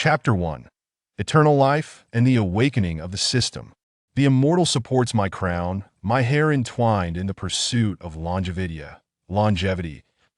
Chapter 1. Eternal Life and the Awakening of the System. The immortal supports my crown, my hair entwined in the pursuit of longevity.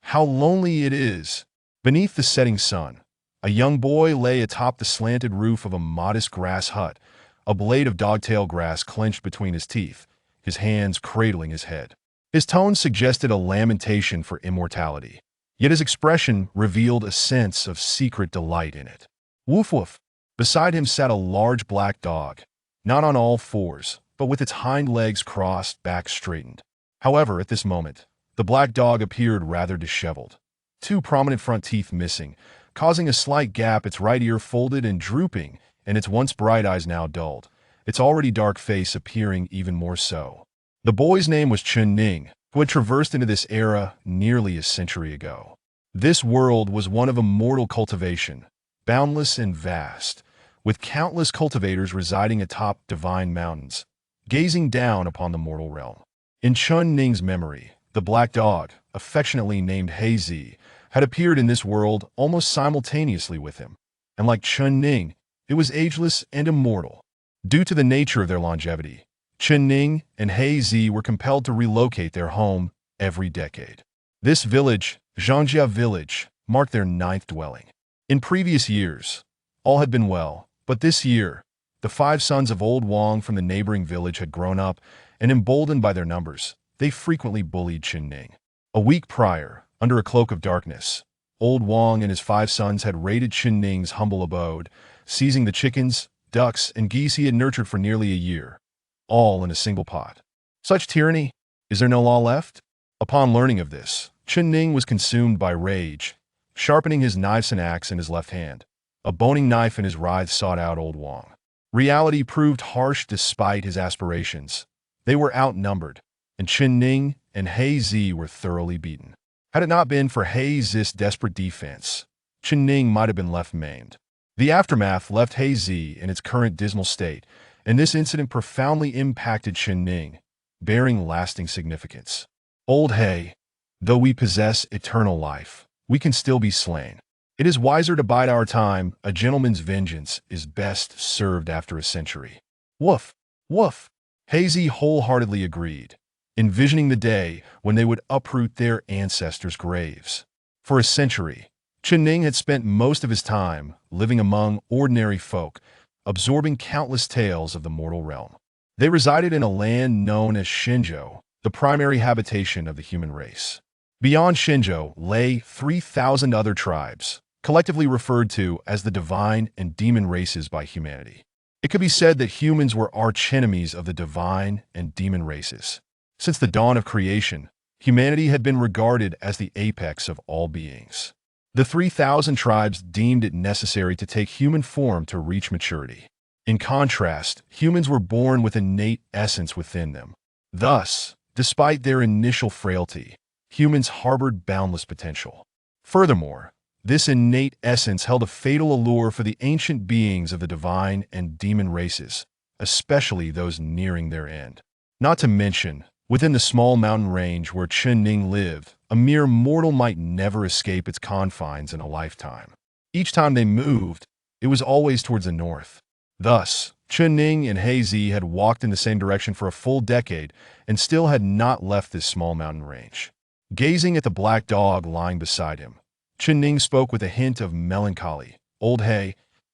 How lonely it is! Beneath the setting sun, a young boy lay atop the slanted roof of a modest grass hut, a blade of dogtail grass clenched between his teeth, his hands cradling his head. His tone suggested a lamentation for immortality, yet his expression revealed a sense of secret delight in it. Woof woof! Beside him sat a large black dog, not on all fours, but with its hind legs crossed, back straightened. However, at this moment, the black dog appeared rather disheveled, two prominent front teeth missing, causing a slight gap, its right ear folded and drooping, and its once bright eyes now dulled, its already dark face appearing even more so. The boy's name was Chun Ning, who had traversed into this era nearly a century ago. This world was one of immortal cultivation, boundless and vast, with countless cultivators residing atop divine mountains, gazing down upon the mortal realm. In Chun Ning's memory, the black dog, affectionately named Hazy, had appeared in this world almost simultaneously with him, and like Chun Ning, it was ageless and immortal. Due to the nature of their longevity, Chun Ning and Hazy were compelled to relocate their home every decade. This village, Zhangjia Village, marked their 9th dwelling. In previous years, all had been well, but this year, the 5 sons of Old Wang from the neighboring village had grown up, and emboldened by their numbers, they frequently bullied Chun Ning. A week prior, under a cloak of darkness, Old Wang and his 5 sons had raided Chun Ning's humble abode, seizing the chickens, ducks, and geese he had nurtured for nearly a year, all in a single pot. Such tyranny? Is there no law left? Upon learning of this, Chun Ning was consumed by rage, sharpening his knives and axe in his left hand. A boning knife in his writhe sought out Old Wang. Reality proved harsh despite his aspirations. They were outnumbered, and Chun Ning and Hazy were thoroughly beaten. Had it not been for Hazy's desperate defense, Chun Ning might have been left maimed. The aftermath left Hazy in its current dismal state, and this incident profoundly impacted Chun Ning, bearing lasting significance. Old Hay, though we possess eternal life, we can still be slain. It is wiser to bide our time. A gentleman's vengeance is best served after a century. Woof, woof. Hazy wholeheartedly agreed, envisioning the day when they would uproot their ancestors' graves. For a century, Chun Ning had spent most of his time living among ordinary folk, absorbing countless tales of the mortal realm. They resided in a land known as Shenzhou, the primary habitation of the human race. Beyond Shenzhou lay 3,000 other tribes, collectively referred to as the divine and demon races by humanity. It could be said that humans were archenemies of the divine and demon races. Since the dawn of creation, humanity had been regarded as the apex of all beings. The 3,000 tribes deemed it necessary to take human form to reach maturity. In contrast, humans were born with innate essence within them. Thus, despite their initial frailty, humans harbored boundless potential. Furthermore, this innate essence held a fatal allure for the ancient beings of the divine and demon races, especially those nearing their end. Not to mention, within the small mountain range where Chun Ning lived, a mere mortal might never escape its confines in a lifetime. Each time they moved, it was always towards the north. Thus, Chun Ning and Hazy had walked in the same direction for a full decade and still had not left this small mountain range. Gazing at the black dog lying beside him, Chun Ning spoke with a hint of melancholy. Old Hay,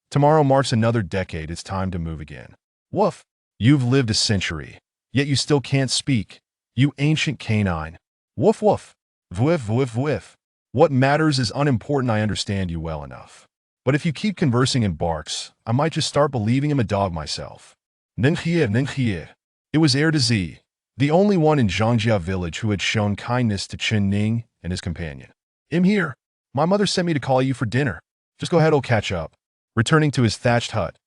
tomorrow marks another decade. It's time to move again. Woof! You've lived a century, yet you still can't speak. You ancient canine. Woof woof! Vwiff vwiff vwiff. What matters is unimportant. I understand you well enough. But if you keep conversing in barks, I might just start believing I'm a dog myself. Ningxie. It was Erdazi, the only one in Zhangjia Village who had shown kindness to Chun Ning and his companion. I'm here. My mother sent me to call you for dinner. Just go ahead, we'll catch up. Returning to his thatched hut,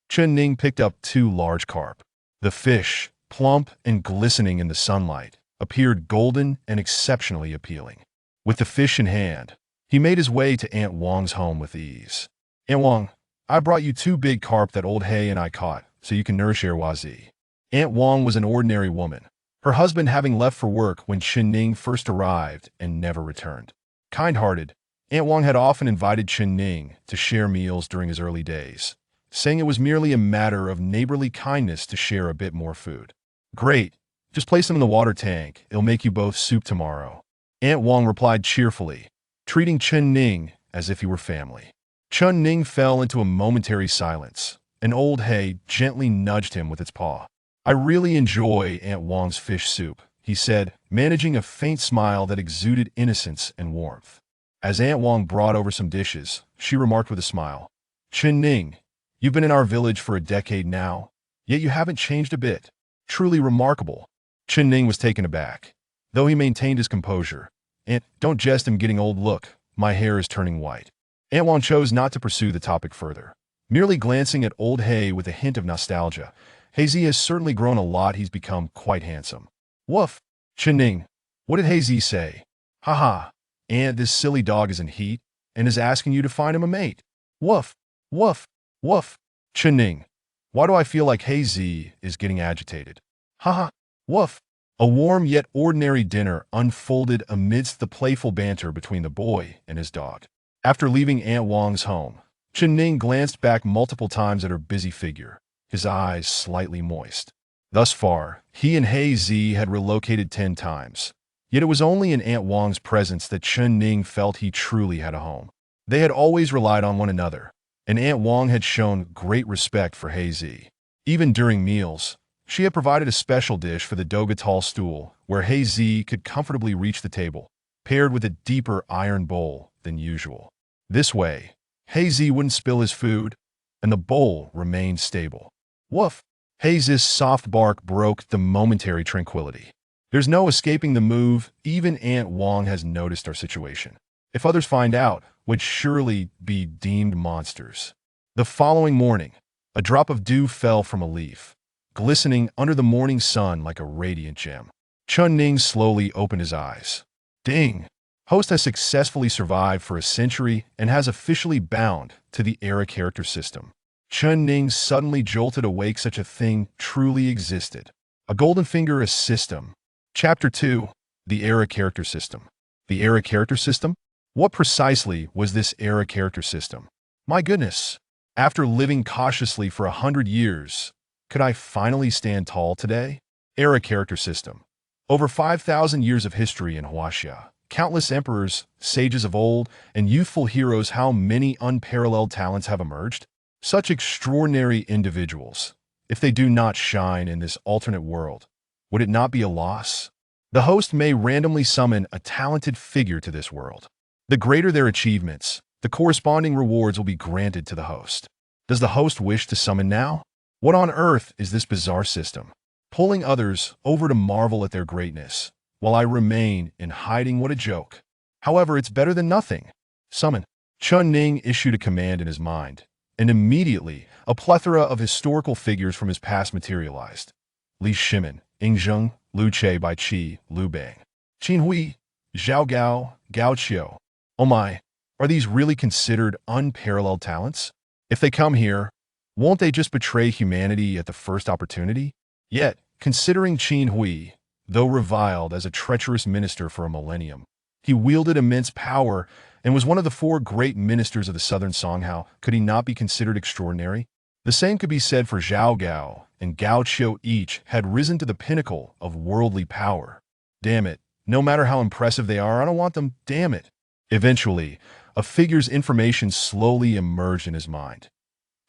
Chun Ning picked up 2 large carp. The fish, plump and glistening in the sunlight, appeared golden and exceptionally appealing. With the fish in hand, he made his way to Aunt Wang's home with ease. Aunt Wang, I brought you 2 big carp that Old Hay and I caught, so you can nourish Erwazi. Aunt Wang was an ordinary woman, her husband having left for work when Chun Ning first arrived and never returned. Kind-hearted, Aunt Wang had often invited Chen Ning to share meals during his early days, saying it was merely a matter of neighborly kindness to share a bit more food. Great. Just place them in the water tank. It'll make you both soup tomorrow. Aunt Wang replied cheerfully, treating Chen Ning as if he were family. Chen Ning fell into a momentary silence. An old He gently nudged him with its paw. I really enjoy Aunt Wang's fish soup, he said, managing a faint smile that exuded innocence and warmth. As Aunt Wang brought over some dishes, she remarked with a smile, Chen Ning, you've been in our village for a decade now, yet you haven't changed a bit. Truly remarkable. Chen Ning was taken aback, though he maintained his composure. Aunt, don't jest, I'm getting old. Look, my hair is turning white. Aunt Wang chose not to pursue the topic further, merely glancing at old He with a hint of nostalgia. Hazy has certainly grown a lot. He's become quite handsome. Woof. Chen Ning, what did Hazy say? Haha. Aunt, this silly dog is in heat and is asking you to find him a mate. Woof. Woof. Woof. Chen Ning, why do I feel like Hazy is getting agitated? Haha. Woof. A warm yet ordinary dinner unfolded amidst the playful banter between the boy and his dog. After leaving Aunt Wang's home, Chen Ning glanced back multiple times at her busy figure, his eyes slightly moist. Thus far, he and Hazy had relocated 10 times. Yet it was only in Aunt Wang's presence that Chen Ning felt he truly had a home. They had always relied on one another, and Aunt Wang had shown great respect for Hazy. Even during meals, she had provided a special dish for the Dogatal stool where Hazy could comfortably reach the table, paired with a deeper iron bowl than usual. This way, Hazy wouldn't spill his food, and the bowl remained stable. Woof! Hazy's soft bark broke the momentary tranquility. There's no escaping the move. Even Aunt Wang has noticed our situation. If others find out, would surely be deemed monsters. The following morning, a drop of dew fell from a leaf, glistening under the morning sun like a radiant gem. Chen Ning slowly opened his eyes. Ding! Host has successfully survived for a century and has officially bound to the Era character system. Chen Ning suddenly jolted awake. Such a thing truly existed. A Golden Finger, a system. Chapter 2. The Era character system. The Era character system? What precisely was this Era character system? My goodness! After living cautiously for 100 years, could I finally stand tall today? Era character system. Over 5,000 years of history in Huaxia. Countless emperors, sages of old, and youthful heroes. How many unparalleled talents have emerged? Such extraordinary individuals. If they do not shine in this alternate world, would it not be a loss? The host may randomly summon a talented figure to this world. The greater their achievements, the corresponding rewards will be granted to the host. Does the host wish to summon now? What on earth is this bizarre system? Pulling others over to marvel at their greatness, while I remain in hiding. What a joke. However, it's better than nothing. Summon. Chen Ning issued a command in his mind, and immediately a plethora of historical figures from his past materialized. Li Shimin, Ing Zheng, Lu Che Bai Qi, Lu Bang, Qin Hui, Zhao Gao, Gao Qiu. Oh my, are these really considered unparalleled talents? If they come here, won't they just betray humanity at the first opportunity? Yet, considering Qin Hui, though reviled as a treacherous minister for a millennium, he wielded immense power and was one of the 4 great ministers of the Southern Song. How could he not be considered extraordinary? The same could be said for Zhao Gao and Gao Qiu. Each had risen to the pinnacle of worldly power. Damn it, no matter how impressive they are, I don't want them, damn it. Eventually, a figure's information slowly emerged in his mind.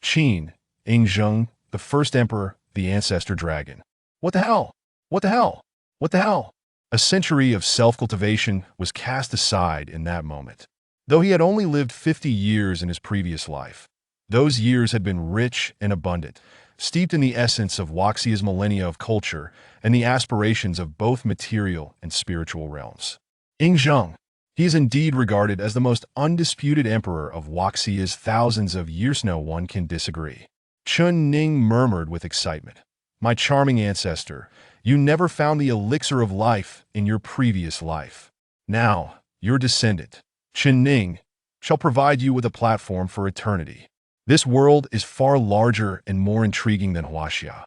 Qin, Ing Zheng, the first emperor, the ancestor dragon. What the hell? What the hell? What the hell? A century of self-cultivation was cast aside in that moment. Though he had only lived 50 years in his previous life, those years had been rich and abundant, steeped in the essence of Huaxia's millennia of culture and the aspirations of both material and spiritual realms. Ing Zheng, he is indeed regarded as the most undisputed emperor of Huaxia's thousands of years. No one can disagree. Chen Ning murmured with excitement. My charming ancestor, you never found the elixir of life in your previous life. Now, your descendant, Chen Ning, shall provide you with a platform for eternity. This world is far larger and more intriguing than Huaxia,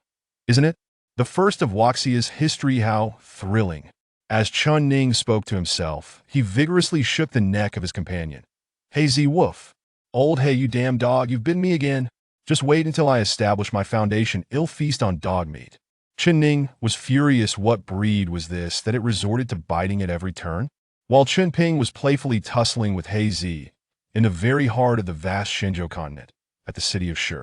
isn't it? The first of Huaxia's history. How thrilling. As Chen Ning spoke to himself, he vigorously shook the neck of his companion, Hey Z Woof. Old hey you damn dog, you've bitten me again. Just wait until I establish my foundation. Ill feast on dog meat. Chen Ning was furious. What breed was this that it resorted to biting at every turn? While Chen Ping was playfully tussling with He Zi in the very heart of the vast Shenzhou continent, at the city of Shi.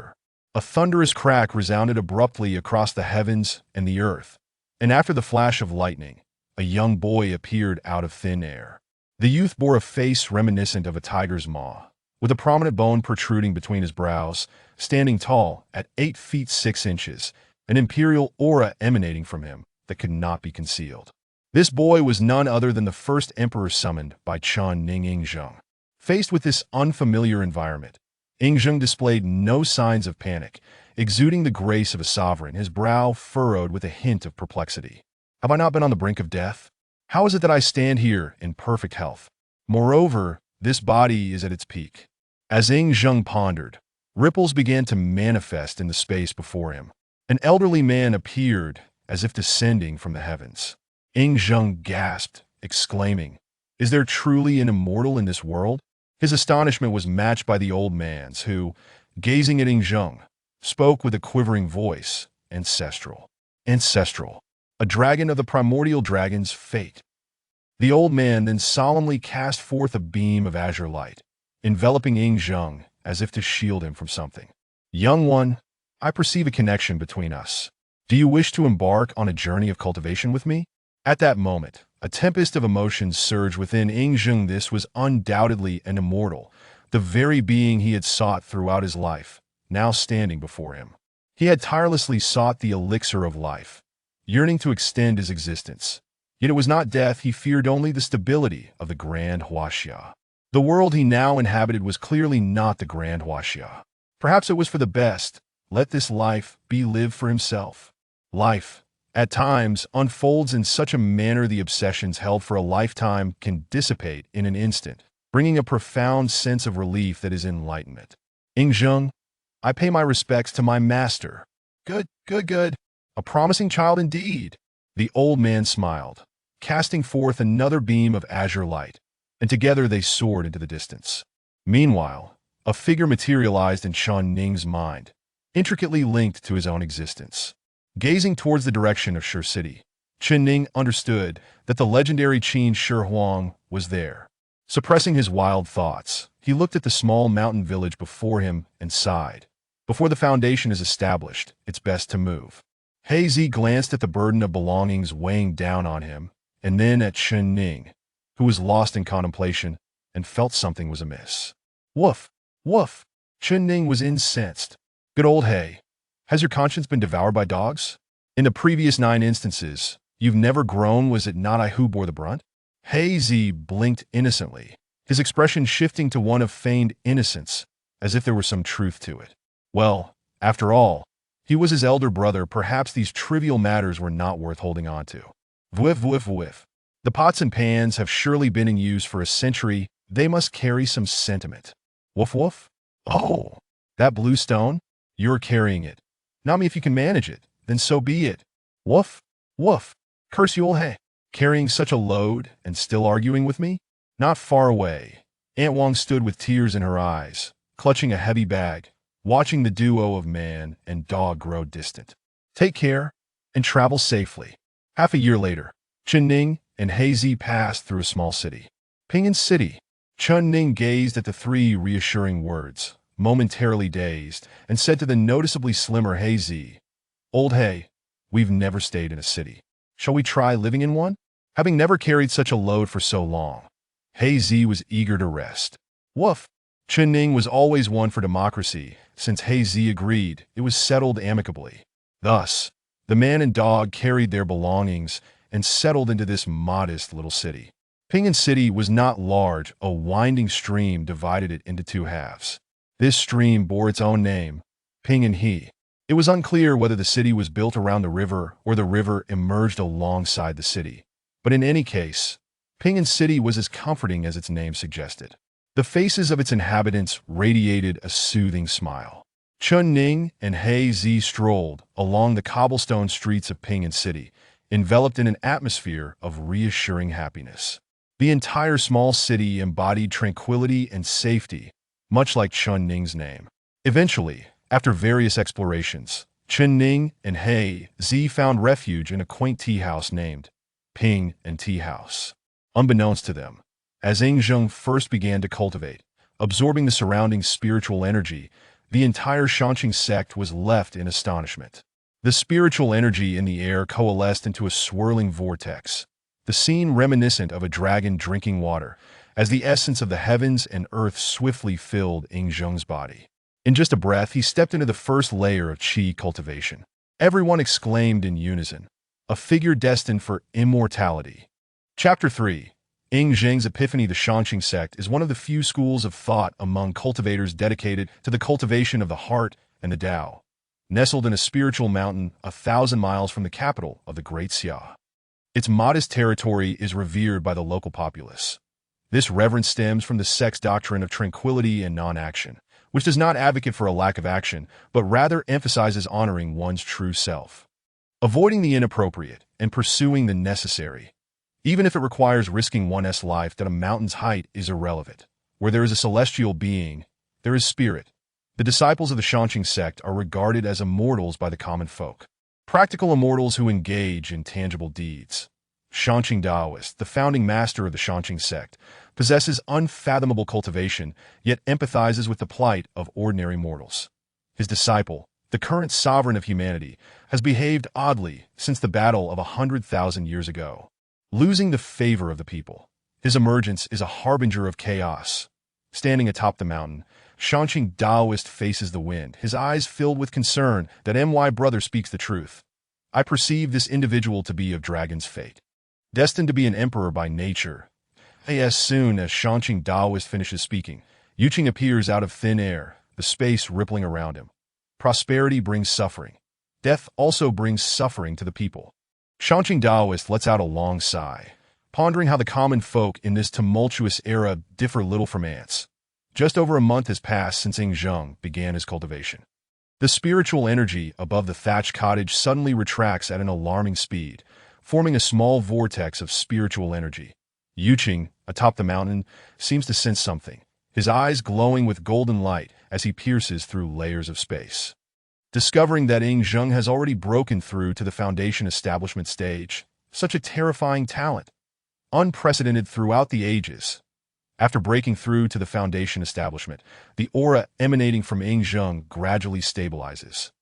A thunderous crack resounded abruptly across the heavens and the earth, and after the flash of lightning, a young boy appeared out of thin air. The youth bore a face reminiscent of a tiger's maw, with a prominent bone protruding between his brows, standing tall at 8 feet 6 inches, an imperial aura emanating from him that could not be concealed. This boy was none other than the first emperor summoned by Chen Ning Yingzheng. Faced with this unfamiliar environment, Yingzheng displayed no signs of panic, exuding the grace of a sovereign, his brow furrowed with a hint of perplexity. Have I not been on the brink of death? How is it that I stand here in perfect health? Moreover, this body is at its peak. As Yingzheng pondered, ripples began to manifest in the space before him. An elderly man appeared as if descending from the heavens. Yingzheng gasped, exclaiming, "Is there truly an immortal in this world?" His astonishment was matched by the old man's who, gazing at Yingzheng, spoke with a quivering voice, "Ancestral. Ancestral. A dragon of the primordial dragon's fate." The old man then solemnly cast forth a beam of azure light, enveloping Yingzheng as if to shield him from something. "Young one, I perceive a connection between us. Do you wish to embark on a journey of cultivation with me?" At that moment, a tempest of emotions surged within Yingzheng. This was undoubtedly an immortal, the very being he had sought throughout his life, now standing before him. He had tirelessly sought the elixir of life, yearning to extend his existence. Yet it was not death he feared, only the stability of the Grand Huaxia. The world he now inhabited was clearly not the Grand Huaxia. Perhaps it was for the best. Let this life be lived for himself. Life, at times, unfolds in such a manner the obsessions held for a lifetime can dissipate in an instant, bringing a profound sense of relief that is enlightenment. Yingzheng, I pay my respects to my master. Good, good, good. A promising child indeed. The old man smiled, casting forth another beam of azure light, and together they soared into the distance. Meanwhile, a figure materialized in Chen Ning's mind, intricately linked to his own existence. Gazing towards the direction of Shi City, Chen Ning understood that the legendary Qin Shi Huang was there. Suppressing his wild thoughts, he looked at the small mountain village before him and sighed. Before the foundation is established, it's best to move. He Zi glanced at the burden of belongings weighing down on him, and then at Chen Ning, who was lost in contemplation and felt something was amiss. Woof, woof. Chen Ning was incensed. Good old He. Has your conscience been devoured by dogs? In the previous 9 instances, you've never grown. Was it not I who bore the brunt? He Zi blinked innocently, his expression shifting to one of feigned innocence, as if there were some truth to it. Well, after all, he was his elder brother. Perhaps these trivial matters were not worth holding on to. Whiff, whiff, whiff. The pots and pans have surely been in use for a century. They must carry some sentiment. Woof, woof. Oh, that blue stone? You're carrying it. Not me. If you can manage it, then so be it. Woof, woof. Curse you, old He. Carrying such a load and still arguing with me? Not far away, Aunt Wang stood with tears in her eyes, clutching a heavy bag, watching the duo of man and dog grow distant. Take care and travel safely. Half a year later, Chen Ning and He Zi passed through a small city. Pingan City. Chen Ning gazed at the 3 reassuring words, momentarily dazed, and said to the noticeably slimmer He Zi, "Old He, we've never stayed in a city. Shall we try living in one?" Having never carried such a load for so long, He Zi was eager to rest. Woof. Chen Ning was always one for democracy. Since He Zi agreed, it was settled amicably. Thus, the man and dog carried their belongings and settled into this modest little city. Pingan City was not large. A winding stream divided it into 2 halves. This stream bore its own name, Pingan He. It was unclear whether the city was built around the river or the river emerged alongside the city. But in any case, Pingan City was as comforting as its name suggested. The faces of its inhabitants radiated a soothing smile. Chen Ning and He Zi strolled along the cobblestone streets of Pingan City, enveloped in an atmosphere of reassuring happiness. The entire small city embodied tranquility and safety, much like Chun Ning's name. Eventually, after various explorations, Chun Ning and He Zi found refuge in a quaint tea house named Ping and Tea House. Unbeknownst to them, as Ing Zheng first began to cultivate, absorbing the surrounding spiritual energy, the entire Shanqing sect was left in astonishment. The spiritual energy in the air coalesced into a swirling vortex, the scene reminiscent of a dragon drinking water, as the essence of the heavens and earth swiftly filled Ing Zheng's body. In just a breath, he stepped into the first layer of qi cultivation. Everyone exclaimed in unison, a figure destined for immortality. Chapter 3. Ing Zheng's Epiphany. The Shanqing sect is one of the few schools of thought among cultivators dedicated to the cultivation of the heart and the Tao. Nestled in a spiritual mountain 1,000 miles from the capital of the Great Xia, its modest territory is revered by the local populace. This reverence stems from the sect's doctrine of tranquility and non-action, which does not advocate for a lack of action, but rather emphasizes honoring one's true self, avoiding the inappropriate, and pursuing the necessary. Even if it requires risking one's life, that a mountain's height is irrelevant. Where there is a celestial being, there is spirit. The disciples of the Shanqing sect are regarded as immortals by the common folk, practical immortals who engage in tangible deeds. Shanqing Daoist, the founding master of the Shanqing sect, possesses unfathomable cultivation, yet empathizes with the plight of ordinary mortals. His disciple, the current sovereign of humanity, has behaved oddly since the battle of 100,000 years ago, losing the favor of the people. His emergence is a harbinger of chaos. Standing atop the mountain, Shanqing Daoist faces the wind, his eyes filled with concern that my brother speaks the truth. I perceive this individual to be of dragon's fate, destined to be an emperor by nature. As soon as Shanqing Daoist finishes speaking, Yuqing appears out of thin air, the space rippling around him. Prosperity brings suffering. Death also brings suffering to the people. Shanqing Daoist lets out a long sigh, pondering how the common folk in this tumultuous era differ little from ants. Just over a month has passed since Ing Zheng began his cultivation. The spiritual energy above the thatched cottage suddenly retracts at an alarming speed, forming a small vortex of spiritual energy. Yuqing, atop the mountain, seems to sense something, his eyes glowing with golden light as he pierces through layers of space. Discovering that Ing Zheng has already broken through to the foundation establishment stage, such a terrifying talent, unprecedented throughout the ages. After breaking through to the foundation establishment, the aura emanating from Ing Zheng gradually stabilizes,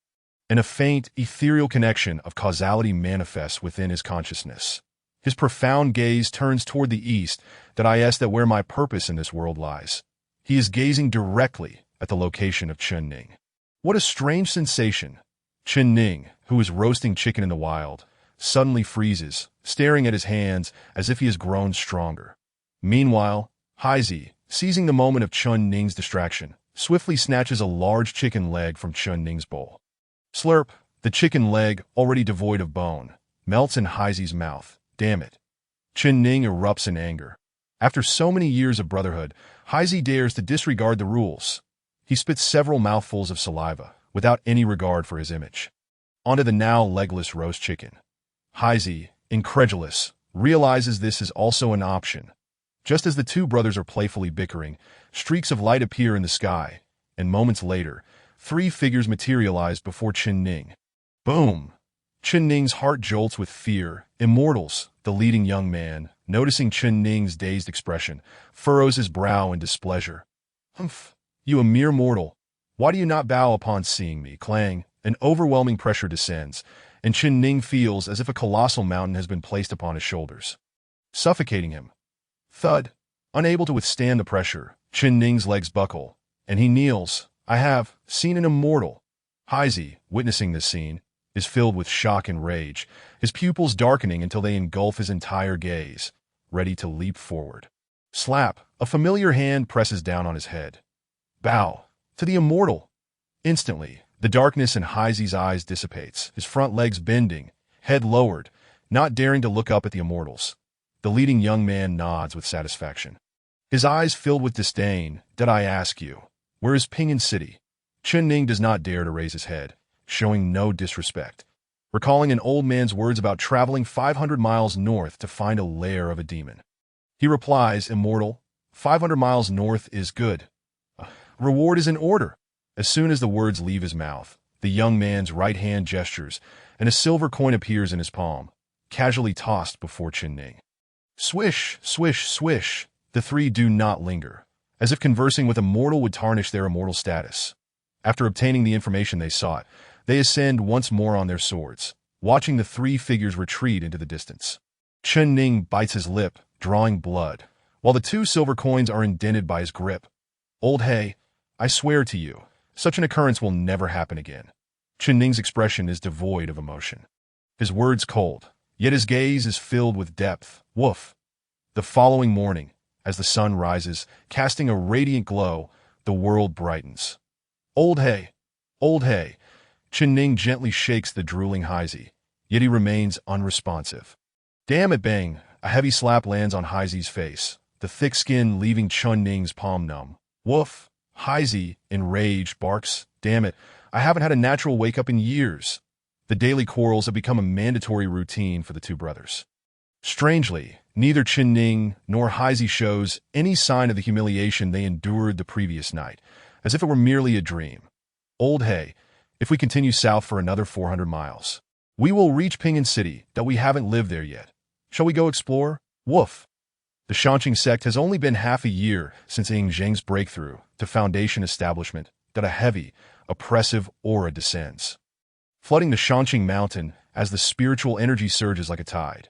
and a faint, ethereal connection of causality manifests within his consciousness. His profound gaze turns toward the east, that where my purpose in this world lies. He is gazing directly at the location of Chun Ning. What a strange sensation! Chun Ning, who is roasting chicken in the wild, suddenly freezes, staring at his hands as if he has grown stronger. Meanwhile, He Zi, seizing the moment of Chun Ning's distraction, swiftly snatches a large chicken leg from Chun Ning's bowl. Slurp, the chicken leg, already devoid of bone, melts in He Zi's mouth. Damn it. Chun Ning erupts in anger. After so many years of brotherhood, He Zi dares to disregard the rules. He spits several mouthfuls of saliva, without any regard for his image, onto the now legless roast chicken. He Zi, incredulous, realizes this is also an option. Just as the two brothers are playfully bickering, streaks of light appear in the sky, and moments later, 3 figures materialize before Chun Ning. Boom! Chun Ning's heart jolts with fear. Immortals, the leading young man, noticing Chun Ning's dazed expression, furrows his brow in displeasure. Humph! You a mere mortal. Why do you not bow upon seeing me? Clang! An overwhelming pressure descends, and Chun Ning feels as if a colossal mountain has been placed upon his shoulders, suffocating him. Thud. Unable to withstand the pressure, Chun Ning's legs buckle, and he kneels. I have seen an immortal. He Zi, witnessing this scene, is filled with shock and rage, his pupils darkening until they engulf his entire gaze, ready to leap forward. Slap! A familiar hand presses down on his head. Bow! To the immortal! Instantly, the darkness in He Zi's eyes dissipates, his front legs bending, head lowered, not daring to look up at the immortals. The leading young man nods with satisfaction, his eyes filled with disdain. Did I ask you, where is Ping'an City? Chun Ning does not dare to raise his head, showing no disrespect, recalling an old man's words about traveling 500 miles north to find a lair of a demon. He replies, "Immortal, 500 miles north is good. Reward is in order." As soon as the words leave his mouth, the young man's right hand gestures, and a silver coin appears in his palm, casually tossed before Chen Ning. Swish, swish, swish. The three do not linger, as if conversing with a mortal would tarnish their immortal status. After obtaining the information they sought, they ascend once more on their swords, watching the three figures retreat into the distance. Chen Ning bites his lip, drawing blood, while the two silver coins are indented by his grip. "Old He, I swear to you, such an occurrence will never happen again." Chen Ning's expression is devoid of emotion. His words cold, yet his gaze is filled with depth. Woof. The following morning, as the sun rises, casting a radiant glow, the world brightens. "Old He, Old He." Chen Ning gently shakes the drooling Heisey, yet he remains unresponsive. "Damn it, bang." A heavy slap lands on Heisey's face, the thick skin leaving Chen Ning's palm numb. "Woof." Heisey, enraged, barks, "Damn it, I haven't had a natural wake-up in years." The daily quarrels have become a mandatory routine for the two brothers. Strangely, neither Chen Ning nor Heisey shows any sign of the humiliation they endured the previous night, as if it were merely a dream. "Old He, if we continue south for another 400 miles, we will reach Pingan City, that we haven't lived there yet. Shall we go explore?" Woof. The Shanqing sect has only been half a year since Ying Zheng's breakthrough to Foundation establishment that a heavy, oppressive aura descends, flooding the Shanqing mountain as the spiritual energy surges like a tide.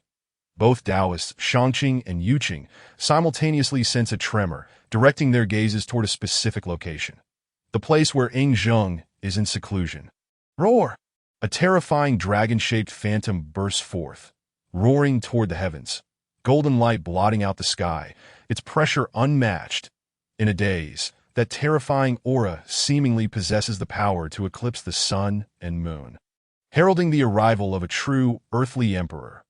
Both Taoists, Shanqing and Yuqing, simultaneously sense a tremor, directing their gazes toward a specific location. The place where Ying Zheng is in seclusion. Roar! A terrifying dragon-shaped phantom bursts forth, roaring toward the heavens, golden light blotting out the sky, its pressure unmatched. In a daze, that terrifying aura seemingly possesses the power to eclipse the sun and moon, heralding the arrival of a true earthly emperor.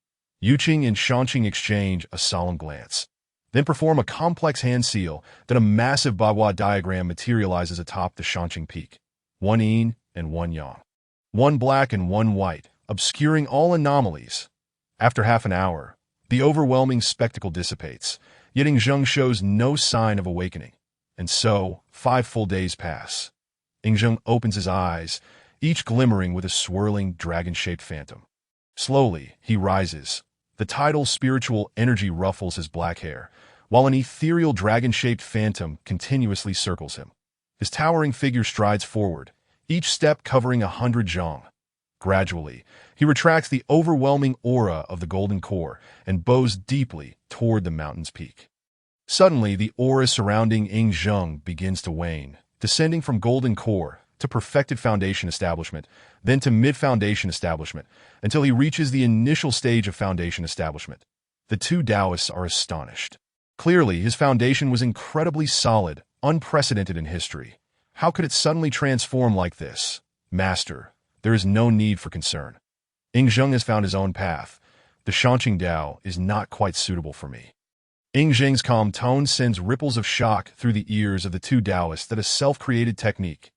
Yuqing and Shanqing exchange a solemn glance, then perform a complex hand seal that a massive Bagua diagram materializes atop the Shanqing peak. One yin and one yang. One black and one white, obscuring all anomalies. After half an hour, the overwhelming spectacle dissipates, yet Ying Zheng shows no sign of awakening. And so, 5 full days pass. Ying Zheng opens his eyes, each glimmering with a swirling dragon-shaped phantom. Slowly, he rises. The tidal spiritual energy ruffles his black hair, while an ethereal dragon-shaped phantom continuously circles him. His towering figure strides forward, each step covering 100 zhang. Gradually, he retracts the overwhelming aura of the golden core and bows deeply toward the mountain's peak. Suddenly, the aura surrounding Ying Zheng begins to wane, descending from golden core to perfected foundation establishment, then to mid-foundation establishment, until he reaches the initial stage of foundation establishment. The two Taoists are astonished. Clearly, his foundation was incredibly solid, unprecedented in history. How could it suddenly transform like this? "Master, there is no need for concern. Ying Zheng has found his own path. The Shanqing Dao is not quite suitable for me." Ying Zheng's calm tone sends ripples of shock through the ears of the two Taoists that a self-created technique.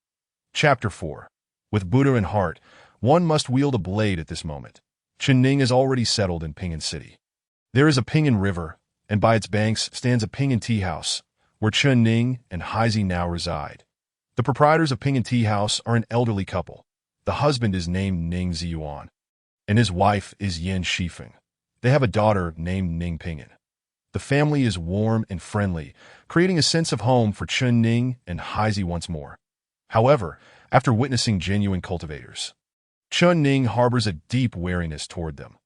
Chapter 4. With Buddha in heart, one must wield a blade at this moment. Chen Ning is already settled in Pingan City. There is a Pingan River, and by its banks stands a Pingan tea house, where Chen Ning and Heisey now reside. The proprietors of Pingan Tea House are an elderly couple. The husband is named Ning Ziyuan, and his wife is Yin Shifeng. They have a daughter named Ning Pingan. The family is warm and friendly, creating a sense of home for Chen Ning and Heisey once more. However, after witnessing genuine cultivators, Chen Ning harbors a deep wariness toward them.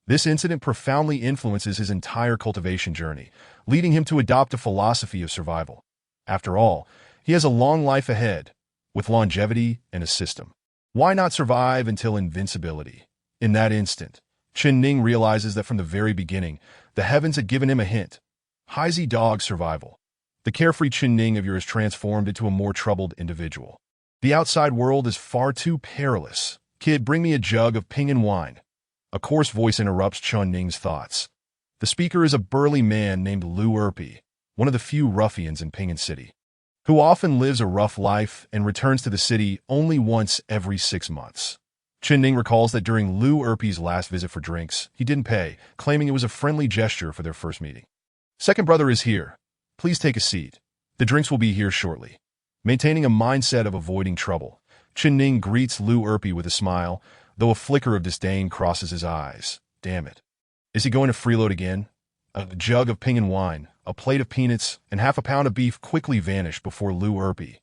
This incident profoundly influences his entire cultivation journey, leading him to adopt a philosophy of survival. After all, he has a long life ahead, with longevity and a system. Why not survive until invincibility? In that instant, Chen Ning realizes that from the very beginning, the heavens had given him a hint. Heisey dog survival. The carefree Chen Ning of yours transformed into a more troubled individual. The outside world is far too perilous. Kid, bring me a jug of Pingan wine. A coarse voice interrupts Chen Ning's thoughts. The speaker is a burly man named Lu Erpi, one of the few ruffians in Pingan City, who often lives a rough life and returns to the city only once every 6 months. Chen Ning recalls that during Lu Erpi's last visit for drinks, he didn't pay, claiming it was a friendly gesture for their first meeting. Second brother is here. Please take a seat. The drinks will be here shortly. Maintaining a mindset of avoiding trouble, Ning greets Lu Erpy with a smile, though a flicker of disdain crosses his eyes. Damn it. Is he going to freeload again? A jug of Ping'an wine, a plate of peanuts, and half a pound of beef quickly vanished before Lu Erpy.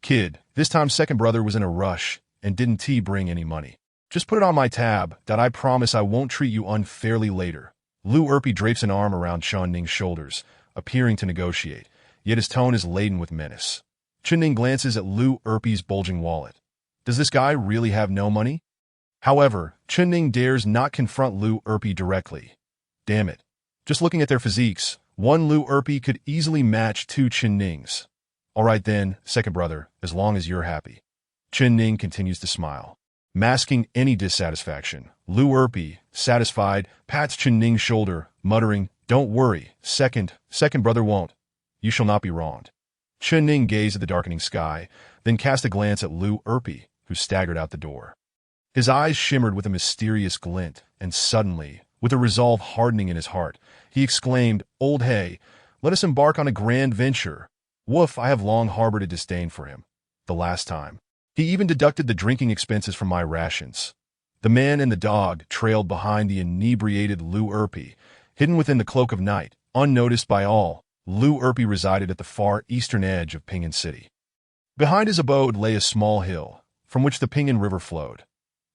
Kid, this time second brother was in a rush and didn't bring any money. Just put it on my tab that I promise I won't treat you unfairly later. Lu Erpy drapes an arm around Ning's shoulders, appearing to negotiate, yet his tone is laden with menace. Ning glances at Lu Erpy's bulging wallet. Does this guy really have no money? However, Ning dares not confront Lu Erpy directly. Damn it. Just looking at their physiques, one Lu Erpy could easily match two Nings. All right then, second brother, as long as you're happy. Ning continues to smile. Masking any dissatisfaction, Lu Erpy, satisfied, pats Ning's shoulder, muttering, "Don't worry, second brother won't. You shall not be wronged." Ning gazed at the darkening sky, then cast a glance at Lu Erpy, who staggered out the door. His eyes shimmered with a mysterious glint, and suddenly, with a resolve hardening in his heart, he exclaimed, "Old Hay, let us embark on a grand venture. Woof, I have long harbored a disdain for him. The last time. He even deducted the drinking expenses from my rations." The man and the dog trailed behind the inebriated Lu Erpy, hidden within the cloak of night, unnoticed by all. Lu Erpy resided at the far eastern edge of Ping'an City. Behind his abode lay a small hill, from which the Ping'an River flowed.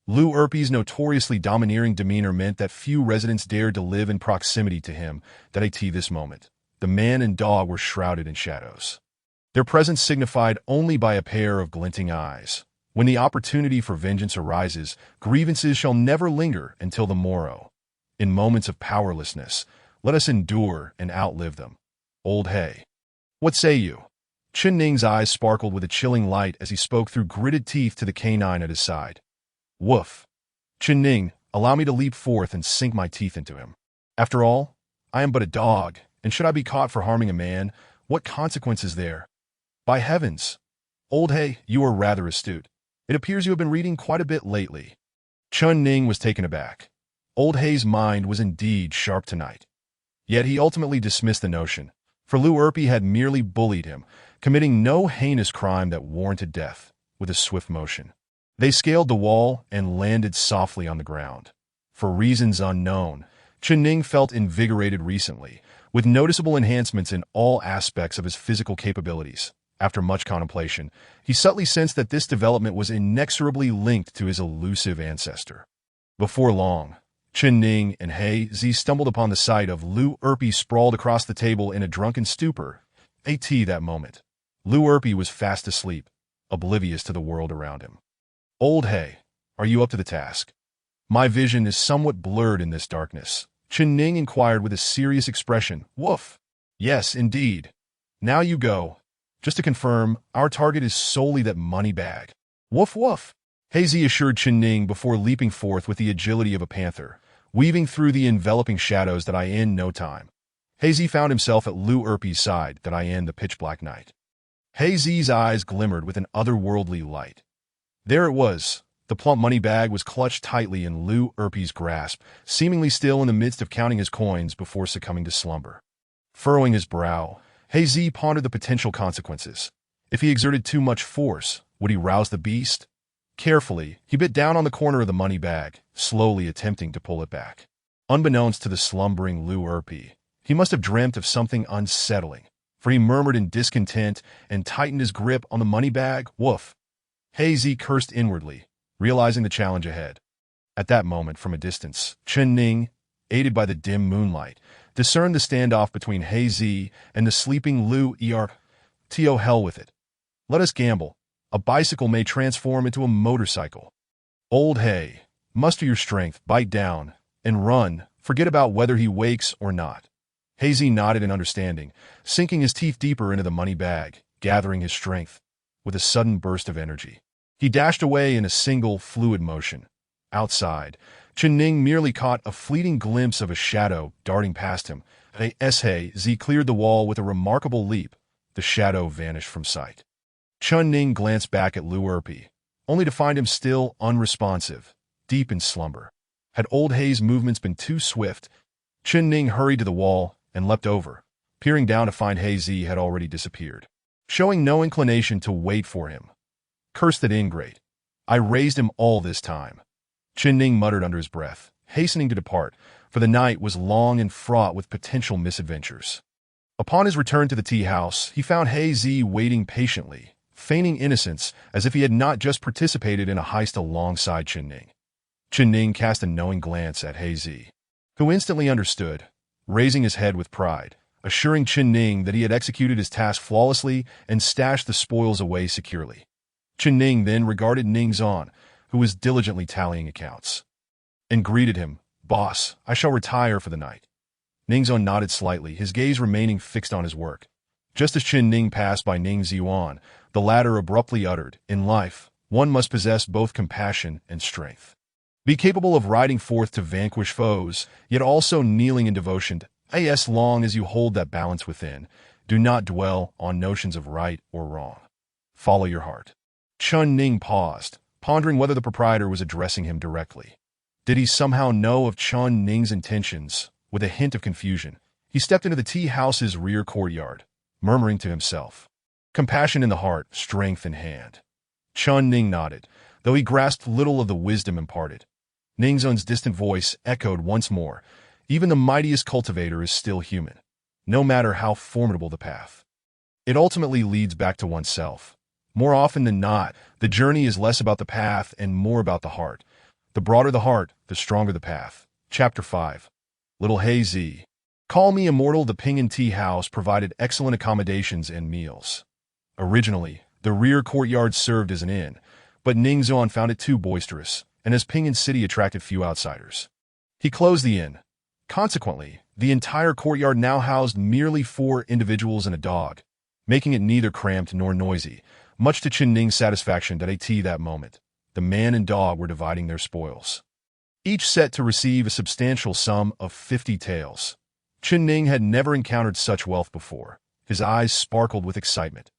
Lu Erpy's notoriously domineering demeanor meant that few residents dared to live in proximity to him. At this moment, the man and dog were shrouded in shadows. Their presence signified only by a pair of glinting eyes. When the opportunity for vengeance arises, grievances shall never linger until the morrow. In moments of powerlessness, let us endure and outlive them. Old Hay. What say you? Ning's eyes sparkled with a chilling light as he spoke through gritted teeth to the canine at his side. Woof. Ning, allow me to leap forth and sink my teeth into him. After all, I am but a dog, and should I be caught for harming a man, what consequence is there? By heavens! Old Hay, you are rather astute. It appears you have been reading quite a bit lately. Ning was taken aback. Old Hay's mind was indeed sharp tonight. Yet he ultimately dismissed the notion, for Lu Erpy had merely bullied him, committing no heinous crime that warranted death, with a swift motion. They scaled the wall and landed softly on the ground. For reasons unknown, Ning felt invigorated recently, with noticeable enhancements in all aspects of his physical capabilities. After much contemplation, he subtly sensed that this development was inexorably linked to his elusive ancestor. Before long, Ning and Hay Zi stumbled upon the sight of Lu Erpy sprawled across the table in a drunken stupor. That moment, Lu Erpy was fast asleep, oblivious to the world around him. Old Hay, are you up to the task? My vision is somewhat blurred in this darkness. Ning inquired with a serious expression. Woof. Yes, indeed. Now you go. Just to confirm, our target is solely that money bag. Woof woof. Hazy assured Ning before leaping forth with the agility of a panther, weaving through the enveloping shadows that in no time. Hazy found himself at Lu Erpy's side in the pitch-black night. Hazy's eyes glimmered with an otherworldly light. There it was. The plump money bag was clutched tightly in Lu Erpy's grasp, seemingly still in the midst of counting his coins before succumbing to slumber. Furrowing his brow, Hazy pondered the potential consequences. If he exerted too much force, would he rouse the beast? Carefully, he bit down on the corner of the money bag, slowly attempting to pull it back. Unbeknownst to the slumbering Lu Erpy, he must have dreamt of something unsettling, for he murmured in discontent and tightened his grip on the money bag. Woof. Hazy cursed inwardly, realizing the challenge ahead. At that moment, from a distance, Ning, aided by the dim moonlight, discerned the standoff between Hazy and the sleeping Lu Erpy. To hell with it. Let us gamble. A bicycle may transform into a motorcycle. Old Hay, muster your strength, bite down, and run. Forget about whether he wakes or not. Hazy nodded in understanding, sinking his teeth deeper into the money bag, gathering his strength. With a sudden burst of energy, he dashed away in a single, fluid motion. Outside, Ning merely caught a fleeting glimpse of a shadow darting past him. Hazy cleared the wall with a remarkable leap. The shadow vanished from sight. Ning glanced back at Lu Erpy, only to find him still unresponsive, deep in slumber. Had Old Hay's movements been too swift, Ning hurried to the wall and leapt over, peering down to find He had already disappeared, showing no inclination to wait for him. Curse that ingrate. I raised him all this time. Chen Ning muttered under his breath, hastening to depart, for the night was long and fraught with potential misadventures. Upon his return to the tea house, he found He waiting patiently, feigning innocence as if he had not just participated in a heist alongside Chen Ning. Chen Ning cast a knowing glance at He, who instantly understood, raising his head with pride, assuring Chen Ning that he had executed his task flawlessly and stashed the spoils away securely. Chen Ning then regarded Ning Zhan, who was diligently tallying accounts, and greeted him, "Boss, I shall retire for the night." Ning Zhan nodded slightly, his gaze remaining fixed on his work. Just as Chen Ning passed by Ning Ziyuan, the latter abruptly uttered, "In life, one must possess both compassion and strength. Be capable of riding forth to vanquish foes, yet also kneeling in devotion. As long as you hold that balance within, do not dwell on notions of right or wrong. Follow your heart." Chen Ning paused, pondering whether the proprietor was addressing him directly. Did he somehow know of Chen Ning's intentions? With a hint of confusion, he stepped into the tea house's rear courtyard, murmuring to himself, "Compassion in the heart, strength in hand." Chen Ning nodded, though he grasped little of the wisdom imparted. Ning Zhan's distant voice echoed once more, "Even the mightiest cultivator is still human, no matter how formidable the path. It ultimately leads back to oneself. More often than not, the journey is less about the path and more about the heart. The broader the heart, the stronger the path." Chapter 5. Little He. Call me immortal. The Pingan Tea House provided excellent accommodations and meals. Originally, the rear courtyard served as an inn, but Ning Zhan found it too boisterous, and as Pingan City attracted few outsiders, he closed the inn. Consequently, the entire courtyard now housed merely 4 individuals and a dog, making it neither cramped nor noisy, much to Chen Ning's satisfaction. At tea that moment, the man and dog were dividing their spoils, each set to receive a substantial sum of 50 taels. Chen Ning had never encountered such wealth before. His eyes sparkled with excitement.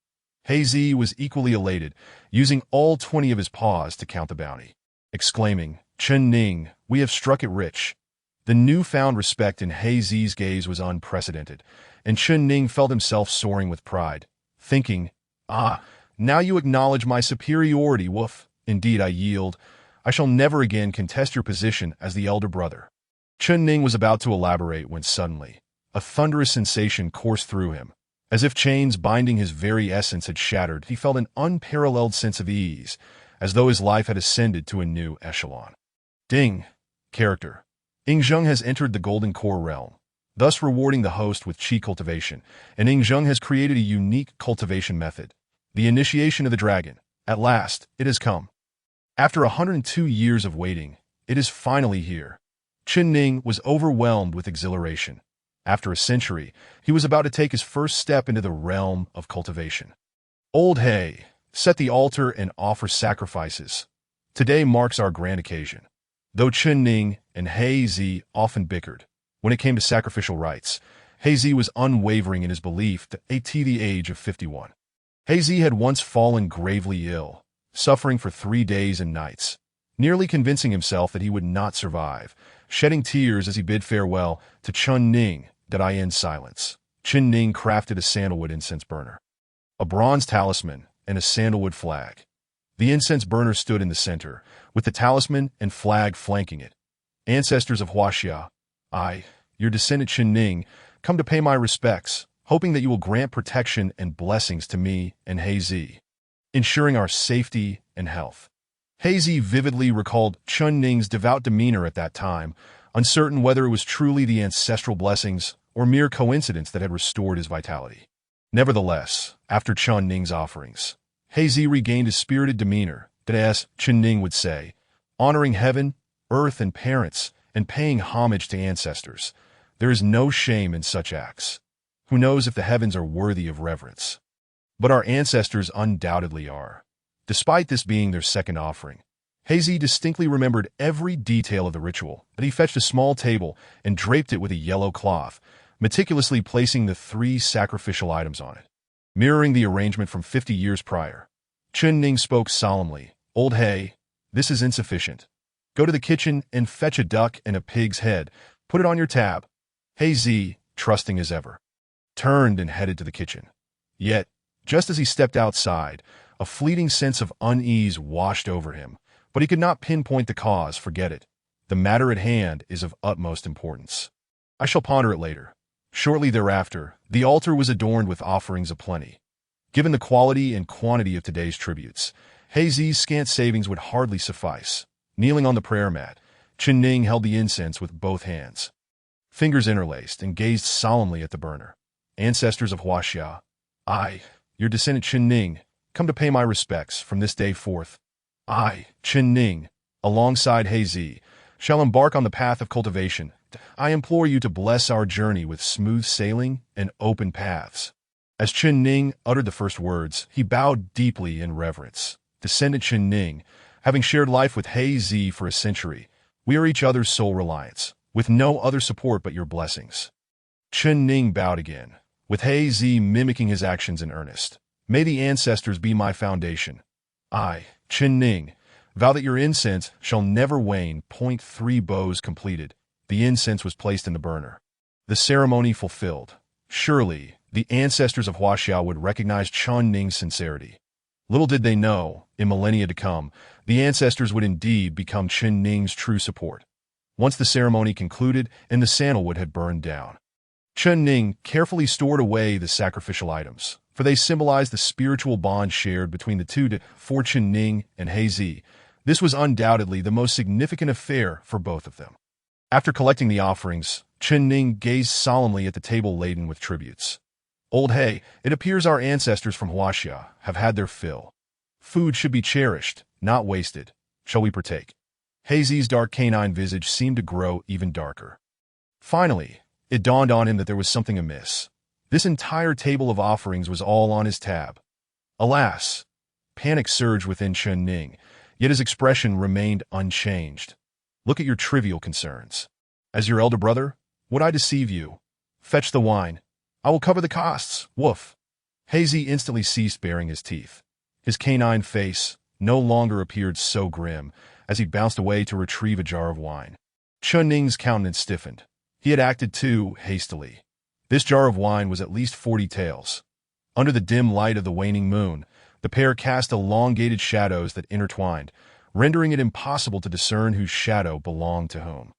He was equally elated, using all 20 of his paws to count the bounty, exclaiming, "Chen Ning, we have struck it rich." The newfound respect in He's gaze was unprecedented, and Chen Ning felt himself soaring with pride, thinking, now you acknowledge my superiority, woof. Indeed, I yield. I shall never again contest your position as the elder brother." Chen Ning was about to elaborate when suddenly, a thunderous sensation coursed through him. As if chains binding his very essence had shattered, he felt an unparalleled sense of ease, as though his life had ascended to a new echelon. Ding. Character. Ing Zheng has entered the Golden Core realm, thus rewarding the host with Qi cultivation, and Ing Zheng has created a unique cultivation method, the initiation of the dragon. At last, it has come. After 102 years of waiting, it is finally here. Chen Ning was overwhelmed with exhilaration. After a century, he was about to take his first step into the realm of cultivation. Old He, set the altar and offer sacrifices. Today marks our grand occasion. Though Chen Ning and He often bickered, when it came to sacrificial rites, He was unwavering in his belief that at the age of 51. He had once fallen gravely ill, suffering for 3 days and nights, nearly convincing himself that he would not survive, shedding tears as he bid farewell to Chen Ning. Did I in silence? Chen Ning crafted a sandalwood incense burner, a bronze talisman, and a sandalwood flag. The incense burner stood in the center, with the talisman and flag flanking it. Ancestors of Huaxia, I, your descendant Chen Ning, come to pay my respects, hoping that you will grant protection and blessings to me and He, ensuring our safety and health. He vividly recalled Chen Ning's devout demeanor at that time, uncertain whether it was truly the ancestral blessings or mere coincidence that had restored his vitality. Nevertheless, after Chen Ning's offerings, He regained his spirited demeanor, that as Chen Ning would say, honoring heaven, earth, and parents, and paying homage to ancestors. There is no shame in such acts. Who knows if the heavens are worthy of reverence? But our ancestors undoubtedly are. Despite this being their second offering, He distinctly remembered every detail of the ritual, that he fetched a small table and draped it with a yellow cloth, meticulously placing the 3 sacrificial items on it, mirroring the arrangement from 50 years prior. Chen Ning spoke solemnly, "Old He, this is insufficient. Go to the kitchen and fetch a duck and a pig's head. Put it on your tab." He, trusting as ever, turned and headed to the kitchen. Yet, just as he stepped outside, a fleeting sense of unease washed over him, but he could not pinpoint the cause. Forget it. The matter at hand is of utmost importance. I shall ponder it later. Shortly thereafter, the altar was adorned with offerings aplenty. Given the quality and quantity of today's tributes, He Zi's scant savings would hardly suffice. Kneeling on the prayer mat, Chen Ning held the incense with both hands, fingers interlaced, and gazed solemnly at the burner. Ancestors of Huaxia, I, your descendant Chen Ning, come to pay my respects from this day forth. I, Chen Ning, alongside He Zi, shall embark on the path of cultivation. I implore you to bless our journey with smooth sailing and open paths. As Chen Ning uttered the first words, he bowed deeply in reverence. Descendant Chen Ning, having shared life with He Zi for a century, we are each other's sole reliance, with no other support but your blessings. Chen Ning bowed again, with He Zi mimicking his actions in earnest. May the ancestors be my foundation. I, Chen Ning, vow that your incense shall never wane. Point 3 bows completed. The incense was placed in the burner. The ceremony fulfilled. Surely, the ancestors of Huaxia would recognize Chen Ning's sincerity. Little did they know, in millennia to come, the ancestors would indeed become Chen Ning's true support. Once the ceremony concluded and the sandalwood had burned down, Chen Ning carefully stored away the sacrificial items, for they symbolized the spiritual bond shared between the two. For Chen Ning and He Zi, this was undoubtedly the most significant affair for both of them. After collecting the offerings, Chen Ning gazed solemnly at the table laden with tributes. Old He, it appears our ancestors from Huaxia have had their fill. Food should be cherished, not wasted. Shall we partake? He Zi's dark canine visage seemed to grow even darker. Finally, it dawned on him that there was something amiss. This entire table of offerings was all on his tab. Alas! Panic surged within Chen Ning, yet his expression remained unchanged. Look at your trivial concerns. As your elder brother, would I deceive you? Fetch the wine. I will cover the costs. Woof. He Zi instantly ceased baring his teeth. His canine face no longer appeared so grim as he bounced away to retrieve a jar of wine. Chen Ning's countenance stiffened. He had acted too hastily. This jar of wine was at least 40 taels. Under the dim light of the waning moon, the pair cast elongated shadows that intertwined, rendering it impossible to discern whose shadow belonged to whom.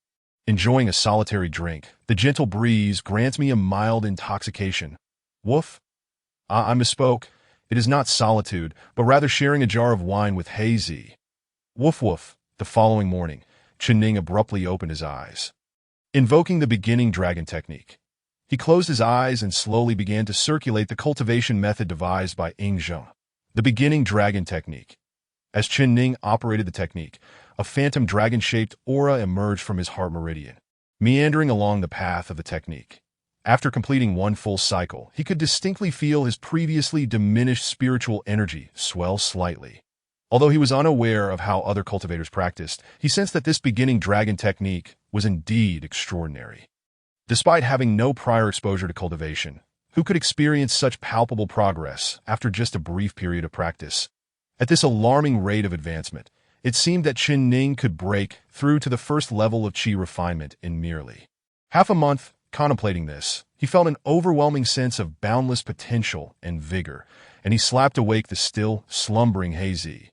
Enjoying a solitary drink, the gentle breeze grants me a mild intoxication. Woof. I misspoke. It is not solitude, but rather sharing a jar of wine with He Zi. Woof woof. The following morning, Chen Ning abruptly opened his eyes. Invoking the beginning dragon technique, he closed his eyes and slowly began to circulate the cultivation method devised by Ying Zheng. The beginning dragon technique. As Chen Ning operated the technique, a phantom dragon-shaped aura emerged from his heart meridian, meandering along the path of the technique. After completing one full cycle, he could distinctly feel his previously diminished spiritual energy swell slightly. Although he was unaware of how other cultivators practiced, he sensed that this beginning dragon technique was indeed extraordinary. Despite having no prior exposure to cultivation, who could experience such palpable progress after just a brief period of practice? At this alarming rate of advancement, it seemed that Chen Ning could break through to the first level of qi refinement in merely half a month. Contemplating this, he felt an overwhelming sense of boundless potential and vigor, and he slapped awake the still slumbering He Zi.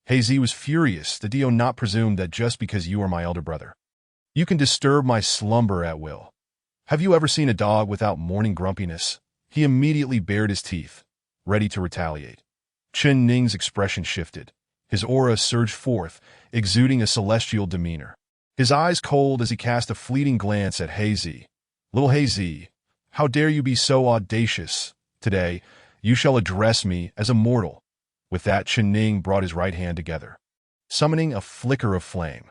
He Zi was furious that Dio not presumed that just because you are my elder brother, you can disturb my slumber at will. Have you ever seen a dog without morning grumpiness? He immediately bared his teeth, ready to retaliate. Chen Ning's expression shifted. His aura surged forth, exuding a celestial demeanor. His eyes cold as he cast a fleeting glance at He Zi. Little He Zi, how dare you be so audacious? Today, you shall address me as a mortal. With that, Chen Ning brought his right hand together, summoning a flicker of flame.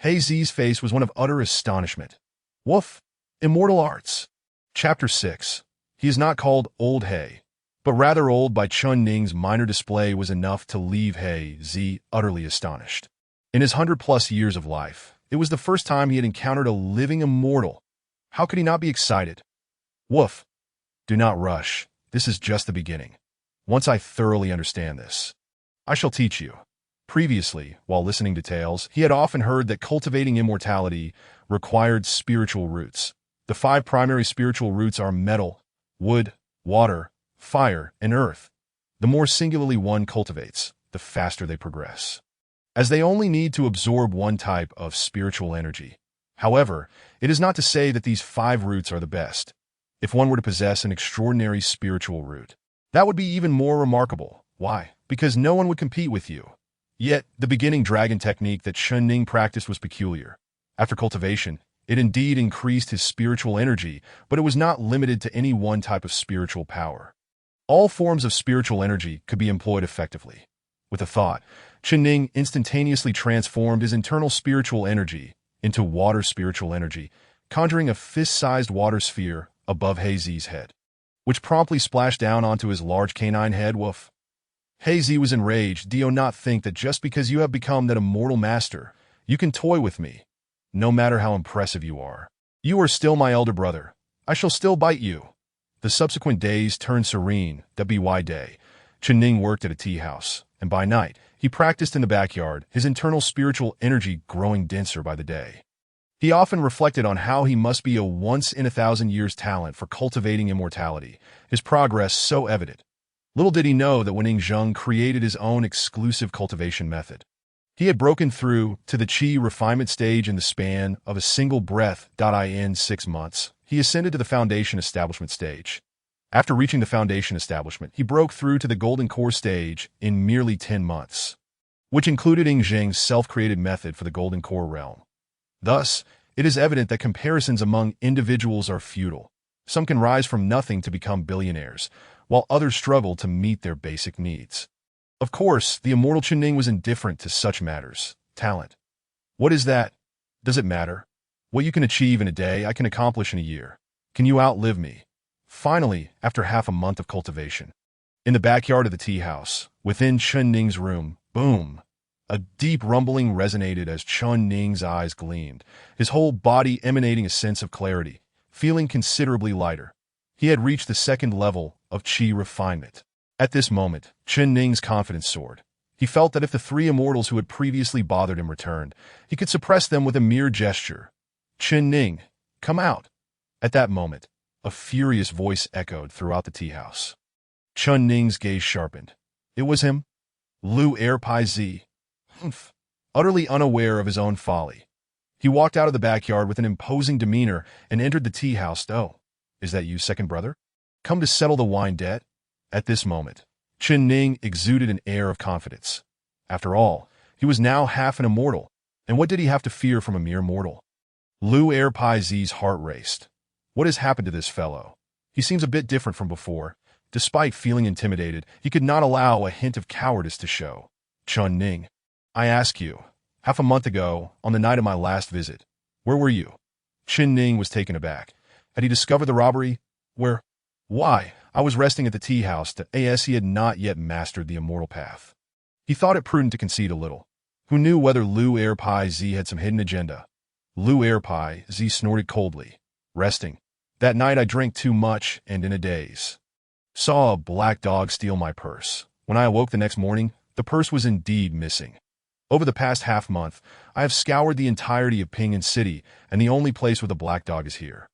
He Zi's face was one of utter astonishment. Woof! Immortal Arts. Chapter 6. He is not called Old He, but rather old by Chen Ning's minor display was enough to leave He Zi utterly astonished. In his 100+ years of life, it was the first time he had encountered a living immortal. How could he not be excited? Woof! Do not rush. This is just the beginning. Once I thoroughly understand this, I shall teach you. Previously, while listening to tales, he had often heard that cultivating immortality required spiritual roots. The 5 primary spiritual roots are metal, wood, water, fire, and earth. The more singularly one cultivates, the faster they progress, as they only need to absorb one type of spiritual energy. However, it is not to say that these 5 roots are the best. If one were to possess an extraordinary spiritual root, that would be even more remarkable. Why? Because no one would compete with you. Yet, the beginning dragon technique that Chen Ning practiced was peculiar. After cultivation, it indeed increased his spiritual energy, but it was not limited to any one type of spiritual power. All forms of spiritual energy could be employed effectively. With a thought, Chen Ning instantaneously transformed his internal spiritual energy into water spiritual energy, conjuring a fist-sized water sphere above He Zi's head, which promptly splashed down onto his large canine head. Woof. He Zi was enraged. Do you not think that just because you have become that immortal master, you can toy with me? No matter how impressive you are still my elder brother. I shall still bite you. The subsequent days turned serene. By day, Chen Ning worked at a tea house, and by night, he practiced in the backyard, his internal spiritual energy growing denser by the day. He often reflected on how he must be a once-in-a-thousand-years talent for cultivating immortality, his progress so evident. Little did he know that when Ning Zheng created his own exclusive cultivation method, he had broken through to the qi refinement stage in the span of a single breath. In 6 months, he ascended to the foundation establishment stage. After reaching the foundation establishment, he broke through to the golden core stage in merely 10 months, which included Ning Zheng's self-created method for the golden core realm. Thus, it is evident that comparisons among individuals are futile. Some can rise from nothing to become billionaires, while others struggle to meet their basic needs. Of course, the immortal Chen Ning was indifferent to such matters. Talent. What is that? Does it matter? What you can achieve in a day, I can accomplish in a year. Can you outlive me? Finally, after half a month of cultivation, in the backyard of the tea house, within Chen Ning's room, boom! A deep rumbling resonated as Chen Ning's eyes gleamed, his whole body emanating a sense of clarity, feeling considerably lighter. He had reached the 2nd level of qi refinement. At this moment, Chen Ning's confidence soared. He felt that if the 3 immortals who had previously bothered him returned, he could suppress them with a mere gesture. Chen Ning, come out! At that moment, a furious voice echoed throughout the tea house. Chen Ning's gaze sharpened. It was him, Lu Erpai Zi. Humph. Utterly unaware of his own folly, he walked out of the backyard with an imposing demeanor and entered the tea house. Oh, is that you, second brother? Come to settle the wine debt? At this moment, Chen Ning exuded an air of confidence. After all, he was now half an immortal, and what did he have to fear from a mere mortal? Lu Erpai Zi's heart raced. What has happened to this fellow? He seems a bit different from before. Despite feeling intimidated, he could not allow a hint of cowardice to show. Chen Ning, I ask you, half a month ago, on the night of my last visit, where were you? Chen Ning was taken aback. Had he discovered the robbery? Where? Why? I was resting at the tea house. As he had not yet mastered the immortal path. He thought it prudent to concede a little. Who knew whether Lu Erpai Zi had some hidden agenda? Lu Erpai Zi snorted coldly. Resting. That night I drank too much and in a daze. Saw a black dog steal my purse. When I awoke the next morning, the purse was indeed missing. Over the past half-month, I have scoured the entirety of Ping'an City, and the only place where the black dog is here.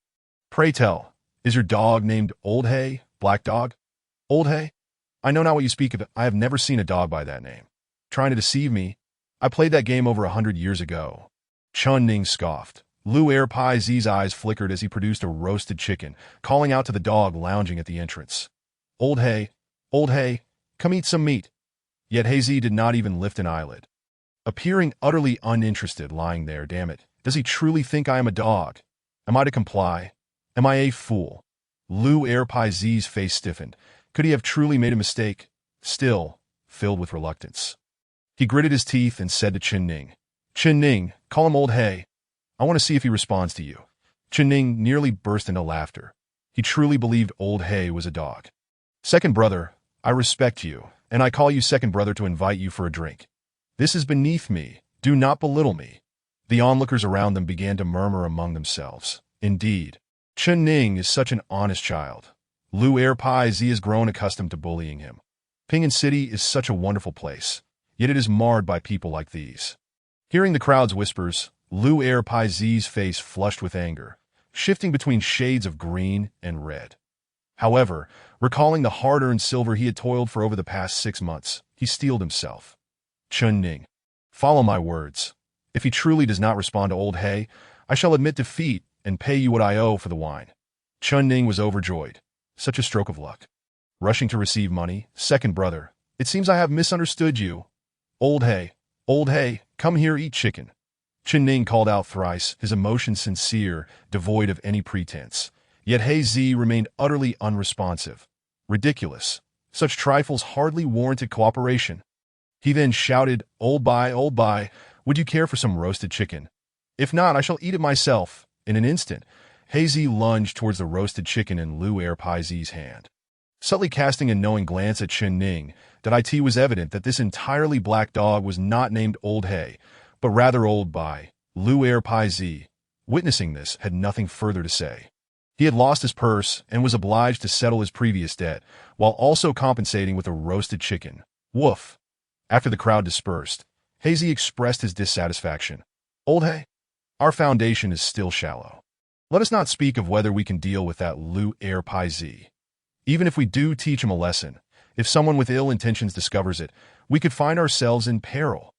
Pray tell, is your dog named Old Hay, Black Dog? Old Hay? I know not what you speak of. I have never seen a dog by that name. Trying to deceive me? I played that game over 100 years ago. Chen Ning scoffed. Lu Erpai Zi's eyes flickered as he produced a roasted chicken, calling out to the dog lounging at the entrance. Old Hay, come eat some meat. Yet He Zi did not even lift an eyelid. Appearing utterly uninterested lying there, damn it. Does he truly think I am a dog? Am I to comply? Am I a fool? Lu Erpai Zi's face stiffened. Could he have truly made a mistake? Still, filled with reluctance, he gritted his teeth and said to Chen Ning, call him Old Hay. I want to see if he responds to you. Chen Ning nearly burst into laughter. He truly believed Old Hay was a dog. Second brother, I respect you, and I call you second brother to invite you for a drink. This is beneath me. Do not belittle me. The onlookers around them began to murmur among themselves. Indeed, Chen Ning is such an honest child. Lu Erpai Zi has grown accustomed to bullying him. Ping'an City is such a wonderful place, yet it is marred by people like these. Hearing the crowd's whispers, Lu Erpai Zi's face flushed with anger, shifting between shades of green and red. However, recalling the hard-earned silver he had toiled for over the past 6 months, he steeled himself. Chun Ning, follow my words. If he truly does not respond to Old He, I shall admit defeat and pay you what I owe for the wine. Chun Ning was overjoyed. Such a stroke of luck. Rushing to receive money, second brother, it seems I have misunderstood you. Old He, come here, eat chicken. Chun Ning called out thrice, his emotion sincere, devoid of any pretense. Yet He Zi remained utterly unresponsive. Ridiculous. Such trifles hardly warranted cooperation. He then shouted, Old Bai, would you care for some roasted chicken? If not, I shall eat it myself. In an instant, He Zi lunged towards the roasted chicken in Lu Pai Zi's hand. Subtly casting a knowing glance at Chun Ning, it was evident that this entirely black dog was not named Old He, but rather Old Bai. Lu Pai Zi, witnessing this, had nothing further to say. He had lost his purse and was obliged to settle his previous debt, while also compensating with a roasted chicken. Woof! After the crowd dispersed, He Zi expressed his dissatisfaction. Old He, our foundation is still shallow. Let us not speak of whether we can deal with that Lu Pai Zi. Even if we do teach him a lesson, if someone with ill intentions discovers it, we could find ourselves in peril.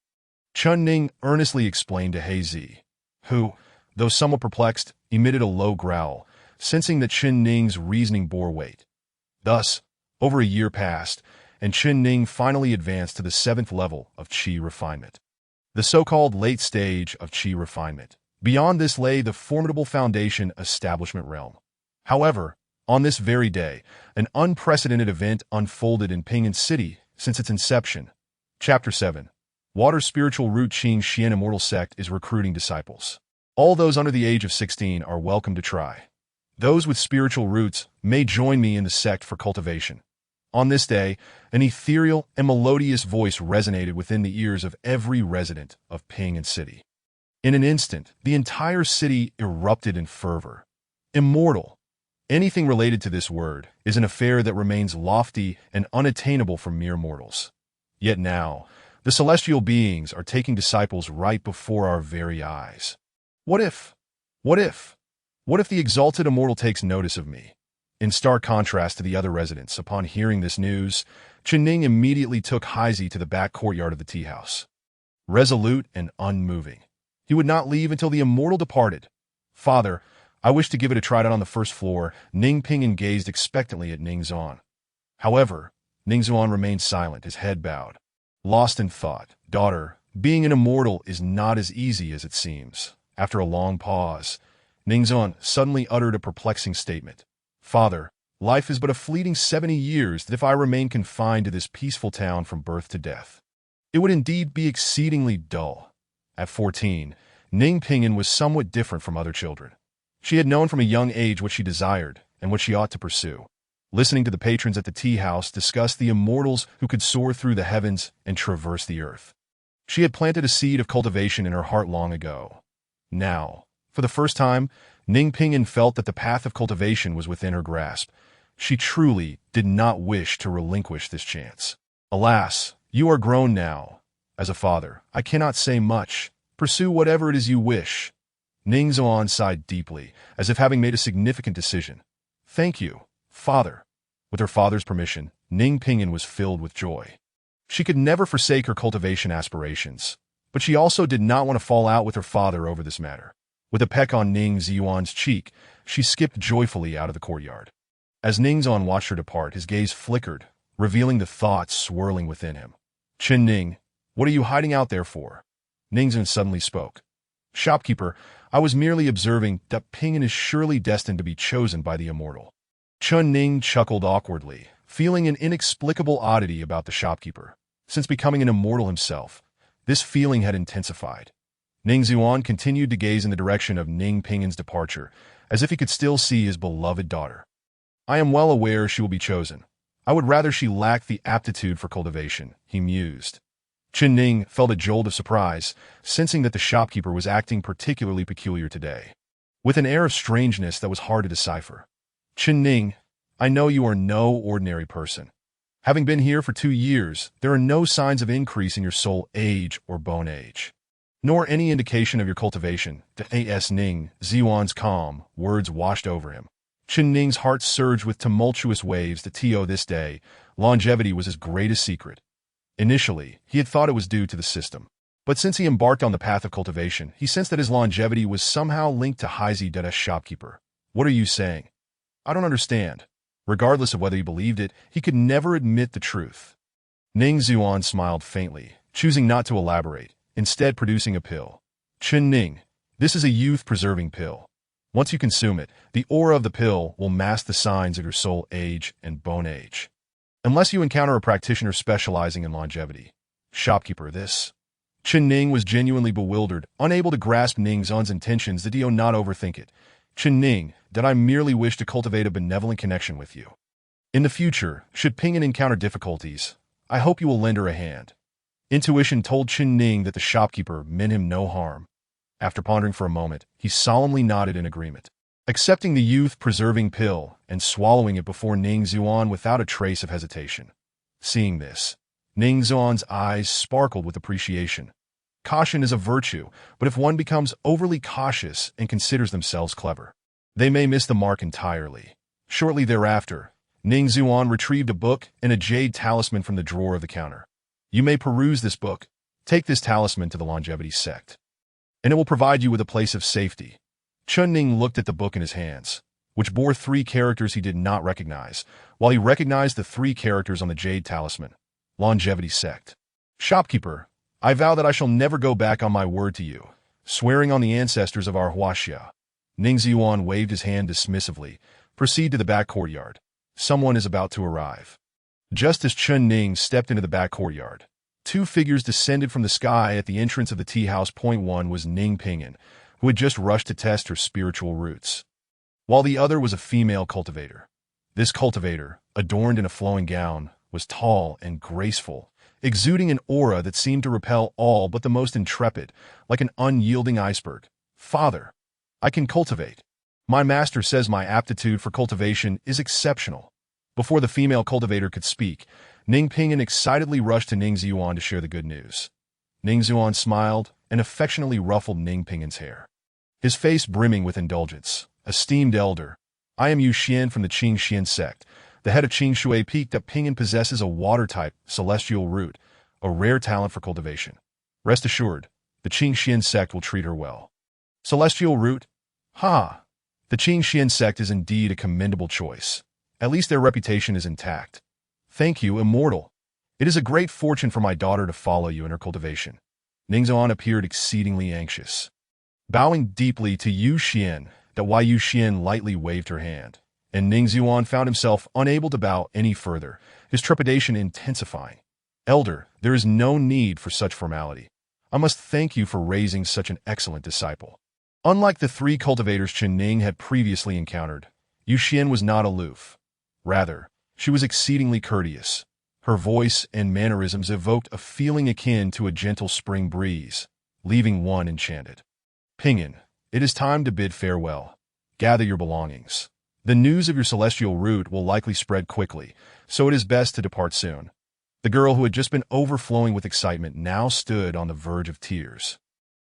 Chun Ning earnestly explained to He Zi, who, though somewhat perplexed, emitted a low growl, sensing that Chun Ning's reasoning bore weight. Thus, over a year passed, and Chun Ning finally advanced to the 7th level of Qi refinement, the so-called late stage of Qi refinement. Beyond this lay the formidable foundation establishment realm. However, on this very day, an unprecedented event unfolded in Ping'an City since its inception. Chapter 7. Water Spiritual Root Qing Xian Immortal Sect is recruiting disciples. All those under the age of 16 are welcome to try. Those with spiritual roots may join me in the sect for cultivation. On this day, an ethereal and melodious voice resonated within the ears of every resident of Ping'an City. In an instant, the entire city erupted in fervor. Immortal. Anything related to this word is an affair that remains lofty and unattainable for mere mortals. Yet now, the celestial beings are taking disciples right before our very eyes. What if the exalted immortal takes notice of me? In stark contrast to the other residents, upon hearing this news, Chun Ning immediately took He Zi to the back courtyard of the tea house. Resolute and unmoving, he would not leave until the immortal departed. Father, I wish to give it a try out on the first floor. Ning Ping'an gazed expectantly at Ning Xuan. However, Ning Xuan remained silent, his head bowed. Lost in thought, daughter, being an immortal is not as easy as it seems. After a long pause, Ning Xuan suddenly uttered a perplexing statement. Father, life is but a fleeting 70 years that if I remain confined to this peaceful town from birth to death, it would indeed be exceedingly dull. At 14, Ning Ping'an was somewhat different from other children. She had known from a young age what she desired and what she ought to pursue. Listening to the patrons at the tea house discuss the immortals who could soar through the heavens and traverse the earth, she had planted a seed of cultivation in her heart long ago. Now, for the first time, Ning Ping'an felt that the path of cultivation was within her grasp. She truly did not wish to relinquish this chance. Alas, you are grown now. As a father, I cannot say much. Pursue whatever it is you wish. Ning Xuan sighed deeply, as if having made a significant decision. Thank you, father. With her father's permission, Ning Ping'an was filled with joy. She could never forsake her cultivation aspirations, but she also did not want to fall out with her father over this matter. With a peck on Ning Xuan's cheek, she skipped joyfully out of the courtyard. As Ning Xuan watched her depart, his gaze flickered, revealing the thoughts swirling within him. Chun Ning, what are you hiding out there for? Ning Xuan suddenly spoke. Shopkeeper, I was merely observing that Ping'an is surely destined to be chosen by the immortal. Chun Ning chuckled awkwardly, feeling an inexplicable oddity about the shopkeeper. Since becoming an immortal himself, this feeling had intensified. Ning Xuan continued to gaze in the direction of Ning Ping'an's departure, as if he could still see his beloved daughter. I am well aware she will be chosen. I would rather she lacked the aptitude for cultivation, he mused. Chun Ning felt a jolt of surprise, sensing that the shopkeeper was acting particularly peculiar today, with an air of strangeness that was hard to decipher. Chun Ning, I know you are no ordinary person. Having been here for 2 years, there are no signs of increase in your soul age or bone age, nor any indication of your cultivation. The A.S. Ning Xuan's calm words washed over him. Chen Ning's heart surged with tumultuous waves that this day, longevity was his greatest secret. Initially, he had thought it was due to the system. But since he embarked on the path of cultivation, he sensed that his longevity was somehow linked to Haizi Dada's shopkeeper. What are you saying? I don't understand. Regardless of whether he believed it, he could never admit the truth. Ning Zuan smiled faintly, choosing not to elaborate, instead producing a pill. Chen Ning, this is a youth-preserving pill. Once you consume it, the aura of the pill will mask the signs of your soul age and bone age. Unless you encounter a practitioner specializing in longevity. Shopkeeper, this. Chen Ning was genuinely bewildered, unable to grasp Ning Zun's intentions that he'll not overthink it. Chen Ning, that I merely wish to cultivate a benevolent connection with you. In the future, should Ping'an encounter difficulties, I hope you will lend her a hand. Intuition told Chen Ning that the shopkeeper meant him no harm. After pondering for a moment, he solemnly nodded in agreement, accepting the youth-preserving pill and swallowing it before Ning Zuan without a trace of hesitation. Seeing this, Ning Zuan's eyes sparkled with appreciation. Caution is a virtue, but if one becomes overly cautious and considers themselves clever, they may miss the mark entirely. Shortly thereafter, Ning Zuan retrieved a book and a jade talisman from the drawer of the counter. You may peruse this book. Take this talisman to the longevity sect, and it will provide you with a place of safety. Chen Ning looked at the book in his hands, which bore 3 characters he did not recognize, while he recognized the 3 characters on the jade talisman. Longevity sect. Shopkeeper, I vow that I shall never go back on my word to you, swearing on the ancestors of our Huaxia. Ning Zuan waved his hand dismissively. Proceed to the back courtyard. Someone is about to arrive. Just as Chen Ning stepped into the back courtyard, 2 figures descended from the sky at the entrance of the tea house. One was Ning Ping'an, who had just rushed to test her spiritual roots, while the other was a female cultivator. This cultivator, adorned in a flowing gown, was tall and graceful, exuding an aura that seemed to repel all but the most intrepid, like an unyielding iceberg. Father, I can cultivate. My master says my aptitude for cultivation is exceptional. Before the female cultivator could speak, Ning Ping'an excitedly rushed to Ning Zuan to share the good news. Ning Zuan smiled and affectionately ruffled Ning Ping'an's hair, his face brimming with indulgence. Esteemed elder, I am Yu Xian from the Qing Xian sect. The head of Qing Shui peaked that Ping'an possesses a water-type celestial root, a rare talent for cultivation. Rest assured, the Qing Xian sect will treat her well. Celestial root? Ha! The Qing Xian sect is indeed a commendable choice. At least their reputation is intact. Thank you, Immortal. It is a great fortune for my daughter to follow you in her cultivation. Ning Zuan appeared exceedingly anxious. Bowing deeply to Yu Xian, that Yu Xian lightly waved her hand, and Ning Zuan found himself unable to bow any further, his trepidation intensifying. Elder, there is no need for such formality. I must thank you for raising such an excellent disciple. Unlike the 3 cultivators Chen Ning had previously encountered, Yu Xian was not aloof. Rather, she was exceedingly courteous. Her voice and mannerisms evoked a feeling akin to a gentle spring breeze, leaving one enchanted. Ping'an, it is time to bid farewell. Gather your belongings. The news of your celestial root will likely spread quickly, so it is best to depart soon. The girl who had just been overflowing with excitement now stood on the verge of tears,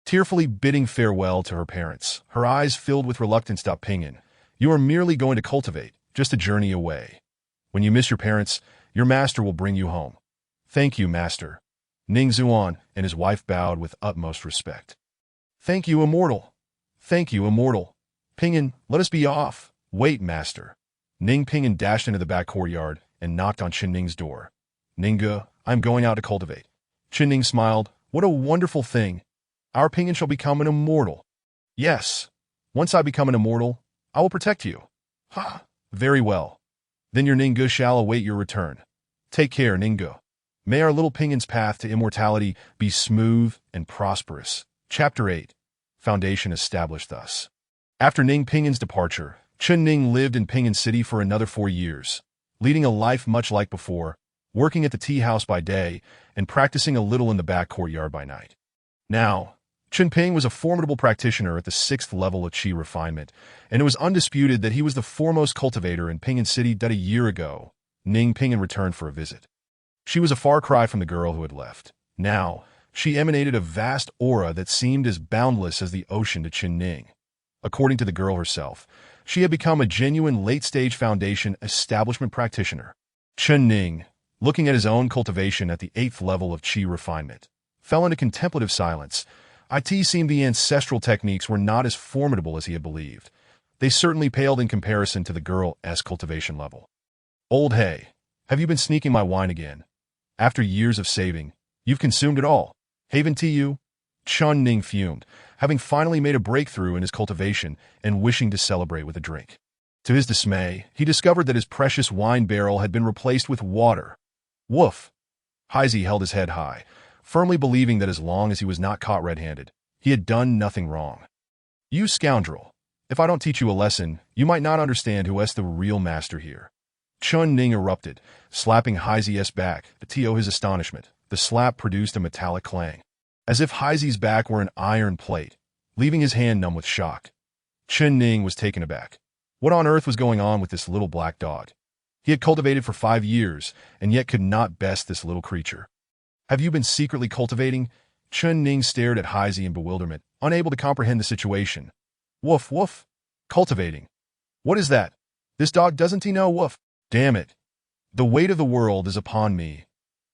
tearfully bidding farewell to her parents, her eyes filled with reluctance. Ping'an, you are merely going to cultivate, just a journey away. When you miss your parents, your master will bring you home. Thank you, master. Ning Zuan and his wife bowed with utmost respect. Thank you, Immortal. Thank you, Immortal. Ping'an, let us be off. Wait, master. Ning Ping'an dashed into the back courtyard and knocked on Chen Ning's door. Ningge, I'm going out to cultivate. Chen Ning smiled. What a wonderful thing. Our Ping'an shall become an immortal. Yes. Once I become an immortal, I will protect you. Ha! Very well. Then your Ningge shall await your return. Take care, Ningge. May our little Ping'an's path to immortality be smooth and prosperous. Chapter 8. Foundation established thus. After Ning Ping'an's departure, Chen Ning lived in Ping'an City for another 4 years, leading a life much like before, working at the tea house by day and practicing a little in the back courtyard by night. Now, Chen Ping was a formidable practitioner at the 6th level of Qi refinement, and it was undisputed that he was the foremost cultivator in Ping'an City. A year ago, Ning Ping'an returned for a visit. She was a far cry from the girl who had left. Now, she emanated a vast aura that seemed as boundless as the ocean to Chen Ning. According to the girl herself, she had become a genuine late-stage foundation establishment practitioner. Chen Ning, looking at his own cultivation at the 8th level of qi refinement, fell into contemplative silence. It seemed the ancestral techniques were not as formidable as he had believed. They certainly paled in comparison to the girl's cultivation level. Old Hay, have you been sneaking my wine again? After years of saving, you've consumed it all. Haven't you? Chen Ning fumed, having finally made a breakthrough in his cultivation and wishing to celebrate with a drink. To his dismay, he discovered that his precious wine barrel had been replaced with water. Woof! Heisey held his head high, firmly believing that as long as he was not caught red-handed, he had done nothing wrong. You scoundrel! If I don't teach you a lesson, you might not understand who is the real master here. Chen Ning erupted, slapping Heisey's back. To his astonishment, the slap produced a metallic clang, as if Heisey's back were an iron plate, leaving his hand numb with shock. Chen Ning was taken aback. What on earth was going on with this little black dog? He had cultivated for 5 years, and yet could not best this little creature. Have you been secretly cultivating? Chen Ning stared at Heisey in bewilderment, unable to comprehend the situation. Woof, woof. Cultivating. What is that? This dog doesn't he know? Woof. Damn it. The weight of the world is upon me.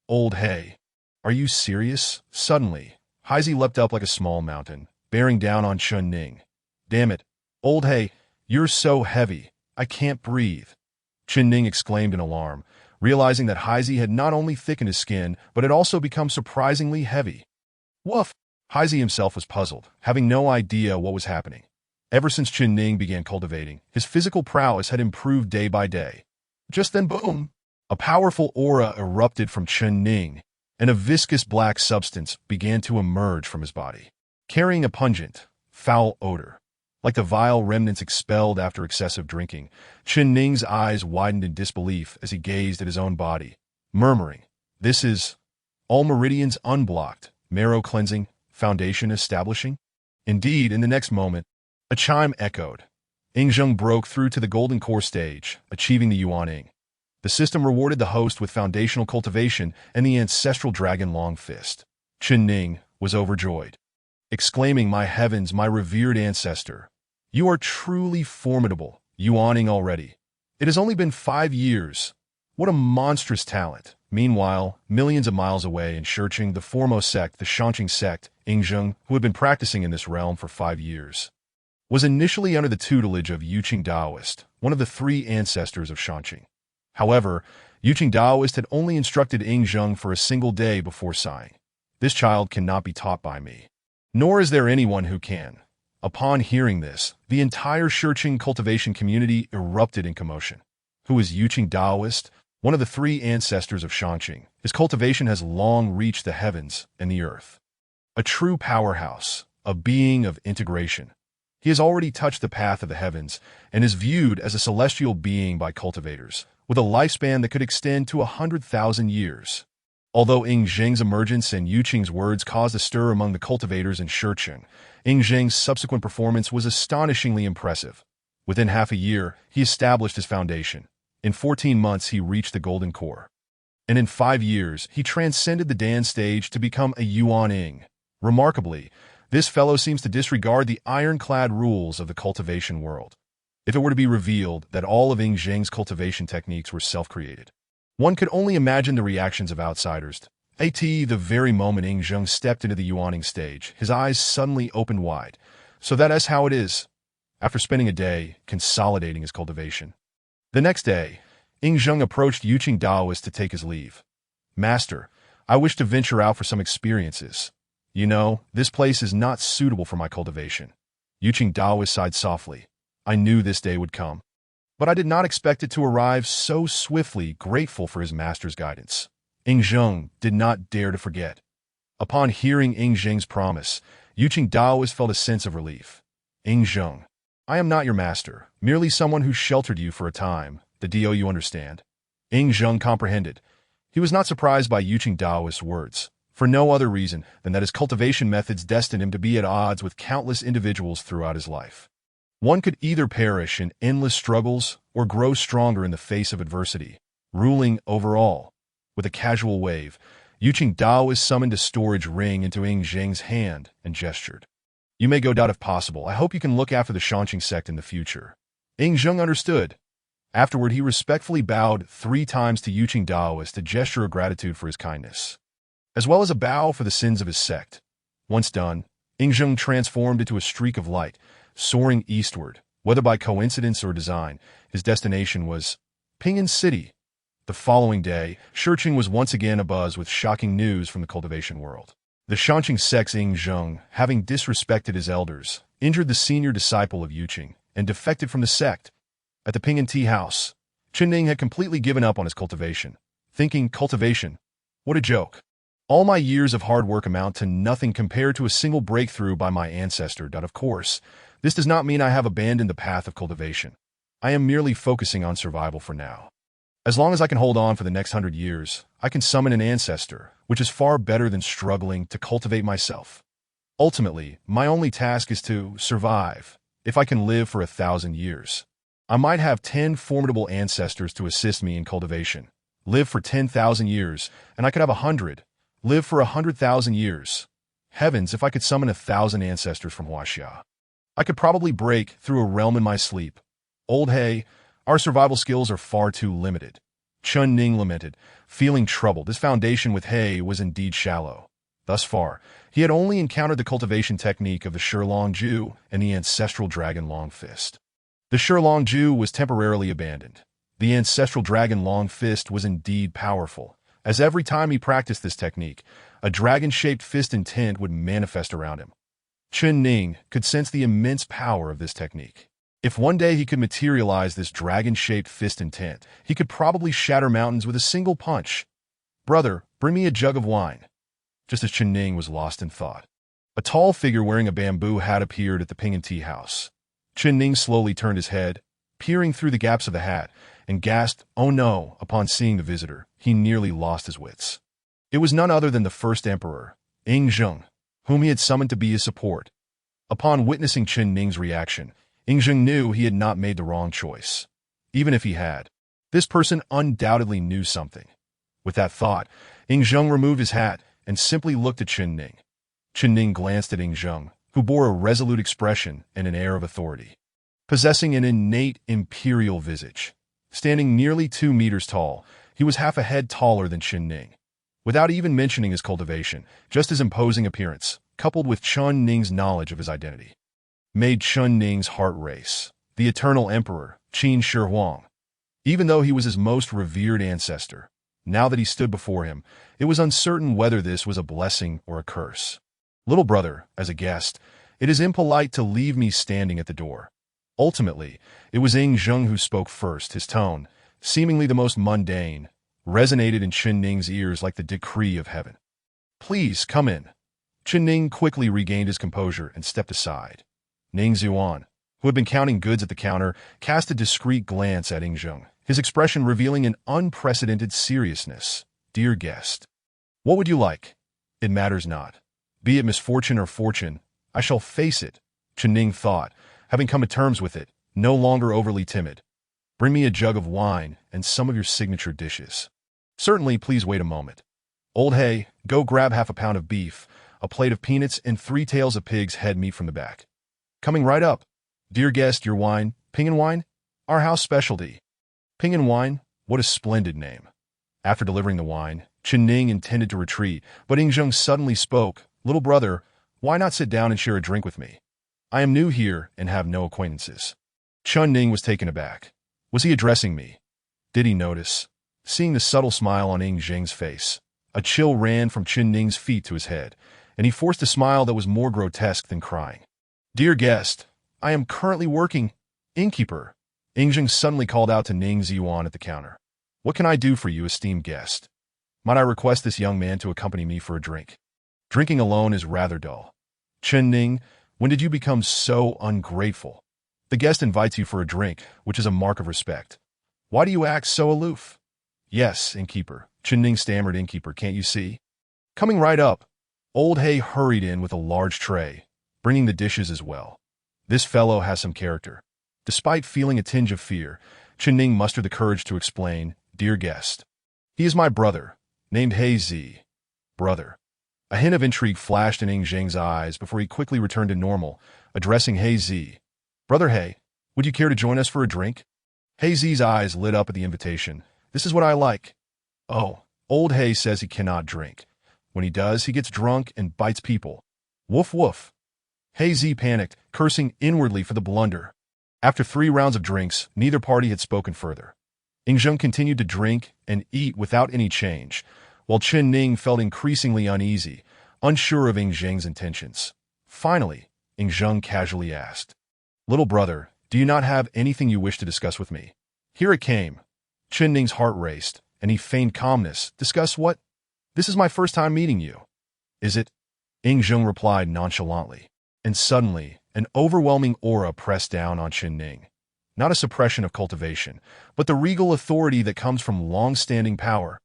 Old Hay. Are you serious? Suddenly, Heisey leapt up like a small mountain, bearing down on Chen Ning. Damn it. Old Hay, you're so heavy. I can't breathe. Chen Ning exclaimed in alarm, realizing that Heisey had not only thickened his skin, but had also become surprisingly heavy. Woof! Heisey himself was puzzled, having no idea what was happening. Ever since Chen Ning began cultivating, his physical prowess had improved day by day. Just then, boom! A powerful aura erupted from Chen Ning, and a viscous black substance began to emerge from his body, carrying a pungent, foul odor. Like the vile remnants expelled after excessive drinking, Chen Ning's eyes widened in disbelief as he gazed at his own body, murmuring, "This is all meridians unblocked, marrow cleansing, foundation establishing?" Indeed, in the next moment, a chime echoed. Yingzheng broke through to the golden core stage, achieving the Yuan-Ing. The system rewarded the host with foundational cultivation and the ancestral dragon long fist. Chen Ning was overjoyed, exclaiming, "My heavens, my revered ancestor! You are truly formidable, Yuan-Ing already. It has only been 5 years. What a monstrous talent!" Meanwhile, millions of miles away in Shiqing, the foremost sect, the Shanqing sect, Yingzheng, who had been practicing in this realm for 5 years, was initially under the tutelage of Yuqing Daoist, one of the 3 ancestors of Shanqing. However, Yuqing Daoist had only instructed Yingzheng for a single day before sighing, "This child cannot be taught by me. Nor is there anyone who can." Upon hearing this, the entire Shiqing cultivation community erupted in commotion. Who is Yuqing Daoist? One of the 3 ancestors of Shanqing. His cultivation has long reached the heavens and the earth. A true powerhouse, a being of integration. He has already touched the path of the heavens and is viewed as a celestial being by cultivators, with a lifespan that could extend to 100,000 years. Although Yingzheng's emergence and Yuqing's words caused a stir among the cultivators in Shiqing, Yingzheng's subsequent performance was astonishingly impressive. Within half a year, he established his foundation. In 14 months, he reached the golden core. And in 5 years, he transcended the Dan stage to become a Yuan-Ing. Remarkably, this fellow seems to disregard the ironclad rules of the cultivation world. If it were to be revealed that all of Yingzheng's cultivation techniques were self-created, one could only imagine the reactions of outsiders. The very moment Yingzheng stepped into the Yuan-Ing stage, his eyes suddenly opened wide. So that is how it is. After spending a day consolidating his cultivation, the next day, Yingzheng approached Yuqing Daoist to take his leave. "Master, I wish to venture out for some experiences. You know, this place is not suitable for my cultivation." Yuqing Daoist sighed softly. "I knew this day would come, but I did not expect it to arrive so swiftly." Grateful for his master's guidance, Yingzheng did not dare to forget. Upon hearing Yingzheng's promise, Yuqing Daoist felt a sense of relief. "Yingzheng, I am not your master, merely someone who sheltered you for a time. The do you understand?" Yingzheng comprehended. He was not surprised by Yuqing Daoist's words, for no other reason than that his cultivation methods destined him to be at odds with countless individuals throughout his life. One could either perish in endless struggles or grow stronger in the face of adversity, ruling over all. With a casual wave, Yuqing Daoist summoned a storage ring into Yingzheng's hand and gestured. You may go doubt if possible. I hope you can look after the Shanqing sect in the future. Ing Zheng understood. Afterward, he respectfully bowed 3 times to Yuqing Dao as a gesture of gratitude for his kindness, as well as a bow for the sins of his sect. Once done, Ing Zheng transformed into a streak of light, soaring eastward. Whether by coincidence or design, his destination was Pinyin City. The following day, Shiqing was once again abuzz with shocking news from the cultivation world. The Shanqing sect's Ing Zheng, having disrespected his elders, injured the senior disciple of Yuqing, and defected from the sect. At the Pinyin tea house, Chen Ning had completely given up on his cultivation, thinking, cultivation? What a joke. All my years of hard work amount to nothing compared to a single breakthrough by my ancestor. Of course, this does not mean I have abandoned the path of cultivation. I am merely focusing on survival for now. As long as I can hold on for the next 100 years, I can summon an ancestor, which is far better than struggling to cultivate myself. Ultimately, my only task is to survive. If I can live for 1,000 years, I might have 10 formidable ancestors to assist me in cultivation. Live for 10,000 years, and I could have 100. Live for 100,000 years. Heavens, if I could summon 1,000 ancestors from Huaxia, I could probably break through a realm in my sleep. Old He, our survival skills are far too limited. Chen Ning lamented, feeling troubled. His foundation with He was indeed shallow. Thus far, he had only encountered the cultivation technique of the Shilong Ju and the ancestral dragon Long Fist. The Shilong Ju was temporarily abandoned. The ancestral dragon Long Fist was indeed powerful, as every time he practiced this technique, a dragon-shaped fist intent would manifest around him. Chen Ning could sense the immense power of this technique. If one day he could materialize this dragon-shaped fist intent, he could probably shatter mountains with a single punch. Brother, bring me a jug of wine. Just as Chen Ning was lost in thought, a tall figure wearing a bamboo hat appeared at the Pinyin tea house. Chen Ning slowly turned his head, peering through the gaps of the hat, and gasped, "Oh no!" Upon seeing the visitor. He nearly lost his wits. It was none other than the first emperor, Ing Zheng, whom he had summoned to be his support. Upon witnessing Chen Ning's reaction, Ing Zheng knew he had not made the wrong choice. Even if he had, this person undoubtedly knew something. With that thought, Ing Zheng removed his hat and simply looked at Chen Ning. Chen Ning glanced at Ing Zheng, who bore a resolute expression and an air of authority, possessing an innate imperial visage. Standing nearly 2 meters tall, he was half a head taller than Chen Ning. Without even mentioning his cultivation, just his imposing appearance, coupled with Chen Ning's knowledge of his identity, made Chen Ning's heart race. The eternal emperor, Qin Shi Huang. Even though he was his most revered ancestor, now that he stood before him, it was uncertain whether this was a blessing or a curse. Little brother, as a guest, it is impolite to leave me standing at the door. Ultimately, it was Ing Zheng who spoke first. His tone, seemingly the most mundane, resonated in Chen Ning's ears like the decree of heaven. Please, come in. Chen Ning quickly regained his composure and stepped aside. Ning Zuan, who had been counting goods at the counter, cast a discreet glance at Ing Zheng, his expression revealing an unprecedented seriousness. Dear guest, what would you like? It matters not. Be it misfortune or fortune, I shall face it, Chen Ning thought, having come to terms with it, no longer overly timid. Bring me a jug of wine and some of your signature dishes. Certainly, please wait a moment. Old He, go grab half a pound of beef, a plate of peanuts, and 3 tails of pig's head meat from the back. Coming right up. Dear guest, your wine, Pinyin wine? Our house specialty. Pinyin wine? What a splendid name. After delivering the wine, Chen Ning intended to retreat, but Ing Zheng suddenly spoke. Little brother, why not sit down and share a drink with me? I am new here and have no acquaintances. Chen Ning was taken aback. Was he addressing me? Did he notice? Seeing the subtle smile on Ing Zheng's face, a chill ran from Chen Ning's feet to his head, and he forced a smile that was more grotesque than crying. Dear guest, I am currently working. Innkeeper. Ing Zheng suddenly called out to Ning Ziyuan at the counter. What can I do for you, esteemed guest? Might I request this young man to accompany me for a drink? Drinking alone is rather dull. Chen Ning, when did you become so ungrateful? The guest invites you for a drink, which is a mark of respect. Why do you act so aloof? Yes, innkeeper. Chen Ning stammered. Innkeeper, can't you see? Coming right up. Old He hurried in with a large tray, bringing the dishes as well. This fellow has some character. Despite feeling a tinge of fear, Chen Ning mustered the courage to explain, Dear guest, he is my brother, named He Zi. Brother. A hint of intrigue flashed in Ing Zheng's eyes before he quickly returned to normal, addressing He Zi. "Brother He, would you care to join us for a drink?" He Zi's eyes lit up at the invitation. "This is what I like." "Oh, old He says he cannot drink. When he does, he gets drunk and bites people. Woof woof." He Zi panicked, cursing inwardly for the blunder. After 3 rounds of drinks, neither party had spoken further. Ing Zheng continued to drink and eat without any change, while Chen Ning felt increasingly uneasy, unsure of Ing Zheng's intentions. Finally, Ing Zheng casually asked, "Little brother, do you not have anything you wish to discuss with me?" Here it came. Chen Ning's heart raced, and he feigned calmness. "Discuss what? This is my first time meeting you." "Is it?" Ing Zheng replied nonchalantly. And suddenly, an overwhelming aura pressed down on Chen Ning. Not a suppression of cultivation, but the regal authority that comes from long-standing power.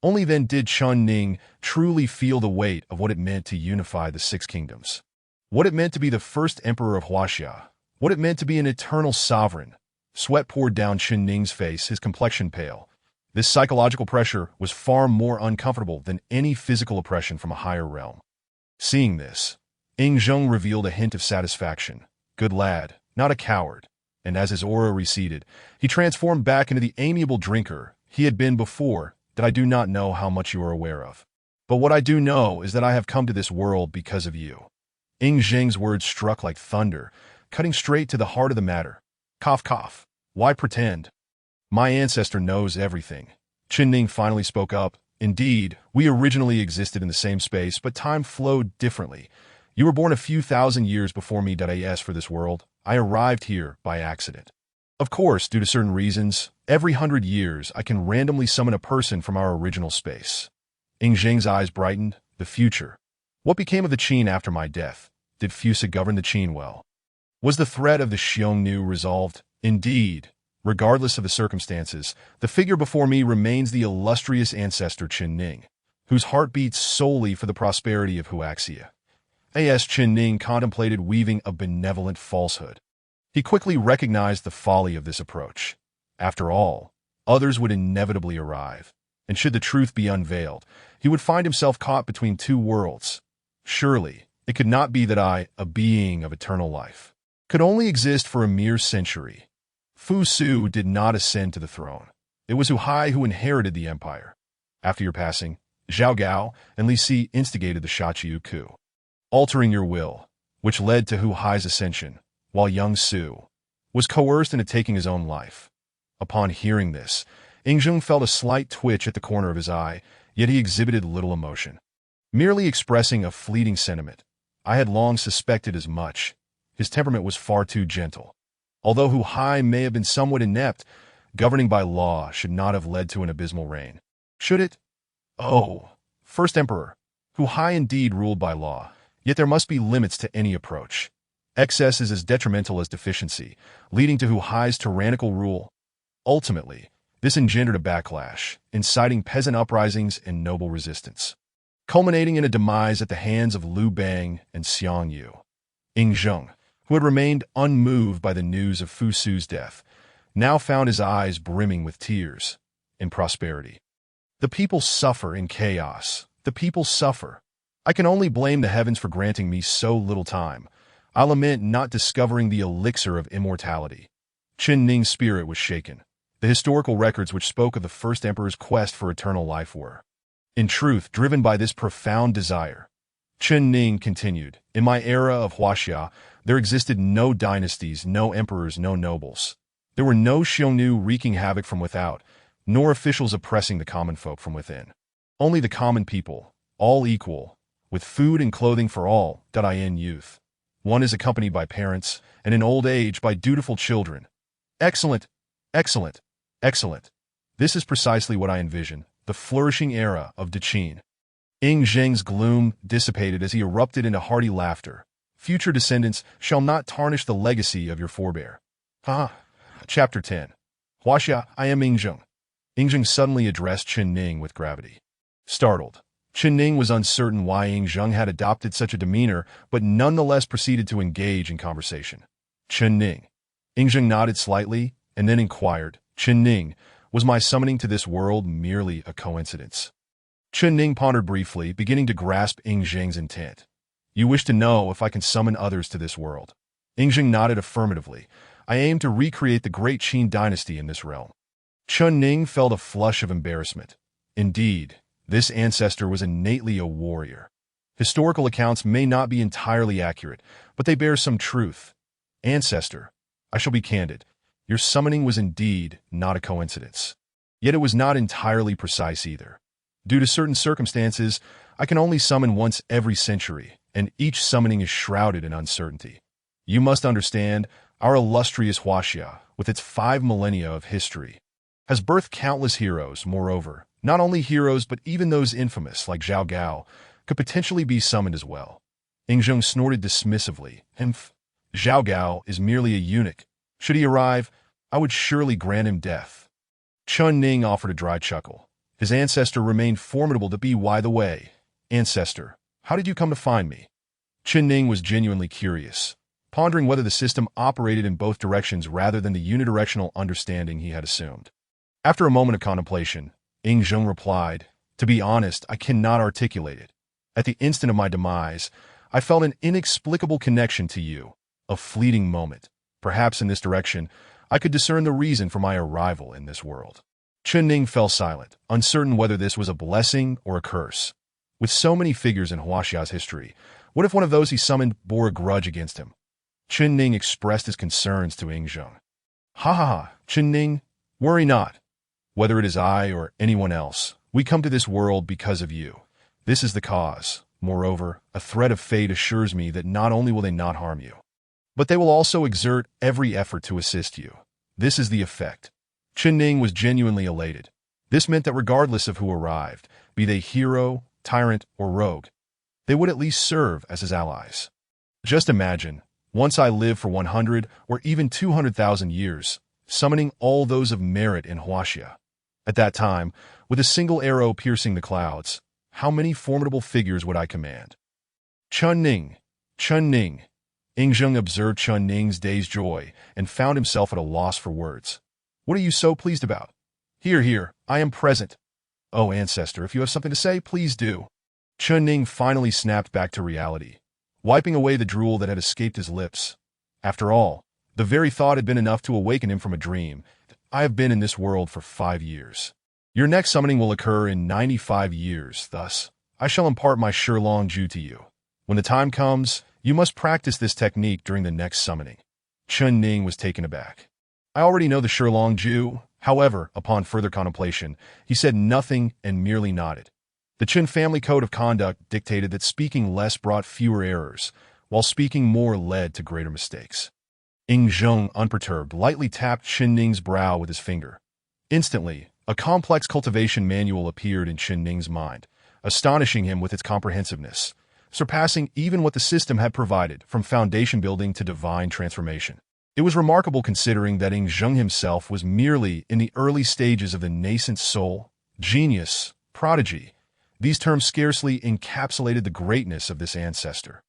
Only then did Chen Ning truly feel the weight of what it meant to unify the 6 kingdoms. What it meant to be the first emperor of Huaxia. What it meant to be an eternal sovereign. Sweat poured down Chen Ning's face, his complexion pale. This psychological pressure was far more uncomfortable than any physical oppression from a higher realm. Seeing this, Ing Zheng revealed a hint of satisfaction. "Good lad, not a coward." And as his aura receded, he transformed back into the amiable drinker he had been before. "That I do not know how much you are aware of. But what I do know is that I have come to this world because of you." Ing Zheng's words struck like thunder, cutting straight to the heart of the matter. Cough cough. "Why pretend? My ancestor knows everything." Chen Ning finally spoke up. "Indeed, we originally existed in the same space, but time flowed differently. You were born a few thousand years before me. As for this world, I arrived here by accident. Of course, due to certain reasons, every 100 years I can randomly summon a person from our original space." Ing Zheng's eyes brightened. "The future. What became of the Qin after my death? Did Fusa govern the Qin well? Was the threat of the Xiongnu resolved? Indeed, regardless of the circumstances, the figure before me remains the illustrious ancestor Chen Ning, whose heart beats solely for the prosperity of Huaxia." As Chen Ning contemplated weaving a benevolent falsehood, he quickly recognized the folly of this approach. After all, others would inevitably arrive, and should the truth be unveiled, he would find himself caught between 2 worlds. Surely, it could not be that I, a being of eternal life, could only exist for a mere century. Fu Su did not ascend to the throne. It was Hu Hai who inherited the empire. After your passing, Zhao Gao and Li Si instigated the Shaqiu coup, altering your will, which led to Hu Hai's ascension, while young Su was coerced into taking his own life. Upon hearing this, Ing Zheng felt a slight twitch at the corner of his eye, yet he exhibited little emotion, merely expressing a fleeting sentiment. I had long suspected as much. His temperament was far too gentle. Although Hu Hai may have been somewhat inept, governing by law should not have led to an abysmal reign. Should it? Oh, first emperor. Hu Hai indeed ruled by law. Yet there must be limits to any approach. Excess is as detrimental as deficiency, leading to Hu Hai's tyrannical rule. Ultimately, this engendered a backlash, inciting peasant uprisings and noble resistance, culminating in a demise at the hands of Liu Bang and Xiang Yu. Ing Zheng, who had remained unmoved by the news of Fu Su's death, now found his eyes brimming with tears. In prosperity, the people suffer. In chaos, the people suffer. I can only blame the heavens for granting me so little time. I lament not discovering the elixir of immortality. Chen Ning's spirit was shaken. The historical records which spoke of the first emperor's quest for eternal life were, in truth, driven by this profound desire. Chen Ning continued, "In my era of Huaxia, there existed no dynasties, no emperors, no nobles. There were no Xiongnu wreaking havoc from without, nor officials oppressing the common folk from within. Only the common people, all equal, with food and clothing for all. In youth, one is accompanied by parents, and in old age by dutiful children." Excellent, excellent, excellent. This is precisely what I envision, the flourishing era of the Qin. Ing Zheng's gloom dissipated as he erupted into hearty laughter. "Future descendants shall not tarnish the legacy of your forebear." Chapter 10. Huaxia, I am Ing Zheng. Ing Zheng suddenly addressed Chen Ning with gravity. Startled, Chen Ning was uncertain why Ing Zheng had adopted such a demeanor, but nonetheless proceeded to engage in conversation. "Chen Ning." Ing Zheng nodded slightly, and then inquired, "Chen Ning, was my summoning to this world merely a coincidence?" Chen Ning pondered briefly, beginning to grasp Ing Zheng's intent. You wish to know if I can summon others to this world. Ing Zheng nodded affirmatively. I aim to recreate the great Qin dynasty in this realm. Chen Ning felt a flush of embarrassment. Indeed, this ancestor was innately a warrior. Historical accounts may not be entirely accurate, but they bear some truth. Ancestor, I shall be candid. Your summoning was indeed not a coincidence. Yet it was not entirely precise either. Due to certain circumstances, I can only summon once every century, and each summoning is shrouded in uncertainty. You must understand, our illustrious Huaxia, with its 5 millennia of history, has birthed countless heroes. Moreover, not only heroes but even those infamous, like Zhao Gao, could potentially be summoned as well. Ing Zheng snorted dismissively. Zhao Gao is merely a eunuch. Should he arrive, I would surely grant him death. Chen Ning offered a dry chuckle. His ancestor remained formidable to be. By the way, ancestor, how did you come to find me? Chen Ning was genuinely curious, pondering whether the system operated in both directions rather than the unidirectional understanding he had assumed. After a moment of contemplation, Ing Zheng replied, To be honest, I cannot articulate it. At the instant of my demise, I felt an inexplicable connection to you, a fleeting moment. Perhaps in this direction, I could discern the reason for my arrival in this world. Chen Ning fell silent, uncertain whether this was a blessing or a curse. With so many figures in Huaxia's history, what if one of those he summoned bore a grudge against him? Chen Ning expressed his concerns to Ing Zheng. Ha ha ha, Chen Ning, worry not. Whether it is I or anyone else, we come to this world because of you. This is the cause. Moreover, a thread of fate assures me that not only will they not harm you, but they will also exert every effort to assist you. This is the effect. Chen Ning was genuinely elated. This meant that regardless of who arrived, be they hero, tyrant, or rogue, they would at least serve as his allies. Just imagine, once I live for 100 or even 200,000 years, summoning all those of merit in Huaxia. At that time, with a single arrow piercing the clouds, how many formidable figures would I command? Chen Ning, Chen Ning. Ing Zheng observed Chen Ning's dazed joy and found himself at a loss for words. What are you so pleased about? Here, I am present. Oh, ancestor, if you have something to say, please do. Chen Ning finally snapped back to reality, wiping away the drool that had escaped his lips. After all, the very thought had been enough to awaken him from a dream. I have been in this world for 5 years. Your next summoning will occur in 95 years, thus, I shall impart my Shilong Ju to you. When the time comes, you must practice this technique during the next summoning. Chen Ning was taken aback. I already know the Shilong Ju. However, upon further contemplation, he said nothing and merely nodded. The Chen family code of conduct dictated that speaking less brought fewer errors, while speaking more led to greater mistakes. Ing Zheng, unperturbed, lightly tapped Chen Ning's brow with his finger. Instantly, a complex cultivation manual appeared in Chen Ning's mind, astonishing him with its comprehensiveness, surpassing even what the system had provided, from foundation building to divine transformation. It was remarkable considering that Ing Zheng himself was merely in the early stages of the nascent soul, genius, prodigy. These terms scarcely encapsulated the greatness of this ancestor.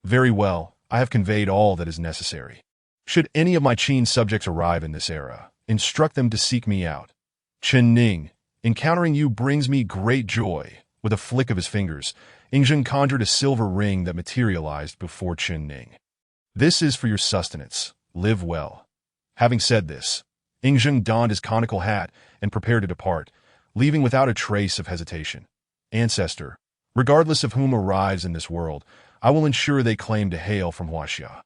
Very well, I have conveyed all that is necessary. Should any of my Qin subjects arrive in this era, instruct them to seek me out. Chen Ning, encountering you brings me great joy. With a flick of his fingers, Ing Zheng conjured a silver ring that materialized before Chen Ning. This is for your sustenance. Live well. Having said this, Ing Zheng donned his conical hat and prepared to depart, leaving without a trace of hesitation. Ancestor, regardless of whom arrives in this world, I will ensure they claim to hail from Huaxia.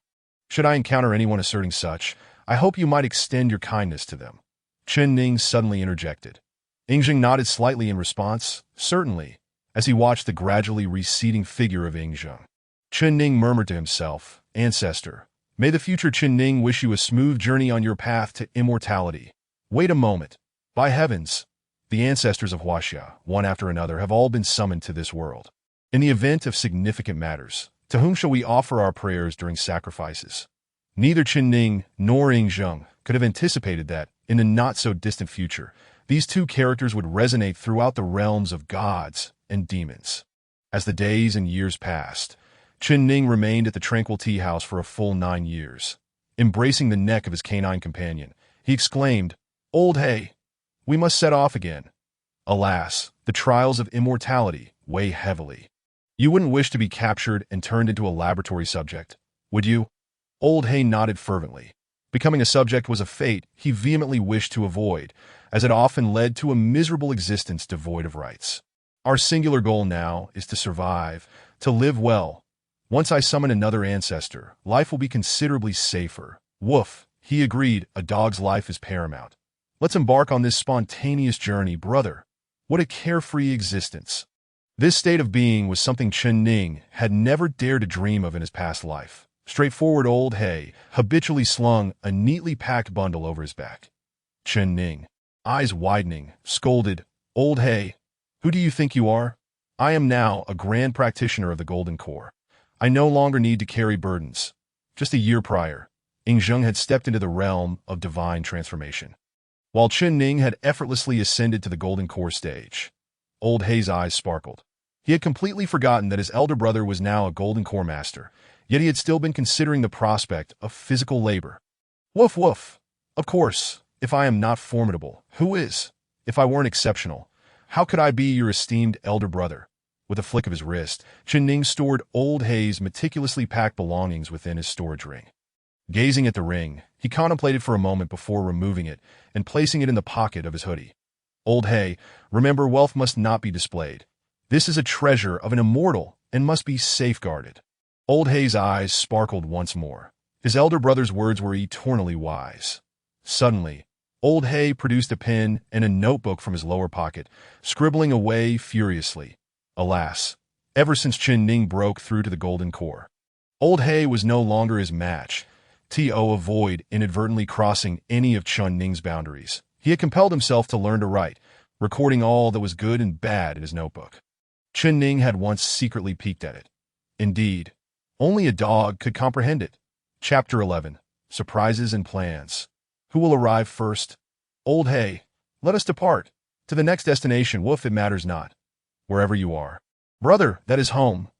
Should I encounter anyone asserting such, I hope you might extend your kindness to them. Chen Ning suddenly interjected. Ing Zheng nodded slightly in response, certainly, as he watched the gradually receding figure of Ing Zheng. Chen Ning murmured to himself, Ancestor, may the future Chen Ning wish you a smooth journey on your path to immortality. Wait a moment. By heavens, the ancestors of Huaxia, one after another, have all been summoned to this world. In the event of significant matters, to whom shall we offer our prayers during sacrifices? Neither Chen Ning nor Ing Zheng could have anticipated that, in the not-so-distant future, these two characters would resonate throughout the realms of gods and demons. As the days and years passed, Chen Ning remained at the tranquil tea house for a full 9 years. Embracing the neck of his canine companion, he exclaimed, Old Hay, we must set off again. Alas, the trials of immortality weigh heavily. You wouldn't wish to be captured and turned into a laboratory subject, would you? Old Hay nodded fervently. Becoming a subject was a fate he vehemently wished to avoid, as it often led to a miserable existence devoid of rights. Our singular goal now is to survive, to live well. Once I summon another ancestor, life will be considerably safer. Woof, he agreed, a dog's life is paramount. Let's embark on this spontaneous journey, brother. What a carefree existence. This state of being was something Chen Ning had never dared to dream of in his past life. Straightforward Old Hay habitually slung a neatly packed bundle over his back. Chen Ning, eyes widening, scolded, "Old Hay, who do you think you are? I am now a grand practitioner of the Golden Core. I no longer need to carry burdens." Just a year prior, Ing Zheng had stepped into the realm of divine transformation. While Chen Ning had effortlessly ascended to the Golden Core stage, Old Hay's eyes sparkled. He had completely forgotten that his elder brother was now a Golden Core master, yet he had still been considering the prospect of physical labor. Woof woof. Of course, if I am not formidable, who is? If I weren't exceptional, how could I be your esteemed elder brother? With a flick of his wrist, Chen Ning stored Old Hay's meticulously packed belongings within his storage ring. Gazing at the ring, he contemplated for a moment before removing it and placing it in the pocket of his hoodie. Old Hay, remember, wealth must not be displayed. This is a treasure of an immortal and must be safeguarded. Old Hay's eyes sparkled once more. His elder brother's words were eternally wise. Suddenly, Old Hay produced a pen and a notebook from his lower pocket, scribbling away furiously. Alas, ever since Chen Ning broke through to the Golden Core, Old Hay was no longer his match. To avoid inadvertently crossing any of Chen Ning's boundaries, he had compelled himself to learn to write, recording all that was good and bad in his notebook. Chen Ning had once secretly peeked at it. Indeed, only a dog could comprehend it. Chapter 11. Surprises and Plans. Who will arrive first? Old Hay, let us depart. To the next destination, woof, it matters not. Wherever you are. Brother, that is home.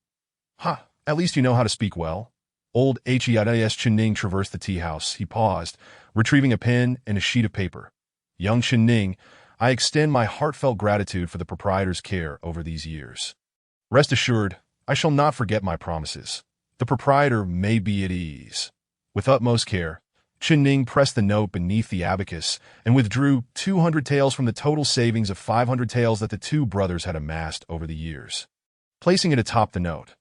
Ha, at least you know how to speak well. Old Hias Chen Ning traversed the tea house. He paused, retrieving a pen and a sheet of paper. Young Chen Ning, I extend my heartfelt gratitude for the proprietor's care over these years. Rest assured, I shall not forget my promises. The proprietor may be at ease. With utmost care, Chen Ning pressed the note beneath the abacus and withdrew 200 taels from the total savings of 500 taels that the two brothers had amassed over the years, placing it atop the note.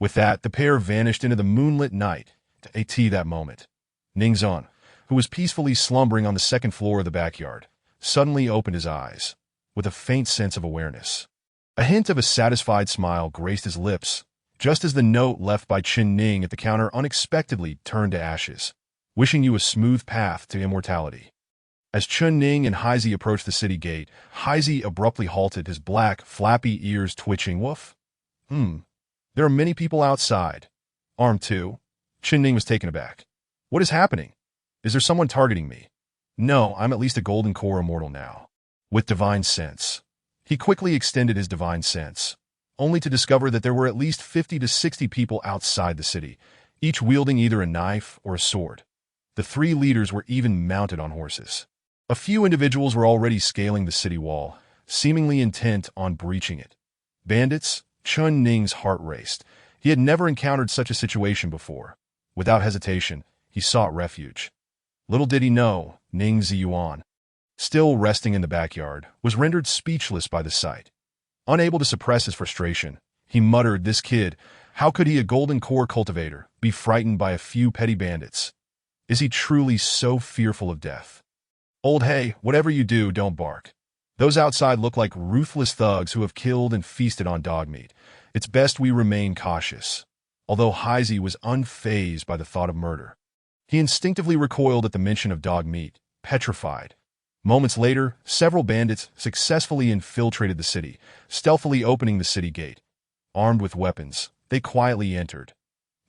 With that, the pair vanished into the moonlit night. At that moment, Ningzhan, who was peacefully slumbering on the second floor of the backyard, suddenly opened his eyes, with a faint sense of awareness. A hint of a satisfied smile graced his lips, just as the note left by Chen Ning at the counter unexpectedly turned to ashes, wishing you a smooth path to immortality. As Chen Ning and Heisey approached the city gate, Heisey abruptly halted, his black, flappy ears twitching. Woof. There are many people outside. Armed too. Chen Ning was taken aback. What is happening? Is there someone targeting me? No, I'm at least a Golden Core immortal now. With divine sense. He quickly extended his divine sense, only to discover that there were at least 50 to 60 people outside the city, each wielding either a knife or a sword. The three leaders were even mounted on horses. A few individuals were already scaling the city wall, seemingly intent on breaching it. Bandits? Chen Ning's heart raced. He had never encountered such a situation before. Without hesitation, he sought refuge. Little did he know, Ning Ziyuan, still resting in the backyard, was rendered speechless by the sight. Unable to suppress his frustration, he muttered, "This kid, how could he, a Golden Core cultivator, be frightened by a few petty bandits? Is he truly so fearful of death? Old Hay, whatever you do, don't bark. Those outside look like ruthless thugs who have killed and feasted on dog meat. It's best we remain cautious." Although Heisey was unfazed by the thought of murder, he instinctively recoiled at the mention of dog meat, petrified. Moments later, several bandits successfully infiltrated the city, stealthily opening the city gate. Armed with weapons, they quietly entered.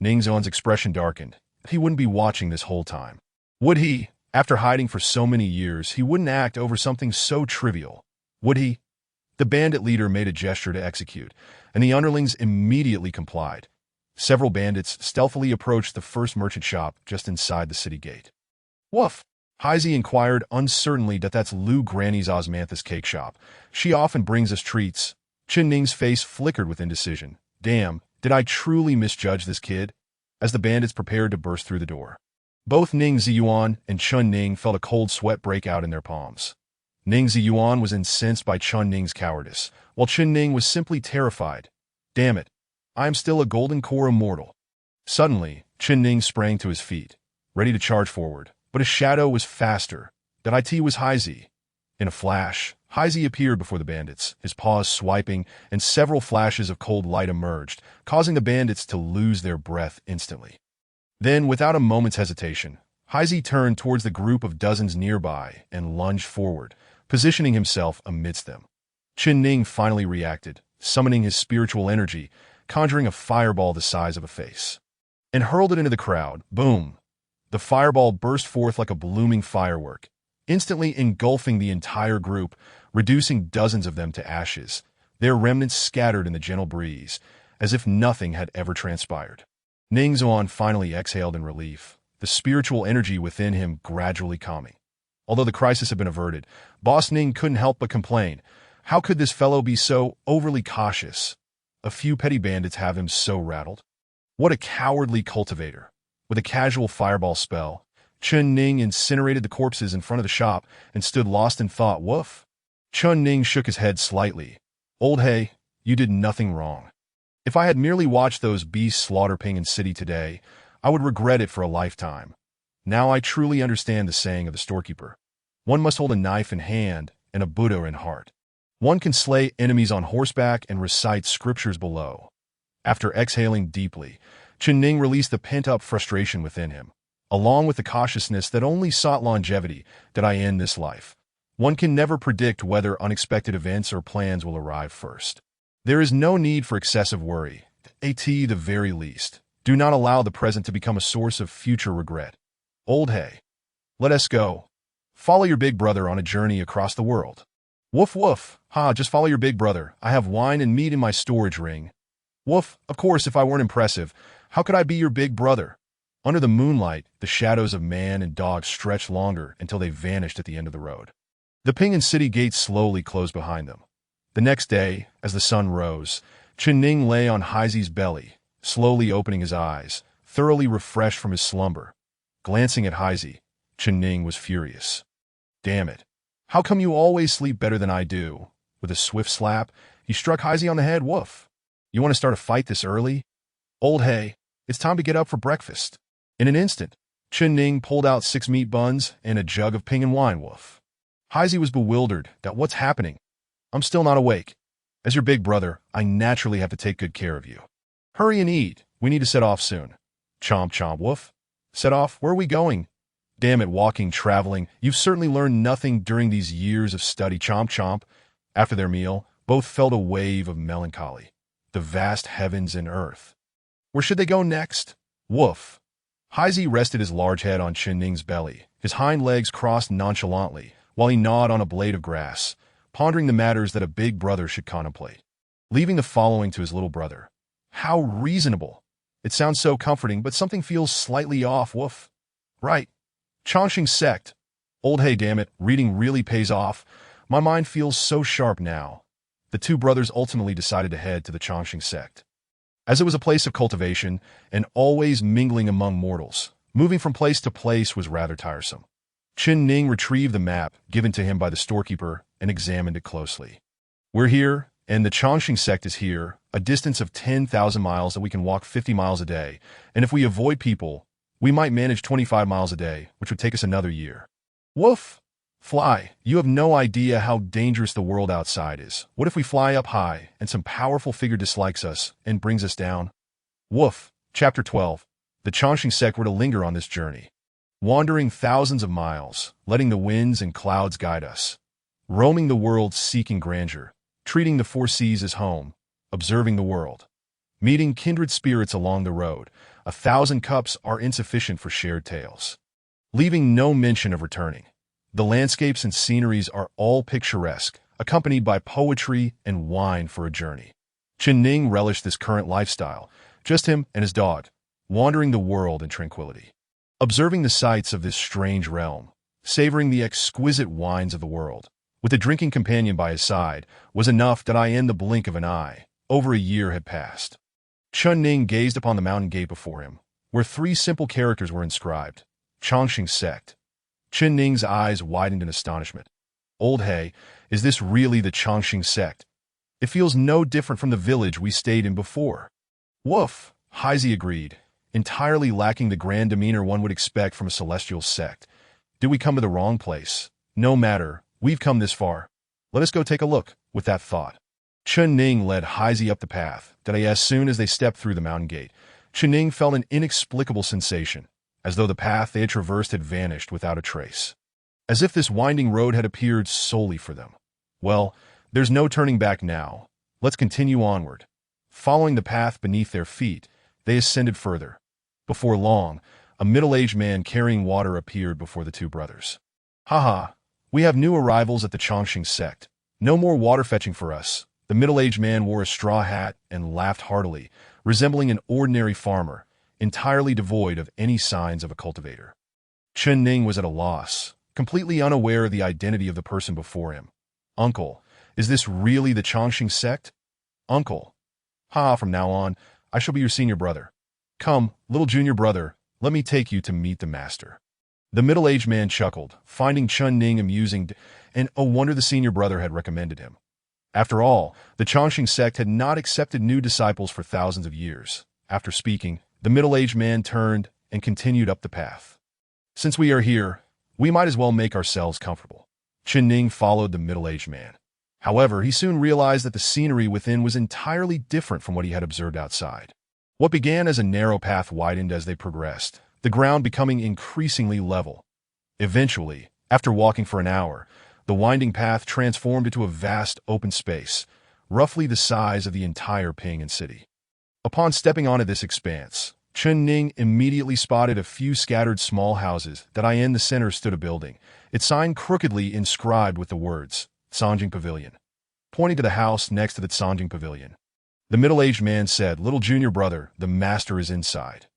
Ningzhan's expression darkened. He wouldn't be watching this whole time. Would he? After hiding for so many years, he wouldn't act over something so trivial. Would he? The bandit leader made a gesture to execute, and the underlings immediately complied. Several bandits stealthily approached the first merchant shop just inside the city gate. Woof! Heisey inquired uncertainly. That's Lou Granny's Osmanthus cake shop. She often brings us treats. Chen Ning's face flickered with indecision. Damn, did I truly misjudge this kid? As the bandits prepared to burst through the door, both Ning Ziyuan and Chun Ning felt a cold sweat break out in their palms. Ning Ziyuan was incensed by Chun Ning's cowardice, while Chun Ning was simply terrified. Damn it, I am still a golden core immortal. Suddenly, Chen Ning sprang to his feet, ready to charge forward, but his shadow was faster. That it was Heisey. In a flash, Heisey appeared before the bandits, his paws swiping, and several flashes of cold light emerged, causing the bandits to lose their breath instantly. Then, without a moment's hesitation, Heisey turned towards the group of dozens nearby and lunged forward, positioning himself amidst them. Chen Ning finally reacted, summoning his spiritual energy, conjuring a fireball the size of a face, and hurled it into the crowd. Boom! The fireball burst forth like a blooming firework, instantly engulfing the entire group, reducing dozens of them to ashes, their remnants scattered in the gentle breeze, as if nothing had ever transpired. Ning Zuan finally exhaled in relief, the spiritual energy within him gradually calming. Although the crisis had been averted, Boss Ning couldn't help but complain. How could this fellow be so overly cautious? A few petty bandits have him so rattled. What a cowardly cultivator. With a casual fireball spell, Chun Ning incinerated the corpses in front of the shop and stood lost in thought. Woof. Chun Ning shook his head slightly. Old Hay, you did nothing wrong. If I had merely watched those beasts slaughter Pingan City today, I would regret it for a lifetime. Now I truly understand the saying of the storekeeper. One must hold a knife in hand and a Buddha in heart. One can slay enemies on horseback and recite scriptures below. After exhaling deeply, Chen Ning released the pent-up frustration within him, along with the cautiousness that only sought longevity. Did I end this life? One can never predict whether unexpected events or plans will arrive first. There is no need for excessive worry. At the very least, do not allow the present to become a source of future regret. Old Hay, let us go. Follow your big brother on a journey across the world. Woof woof. Ha, just follow your big brother. I have wine and meat in my storage ring. Woof, of course, if I weren't impressive, how could I be your big brother? Under the moonlight, the shadows of man and dog stretched longer until they vanished at the end of the road. The Pingan City gates slowly closed behind them. The next day, as the sun rose, Chen Ning lay on Heisey's belly, slowly opening his eyes, thoroughly refreshed from his slumber. Glancing at Heisey, Chen Ning was furious. Damn it. How come you always sleep better than I do? With a swift slap, he struck Heisey on the head. Woof. You want to start a fight this early? Old Hay, it's time to get up for breakfast. In an instant, Chen Ning pulled out 6 meat buns and a jug of Pingan wine. Woof. Heisey was bewildered. What's happening? I'm still not awake. As your big brother, I naturally have to take good care of you. Hurry and eat. We need to set off soon. Chomp chomp. Woof. Set off? Where are we going? Damn it, walking, traveling. You've certainly learned nothing during these years of study. Chomp chomp. After their meal, both felt a wave of melancholy. The vast heavens and earth. Where should they go next? Woof. Heisey rested his large head on Chen Ning's belly, his hind legs crossed nonchalantly, while he gnawed on a blade of grass, pondering the matters that a big brother should contemplate. Leaving the following to his little brother. How reasonable. It sounds so comforting, but something feels slightly off. Woof. Right. Chongqing sect. Old Hay, damn it, reading really pays off. My mind feels so sharp now. The two brothers ultimately decided to head to the Chongqing sect. As it was a place of cultivation and always mingling among mortals, moving from place to place was rather tiresome. Chen Ning retrieved the map given to him by the storekeeper and examined it closely. We're here, and the Chongqing sect is here, a distance of 10,000 miles that we can walk 50 miles a day, and if we avoid people, we might manage 25 miles a day, which would take us another year. Woof! Fly, you have no idea how dangerous the world outside is. What if we fly up high, and some powerful figure dislikes us and brings us down? Woof! Chapter 12. The Chongqing sect were to linger on this journey, wandering thousands of miles, letting the winds and clouds guide us, roaming the world seeking grandeur, treating the 4 seas as home, observing the world, meeting kindred spirits along the road. 1,000 cups are insufficient for shared tales, leaving no mention of returning. The landscapes and sceneries are all picturesque, accompanied by poetry and wine for a journey. Chen Ning relished this current lifestyle, just him and his dog, wandering the world in tranquility, observing the sights of this strange realm, savoring the exquisite wines of the world. With a drinking companion by his side, was enough that I in the blink of an eye. Over a year had passed. Chun Ning gazed upon the mountain gate before him, where three simple characters were inscribed: Chongqing Sect. Chun Ning's eyes widened in astonishment. Old He, is this really the Chongqing Sect? It feels no different from the village we stayed in before. Woof, Heisey agreed, entirely lacking the grand demeanor one would expect from a celestial sect. Did we come to the wrong place? No matter, we've come this far. Let us go take a look. With that thought, Chun Ning led Heisey up the path. As soon as they stepped through the mountain gate, Chun Ning felt an inexplicable sensation, as though the path they had traversed had vanished without a trace. As if this winding road had appeared solely for them. Well, there's no turning back now. Let's continue onward. Following the path beneath their feet, they ascended further. Before long, a middle-aged man carrying water appeared before the two brothers. Haha, we have new arrivals at the Chongqing Sect. No more water fetching for us. The middle-aged man wore a straw hat and laughed heartily, resembling an ordinary farmer, entirely devoid of any signs of a cultivator. Chun Ning was at a loss, completely unaware of the identity of the person before him. Uncle, is this really the Chongqing Sect? Uncle. Ha, from now on, I shall be your senior brother. Come, little junior brother, let me take you to meet the master. The middle-aged man chuckled, finding Chun Ning amusing, and oh wonder the senior brother had recommended him. After all, the Chongqing Sect had not accepted new disciples for thousands of years. After speaking, the middle-aged man turned and continued up the path. Since we are here, we might as well make ourselves comfortable. Chun Ning followed the middle-aged man. However, he soon realized that the scenery within was entirely different from what he had observed outside. What began as a narrow path widened as they progressed, the ground becoming increasingly level. Eventually, after walking for an hour, the winding path transformed into a vast open space, roughly the size of the entire Pinyin city. Upon stepping onto this expanse, Chun Ning immediately spotted a few scattered small houses that in the center stood a building, its sign crookedly inscribed with the words, Sanjing Pavilion. Pointing to the house next to the Sanjing Pavilion, the middle-aged man said, Little junior brother, the master is inside.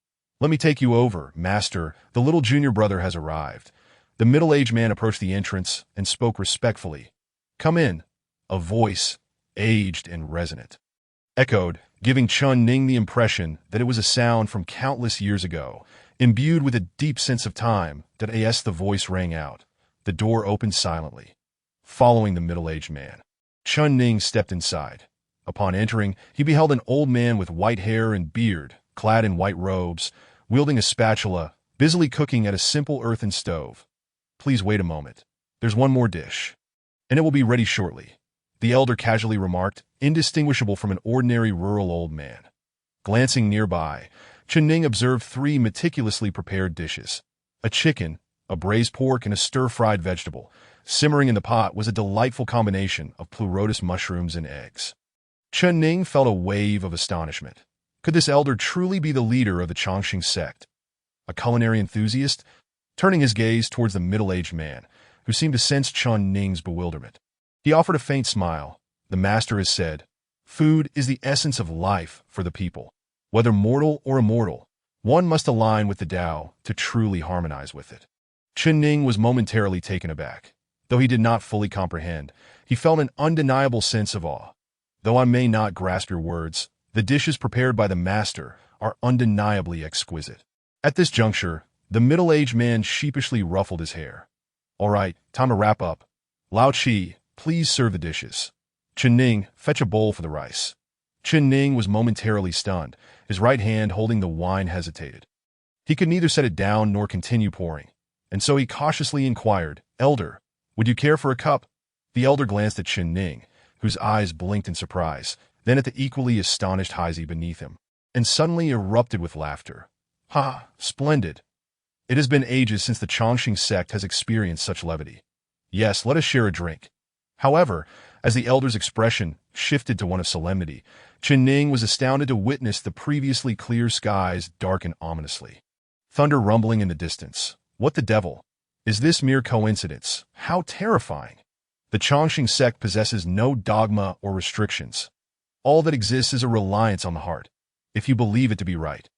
Let me take you over, master, the little junior brother has arrived. The middle-aged man approached the entrance and spoke respectfully. Come in. A voice, aged and resonant, echoed, giving Chun Ning the impression that it was a sound from countless years ago, imbued with a deep sense of time. As the voice rang out, the door opened silently. Following the middle-aged man, Chun Ning stepped inside. Upon entering, he beheld an old man with white hair and beard, clad in white robes, wielding a spatula, busily cooking at a simple earthen stove. Please wait a moment. There's one more dish, and it will be ready shortly, the elder casually remarked, indistinguishable from an ordinary rural old man. Glancing nearby, Chun Ning observed three meticulously prepared dishes. A chicken, a braised pork, and a stir-fried vegetable. Simmering in the pot was a delightful combination of pleurotus mushrooms and eggs. Chun Ning felt a wave of astonishment. Could this elder truly be the leader of the Chongqing Sect? A culinary enthusiast? Turning his gaze towards the middle-aged man, who seemed to sense Chun Ning's bewilderment, he offered a faint smile. The master has said, food is the essence of life for the people. Whether mortal or immortal, one must align with the Tao to truly harmonize with it. Chun Ning was momentarily taken aback. Though he did not fully comprehend, he felt an undeniable sense of awe. Though I may not grasp your words, the dishes prepared by the master are undeniably exquisite. At this juncture, the middle-aged man sheepishly ruffled his hair. All right, time to wrap up. Lao Chi, please serve the dishes. Chun Ning, fetch a bowl for the rice. Chun Ning was momentarily stunned. His right hand holding the wine hesitated. He could neither set it down nor continue pouring, and so he cautiously inquired, Elder, would you care for a cup? The elder glanced at Chun Ning, whose eyes blinked in surprise, then at the equally astonished Heisey beneath him, and suddenly erupted with laughter. Ha, splendid. It has been ages since the Chongqing Sect has experienced such levity. Yes, let us share a drink. However, as the elder's expression shifted to one of solemnity, Chun Ning was astounded to witness the previously clear skies darken ominously. Thunder rumbling in the distance. What the devil? Is this mere coincidence? How terrifying! The Chongqing Sect possesses no dogma or restrictions. All that exists is a reliance on the heart. If you believe it to be right,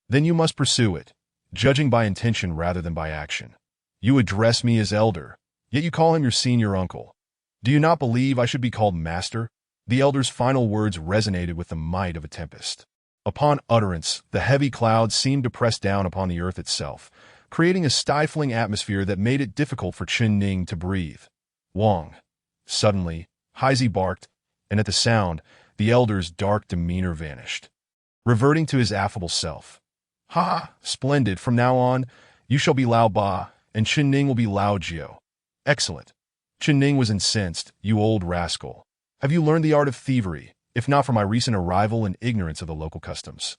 then you must pursue it, judging by intention rather than by action. You address me as elder, yet you call him your senior uncle. Do you not believe I should be called master? The elder's final words resonated with the might of a tempest. Upon utterance, the heavy clouds seemed to press down upon the earth itself, creating a stifling atmosphere that made it difficult for Chen Ning to breathe. Wang. Suddenly, Heisey barked, and at the sound, the elder's dark demeanor vanished, reverting to his affable self. Ha ha, splendid, from now on, you shall be Lao Ba, and Chen Ning will be Lao Jiao. Excellent. Chen Ning was incensed. You old rascal. Have you learned the art of thievery, if not from my recent arrival and ignorance of the local customs?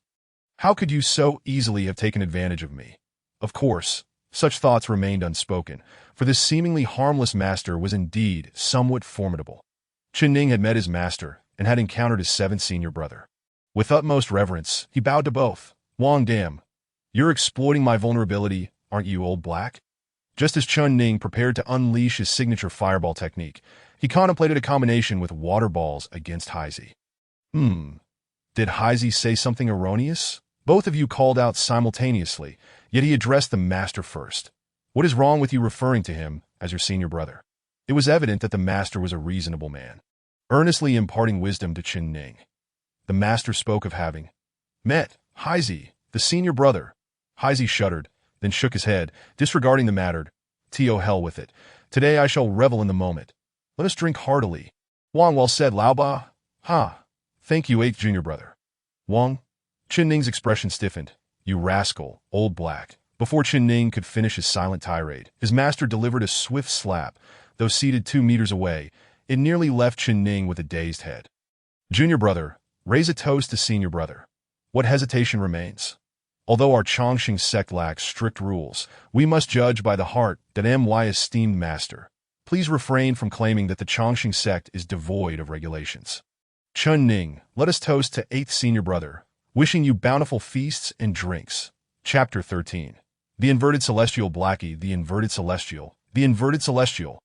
How could you so easily have taken advantage of me? Of course, such thoughts remained unspoken, for this seemingly harmless master was indeed somewhat formidable. Chen Ning had met his master and had encountered his seventh senior brother. With utmost reverence, he bowed to both. Wang Dam, you're exploiting my vulnerability, aren't you, old black? Just as Chen Ning prepared to unleash his signature fireball technique, he contemplated a combination with water balls against Heisey. Did Heisey say something erroneous? Both of you called out simultaneously, yet he addressed the master first. What is wrong with you referring to him as your senior brother? It was evident that the master was a reasonable man, earnestly imparting wisdom to Chen Ning. The master spoke of having met Heisey, the senior brother. Heisey shuddered, then shook his head, disregarding the matter. To hell with it. Today I shall revel in the moment. Let us drink heartily. Wang, well said, Lao Ba. Ha. Thank you, eighth junior brother. Wang. Chen Ning's expression stiffened. You rascal, old black. Before Chen Ning could finish his silent tirade, his master delivered a swift slap. Though seated 2 meters away, it nearly left Chen Ning with a dazed head. Junior brother, raise a toast to senior brother. What hesitation remains? Although our Chongqing sect lacks strict rules, we must judge by the heart that my esteemed master. Please refrain from claiming that the Chongqing sect is devoid of regulations. Chen Ning, let us toast to 8th senior brother, wishing you bountiful feasts and drinks. Chapter 13. The Inverted Celestial. Blackie, the Inverted Celestial. The Inverted Celestial.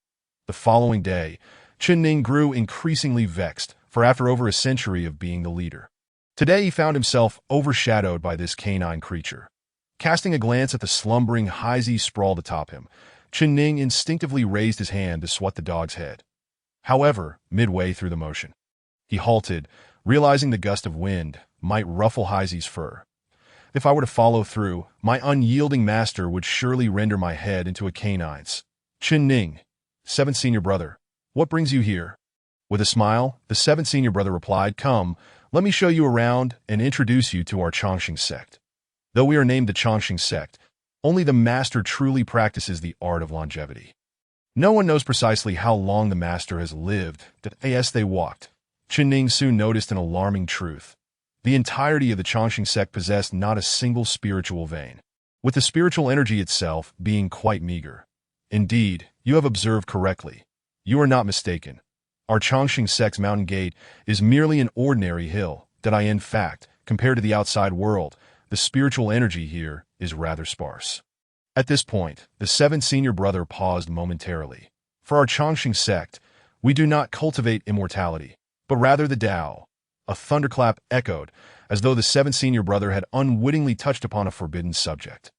The following day, Chen Ning grew increasingly vexed, for after over a century of being the leader, today he found himself overshadowed by this canine creature. Casting a glance at the slumbering Heisey sprawled atop him, Chen Ning instinctively raised his hand to swat the dog's head. However, midway through the motion, he halted, realizing the gust of wind might ruffle Heisey's fur. If I were to follow through, my unyielding master would surely render my head into a canine's. Chen Ning, 7th senior brother, what brings you here? With a smile, the 7th senior brother replied, Come, let me show you around and introduce you to our Chongqing sect. Though we are named the Chongqing sect, only the master truly practices the art of longevity. No one knows precisely how long the master has lived. As they walked, Chen Ning soon noticed an alarming truth. The entirety of the Chongqing sect possessed not a single spiritual vein, with the spiritual energy itself being quite meager. Indeed, you have observed correctly. You are not mistaken. Our Chongqing sect's mountain gate is merely an ordinary hill. In fact, compared to the outside world, the spiritual energy here is rather sparse. At this point, the 7th senior brother paused momentarily. For our Chongqing sect, we do not cultivate immortality, but rather the Tao. A thunderclap echoed, as though the 7th senior brother had unwittingly touched upon a forbidden subject.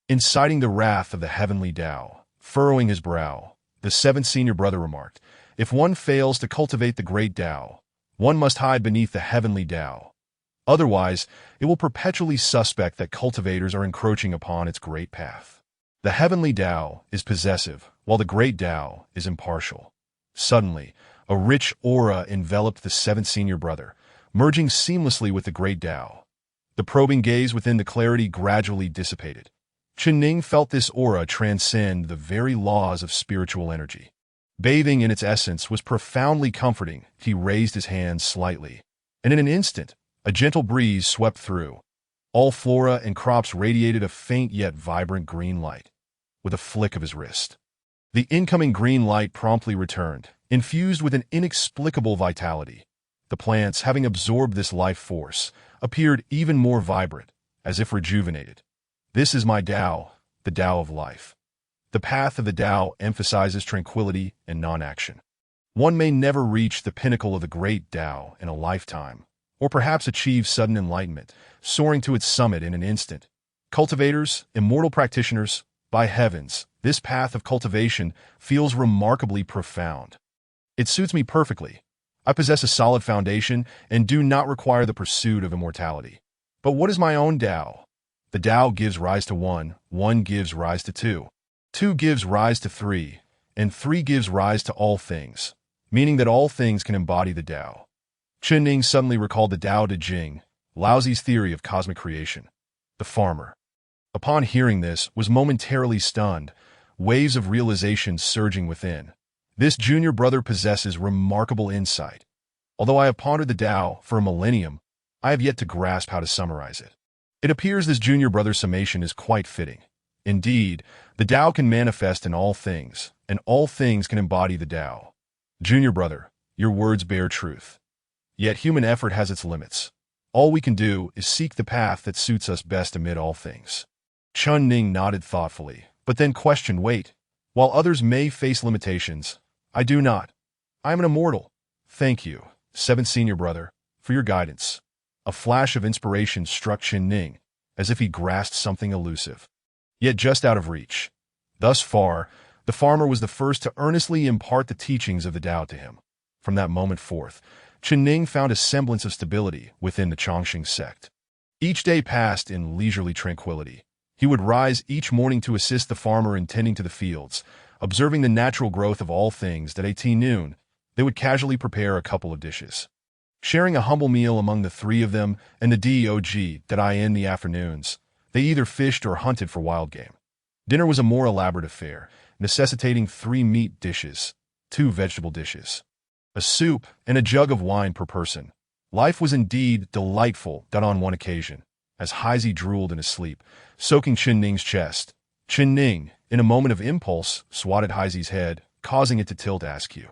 Inciting the wrath of the heavenly Tao, furrowing his brow, the 7th senior brother remarked, If one fails to cultivate the great Tao, one must hide beneath the heavenly Tao. Otherwise, it will perpetually suspect that cultivators are encroaching upon its great path. The heavenly Tao is possessive, while the great Tao is impartial. Suddenly, a rich aura enveloped the 7th senior brother, merging seamlessly with the great Tao. The probing gaze within the clarity gradually dissipated. Chen Ning felt this aura transcend the very laws of spiritual energy. Bathing in its essence was profoundly comforting. He raised his hands slightly, and in an instant, a gentle breeze swept through. All flora and crops radiated a faint yet vibrant green light. With a flick of his wrist, the incoming green light promptly returned, infused with an inexplicable vitality. The plants, having absorbed this life force, appeared even more vibrant, as if rejuvenated. This is my Tao, the Tao of life. The path of the Tao emphasizes tranquility and non-action. One may never reach the pinnacle of the great Tao in a lifetime, or perhaps achieve sudden enlightenment, soaring to its summit in an instant. Cultivators, immortal practitioners, by heavens, This path of cultivation feels remarkably profound. It suits me perfectly. I possess a solid foundation and do not require the pursuit of immortality. But what is my own Tao? The Tao gives rise to one, one gives rise to two, two gives rise to three, and three gives rise to all things, meaning that all things can embody the Tao. Chen Ning suddenly recalled the Tao Te Ching, Laozi's theory of cosmic creation. The farmer, upon hearing this, was momentarily stunned, waves of realization surging within. This junior brother possesses remarkable insight. Although I have pondered the Tao for a millennium, I have yet to grasp how to summarize it. It appears this junior brother's summation is quite fitting. Indeed, the Tao can manifest in all things, and all things can embody the Tao. Junior brother, your words bear truth. Yet human effort has its limits. All we can do is seek the path that suits us best amid all things. Chen Ning nodded thoughtfully, but then questioned, wait, while others may face limitations, I do not. I am an immortal. Thank you, seventh senior brother, for your guidance. A flash of inspiration struck Chen Ning, as if he grasped something elusive, yet just out of reach. Thus far, the farmer was the first to earnestly impart the teachings of the Tao to him. From that moment forth, Chen Ning found a semblance of stability within the Chongqing sect. Each day passed in leisurely tranquility. He would rise each morning to assist the farmer in tending to the fields, observing the natural growth of all things. At 18 noon, they would casually prepare a couple of dishes. Sharing a humble meal among the three of them and the Dog that in the afternoons, they either fished or hunted for wild game. Dinner was a more elaborate affair, necessitating 3 meat dishes, 2 vegetable dishes, a soup, and a jug of wine per person. Life was indeed delightful. On one occasion, as Heisey drooled in his sleep, soaking Chen Ning's chest, Chen Ning, in a moment of impulse, swatted Heisey's head, causing it to tilt askew.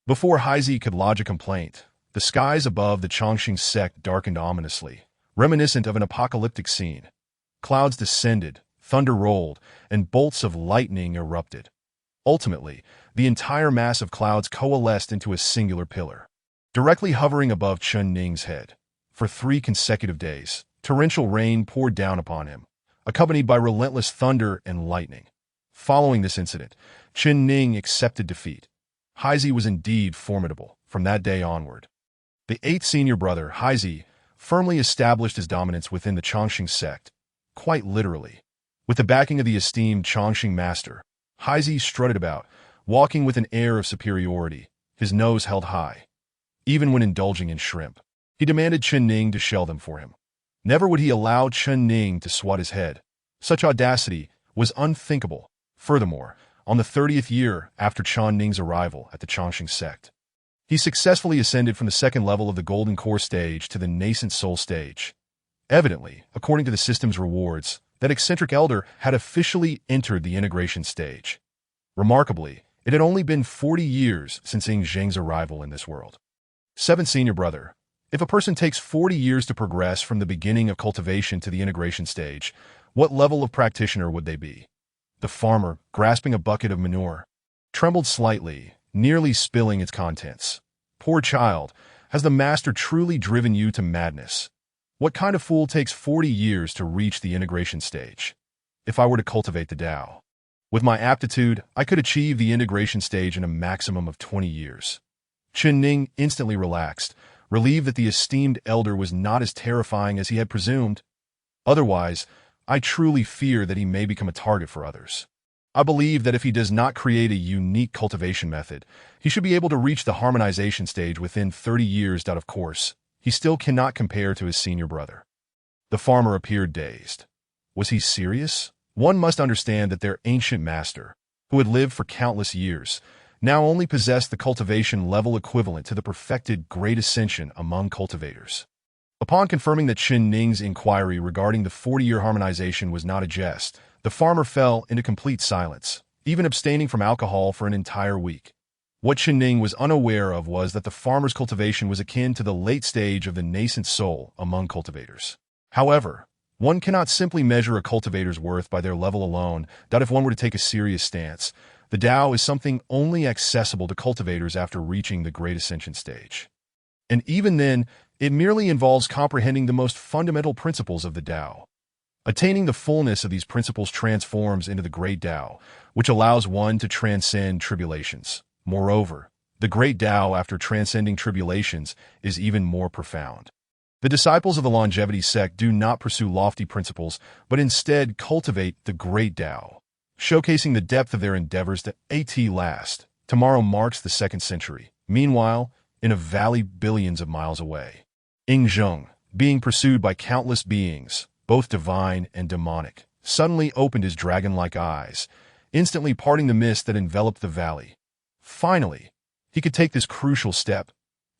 Before Heisey could lodge a complaint, the skies above the Chongqing sect darkened ominously, reminiscent of an apocalyptic scene. Clouds descended, thunder rolled, and bolts of lightning erupted. Ultimately, the entire mass of clouds coalesced into a singular pillar, directly hovering above Chen Ning's head. For 3 consecutive days, torrential rain poured down upon him, accompanied by relentless thunder and lightning. Following this incident, Chen Ning accepted defeat. Heisey was indeed formidable from that day onward. The 8th senior brother, Heisey, firmly established his dominance within the Chongqing sect, quite literally. With the backing of the esteemed Chongqing master, Heisey strutted about, walking with an air of superiority, his nose held high. Even when indulging in shrimp, he demanded Chen Ning to shell them for him. Never would he allow Chen Ning to swat his head. Such audacity was unthinkable. Furthermore, on the 30th year after Chen Ning's arrival at the Chongqing sect, he successfully ascended from the 2nd level of the Golden Core stage to the Nascent Soul stage. Evidently, according to the system's rewards, that eccentric elder had officially entered the integration stage. Remarkably, it had only been 40 years since Ying Zheng's arrival in this world. 7th senior brother, if a person takes 40 years to progress from the beginning of cultivation to the integration stage, what level of practitioner would they be? The farmer, grasping a bucket of manure, trembled slightly, nearly spilling its contents. Poor child, has the master truly driven you to madness? What kind of fool takes 40 years to reach the integration stage? If I were to cultivate the Tao, with my aptitude, I could achieve the integration stage in a maximum of 20 years. Chen Ning instantly relaxed, relieved that the esteemed elder was not as terrifying as he had presumed. Otherwise, I truly fear that he may become a target for others. I believe that if he does not create a unique cultivation method, he should be able to reach the harmonization stage within 30 years. Of course, he still cannot compare to his senior brother. The farmer appeared dazed. Was he serious? One must understand that their ancient master, who had lived for countless years, now only possessed the cultivation level equivalent to the perfected Great Ascension among cultivators. Upon confirming that Chen Ning's inquiry regarding the 40-year harmonization was not a jest, the farmer fell into complete silence, even abstaining from alcohol for an entire week. What Chen Ning was unaware of was that the farmer's cultivation was akin to the late stage of the nascent soul among cultivators. However, one cannot simply measure a cultivator's worth by their level alone. If one were to take a serious stance, the Tao is something only accessible to cultivators after reaching the Great Ascension stage. And even then, it merely involves comprehending the most fundamental principles of the Tao. Attaining the fullness of these principles transforms into the Great Tao, which allows one to transcend tribulations. Moreover, the Great Tao, after transcending tribulations, is even more profound. The disciples of the longevity sect do not pursue lofty principles, but instead cultivate the Great Tao, showcasing the depth of their endeavors to last. Tomorrow marks the 2nd century. Meanwhile, in a valley billions of miles away, Ing Zheng, being pursued by countless beings, both divine and demonic, suddenly opened his dragon-like eyes, instantly parting the mist that enveloped the valley. Finally, he could take this crucial step.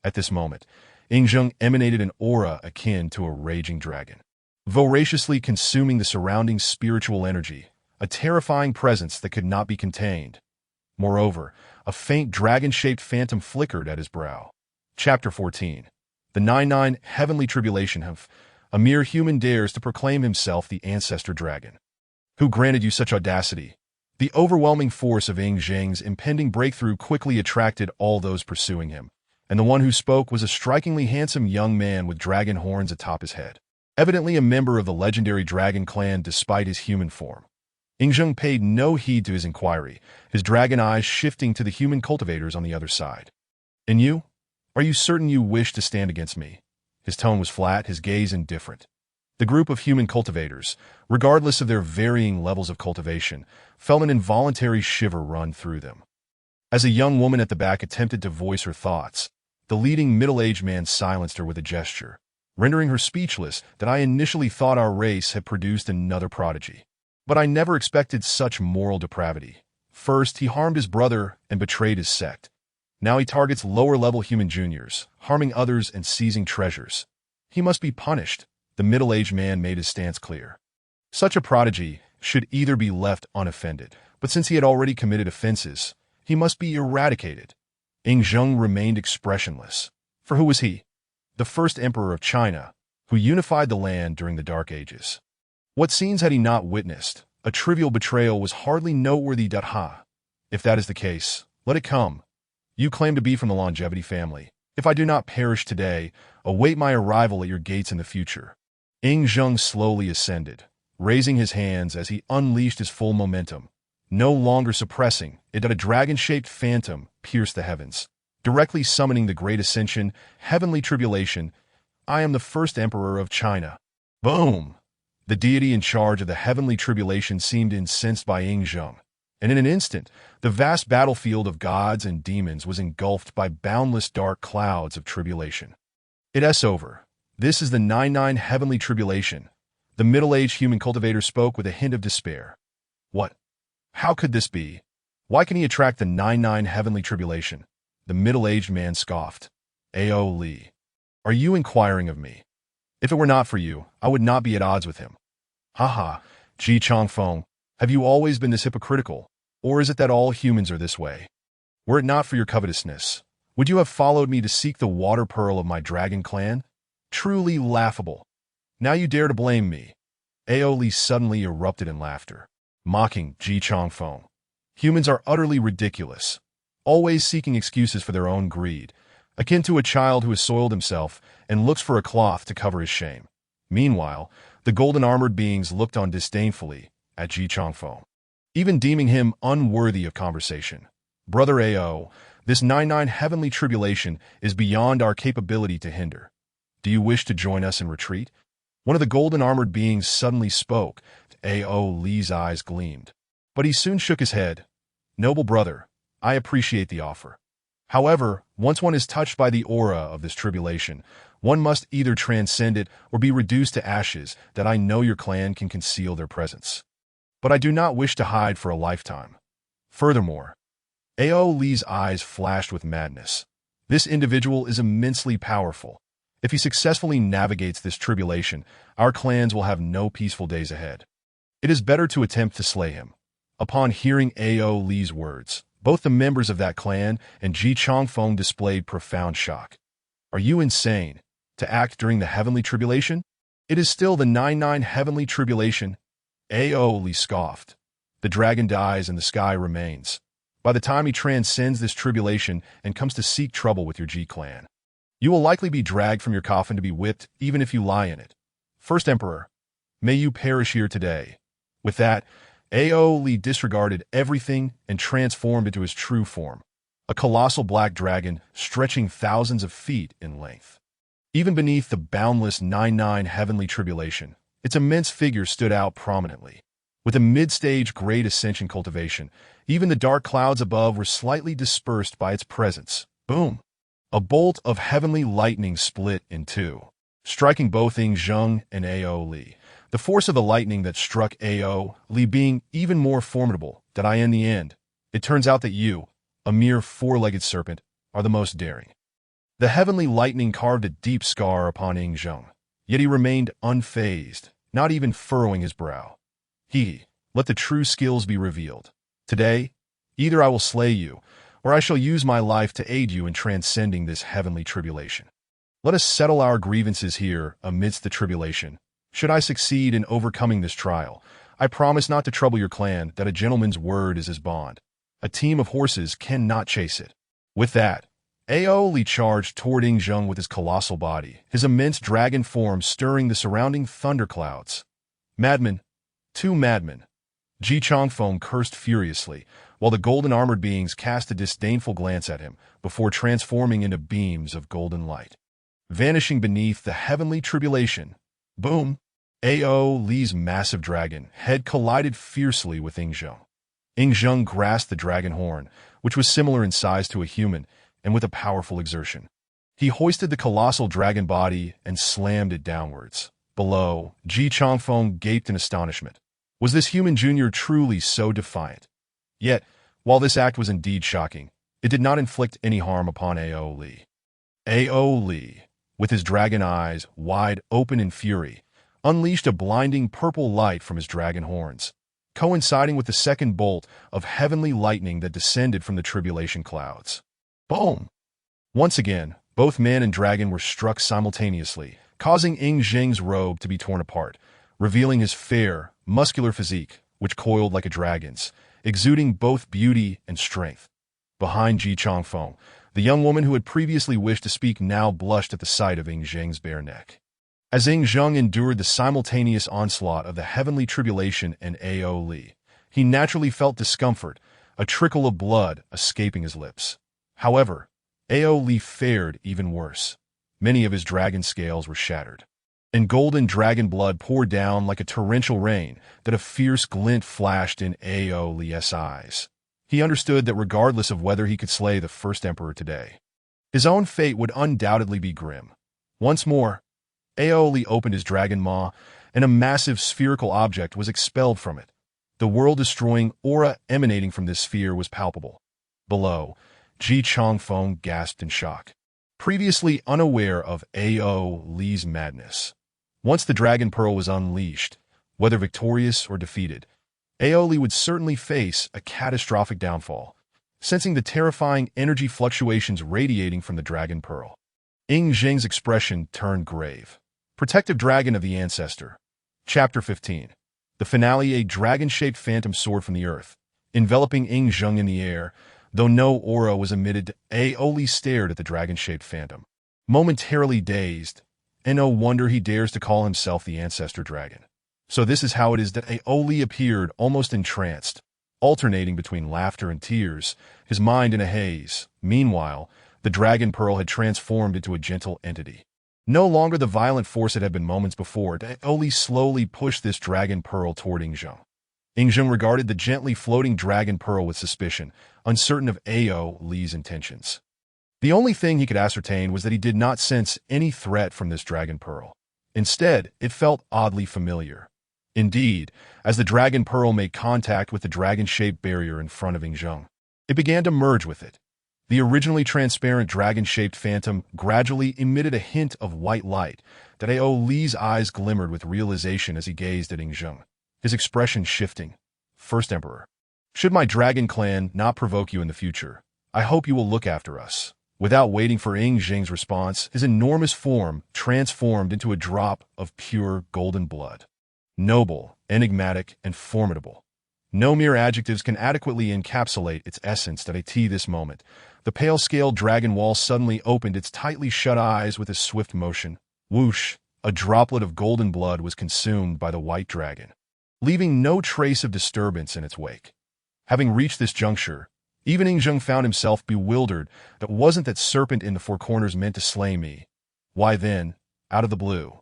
At this moment, Ing Zheng emanated an aura akin to a raging dragon, voraciously consuming the surrounding spiritual energy, a terrifying presence that could not be contained. Moreover, a faint dragon-shaped phantom flickered at his brow. Chapter 14. The 99 Heavenly Tribulation. A mere human dares to proclaim himself the ancestor dragon. Who granted you such audacity? The overwhelming force of Ing Zheng's impending breakthrough quickly attracted all those pursuing him, and the one who spoke was a strikingly handsome young man with dragon horns atop his head, evidently a member of the legendary dragon clan despite his human form. Ing Zheng paid no heed to his inquiry, his dragon eyes shifting to the human cultivators on the other side. And you? Are you certain you wish to stand against me? His tone was flat, his gaze indifferent. The group of human cultivators, regardless of their varying levels of cultivation, felt an involuntary shiver run through them. As a young woman at the back attempted to voice her thoughts, the leading middle-aged man silenced her with a gesture, rendering her speechless. That I initially thought our race had produced another prodigy. But I never expected such moral depravity. First, he harmed his brother and betrayed his sect. Now he targets lower-level human juniors, harming others and seizing treasures. He must be punished. The middle-aged man made his stance clear. Such a prodigy should either be left unoffended, but since he had already committed offenses, he must be eradicated. Ing Zheng remained expressionless. For who was he? The first emperor of China, who unified the land during the Dark Ages. What scenes had he not witnessed? A trivial betrayal was hardly noteworthy. If that is the case, let it come. You claim to be from the longevity family. If I do not perish today, await my arrival at your gates in the future. Ing Zheng slowly ascended, raising his hands as he unleashed his full momentum, no longer suppressing it. A dragon-shaped phantom pierced the heavens, directly summoning the Great Ascension, Heavenly Tribulation. I am the first emperor of China. Boom! The deity in charge of the Heavenly Tribulation seemed incensed by Ing Zheng, and in an instant, the vast battlefield of gods and demons was engulfed by boundless dark clouds of tribulation. It's over. This is the 99 Heavenly Tribulation. The middle-aged human cultivator spoke with a hint of despair. What? How could this be? Why can he attract the 99 Heavenly Tribulation? The middle-aged man scoffed. Ao Li, are you inquiring of me? If it were not for you, I would not be at odds with him. Haha, Ji Changfeng, have you always been this hypocritical? Or is it that all humans are this way? Were it not for your covetousness, would you have followed me to seek the water pearl of my dragon clan? Truly laughable. Now you dare to blame me. Ao Li suddenly erupted in laughter, mocking Ji Changfeng. Humans are utterly ridiculous, always seeking excuses for their own greed, akin to a child who has soiled himself and looks for a cloth to cover his shame. Meanwhile, the golden-armored beings looked on disdainfully at Ji Changfeng, even deeming him unworthy of conversation. Brother Ao, this 99 Heavenly Tribulation is beyond our capability to hinder. Do you wish to join us in retreat? One of the golden-armored beings suddenly spoke. Ao Li's eyes gleamed, but he soon shook his head. Noble brother, I appreciate the offer. However, once one is touched by the aura of this tribulation, one must either transcend it or be reduced to ashes. That I know your clan can conceal their presence, but I do not wish to hide for a lifetime. Furthermore, Ao Li's eyes flashed with madness. This individual is immensely powerful. If he successfully navigates this tribulation, our clans will have no peaceful days ahead. It is better to attempt to slay him. Upon hearing Ao Li's words, both the members of that clan and Ji Changfeng displayed profound shock. Are you insane? To act during the Heavenly Tribulation? It is still the 99 Heavenly Tribulation. Ao Li scoffed. The dragon dies and the sky remains. By the time he transcends this tribulation and comes to seek trouble with your Ji clan, you will likely be dragged from your coffin to be whipped, even if you lie in it. First Emperor, May you perish here today. With that, Ao Li disregarded everything and transformed into his true form, a colossal black dragon stretching thousands of feet in length. Even beneath the boundless 9-9 heavenly tribulation, its immense figure stood out prominently. With a mid-stage Great Ascension cultivation, even the dark clouds above were slightly dispersed by its presence. Boom! A bolt of heavenly lightning split in two, striking both Ying Zheng and Ao Li. The force of the lightning that struck Ao Li being even more formidable that in the end, it turns out that you, a mere four-legged serpent, are the most daring. The heavenly lightning carved a deep scar upon Ying Zheng, yet he remained unfazed, not even furrowing his brow. Let the true skills be revealed. Today, either I will slay you, or I shall use my life to aid you in transcending this heavenly tribulation. Let us settle our grievances here amidst the tribulation. Should I succeed in overcoming this trial, I promise not to trouble your clan, that a gentleman's word is his bond. A team of horses cannot chase it. With that, Ao Li charged toward Ying Zheng with his colossal body, his immense dragon form stirring the surrounding thunderclouds. Madman! Two madmen! Ji Changfeng cursed furiously, while the golden-armored beings cast a disdainful glance at him before transforming into beams of golden light. Vanishing beneath the heavenly tribulation, boom! Ao Li's massive dragon head collided fiercely with Ying Zheng. Ying Zheng grasped the dragon horn, which was similar in size to a human, and with a powerful exertion, he hoisted the colossal dragon body and slammed it downwards. Below, Ji Changfeng gaped in astonishment. Was this human junior truly so defiant? Yet, while this act was indeed shocking, it did not inflict any harm upon Ao Li. Ao Li, with his dragon eyes wide open in fury, unleashed a blinding purple light from his dragon horns, coinciding with the second bolt of heavenly lightning that descended from the tribulation clouds. Boom! Once again, both man and dragon were struck simultaneously, causing Ying Zheng's robe to be torn apart, revealing his fair, muscular physique, which coiled like a dragon's, exuding both beauty and strength. Behind Ji Changfeng, the young woman who had previously wished to speak now blushed at the sight of Ying Zheng's bare neck. As Ying Zheng endured the simultaneous onslaught of the heavenly tribulation and Ao Li, he naturally felt discomfort, a trickle of blood escaping his lips. However, Ao Li fared even worse. Many of his dragon scales were shattered, and golden dragon blood poured down like a torrential rain that a fierce glint flashed in Ao Li's eyes. He understood that regardless of whether he could slay the first emperor today, his own fate would undoubtedly be grim. Once more, Ao Li opened his dragon maw, and a massive spherical object was expelled from it. The world-destroying aura emanating from this sphere was palpable. Below, Ji Changfeng gasped in shock, previously unaware of Ao Li's madness. Once the Dragon Pearl was unleashed, whether victorious or defeated, Ao Li would certainly face a catastrophic downfall, sensing the terrifying energy fluctuations radiating from the Dragon Pearl. Ying Zheng's expression turned grave. Protective Dragon of the Ancestor. Chapter 15. The finale. A dragon-shaped phantom soared from the earth, enveloping Ying Zheng in the air. Though no aura was emitted, Ao Li stared at the dragon-shaped phantom, momentarily dazed, and no wonder he dares to call himself the Ancestor Dragon. So this is how it is that Ao Li appeared, almost entranced, alternating between laughter and tears, his mind in a haze. Meanwhile, the Dragon Pearl had transformed into a gentle entity. No longer the violent force it had been moments before, Ao Li slowly pushed this Dragon Pearl toward Ying Zheng. Ying Zheng regarded the gently floating Dragon Pearl with suspicion, uncertain of Ao Li's intentions. The only thing he could ascertain was that he did not sense any threat from this Dragon Pearl. Instead, it felt oddly familiar. Indeed, as the Dragon Pearl made contact with the dragon-shaped barrier in front of Ying Zheng, it began to merge with it. The originally transparent dragon-shaped phantom gradually emitted a hint of white light that Ao Li's eyes glimmered with realization as he gazed at Ying Zheng, his expression shifting. First Emperor, should my dragon clan not provoke you in the future, I hope you will look after us. Without waiting for Ying Zheng's response, his enormous form transformed into a drop of pure golden blood. Noble, enigmatic, and formidable. No mere adjectives can adequately encapsulate its essence at this moment. The pale-scaled dragon wall suddenly opened its tightly shut eyes with a swift motion. Whoosh! a droplet of golden blood was consumed by the white dragon, leaving no trace of disturbance in its wake. Having reached this juncture, even Ying found himself bewildered. That wasn't that serpent in the four corners meant to slay me? Why then, out of the blue,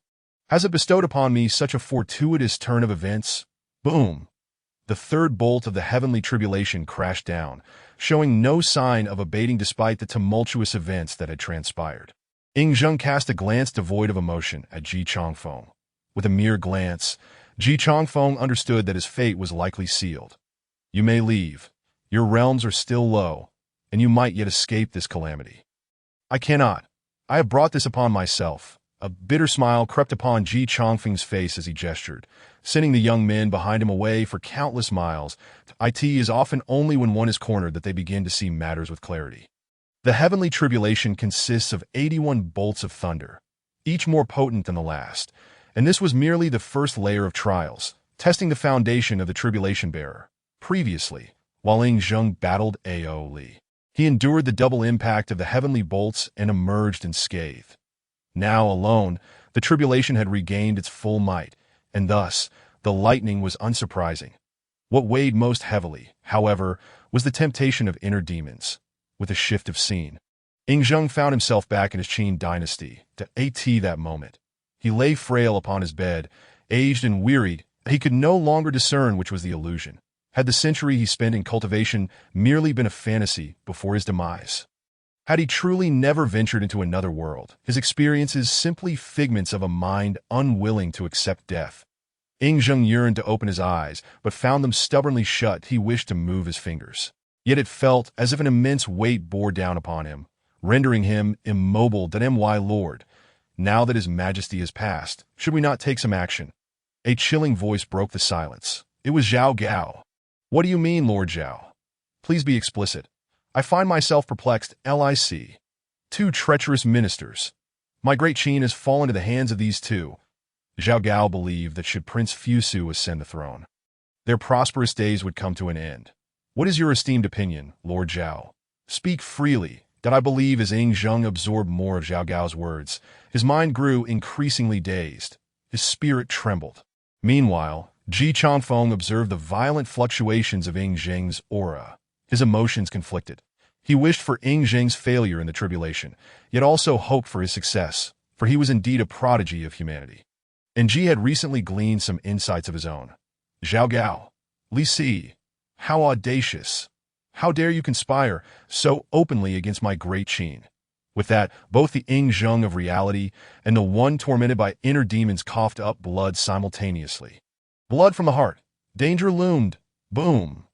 has it bestowed upon me such a fortuitous turn of events? Boom! The third bolt of the heavenly tribulation crashed down, showing no sign of abating despite the tumultuous events that had transpired. Ying cast a glance devoid of emotion at Ji Changfeng. With a mere glance, Ji Changfeng understood that his fate was likely sealed. You may leave. Your realms are still low, and you might yet escape this calamity. I cannot. I have brought this upon myself. A bitter smile crept upon Ji Changfeng's face as he gestured, sending the young men behind him away for countless miles. It is often only when one is cornered that they begin to see matters with clarity. The heavenly tribulation consists of 81 bolts of thunder, each more potent than the last, and this was merely the first layer of trials, testing the foundation of the tribulation bearer. Previously, while Ying battled Ao Li, he endured the double impact of the heavenly bolts and emerged unscathed. Now alone, the tribulation had regained its full might, and thus, the lightning was unsurprising. What weighed most heavily, however, was the temptation of inner demons. With a shift of scene, Ying found himself back in his Qin dynasty. That moment, he lay frail upon his bed, aged and wearied. He could no longer discern which was the illusion. Had the century he spent in cultivation merely been a fantasy before his demise? Had he truly never ventured into another world, his experiences simply figments of a mind unwilling to accept death? Ying yearned to open his eyes, but found them stubbornly shut. He wished to move his fingers. Yet it felt as if an immense weight bore down upon him, rendering him immobile. My lord, now that his majesty has passed, should we not take some action? A chilling voice broke the silence. It was Zhao Gao. What do you mean, Lord Zhao? Please be explicit. I find myself perplexed. Lic. Two treacherous ministers. My great Qin has fallen into the hands of these two. Zhao Gao believed that should Prince Fusu ascend the throne, their prosperous days would come to an end. What is your esteemed opinion, Lord Zhao? Speak freely. I believe. As Ying absorbed more of Zhao Gao's words, his mind grew increasingly dazed. His spirit trembled. Meanwhile, Ji Changfeng observed the violent fluctuations of Ying's aura. His emotions conflicted. He wished for Ying's failure in the tribulation, yet also hoped for his success, for he was indeed a prodigy of humanity. And Ji had recently gleaned some insights of his own. Zhao Gao, Li Si, how audacious! How dare you conspire so openly against my great Qin? With that, both the Ying of reality and the one tormented by inner demons coughed up blood simultaneously. Blood from the heart. Danger loomed. Boom!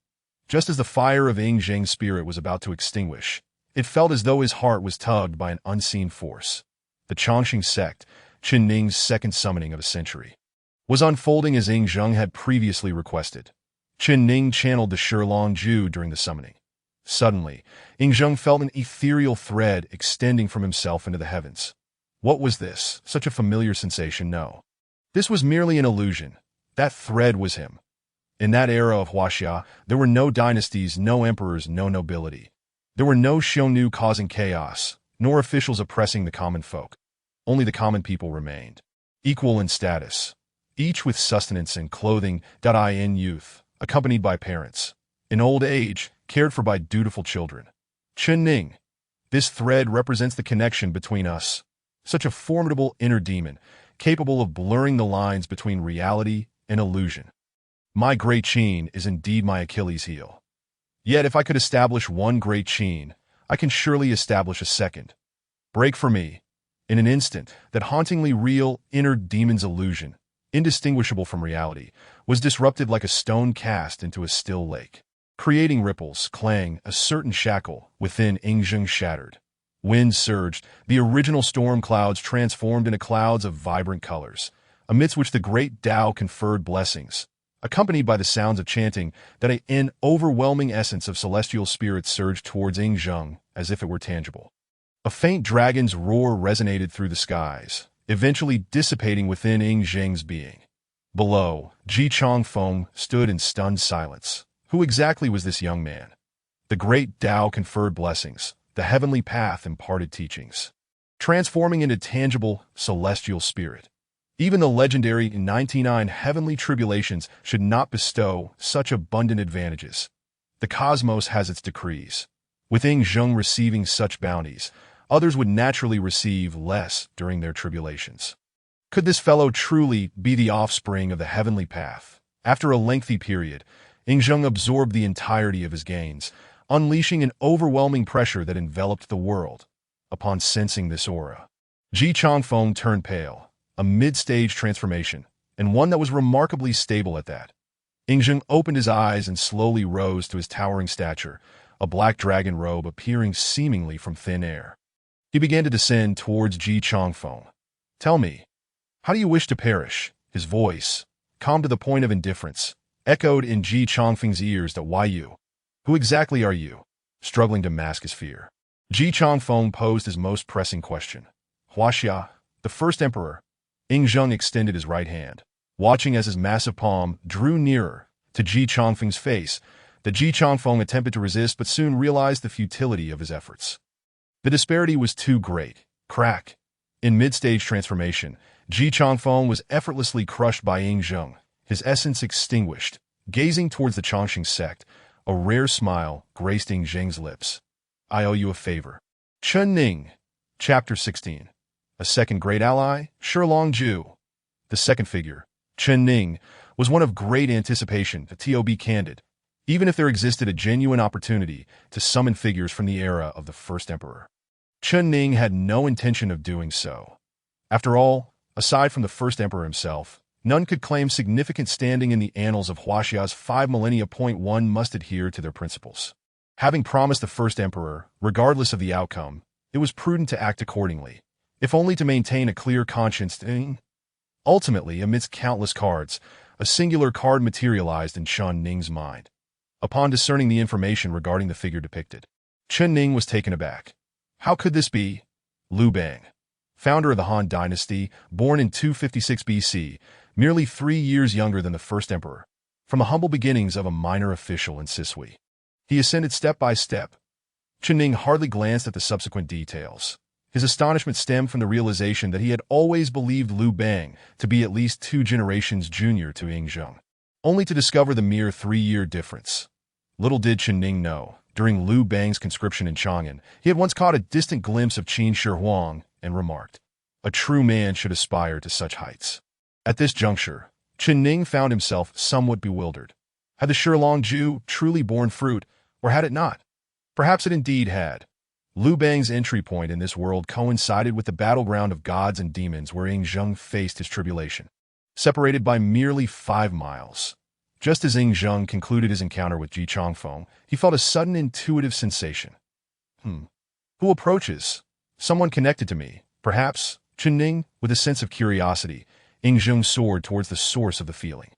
Just as the fire of Ying's spirit was about to extinguish, it felt as though his heart was tugged by an unseen force. The Chongqing sect, Qin Ning's second summoning of a century, was unfolding as Ying had previously requested. Qin Ning channeled the Shilong Ju during the summoning. Suddenly, Ying felt an ethereal thread extending from himself into the heavens. What was this? Such a familiar sensation? No. This was merely an illusion. That thread was him. In that era of Huaxia, there were no dynasties, no emperors, no nobility. There were no Xiongnu causing chaos, nor officials oppressing the common folk. Only the common people remained, equal in status, each with sustenance and clothing. In youth, accompanied by parents. In old age, cared for by dutiful children. Qin Ning. This thread represents the connection between us. Such a formidable inner demon, capable of blurring the lines between reality and illusion. My great Qin is indeed my Achilles heel. Yet if I could establish one great Qin, I can surely establish a second. Break for me. In an instant, that hauntingly real inner demon's illusion, indistinguishable from reality, was disrupted like a stone cast into a still lake, creating ripples, clang, a certain shackle within Ying shattered. Wind surged, the original storm clouds transformed into clouds of vibrant colors, amidst which the great Tao conferred blessings, accompanied by the sounds of chanting. That an overwhelming essence of celestial spirits surged towards Ying as if it were tangible. A faint dragon's roar resonated through the skies, eventually dissipating within Ying's being. Below, Ji Changfeng stood in stunned silence. Who exactly was this young man? The great Tao conferred blessings, the heavenly path imparted teachings, transforming into tangible, celestial spirit. Even the legendary 99 heavenly tribulations should not bestow such abundant advantages. The cosmos has its decrees. With Ing Zheng receiving such bounties, others would naturally receive less during their tribulations. Could this fellow truly be the offspring of the heavenly path? After a lengthy period, Ing Zheng absorbed the entirety of his gains, unleashing an overwhelming pressure that enveloped the world. Upon sensing this aura, Ji Changfeng turned pale, a mid-stage transformation, and one that was remarkably stable at that. Ing Zheng opened his eyes and slowly rose to his towering stature, a black dragon robe appearing seemingly from thin air. He began to descend towards Ji Changfeng. "Tell me, how do you wish to perish?" His voice, calm to the point of indifference, echoed in Ji Changfeng's ears. "That why you? Who exactly are you?" Struggling to mask his fear, Ji Changfeng posed his most pressing question. "Huaxia, the first emperor." Ing Zheng extended his right hand, watching as his massive palm drew nearer to Ji Changfeng's face. The Ji Changfeng attempted to resist but soon realized the futility of his efforts. The disparity was too great. Crack! In mid-stage transformation, Ji Changfeng was effortlessly crushed by Ing Zheng, his essence extinguished. Gazing towards the Chongqing sect, a rare smile graced Ing Zheng's lips. "I owe you a favor." Chen Ning. Chapter 16. A second great ally, Shilong Ju. The second figure, Chen Ning, was one of great anticipation, to be candid, even if there existed a genuine opportunity to summon figures from the era of the first emperor. Chen Ning had no intention of doing so. After all, aside from the first emperor himself, none could claim significant standing in the annals of Huaxia's 5 millennia. One must adhere to their principles. Having promised the first emperor, regardless of the outcome, it was prudent to act accordingly, if only to maintain a clear conscience. Ultimately, amidst countless cards, a singular card materialized in Chen Ning's mind. Upon discerning the information regarding the figure depicted, Chen Ning was taken aback. How could this be? Liu Bang, founder of the Han Dynasty, born in 256 BC, merely 3 years younger than the first emperor. From the humble beginnings of a minor official in Sisui, he ascended step by step. Chen Ning hardly glanced at the subsequent details. His astonishment stemmed from the realization that he had always believed Liu Bang to be at least 2 generations junior to Ing Zheng, only to discover the mere 3-year difference. Little did Chen Ning know, during Liu Bang's conscription in Chang'an, he had once caught a distant glimpse of Qin Shi Huang and remarked, "A true man should aspire to such heights." At this juncture, Chen Ning found himself somewhat bewildered. Had the Shilong Ju truly borne fruit, or had it not? Perhaps it indeed had. Liu Bang's entry point in this world coincided with the battleground of gods and demons where Ing Zheng faced his tribulation, separated by merely 5 miles. Just as Ing Zheng concluded his encounter with Ji Changfeng, he felt a sudden intuitive sensation. Who approaches? Someone connected to me, perhaps. Chen Ning, with a sense of curiosity, Ing Zheng soared towards the source of the feeling.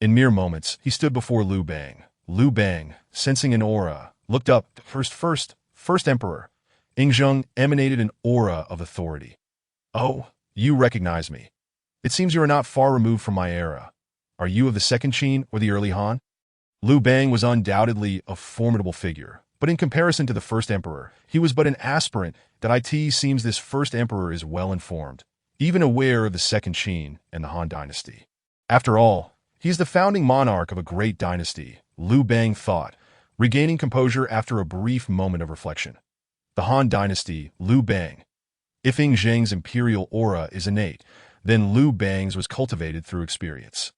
In mere moments, he stood before Liu Bang. Liu Bang, sensing an aura, looked up. First emperor. Ing Zheng emanated an aura of authority. "Oh, you recognize me. It seems you are not far removed from my era. Are you of the second Qin or the early Han?" Liu Bang was undoubtedly a formidable figure, but in comparison to the first emperor, he was but an aspirant. It seems this first emperor is well informed, even aware of the second Qin and the Han dynasty. After all, he is the founding monarch of a great dynasty, Liu Bang thought, regaining composure after a brief moment of reflection. The Han dynasty, Liu Bang. If Ing Zheng's imperial aura is innate, then Liu Bang's was cultivated through experience.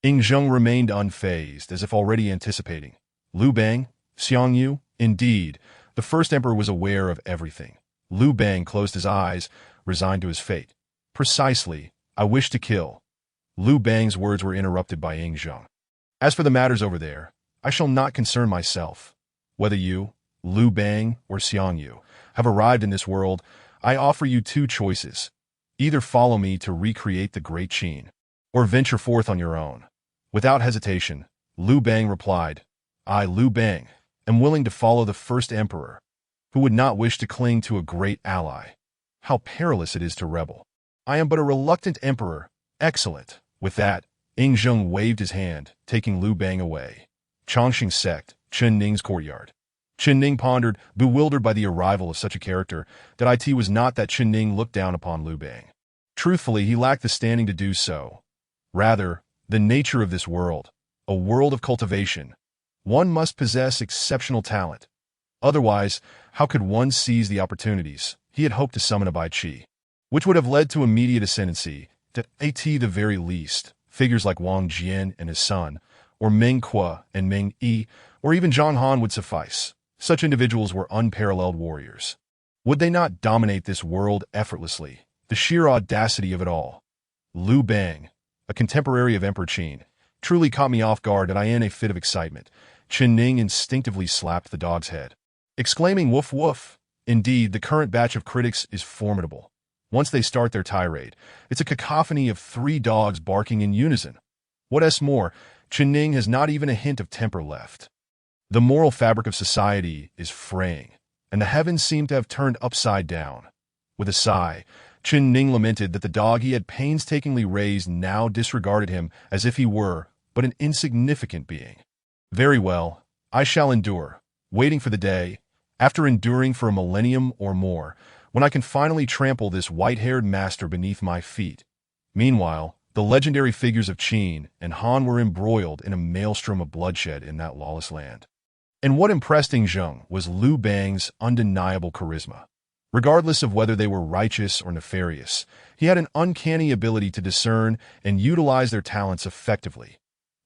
Ing Zheng remained unfazed, as if already anticipating. Liu Bang? Xiang Yu? Indeed, the first emperor was aware of everything. Liu Bang closed his eyes, resigned to his fate. "Precisely, I wish to kill." Liu Bang's words were interrupted by Ing Zheng. "As for the matters over there, I shall not concern myself. Whether you, Liu Bang, or Xiang Yu have arrived in this world, I offer you 2 choices. Either follow me to recreate the Great Qin, or venture forth on your own." Without hesitation, Liu Bang replied, "I, Liu Bang, am willing to follow the first emperor. Who would not wish to cling to a great ally? How perilous it is to rebel. I am but a reluctant emperor. Excellent." With that, Ing Zheng waved his hand, taking Liu Bang away. Chongqing sect, Chen Ning's courtyard. Chen Ning pondered, bewildered by the arrival of such a character, that it was not that Chen Ning looked down upon Liu Bang. Truthfully, he lacked the standing to do so. Rather, the nature of this world, a world of cultivation. One must possess exceptional talent. Otherwise, how could one seize the opportunities he had hoped to summon a Bai Qi, which would have led to immediate ascendancy, to at the very least, figures like Wang Jian and his son, or Meng Kuo and Meng Yi, or even Zhang Han would suffice. Such individuals were unparalleled warriors. Would they not dominate this world effortlessly? The sheer audacity of it all. Liu Bang, a contemporary of Emperor Qin, truly caught me off guard, and I in a fit of excitement. Chen Ning instinctively slapped the dog's head, exclaiming, "Woof woof." Indeed, the current batch of critics is formidable. Once they start their tirade, it's a cacophony of 3 dogs barking in unison. What's more, Chen Ning has not even a hint of temper left. The moral fabric of society is fraying, and the heavens seem to have turned upside down. With a sigh, Chen Ning lamented that the dog he had painstakingly raised now disregarded him as if he were but an insignificant being. Very well, I shall endure, waiting for the day, after enduring for a millennium or more, when I can finally trample this white-haired master beneath my feet. Meanwhile, the legendary figures of Qin and Han were embroiled in a maelstrom of bloodshed in that lawless land. And what impressed Ing Zheng was Liu Bang's undeniable charisma. Regardless of whether they were righteous or nefarious, he had an uncanny ability to discern and utilize their talents effectively.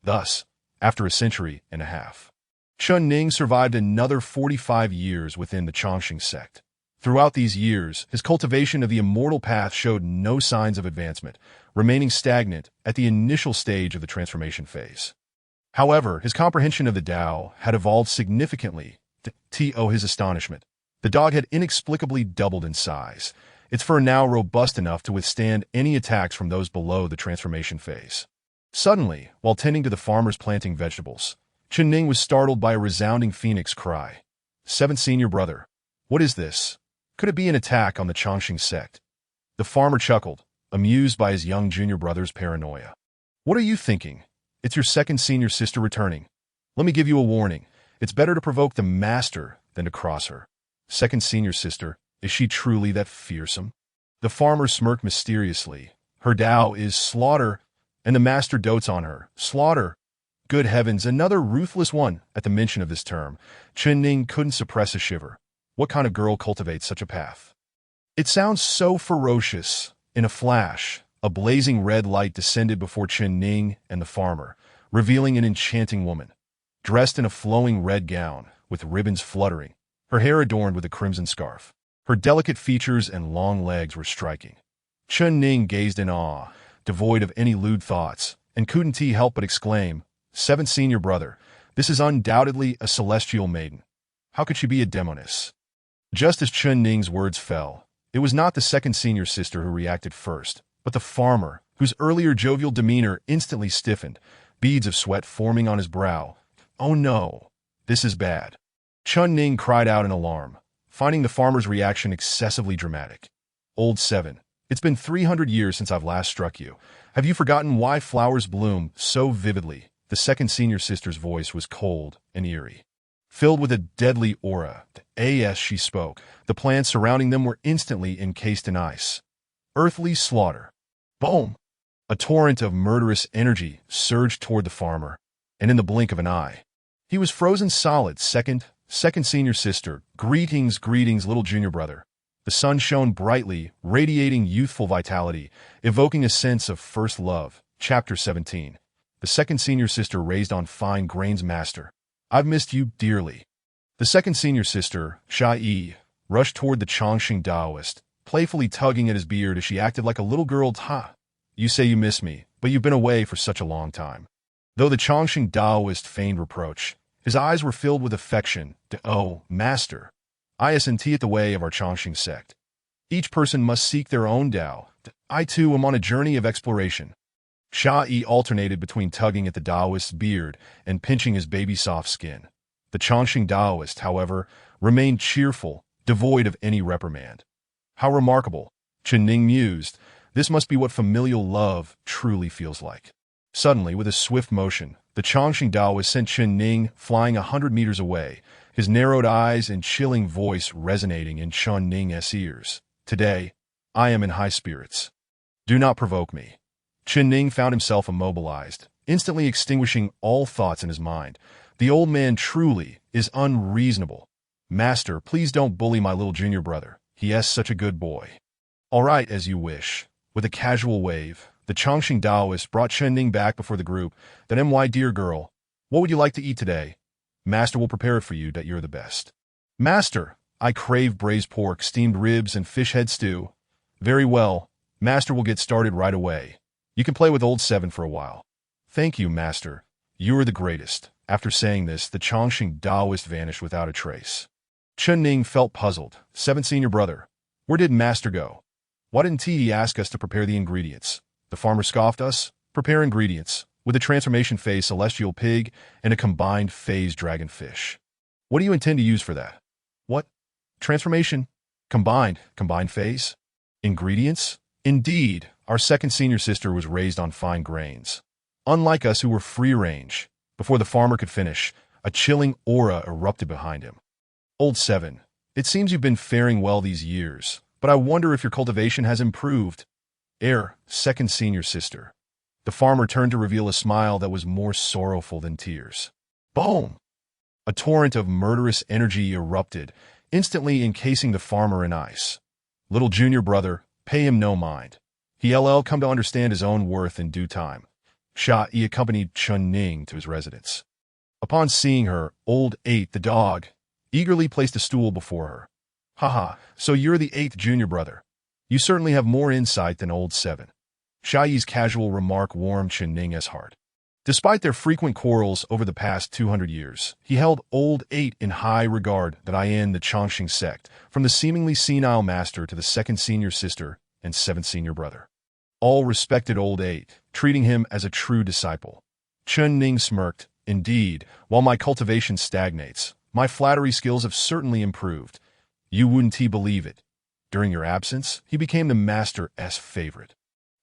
Thus, after a century and a half, Chen Ning survived another 45 years within the Chongqing sect. Throughout these years, his cultivation of the immortal path showed no signs of advancement, remaining stagnant at the initial stage of the transformation phase. However, his comprehension of the Tao had evolved significantly. To his astonishment, the dog had inexplicably doubled in size, its fur now robust enough to withstand any attacks from those below the transformation phase. Suddenly, while tending to the farmers planting vegetables, Chen Ning was startled by a resounding phoenix cry. "Seventh senior brother, what is this? Could it be an attack on the Chongqing sect?" The farmer chuckled, amused by his young junior brother's paranoia. "What are you thinking? It's your second senior sister returning. Let me give you a warning. It's better to provoke the master than to cross her. Second senior sister, is she truly that fearsome?" The farmer smirked mysteriously. "Her Tao is slaughter, and the master dotes on her. Slaughter. Good heavens, another ruthless one." At the mention of this term, Chen Ning couldn't suppress a shiver. What kind of girl cultivates such a path? It sounds so ferocious. In a flash, a blazing red light descended before Chen Ning and the farmer, revealing an enchanting woman, dressed in a flowing red gown, with ribbons fluttering, her hair adorned with a crimson scarf. Her delicate features and long legs were striking. Chen Ning gazed in awe, devoid of any lewd thoughts, and couldn't he help but exclaim, "Seventh senior brother, this is undoubtedly a celestial maiden. How could she be a demoness?" Just as Chen Ning's words fell, it was not the second senior sister who reacted first, but the farmer, whose earlier jovial demeanor instantly stiffened, beads of sweat forming on his brow. "Oh no, this is bad." Chen Ning cried out in alarm, finding the farmer's reaction excessively dramatic. "Old Seven, it's been 300 years since I've last struck you. Have you forgotten why flowers bloom so vividly?" The second senior sister's voice was cold and eerie, filled with a deadly aura. As she spoke, the plants surrounding them were instantly encased in ice. Earthly slaughter. Boom! A torrent of murderous energy surged toward the farmer, and in the blink of an eye, he was frozen solid. Second senior sister, greetings, little junior brother. The sun shone brightly, radiating youthful vitality, evoking a sense of first love. Chapter 17. The second senior sister raised on fine grains. "Master, I've missed you dearly." The second senior sister, Sha Yi, rushed toward the Chongqing Taoist, playfully tugging at his beard as she acted like a little girl. "Ha! You say you miss me, but you've been away for such a long time." Though the Chongqing Taoist feigned reproach, his eyes were filled with affection. "Oh, master, isn't at the way of our Chongqing sect. Each person must seek their own Tao. I too am on a journey of exploration." Sha Yi alternated between tugging at the Taoist's beard and pinching his baby-soft skin. The Chongqing Taoist, however, remained cheerful, devoid of any reprimand. "How remarkable," Chen Ning mused. "This must be what familial love truly feels like." Suddenly, with a swift motion, the Chongqing Taoist sent Chen Ning flying 100 meters away, his narrowed eyes and chilling voice resonating in Chen Ning's ears. "Today, I am in high spirits. Do not provoke me. Chen Ning found himself immobilized, instantly extinguishing all thoughts in his mind. The old man truly is unreasonable. Master, please don't bully my little junior brother. He is such a good boy. All right, as you wish. With a casual wave, the Chongqing Taoist brought Chen Ning back before the group. Then, my dear girl, what would you like to eat today? Master will prepare it for you that you're the best. Master, I crave braised pork, steamed ribs, and fish head stew. Very well. Master will get started right away. You can play with old Seven for a while. Thank you, Master. You are the greatest. After saying this, the Chongqing Taoist vanished without a trace. Chen Ning felt puzzled. Seven senior brother. Where did Master go? Why didn't he ask us to prepare the ingredients? The farmer scoffed us. Prepare ingredients. With a transformation phase celestial pig and a combined phase dragonfish. What do you intend to use for that? What? Transformation? Combined phase? Ingredients? Indeed, our second senior sister was raised on fine grains. Unlike us who were free-range, before the farmer could finish, a chilling aura erupted behind him. Old Seven, it seems you've been faring well these years, but I wonder if your cultivation has improved. Second senior sister. The farmer turned to reveal a smile that was more sorrowful than tears. Boom! A torrent of murderous energy erupted, instantly encasing the farmer in ice. Little junior brother, pay him no mind. He'll come to understand his own worth in due time. Sha-Yi accompanied Chen Ning to his residence. Upon seeing her, old 8, the dog, eagerly placed a stool before her. Haha, so you're the 8th junior brother. You certainly have more insight than old 7. Sha-Yi's casual remark warmed Chen Ning's heart. Despite their frequent quarrels over the past 200 years, he held old 8 in high regard that in the Chongqing sect, from the seemingly senile master to the second senior sister and 7th senior brother. All respected old 8, treating him as a true disciple. Chen Ning smirked. Indeed, while my cultivation stagnates, my flattery skills have certainly improved. You wouldn't believe it. During your absence, he became the master's favorite.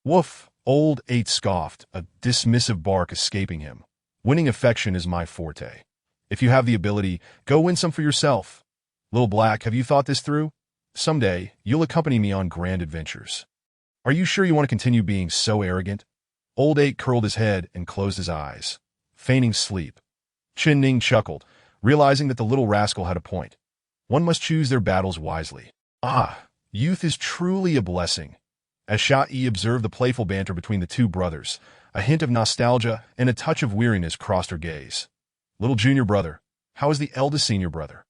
Woof! Old 8 scoffed, a dismissive bark escaping him. Winning affection is my forte. If you have the ability, go win some for yourself. Little Black, have you thought this through? Someday, you'll accompany me on grand adventures. Are you sure you want to continue being so arrogant? Old 8 curled his head and closed his eyes, feigning sleep. Chen Ning chuckled, realizing that the little rascal had a point. One must choose their battles wisely. Youth is truly a blessing. As Sha-Yi observed the playful banter between the two brothers, a hint of nostalgia and a touch of weariness crossed her gaze. Little junior brother, how is the eldest senior brother?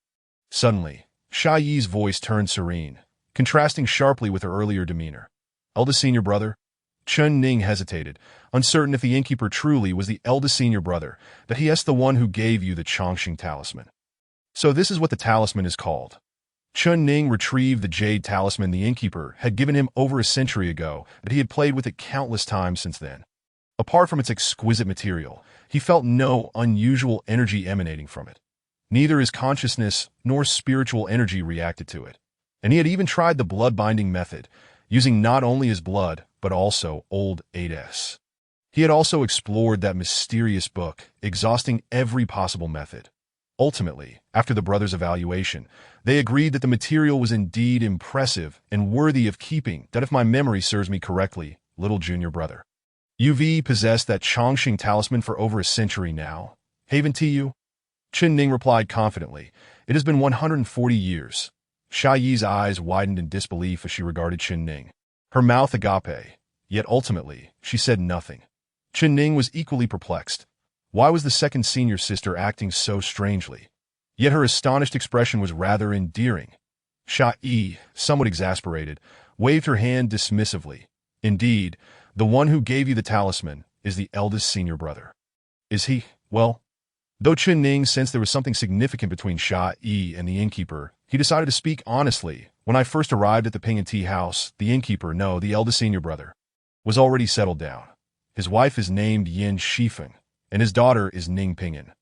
Suddenly, Sha-Yi's voice turned serene, contrasting sharply with her earlier demeanor. Eldest senior brother? Chen Ning hesitated, uncertain if the innkeeper truly was the eldest senior brother, that he is the one who gave you the Chongqing talisman. So this is what the talisman is called. Chen Ning retrieved the jade talisman the innkeeper had given him over a century ago, that he had played with it countless times since then. Apart from its exquisite material, he felt no unusual energy emanating from it. Neither his consciousness nor spiritual energy reacted to it. And he had even tried the blood-binding method, using not only his blood, but also old 8's. He had also explored that mysterious book, exhausting every possible method. Ultimately, after the brothers' evaluation, they agreed that the material was indeed impressive and worthy of keeping, that if my memory serves me correctly, little junior brother. You've possessed that Chongqing talisman for over a century now, haven't you? Chen Ning replied confidently. It has been 140 years. Sha-Yi's eyes widened in disbelief as she regarded Chen Ning. Her mouth agape, yet ultimately, she said nothing. Chen Ning was equally perplexed. Why was the second senior sister acting so strangely? Yet her astonished expression was rather endearing. Sha-Yi, somewhat exasperated, waved her hand dismissively. Indeed, the one who gave you the talisman is the eldest senior brother. Is he? Well, though Chen Ning sensed there was something significant between Sha-Yi and the innkeeper, he decided to speak honestly. When I first arrived at the Ping and Tea house, the innkeeper, no, the eldest senior brother, was already settled down. His wife is named Yin Shifeng, and his daughter is Ning Pingan.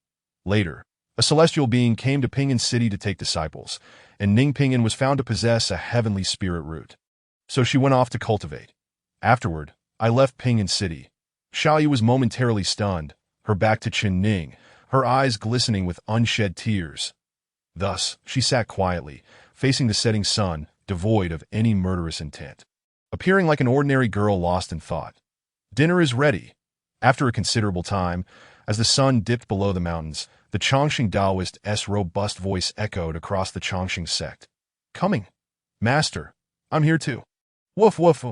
Later, a celestial being came to Pingan City to take disciples, and Ning Pingan was found to possess a heavenly spirit root. So she went off to cultivate. Afterward, I left Pingan City. Sha-Yi was momentarily stunned, her back to Chen Ning, her eyes glistening with unshed tears. Thus, she sat quietly, facing the setting sun, devoid of any murderous intent. appearing like an ordinary girl lost in thought. Dinner is ready. After a considerable time, as the sun dipped below the mountains, the Chongqing Taoist's robust voice echoed across the Chongqing sect. Coming. Master, I'm here too. Woof woof.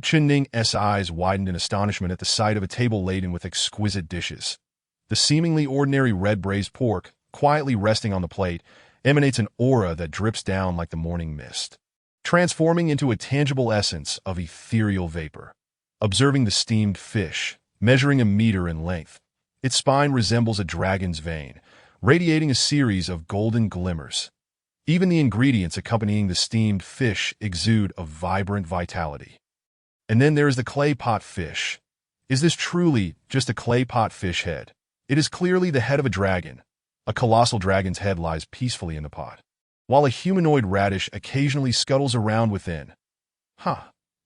Chen Ning's eyes widened in astonishment at the sight of a table laden with exquisite dishes. The seemingly ordinary red braised pork, quietly resting on the plate, emanates an aura that drips down like the morning mist, transforming into a tangible essence of ethereal vapor. Observing the steamed fish, measuring a meter in length, its spine resembles a dragon's vein, radiating a series of golden glimmers. Even the ingredients accompanying the steamed fish exude a vibrant vitality. And then there is the clay pot fish. Is this truly just a clay pot fish head? It is clearly the head of a dragon. A colossal dragon's head lies peacefully in the pot, while a humanoid radish occasionally scuttles around within.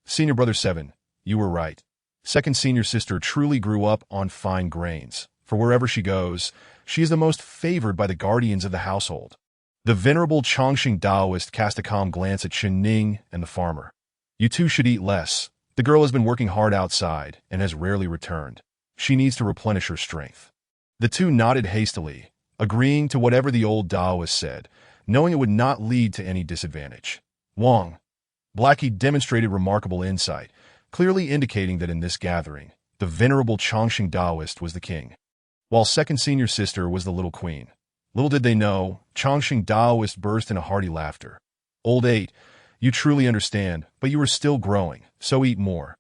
Senior Brother 7, you were right. Second senior sister truly grew up on fine grains, for wherever she goes, she is the most favored by the guardians of the household. The venerable Chongqing Taoist cast a calm glance at Chen Ning and the farmer. You two should eat less. The girl has been working hard outside and has rarely returned. She needs to replenish her strength. The two nodded hastily, agreeing to whatever the old Taoist said, knowing it would not lead to any disadvantage. Wang. Blackie demonstrated remarkable insight, clearly indicating that in this gathering, the venerable Chongqing Taoist was the king, while second senior sister was the little queen. Little did they know, Chongqing Taoist burst in a hearty laughter. Old 8, you truly understand, but you are still growing, so eat more.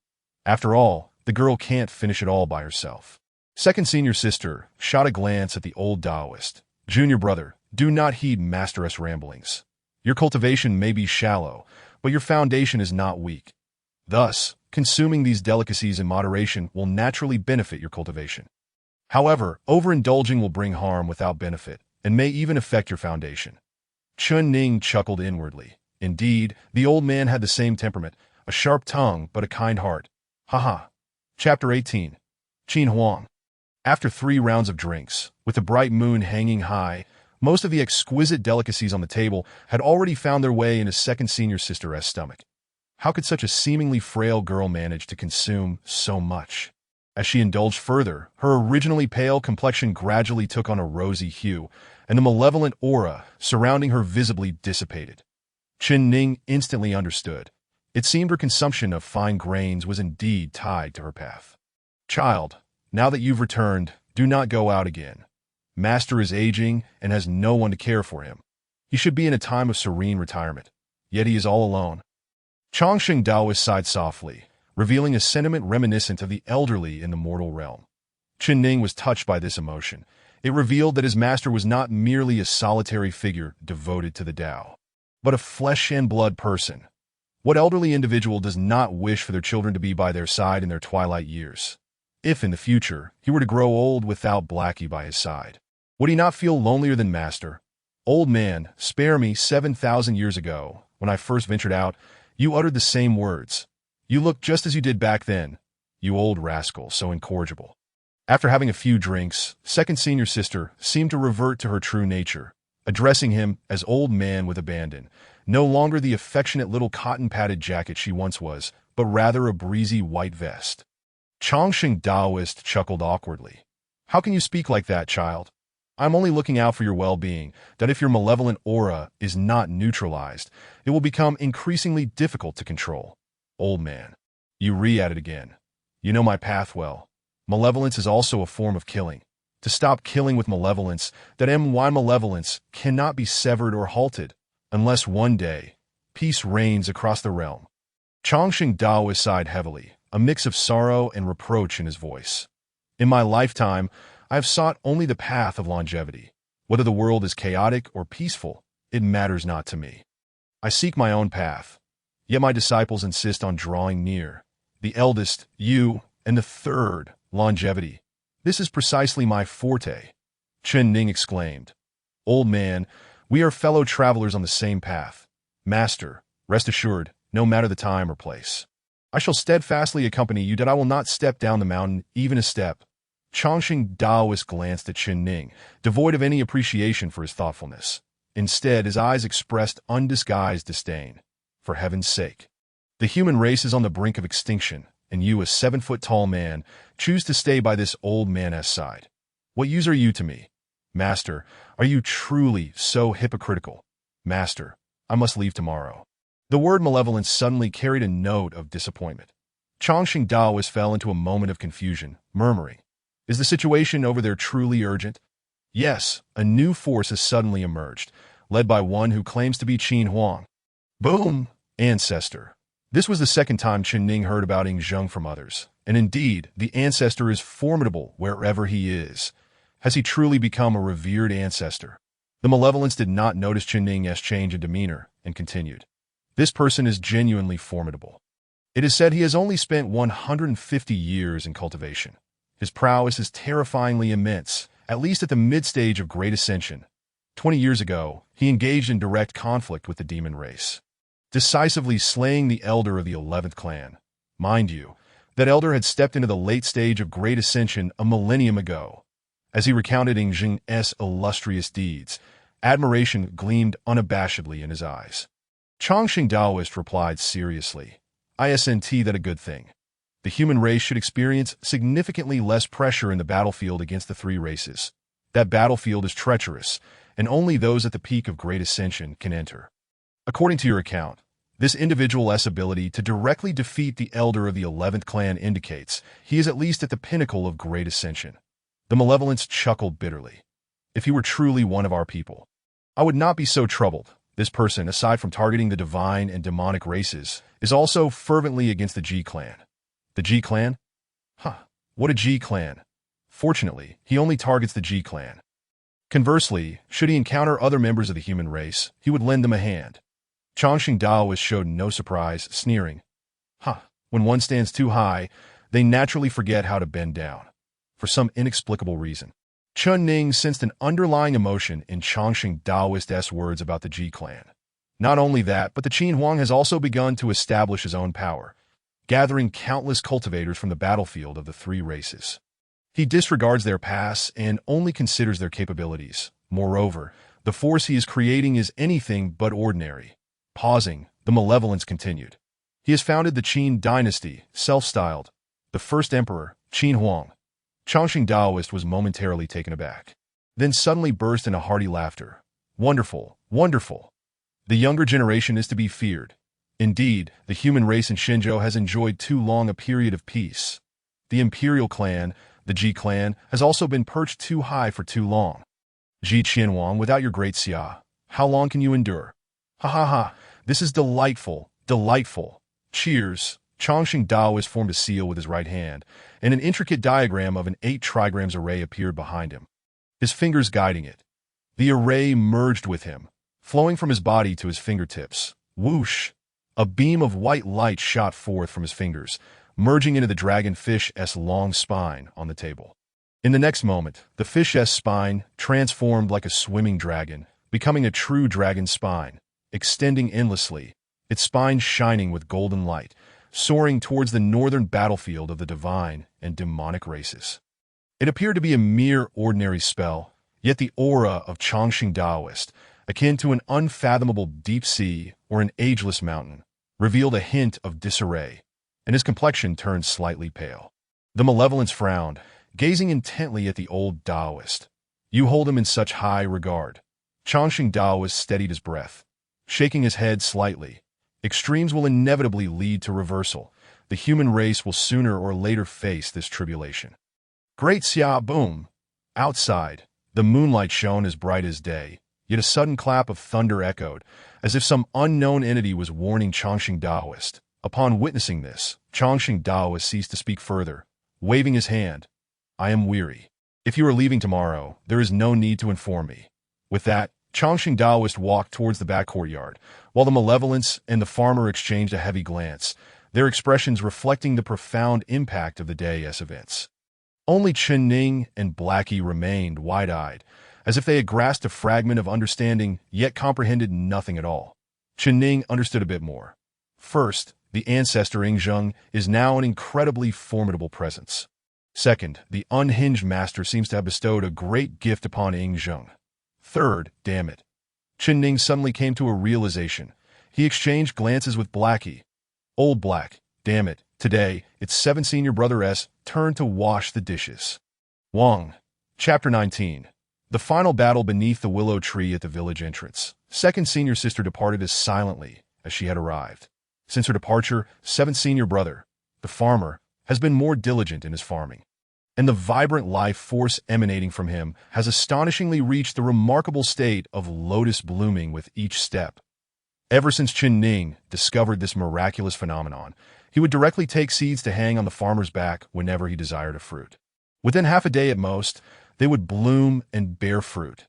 After all, the girl can't finish it all by herself. Second senior sister shot a glance at the old Taoist. Junior brother, do not heed Master's ramblings. Your cultivation may be shallow, but your foundation is not weak. Thus, consuming these delicacies in moderation will naturally benefit your cultivation. However, overindulging will bring harm without benefit, and may even affect your foundation. Chen Ning chuckled inwardly. Indeed, the old man had the same temperament, a sharp tongue but a kind heart. Chapter 18. Qin Huang. After 3 rounds of drinks, with the bright moon hanging high, most of the exquisite delicacies on the table had already found their way into second senior sister's stomach. How could such a seemingly frail girl manage to consume so much? As she indulged further, her originally pale complexion gradually took on a rosy hue, and the malevolent aura surrounding her visibly dissipated. Chen Ning instantly understood. It seemed her consumption of fine grains was indeed tied to her path. Child, now that you've returned, do not go out again. Master is aging and has no one to care for him. He should be in a time of serene retirement, yet he is all alone. Chongqing Taoist sighed softly, revealing a sentiment reminiscent of the elderly in the mortal realm. Chen Ning was touched by this emotion. It revealed that his master was not merely a solitary figure devoted to the Tao, but a flesh-and-blood person. What elderly individual does not wish for their children to be by their side in their twilight years? If, in the future, he were to grow old without Blackie by his side, would he not feel lonelier than Master? Old man, spare me. 7,000 years ago, when I first ventured out, you uttered the same words. You look just as you did back then, you old rascal, so incorrigible. After having a few drinks, second senior sister seemed to revert to her true nature, addressing him as old man with abandon, no longer the affectionate little cotton-padded jacket she once was, but rather a breezy white vest. Chongqing Taoist chuckled awkwardly. How can you speak like that, child? I'm only looking out for your well-being, that if your malevolent aura is not neutralized, it will become increasingly difficult to control. Old man, you re-at it again. You know my path well. Malevolence is also a form of killing. To stop killing with malevolence, that malevolence cannot be severed or halted, unless one day, peace reigns across the realm. Chongqing Taoist sighed heavily, a mix of sorrow and reproach in his voice. In my lifetime, I have sought only the path of longevity. Whether the world is chaotic or peaceful, it matters not to me. I seek my own path, yet my disciples insist on drawing near. The eldest, you, and the third, longevity. This is precisely my forte. Chen Ning exclaimed. Old man, we are fellow travelers on the same path. Master, rest assured, no matter the time or place, I shall steadfastly accompany you, that I will not step down the mountain even a step. Chongqing Taoist glanced at Chen Ning, devoid of any appreciation for his thoughtfulness. Instead, his eyes expressed undisguised disdain. For heaven's sake. The human race is on the brink of extinction, and you, a 7-foot-tall man, choose to stay by this old man's side. What use are you to me? Master, are you truly so hypocritical? Master, I must leave tomorrow. The word malevolence suddenly carried a note of disappointment. Chongqing Daoist fell into a moment of confusion, murmuring, "Is the situation over there truly urgent?" Yes, a new force has suddenly emerged, led by one who claims to be Qin Huang. Boom! Ancestor. This was the second time Chen Ning heard about Ing Zheng from others, and indeed, the ancestor is formidable wherever he is. Has he truly become a revered ancestor? The malevolence did not notice Chen Ning's change in demeanor, and continued. This person is genuinely formidable. It is said he has only spent 150 years in cultivation. His prowess is terrifyingly immense, at least at the mid-stage of Great Ascension. 20 years ago, he engaged in direct conflict with the demon race, decisively slaying the elder of the 11th clan. Mind you, that elder had stepped into the late stage of Great Ascension a millennium ago. As he recounted Ing Zheng's illustrious deeds, admiration gleamed unabashedly in his eyes. Chongqing Daoist replied seriously, "Isn't that a good thing? The human race should experience significantly less pressure in the battlefield against the three races. That battlefield is treacherous, and only those at the peak of Great Ascension can enter. According to your account, this individual's ability to directly defeat the elder of the 11th clan indicates he is at least at the pinnacle of Great Ascension." The malevolence chuckled bitterly. "If he were truly one of our people, I would not be so troubled. This person, aside from targeting the divine and demonic races, is also fervently against the G clan." The G clan? What a G clan? Fortunately, he only targets the G clan. Conversely, should he encounter other members of the human race, he would lend them a hand. Chongqing Daoist showed no surprise, sneering. When one stands too high, they naturally forget how to bend down. For some inexplicable reason, Chen Ning sensed an underlying emotion in Chongqing Daoist's words about the G clan. Not only that, but the Qin Huang has also begun to establish his own power, gathering countless cultivators from the battlefield of the three races. He disregards their past and only considers their capabilities. Moreover, the force he is creating is anything but ordinary. Pausing, the malevolence continued. He has founded the Qin dynasty, self-styled the first emperor, Qin Huang. Chongqing Daoist was momentarily taken aback, then suddenly burst into hearty laughter. Wonderful, wonderful. The younger generation is to be feared. Indeed, the human race in Shenzhou has enjoyed too long a period of peace. The imperial clan, the Ji clan, has also been perched too high for too long. Ji Qianhuang, without your great Xia, how long can you endure? This is delightful, delightful. Cheers. Chongqing Daoist formed a seal with his right hand, and an intricate diagram of an 8 trigrams array appeared behind him, his fingers guiding it. The array merged with him, flowing from his body to his fingertips. Whoosh! A beam of white light shot forth from his fingers, merging into the dragonfish's long spine on the table. In the next moment, the fish's spine transformed like a swimming dragon, becoming a true dragon spine, extending endlessly, its spine shining with golden light, soaring towards the northern battlefield of the divine and demonic races. It appeared to be a mere ordinary spell, yet the aura of Chongqing Daoist, akin to an unfathomable deep sea or an ageless mountain, revealed a hint of disarray, and his complexion turned slightly pale. The malevolence frowned, gazing intently at the old Daoist. "You hold him in such high regard." Chongqing Daoist steadied his breath, shaking his head slightly. Extremes will inevitably lead to reversal. The human race will sooner or later face this tribulation. Great Xia, boom! Outside, the moonlight shone as bright as day, yet a sudden clap of thunder echoed, as if some unknown entity was warning Chongqing Daoist. Upon witnessing this, Chongqing Daoist ceased to speak further, waving his hand. "I am weary. If you are leaving tomorrow, there is no need to inform me." With that, Chongqing Daoist walked towards the back courtyard, while the malevolence and the farmer exchanged a heavy glance, their expressions reflecting the profound impact of the day's events. Only Chen Ning and Blackie remained wide-eyed, as if they had grasped a fragment of understanding yet comprehended nothing at all. Chen Ning understood a bit more. First, the ancestor Ing Zheng is now an incredibly formidable presence. Second, the unhinged master seems to have bestowed a great gift upon Ing Zheng. Third, damn it. Chen Ning suddenly came to a realization. He exchanged glances with Blackie. Old Black, damn it, today, it's 7 senior brother S turn to wash the dishes. Wong. Chapter 19. The final battle beneath the willow tree at the village entrance. Second senior sister departed as silently as she had arrived. Since her departure, 7th senior brother, the farmer, has been more diligent in his farming, and the vibrant life force emanating from him has astonishingly reached the remarkable state of lotus blooming with each step. Ever since Chen Ning discovered this miraculous phenomenon, he would directly take seeds to hang on the farmer's back whenever he desired a fruit. Within half a day at most, they would bloom and bear fruit.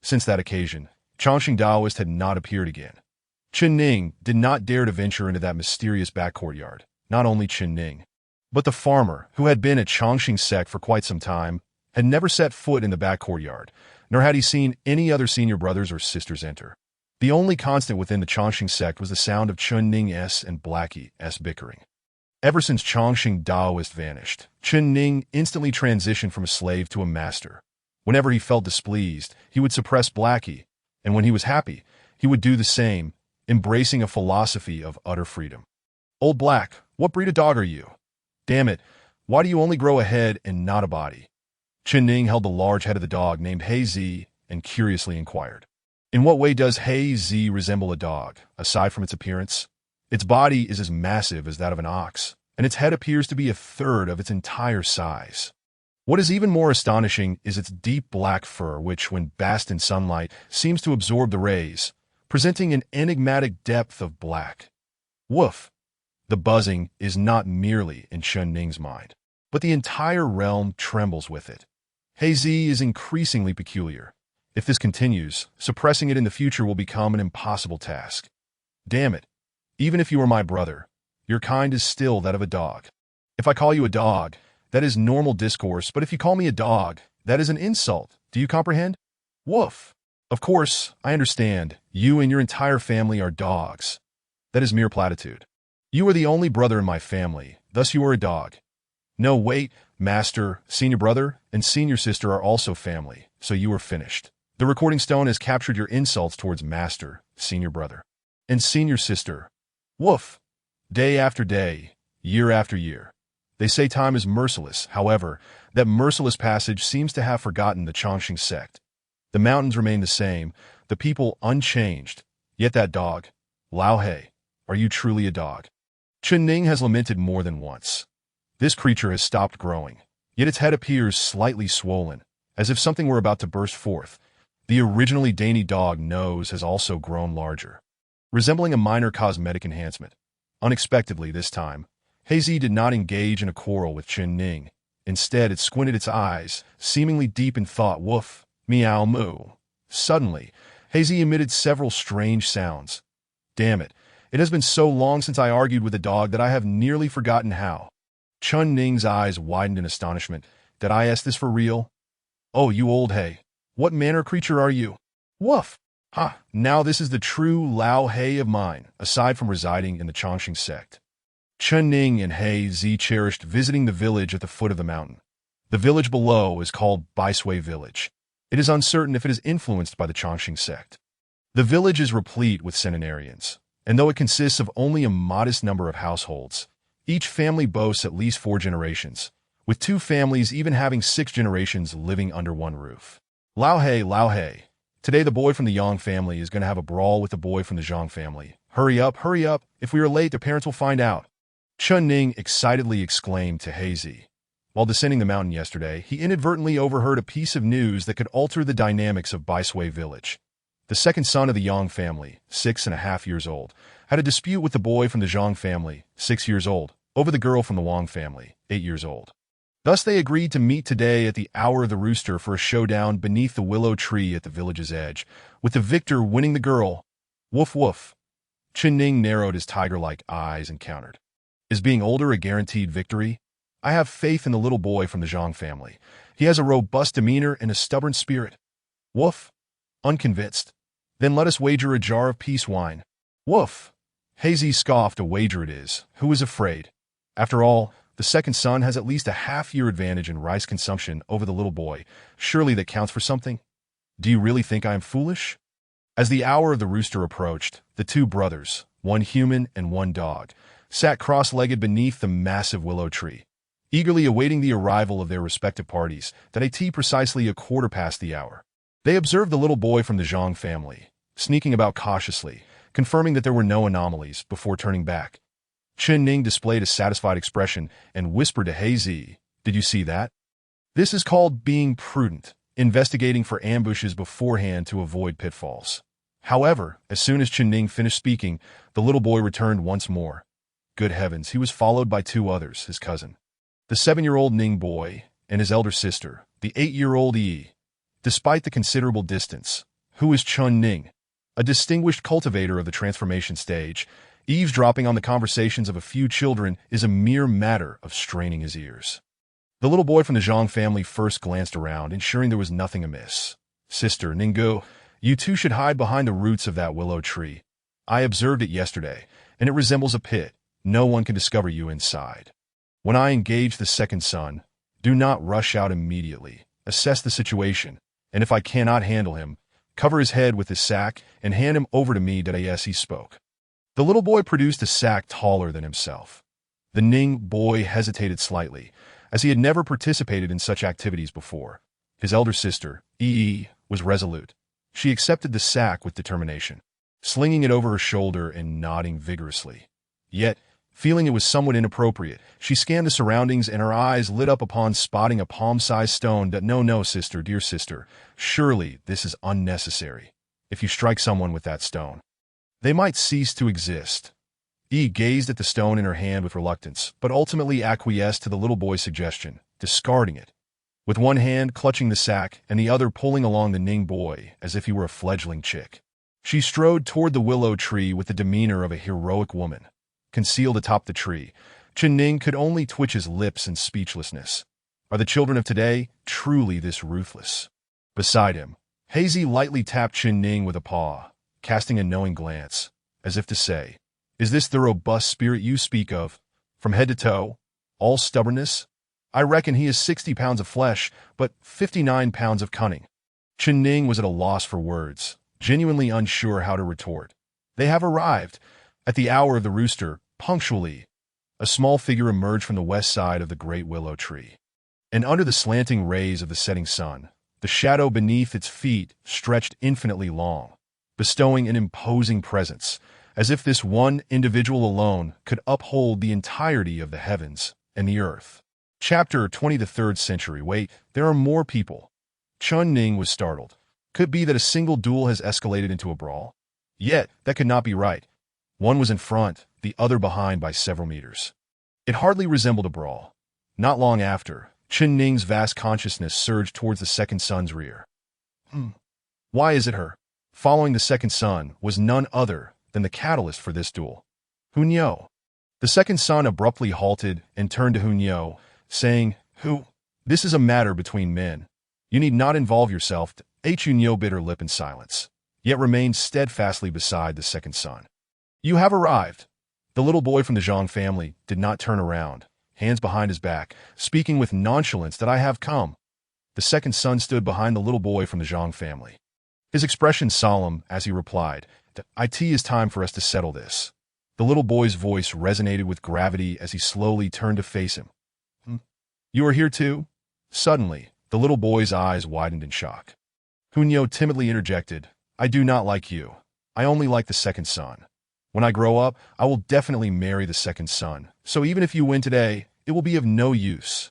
Since that occasion, Chongqing Daoist had not appeared again. Chen Ning did not dare to venture into that mysterious back courtyard. Not only Chen Ning, but the farmer, who had been at Chongqing sect for quite some time, had never set foot in the back courtyard, nor had he seen any other senior brothers or sisters enter. The only constant within the Chongqing sect was the sound of Chen Ning S and Blackie S bickering. Ever since Chongqing Daoist vanished, Chen Ning instantly transitioned from a slave to a master. Whenever he felt displeased, he would suppress Blackie, and when he was happy, he would do the same, embracing a philosophy of utter freedom. Old Black, what breed of dog are you? Damn it, why do you only grow a head and not a body? Chen Ning held the large head of the dog named Hei Zi and curiously inquired. In what way does Hei Zi resemble a dog, aside from its appearance? Its body is as massive as that of an ox, and its head appears to be a third of its entire size. What is even more astonishing is its deep black fur, which, when basked in sunlight, seems to absorb the rays, presenting an enigmatic depth of black. Woof! The buzzing is not merely in Chen Ning's mind, but the entire realm trembles with it. Hei Zi is increasingly peculiar. If this continues, suppressing it in the future will become an impossible task. Damn it! Even if you are my brother, your kind is still that of a dog. If I call you a dog, that is normal discourse, but if you call me a dog, that is an insult. Do you comprehend? Woof! Of course, I understand. You and your entire family are dogs. That is mere platitude. You are the only brother in my family, thus you are a dog. No, wait, master, senior brother, and senior sister are also family, so you are finished. The recording stone has captured your insults towards master, senior brother, and senior sister. Woof! Day after day, year after year. They say time is merciless. However, that merciless passage seems to have forgotten the Chongqing sect. The mountains remain the same, the people unchanged. Yet that dog, Lao Hei, are you truly a dog? Chen Ning has lamented more than once. This creature has stopped growing, yet its head appears slightly swollen, as if something were about to burst forth. The originally dainty dog nose has also grown larger, resembling a minor cosmetic enhancement. Unexpectedly this time, Hei Zi did not engage in a quarrel with Chen Ning. Instead, it squinted its eyes, seemingly deep in thought. Woof, meow moo. Suddenly, Hei Zi emitted several strange sounds. Damn it, it has been so long since I argued with a dog that I have nearly forgotten how. Chen Ning's eyes widened in astonishment. Did I ask this for real? Oh, you old Hei. What manner creature are you? Woof! Ha! Now this is the true Lao Hei of mine, aside from residing in the Chongqing sect. Chen Ning and Hei Zi cherished visiting the village at the foot of the mountain. The village below is called Baisui Village. It is uncertain if it is influenced by the Chongqing sect. The village is replete with centenarians, and though it consists of only a modest number of households, each family boasts at least 4 generations, with 2 families even having 6 generations living under one roof. Lao Hei. Today the boy from the Yang family is going to have a brawl with the boy from the Zhang family. Hurry up. If we are late, the parents will find out. Chen Ning excitedly exclaimed to Hei Zi. While descending the mountain yesterday, he inadvertently overheard a piece of news that could alter the dynamics of Baisui Village. The second son of the Yang family, 6.5 years old, had a dispute with the boy from the Zhang family, 6 years old, over the girl from the Wang family, 8 years old. Thus they agreed to meet today at the hour of the rooster for a showdown beneath the willow tree at the village's edge, with the victor winning the girl. Woof woof. Chen Ning narrowed his tiger-like eyes and countered. Is being older a guaranteed victory? I have faith in the little boy from the Zhang family. He has a robust demeanor and a stubborn spirit. Woof. Unconvinced. Then let us wager a jar of peace wine. Woof. Hei Zi scoffed. A wager it is. Who is afraid? After all, the second son has at least a half-year advantage in rice consumption over the little boy. Surely that counts for something? Do you really think I am foolish? As the hour of the rooster approached, the 2 brothers, one human and one dog, sat cross-legged beneath the massive willow tree, eagerly awaiting the arrival of their respective parties at precisely 1:15. They observed the little boy from the Zhang family, sneaking about cautiously, confirming that there were no anomalies before turning back. Chen Ning displayed a satisfied expression and whispered to Hazy, "Did you see that? This is called being prudent, investigating for ambushes beforehand to avoid pitfalls." However, as soon as Chen Ning finished speaking, the little boy returned once more. Good heavens, he was followed by two others, his cousin, the 7-year-old Ning boy, and his elder sister, the 8-year-old Yi. Despite the considerable distance, who is Chen Ning? A distinguished cultivator of the transformation stage, eavesdropping on the conversations of a few children is a mere matter of straining his ears. The little boy from the Zhang family first glanced around, ensuring there was nothing amiss. "Sister Ninggu, you two should hide behind the roots of that willow tree. I observed it yesterday, and it resembles a pit. No one can discover you inside. When I engage the second son, do not rush out immediately. Assess the situation, and if I cannot handle him, cover his head with his sack and hand him over to me." Yes, he spoke. The little boy produced a sack taller than himself. The Ning boy hesitated slightly, as he had never participated in such activities before. His elder sister, Yi, was resolute. She accepted the sack with determination, slinging it over her shoulder and nodding vigorously. Yet, feeling it was somewhat inappropriate, she scanned the surroundings and her eyes lit up upon spotting a palm-sized stone. No, sister, dear sister, surely this is unnecessary. If you strike someone with that stone, they might cease to exist. Yi gazed at the stone in her hand with reluctance, but ultimately acquiesced to the little boy's suggestion, discarding it. With one hand clutching the sack and the other pulling along the Ning boy as if he were a fledgling chick, she strode toward the willow tree with the demeanor of a heroic woman. Concealed atop the tree, Chen Ning could only twitch his lips in speechlessness. Are the children of today truly this ruthless? Beside him, Hazy lightly tapped Chen Ning with a paw, casting a knowing glance, as if to say, "Is this the robust spirit you speak of? From head to toe, all stubbornness? I reckon he is 60 pounds of flesh, but 59 pounds of cunning." Chen Ning was at a loss for words, genuinely unsure how to retort. They have arrived. At the hour of the rooster, punctually, a small figure emerged from the west side of the great willow tree. And under the slanting rays of the setting sun, the shadow beneath its feet stretched infinitely long, bestowing an imposing presence, as if this one individual alone could uphold the entirety of the heavens and the earth. Chapter 20. The 3rd century. Wait, there are more people. Chen Ning was startled. Could it be that a single duel has escalated into a brawl? Yet, that could not be right. One was in front, the other behind by several meters. It hardly resembled a brawl. Not long after, Chen Ning's vast consciousness surged towards the second son's rear. Why is it her? Following the second son was none other than the catalyst for this duel. Hunyou. The second son abruptly halted and turned to Hunyou, saying, This is a matter between men. You need not involve yourself." Hunyou bit her lip in silence, yet remained steadfastly beside the second son. "You have arrived." The little boy from the Zhang family did not turn around, hands behind his back, speaking with nonchalance, "That I have come." The second son stood behind the little boy from the Zhang family, his expression solemn as he replied, "It is time for us to settle this." The little boy's voice resonated with gravity as he slowly turned to face him. "You are here too?" Suddenly, the little boy's eyes widened in shock. Hunyou timidly interjected, "I do not like you. I only like the second son. When I grow up, I will definitely marry the second son, so even if you win today, it will be of no use."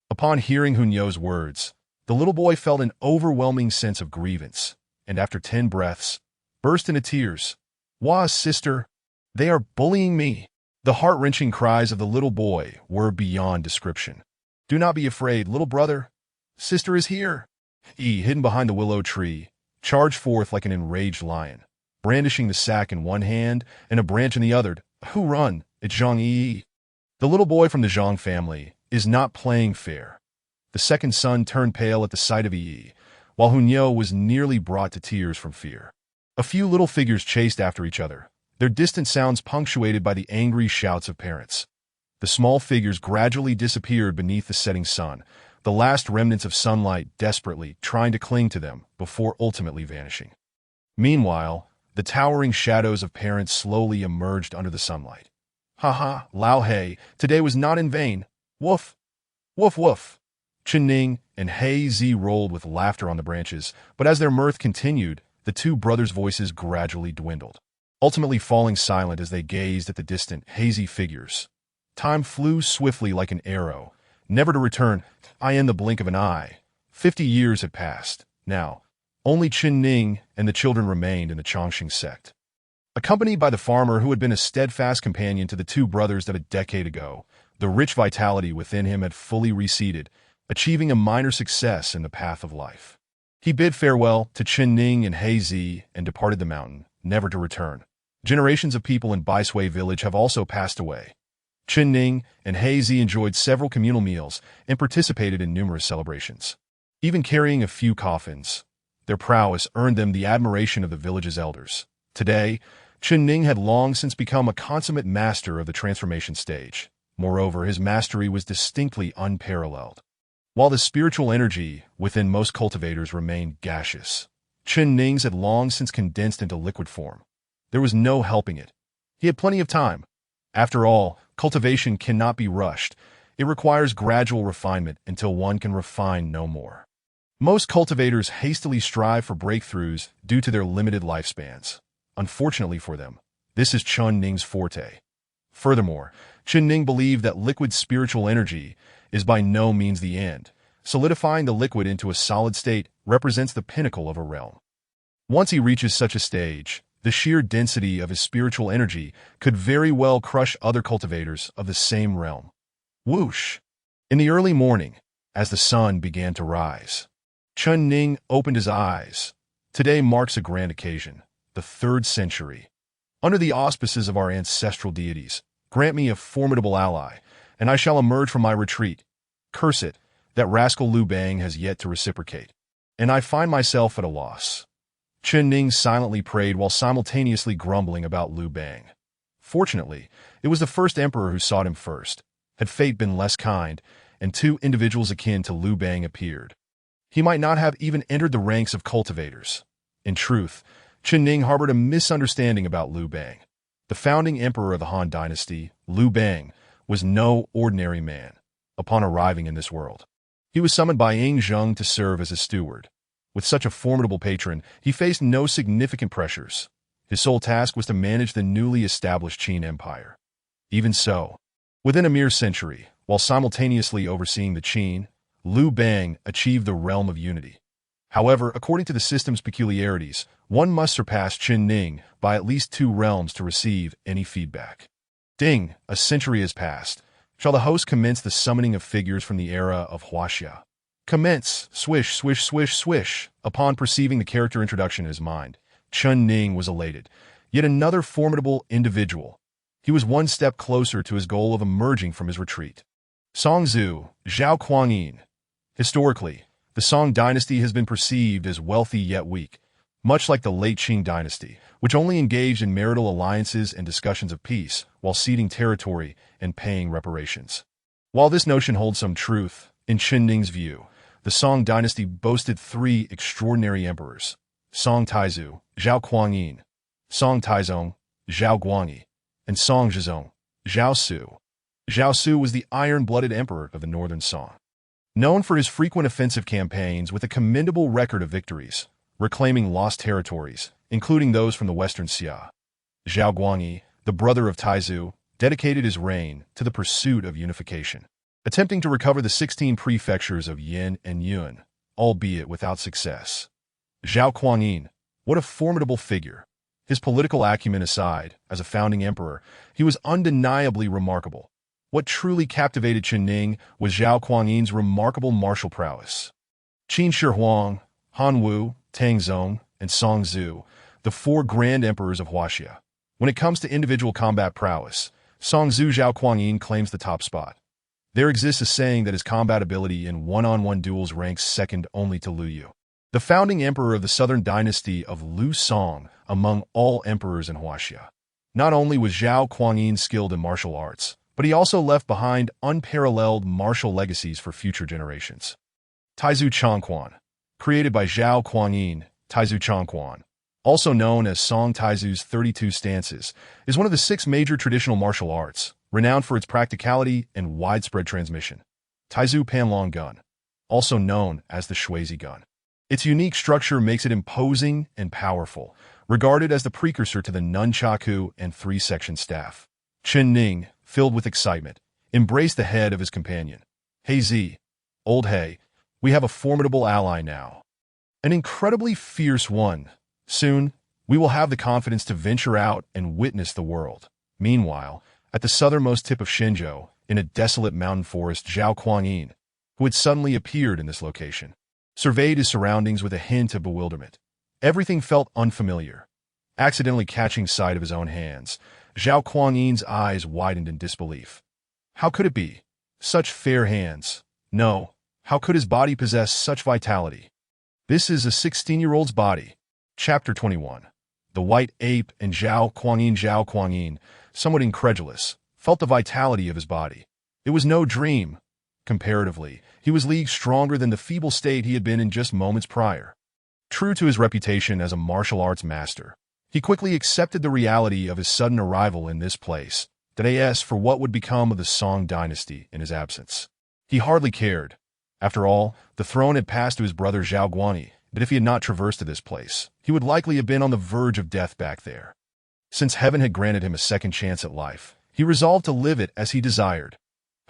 Upon hearing Hunyou's words, the little boy felt an overwhelming sense of grievance, and after 10 breaths, burst into tears. "Wah, sister, they are bullying me." The heart-wrenching cries of the little boy were beyond description. "Do not be afraid, little brother. Sister is here." He, hidden behind the willow tree, charged forth like an enraged lion, brandishing the sack in one hand and a branch in the other. "Who run? It's Zhang Yi." The little boy from the Zhang family is not playing fair. The second son turned pale at the sight of Yi, while Hunyou was nearly brought to tears from fear. A few little figures chased after each other, their distant sounds punctuated by the angry shouts of parents. The small figures gradually disappeared beneath the setting sun, the last remnants of sunlight desperately trying to cling to them before ultimately vanishing. Meanwhile, the towering shadows of parents slowly emerged under the sunlight. Ha ha, Lao He, today was not in vain. Woof, woof woof. Chen Ning and He Zi rolled with laughter on the branches, but as their mirth continued, the two brothers' voices gradually dwindled, ultimately falling silent as they gazed at the distant, hazy figures. Time flew swiftly like an arrow, never to return. In the blink of an eye. 50 years had passed. Now, only Chen Ning and the children remained in the Chongqing sect. Accompanied by the farmer who had been a steadfast companion to the two brothers that a decade ago, the rich vitality within him had fully receded, achieving a minor success in the path of life. He bid farewell to Chen Ning and He Zi and departed the mountain, never to return. Generations of people in Baisui village have also passed away. Chen Ning and He Zi enjoyed several communal meals and participated in numerous celebrations, even carrying a few coffins. Their prowess earned them the admiration of the village's elders. Today, Chen Ning had long since become a consummate master of the transformation stage. Moreover, his mastery was distinctly unparalleled. While the spiritual energy within most cultivators remained gaseous, Chen Ning's had long since condensed into liquid form. There was no helping it. He had plenty of time. After all, cultivation cannot be rushed. It requires gradual refinement until one can refine no more. Most cultivators hastily strive for breakthroughs due to their limited lifespans. Unfortunately for them, this is Chen Ning's forte. Furthermore, Chen Ning believed that liquid spiritual energy is by no means the end. Solidifying the liquid into a solid state represents the pinnacle of a realm. Once he reaches such a stage, the sheer density of his spiritual energy could very well crush other cultivators of the same realm. Whoosh! In the early morning, as the sun began to rise, Chen Ning opened his eyes. Today marks a grand occasion, the 3rd century. Under the auspices of our ancestral deities, grant me a formidable ally, and I shall emerge from my retreat. Curse it, that rascal Liu Bang has yet to reciprocate, and I find myself at a loss. Chen Ning silently prayed while simultaneously grumbling about Liu Bang. Fortunately, it was the first emperor who sought him first. Had fate been less kind, and 2 individuals akin to Liu Bang appeared, he might not have even entered the ranks of cultivators. In truth, Chen Ning harbored a misunderstanding about Liu Bang. The founding emperor of the Han Dynasty, Liu Bang, was no ordinary man. Upon arriving in this world, he was summoned by Ying Zheng to serve as a steward. With such a formidable patron, he faced no significant pressures. His sole task was to manage the newly established Qin Empire. Even so, within a mere century, while simultaneously overseeing the Qin, Liu Bang achieved the realm of unity. However, according to the system's peculiarities, one must surpass Chen Ning by at least 2 realms to receive any feedback. Ding, a century has passed. Shall the host commence the summoning of figures from the era of Huaxia? Commence, swish, swish, swish, swish. Upon perceiving the character introduction in his mind, Chen Ning was elated. Yet another formidable individual. He was one step closer to his goal of emerging from his retreat. Song Zhu, Zhao Kuangyin. Historically, the Song dynasty has been perceived as wealthy yet weak, much like the late Qing dynasty, which only engaged in marital alliances and discussions of peace while ceding territory and paying reparations. While this notion holds some truth, in Chen Ning's view, the Song dynasty boasted 3 extraordinary emperors: Song Taizu, Zhao Kuangyin; Song Taizong, Zhao Guangyi; and Song Zhizong, Zhao Su. Zhao Su was the iron-blooded emperor of the northern Song, known for his frequent offensive campaigns with a commendable record of victories, reclaiming lost territories, including those from the western Xia. Zhao Guangyi, the brother of Taizu, dedicated his reign to the pursuit of unification, attempting to recover the 16 prefectures of Yin and Yun, albeit without success. Zhao Kuangyin, what a formidable figure. His political acumen aside, as a founding emperor, he was undeniably remarkable. What truly captivated Chen Ning was Zhao Kuangyin's remarkable martial prowess. Qin Shi Huang, Han Wu, Tang Zong, and Song Zhu, the 4 grand emperors of Huaxia. When it comes to individual combat prowess, Song Zhu Zhao Kuangyin claims the top spot. There exists a saying that his combat ability in one-on-one duels ranks second only to Liu Yu, the founding emperor of the southern dynasty of Liu Song, among all emperors in Huaxia. Not only was Zhao Kuangyin skilled in martial arts, but he also left behind unparalleled martial legacies for future generations. Taizu Changquan, created by Zhao Kuangyin, Taizu Changquan, also known as Song Taizu's 32 stances, is one of the 6 major traditional martial arts, renowned for its practicality and widespread transmission. Taizu Panlong Gun, also known as the Shuizi Gun. Its unique structure makes it imposing and powerful, regarded as the precursor to the nunchaku and 3-section staff. Chen Ning, filled with excitement, embraced the head of his companion. Hey Z, old Hey, we have a formidable ally now. An incredibly fierce one. Soon, we will have the confidence to venture out and witness the world. Meanwhile, at the southernmost tip of Shenzhou, in a desolate mountain forest, Zhao Kuangyin, who had suddenly appeared in this location, surveyed his surroundings with a hint of bewilderment. Everything felt unfamiliar. Accidentally catching sight of his own hands, Zhao Kuangyin's eyes widened in disbelief. How could it be? Such fair hands. No, how could his body possess such vitality? This is a 16-year-old's body. Chapter 21. The White Ape and Zhao Kuangyin, somewhat incredulous, felt the vitality of his body. It was no dream. Comparatively, he was leagues stronger than the feeble state he had been in just moments prior. True to his reputation as a martial arts master, he quickly accepted the reality of his sudden arrival in this place, that is, for what would become of the Song dynasty in his absence. He hardly cared. After all, the throne had passed to his brother Zhao Guani, but if he had not traversed to this place, he would likely have been on the verge of death back there. Since heaven had granted him a second chance at life, he resolved to live it as he desired.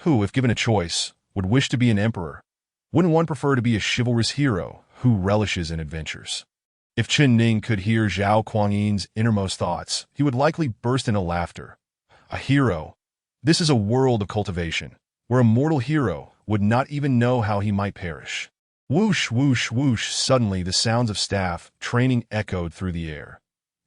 Who, if given a choice, would wish to be an emperor? Wouldn't one prefer to be a chivalrous hero who relishes in adventures? If Chen Ning could hear Zhao Kuangyin's innermost thoughts, he would likely burst into laughter. A hero. This is a world of cultivation, where a mortal hero would not even know how he might perish. Whoosh, whoosh, whoosh. Suddenly, the sounds of staff training echoed through the air.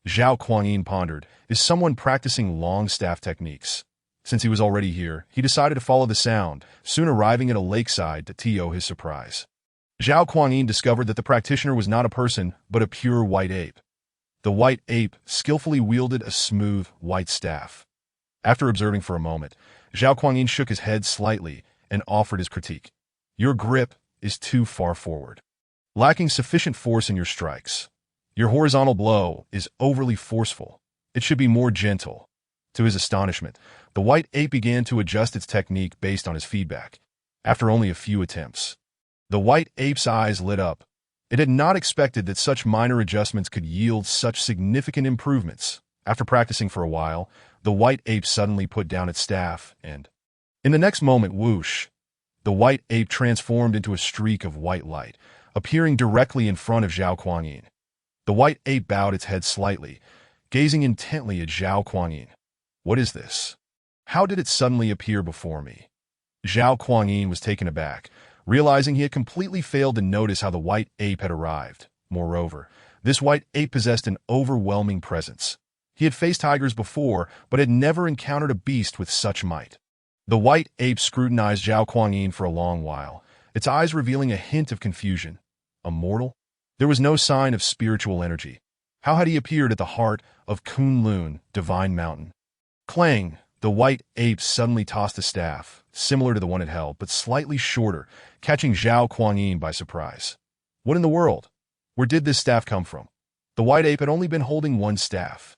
Zhao Kuangyin pondered, is someone practicing long staff techniques? Since he was already here, he decided to follow the sound, soon arriving at a lakeside to TO his surprise. Zhao Kuangyin discovered that the practitioner was not a person, but a pure white ape. The white ape skillfully wielded a smooth, white staff. After observing for a moment, Zhao Kuangyin shook his head slightly and offered his critique. Your grip is too far forward, lacking sufficient force in your strikes. Your horizontal blow is overly forceful. It should be more gentle. To his astonishment, the white ape began to adjust its technique based on his feedback. After only a few attempts, the white ape's eyes lit up. It had not expected that such minor adjustments could yield such significant improvements. After practicing for a while, the white ape suddenly put down its staff and, in the next moment, whoosh, the white ape transformed into a streak of white light, appearing directly in front of Zhao Kuangyin. The white ape bowed its head slightly, gazing intently at Zhao Kuangyin. What is this? How did it suddenly appear before me? Zhao Kuangyin was taken aback, realizing he had completely failed to notice how the white ape had arrived. Moreover, this white ape possessed an overwhelming presence. He had faced tigers before, but had never encountered a beast with such might. The white ape scrutinized Zhao Kuangyin for a long while, its eyes revealing a hint of confusion. A mortal? There was no sign of spiritual energy. How had he appeared at the heart of Kunlun, Divine Mountain? Clang! The white ape suddenly tossed a staff, similar to the one it held, but slightly shorter, catching Zhao Kuangyin by surprise. What in the world? Where did this staff come from? The white ape had only been holding one staff.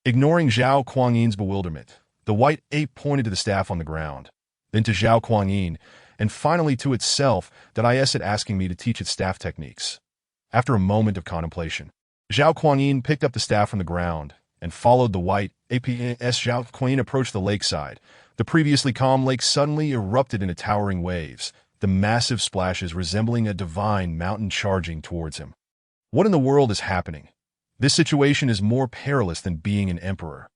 Ignoring Zhao Kuangyin's bewilderment, the white ape pointed to the staff on the ground, then to Zhao Kuangyin, and finally to itself that is it asking me to teach its staff techniques. After a moment of contemplation, Zhao Kuangyin picked up the staff from the ground and followed the white ape. As Zhao Kuangyin approached the lakeside, the previously calm lake suddenly erupted into towering waves, the massive splashes resembling a divine mountain charging towards him. What in the world is happening? This situation is more perilous than being an emperor.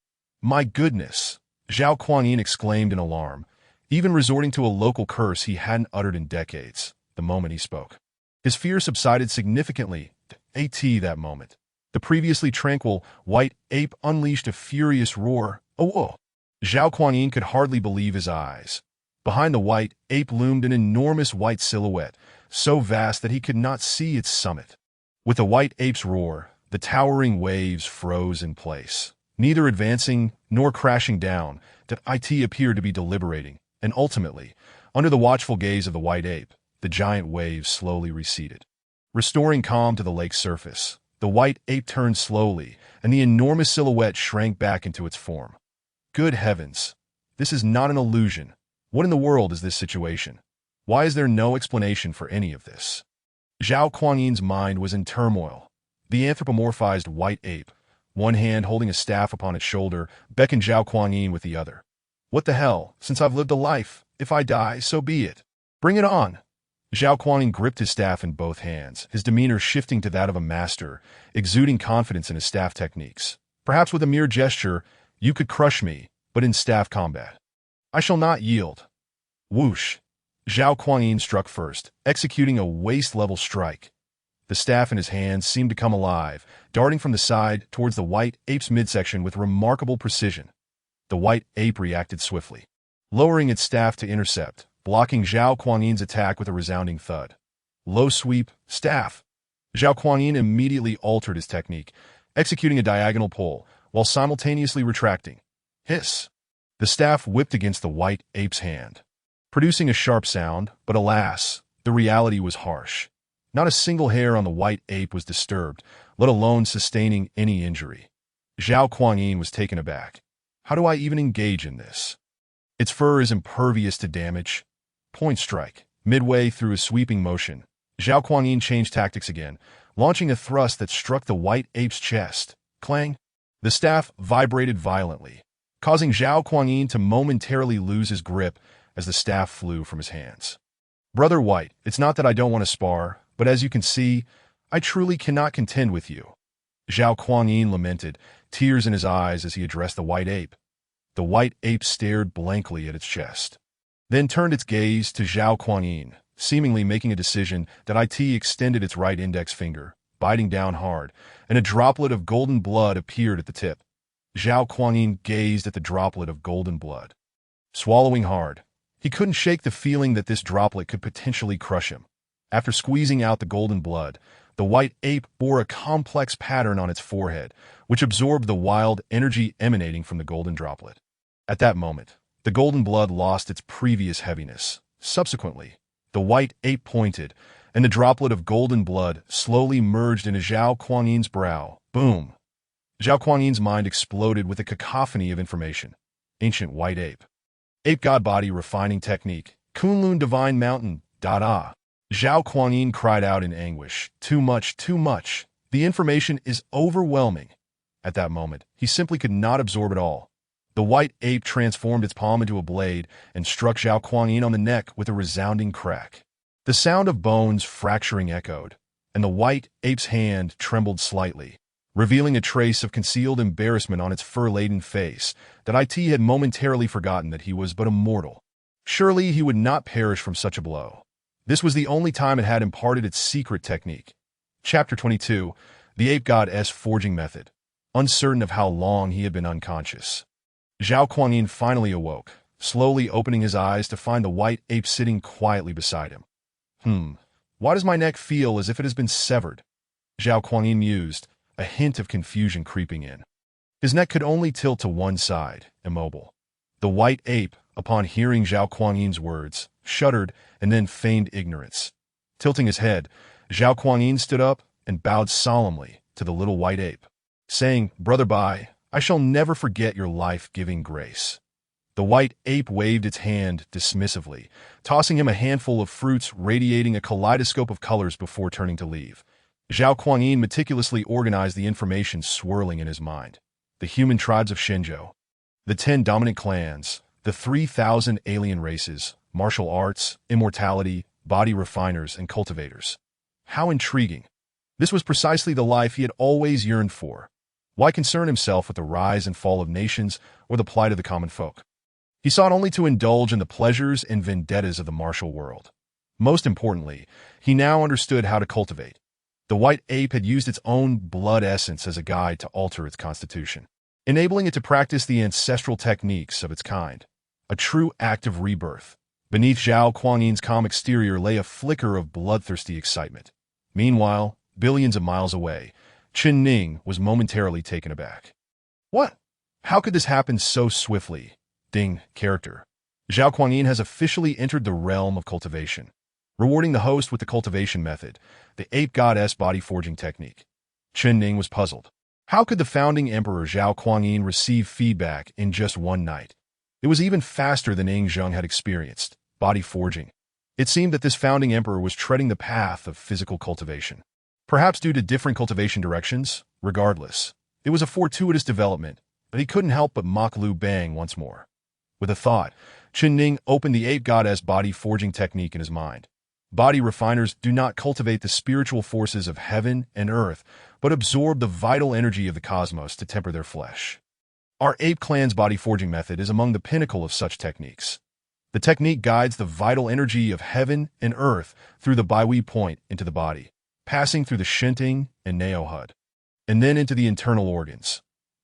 My goodness! Zhao Kuangyin exclaimed in alarm, even resorting to a local curse he hadn't uttered in decades, the moment he spoke. His fear subsided significantly. That moment, the previously tranquil white ape unleashed a furious roar. Oh, whoa! Zhao Kuangyin could hardly believe his eyes. Behind the white ape loomed an enormous white silhouette, so vast that he could not see its summit. With the white ape's roar, the towering waves froze in place, neither advancing nor crashing down. That it appeared to be deliberating, and ultimately, under the watchful gaze of the white ape, the giant waves slowly receded, restoring calm to the lake's surface. The white ape turned slowly, and the enormous silhouette shrank back into its form. Good heavens! This is not an illusion. What in the world is this situation? Why is there no explanation for any of this? Zhao Kuangyin's mind was in turmoil. The anthropomorphized white ape, one hand holding a staff upon its shoulder, beckoned Zhao Kuangyin with the other. What the hell? Since I've lived a life, if I die, so be it. Bring it on! Zhao Kuangyin gripped his staff in both hands, his demeanor shifting to that of a master, exuding confidence in his staff techniques. Perhaps with a mere gesture, you could crush me, but in staff combat, I shall not yield. Whoosh! Zhao Kuangyin struck first, executing a waist-level strike. The staff in his hands seemed to come alive, darting from the side towards the white ape's midsection with remarkable precision. The white ape reacted swiftly, lowering its staff to intercept, blocking Zhao Kuangyin's attack with a resounding thud. Low sweep, staff. Zhao Kuangyin immediately altered his technique, executing a diagonal pull, while simultaneously retracting. Hiss! The staff whipped against the white ape's hand, producing a sharp sound, but alas, the reality was harsh. Not a single hair on the white ape was disturbed, let alone sustaining any injury. Zhao Kuangyin was taken aback. How do I even engage in this? Its fur is impervious to damage. Point strike. Midway through a sweeping motion, Zhao Kuangyin changed tactics again, launching a thrust that struck the white ape's chest. Clang! The staff vibrated violently, causing Zhao Kuangyin to momentarily lose his grip as the staff flew from his hands. Brother White, it's not that I don't want to spar, but as you can see, I truly cannot contend with you. Zhao Kuangyin lamented, tears in his eyes as he addressed the white ape. The white ape stared blankly at its chest, then turned its gaze to Zhao Kuangyin, seemingly making a decision that it extended its right index finger, biting down hard, and a droplet of golden blood appeared at the tip. Zhao Kuangyin gazed at the droplet of golden blood. Swallowing hard, he couldn't shake the feeling that this droplet could potentially crush him. After squeezing out the golden blood, the white ape bore a complex pattern on its forehead, which absorbed the wild energy emanating from the golden droplet. At that moment, the golden blood lost its previous heaviness. Subsequently, the white ape pointed, and the droplet of golden blood slowly merged into Zhao Kuangyin's brow. Boom! Zhao Kuangyin's mind exploded with a cacophony of information. Ancient white ape. Ape god body refining technique. Kunlun divine mountain. Da-da. Zhao Kuangyin cried out in anguish. Too much, too much. The information is overwhelming. At that moment, he simply could not absorb it all. The white ape transformed its palm into a blade and struck Zhao Kuangyin on the neck with a resounding crack. The sound of bones fracturing echoed, and the white ape's hand trembled slightly, revealing a trace of concealed embarrassment on its fur-laden face that IT had momentarily forgotten that he was but a mortal. Surely he would not perish from such a blow. This was the only time it had imparted its secret technique. Chapter 22, The Ape God's Forging Method. Uncertain of how long he had been unconscious, Zhao Kuangyin finally awoke, slowly opening his eyes to find the white ape sitting quietly beside him. Why does my neck feel as if it has been severed? Zhao Kuangyin mused, a hint of confusion creeping in. His neck could only tilt to one side, immobile. The white ape, upon hearing Zhao Kuangyin's words, shuddered and then feigned ignorance. Tilting his head, Zhao Kuangyin stood up and bowed solemnly to the little white ape, saying, "Brother Bai, I shall never forget your life-giving grace." The white ape waved its hand dismissively, tossing him a handful of fruits radiating a kaleidoscope of colors before turning to leave. Zhao Kuangyin meticulously organized the information swirling in his mind. The human tribes of Shenzhou, the 10 dominant clans, the 3,000 alien races, martial arts, immortality, body refiners, and cultivators. How intriguing. This was precisely the life he had always yearned for. Why concern himself with the rise and fall of nations or the plight of the common folk? He sought only to indulge in the pleasures and vendettas of the martial world. Most importantly, he now understood how to cultivate. The white ape had used its own blood essence as a guide to alter its constitution, enabling it to practice the ancestral techniques of its kind. A true act of rebirth. Beneath Zhao Kuangyin's calm exterior lay a flicker of bloodthirsty excitement. Meanwhile, billions of miles away, Qin Ning was momentarily taken aback. What? How could this happen so swiftly? Ding, character. Zhao Kuangyin has officially entered the realm of cultivation, rewarding the host with the cultivation method, the ape goddess body forging technique. Chen Ning was puzzled. How could the founding emperor Zhao Kuangyin receive feedback in just one night? It was even faster than Ing Zheng had experienced, body forging. It seemed that this founding emperor was treading the path of physical cultivation. Perhaps due to different cultivation directions, regardless. It was a fortuitous development, but he couldn't help but mock Liu Bang once more. With a thought, Chen Ning opened the ape goddess body forging technique in his mind. Body refiners do not cultivate the spiritual forces of heaven and earth, but absorb the vital energy of the cosmos to temper their flesh. Our ape clan's body forging method is among the pinnacle of such techniques. The technique guides the vital energy of heaven and earth through the Baihui point into the body, passing through the Shinting and Neohud, and then into the internal organs.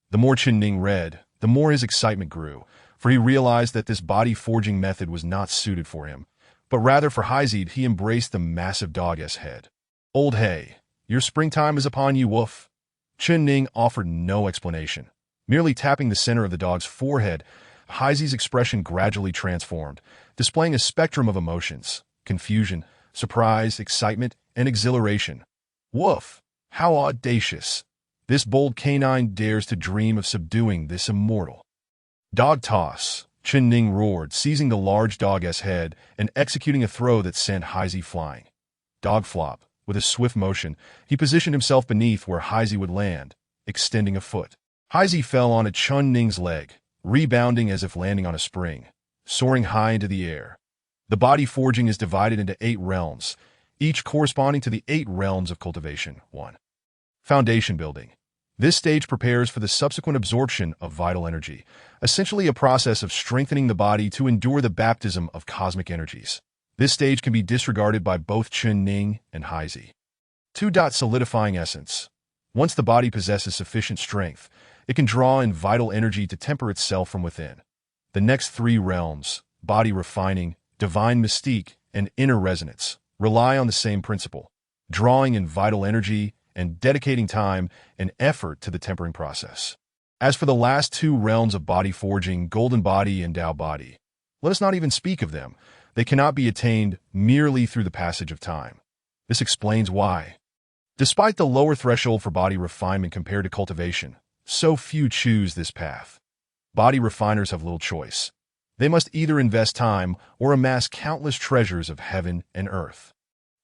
The more Chen Ning read, the more his excitement grew, for he realized that this body forging method was not suited for him, but rather for Haizid. He embraced the massive dog's head. Old Hay, your springtime is upon you, woof. Chen Ning offered no explanation. Merely tapping the center of the dog's forehead, Haizid's expression gradually transformed, displaying a spectrum of emotions: confusion, surprise, excitement, and exhilaration. Woof! How audacious! This bold canine dares to dream of subduing this immortal. Dog toss! Chen Ning roared, seizing the large dog's head and executing a throw that sent Haizid flying. Dog flop. With a swift motion, he positioned himself beneath where Haizid would land, extending a foot. Haizid fell onto Chen Ning's leg, rebounding as if landing on a spring, soaring high into the air. The body forging is divided into 8 realms, each corresponding to the 8 realms of cultivation. 1. Foundation building. This stage prepares for the subsequent absorption of vital energy, essentially a process of strengthening the body to endure the baptism of cosmic energies. This stage can be disregarded by both Chen Ning and Haizid. 2. Solidifying essence. Once the body possesses sufficient strength, it can draw in vital energy to temper itself from within. The next 3 realms, body refining, divine mystique, and inner resonance, rely on the same principle, drawing in vital energy and dedicating time and effort to the tempering process. As for the last 2 realms of body forging, golden body and Tao body, let us not even speak of them. They cannot be attained merely through the passage of time. This explains why, despite the lower threshold for body refinement compared to cultivation, so few choose this path. Body refiners have little choice. They must either invest time or amass countless treasures of heaven and earth.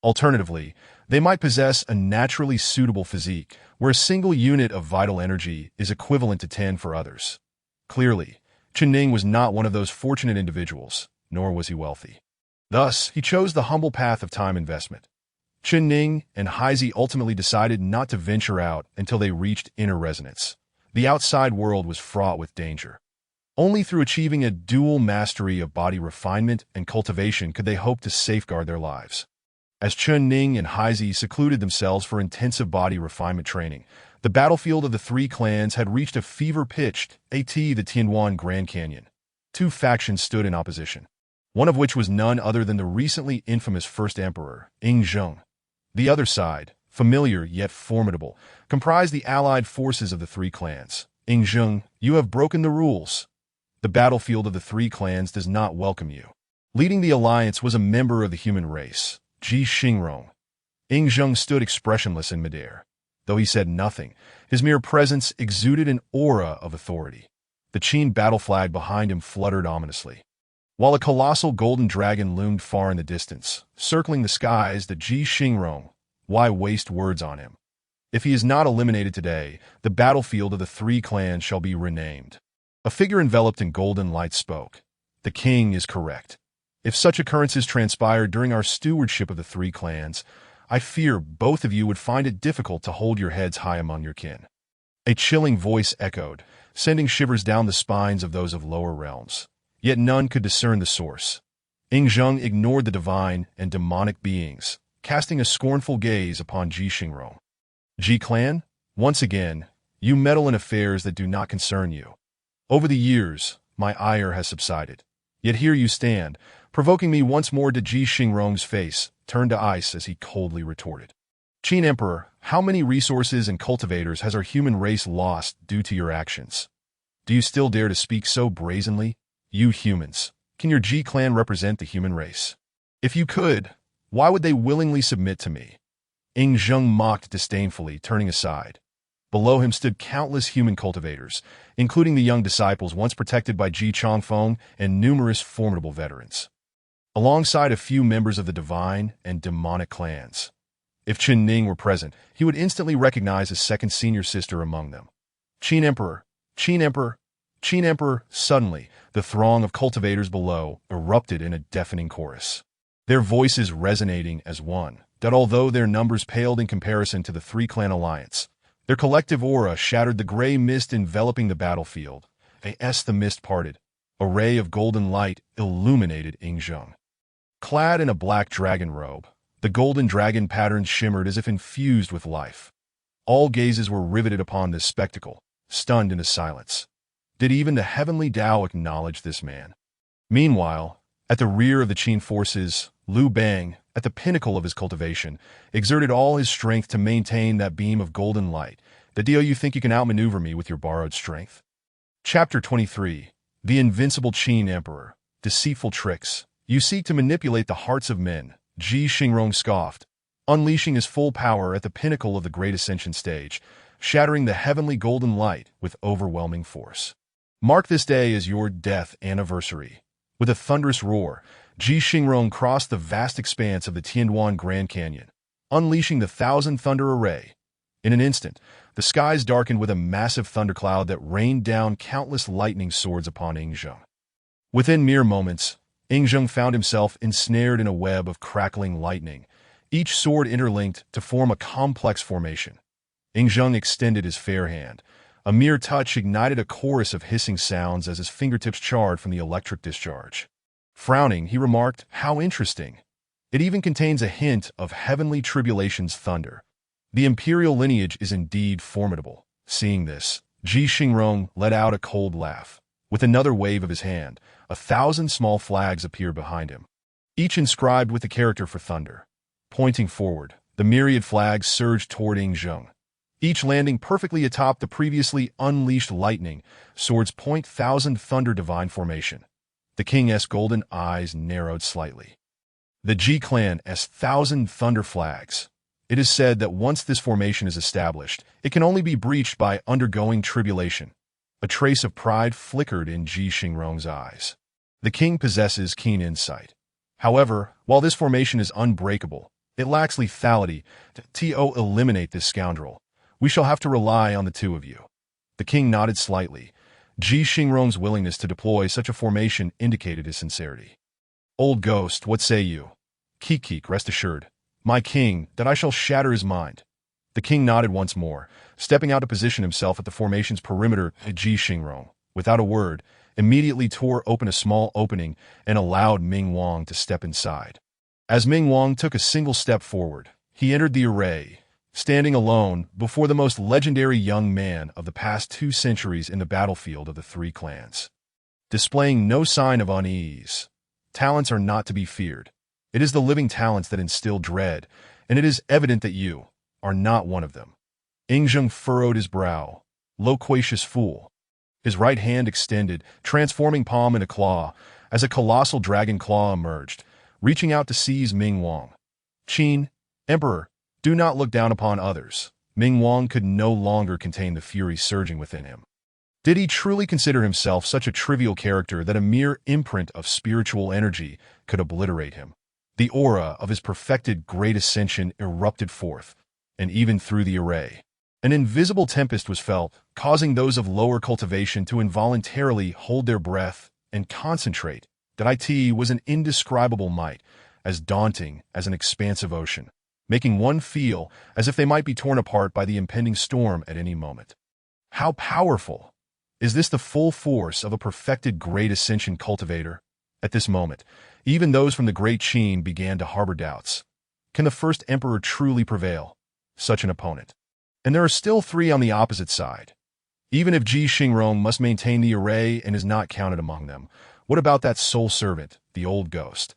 Alternatively, they might possess a naturally suitable physique, where a single unit of vital energy is equivalent to 10 for others. Clearly, Chen Ning was not one of those fortunate individuals, nor was he wealthy. Thus, he chose the humble path of time investment. Chen Ning and Haizid ultimately decided not to venture out until they reached inner resonance. The outside world was fraught with danger. Only through achieving a dual mastery of body refinement and cultivation could they hope to safeguard their lives. As Chen Ning and Haizid secluded themselves for intensive body refinement training, the battlefield of the 3 clans had reached a fever-pitched the Tianwan Grand Canyon. 2 factions stood in opposition, one of which was none other than the recently infamous first emperor, Ing Zheng. The other side, familiar yet formidable, comprised the allied forces of the 3 clans. Ing Zheng, you have broken the rules. The battlefield of the 3 clans does not welcome you. Leading the alliance was a member of the human race, Ji Xingrong. Ing Zheng stood expressionless in midair. Though he said nothing, his mere presence exuded an aura of authority. The Qin battle flag behind him fluttered ominously, while a colossal golden dragon loomed far in the distance, circling the skies. The Ji Xingrong, why waste words on him? If he is not eliminated today, the battlefield of the 3 clans shall be renamed. A figure enveloped in golden light spoke. The king is correct. If such occurrences transpired during our stewardship of the 3 clans, I fear both of you would find it difficult to hold your heads high among your kin. A chilling voice echoed, sending shivers down the spines of those of lower realms. Yet none could discern the source. Ing Zheng ignored the divine and demonic beings, casting a scornful gaze upon Ji Xingrong. Ji clan, once again, you meddle in affairs that do not concern you. Over the years, my ire has subsided. Yet here you stand, provoking me once more. To Ji Xingrong's face turned to ice as he coldly retorted. Qin Emperor, how many resources and cultivators has our human race lost due to your actions? Do you still dare to speak so brazenly? You humans, can your Ji clan represent the human race? If you could, why would they willingly submit to me? Ing Zheng mocked disdainfully, turning aside. Below him stood countless human cultivators, including the young disciples once protected by Ji Changfeng and numerous formidable veterans, alongside a few members of the divine and demonic clans. If Qin Ning were present, he would instantly recognize his second senior sister among them. Qin Emperor, Qin Emperor, Qin Emperor. Suddenly, the throng of cultivators below erupted in a deafening chorus, their voices resonating as one, that although their numbers paled in comparison to the three-clan alliance, their collective aura shattered the gray mist enveloping the battlefield. As the mist parted, a ray of golden light illuminated Ing Zheng. Clad in a black dragon robe, the golden dragon patterns shimmered as if infused with life. All gazes were riveted upon this spectacle, stunned into silence. Did even the heavenly Tao acknowledge this man? Meanwhile, at the rear of the Qin forces, Liu Bang, at the pinnacle of his cultivation, exerted all his strength to maintain that beam of golden light. The deal you think you can outmaneuver me with your borrowed strength? Chapter 23. The Invincible Qin Emperor. Deceitful tricks. You seek to manipulate the hearts of men, Ji Xingrong scoffed, unleashing his full power at the pinnacle of the Great Ascension stage, shattering the heavenly golden light with overwhelming force. Mark this day as your death anniversary. With a thunderous roar, Ji Xingrong crossed the vast expanse of the Tianduan Grand Canyon, unleashing the Thousand Thunder Array. In an instant, the skies darkened with a massive thundercloud that rained down countless lightning swords upon Ing Zheng. Within mere moments, Ing Zheng found himself ensnared in a web of crackling lightning, each sword interlinked to form a complex formation. Ing Zheng extended his fair hand. A mere touch ignited a chorus of hissing sounds as his fingertips charred from the electric discharge. Frowning, he remarked, "How interesting. It even contains a hint of heavenly tribulation's thunder. The imperial lineage is indeed formidable." Seeing this, Ji Xingrong let out a cold laugh. With another wave of his hand, 1,000 small flags appeared behind him, each inscribed with the character for thunder. Pointing forward, the myriad flags surged toward Ing Zheng, each landing perfectly atop the previously unleashed lightning, swords point thousand thunder divine formation. The king's golden eyes narrowed slightly. The Ji clan's 1,000 thunder flags. It is said that once this formation is established, it can only be breached by undergoing tribulation. A trace of pride flickered in Ji Xingrong's eyes. The king possesses keen insight. However, while this formation is unbreakable, it lacks lethality. To eliminate this scoundrel, we shall have to rely on the two of you. The king nodded slightly. Ji Xingrong's willingness to deploy such a formation indicated his sincerity. "Old ghost, what say you?" "Keek, rest assured, my king, that I shall shatter his mind." The king nodded once more, stepping out to position himself at the formation's perimeter. Ji Xingrong, without a word, immediately tore open a small opening and allowed Ming Wang to step inside. As Ming Wang took a single step forward, he entered the array, standing alone before the most legendary young man of the past 2 centuries in the battlefield of the three clans. Displaying no sign of unease, talents are not to be feared. It is the living talents that instill dread, and it is evident that you are not one of them. Ing Zheng furrowed his brow. Loquacious fool. His right hand extended, transforming palm into claw, as a colossal dragon claw emerged, reaching out to seize Ming Wang. "Qin, Emperor, do not look down upon others." Ming Wang could no longer contain the fury surging within him. Did he truly consider himself such a trivial character that a mere imprint of spiritual energy could obliterate him? The aura of his perfected great ascension erupted forth, and even through the array, an invisible tempest was felt, causing those of lower cultivation to involuntarily hold their breath and concentrate. That it was an indescribable might, as daunting as an expansive ocean, making one feel as if they might be torn apart by the impending storm at any moment. How powerful! Is this the full force of a perfected great ascension cultivator? At this moment, even those from the Great Qin began to harbor doubts. Can the first emperor truly prevail such an opponent? And there are still 3 on the opposite side. Even if Ji Xingrong must maintain the array and is not counted among them, what about that sole servant, the old ghost?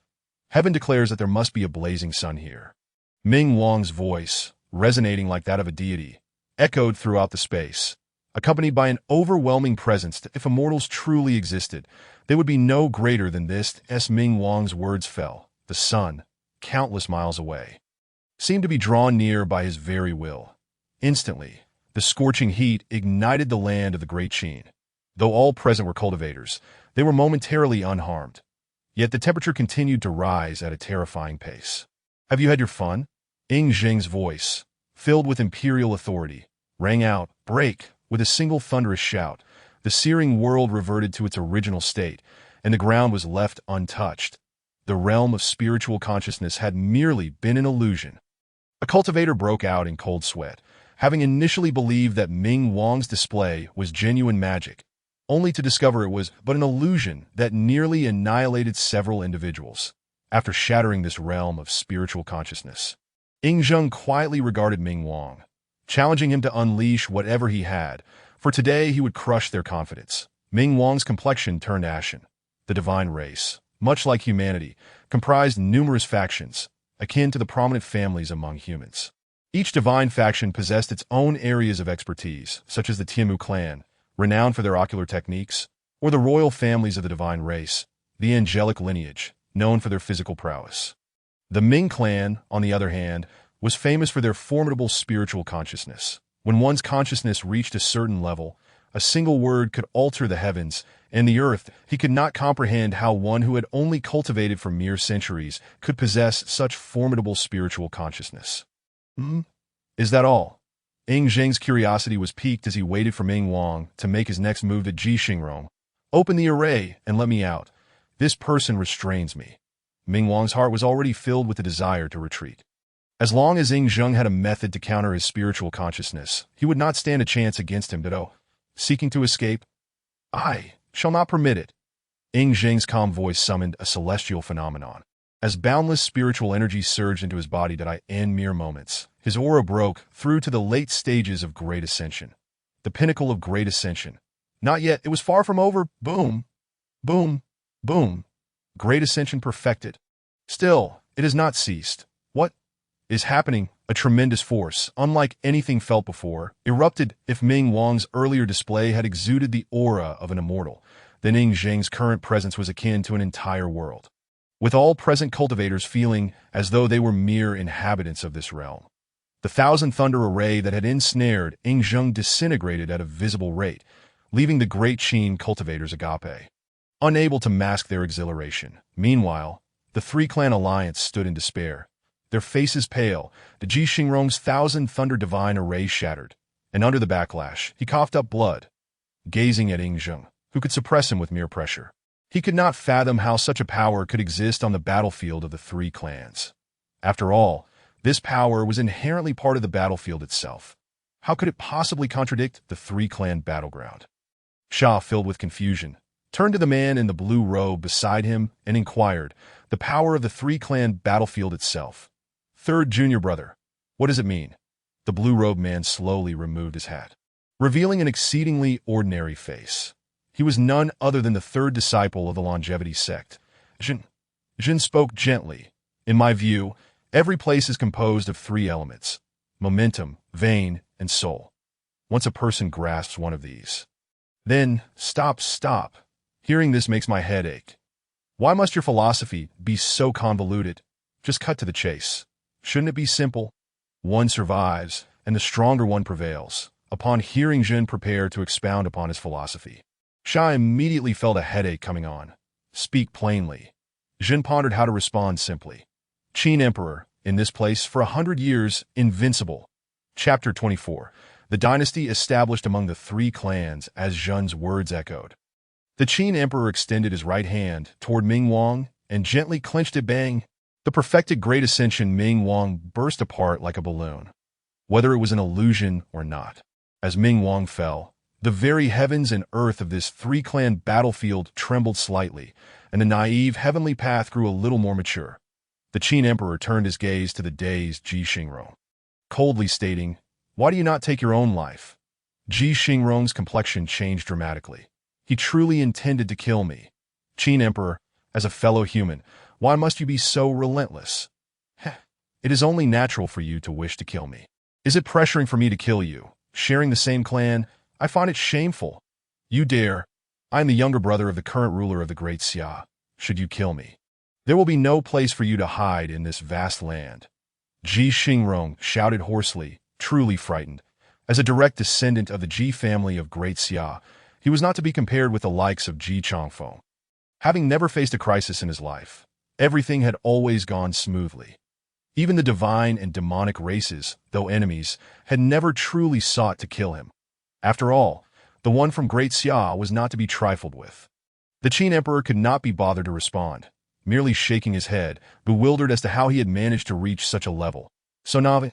Heaven declares that there must be a blazing sun here. Ming Wang's voice, resonating like that of a deity, echoed throughout the space, accompanied by an overwhelming presence. If immortals truly existed, they would be no greater than this. As Ming Wang's words fell, the sun, countless miles away, seemed to be drawn near by his very will. Instantly, the scorching heat ignited the land of the Great Qin. Though all present were cultivators, they were momentarily unharmed. Yet the temperature continued to rise at a terrifying pace. "Have you had your fun?" Ing Zheng's voice, filled with imperial authority, rang out, break, with a single thunderous shout. The searing world reverted to its original state, and the ground was left untouched. The realm of spiritual consciousness had merely been an illusion. A cultivator broke out in cold sweat, having initially believed that Ming Wang's display was genuine magic, only to discover it was but an illusion that nearly annihilated several individuals. After shattering this realm of spiritual consciousness, Ing Zheng quietly regarded Ming Wang, challenging him to unleash whatever he had, for today he would crush their confidence. Ming Wang's complexion turned ashen. The divine race, much like humanity, comprised numerous factions, akin to the prominent families among humans. Each divine faction possessed its own areas of expertise, such as the Tianmu clan, renowned for their ocular techniques, or the royal families of the divine race, the angelic lineage, known for their physical prowess. The Ming clan, on the other hand, was famous for their formidable spiritual consciousness. When one's consciousness reached a certain level, a single word could alter the heavens and the earth. He could not comprehend how one who had only cultivated for mere centuries could possess such formidable spiritual consciousness. Is that all? Ing Zheng's curiosity was piqued as he waited for Ming Wang to make his next move at Ji Xingrong. "Open the array and let me out. This person restrains me." Ming Wang's heart was already filled with the desire to retreat. As long as Ing Zheng had a method to counter his spiritual consciousness, he would not stand a chance against him. Seeking to escape, "I shall not permit it." Ing Zheng's calm voice summoned a celestial phenomenon. As boundless spiritual energy surged into his body in mere moments, his aura broke through to the late stages of Great Ascension. The pinnacle of Great Ascension. Not yet, it was far from over. Boom, boom, boom. Great Ascension perfected. Still, it has not ceased. What is happening? A tremendous force, unlike anything felt before, erupted. If Ming Wang's earlier display had exuded the aura of an immortal, then Ing Zheng's current presence was akin to an entire world, with all present cultivators feeling as though they were mere inhabitants of this realm. The Thousand Thunder array that had ensnared Ing Zheng disintegrated at a visible rate, leaving the Great Qin cultivators agape, unable to mask their exhilaration. Meanwhile, the three-clan alliance stood in despair. Their faces pale, the Ji Xingrong's Thousand Thunder divine array shattered, and under the backlash, he coughed up blood, gazing at Ing Zheng, who could suppress him with mere pressure. He could not fathom how such a power could exist on the battlefield of the three clans. After all, this power was inherently part of the battlefield itself. How could it possibly contradict the three-clan battleground? Sha, filled with confusion, turned to the man in the blue robe beside him and inquired, "The power of the three-clan battlefield itself. Third junior brother, what does it mean?" The blue-robed man slowly removed his hat, revealing an exceedingly ordinary face. He was none other than the third disciple of the longevity sect. Jin spoke gently. "In my view, every place is composed of three elements: momentum, vein, and soul. Once a person grasps one of these, then stop. Hearing this makes my head ache. Why must your philosophy be so convoluted? Just cut to the chase. Shouldn't it be simple? One survives, and the stronger one prevails." Upon hearing Jin prepare to expound upon his philosophy, Sha immediately felt a headache coming on. "Speak plainly." Jin pondered how to respond simply. "Qin Emperor, in this place for 100 years, invincible." Chapter 24. The dynasty established among the three clans, as Jin's words echoed. The Qin Emperor extended his right hand toward Ming Wang and gently clenched it. Bang! The perfected Great Ascension Ming Wang burst apart like a balloon, whether it was an illusion or not. As Ming Wang fell, the very heavens and earth of this three-clan battlefield trembled slightly, and the naive heavenly path grew a little more mature. The Qin Emperor turned his gaze to the dazed Ji Xingrong, coldly stating, "Why do you not take your own life?" Ji Xingrong's complexion changed dramatically. "He truly intended to kill me. Qin Emperor, as a fellow human, why must you be so relentless? It is only natural for you to wish to kill me. Is it pressuring for me to kill you? Sharing the same clan? I find it shameful. You dare. I am the younger brother of the current ruler of the Great Xia. Should you kill me, there will be no place for you to hide in this vast land. Ji Xingrong shouted hoarsely, truly frightened. As a direct descendant of the Ji family of Great Xia, he was not to be compared with the likes of Ji Changfeng. Having never faced a crisis in his life, everything had always gone smoothly. Even the divine and demonic races, though enemies, had never truly sought to kill him. After all, the one from Great Xia was not to be trifled with. The Qin Emperor could not be bothered to respond, merely shaking his head, bewildered as to how he had managed to reach such a level. So now,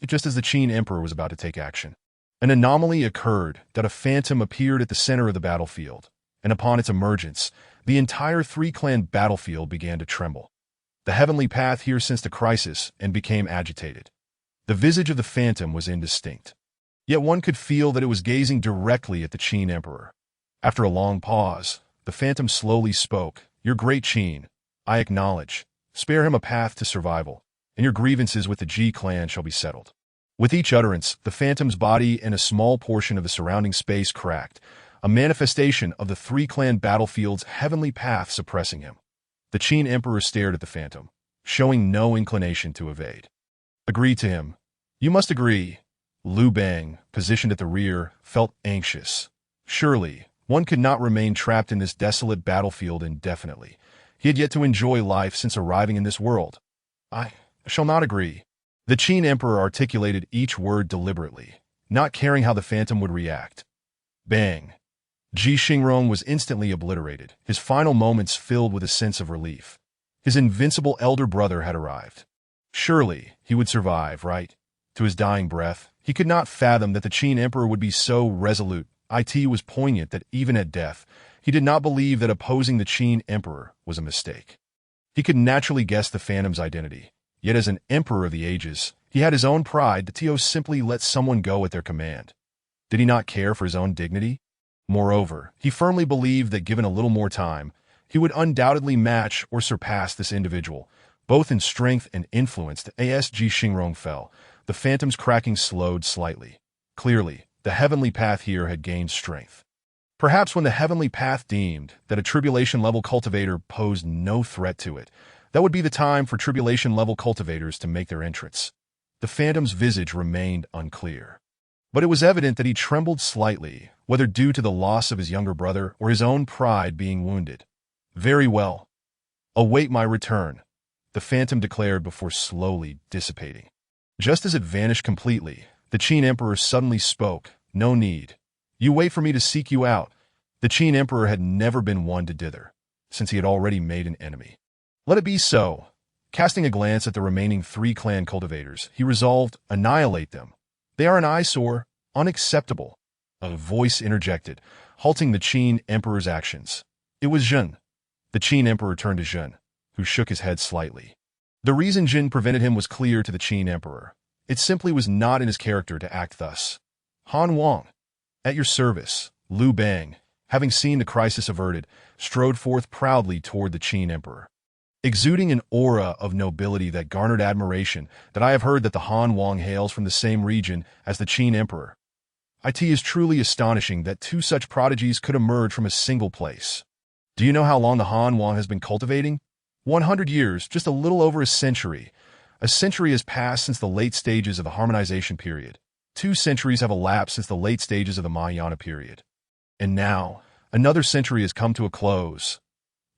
just as the Qin Emperor was about to take action, an anomaly occurred that a phantom appeared at the center of the battlefield, and upon its emergence, the entire three-clan battlefield began to tremble. The heavenly path here sensed a crisis and became agitated. The visage of the phantom was indistinct, yet one could feel that it was gazing directly at the Qin Emperor. After a long pause, the phantom slowly spoke. "Your great Qin, I acknowledge. Spare him a path to survival, and your grievances with the Ji clan shall be settled." With each utterance, the phantom's body and a small portion of the surrounding space cracked, a manifestation of the three-clan battlefield's heavenly path suppressing him. The Qin Emperor stared at the phantom, showing no inclination to evade. "Agree to him. You must agree." Liu Bang, positioned at the rear, felt anxious. Surely, one could not remain trapped in this desolate battlefield indefinitely. He had yet to enjoy life since arriving in this world. "I shall not agree." The Qin Emperor articulated each word deliberately, not caring how the phantom would react. Bang! Ji Xingrong was instantly obliterated, his final moments filled with a sense of relief. His invincible elder brother had arrived. Surely, he would survive, right? To his dying breath, he could not fathom that the Qin Emperor would be so resolute. It was poignant that even at death, he did not believe that opposing the Qin Emperor was a mistake. He could naturally guess the phantom's identity. Yet as an emperor of the ages, he had his own pride that Tio simply let someone go at their command. Did he not care for his own dignity? Moreover, he firmly believed that given a little more time, he would undoubtedly match or surpass this individual, both in strength and influence. As Ji Xingrong fell, the phantom's cracking slowed slightly. Clearly, the heavenly path here had gained strength. Perhaps when the heavenly path deemed that a tribulation-level cultivator posed no threat to it, that would be the time for tribulation-level cultivators to make their entrance. The phantom's visage remained unclear. But it was evident that he trembled slightly, whether due to the loss of his younger brother or his own pride being wounded. "Very well. Await my return," the phantom declared before slowly dissipating. Just as it vanished completely, the Qin Emperor suddenly spoke. "No need. You wait for me to seek you out." The Qin Emperor had never been one to dither, since he had already made an enemy. "Let it be so." Casting a glance at the remaining three clan cultivators, he resolved, "Annihilate them. They are an eyesore, unacceptable." A voice interjected, halting the Qin Emperor's actions. It was Jin. The Qin Emperor turned to Jin, who shook his head slightly. The reason Jin prevented him was clear to the Qin Emperor. It simply was not in his character to act thus. Han Wang, at your service. Liu Bang, having seen the crisis averted, strode forth proudly toward the Qin Emperor. Exuding an aura of nobility that garnered admiration, that I have heard that the Han Wang hails from the same region as the Qin Emperor. It is truly astonishing that two such prodigies could emerge from a single place. Do you know how long the Han Wang has been cultivating? 100 years, just a little over a century. A century has passed since the late stages of the harmonization period. 2 centuries have elapsed since the late stages of the Mahayana period. And now, another century has come to a close.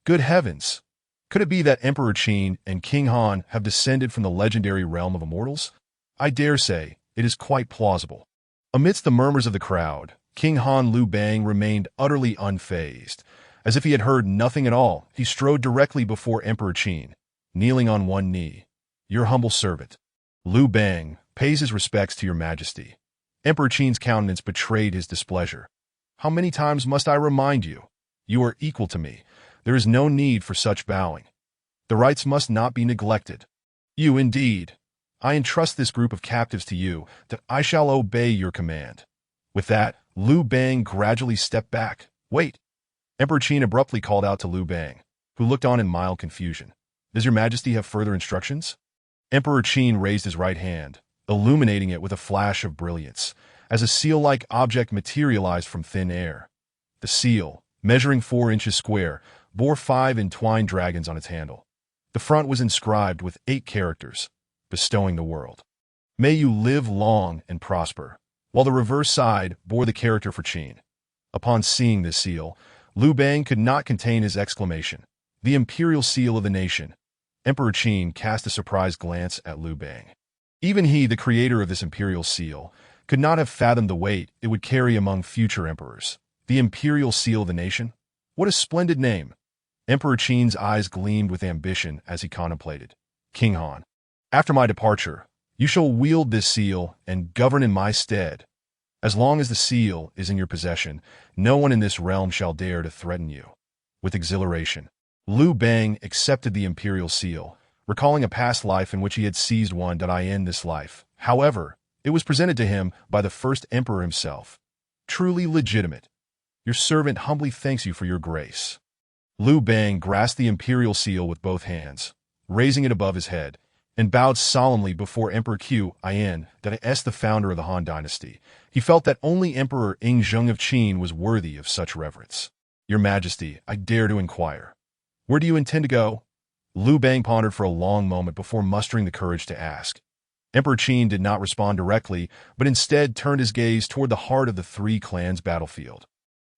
Good heavens! Could it be that Emperor Qin and King Han have descended from the legendary realm of immortals? I dare say, it is quite plausible. Amidst the murmurs of the crowd, King Han Liu Bang remained utterly unfazed. As if he had heard nothing at all, he strode directly before Emperor Qin, kneeling on one knee. "Your humble servant. Liu Bang pays his respects to your majesty." Emperor Qin's countenance betrayed his displeasure. "How many times must I remind you? You are equal to me. There is no need for such bowing. The rights must not be neglected. You indeed. I entrust this group of captives to you, that I shall obey your command." With that, Liu Bang gradually stepped back. "Wait." Emperor Qin abruptly called out to Liu Bang, who looked on in mild confusion. "Does your majesty have further instructions?" Emperor Qin raised his right hand, illuminating it with a flash of brilliance, as a seal-like object materialized from thin air. The seal, measuring 4 inches square, bore 5 entwined dragons on its handle. The front was inscribed with 8 characters. bestowing the world. May you live long and prosper, while the reverse side bore the character for Qin. Upon seeing this seal, Liu Bang could not contain his exclamation. The imperial seal of the nation. Emperor Qin cast a surprised glance at Liu Bang. Even he, the creator of this imperial seal, could not have fathomed the weight it would carry among future emperors. The imperial seal of the nation? What a splendid name! Emperor Qin's eyes gleamed with ambition as he contemplated. King Han, after my departure, you shall wield this seal and govern in my stead. As long as the seal is in your possession, no one in this realm shall dare to threaten you. With exhilaration, Liu Bang accepted the imperial seal, recalling a past life in which he had seized one. I end this life. However, it was presented to him by the first emperor himself. Truly legitimate. Your servant humbly thanks you for your grace. Liu Bang grasped the imperial seal with both hands, raising it above his head, and bowed solemnly before Emperor Qin, the founder of the Han dynasty. He felt that only Emperor Yingzheng of Qin was worthy of such reverence. Your Majesty, I dare to inquire. Where do you intend to go? Liu Bang pondered for a long moment before mustering the courage to ask. Emperor Qin did not respond directly, but instead turned his gaze toward the heart of the three clans' battlefield,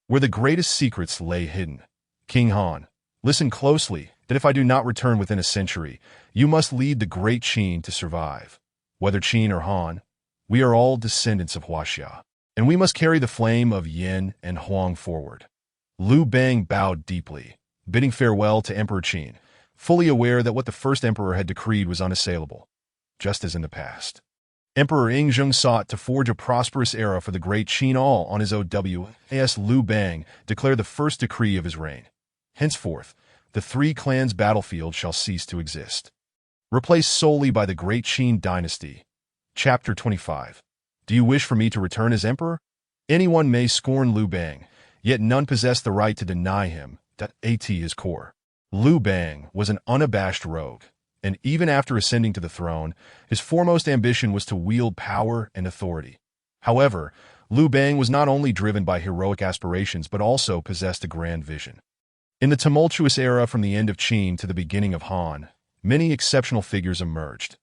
where the greatest secrets lay hidden. King Han, listen closely, that if I do not return within a century, you must lead the great Qin to survive. Whether Qin or Han, we are all descendants of Huaxia, and we must carry the flame of Yin and Huang forward. Liu Bang bowed deeply, bidding farewell to Emperor Qin, fully aware that what the first emperor had decreed was unassailable, just as in the past. Emperor Yingzheng sought to forge a prosperous era for the great Qin. All on his OWAS Liu Bang declared the first decree of his reign. Henceforth, the three clans' battlefield shall cease to exist, replaced solely by the great Qin dynasty. Chapter 25. Do you wish for me to return as emperor? Anyone may scorn Liu Bang, yet none possess the right to deny him that at his core. Liu Bang was an unabashed rogue, and even after ascending to the throne, his foremost ambition was to wield power and authority. However, Liu Bang was not only driven by heroic aspirations but also possessed a grand vision. In the tumultuous era from the end of Qin to the beginning of Han, many exceptional figures emerged.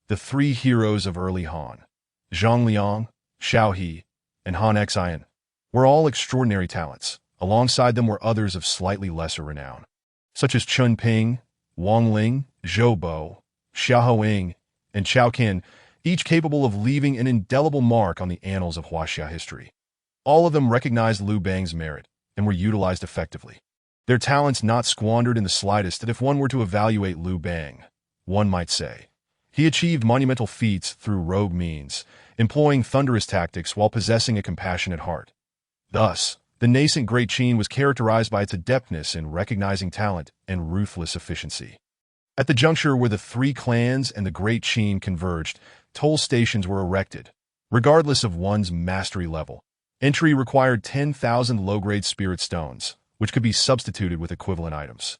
The three heroes of early Han, Zhang Liang, Xiao He, and Han Xian, were all extraordinary talents. Alongside them were others of slightly lesser renown, such as Chun Ping, Wang Ling, Zhou Bo, Xiahou Ying, and Chao Qin, each capable of leaving an indelible mark on the annals of Huaxia history. All of them recognized Liu Bang's merit and were utilized effectively. Their talents not squandered in the slightest. That if one were to evaluate Liu Bang, one might say, he achieved monumental feats through rogue means, employing thunderous tactics while possessing a compassionate heart. Thus, the nascent Great Qin was characterized by its adeptness in recognizing talent and ruthless efficiency. At the juncture where the three clans and the Great Qin converged, toll stations were erected. Regardless of one's mastery level, entry required 10,000 low-grade spirit stones, which could be substituted with equivalent items.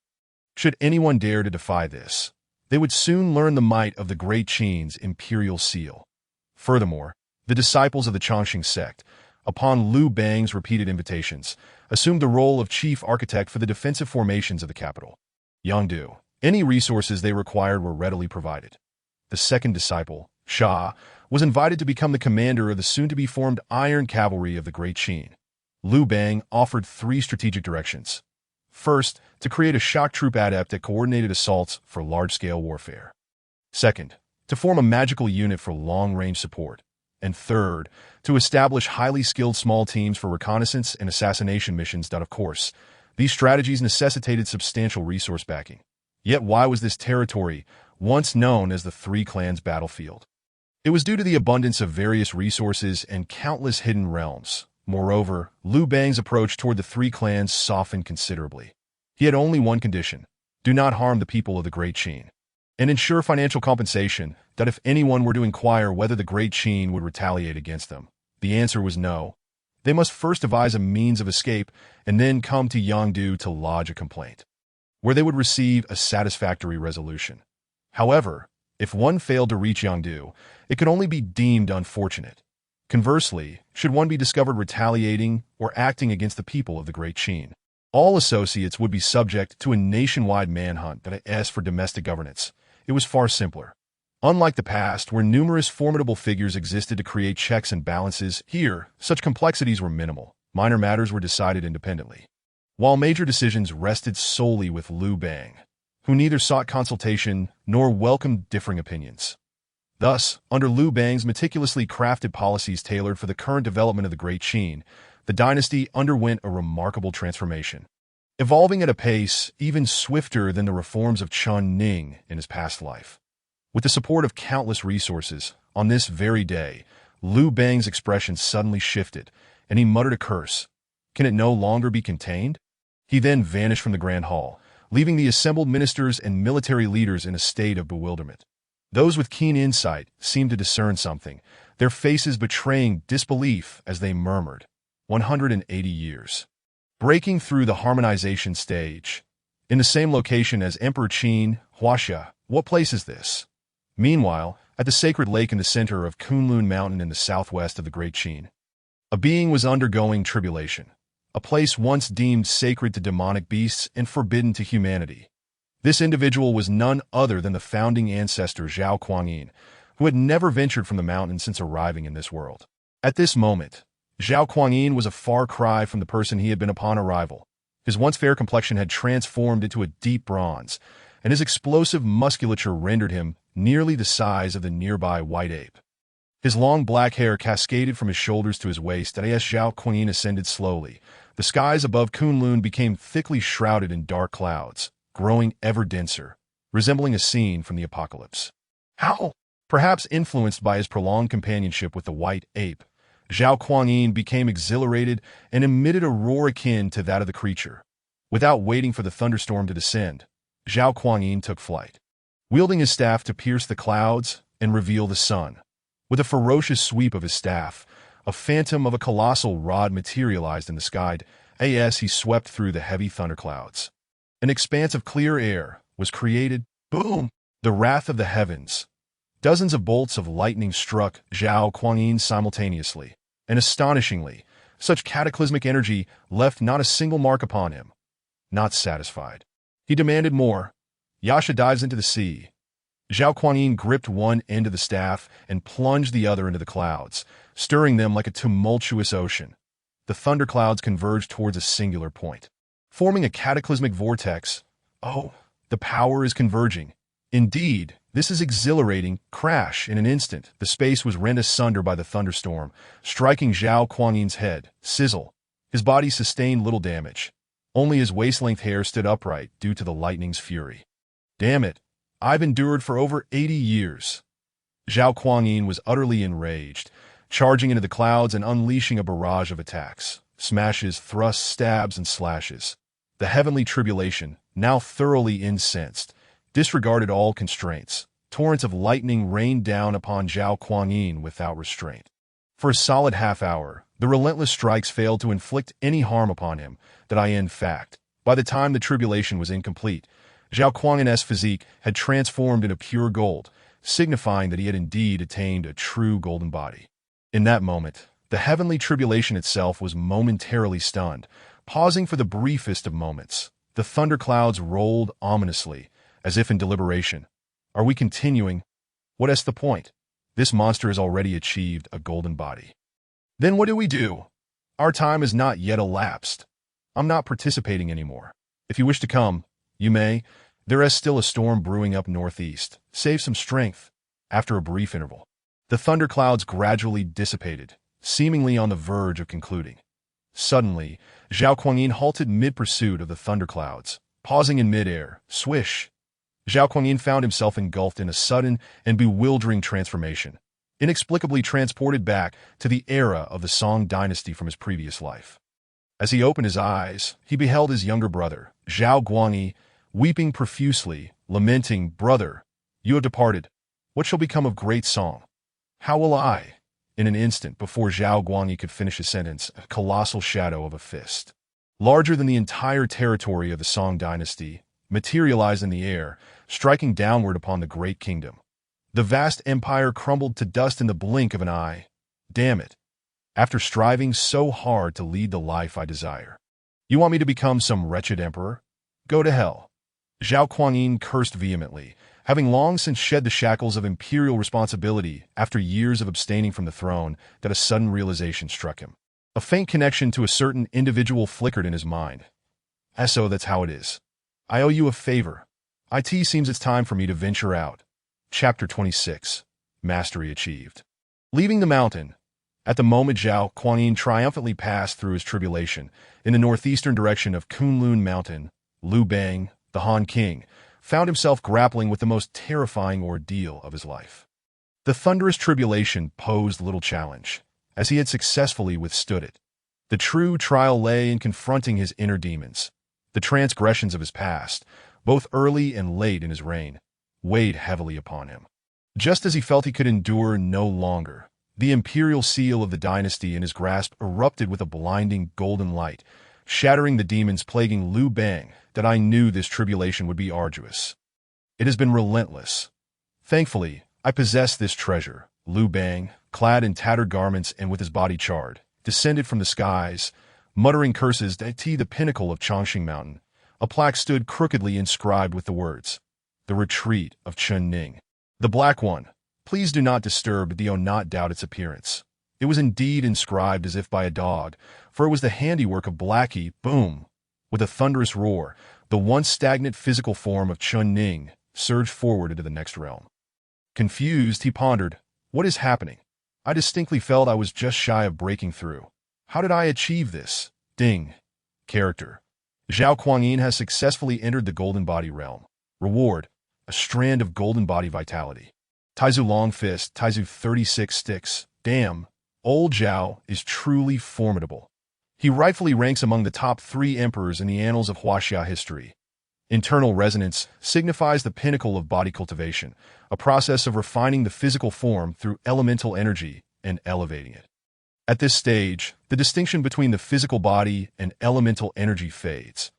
Should anyone dare to defy this, they would soon learn the might of the Great Qin's imperial seal. Furthermore, the disciples of the Chongqing sect, upon Liu Bang's repeated invitations, assumed the role of chief architect for the defensive formations of the capital, Yangdu. Any resources they required were readily provided. The second disciple, Xia, was invited to become the commander of the soon-to-be-formed Iron Cavalry of the Great Qin. Liu Bang offered three strategic directions. First, to create a shock troop adept at coordinated assaults for large-scale warfare. Second, to form a magical unit for long-range support. And third, to establish highly skilled small teams for reconnaissance and assassination missions. Of course, these strategies necessitated substantial resource backing. Yet why was this territory once known as the Three Clans battlefield? It was due to the abundance of various resources and countless hidden realms. Moreover, Liu Bang's approach toward the Three Clans softened considerably. He had only one condition: do not harm the people of the Great Qin, and ensure financial compensation. That if anyone were to inquire whether the Great Qin would retaliate against them, the answer was no. They must first devise a means of escape and then come to Yangdu to lodge a complaint, where they would receive a satisfactory resolution. However, if one failed to reach Yangdu, it could only be deemed unfortunate. Conversely, should one be discovered retaliating or acting against the people of the Great Qin, all associates would be subject to a nationwide manhunt. As for domestic governance, it was far simpler. Unlike the past, where numerous formidable figures existed to create checks and balances, here, such complexities were minimal. Minor matters were decided independently, while major decisions rested solely with Liu Bang, who neither sought consultation nor welcomed differing opinions. Thus, under Liu Bang's meticulously crafted policies tailored for the current development of the Great Qin, the dynasty underwent a remarkable transformation, evolving at a pace even swifter than the reforms of Chun Ning in his past life. With the support of countless resources, on this very day, Liu Bang's expression suddenly shifted, and he muttered a curse. Can it no longer be contained? He then vanished from the Grand Hall, leaving the assembled ministers and military leaders in a state of bewilderment. Those with keen insight seemed to discern something, their faces betraying disbelief as they murmured, 180 years. Breaking through the harmonization stage. In the same location as Emperor Qin, Huaxia, what place is this? Meanwhile, at the sacred lake in the center of Kunlun Mountain in the southwest of the Great Qin, a being was undergoing tribulation, a place once deemed sacred to demonic beasts and forbidden to humanity. This individual was none other than the founding ancestor Zhao Kuangyin, who had never ventured from the mountain since arriving in this world. At this moment, Zhao Kuangyin was a far cry from the person he had been upon arrival. His once fair complexion had transformed into a deep bronze, and his explosive musculature rendered him nearly the size of the nearby white ape. His long black hair cascaded from his shoulders to his waist, and as Zhao Kuangyin ascended slowly, the skies above Kunlun became thickly shrouded in dark clouds, growing ever denser, resembling a scene from the apocalypse. How? Perhaps influenced by his prolonged companionship with the white ape, Zhao Kuangyin became exhilarated and emitted a roar akin to that of the creature. Without waiting for the thunderstorm to descend, Zhao Kuangyin took flight, wielding his staff to pierce the clouds and reveal the sun. With a ferocious sweep of his staff, a phantom of a colossal rod materialized in the sky as he swept through the heavy thunderclouds. An expanse of clear air was created. Boom! The wrath of the heavens. Dozens of bolts of lightning struck Zhao Kuangyin simultaneously, and astonishingly, such cataclysmic energy left not a single mark upon him. Not satisfied, he demanded more. Yasha dives into the sea. Zhao Kuangyin gripped one end of the staff and plunged the other into the clouds, stirring them like a tumultuous ocean. The thunderclouds converged towards a singular point, forming a cataclysmic vortex. Oh, the power is converging. Indeed, this is exhilarating. Crash! In an instant, the space was rent asunder by the thunderstorm, striking Zhao Kuangyin's head. Sizzle. His body sustained little damage. Only his waist-length hair stood upright due to the lightning's fury. Damn it! I've endured for over 80 years. Zhao Kuangyin was utterly enraged, charging into the clouds and unleashing a barrage of attacks, smashes, thrusts, stabs, and slashes. The heavenly tribulation, now thoroughly incensed, disregarded all constraints. Torrents of lightning rained down upon Zhao Kuangyin without restraint. For a solid half-hour, the relentless strikes failed to inflict any harm upon him. In fact, by the time the tribulation was incomplete, Zhao Kuangyin's physique had transformed into pure gold, signifying that he had indeed attained a true golden body. In that moment, the heavenly tribulation itself was momentarily stunned, pausing for the briefest of moments. The thunderclouds rolled ominously, as if in deliberation. Are we continuing? What is the point? This monster has already achieved a golden body. Then what do we do? Our time has not yet elapsed. I'm not participating anymore. If you wish to come, you may. There is still a storm brewing up northeast. Save some strength. After a brief interval, the thunderclouds gradually dissipated, seemingly on the verge of concluding. Suddenly, Zhao Kuangyin halted mid-pursuit of the thunderclouds, pausing in mid-air. Swish! Zhao Kuangyin found himself engulfed in a sudden and bewildering transformation, inexplicably transported back to the era of the Song dynasty from his previous life. As he opened his eyes, he beheld his younger brother, Zhao Guangyi, weeping profusely, lamenting, "Brother, you have departed. What shall become of great Song? How will I?" In an instant, before Zhao Guangyi could finish his sentence, a colossal shadow of a fist, larger than the entire territory of the Song dynasty, materialized in the air, striking downward upon the great kingdom. The vast empire crumbled to dust in the blink of an eye. Damn it! After striving so hard to lead the life I desire, you want me to become some wretched emperor? Go to hell. Zhao Kuangyin cursed vehemently, having long since shed the shackles of imperial responsibility after years of abstaining from the throne, that a sudden realization struck him. A faint connection to a certain individual flickered in his mind. So that's how it is. I owe you a favor. It seems it's time for me to venture out. Chapter 26. Mastery Achieved. Leaving the mountain. At the moment Zhao Kuangyin triumphantly passed through his tribulation, in the northeastern direction of Kunlun Mountain, Liu Bang, the Han King, found himself grappling with the most terrifying ordeal of his life. The thunderous tribulation posed little challenge, as he had successfully withstood it. The true trial lay in confronting his inner demons. The transgressions of his past, both early and late in his reign, weighed heavily upon him. Just as he felt he could endure no longer, the imperial seal of the dynasty in his grasp erupted with a blinding golden light, shattering the demons plaguing Liu Bang. That I knew this tribulation would be arduous. It has been relentless. Thankfully, I possess this treasure. Liu Bang, clad in tattered garments and with his body charred, descended from the skies, muttering curses at the pinnacle of Chongqing Mountain. A plaque stood crookedly inscribed with the words, "The Retreat of Chen Ning. The Black One. Please do not disturb do not doubt its appearance." It was indeed inscribed as if by a dog, for it was the handiwork of Blackie. Boom! With a thunderous roar, the once stagnant physical form of Chen Ning surged forward into the next realm. Confused, he pondered, what is happening? I distinctly felt I was just shy of breaking through. How did I achieve this? Ding. Character. Zhao Kuangyin has successfully entered the Golden Body realm. Reward, a strand of Golden Body vitality. Taizu Long Fist, Taizu 36 sticks. Damn, old Zhao is truly formidable. He rightfully ranks among the top 3 emperors in the annals of Huaxia history. Internal resonance signifies the pinnacle of body cultivation, a process of refining the physical form through elemental energy and elevating it. At this stage, the distinction between the physical body and elemental energy fades.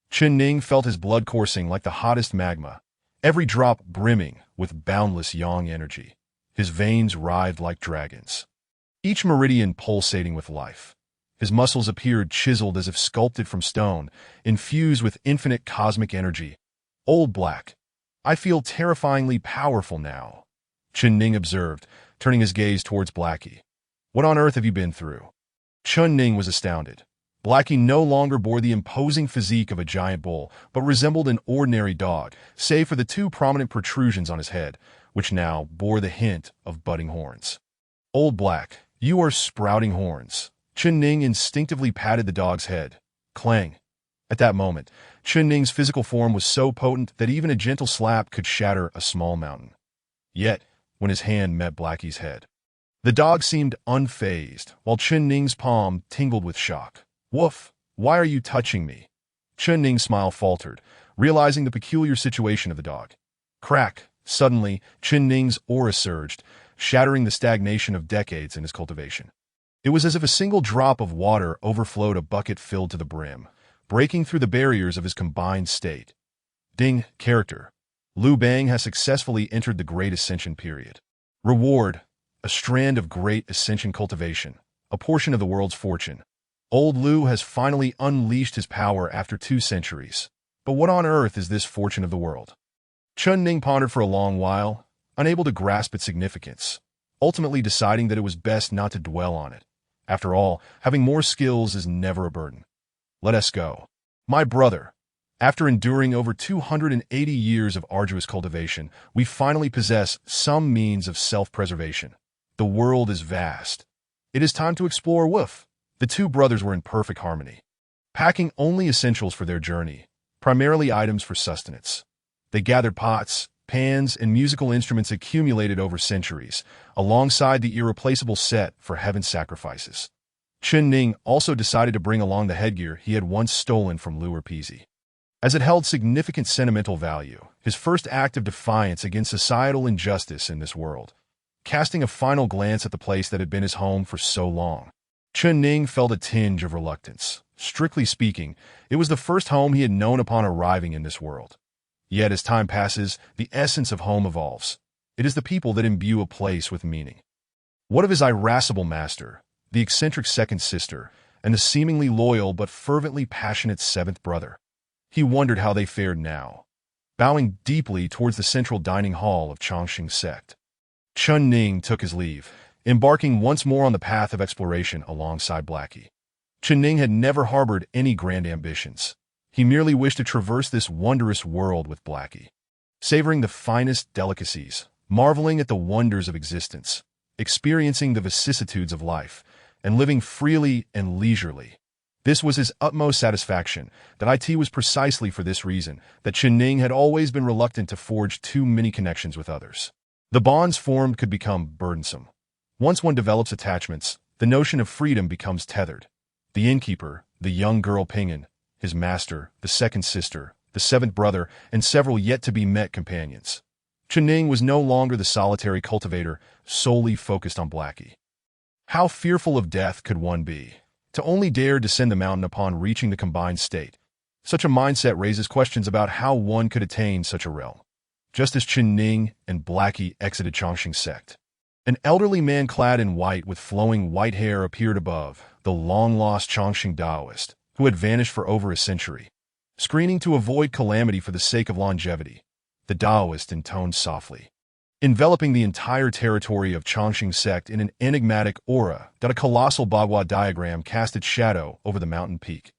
Chen Ning felt his blood coursing like the hottest magma, every drop brimming with boundless yang energy. His veins writhed like dragons, each meridian pulsating with life. His muscles appeared chiseled as if sculpted from stone, infused with infinite cosmic energy. Old Black, I feel terrifyingly powerful now, Chen Ning observed, turning his gaze towards Blackie. What on earth have you been through? Chen Ning was astounded. Blackie no longer bore the imposing physique of a giant bull, but resembled an ordinary dog, save for the 2 prominent protrusions on his head, which now bore the hint of budding horns. Old Black, you are sprouting horns. Chen Ning instinctively patted the dog's head. Clang. At that moment, Chen Ning's physical form was so potent that even a gentle slap could shatter a small mountain. Yet, when his hand met Blackie's head, the dog seemed unfazed, while Chen Ning's palm tingled with shock. Woof! Why are you touching me? Chen Ning's smile faltered, realizing the peculiar situation of the dog. Crack! Suddenly, Chen Ning's aura surged, shattering the stagnation of decades in his cultivation. It was as if a single drop of water overflowed a bucket filled to the brim, breaking through the barriers of his combined state. Ding. Character. Liu Bang has successfully entered the Great Ascension period. Reward, a strand of Great Ascension cultivation, a portion of the world's fortune. Old Liu has finally unleashed his power after 2 centuries. But what on earth is this fortune of the world? Chen Ning pondered for a long while, unable to grasp its significance, ultimately deciding that it was best not to dwell on it. After all, having more skills is never a burden. Let us go. My brother, after enduring over 280 years of arduous cultivation, we finally possess some means of self-preservation. The world is vast. It is time to explore. Woof. The 2 brothers were in perfect harmony, packing only essentials for their journey, primarily items for sustenance. They gathered pots, pans, and musical instruments accumulated over centuries, alongside the irreplaceable set for heaven's sacrifices. Chen Ning also decided to bring along the headgear he had once stolen from Liu Erpezi, as it held significant sentimental value, his first act of defiance against societal injustice in this world. Casting a final glance at the place that had been his home for so long, Chen Ning felt a tinge of reluctance. Strictly speaking, it was the first home he had known upon arriving in this world. Yet as time passes, the essence of home evolves. It is the people that imbue a place with meaning. What of his irascible master, the eccentric second sister, and the seemingly loyal but fervently passionate 7th brother? He wondered how they fared now. bowing deeply towards the central dining hall of Chongqing sect. Chun Ning took his leave, embarking once more on the path of exploration alongside Blackie. Chun Ning had never harbored any grand ambitions. He merely wished to traverse this wondrous world with Blackie, savoring the finest delicacies, marveling at the wonders of existence, experiencing the vicissitudes of life, and living freely and leisurely. This was his utmost satisfaction. That it was precisely for this reason that Chun Ning had always been reluctant to forge too many connections with others. The bonds formed could become burdensome. Once one develops attachments, the notion of freedom becomes tethered. The innkeeper, the young girl Pingan, his master, the second sister, the seventh brother, and several yet-to-be-met companions. Chun Ning was no longer the solitary cultivator, solely focused on Blackie. How fearful of death could one be? To only dare descend the mountain upon reaching the combined state. Such a mindset raises questions about how one could attain such a realm. Just as Chun Ning and Blackie exited Chongqing sect, an elderly man clad in white with flowing white hair appeared above, the long-lost Chongqing Daoist, who had vanished for over a century. Screening to avoid calamity for the sake of longevity, the Daoist intoned softly, enveloping the entire territory of Chongqing sect in an enigmatic aura that a colossal Bagua diagram cast its shadow over the mountain peak.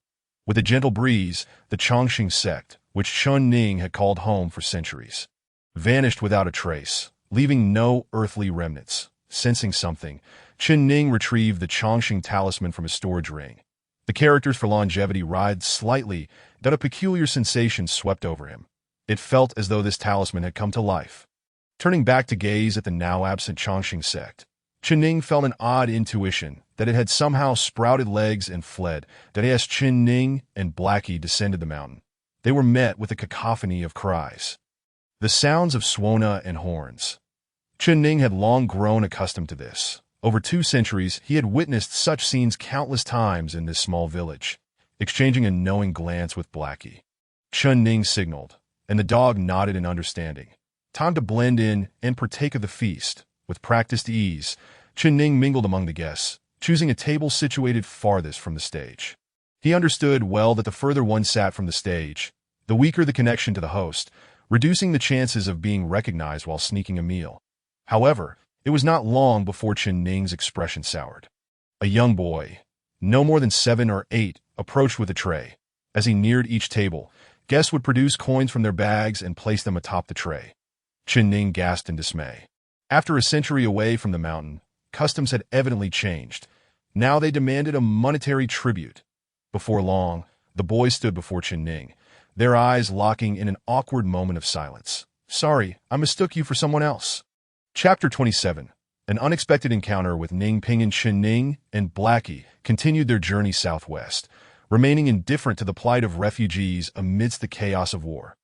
With a gentle breeze, the Chongqing sect, which Chun Ning had called home for centuries, vanished without a trace, leaving no earthly remnants. Sensing something, Chun Ning retrieved the Chongqing talisman from his storage ring. The characters for longevity writhed slightly, that a peculiar sensation swept over him. It felt as though this talisman had come to life. Turning back to gaze at the now-absent Chongqing sect, Chun Ning felt an odd intuition that it had somehow sprouted legs and fled. That as Chun Ning and Blackie descended the mountain, they were met with a cacophony of cries. The sounds of swona and horns. Chun Ning had long grown accustomed to this. Over 2 centuries, he had witnessed such scenes countless times in this small village. Exchanging a knowing glance with Blackie, Chun Ning signaled, and the dog nodded in understanding. Time to blend in and partake of the feast. With practiced ease, Chun Ning mingled among the guests, choosing a table situated farthest from the stage. He understood well that the further one sat from the stage, the weaker the connection to the host, reducing the chances of being recognized while sneaking a meal. However, it was not long before Chun Ning's expression soured. A young boy, no more than 7 or 8, approached with a tray. As he neared each table, guests would produce coins from their bags and place them atop the tray. Chun Ning gasped in dismay. After a century away from the mountain, customs had evidently changed. Now they demanded a monetary tribute. Before long, the boys stood before Chun Ning, their eyes locking in an awkward moment of silence. "Sorry, I mistook you for someone else." Chapter 27. An unexpected encounter with Ning Ping and Chun Ning and Blackie continued their journey southwest, remaining indifferent to the plight of refugees amidst the chaos of war.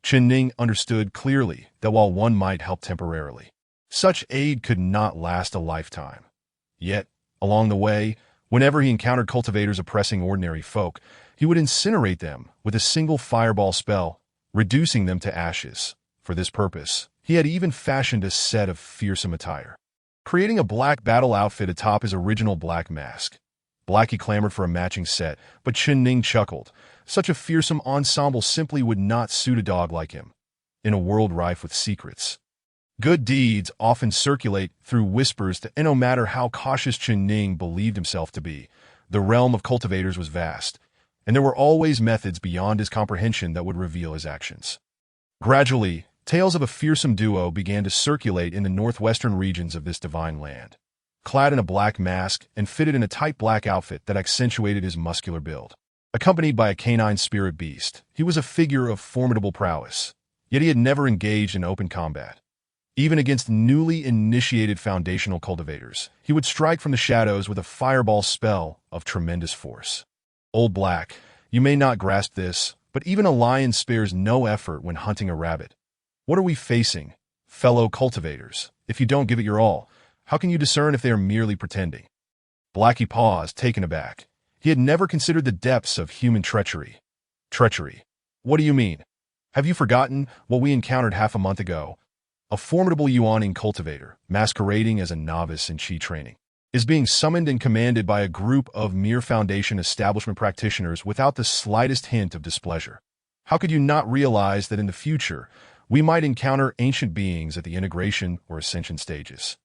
Chun Ning understood clearly that while one might help temporarily, such aid could not last a lifetime. Yet, along the way, whenever he encountered cultivators oppressing ordinary folk, he would incinerate them with a single fireball spell, reducing them to ashes. For this purpose, he had even fashioned a set of fearsome attire, creating a black battle outfit atop his original black mask. Blackie clamored for a matching set, but Chun Ning chuckled. Such a fearsome ensemble simply would not suit a dog like him. In a world rife with secrets, good deeds often circulate through whispers, and no matter how cautious Chun Ning believed himself to be, the realm of cultivators was vast, and there were always methods beyond his comprehension that would reveal his actions. Gradually, tales of a fearsome duo began to circulate in the northwestern regions of this divine land. Clad in a black mask and fitted in a tight black outfit that accentuated his muscular build, accompanied by a canine spirit beast, he was a figure of formidable prowess. Yet he had never engaged in open combat. Even against newly initiated foundational cultivators, he would strike from the shadows with a fireball spell of tremendous force. Old Black, you may not grasp this, but even a lion spares no effort when hunting a rabbit. What are we facing, fellow cultivators? If you don't give it your all, how can you discern if they are merely pretending? Blackie paused, taken aback. He had never considered the depths of human treachery. Treachery? What do you mean? Have you forgotten what we encountered half a month ago? A formidable Yuaning cultivator, masquerading as a novice in Qi training, is being summoned and commanded by a group of mere Foundation establishment practitioners without the slightest hint of displeasure. How could you not realize that in the future, we might encounter ancient beings at the integration or ascension stages?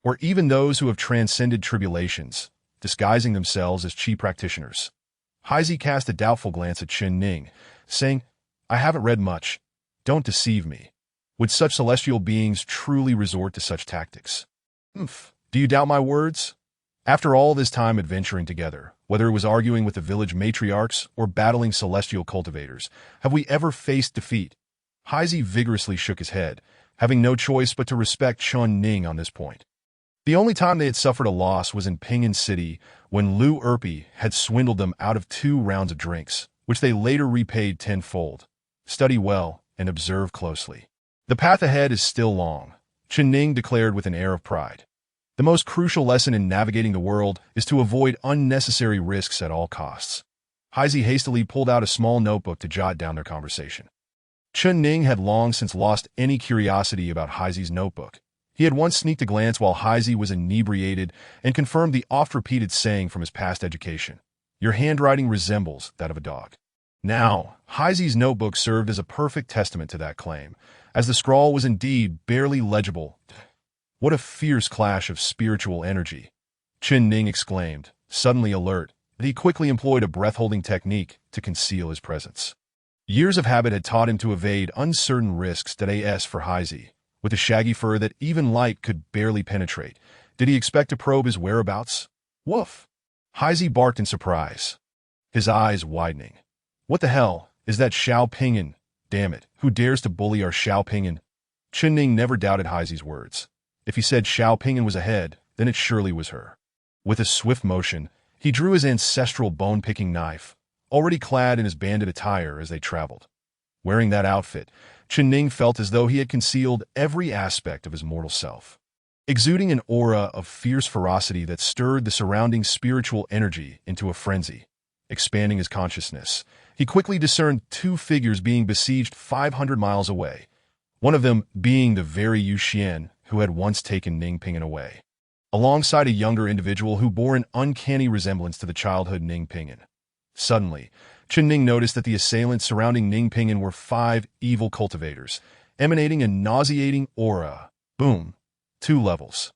Or even those who have transcended tribulations, disguising themselves as chi practitioners? Heisey cast a doubtful glance at Chen Ning, saying, I haven't read much. Don't deceive me. Would such celestial beings truly resort to such tactics? Do you doubt my words? After all this time adventuring together, whether it was arguing with the village matriarchs or battling celestial cultivators, have we ever faced defeat? Heisey vigorously shook his head, having no choice but to respect Chen Ning on this point. The only time they had suffered a loss was in Pingan City when Liu Erpi had swindled them out of 2 rounds of drinks, which they later repaid tenfold. Study well and observe closely. The path ahead is still long, Chen Ning declared with an air of pride. The most crucial lesson in navigating the world is to avoid unnecessary risks at all costs. Heisey hastily pulled out a small notebook to jot down their conversation. Chen Ning had long since lost any curiosity about Heisey's notebook. He had once sneaked a glance while Heisey was inebriated and confirmed the oft-repeated saying from his past education, "Your handwriting resembles that of a dog." Now, Heisey's notebook served as a perfect testament to that claim, as the scrawl was indeed barely legible. What a fierce clash of spiritual energy! Chen Ning exclaimed, suddenly alert, that he quickly employed a breath-holding technique to conceal his presence. Years of habit had taught him to evade uncertain risks as for Heisey. With a shaggy fur that even light could barely penetrate, did he expect to probe his whereabouts? Woof! Heisey barked in surprise, his eyes widening. What the hell is that Xiao Pingan? Damn it, who dares to bully our Xiao Pingan? Chen Ning never doubted Heisey's words. If he said Xiao Pingan was ahead, then it surely was her. With a swift motion, he drew his ancestral bone-picking knife, already clad in his bandit attire as they traveled. Wearing that outfit, Chen Ning felt as though he had concealed every aspect of his mortal self. Exuding an aura of fierce ferocity that stirred the surrounding spiritual energy into a frenzy. Expanding his consciousness, he quickly discerned 2 figures being besieged 500 miles away, one of them being the very Yu Xian who had once taken Ning Pingan away, alongside a younger individual who bore an uncanny resemblance to the childhood Ning Pingan. Suddenly, Chen Ning noticed that the assailants surrounding Ning Pingan were 5 evil cultivators, emanating a nauseating aura. Boom. 2 levels.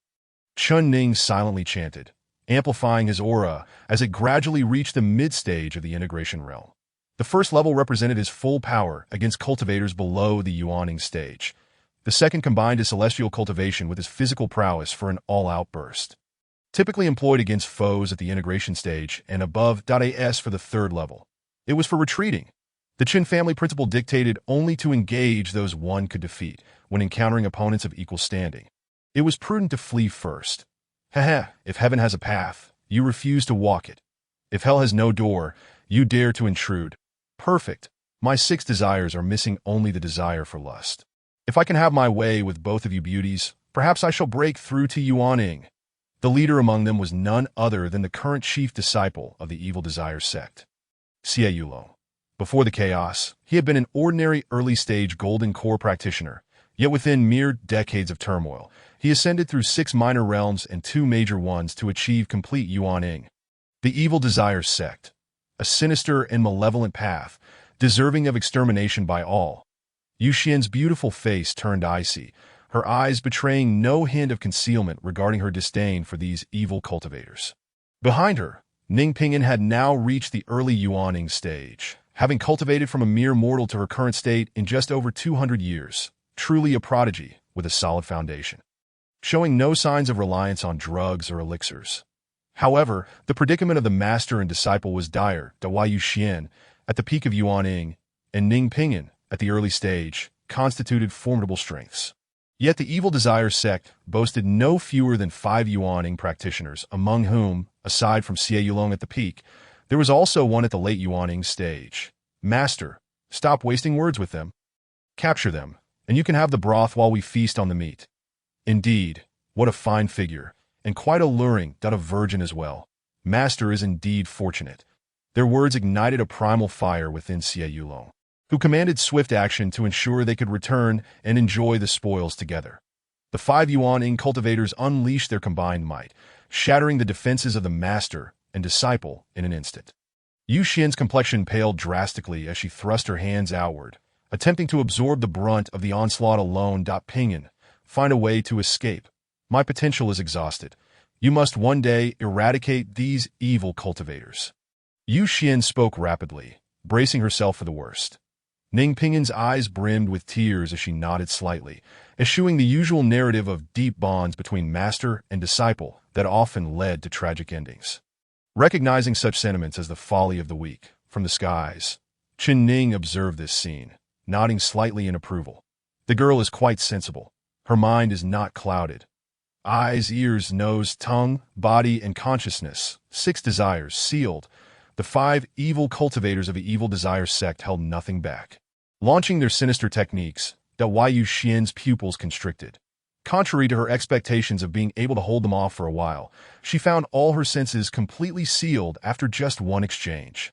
Chen Ning silently chanted, amplifying his aura as it gradually reached the mid-stage of the integration realm. The first level represented his full power against cultivators below the Yuaning stage. The second combined his celestial cultivation with his physical prowess for an all-out burst. Typically employed against foes at the integration stage and above. As for the third level, it was for retreating. The Qin family principle dictated only to engage those one could defeat when encountering opponents of equal standing. It was prudent to flee first. If heaven has a path, you refuse to walk it. If hell has no door, you dare to intrude. Perfect. My 6 desires are missing only the desire for lust. If I can have my way with both of you beauties, perhaps I shall break through to Yuaning. The leader among them was none other than the current chief disciple of the Evil Desire sect, Xie Yulong. Before the chaos, he had been an ordinary early-stage golden core practitioner, yet within mere decades of turmoil, he ascended through 6 minor realms and 2 major ones to achieve complete Yuaning. The Evil Desire sect, a sinister and malevolent path, deserving of extermination by all. Yu Xian's beautiful face turned icy, her eyes betraying no hint of concealment regarding her disdain for these evil cultivators. Behind her, Ning Pingan had now reached the early Yuaning stage, having cultivated from a mere mortal to her current state in just over 200 years, truly a prodigy with a solid foundation, showing no signs of reliance on drugs or elixirs. However, the predicament of the master and disciple was dire. Dawai Yu Xian, at the peak of Yuaning, and Ning Pingan, at the early stage, constituted formidable strengths. Yet the Evil Desire sect boasted no fewer than 5 Yuaning practitioners, among whom, aside from Xie Yulong at the peak, there was also one at the late Yuaning stage. Master, stop wasting words with them. Capture them, and you can have the broth while we feast on the meat. Indeed, what a fine figure, and quite alluring, a virgin as well. Master is indeed fortunate. Their words ignited a primal fire within Xie Yulong, who commanded swift action to ensure they could return and enjoy the spoils together. The 5 Yuaning cultivators unleashed their combined might, shattering the defenses of the master and disciple in an instant. Yu Xian's complexion paled drastically as she thrust her hands outward, attempting to absorb the brunt of the onslaught alone. Pinyin, find a way to escape. My potential is exhausted. You must one day eradicate these evil cultivators. Yu Xian spoke rapidly, bracing herself for the worst. Ning Pingyin's eyes brimmed with tears as she nodded slightly, eschewing the usual narrative of deep bonds between master and disciple that often led to tragic endings. Recognizing such sentiments as the folly of the weak from the skies, Qin Ning observed this scene, nodding slightly in approval. The girl is quite sensible. Her mind is not clouded. Eyes, ears, nose, tongue, body, and consciousness, 6 desires sealed. The 5 evil cultivators of the evil desire sect held nothing back, launching their sinister techniques that Yu Xian's pupils constricted. Contrary to her expectations of being able to hold them off for a while, she found all her senses completely sealed after just one exchange.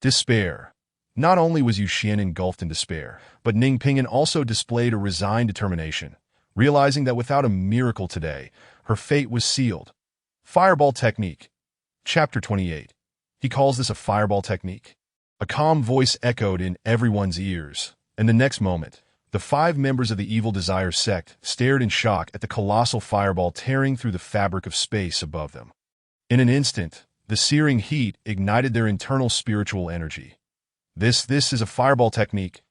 Despair. Not only was Yu Xian engulfed in despair, but Ning Pinyin also displayed a resigned determination, realizing that without a miracle today, her fate was sealed. Fireball Technique. Chapter 28. He calls this a fireball technique. A calm voice echoed in everyone's ears, and the next moment, the 5 members of the Evil Desire sect stared in shock at the colossal fireball tearing through the fabric of space above them. In an instant, the searing heat ignited their internal spiritual energy. This is a fireball technique.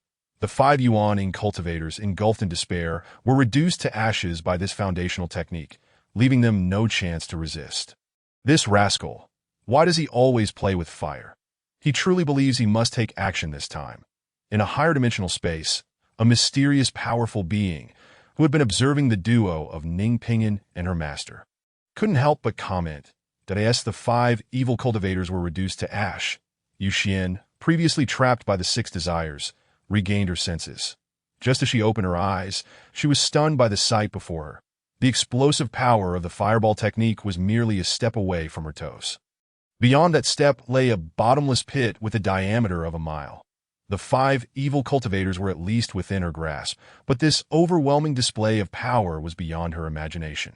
The 5 Yuan cultivators, engulfed in despair, were reduced to ashes by this foundational technique, leaving them no chance to resist. This rascal. Why does he always play with fire? He truly believes he must take action this time. In a higher dimensional space, a mysterious, powerful being, who had been observing the duo of Ning Pinyin and her master, couldn't help but comment that as the 5 evil cultivators were reduced to ash, Yu Xian, previously trapped by the 6 desires, regained her senses. Just as she opened her eyes, she was stunned by the sight before her. The explosive power of the fireball technique was merely a step away from her toes. Beyond that step lay a bottomless pit with a diameter of a mile. The 5 evil cultivators were at least within her grasp, but this overwhelming display of power was beyond her imagination.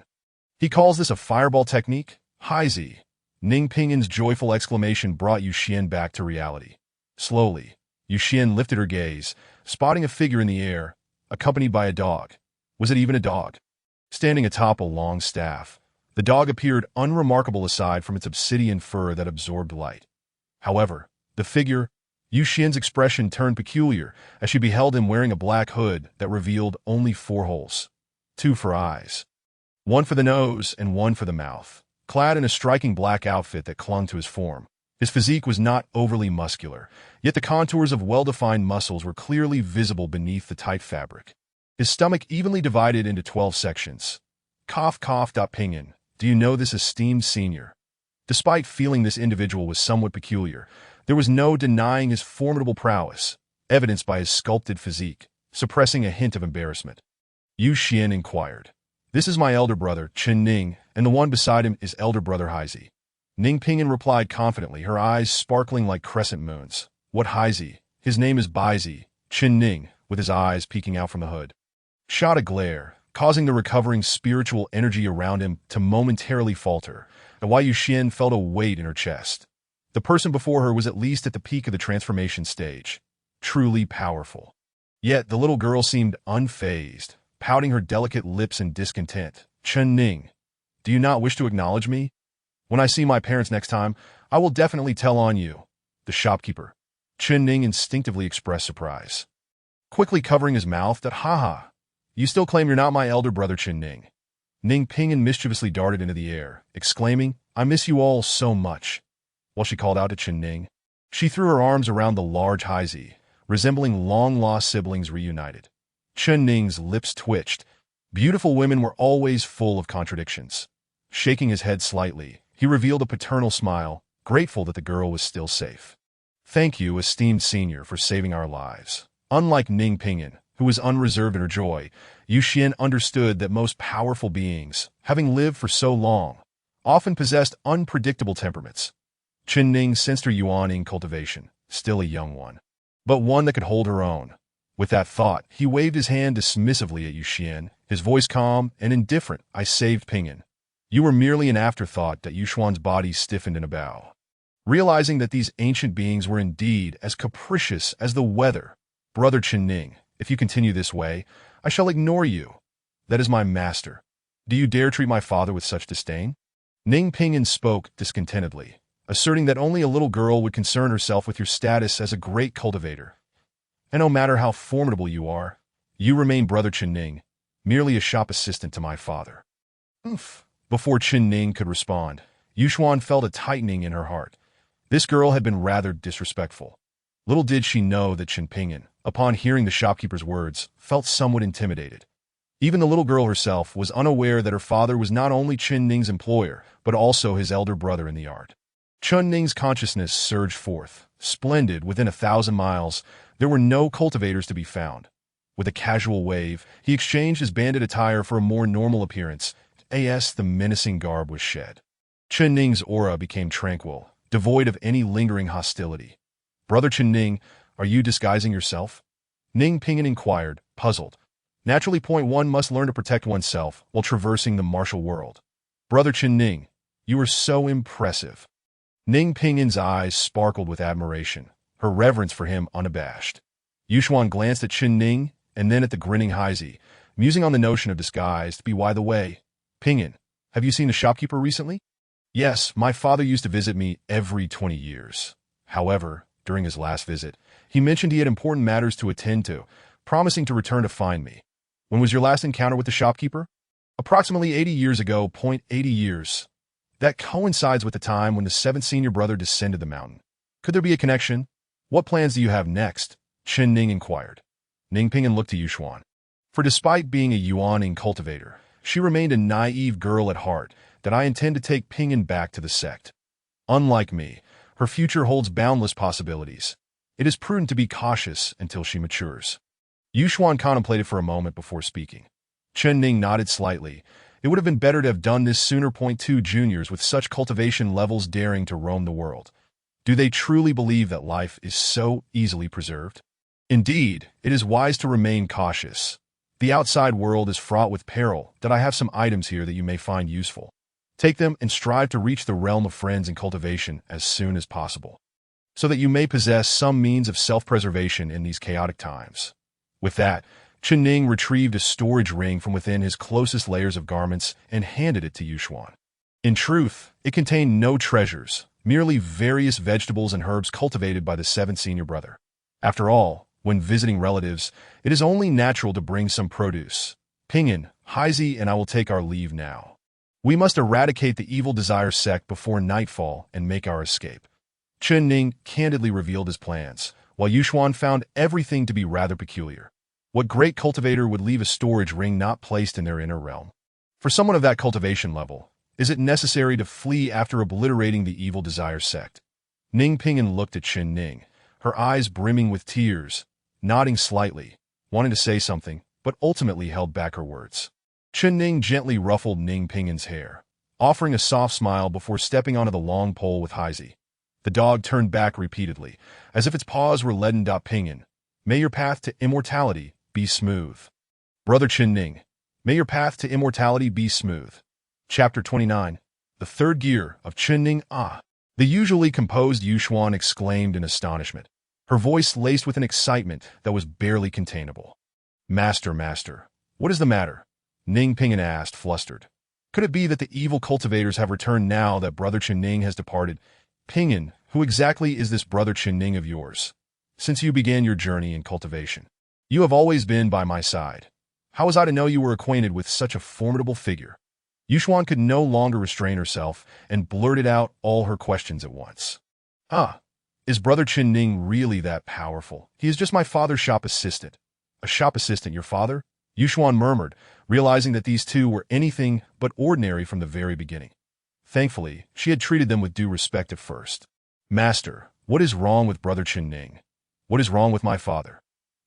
He calls this a fireball technique? Haizi. Ning Pingyin's joyful exclamation brought Yu Xian back to reality. Slowly, Yu Xian lifted her gaze, spotting a figure in the air, accompanied by a dog. Was it even a dog? Standing atop a long staff, the dog appeared unremarkable aside from its obsidian fur that absorbed light. However, the figure, Yu Xian's expression turned peculiar as she beheld him wearing a black hood that revealed only 4 holes. 2 for eyes. 1 for the nose and 1 for the mouth. Clad in a striking black outfit that clung to his form, his physique was not overly muscular, yet the contours of well-defined muscles were clearly visible beneath the tight fabric. His stomach evenly divided into 12 sections. Cough. Pinyin. Do you know this esteemed senior? Despite feeling this individual was somewhat peculiar, there was no denying his formidable prowess, evidenced by his sculpted physique, suppressing a hint of embarrassment. Yu Xian inquired. This is my elder brother, Qin Ning, and the one beside him is elder brother Haizi. Ning Pinyin replied confidently, her eyes sparkling like crescent moons. What Haizi? His name is Baizi. Qin Ning, with his eyes peeking out from the hood, shot a glare, causing the recovering spiritual energy around him to momentarily falter, and Yu Xian felt a weight in her chest. The person before her was at least at the peak of the transformation stage, truly powerful. Yet the little girl seemed unfazed, pouting her delicate lips in discontent. Qin Ning, do you not wish to acknowledge me? When I see my parents next time, I will definitely tell on you. The shopkeeper. Qin Ning instinctively expressed surprise, quickly covering his mouth. Haha. You still claim you're not my elder brother, Qin Ning. Ning Pinyin mischievously darted into the air, exclaiming, I miss you all so much. While she called out to Qin Ning, she threw her arms around the large Haizi, resembling long-lost siblings reunited. Qin Ning's lips twitched. Beautiful women were always full of contradictions. Shaking his head slightly, he revealed a paternal smile, grateful that the girl was still safe. Thank you, esteemed senior, for saving our lives. Unlike Ning Pinyin, who was unreserved in her joy, Yu Xian understood that most powerful beings, having lived for so long, often possessed unpredictable temperaments. Qin Ning sensed her Yuan cultivation, still a young one, but one that could hold her own. With that thought, he waved his hand dismissively at Yu Xian, his voice calm and indifferent. I saved Pinyin. You were merely an afterthought. Yu Xuan's body stiffened in a bow. Realizing that these ancient beings were indeed as capricious as the weather, Brother Ning, if you continue this way, I shall ignore you. That is my master. Do you dare treat my father with such disdain? Ning Pinyin spoke discontentedly, asserting that only a little girl would concern herself with your status as a great cultivator. And no matter how formidable you are, you remain Brother Ning, merely a shop assistant to my father. Oof. Before Ning could respond, Yuxuan felt a tightening in her heart. This girl had been rather disrespectful. Little did she know that Pinyin, upon hearing the shopkeeper's words, felt somewhat intimidated. Even the little girl herself was unaware that her father was not only Ning's employer, but also his elder brother in the art. Ning's consciousness surged forth. Splendid, within 1,000 miles, there were no cultivators to be found. With a casual wave, he exchanged his bandit attire for a more normal appearance. The menacing garb was shed. Ning's aura became tranquil, devoid of any lingering hostility. Brother Ning, are you disguising yourself? Ning Pinyin inquired, puzzled. Naturally, one must learn to protect oneself while traversing the martial world. Brother Ning, you are so impressive. Ning Pingyin's eyes sparkled with admiration, her reverence for him unabashed. Yuxuan glanced at Ning and then at the grinning Haizi, musing on the notion of disguise to be by the way. Pinyin, have you seen the shopkeeper recently? Yes, my father used to visit me every 20 years. However, during his last visit, he mentioned he had important matters to attend to, promising to return to find me. When was your last encounter with the shopkeeper? Approximately 80 years ago. 80 years. That coincides with the time when the 7th senior brother descended the mountain. Could there be a connection? What plans do you have next? Ning inquired. Ning Pinyin looked to Yuxuan. For despite being a Yuaning cultivator, she remained a naive girl at heart that I intend to take Pinyin back to the sect. Unlike me, her future holds boundless possibilities. It is prudent to be cautious until she matures. Yuxuan contemplated for a moment before speaking. Ning nodded slightly. It would have been better to have done this sooner. 2 juniors with such cultivation levels daring to roam the world. Do they truly believe that life is so easily preserved? Indeed, it is wise to remain cautious. The outside world is fraught with peril. That I have some items here that you may find useful. Take them and strive to reach the realm of friends and cultivation as soon as possible, so that you may possess some means of self-preservation in these chaotic times. With that, Ning retrieved a storage ring from within his closest layers of garments and handed it to Yuxuan. In truth, it contained no treasures, merely various vegetables and herbs cultivated by the 7th senior brother. After all, when visiting relatives, it is only natural to bring some produce. Pinyin, Haizi, and I will take our leave now. We must eradicate the evil desire sect before nightfall and make our escape. Ning candidly revealed his plans, while Yuxuan found everything to be rather peculiar. What great cultivator would leave a storage ring not placed in their inner realm? For someone of that cultivation level, is it necessary to flee after obliterating the evil desire sect? Ning Pinyin looked at Ning, her eyes brimming with tears, nodding slightly, wanting to say something, but ultimately held back her words. Ning gently ruffled Ning Pingyin's hair, offering a soft smile before stepping onto the long pole with Haizi. The dog turned back repeatedly, as if its paws were leaden. Pinyin, may your path to immortality be smooth. Brother Ning, may your path to immortality be smooth. Chapter 29. The Third Gear of Ning. The usually composed Yuxuan exclaimed in astonishment, her voice laced with an excitement that was barely containable. Master, what is the matter? Ning Pinyin asked, flustered. Could it be that the evil cultivators have returned now that Brother Ning has departed? Pinyin, who exactly is this Brother Ning of yours? Since you began your journey in cultivation, you have always been by my side. How was I to know you were acquainted with such a formidable figure? Yuxuan could no longer restrain herself and blurted out all her questions at once. Is Brother Ning really that powerful? He is just my father's shop assistant. A shop assistant, your father? Yuxuan murmured, realizing that these two were anything but ordinary from the very beginning. Thankfully, she had treated them with due respect at first. Master, what is wrong with Brother Ning? What is wrong with my father?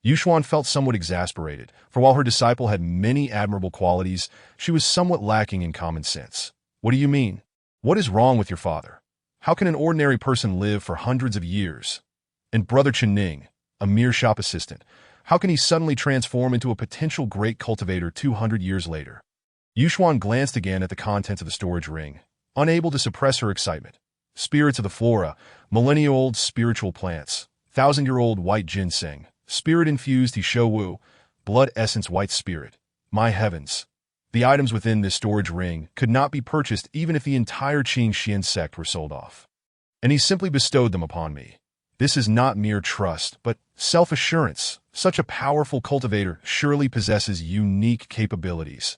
Yuxuan felt somewhat exasperated, for while her disciple had many admirable qualities, she was somewhat lacking in common sense. What do you mean? What is wrong with your father? How can an ordinary person live for hundreds of years? And Brother Ning, a mere shop assistant, how can he suddenly transform into a potential great cultivator 200 years later? Yuxuan glanced again at the contents of the storage ring, unable to suppress her excitement. spirits of the flora, millennia-old spiritual plants, thousand-year-old white ginseng, spirit-infused Hisho Wu, blood essence white spirit. My heavens! The items within this storage ring could not be purchased even if the entire Qing Xian sect were sold off. And he simply bestowed them upon me. This is not mere trust, but self-assurance. Such a powerful cultivator surely possesses unique capabilities.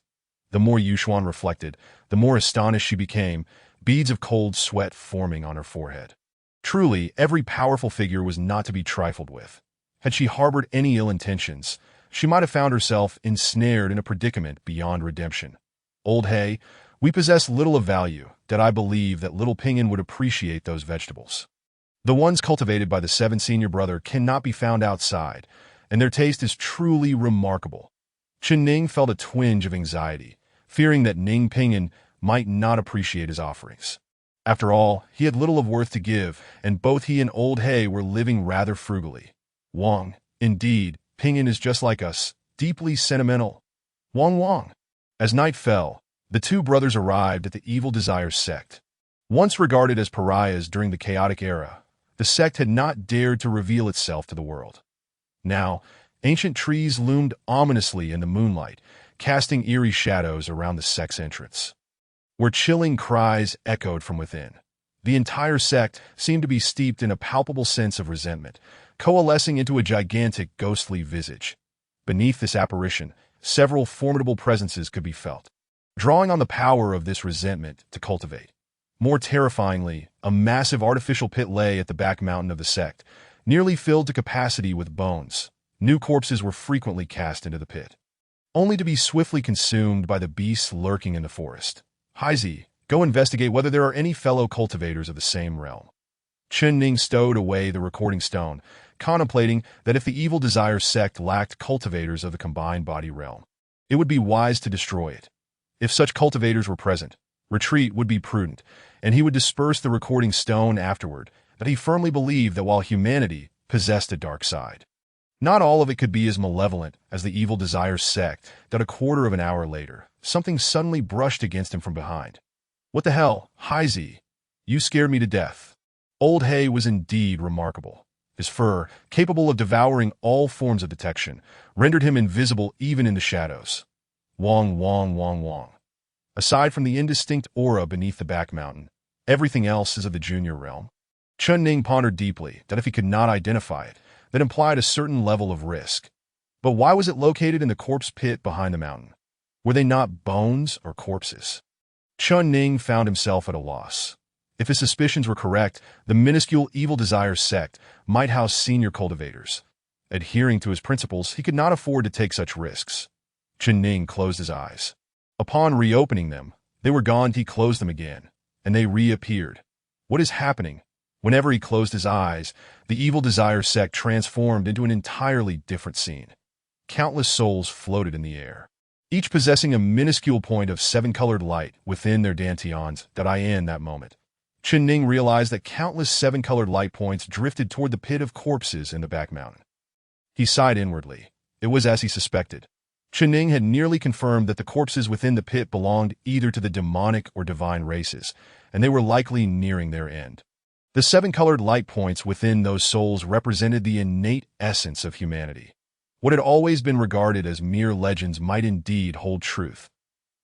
The more Yushuan reflected, the more astonished she became, beads of cold sweat forming on her forehead. Truly, every powerful figure was not to be trifled with. Had she harbored any ill intentions, she might have found herself ensnared in a predicament beyond redemption. Old He, we possess little of value, that I believe that little Pinyin would appreciate those vegetables. The ones cultivated by the 7 senior brother cannot be found outside, and their taste is truly remarkable. Chen Ning felt a twinge of anxiety, fearing that Ning Pinyin might not appreciate his offerings. After all, he had little of worth to give, and both he and Old He were living rather frugally. Wang, indeed, Pinyin is just like us, deeply sentimental. Wang. As night fell, the two brothers arrived at the Evil Desire sect. Once regarded as pariahs during the chaotic era, the sect had not dared to reveal itself to the world. Now, ancient trees loomed ominously in the moonlight, casting eerie shadows around the sect's entrance. Where chilling cries echoed from within. The entire sect seemed to be steeped in a palpable sense of resentment, coalescing into a gigantic ghostly visage. Beneath this apparition, several formidable presences could be felt, drawing on the power of this resentment to cultivate. More terrifyingly, a massive artificial pit lay at the back mountain of the sect, nearly filled to capacity with bones. New corpses were frequently cast into the pit, only to be swiftly consumed by the beasts lurking in the forest. Haizi, go investigate whether there are any fellow cultivators of the same realm. Chen Ning stowed away the recording stone, contemplating that if the Evil Desire sect lacked cultivators of the combined body realm, it would be wise to destroy it. If such cultivators were present, retreat would be prudent, and he would disperse the recording stone afterward, but he firmly believed that while humanity possessed a dark side, not all of it could be as malevolent as the Evil Desire sect. That a quarter of an hour later, something suddenly brushed against him from behind. What the hell, Haizi? You scared me to death. Old He was indeed remarkable. His fur, capable of devouring all forms of detection, rendered him invisible even in the shadows. Wang. Aside from the indistinct aura beneath the back mountain, everything else is of the junior realm. Chen Ning pondered deeply that if he could not identify it, that implied a certain level of risk. But why was it located in the corpse pit behind the mountain? Were they not bones or corpses? Chen Ning found himself at a loss. If his suspicions were correct, the minuscule Evil Desire sect might house senior cultivators. Adhering to his principles, he could not afford to take such risks. Chen Ning closed his eyes. Upon reopening them, they were gone. He closed them again, and they reappeared. What is happening? Whenever he closed his eyes, the Evil Desire sect transformed into an entirely different scene. Countless souls floated in the air, each possessing a minuscule point of 7-colored light within their dantians. In that moment, Chen Ning realized that countless 7-colored light points drifted toward the pit of corpses in the back mountain. He sighed inwardly. It was as he suspected. Chen Ning had nearly confirmed that the corpses within the pit belonged either to the demonic or divine races, and they were likely nearing their end. The 7-colored light points within those souls represented the innate essence of humanity. What had always been regarded as mere legends might indeed hold truth.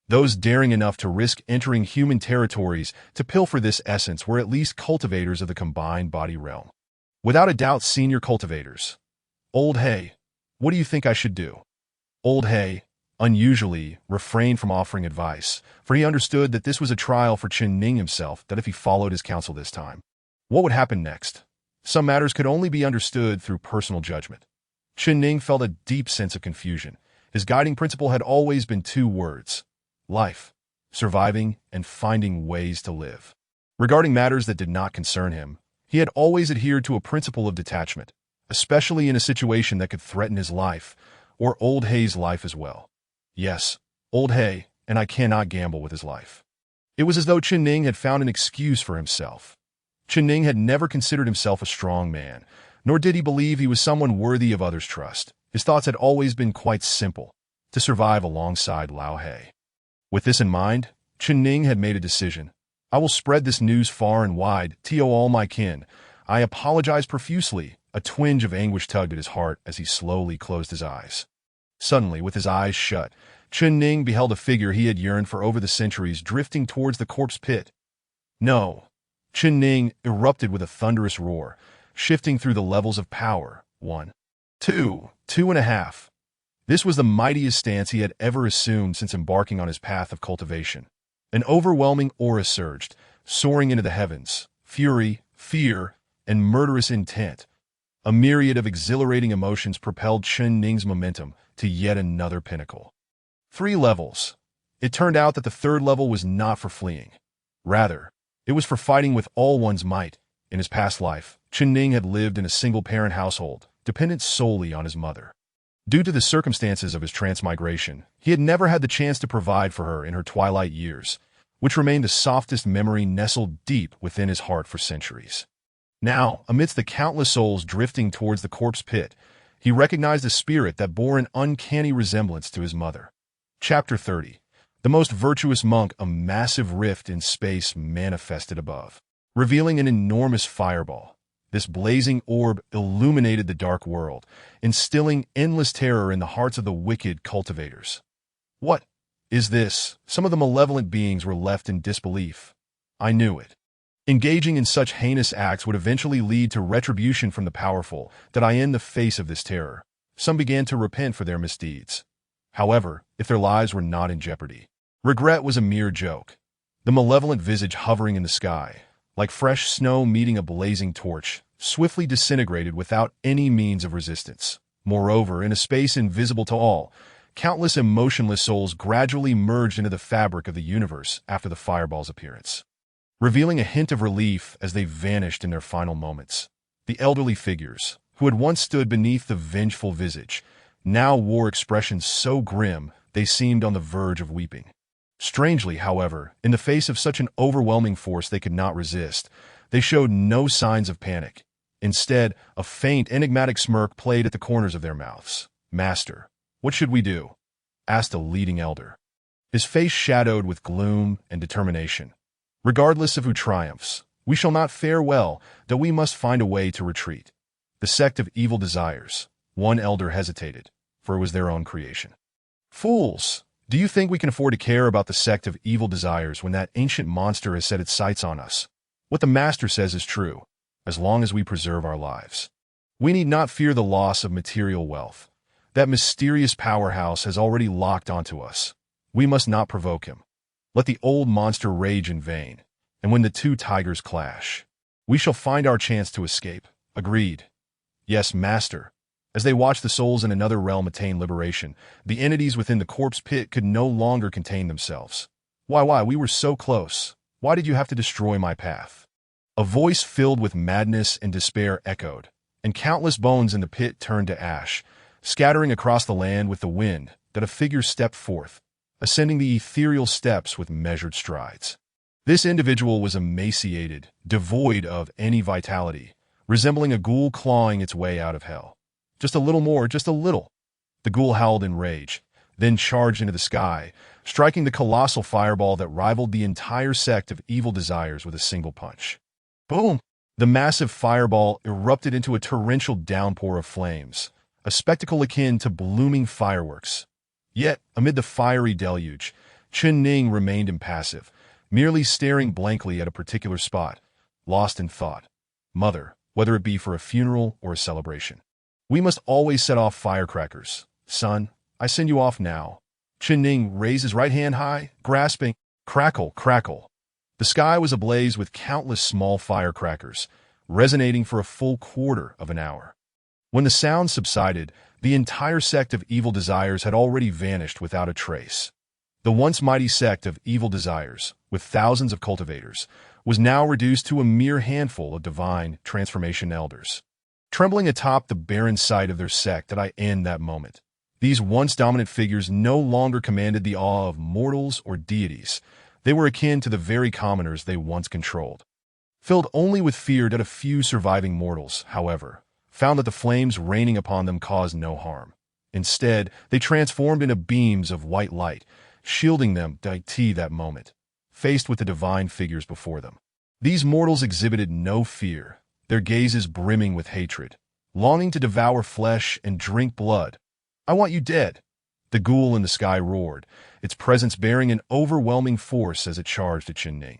Those daring enough to risk entering human territories to pilfer this essence were at least cultivators of the combined body realm. Without a doubt, senior cultivators. Old He, what do you think I should do? Old He, unusually, refrained from offering advice, for he understood that this was a trial for Chen Ning himself, that if he followed his counsel this time, what would happen next? Some matters could only be understood through personal judgment. Chen Ning felt a deep sense of confusion. His guiding principle had always been 2 words: life, surviving, and finding ways to live. Regarding matters that did not concern him, he had always adhered to a principle of detachment, especially in a situation that could threaten his life, or Old He's life as well. Yes, Old He, and I cannot gamble with his life. It was as though Chen Ning had found an excuse for himself. Chen Ning had never considered himself a strong man, nor did he believe he was someone worthy of others' trust. His thoughts had always been quite simple: to survive alongside Lao He. With this in mind, Chen Ning had made a decision. I will spread this news far and wide, to all my kin. I apologize profusely. A twinge of anguish tugged at his heart as he slowly closed his eyes. Suddenly, with his eyes shut, Chen Ning beheld a figure he had yearned for over the centuries drifting towards the corpse pit. No! Chen Ning erupted with a thunderous roar, shifting through the levels of power. 1, 2, 2.5. This was the mightiest stance he had ever assumed since embarking on his path of cultivation. An overwhelming aura surged, soaring into the heavens. Fury, fear, and murderous intent. A myriad of exhilarating emotions propelled Chen Ning's momentum to yet another pinnacle. 3 levels. It turned out that the third level was not for fleeing. Rather, it was for fighting with all one's might. In his past life, Chen Ning had lived in a single-parent household, dependent solely on his mother. Due to the circumstances of his transmigration, he had never had the chance to provide for her in her twilight years, which remained the softest memory nestled deep within his heart for centuries. Now, amidst the countless souls drifting towards the corpse pit, he recognized a spirit that bore an uncanny resemblance to his mother. Chapter 30. The most virtuous monk. A massive rift in space manifested above, revealing an enormous fireball. This blazing orb illuminated the dark world, instilling endless terror in the hearts of the wicked cultivators. What is this? Some of the malevolent beings were left in disbelief. I knew it. Engaging in such heinous acts would eventually lead to retribution from the powerful. Did I end the face of this terror? Some began to repent for their misdeeds. However, if their lives were not in jeopardy, regret was a mere joke. The malevolent visage hovering in the sky, like fresh snow meeting a blazing torch, swiftly disintegrated without any means of resistance. Moreover, in a space invisible to all, countless emotionless souls gradually merged into the fabric of the universe after the fireball's appearance, revealing a hint of relief as they vanished in their final moments. The elderly figures, who had once stood beneath the vengeful visage, now wore expressions so grim they seemed on the verge of weeping. Strangely, however, in the face of such an overwhelming force they could not resist, they showed no signs of panic. Instead, a faint, enigmatic smirk played at the corners of their mouths. "Master, what should we do?" asked a leading elder, his face shadowed with gloom and determination. "Regardless of who triumphs, we shall not fare well, though we must find a way to retreat. The sect of evil desires." One elder hesitated, for it was their own creation. "Fools! Do you think we can afford to care about the sect of evil desires when that ancient monster has set its sights on us? What the Master says is true, as long as we preserve our lives. We need not fear the loss of material wealth. That mysterious powerhouse has already locked onto us. We must not provoke him. Let the old monster rage in vain, and when the two tigers clash, we shall find our chance to escape." "Agreed." "Yes, Master." As they watched the souls in another realm attain liberation, the entities within the corpse pit could no longer contain themselves. Why, we were so close. Why did you have to destroy my path?" A voice filled with madness and despair echoed, and countless bones in the pit turned to ash, scattering across the land with the wind. That a figure stepped forth, ascending the ethereal steps with measured strides. This individual was emaciated, devoid of any vitality, resembling a ghoul clawing its way out of hell. "Just a little more, just a little." The ghoul howled in rage, then charged into the sky, striking the colossal fireball that rivaled the entire sect of evil desires with a single punch. Boom! The massive fireball erupted into a torrential downpour of flames, a spectacle akin to blooming fireworks. Yet, amid the fiery deluge, Chen Ning remained impassive, merely staring blankly at a particular spot, lost in thought. "Mother, whether it be for a funeral or a celebration, we must always set off firecrackers. Son, I send you off now." Chen Ning raised his right hand high, grasping. Crackle, crackle. The sky was ablaze with countless small firecrackers, resonating for a full quarter of an hour. When the sound subsided, the entire sect of evil desires had already vanished without a trace. The once mighty sect of evil desires, with thousands of cultivators, was now reduced to a mere handful of divine transformation elders. Trembling atop the barren sight of their sect did I end that moment. These once dominant figures no longer commanded the awe of mortals or deities. They were akin to the very commoners they once controlled. Filled only with fear did a few surviving mortals, however, found that the flames raining upon them caused no harm. Instead, they transformed into beams of white light, shielding them that moment. faced with the divine figures before them. These mortals exhibited no fear, their gazes brimming with hatred, longing to devour flesh and drink blood. "I want you dead," the ghoul in the sky roared, its presence bearing an overwhelming force as it charged at Chen Ning.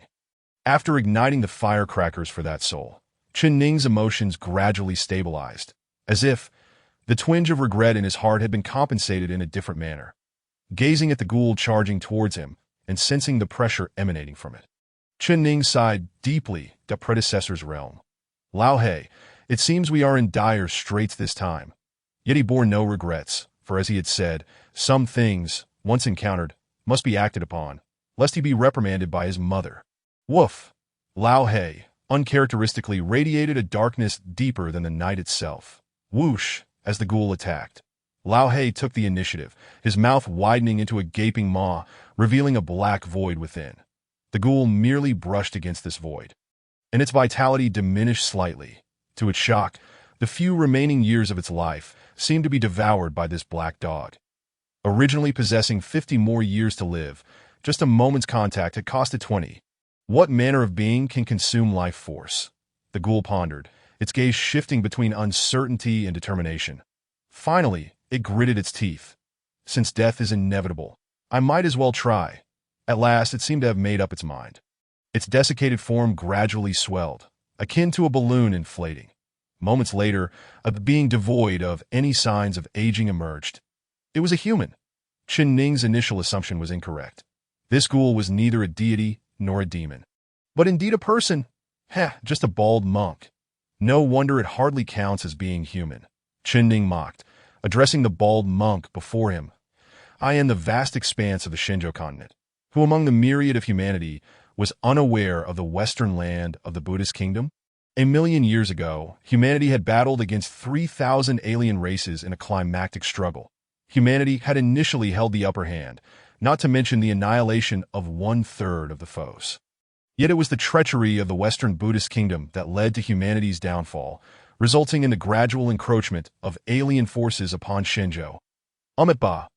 After igniting the firecrackers for that soul, Chen Ning's emotions gradually stabilized, as if the twinge of regret in his heart had been compensated in a different manner. Gazing at the ghoul charging towards him and sensing the pressure emanating from it, Chen Ning sighed deeply at predecessor's realm. "Lao He, it seems we are in dire straits this time." Yet he bore no regrets, for as he had said, some things, once encountered, must be acted upon, lest he be reprimanded by his mother. Woof! Lao He uncharacteristically radiated a darkness deeper than the night itself. Whoosh! As the ghoul attacked, Lao He took the initiative, his mouth widening into a gaping maw, revealing a black void within. The ghoul merely brushed against this void, and its vitality diminished slightly. To its shock, the few remaining years of its life seemed to be devoured by this black dog. Originally possessing 50 more years to live, just a moment's contact had cost it 20. What manner of being can consume life force? The ghoul pondered, its gaze shifting between uncertainty and determination. Finally, it gritted its teeth. Since death is inevitable, I might as well try. At last, it seemed to have made up its mind. Its desiccated form gradually swelled, akin to a balloon inflating. Moments later, a being devoid of any signs of aging emerged. It was a human. Chen Ning's initial assumption was incorrect. This ghoul was neither a deity nor a demon, but indeed a person. Just a bald monk. No wonder it hardly counts as being human. Chen Ning mocked, addressing the bald monk before him. I am the vast expanse of the Shenzhou continent, who among the myriad of humanity was unaware of the western land of the Buddhist kingdom. A million years ago, humanity had battled against 3,000 alien races in a climactic struggle. Humanity had initially held the upper hand, not to mention the annihilation of 1/3 of the foes. Yet it was the treachery of the Western Buddhist kingdom that led to humanity's downfall, resulting in the gradual encroachment of alien forces upon Shenzhou. Ba,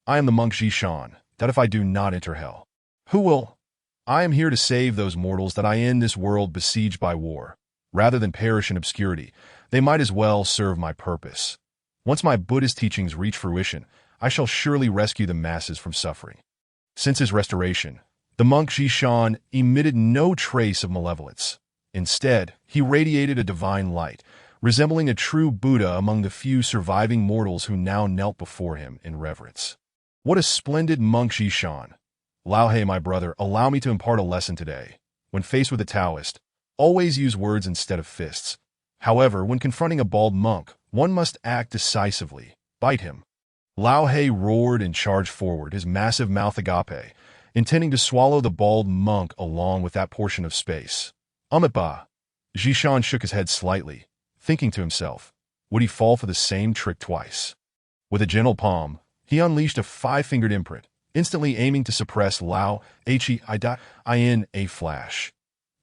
I am the monk Zhishan, that if I do not enter hell, who will? I am here to save those mortals that I end this world besieged by war. Rather than perish in obscurity, they might as well serve my purpose. Once my Buddhist teachings reach fruition, I shall surely rescue the masses from suffering. Since his restoration, the monk Zhishan emitted no trace of malevolence. Instead, he radiated a divine light, resembling a true Buddha among the few surviving mortals who now knelt before him in reverence. What a splendid monk Zhishan! Lao He, my brother, allow me to impart a lesson today. When faced with a Taoist, always use words instead of fists. However, when confronting a bald monk, one must act decisively. Bite him. Lao He roared and charged forward, his massive mouth agape, intending to swallow the bald monk along with that portion of space. Ba. Zhishan shook his head slightly, thinking to himself, would he fall for the same trick twice? With a gentle palm, he unleashed a 5-fingered imprint, instantly aiming to suppress Lao He in a flash.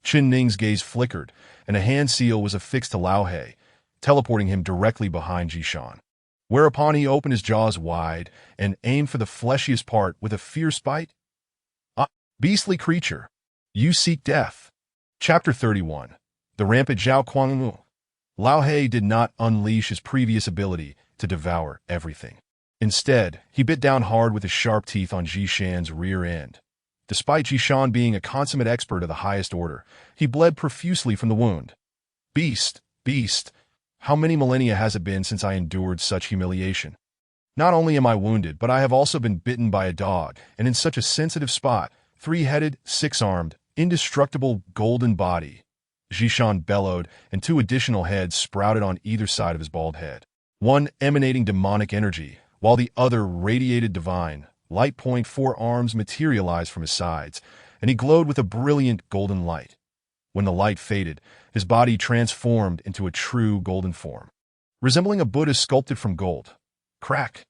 Chen Ning's gaze flickered, and a hand seal was affixed to Lao He, teleporting him directly behind Zhishan. Whereupon he opened his jaws wide and aimed for the fleshiest part with a fierce bite. Ah, beastly creature! You seek death. Chapter 31. The Rampant Zhao Kuangmu. Lao He did not unleash his previous ability to devour everything. Instead, he bit down hard with his sharp teeth on Zhishan's rear end. Despite Zhishan being a consummate expert of the highest order, he bled profusely from the wound. Beast, beast, how many millennia has it been since I endured such humiliation? Not only am I wounded, but I have also been bitten by a dog, and in such a sensitive spot, 3-headed, 6-armed, indestructible golden body. Zhishan bellowed, and 2 additional heads sprouted on either side of his bald head. One emanating demonic energy, while the other radiated divine. Light point 4 arms materialized from his sides, and he glowed with a brilliant golden light. When the light faded, his body transformed into a true golden form, resembling a Buddha sculpted from gold. Crack!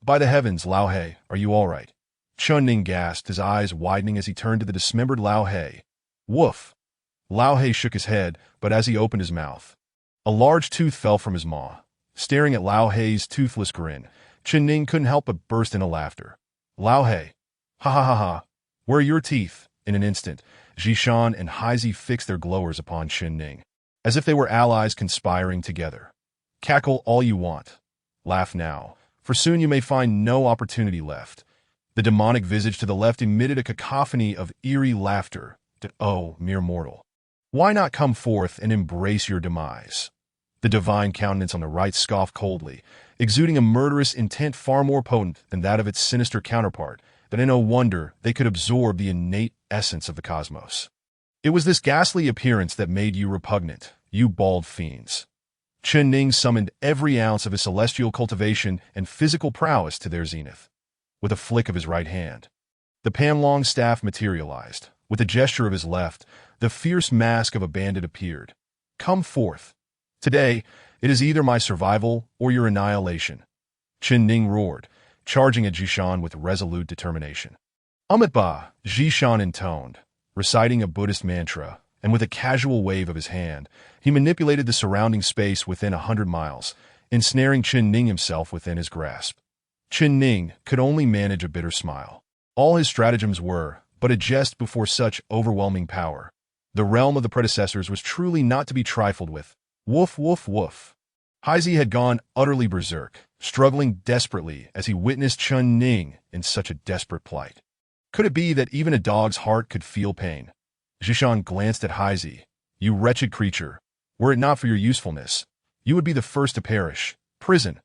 By the heavens, Lao He, are you all right? Chen Ning gasped, his eyes widening as he turned to the dismembered Lao He. Woof! Lao He shook his head, but as he opened his mouth, a large tooth fell from his maw. Staring at Lao He's toothless grin, Chen Ning couldn't help but burst into laughter. Lao He, ha ha ha ha, Where are your teeth? In an instant, Zhishan and Haizi fixed their glowers upon Qin Ning, as if they were allies conspiring together. Cackle all you want. Laugh now, for soon you may find no opportunity left. The demonic visage to the left emitted a cacophony of eerie laughter. Oh, mere mortal, why not come forth and embrace your demise? The divine countenance on the right scoffed coldly, exuding a murderous intent far more potent than that of its sinister counterpart, that in no wonder they could absorb the innate essence of the cosmos. It was this ghastly appearance that made you repugnant, you bald fiends. Qin Ning summoned every ounce of his celestial cultivation and physical prowess to their zenith. With a flick of his right hand, the Panlong staff materialized. With a gesture of his left, the fierce mask of a bandit appeared. Come forth. Today, it is either my survival or your annihilation. Qin Ning roared, charging at Zhishan with resolute determination. Amitba, Zhishan intoned, reciting a Buddhist mantra, and with a casual wave of his hand, he manipulated the surrounding space within 100 miles, ensnaring Qin Ning himself within his grasp. Qin Ning could only manage a bitter smile. All his stratagems were but a jest before such overwhelming power. The realm of the predecessors was truly not to be trifled with. Woof, woof, woof. Haizi had gone utterly berserk, struggling desperately as he witnessed Qin Ning in such a desperate plight. Could it be that even a dog's heart could feel pain? Zhishan glanced at Haizi. You wretched creature, were it not for your usefulness, you would be the first to perish. Prison.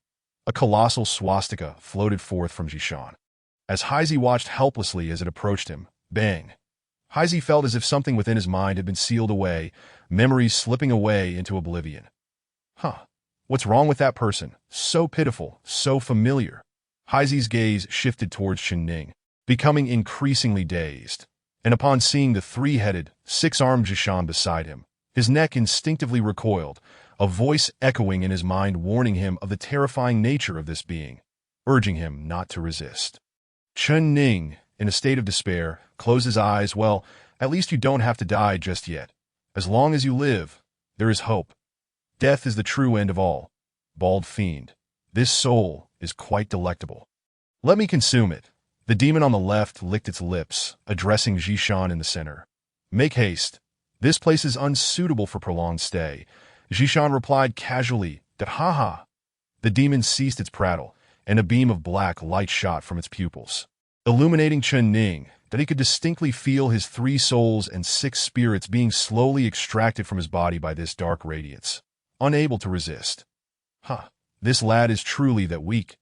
A colossal swastika floated forth from Zhishan. As Haizi watched helplessly as it approached him, bang. Haizi felt as if something within his mind had been sealed away, memories slipping away into oblivion. What's wrong with that person? So pitiful, so familiar. Haizi's gaze shifted towards Qin Ning, becoming increasingly dazed. And upon seeing the three-headed, six-armed Zhishan beside him, his neck instinctively recoiled, a voice echoing in his mind warning him of the terrifying nature of this being, urging him not to resist. Qin Ning, in a state of despair, closed his eyes. Well, at least you don't have to die just yet. As long as you live, there is hope. Death is the true end of all. Bald fiend, this soul is quite delectable. Let me consume it. The demon on the left licked its lips, addressing Zhishan in the center. Make haste. This place is unsuitable for prolonged stay. Zhishan replied casually, ha. The demon ceased its prattle, and a beam of black light shot from its pupils, illuminating Qin Ning, that he could distinctly feel his 3 souls and 6 spirits being slowly extracted from his body by this dark radiance. Unable to resist. This lad is truly that weak.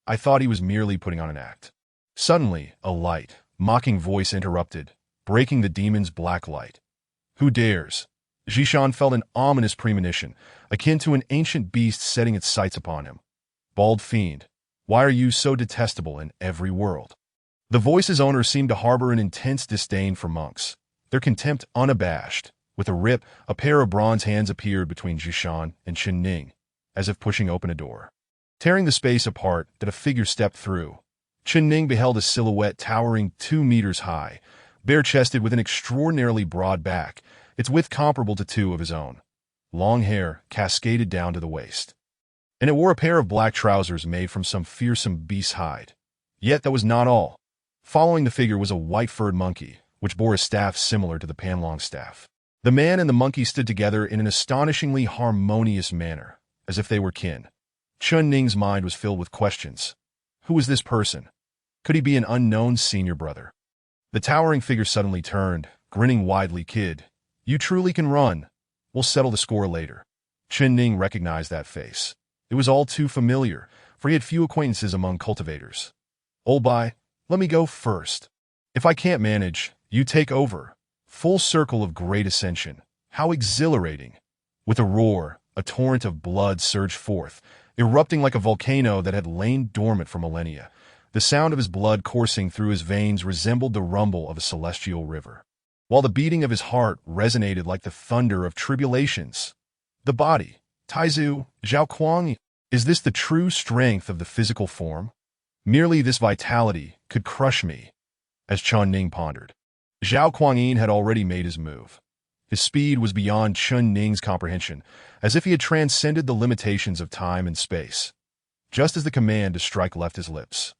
I thought he was merely putting on an act. Suddenly, a light, mocking voice interrupted, breaking the demon's black light. Who dares? Zhishan felt an ominous premonition, akin to an ancient beast setting its sights upon him. Bald fiend, why are you so detestable in every world? The voice's owner seemed to harbor an intense disdain for monks, their contempt unabashed. With a rip, a pair of bronze hands appeared between Zhishan and Qin Ning, as if pushing open a door. Tearing the space apart that a figure stepped through, Qin Ning beheld a silhouette towering 2 meters high, bare-chested with an extraordinarily broad back, its width comparable to 2 of his own. Long hair cascaded down to the waist, and it wore a pair of black trousers made from some fearsome beast's hide. Yet that was not all. Following the figure was a white-furred monkey, which bore a staff similar to the Panlong staff. The man and the monkey stood together in an astonishingly harmonious manner, as if they were kin. Qin Ning's mind was filled with questions. Who was this person? Could he be an unknown senior brother? The towering figure suddenly turned, grinning widely. Kid, you truly can run. We'll settle the score later. Qin Ning recognized that face. It was all too familiar, for he had few acquaintances among cultivators. Old boy, let me go first. If I can't manage, you take over. Full circle of great ascension. How exhilarating. With a roar, a torrent of blood surged forth, erupting like a volcano that had lain dormant for millennia. The sound of his blood coursing through his veins resembled the rumble of a celestial river, while the beating of his heart resonated like the thunder of tribulations. The body, Taizu, Zhaokuang, is this the true strength of the physical form? Merely this vitality could crush me, as Qin Ning pondered. Zhao Kuangyin had already made his move. His speed was beyond Qin Ning's comprehension, as if he had transcended the limitations of time and space. Just as the command to strike left his lips,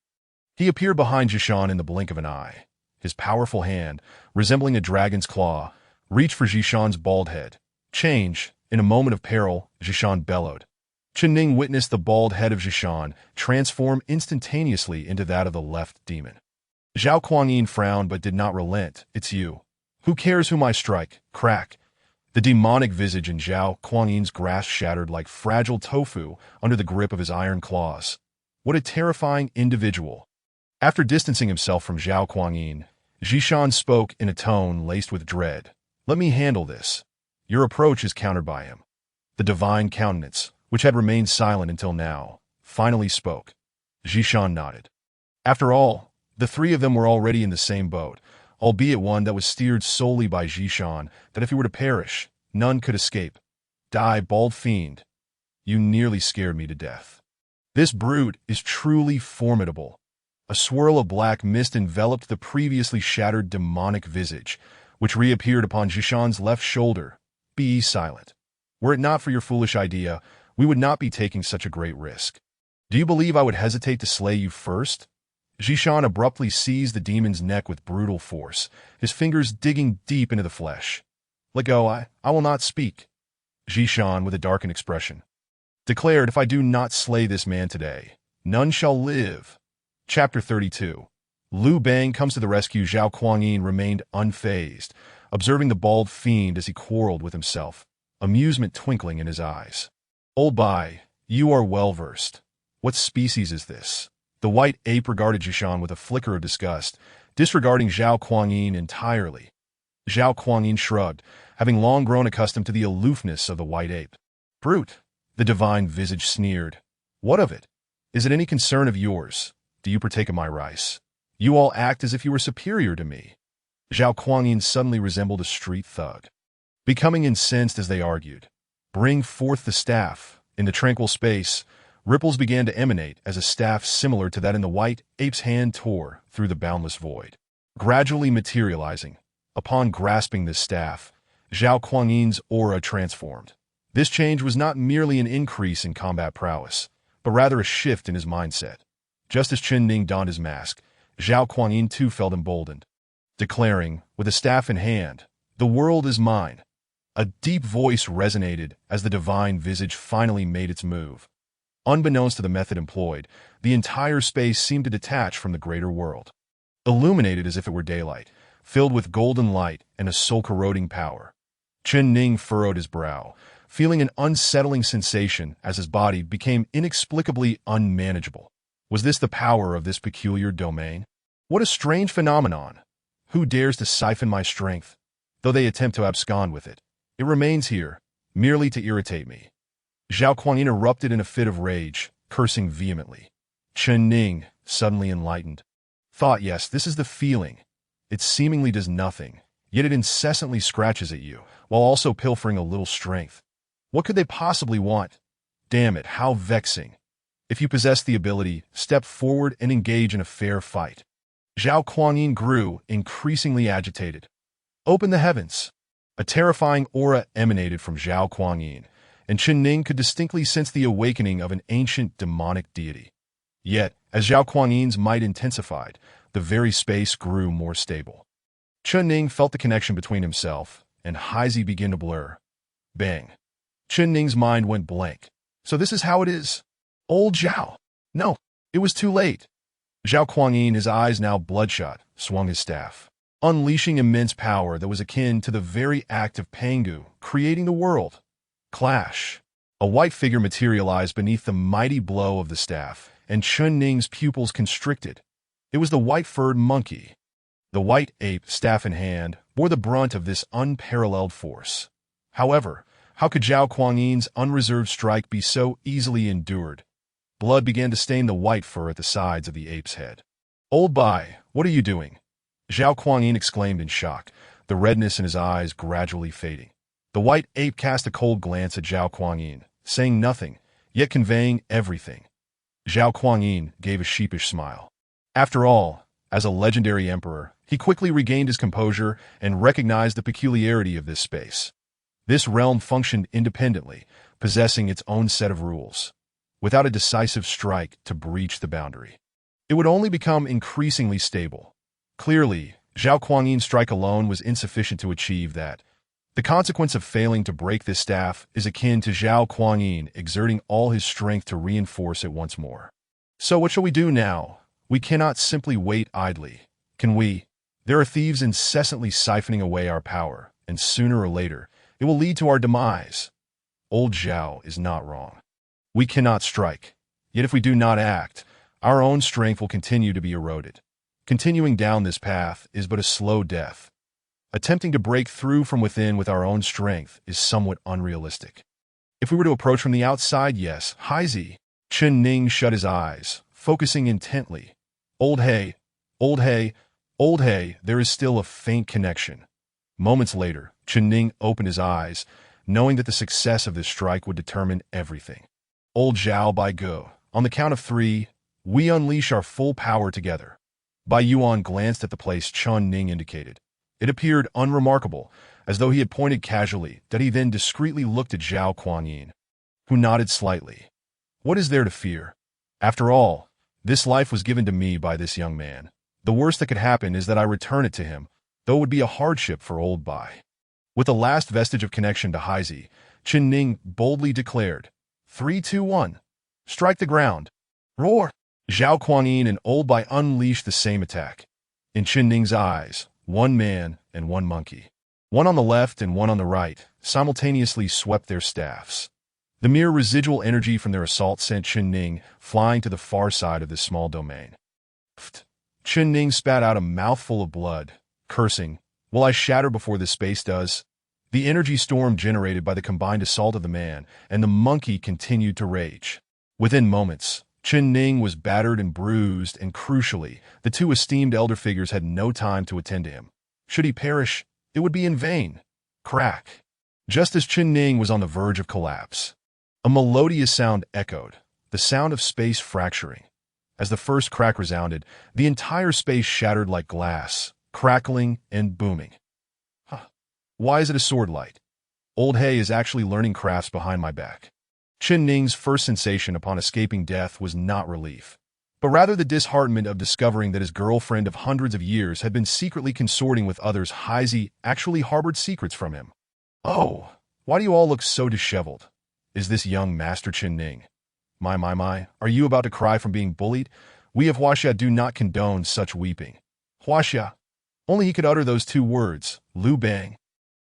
he appeared behind Zhishan in the blink of an eye. his powerful hand, resembling a dragon's claw, reached for Zhishan's bald head. Change! In a moment of peril, Zhishan bellowed. Chen Ning witnessed the bald head of Zhishan transform instantaneously into that of the left demon. Zhao Kuangyin frowned but did not relent. It's you. Who cares whom I strike? Crack. The demonic visage in Zhao Kuangyin's grasp shattered like fragile tofu under the grip of his iron claws. What a terrifying individual. After distancing himself from Zhao Kuangyin, Zhishan spoke in a tone laced with dread. Let me handle this. Your approach is countered by him. The divine countenance, which had remained silent until now, finally spoke. Zhishan nodded. After all, the three of them were already in the same boat, albeit one that was steered solely by Zhishan, that if he were to perish, none could escape. Die, bald fiend. You nearly scared me to death. This brute is truly formidable. A swirl of black mist enveloped the previously shattered demonic visage, which reappeared upon Zhishan's left shoulder. Be silent. Were it not for your foolish idea, we would not be taking such a great risk. Do you believe I would hesitate to slay you first? Zhishan abruptly seized the demon's neck with brutal force, his fingers digging deep into the flesh. Let go, I will not speak. Zhishan, with a darkened expression, declared, if I do not slay this man today, none shall live. Chapter 32. Liu Bang comes to the rescue. Zhao Kuangyin remained unfazed, observing the bald fiend as he quarreled with himself, amusement twinkling in his eyes. Old Bai, you are well-versed. What species is this? The white ape regarded Zhishan with a flicker of disgust, disregarding Zhao Kuangyin entirely. Zhao Kuangyin shrugged, having long grown accustomed to the aloofness of the white ape. Brute, the divine visage sneered. What of it? Is it any concern of yours? Do you partake of my rice? You all act as if you were superior to me. Zhao Kuangyin suddenly resembled a street thug. Becoming incensed as they argued, bring forth the staff. In the tranquil space, ripples began to emanate as a staff similar to that in the white ape's hand tore through the boundless void, gradually materializing. Upon grasping this staff, Zhao Kuangyin's aura transformed. This change was not merely an increase in combat prowess, but rather a shift in his mindset. Just as Chen Ning donned his mask, Zhao Kuangyin too felt emboldened, declaring, with a staff in hand, the world is mine. A deep voice resonated as the divine visage finally made its move. Unbeknownst to the method employed, the entire space seemed to detach from the greater world. Illuminated as if it were daylight, filled with golden light and a soul-corroding power. Chen Ning furrowed his brow, feeling an unsettling sensation as his body became inexplicably unmanageable. Was this the power of this peculiar domain? What a strange phenomenon! Who dares to siphon my strength? Though they attempt to abscond with it, it remains here, merely to irritate me. Zhao Kuangyin erupted in a fit of rage, cursing vehemently. Chen Ning, suddenly enlightened, thought, yes, this is the feeling. It seemingly does nothing, yet it incessantly scratches at you, while also pilfering a little strength. What could they possibly want? Damn it, how vexing. If you possess the ability, step forward and engage in a fair fight. Zhao Kuangyin grew increasingly agitated. Open the heavens. A terrifying aura emanated from Zhao Kuangyin, and Chen Ning could distinctly sense the awakening of an ancient demonic deity. Yet, as Zhao Kuangyin's might intensified, the very space grew more stable. Chen Ning felt the connection between himself and Haizi begin to blur. Bang. Chen Ning's mind went blank. So this is how it is? Old Zhao. No, it was too late. Zhao Kuangyin, his eyes now bloodshot, swung his staff, unleashing immense power that was akin to the very act of Pangu, creating the world. Clash. A white figure materialized beneath the mighty blow of the staff, and Chen Ning's pupils constricted. It was the white-furred monkey. The white ape, staff in hand, bore the brunt of this unparalleled force. However, how could Zhao Kuangyin's unreserved strike be so easily endured? Blood began to stain the white fur at the sides of the ape's head. Old Bai, what are you doing? Zhao Kuangyin exclaimed in shock, the redness in his eyes gradually fading. The white ape cast a cold glance at Zhao Kuangyin, saying nothing, yet conveying everything. Zhao Kuangyin gave a sheepish smile. After all, as a legendary emperor, he quickly regained his composure and recognized the peculiarity of this space. This realm functioned independently, possessing its own set of rules. Without a decisive strike to breach the boundary, it would only become increasingly stable. Clearly, Zhao Kuangyin's strike alone was insufficient to achieve that. The consequence of failing to break this staff is akin to Zhao Kuangyin exerting all his strength to reinforce it once more. So what shall we do now? We cannot simply wait idly, can we? There are thieves incessantly siphoning away our power, and sooner or later, it will lead to our demise. Old Zhao is not wrong. We cannot strike. Yet if we do not act, our own strength will continue to be eroded. Continuing down this path is but a slow death. Attempting to break through from within with our own strength is somewhat unrealistic. If we were to approach from the outside, yes, Haizi. Chen Ning shut his eyes, focusing intently. Old He, Old He, Old He, there is still a faint connection. Moments later, Chen Ning opened his eyes, knowing that the success of this strike would determine everything. Old Zhao Bai Go, on the count of 3, we unleash our full power together. Bai Yuan glanced at the place Chen Ning indicated. It appeared unremarkable, as though he had pointed casually, that he then discreetly looked at Zhao Kuangyin, who nodded slightly. What is there to fear? After all, this life was given to me by this young man. The worst that could happen is that I return it to him, though it would be a hardship for old Bai. With the last vestige of connection to Haizi, Chen Ning boldly declared, 3, 2, 1. Strike the ground. Roar! Zhao Kuangyin and old Bai unleashed the same attack. In Chen Ning's eyes, one man and one monkey, one on the left and one on the right, simultaneously swept their staffs. The mere residual energy from their assault sent Chen Ning flying to the far side of this small domain. Chen Ning spat out a mouthful of blood, cursing, "Will I shatter before this space does?" The energy storm generated by the combined assault of the man and the monkey continued to rage. Within moments, Chen Ning was battered and bruised, and crucially, the two esteemed elder figures had no time to attend to him. Should he perish, it would be in vain. Crack! Just as Chen Ning was on the verge of collapse, a melodious sound echoed, the sound of space fracturing. As the first crack resounded, the entire space shattered like glass, crackling and booming. Why is it a sword light? Old He is actually learning crafts behind my back. Chen Ning's first sensation upon escaping death was not relief, but rather the disheartenment of discovering that his girlfriend of hundreds of years had been secretly consorting with others. Haizi actually harbored secrets from him. Oh, why do you all look so disheveled? Is this young Master Chen Ning? My, are you about to cry from being bullied? We of Huaxia do not condone such weeping. Huaxia. Only he could utter those 2 words, Lu Bang.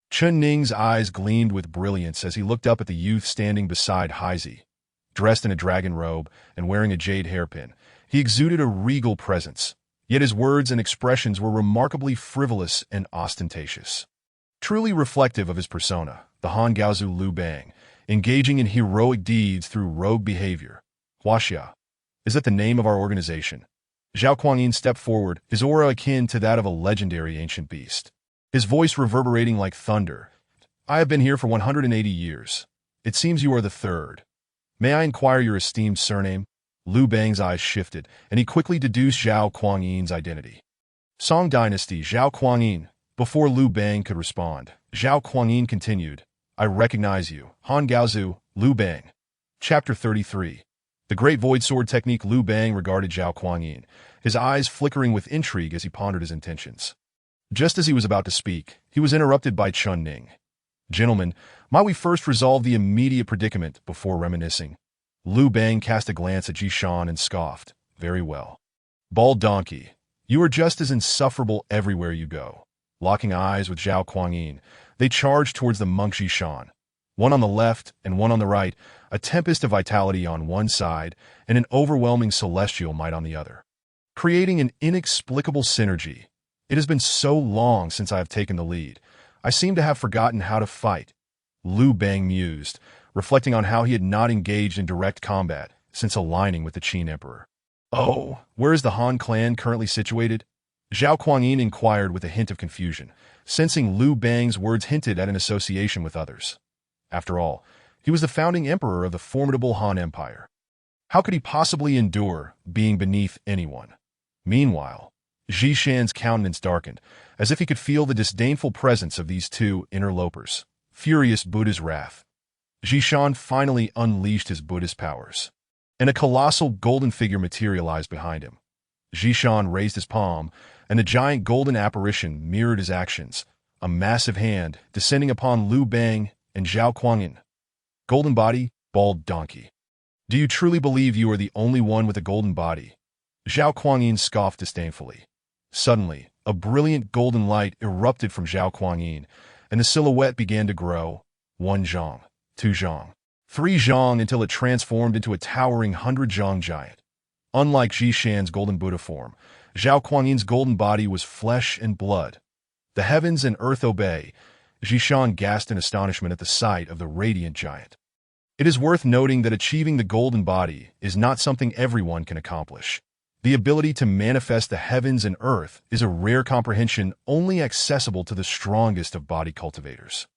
Chen Ning's eyes gleamed with brilliance as he looked up at the youth standing beside Haizi. Dressed in a dragon robe and wearing a jade hairpin, he exuded a regal presence, yet his words and expressions were remarkably frivolous and ostentatious. Truly reflective of his persona, the Han Gaozu Lu Bang, engaging in heroic deeds through rogue behavior. Huaxia. Is that the name of our organization? Zhao Kuangyin stepped forward, his aura akin to that of a legendary ancient beast. His voice reverberating like thunder. I have been here for 180 years. It seems you are the 3rd. May I inquire your esteemed surname? Lu Bang's eyes shifted, and he quickly deduced Zhao Kuangyin's identity. Song Dynasty Zhao Kuangyin. Before Lu Bang could respond, Zhao Kuangyin continued, I recognize you, Han Gaozu, Lu Bang. Chapter 33. The Great Void Sword Technique. Lu Bang regarded Zhao Kuangyin, his eyes flickering with intrigue as he pondered his intentions. Just as he was about to speak, he was interrupted by Chen Ning. Gentlemen, might we first resolve the immediate predicament before reminiscing? Lu Bang cast a glance at Jishan and scoffed. Very well. Bald donkey, you are just as insufferable everywhere you go. Locking eyes with Zhao Kuangyin, they charged towards the monk Jishan. One on the left and one on the right, a tempest of vitality on one side and an overwhelming celestial might on the other, creating an inexplicable synergy. It has been so long since I have taken the lead. I seem to have forgotten how to fight. Lu Bang mused, reflecting on how he had not engaged in direct combat since aligning with the Qin Emperor. Oh, where is the Han clan currently situated? Zhao Kuangyin inquired with a hint of confusion, sensing Lu Bang's words hinted at an association with others. After all, he was the founding emperor of the formidable Han Empire. How could he possibly endure being beneath anyone? Meanwhile, Jishan's countenance darkened, as if he could feel the disdainful presence of these 2 interlopers. Furious Buddha's wrath. Jishan finally unleashed his Buddhist powers, and a colossal golden figure materialized behind him. Zhishan raised his palm, and the giant golden apparition mirrored his actions, a massive hand descending upon Liu Bang and Zhao Kuangyin. Golden body, bald donkey. Do you truly believe you are the only one with a golden body? Zhao Kuangyin scoffed disdainfully. Suddenly, a brilliant golden light erupted from Zhao Kuangyin, and the silhouette began to grow. 1 zhang, 2 zhang, 3 zhang until it transformed into a towering 100 zhang giant. Unlike Zhishan's golden Buddha form, Zhao Kuangyin's golden body was flesh and blood. The heavens and earth obey. Zhishan gasped in astonishment at the sight of the radiant giant. It is worth noting that achieving the golden body is not something everyone can accomplish. The ability to manifest the heavens and earth is a rare comprehension only accessible to the strongest of body cultivators.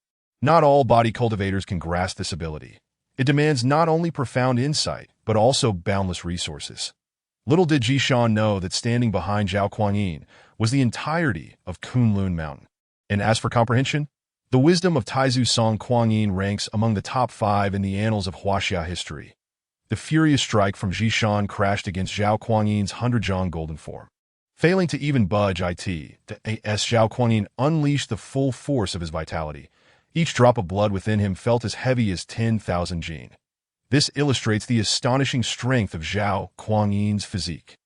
Not all body cultivators can grasp this ability. It demands not only profound insight, but also boundless resources. Little did Zhishan know that standing behind Zhao Kuangyin was the entirety of Kunlun Mountain. And as for comprehension, the wisdom of Taizu Song Kuangyin ranks among the top 5 in the annals of Huaxia history. The furious strike from Zhishan crashed against Zhao Kuangyin's 100 zhang golden form. Failing to even budge the Zhao Kuangyin unleashed the full force of his vitality. Each drop of blood within him felt as heavy as 10,000 jin. This illustrates the astonishing strength of Zhao Kuangyin's physique.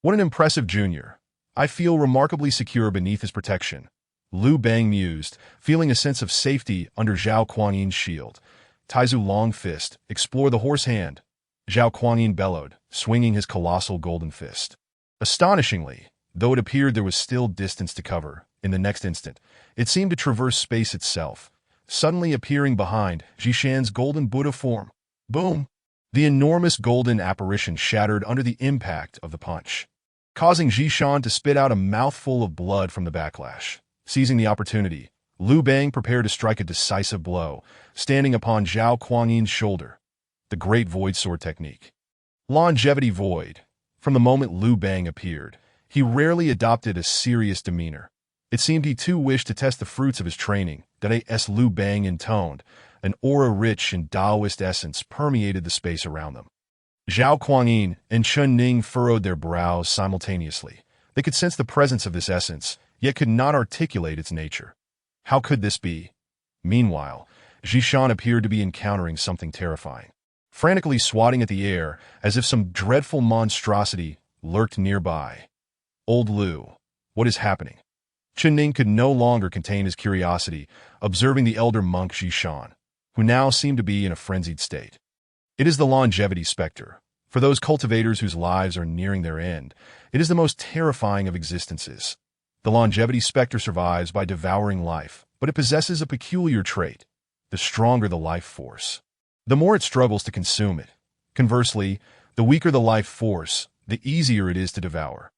What an impressive junior. I feel remarkably secure beneath his protection. Liu Bang mused, feeling a sense of safety under Zhao Kuangyin's shield. Taizu long fist, explore the horse hand. Zhao Kuangyin bellowed, swinging his colossal golden fist. Astonishingly, though it appeared there was still distance to cover, in the next instant, it seemed to traverse space itself, suddenly appearing behind Zhishan's golden Buddha form. Boom! The enormous golden apparition shattered under the impact of the punch, causing Zhishan to spit out a mouthful of blood from the backlash. Seizing the opportunity, Liu Bang prepared to strike a decisive blow, standing upon Zhao Kuangyin's shoulder. The Great Void Sword Technique. Longevity Void. From the moment Liu Bang appeared, he rarely adopted a serious demeanor. It seemed he too wished to test the fruits of his training. That as Liu Bang intoned, an aura rich in Taoist essence permeated the space around them. Zhao Kuangyin and Chen Ning furrowed their brows simultaneously. They could sense the presence of this essence, yet could not articulate its nature. How could this be? Meanwhile, Zhishan appeared to be encountering something terrifying. Frantically swatting at the air as if some dreadful monstrosity lurked nearby. Old Liu, what is happening? Chen Ning could no longer contain his curiosity, observing the elder monk Zhishan, who now seemed to be in a frenzied state. It is the longevity specter. For those cultivators whose lives are nearing their end, it is the most terrifying of existences. The longevity specter survives by devouring life, but it possesses a peculiar trait: the stronger the life force, the more it struggles to consume it. Conversely, the weaker the life force, the easier it is to devour.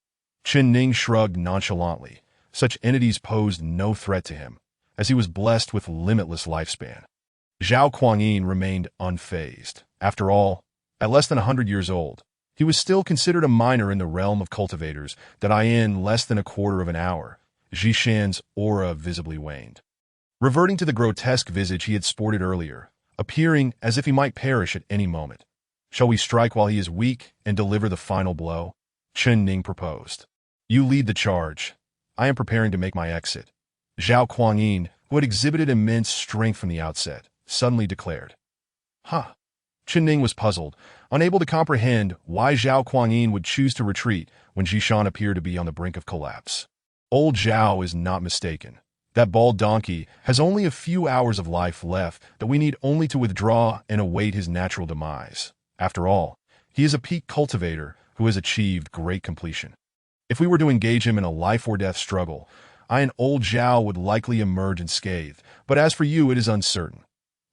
Chen Ning shrugged nonchalantly. Such entities posed no threat to him, as he was blessed with limitless lifespan. Zhao Kuangyin remained unfazed. After all, at less than 100 years old, he was still considered a minor in the realm of cultivators. In less than a quarter of an hour, Zhishan's aura visibly waned, reverting to the grotesque visage he had sported earlier, appearing as if he might perish at any moment. Shall we strike while he is weak and deliver the final blow? Chen Ning proposed. You lead the charge. I am preparing to make my exit. Zhao Kuangyin, who had exhibited immense strength from the outset, suddenly declared. Huh. Chen Ning was puzzled, unable to comprehend why Zhao Kuangyin would choose to retreat when Zhishan appeared to be on the brink of collapse. Old Zhao is not mistaken. That bald donkey has only a few hours of life left that we need only to withdraw and await his natural demise. After all, he is a peak cultivator who has achieved great completion. If we were to engage him in a life-or-death struggle, I and old Zhao would likely emerge unscathed, but as for you, it is uncertain.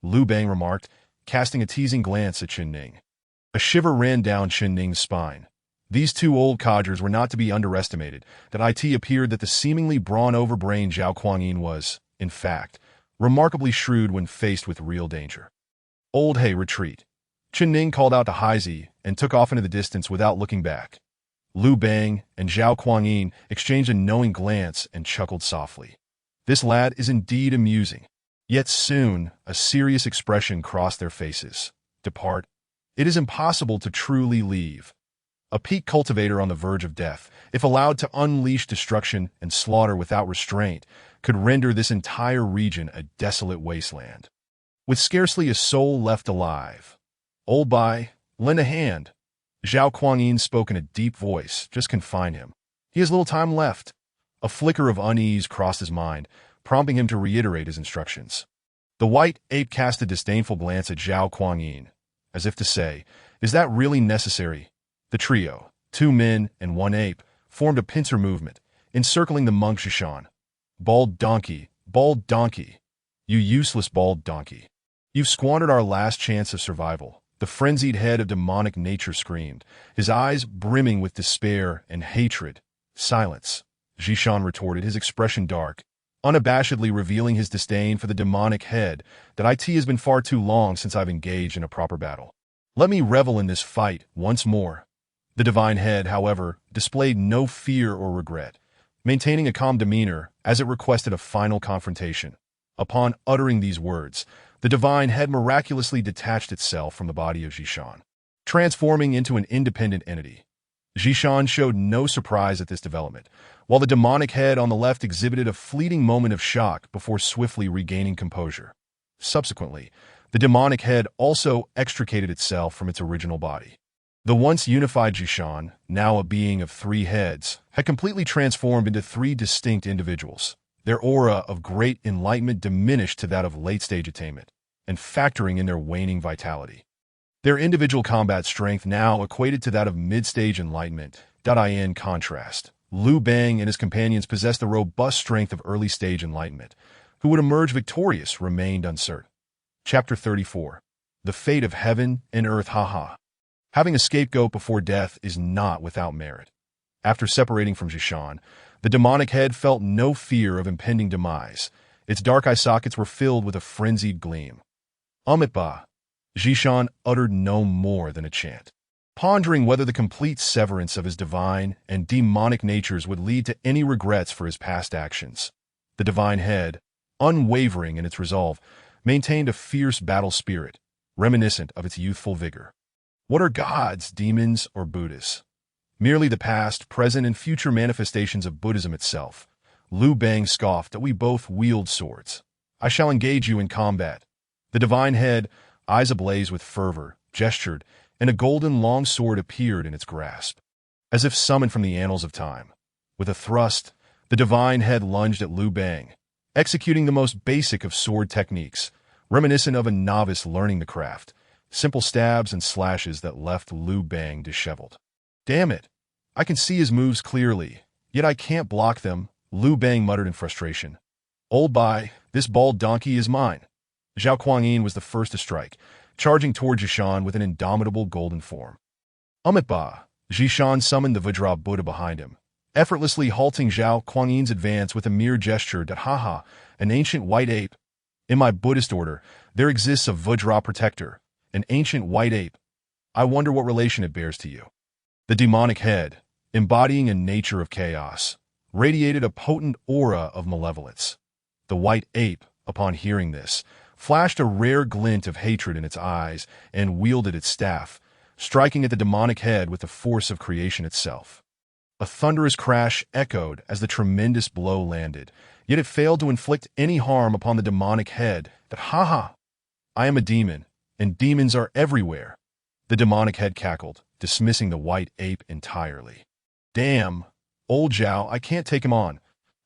Liu Bang remarked, casting a teasing glance at Chen Ning. A shiver ran down Chen Ning's spine. These two old codgers were not to be underestimated. It appeared that the seemingly brawn-over-brained Zhao Kuangyin was, in fact, remarkably shrewd when faced with real danger. Old He, retreat. Chen Ning called out to Haizi and took off into the distance without looking back. Liu Bang and Zhao Kuangyin exchanged a knowing glance and chuckled softly. This lad is indeed amusing. Yet soon, a serious expression crossed their faces. Depart. It is impossible to truly leave. a peak cultivator on the verge of death, if allowed to unleash destruction and slaughter without restraint, could render this entire region a desolate wasteland. With scarcely a soul left alive. Old Bai, lend a hand. Zhao Kuangyin spoke in a deep voice. Just confine him. He has little time left. A flicker of unease crossed his mind, prompting him to reiterate his instructions. The white ape cast a disdainful glance at Zhao Kuangyin, as if to say, "Is that really necessary?" The trio, 2 men and 1 ape, formed a pincer movement, encircling the monk Zhishan. Bald donkey, you useless bald donkey. You've squandered our last chance of survival. The frenzied head of demonic nature screamed, his eyes brimming with despair and hatred. Silence, Zhishan retorted, his expression dark, unabashedly revealing his disdain for the demonic head. That it has been far too long since I've engaged in a proper battle. Let me revel in this fight once more. The divine head, however, displayed no fear or regret, maintaining a calm demeanor as it requested a final confrontation. Upon uttering these words, the divine head miraculously detached itself from the body of Zhishan, transforming into an independent entity. Zhishan showed no surprise at this development, while the demonic head on the left exhibited a fleeting moment of shock before swiftly regaining composure. Subsequently, the demonic head also extricated itself from its original body. The once unified Zhishan, now a being of 3 heads, had completely transformed into 3 distinct individuals. Their aura of great enlightenment diminished to that of late-stage attainment, and factoring in their waning vitality. Their individual combat strength now equated to that of mid-stage enlightenment. In contrast, Liu Bang and his companions possessed the robust strength of early-stage enlightenment. Who would emerge victorious remained uncertain. Chapter 34. The Fate of Heaven and Earth. Having a scapegoat before death is not without merit. After separating from Zhishan, the demonic head felt no fear of impending demise. Its dark eye sockets were filled with a frenzied gleam. Amitba, Zhishan uttered no more than a chant, pondering whether the complete severance of his divine and demonic natures would lead to any regrets for his past actions. The divine head, unwavering in its resolve, maintained a fierce battle spirit, reminiscent of its youthful vigor. What are gods, demons, or Buddhas? Merely the past, present, and future manifestations of Buddhism itself. Liu Bang scoffed that we both wield swords. I shall engage you in combat. The divine head, eyes ablaze with fervor, gestured, and a golden long sword appeared in its grasp, as if summoned from the annals of time. With a thrust, the divine head lunged at Liu Bang, executing the most basic of sword techniques, reminiscent of a novice learning the craft. Simple stabs and slashes that left Liu Bang disheveled. Damn it! I can see his moves clearly, yet I can't block them, Liu Bang muttered in frustration. Old Bai, this bald donkey is mine. Zhao Kuangyin was the first to strike, charging toward Zhishan with an indomitable golden form. Amitba, Zhishan summoned the Vajra Buddha behind him, effortlessly halting Zhao Kuangyin's advance with a mere gesture. An ancient white ape. In my Buddhist order, there exists a Vajra protector, an ancient white ape. I wonder what relation it bears to you. The demonic head, embodying a nature of chaos, radiated a potent aura of malevolence. The white ape, upon hearing this, flashed a rare glint of hatred in its eyes and wielded its staff, striking at the demonic head with the force of creation itself. A thunderous crash echoed as the tremendous blow landed, yet it failed to inflict any harm upon the demonic head. I am a demon, and demons are everywhere. The demonic head cackled, dismissing the white ape entirely. Damn, old Zhao, I can't take him on.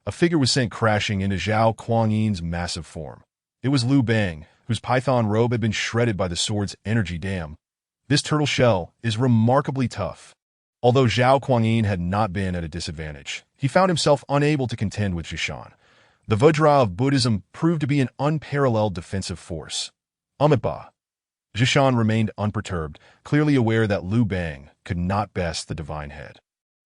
A figure was sent crashing into Zhao Kuangyin's massive form. It was Liu Bang, whose python robe had been shredded by the sword's energy. Damn, this turtle shell is remarkably tough. Although Zhao Kuangyin had not been at a disadvantage, he found himself unable to contend with Zhishan. The Vajra of Buddhism proved to be an unparalleled defensive force. Amitba. Zhishan remained unperturbed, clearly aware that Liu Bang could not best the divine head.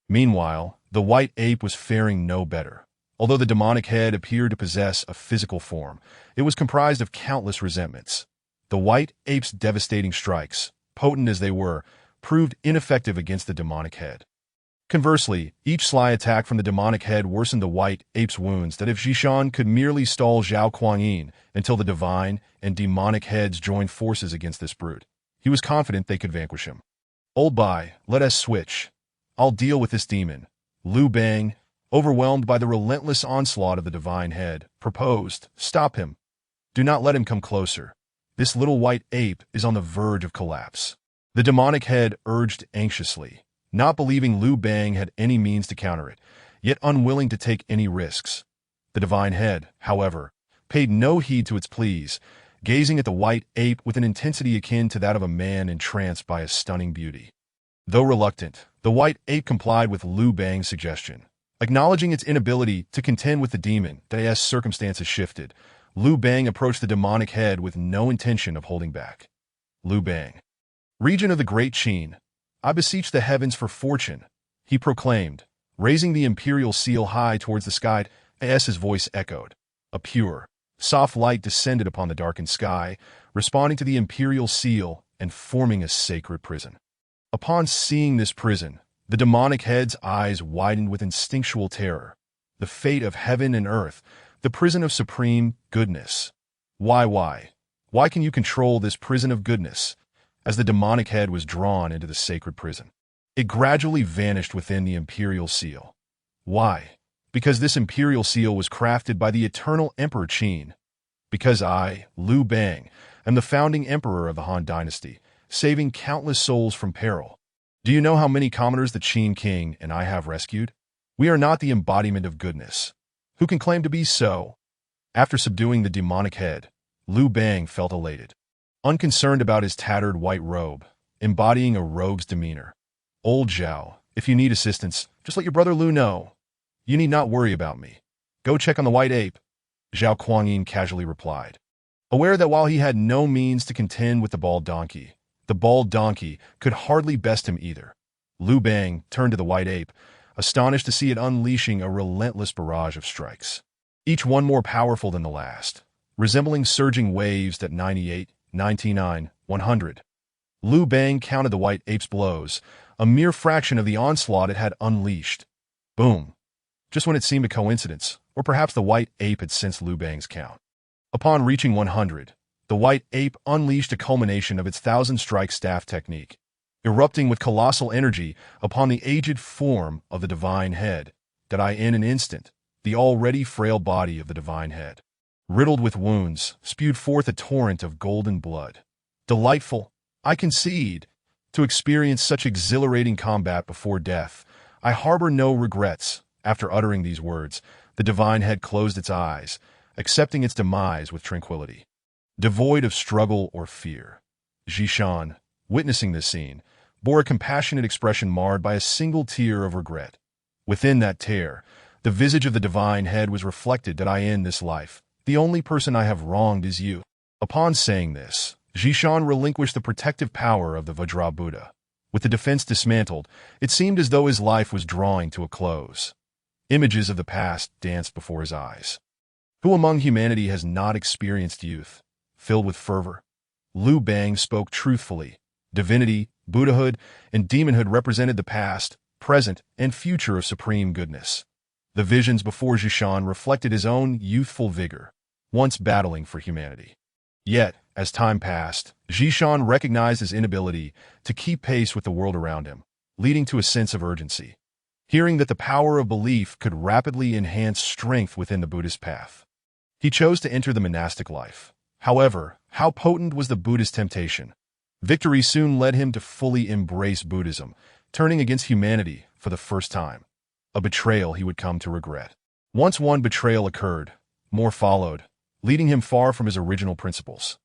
Meanwhile, the white ape was faring no better. Although the demonic head appeared to possess a physical form, it was comprised of countless resentments. The white ape's devastating strikes, potent as they were, proved ineffective against the demonic head. Conversely, each sly attack from the demonic head worsened the white ape's wounds that if Zhishan could merely stall Zhao Kuangyin until the divine and demonic heads joined forces against this brute, he was confident they could vanquish him. Old Bai, let us switch. I'll deal with this demon. Liu Bang, overwhelmed by the relentless onslaught of the divine head, proposed, stop him. Do not let him come closer. This little white ape is on the verge of collapse. The demonic head urged anxiously, not believing Liu Bang had any means to counter it, yet unwilling to take any risks. The divine head, however, paid no heed to its pleas, gazing at the white ape with an intensity akin to that of a man entranced by a stunning beauty. Though reluctant, the white ape complied with Liu Bang's suggestion. Acknowledging its inability to contend with the demon that as circumstances shifted, Liu Bang approached the demonic head with no intention of holding back. Liu Bang. Regent of the Great Qin, I beseech the heavens for fortune, he proclaimed, raising the imperial seal high towards the sky as his voice echoed. A pure, soft light descended upon the darkened sky, responding to the imperial seal and forming a sacred prison. Upon seeing this prison, the demonic head's eyes widened with instinctual terror. The fate of heaven and earth, the prison of supreme goodness. Why can you control this prison of goodness? As the demonic head was drawn into the sacred prison, it gradually vanished within the imperial seal. Why? Because this imperial seal was crafted by the eternal Emperor Qin. Because I, Liu Bang, am the founding emperor of the Han Dynasty, saving countless souls from peril. Do you know how many commoners the Qin king and I have rescued? We are not the embodiment of goodness. Who can claim to be so? After subduing the demonic head, Liu Bang felt elated. Unconcerned about his tattered white robe, embodying a rogue's demeanor. Old Zhao, if you need assistance, just let your brother Liu know. You need not worry about me. Go check on the white ape, Zhao Kuangyin casually replied. Aware that while he had no means to contend with the bald donkey could hardly best him either. Liu Bang turned to the white ape, astonished to see it unleashing a relentless barrage of strikes. Each one more powerful than the last, resembling surging waves at 98, 99, 100. Liu Bang counted the white ape's blows, a mere fraction of the onslaught it had unleashed. Boom. Just when it seemed a coincidence, or perhaps the white ape had sensed Liu Bang's count. Upon reaching 100, the white ape unleashed a culmination of its thousand-strike staff technique, erupting with colossal energy upon the aged form of the divine head, that in an instant, the already frail body of the divine head, riddled with wounds, spewed forth a torrent of golden blood. Delightful, I concede, to experience such exhilarating combat before death. I harbor no regrets. After uttering these words, the divine head closed its eyes, accepting its demise with tranquility. Devoid of struggle or fear. Zhishan, witnessing this scene, bore a compassionate expression marred by a single tear of regret. Within that tear, the visage of the divine head was reflected that in this life, the only person I have wronged is you. Upon saying this, Zhishan relinquished the protective power of the Vajra Buddha. With the defense dismantled, it seemed as though his life was drawing to a close. Images of the past danced before his eyes. Who among humanity has not experienced youth, filled with fervor? Liu Bang spoke truthfully. Divinity, Buddhahood, and demonhood represented the past, present, and future of supreme goodness. The visions before Zhishan reflected his own youthful vigor, once battling for humanity. Yet, as time passed, Zhishan recognized his inability to keep pace with the world around him, leading to a sense of urgency. Hearing that the power of belief could rapidly enhance strength within the Buddhist path, he chose to enter the monastic life. However, how potent was the Buddhist temptation? Victory soon led him to fully embrace Buddhism, turning against humanity for the first time. A betrayal he would come to regret. Once one betrayal occurred, more followed, leading him far from his original principles.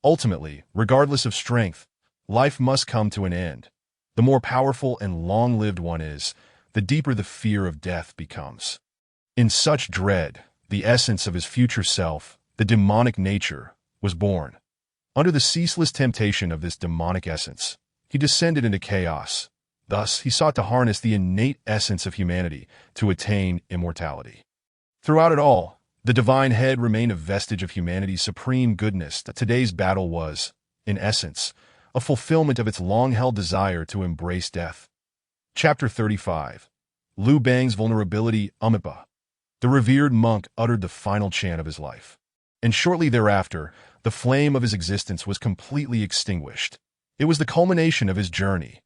Ultimately, regardless of strength, life must come to an end. The more powerful and long-lived one is, the deeper the fear of death becomes. In such dread, the essence of his future self, the demonic nature, was born. Under the ceaseless temptation of this demonic essence, he descended into chaos. Thus, he sought to harness the innate essence of humanity to attain immortality. Throughout it all, the divine head remained a vestige of humanity's supreme goodness. Today's battle was, in essence, a fulfillment of its long-held desire to embrace death. Chapter 35. Liu Bang's vulnerability. Amipa. The revered monk uttered the final chant of his life. And shortly thereafter, the flame of his existence was completely extinguished. It was the culmination of his journey,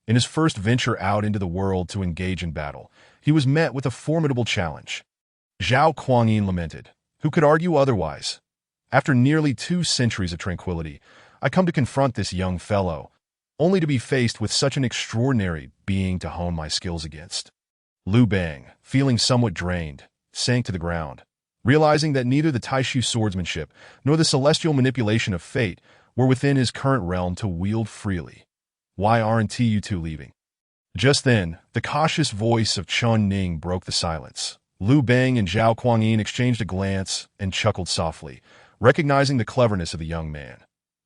In his first venture out into the world to engage in battle, he was met with a formidable challenge. Zhao Kuangyin lamented. Who could argue otherwise? After nearly 2 centuries of tranquility, I come to confront this young fellow, only to be faced with such an extraordinary being to hone my skills against. Liu Bang, feeling somewhat drained, sank to the ground, realizing that neither the Taishu swordsmanship nor the celestial manipulation of fate were within his current realm to wield freely. Why aren't you two leaving? Just then, the cautious voice of Chun Ning broke the silence. Liu Bang and Zhao Kuangyin exchanged a glance and chuckled softly, recognizing the cleverness of the young man.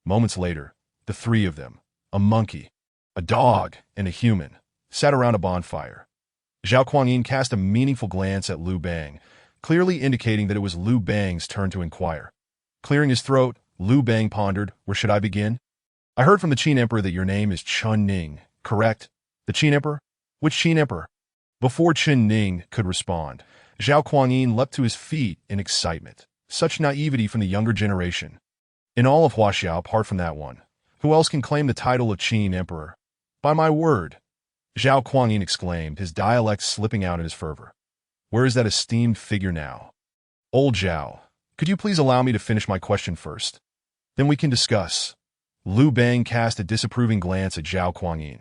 Moments later, the 3 of them, a monkey, a dog, and a human, sat around a bonfire. Zhao Kuangyin cast a meaningful glance at Liu Bang, clearly indicating that it was Liu Bang's turn to inquire. Clearing his throat, Liu Bang pondered, where should I begin? I heard from the Qin Emperor that your name is Chun Ning, correct? The Qin Emperor? Which Qin Emperor? Before Chun Ning could respond, Zhao Kuangyin leapt to his feet in excitement. Such naivety from the younger generation. In all of Huaxia, apart from that one, who else can claim the title of Qin Emperor? By my word, Zhao Kuangyin exclaimed, his dialect slipping out in his fervor. Where is that esteemed figure now? Old Zhao, could you please allow me to finish my question first? Then we can discuss. Liu Bang cast a disapproving glance at Zhao Kuangyin.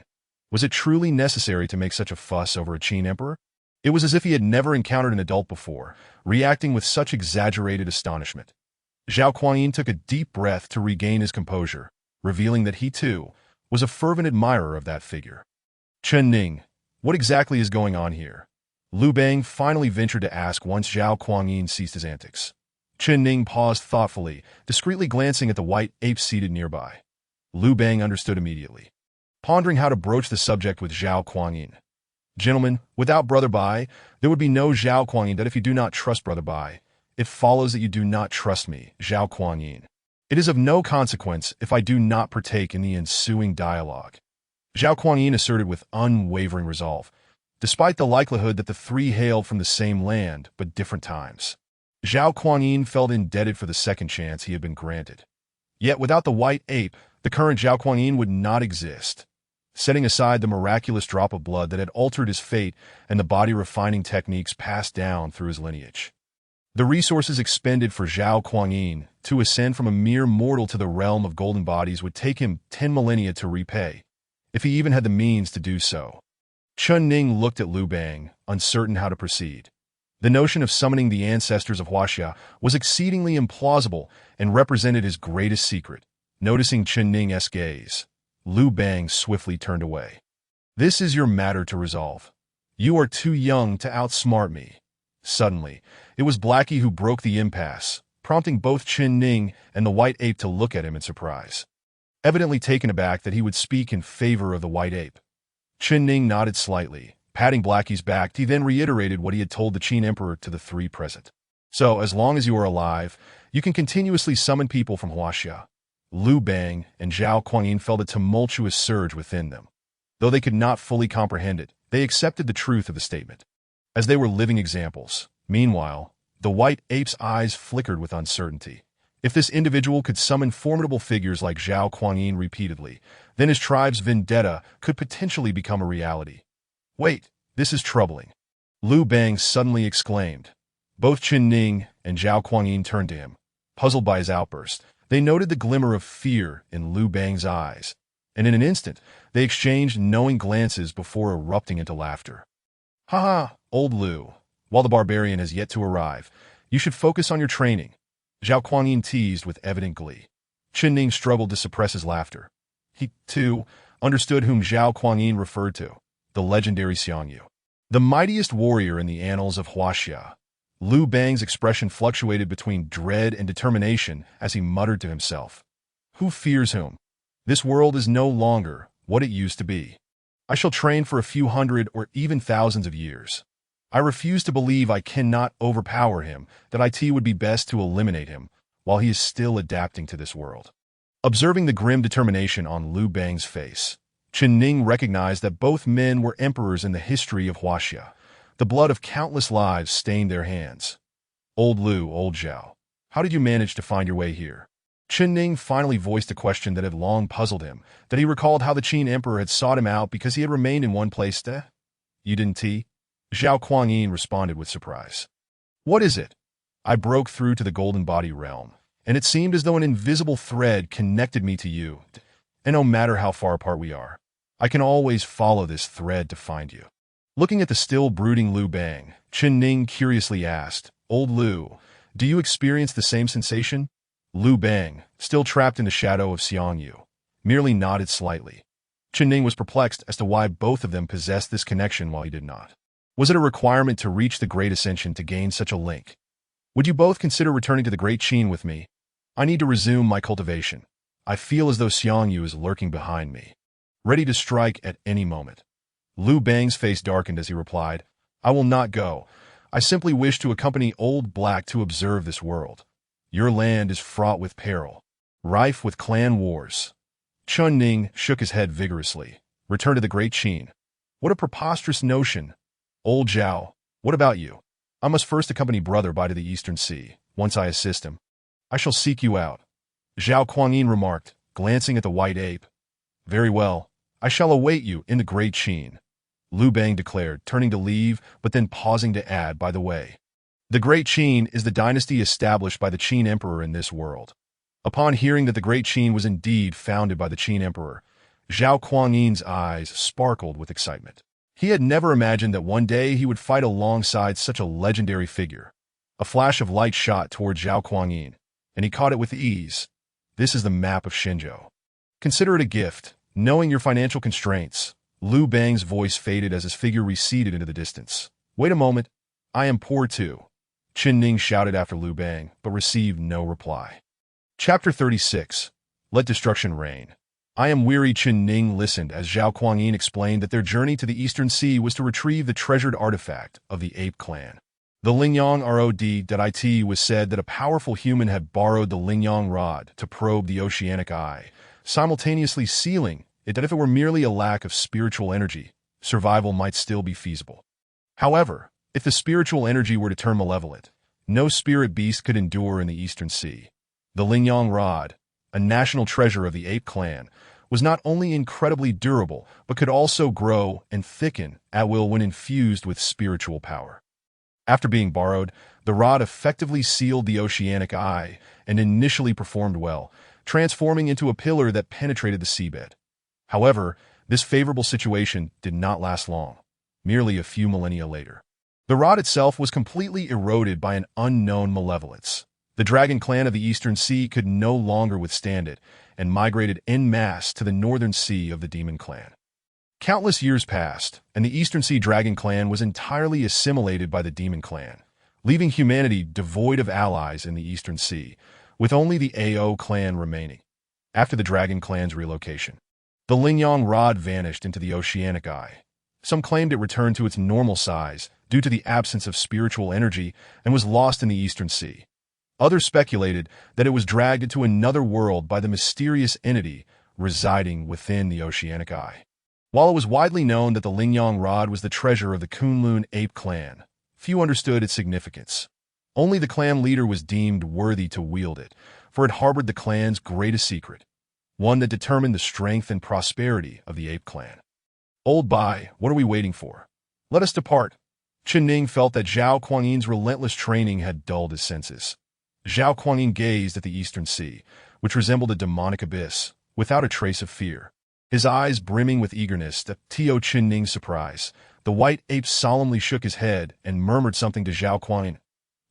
Was it truly necessary to make such a fuss over a Qin Emperor? It was as if he had never encountered an adult before, reacting with such exaggerated astonishment. Zhao Kuangyin took a deep breath to regain his composure, revealing that he, too, was a fervent admirer of that figure. Chun Ning, what exactly is going on here? Liu Bang finally ventured to ask once Zhao Kuangyin ceased his antics. Chun Ning paused thoughtfully, discreetly glancing at the white ape seated nearby. Liu Bang understood immediately, pondering how to broach the subject with Zhao Kuangyin. Gentlemen, without Brother Bai, there would be no Zhao Kuangyin. That if you do not trust Brother Bai, it follows that you do not trust me, Zhao Kuangyin. It is of no consequence if I do not partake in the ensuing dialogue. Zhao Kuangyin asserted with unwavering resolve, despite the likelihood that the 3 hailed from the same land but different times. Zhao Kuangyin felt indebted for the second chance he had been granted. Yet without the white ape, the current Zhao Kuangyin would not exist. Setting aside the miraculous drop of blood that had altered his fate and the body-refining techniques passed down through his lineage. The resources expended for Zhao Kuangyin to ascend from a mere mortal to the realm of golden bodies would take him 10 millennia to repay, if he even had the means to do so. Chun Ning looked at Liu Bang, uncertain how to proceed. The notion of summoning the ancestors of Huaxia was exceedingly implausible and represented his greatest secret. Noticing Chun Ning's gaze, Liu Bang swiftly turned away. This is your matter to resolve. You are too young to outsmart me. Suddenly, it was Blackie who broke the impasse, prompting both Chun Ning and the white ape to look at him in surprise. Evidently taken aback that he would speak in favor of the white ape, Chun Ning nodded slightly, patting Blackie's back. He then reiterated what he had told the Qin Emperor to the 3 present. So, as long as you are alive, you can continuously summon people from Huaxia. Liu Bang and Zhao Kuangyin felt a tumultuous surge within them. Though they could not fully comprehend it, they accepted the truth of the statement, as they were living examples. Meanwhile, the white ape's eyes flickered with uncertainty. If this individual could summon formidable figures like Zhao Kuangyin repeatedly, then his tribe's vendetta could potentially become a reality. Wait, this is troubling, Liu Bang suddenly exclaimed. Both Chun Ning and Zhao Kuangyin turned to him, puzzled by his outburst. They noted the glimmer of fear in Liu Bang's eyes, and in an instant, they exchanged knowing glances before erupting into laughter. Ha ha, old Liu, while the barbarian has yet to arrive, you should focus on your training, Zhao Kuangyin teased with evident glee. Chun Ning struggled to suppress his laughter. He, too, understood whom Zhao Kuangyin referred to, the legendary Xiangyu, the mightiest warrior in the annals of Huaxia. Liu Bang's expression fluctuated between dread and determination as he muttered to himself. Who fears whom? This world is no longer what it used to be. I shall train for a few hundred or even thousands of years. I refuse to believe I cannot overpower him, that it would be best to eliminate him while he is still adapting to this world. Observing the grim determination on Liu Bang's face, Chun Ning recognized that both men were emperors in the history of Huaxia. The blood of countless lives stained their hands. Old Liu, old Zhao, how did you manage to find your way here? Chen Ning finally voiced a question that had long puzzled him, that he recalled how the Qin Emperor had sought him out because he had remained in one place. You didn't tea? Zhao Kuangyin responded with surprise. What is it? I broke through to the Golden Body realm, and it seemed as though an invisible thread connected me to you. And no matter how far apart we are, I can always follow this thread to find you. Looking at the still brooding Liu Bang, Chen Ning curiously asked, Old Liu, do you experience the same sensation? Liu Bang, still trapped in the shadow of Xiangyu, merely nodded slightly. Chen Ning was perplexed as to why both of them possessed this connection while he did not. Was it a requirement to reach the Great Ascension to gain such a link? Would you both consider returning to the Great Qin with me? I need to resume my cultivation. I feel as though Xiangyu is lurking behind me, ready to strike at any moment. Liu Bang's face darkened as he replied, I will not go. I simply wish to accompany Old Black to observe this world. Your land is fraught with peril, rife with clan wars. Chen Ning shook his head vigorously. Return to the Great Qin. What a preposterous notion. Old Zhao, what about you? I must first accompany Brother Bai to the Eastern Sea. Once I assist him, I shall seek you out. Zhao Kuangyin remarked, glancing at the white ape. Very well. I shall await you in the Great Qin. Liu Bang declared, turning to leave, but then pausing to add, by the way. The Great Qin is the dynasty established by the Qin Emperor in this world. Upon hearing that the Great Qin was indeed founded by the Qin Emperor, Zhao Kuangyin's eyes sparkled with excitement. He had never imagined that one day he would fight alongside such a legendary figure. A flash of light shot toward Zhao Kuangyin, and he caught it with ease. This is the map of Shenzhou. Consider it a gift, knowing your financial constraints. Liu Bang's voice faded as his figure receded into the distance. Wait a moment. I am poor too. Chen Ning shouted after Liu Bang, but received no reply. Chapter 36. Let Destruction Reign. I am weary. Chen Ning listened as Zhao Kuangyin explained that their journey to the Eastern Sea was to retrieve the treasured artifact of the Ape Clan. The Lingyang Rod.it was said that a powerful human had borrowed the Lingyang Rod to probe the oceanic eye, simultaneously sealing it that if it were merely a lack of spiritual energy, survival might still be feasible. However, if the spiritual energy were to turn malevolent, no spirit beast could endure in the Eastern Sea. The Lingyang Rod, a national treasure of the Ape Clan, was not only incredibly durable, but could also grow and thicken at will when infused with spiritual power. After being borrowed, the rod effectively sealed the oceanic eye and initially performed well, transforming into a pillar that penetrated the seabed. However, this favorable situation did not last long, merely a few millennia later. The rod itself was completely eroded by an unknown malevolence. The Dragon Clan of the Eastern Sea could no longer withstand it and migrated en masse to the northern sea of the Demon Clan. Countless years passed, and the Eastern Sea Dragon Clan was entirely assimilated by the Demon Clan, leaving humanity devoid of allies in the Eastern Sea, with only the Ao clan remaining. After the Dragon Clan's relocation, the Lingyang Rod vanished into the oceanic eye. Some claimed it returned to its normal size due to the absence of spiritual energy and was lost in the Eastern Sea. Others speculated that it was dragged into another world by the mysterious entity residing within the oceanic eye. While it was widely known that the Lingyang Rod was the treasure of the Kunlun Ape Clan, few understood its significance. Only the clan leader was deemed worthy to wield it, for it harbored the clan's greatest secret, one that determined the strength and prosperity of the Ape Clan. Old Bai, what are we waiting for? Let us depart. Chen Ning felt that Zhao Kuangyin's relentless training had dulled his senses. Zhao Kuangyin gazed at the Eastern Sea, which resembled a demonic abyss, without a trace of fear. His eyes brimming with eagerness to Chen Ning's surprise, the white ape solemnly shook his head and murmured something to Zhao Kuangyin.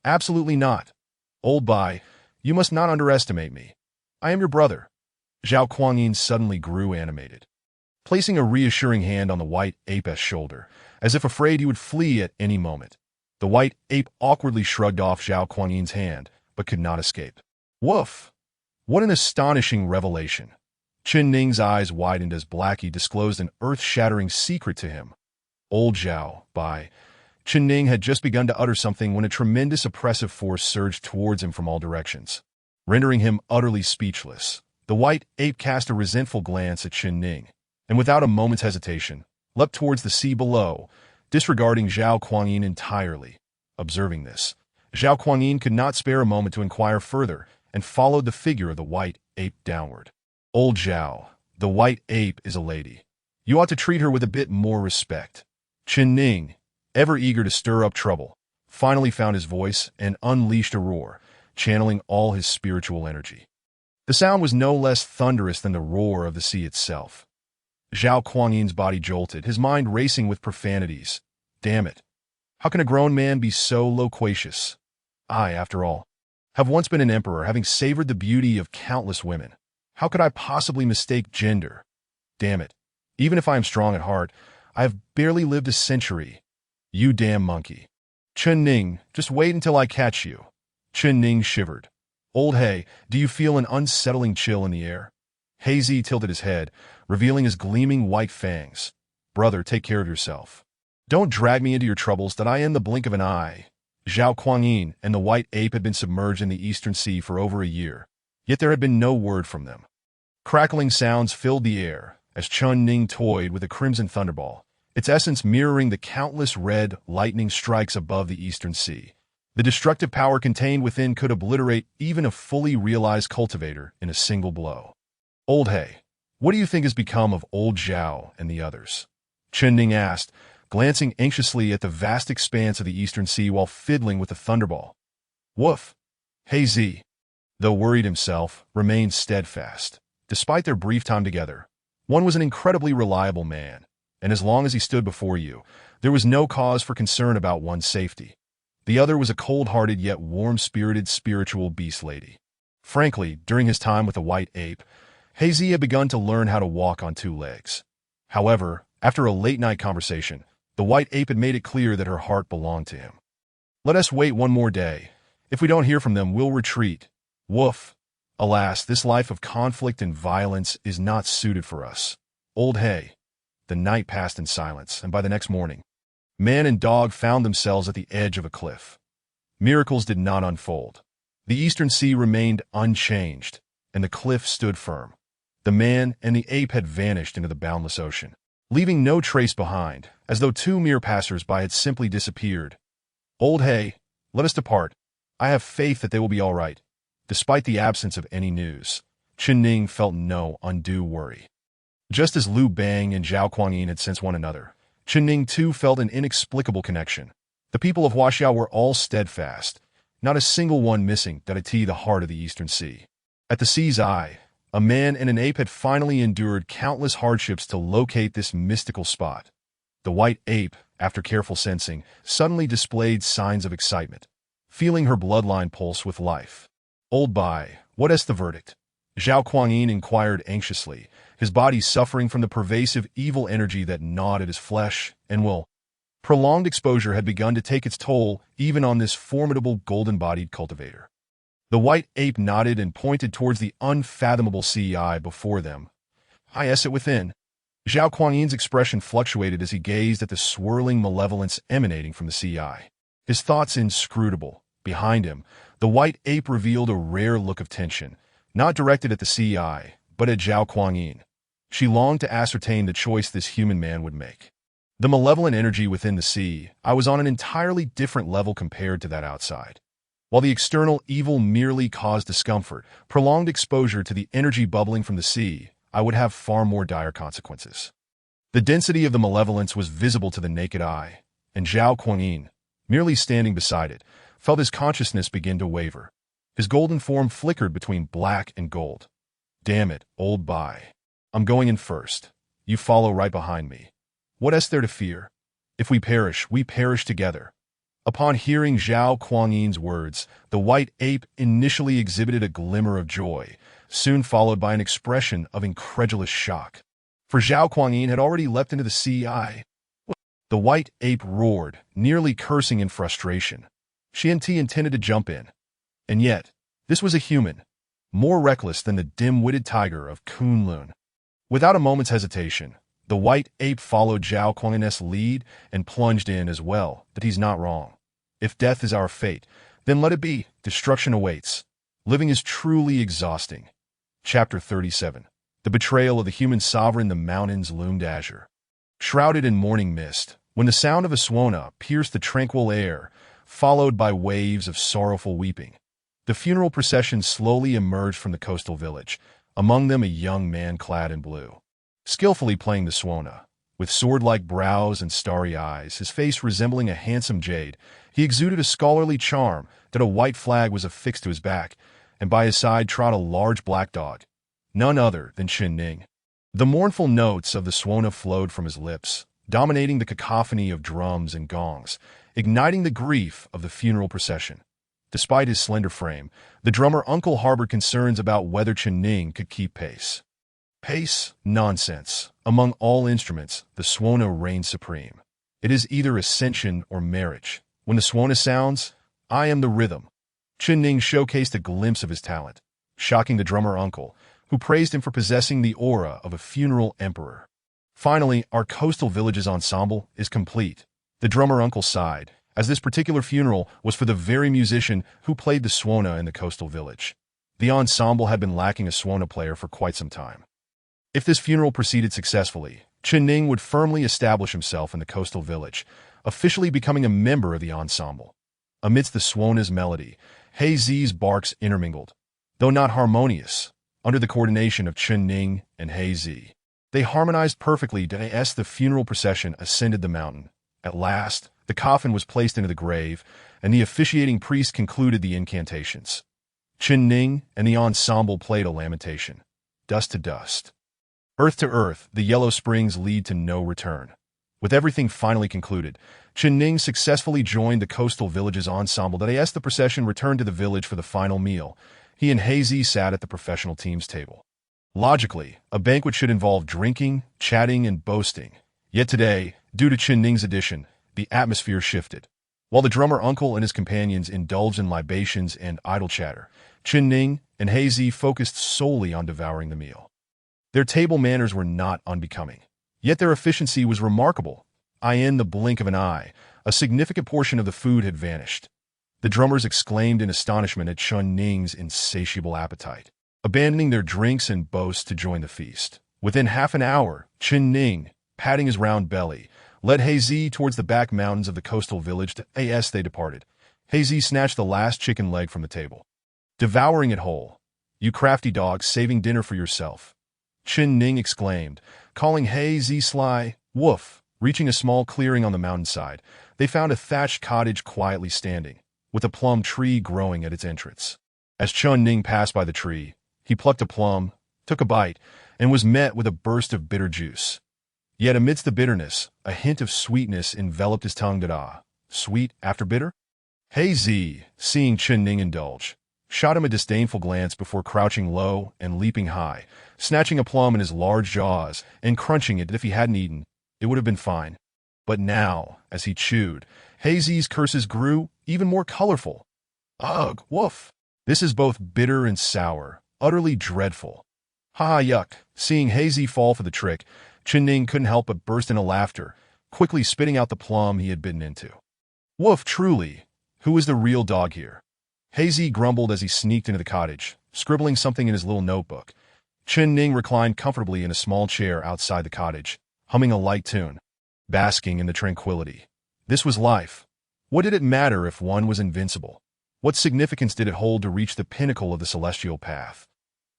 Absolutely not. Old Bai, you must not underestimate me. I am your brother. Zhao Kuangyin suddenly grew animated, placing a reassuring hand on the white ape's shoulder, as if afraid he would flee at any moment. The white ape awkwardly shrugged off Zhao Kuangyin's hand, but could not escape. Woof! What an astonishing revelation. Chen Ning's eyes widened as Blackie disclosed an earth-shattering secret to him. Old Zhao, Bai. Chen Ning had just begun to utter something when a tremendous oppressive force surged towards him from all directions, rendering him utterly speechless. The white ape cast a resentful glance at Chen Ning, and without a moment's hesitation, leapt towards the sea below, disregarding Zhao Kuangyin entirely. Observing this, Zhao Kuangyin could not spare a moment to inquire further, and followed the figure of the white ape downward. Old Zhao, the white ape is a lady. You ought to treat her with a bit more respect. Chen Ning, ever eager to stir up trouble, finally found his voice and unleashed a roar, channeling all his spiritual energy. The sound was no less thunderous than the roar of the sea itself. Zhao Kuangyin's body jolted, his mind racing with profanities. Damn it. How can a grown man be so loquacious? I, after all, have once been an emperor, having savored the beauty of countless women. How could I possibly mistake gender? Damn it. Even if I am strong at heart, I have barely lived a century. You damn monkey. Chen Ning, just wait until I catch you. Chen Ning shivered. Old He, do you feel an unsettling chill in the air? He Zi tilted his head, revealing his gleaming white fangs. Brother, take care of yourself. Don't drag me into your troubles that I in the blink of an eye. Zhao Kuangyin and the white ape had been submerged in the Eastern Sea for over a year, yet there had been no word from them. Crackling sounds filled the air as Chen Ning toyed with a crimson thunderball, its essence mirroring the countless red lightning strikes above the Eastern Sea. The destructive power contained within could obliterate even a fully realized cultivator in a single blow. Old He, what do you think has become of old Zhao and the others? Chen Ning asked, glancing anxiously at the vast expanse of the Eastern Sea while fiddling with the thunderball. Woof! He Zi, though worried himself, remained steadfast. Despite their brief time together, one was an incredibly reliable man, and as long as he stood before you, there was no cause for concern about one's safety. The other was a cold-hearted yet warm-spirited spiritual beast lady. Frankly, during his time with the white ape, He Zi had begun to learn how to walk on two legs. However, after a late-night conversation, the white ape had made it clear that her heart belonged to him. Let us wait one more day. If we don't hear from them, we'll retreat. Woof. Alas, this life of conflict and violence is not suited for us. Old He. The night passed in silence, and by the next morning, man and dog found themselves at the edge of a cliff. Miracles did not unfold. The Eastern Sea remained unchanged, and the cliff stood firm. The man and the ape had vanished into the boundless ocean, leaving no trace behind, as though two mere passers-by had simply disappeared. Old He, let us depart. I have faith that they will be all right. Despite the absence of any news, Chen Ning felt no undue worry. Just as Liu Bang and Zhao Kuangyin had sensed one another, Chen Ning too felt an inexplicable connection. The people of Huaxiao were all steadfast, not a single one missing Dati, the heart of the Eastern Sea. At the sea's eye, a man and an ape had finally endured countless hardships to locate this mystical spot. The white ape, after careful sensing, suddenly displayed signs of excitement, feeling her bloodline pulse with life. Old Bai, what is the verdict? Zhao Kuangyin inquired anxiously, his body suffering from the pervasive evil energy that gnawed at his flesh and will. Prolonged exposure had begun to take its toll even on this formidable golden-bodied cultivator. The white ape nodded and pointed towards the unfathomable sea before them. I it within. Zhao Kuangyin's expression fluctuated as he gazed at the swirling malevolence emanating from the sea. His thoughts inscrutable. Behind him, the white ape revealed a rare look of tension, not directed at the sea, but at Zhao Kuangyin. She longed to ascertain the choice this human man would make. The malevolent energy within the sea was on an entirely different level compared to that outside. While the external evil merely caused discomfort, prolonged exposure to the energy bubbling from the sea would have far more dire consequences. The density of the malevolence was visible to the naked eye, and Zhao Kuangyin, merely standing beside it, felt his consciousness begin to waver. His golden form flickered between black and gold. Damn it, Old Bai. I'm going in first. You follow right behind me. What is there to fear? If we perish together. Upon hearing Zhao Kuangyin's words, the white ape initially exhibited a glimmer of joy, soon followed by an expression of incredulous shock. For Zhao Kuangyin had already leapt into the sea. The white ape roared, nearly cursing in frustration. She intended to jump in. And yet, this was a human, more reckless than the dim-witted tiger of Kunlun. Without a moment's hesitation, the white ape followed Zhao Kuangyin's lead and plunged in as well. That he's not wrong. If death is our fate, then let it be. Destruction awaits. Living is truly exhausting. Chapter 37. The betrayal of the human sovereign. The mountains loomed azure, shrouded in morning mist, when the sound of a Swona pierced the tranquil air, followed by waves of sorrowful weeping. The funeral procession slowly emerged from the coastal village, among them a young man clad in blue, skillfully playing the suona. With sword-like brows and starry eyes, his face resembling a handsome jade, he exuded a scholarly charm that a white flag was affixed to his back, and by his side trod a large black dog, none other than Chen Ning. The mournful notes of the suona flowed from his lips, dominating the cacophony of drums and gongs, igniting the grief of the funeral procession. Despite his slender frame, the drummer uncle harbored concerns about whether Chen Ning could keep pace. Pace? Nonsense. Among all instruments, the suona reigns supreme. It is either ascension or marriage. When the suona sounds, I am the rhythm. Chen Ning showcased a glimpse of his talent, shocking the drummer uncle, who praised him for possessing the aura of a funeral emperor. Finally, our coastal village's ensemble is complete. The drummer uncle sighed, as this particular funeral was for the very musician who played the suona in the coastal village. The ensemble had been lacking a suona player for quite some time. If this funeral proceeded successfully, Chen Ning would firmly establish himself in the coastal village, officially becoming a member of the ensemble. Amidst the suona's melody, He Zi's barks intermingled, though not harmonious, under the coordination of Chen Ning and He Zi. They harmonized perfectly as the funeral procession ascended the mountain. At last, the coffin was placed into the grave, and the officiating priest concluded the incantations. Chen Ning and the ensemble played a lamentation. Dust to dust. Earth to earth, the yellow springs lead to no return. With everything finally concluded, Chen Ning successfully joined the coastal village's ensemble as the procession returned to the village for the final meal. He and He Zi sat at the professional team's table. Logically, a banquet should involve drinking, chatting, and boasting. Yet today, due to Chen Ning's addition, the atmosphere shifted. While the drummer uncle and his companions indulged in libations and idle chatter, Chen Ning and He Zi focused solely on devouring the meal. Their table manners were not unbecoming, yet their efficiency was remarkable. In the blink of an eye, a significant portion of the food had vanished. The drummers exclaimed in astonishment at Chen Ning's insatiable appetite, abandoning their drinks and boasts to join the feast. Within half an hour, Chen Ning, patting his round belly, led He Zi towards the back mountains of the coastal village. As they departed, He Zi snatched the last chicken leg from the table, devouring it whole. "You crafty dog, saving dinner for yourself," Chen Ning exclaimed, calling He Zi sly. Woof! Reaching a small clearing on the mountainside, they found a thatched cottage quietly standing, with a plum tree growing at its entrance. As Chen Ning passed by the tree, he plucked a plum, took a bite, and was met with a burst of bitter juice. Yet amidst the bitterness, a hint of sweetness enveloped his tongue. Sweet after bitter? He Zi, seeing Chen Ning indulge, shot him a disdainful glance before crouching low and leaping high, snatching a plum in his large jaws and crunching it. If he hadn't eaten, it would have been fine. But now, as he chewed, He Zi's curses grew even more colorful. Ugh, woof! This is both bitter and sour, utterly dreadful. Ha ha, yuck! Seeing He Zi fall for the trick, Chen Ning couldn't help but burst into laughter, quickly spitting out the plum he had bitten into. Woof, truly! Who is the real dog here? He Zi grumbled as he sneaked into the cottage, scribbling something in his little notebook. Chen Ning reclined comfortably in a small chair outside the cottage, humming a light tune, basking in the tranquility. This was life. What did it matter if one was invincible? What significance did it hold to reach the pinnacle of the celestial path?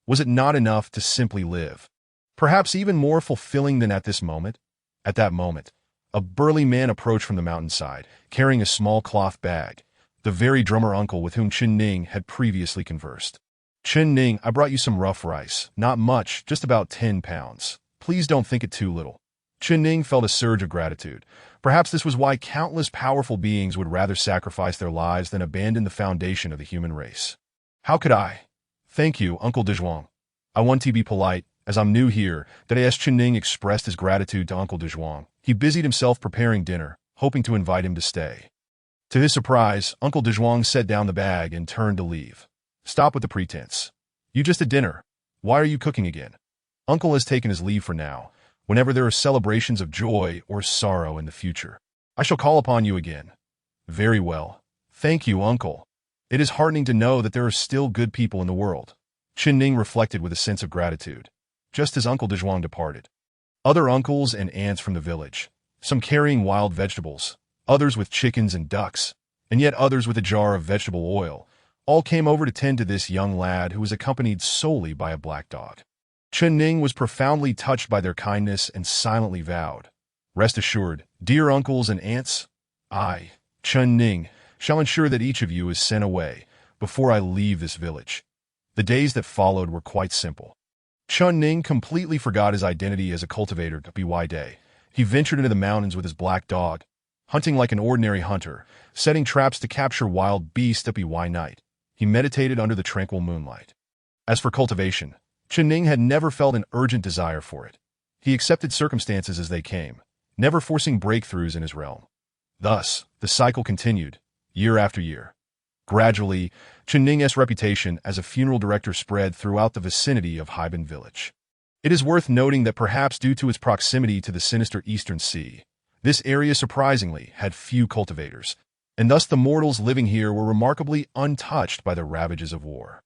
Was it not enough to simply live? Perhaps even more fulfilling than at this moment? At that moment, a burly man approached from the mountainside, carrying a small cloth bag, the very drummer uncle with whom Chen Ning had previously conversed. "Chen Ning, I brought you some rough rice. Not much, just about 10 pounds. Please don't think it too little." Chen Ning felt a surge of gratitude. Perhaps this was why countless powerful beings would rather sacrifice their lives than abandon the foundation of the human race. "How could I?" "Thank you, Uncle Dezhuang. I want to be polite, as I'm new here." As Chen Ning expressed his gratitude to Uncle Dezhuang, he busied himself preparing dinner, hoping to invite him to stay. To his surprise, Uncle Dezhuang set down the bag and turned to leave. "Stop with the pretense. You just had dinner. Why are you cooking again?" Uncle has taken his leave for now. Whenever there are celebrations of joy or sorrow in the future, I shall call upon you again. "Very well. Thank you, Uncle." It is heartening to know that there are still good people in the world. Chen Ning reflected with a sense of gratitude, just as Uncle Dezhuang departed. Other uncles and aunts from the village, some carrying wild vegetables, others with chickens and ducks, and yet others with a jar of vegetable oil, all came over to tend to this young lad who was accompanied solely by a black dog. Chen Ning was profoundly touched by their kindness and silently vowed, "Rest assured, dear uncles and aunts, I, Chen Ning, shall ensure that each of you is sent away before I leave this village." The days that followed were quite simple. Chen Ning completely forgot his identity as a cultivator by day. He ventured into the mountains with his black dog, hunting like an ordinary hunter, setting traps to capture wild beasts by night. He meditated under the tranquil moonlight. As for cultivation, Chen Ning had never felt an urgent desire for it. He accepted circumstances as they came, never forcing breakthroughs in his realm. Thus, the cycle continued, year after year. Gradually, Chen Ning's reputation as a funeral director spread throughout the vicinity of Haiban village. It is worth noting that perhaps due to its proximity to the sinister Eastern Sea, this area surprisingly had few cultivators, and thus the mortals living here were remarkably untouched by the ravages of war.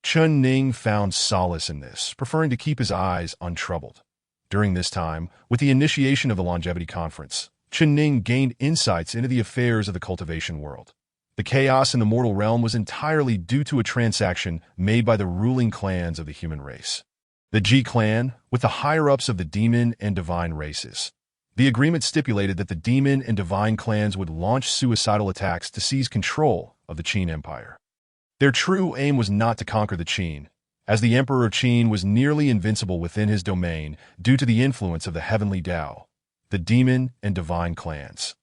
Chen Ning found solace in this, preferring to keep his eyes untroubled. During this time, with the initiation of the Longevity Conference, Chen Ning gained insights into the affairs of the cultivation world. The chaos in the mortal realm was entirely due to a transaction made by the ruling clans of the human race. The Ji clan, with the higher-ups of the demon and divine races. The agreement stipulated that the demon and divine clans would launch suicidal attacks to seize control of the Qin Empire. Their true aim was not to conquer the Qin, as the Emperor of Qin was nearly invincible within his domain due to the influence of the heavenly Tao, the demon and divine clans.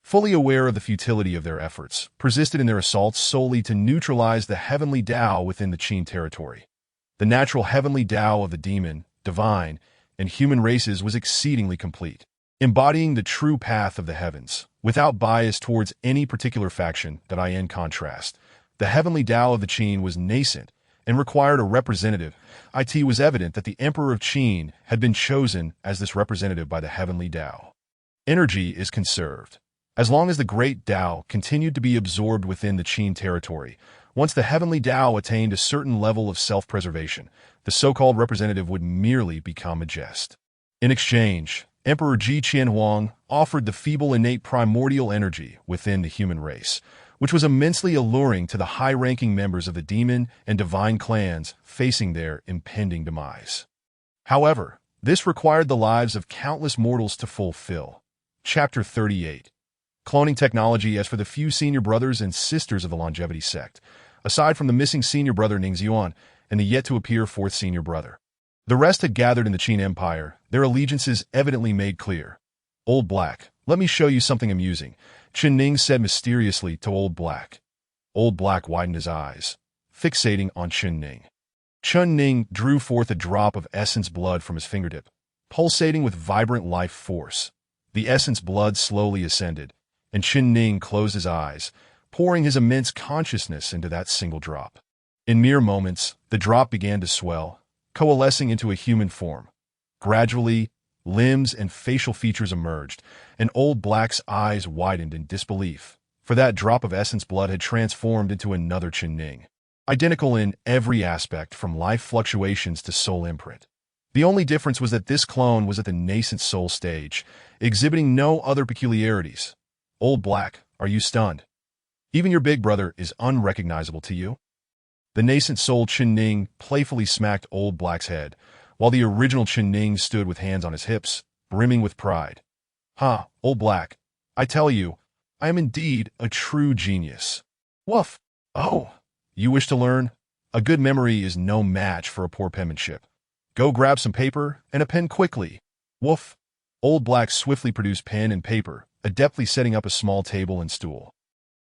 Fully aware of the futility of their efforts, persisted in their assaults solely to neutralize the heavenly Tao within the Qin territory. The natural heavenly Tao of the demon, divine, and human races was exceedingly complete, embodying the true path of the heavens, without bias towards any particular faction that in contrast. The heavenly Tao of the Qin was nascent and required a representative. It was evident that the Emperor of Qin had been chosen as this representative by the heavenly Tao. Energy is conserved. As long as the great Tao continued to be absorbed within the Qin territory, once the heavenly Tao attained a certain level of self-preservation, the so-called representative would merely become a jest. In exchange, Emperor Ji Qianhuang offered the feeble innate primordial energy within the human race, which was immensely alluring to the high-ranking members of the demon and divine clans facing their impending demise. However, this required the lives of countless mortals to fulfill. Chapter 38. Cloning technology. As for the few senior brothers and sisters of the Longevity sect, aside from the missing senior brother Ning Xuan and the yet-to-appear fourth senior brother, the rest had gathered in the Qin Empire, their allegiances evidently made clear. "Old Black, let me show you something amusing," Chen Ning said mysteriously to Old Black. Old Black widened his eyes, fixating on Chen Ning. Chen Ning drew forth a drop of essence blood from his fingertip, pulsating with vibrant life force. The essence blood slowly ascended, and Chen Ning closed his eyes, pouring his immense consciousness into that single drop. In mere moments, the drop began to swell, coalescing into a human form. Gradually, limbs and facial features emerged, and Old Black's eyes widened in disbelief, for that drop of essence blood had transformed into another Chen Ning, identical in every aspect from life fluctuations to soul imprint. The only difference was that this clone was at the nascent soul stage, exhibiting no other peculiarities. "Old Black, are you stunned? Even your big brother is unrecognizable to you?" The nascent soul Chen Ning playfully smacked Old Black's head, while the original Chen Ning stood with hands on his hips, brimming with pride. "Ha, Old Black, I tell you, I am indeed a true genius." "Woof! Oh, you wish to learn? A good memory is no match for a poor penmanship. Go grab some paper and a pen quickly." "Woof!" Old Black swiftly produced pen and paper, adeptly setting up a small table and stool.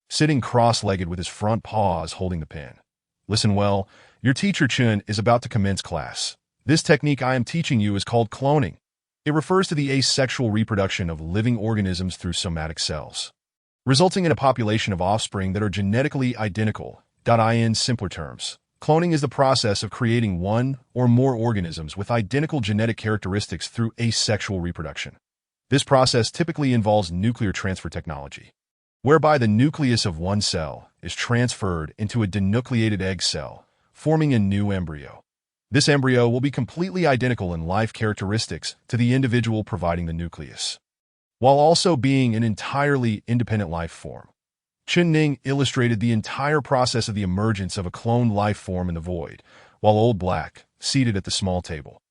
Sitting cross-legged with his front paws holding the pen. "Listen well, your teacher Chen is about to commence class. This technique I am teaching you is called cloning. It refers to the asexual reproduction of living organisms through somatic cells, resulting in a population of offspring that are genetically identical. In simpler terms, cloning is the process of creating one or more organisms with identical genetic characteristics through asexual reproduction. This process typically involves nuclear transfer technology, whereby the nucleus of one cell is transferred into a denucleated egg cell, forming a new embryo. This embryo will be completely identical in life characteristics to the individual providing the nucleus, while also being an entirely independent life form. Chen Ning illustrated the entire process of the emergence of a cloned life form in the void, while Old Black, seated at the small table,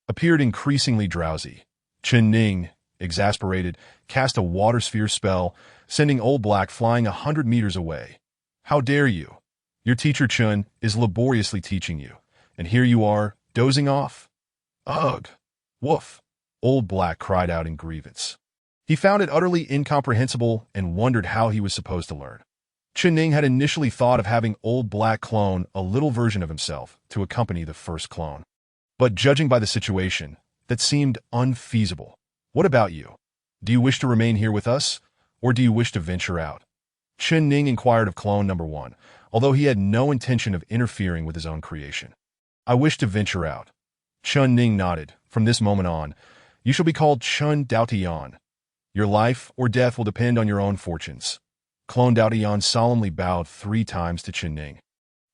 appeared increasingly drowsy. Chen Ning, exasperated, cast a water sphere spell, sending Old Black flying 100 meters away. How dare you? Your teacher Chun is laboriously teaching you, and here you are, dozing off? Ugh! Woof! Old Black cried out in grievance. He found it utterly incomprehensible and wondered how he was supposed to learn. Chen Ning had initially thought of having Old Black clone a little version of himself to accompany the first clone. But judging by the situation, that seemed unfeasible. What about you? Do you wish to remain here with us, or do you wish to venture out? Chen Ning inquired of clone number 1, although he had no intention of interfering with his own creation. I wish to venture out. Chen Ning nodded. From this moment on, you shall be called Chun Daotian. Your life or death will depend on your own fortunes. Clone Daotian solemnly bowed 3 times to Chen Ning.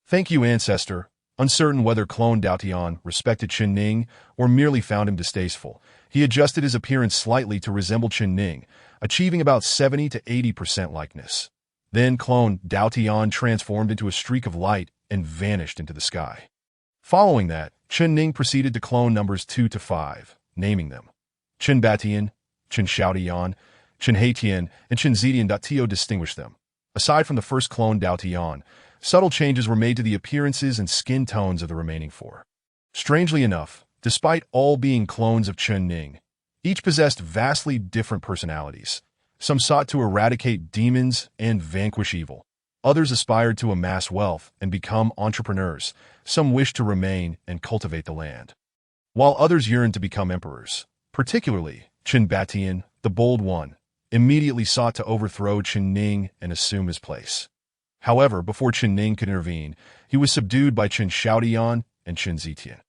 Thank you, ancestor. Uncertain whether Clone Daotian respected Chen Ning or merely found him distasteful, he adjusted his appearance slightly to resemble Chen Ning, achieving about 70 to 80% likeness. Then Clone Daotian transformed into a streak of light and vanished into the sky. Following that, Chen Ning proceeded to clone numbers 2 to 5, naming them Chen Batian, Chen Xiaotian, Chen Haitian, and Chen Zetian. To distinguish them. Aside from the first clone Daotian, subtle changes were made to the appearances and skin tones of the remaining 4. Strangely enough, despite all being clones of Chen Ning, each possessed vastly different personalities. Some sought to eradicate demons and vanquish evil. Others aspired to amass wealth and become entrepreneurs. Some wished to remain and cultivate the land, while others yearned to become emperors. Particularly, Chen Batian, the bold one, immediately sought to overthrow Chen Ning and assume his place. However, before Chen Ning could intervene, he was subdued by Chen Xiaotian and Chen Zetian.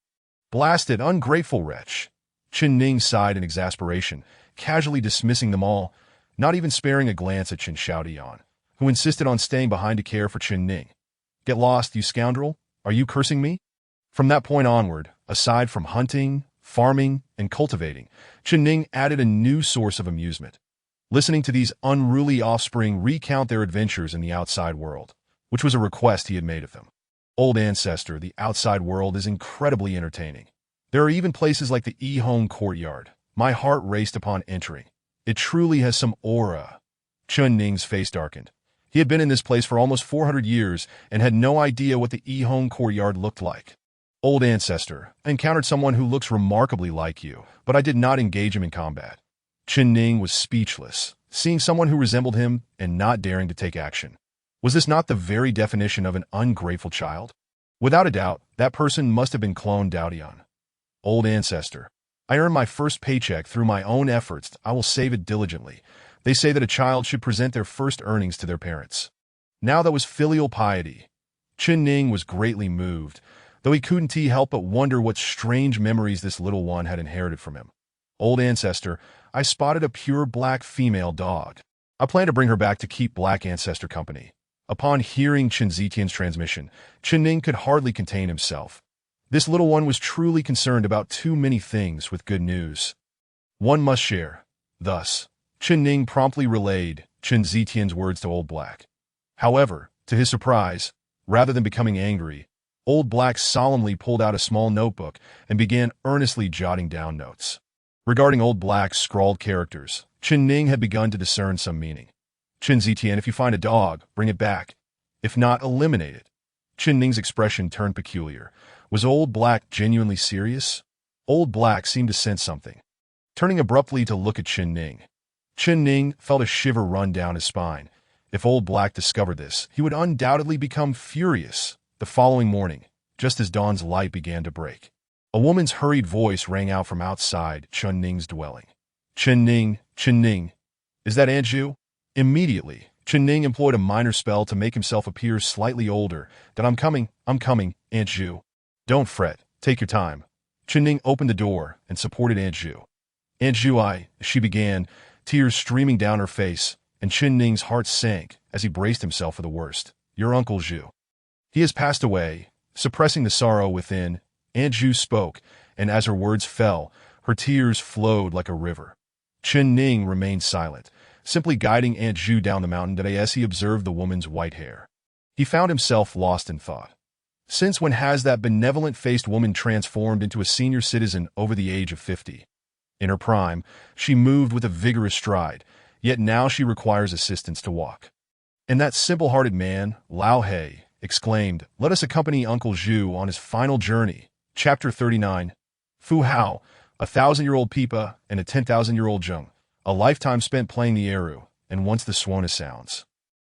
Blasted, ungrateful wretch! Chen Ning sighed in exasperation, casually dismissing them all, not even sparing a glance at Chen Xiaotian, who insisted on staying behind to care for Chen Ning. Get lost, you scoundrel! Are you cursing me? From that point onward, aside from hunting, farming, and cultivating, Chen Ning added a new source of amusement. Listening to these unruly offspring recount their adventures in the outside world, which was a request he had made of them. Old ancestor, the outside world is incredibly entertaining. There are even places like the Yihong courtyard. My heart raced upon entering. It truly has some aura. Chen Ning's face darkened. He had been in this place for almost 400 years and had no idea what the Yihong courtyard looked like. Old ancestor, I encountered someone who looks remarkably like you, but I did not engage him in combat. Chen Ning was speechless, seeing someone who resembled him and not daring to take action. Was this not the very definition of an ungrateful child? Without a doubt, that person must have been Clone Daotian. Old ancestor, I earned my first paycheck through my own efforts. I will save it diligently. They say that a child should present their first earnings to their parents. Now that was filial piety. Chen Ning was greatly moved, though he couldn't help but wonder what strange memories this little one had inherited from him. Old ancestor, I spotted a pure black female dog. I plan to bring her back to keep Black Ancestor company. Upon hearing Chen Zetian's transmission, Chen Ning could hardly contain himself. This little one was truly concerned about too many things with good news. One must share. Thus, Chen Ning promptly relayed Chen Zetian's words to Old Black. However, to his surprise, rather than becoming angry, Old Black solemnly pulled out a small notebook and began earnestly jotting down notes. Regarding Old Black's scrawled characters, Chen Ning had begun to discern some meaning. Chen Zetian, if you find a dog, bring it back. If not, eliminate it. Chen Ning's expression turned peculiar. Was Old Black genuinely serious? Old Black seemed to sense something. Turning abruptly to look at Chen Ning felt a shiver run down his spine. If Old Black discovered this, he would undoubtedly become furious. The following morning, just as dawn's light began to break, a woman's hurried voice rang out from outside Chen Ning's dwelling. Chen Ning, is that Aunt Zhu? Immediately, Chen Ning employed a minor spell to make himself appear slightly older. That I'm coming, Aunt Zhu. Don't fret, take your time. Chen Ning opened the door and supported Aunt Zhu. Aunt Zhu, she began, tears streaming down her face, and Chen Ning's heart sank as he braced himself for the worst. Your Uncle Zhu. He has passed away. Suppressing the sorrow within, Aunt Zhu spoke, and as her words fell, her tears flowed like a river. Chen Ning remained silent, simply guiding Aunt Zhu down the mountain today as he observed the woman's white hair. He found himself lost in thought. Since when has that benevolent-faced woman transformed into a senior citizen over the age of 50? In her prime, she moved with a vigorous stride, yet now she requires assistance to walk. And that simple-hearted man, Lao He, exclaimed, "Let us accompany Uncle Zhu on his final journey." Chapter 39. Fu Hao, a 1,000-year-old Pipa and a 10,000-year-old Zheng, a lifetime spent playing the Eru, and once the Suona sounds.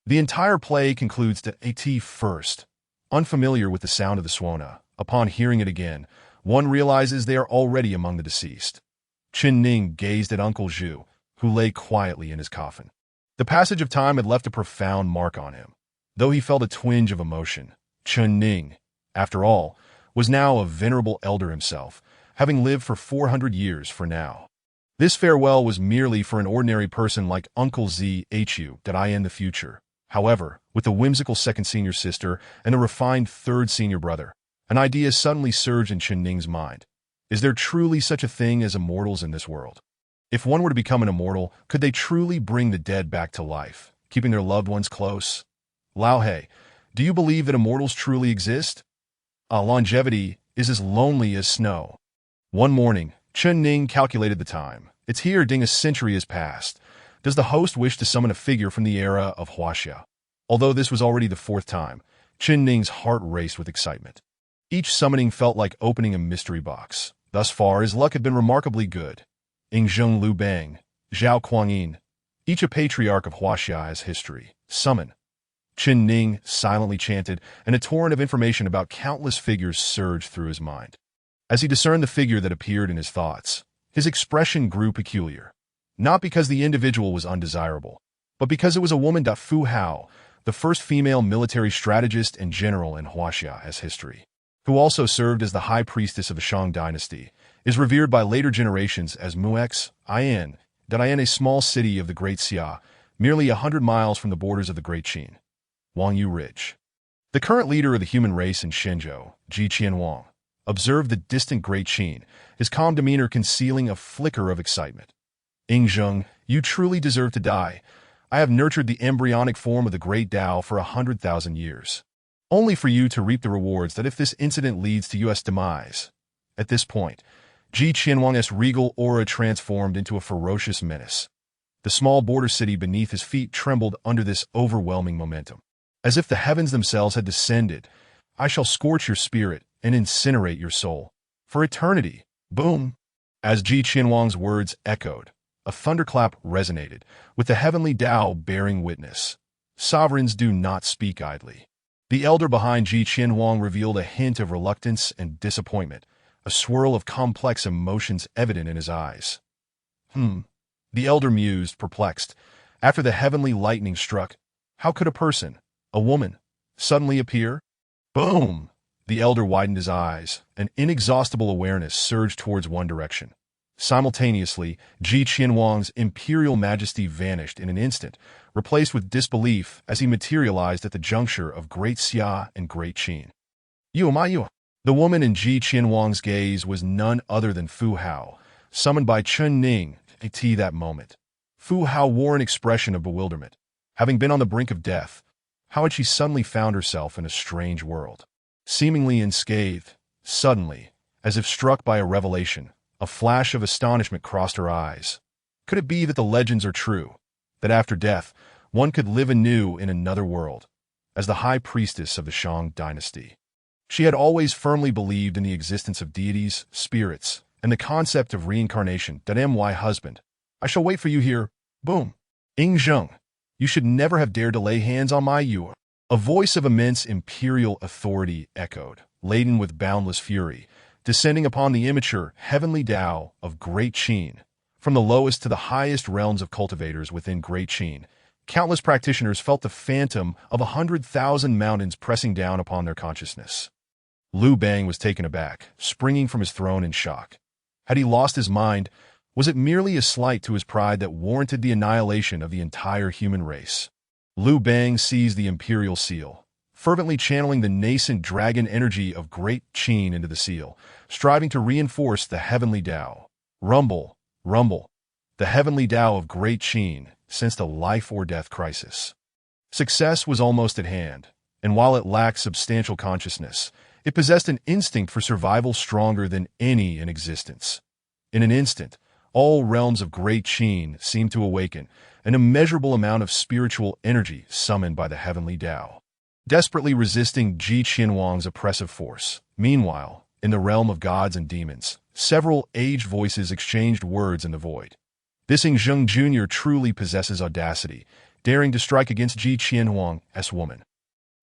The entire play concludes to at first. Unfamiliar with the sound of the Suona, upon hearing it again, one realizes they are already among the deceased. Chen Ning gazed at Uncle Zhu, who lay quietly in his coffin. The passage of time had left a profound mark on him. Though he felt a twinge of emotion, Chen Ning, after all, was now a venerable elder himself, having lived for 400 years for now. This farewell was merely for an ordinary person like Uncle Zhu that I in the future. However, with the whimsical second senior sister and the refined third senior brother, an idea suddenly surged in Chen Ning's mind. Is there truly such a thing as immortals in this world? If one were to become an immortal, could they truly bring the dead back to life, keeping their loved ones close? Lao He, do you believe that immortals truly exist? Longevity is as lonely as snow. One morning, Chen Ning calculated the time. It's here ding a century has passed. Does the host wish to summon a figure from the era of Huaxia? Although this was already the 4th time, Chen Ning's heart raced with excitement. Each summoning felt like opening a mystery box. Thus far, his luck had been remarkably good. Yingzheng Liu Bang, Zhao Kuangyin, each a patriarch of Huaxia as history. Summon. Chen Ning silently chanted, and a torrent of information about countless figures surged through his mind. As he discerned the figure that appeared in his thoughts, his expression grew peculiar. Not because the individual was undesirable, but because it was a woman. Fu Hao, the first female military strategist and general in Huaxia as history, who also served as the high priestess of the Shang dynasty, is revered by later generations as Muex Ayan, a small city of the Great Xia, merely 100 miles from the borders of the Great Qin. Wang Yu Ridge. The current leader of the human race in Shenzhou, Ji Qianwang, observed the distant Great Qin, his calm demeanor concealing a flicker of excitement. Yingzheng, you truly deserve to die. I have nurtured the embryonic form of the great Tao for 100,000 years, only for you to reap the rewards that if this incident leads to U.S. demise. At this point, Ji Qianwang's regal aura transformed into a ferocious menace. The small border city beneath his feet trembled under this overwhelming momentum. As if the heavens themselves had descended, I shall scorch your spirit and incinerate your soul. For eternity. Boom! As Ji Qianwang's words echoed, a thunderclap resonated, with the heavenly Tao bearing witness. Sovereigns do not speak idly. The elder behind Ji Qianwang revealed a hint of reluctance and disappointment, a swirl of complex emotions evident in his eyes. The elder mused, perplexed. After the heavenly lightning struck, how could a person, a woman, suddenly appear? Boom! The elder widened his eyes. An inexhaustible awareness surged towards one direction. Simultaneously, Ji Qianwang's imperial majesty vanished in an instant, replaced with disbelief as he materialized at the juncture of Great Xia and Great Qin. You. The woman in Ji Qianwang's gaze was none other than Fu Hao, summoned by Chen Ning at that moment. Fu Hao wore an expression of bewilderment. Having been on the brink of death, how had she suddenly found herself in a strange world? Seemingly unscathed, suddenly, as if struck by a revelation, a flash of astonishment crossed her eyes. Could it be that the legends are true, that after death, one could live anew in another world, as the high priestess of the Shang dynasty? She had always firmly believed in the existence of deities, spirits, and the concept of reincarnation. My husband, I shall wait for you here. Boom. Yingzheng, you should never have dared to lay hands on my Yu. A voice of immense imperial authority echoed, laden with boundless fury, descending upon the immature, heavenly Tao of Great Qin. From the lowest to the highest realms of cultivators within Great Qin, countless practitioners felt the phantom of 100,000 mountains pressing down upon their consciousness. Liu Bang was taken aback, springing from his throne in shock. Had he lost his mind? Was it merely a slight to his pride that warranted the annihilation of the entire human race? Liu Bang seized the imperial seal, fervently channeling the nascent dragon energy of Great Qin into the seal, striving to reinforce the heavenly Tao. Rumble, rumble. The heavenly Tao of Great Qin, sensed a life-or-death crisis. Success was almost at hand, and while it lacked substantial consciousness, it possessed an instinct for survival stronger than any in existence. In an instant, all realms of Great Qin seemed to awaken, an immeasurable amount of spiritual energy summoned by the heavenly Tao, desperately resisting Ji Qianhuang's oppressive force. Meanwhile, in the realm of gods and demons, several aged voices exchanged words in the void. This Ing Zheng Jr. truly possesses audacity, daring to strike against Ji Qianhuang's woman.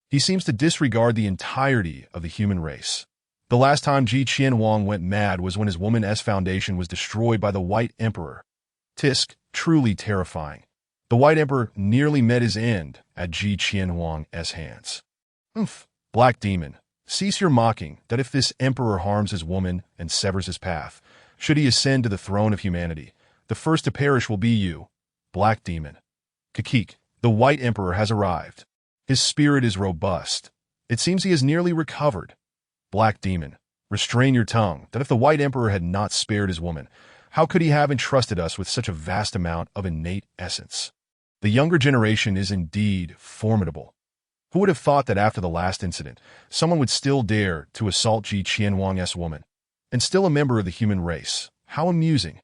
He seems to disregard the entirety of the human race. The last time Ji Qianhuang went mad was when his woman's foundation was destroyed by the White Emperor. Tisk, truly terrifying. The White Emperor nearly met his end at Ji Qianhuang's hands. Black Demon, cease your mocking that if this emperor harms his woman and severs his path, should he ascend to the throne of humanity, the first to perish will be you, Black Demon. Kakik, the White Emperor has arrived. His spirit is robust. It seems he has nearly recovered. Black Demon, restrain your tongue, that if the White Emperor had not spared his woman, how could he have entrusted us with such a vast amount of innate essence? The younger generation is indeed formidable. Who would have thought that after the last incident, someone would still dare to assault Ji Qianhuang's woman? And still a member of the human race. How amusing.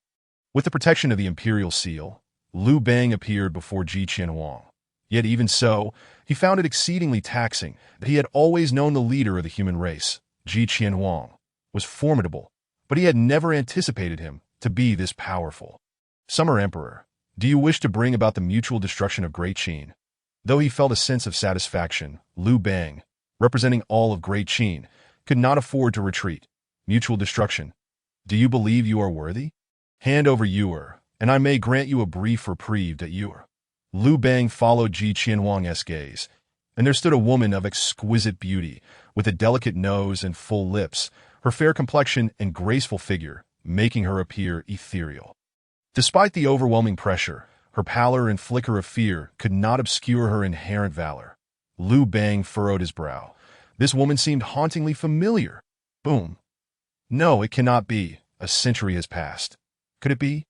With the protection of the imperial seal, Liu Bang appeared before Ji Qianhuang. Yet even so, he found it exceedingly taxing that he had always known the leader of the human race, Ji Qianhuang, was formidable, but he had never anticipated him to be this powerful. Summer Emperor, do you wish to bring about the mutual destruction of Great Qin? Though he felt a sense of satisfaction, Liu Bang, representing all of Great Qin, could not afford to retreat. Mutual destruction. Do you believe you are worthy? Hand over Yuer, and I may grant you a brief reprieve at Yuer. Liu Bang followed Ji Qianhuang's gaze, and there stood a woman of exquisite beauty, with a delicate nose and full lips, her fair complexion and graceful figure making her appear ethereal. Despite the overwhelming pressure, her pallor and flicker of fear could not obscure her inherent valor. Liu Bang furrowed his brow. This woman seemed hauntingly familiar. Boom. No, it cannot be. A century has passed. Could it be?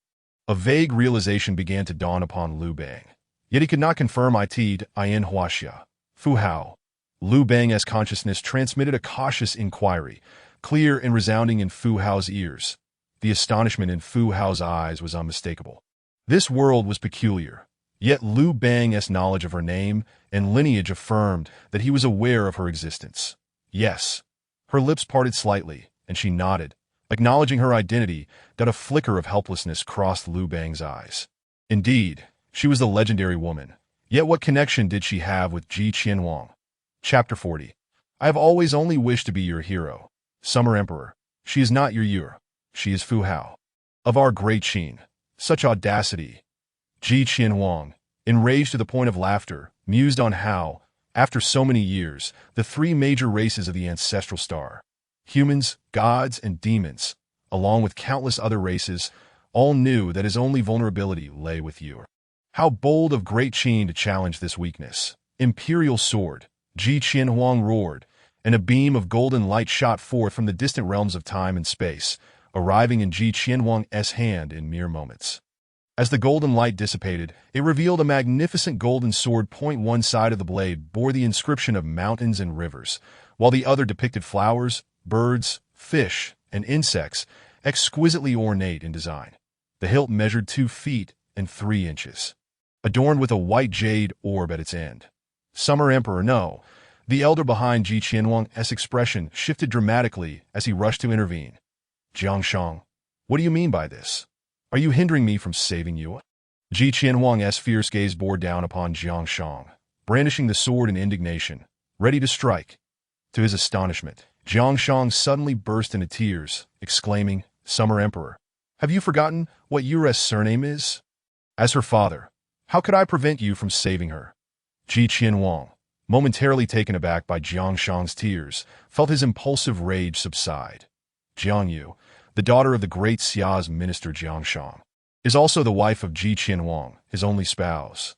A vague realization began to dawn upon Liu Bang. Yet he could not confirm it. In Huaxia. Fu Hao. Liu Bang's consciousness transmitted a cautious inquiry, clear and resounding in Fu Hao's ears. The astonishment in Fu Hao's eyes was unmistakable. This world was peculiar, yet Liu Bang's knowledge of her name and lineage affirmed that he was aware of her existence. Yes. Her lips parted slightly, and she nodded, acknowledging her identity, that a flicker of helplessness crossed Liu Bang's eyes. Indeed, she was the legendary woman. Yet what connection did she have with Ji Qianhuang? Chapter 40. I have always only wished to be your hero. Summer Emperor. She is not your Yuer. She is Fu Hao. Of our Great Qin. Such audacity. Ji Qianhuang, enraged to the point of laughter, mused on how, after so many years, the three major races of the ancestral star, humans, gods, and demons, along with countless other races, all knew that his only vulnerability lay with Yuer. How bold of Great Qin to challenge this weakness. Imperial sword, Ji Qianhuang roared, and a beam of golden light shot forth from the distant realms of time and space, arriving in Ji Qianhuang's hand in mere moments. As the golden light dissipated, it revealed a magnificent golden sword. One side of the blade bore the inscription of mountains and rivers, while the other depicted flowers, birds, fish, and insects, exquisitely ornate in design. The hilt measured 2 feet and 3 inches, adorned with a white jade orb at its end. Summer Emperor, no. The elder behind Ji Qianhuang's expression shifted dramatically as he rushed to intervene. Jiangshang, what do you mean by this? Are you hindering me from saving you? Ji Qianhuang's fierce gaze bore down upon Jiangshang, brandishing the sword in indignation, ready to strike. To his astonishment, Jiangshang suddenly burst into tears, exclaiming, Summer Emperor, have you forgotten what Yuer's surname is? As her father, how could I prevent you from saving her? Ji Qianhuang, momentarily taken aback by Jiangshang's tears, felt his impulsive rage subside. Jiangyu, the daughter of the great Xia's minister Jiangshang, is also the wife of Ji Qianhuang, his only spouse.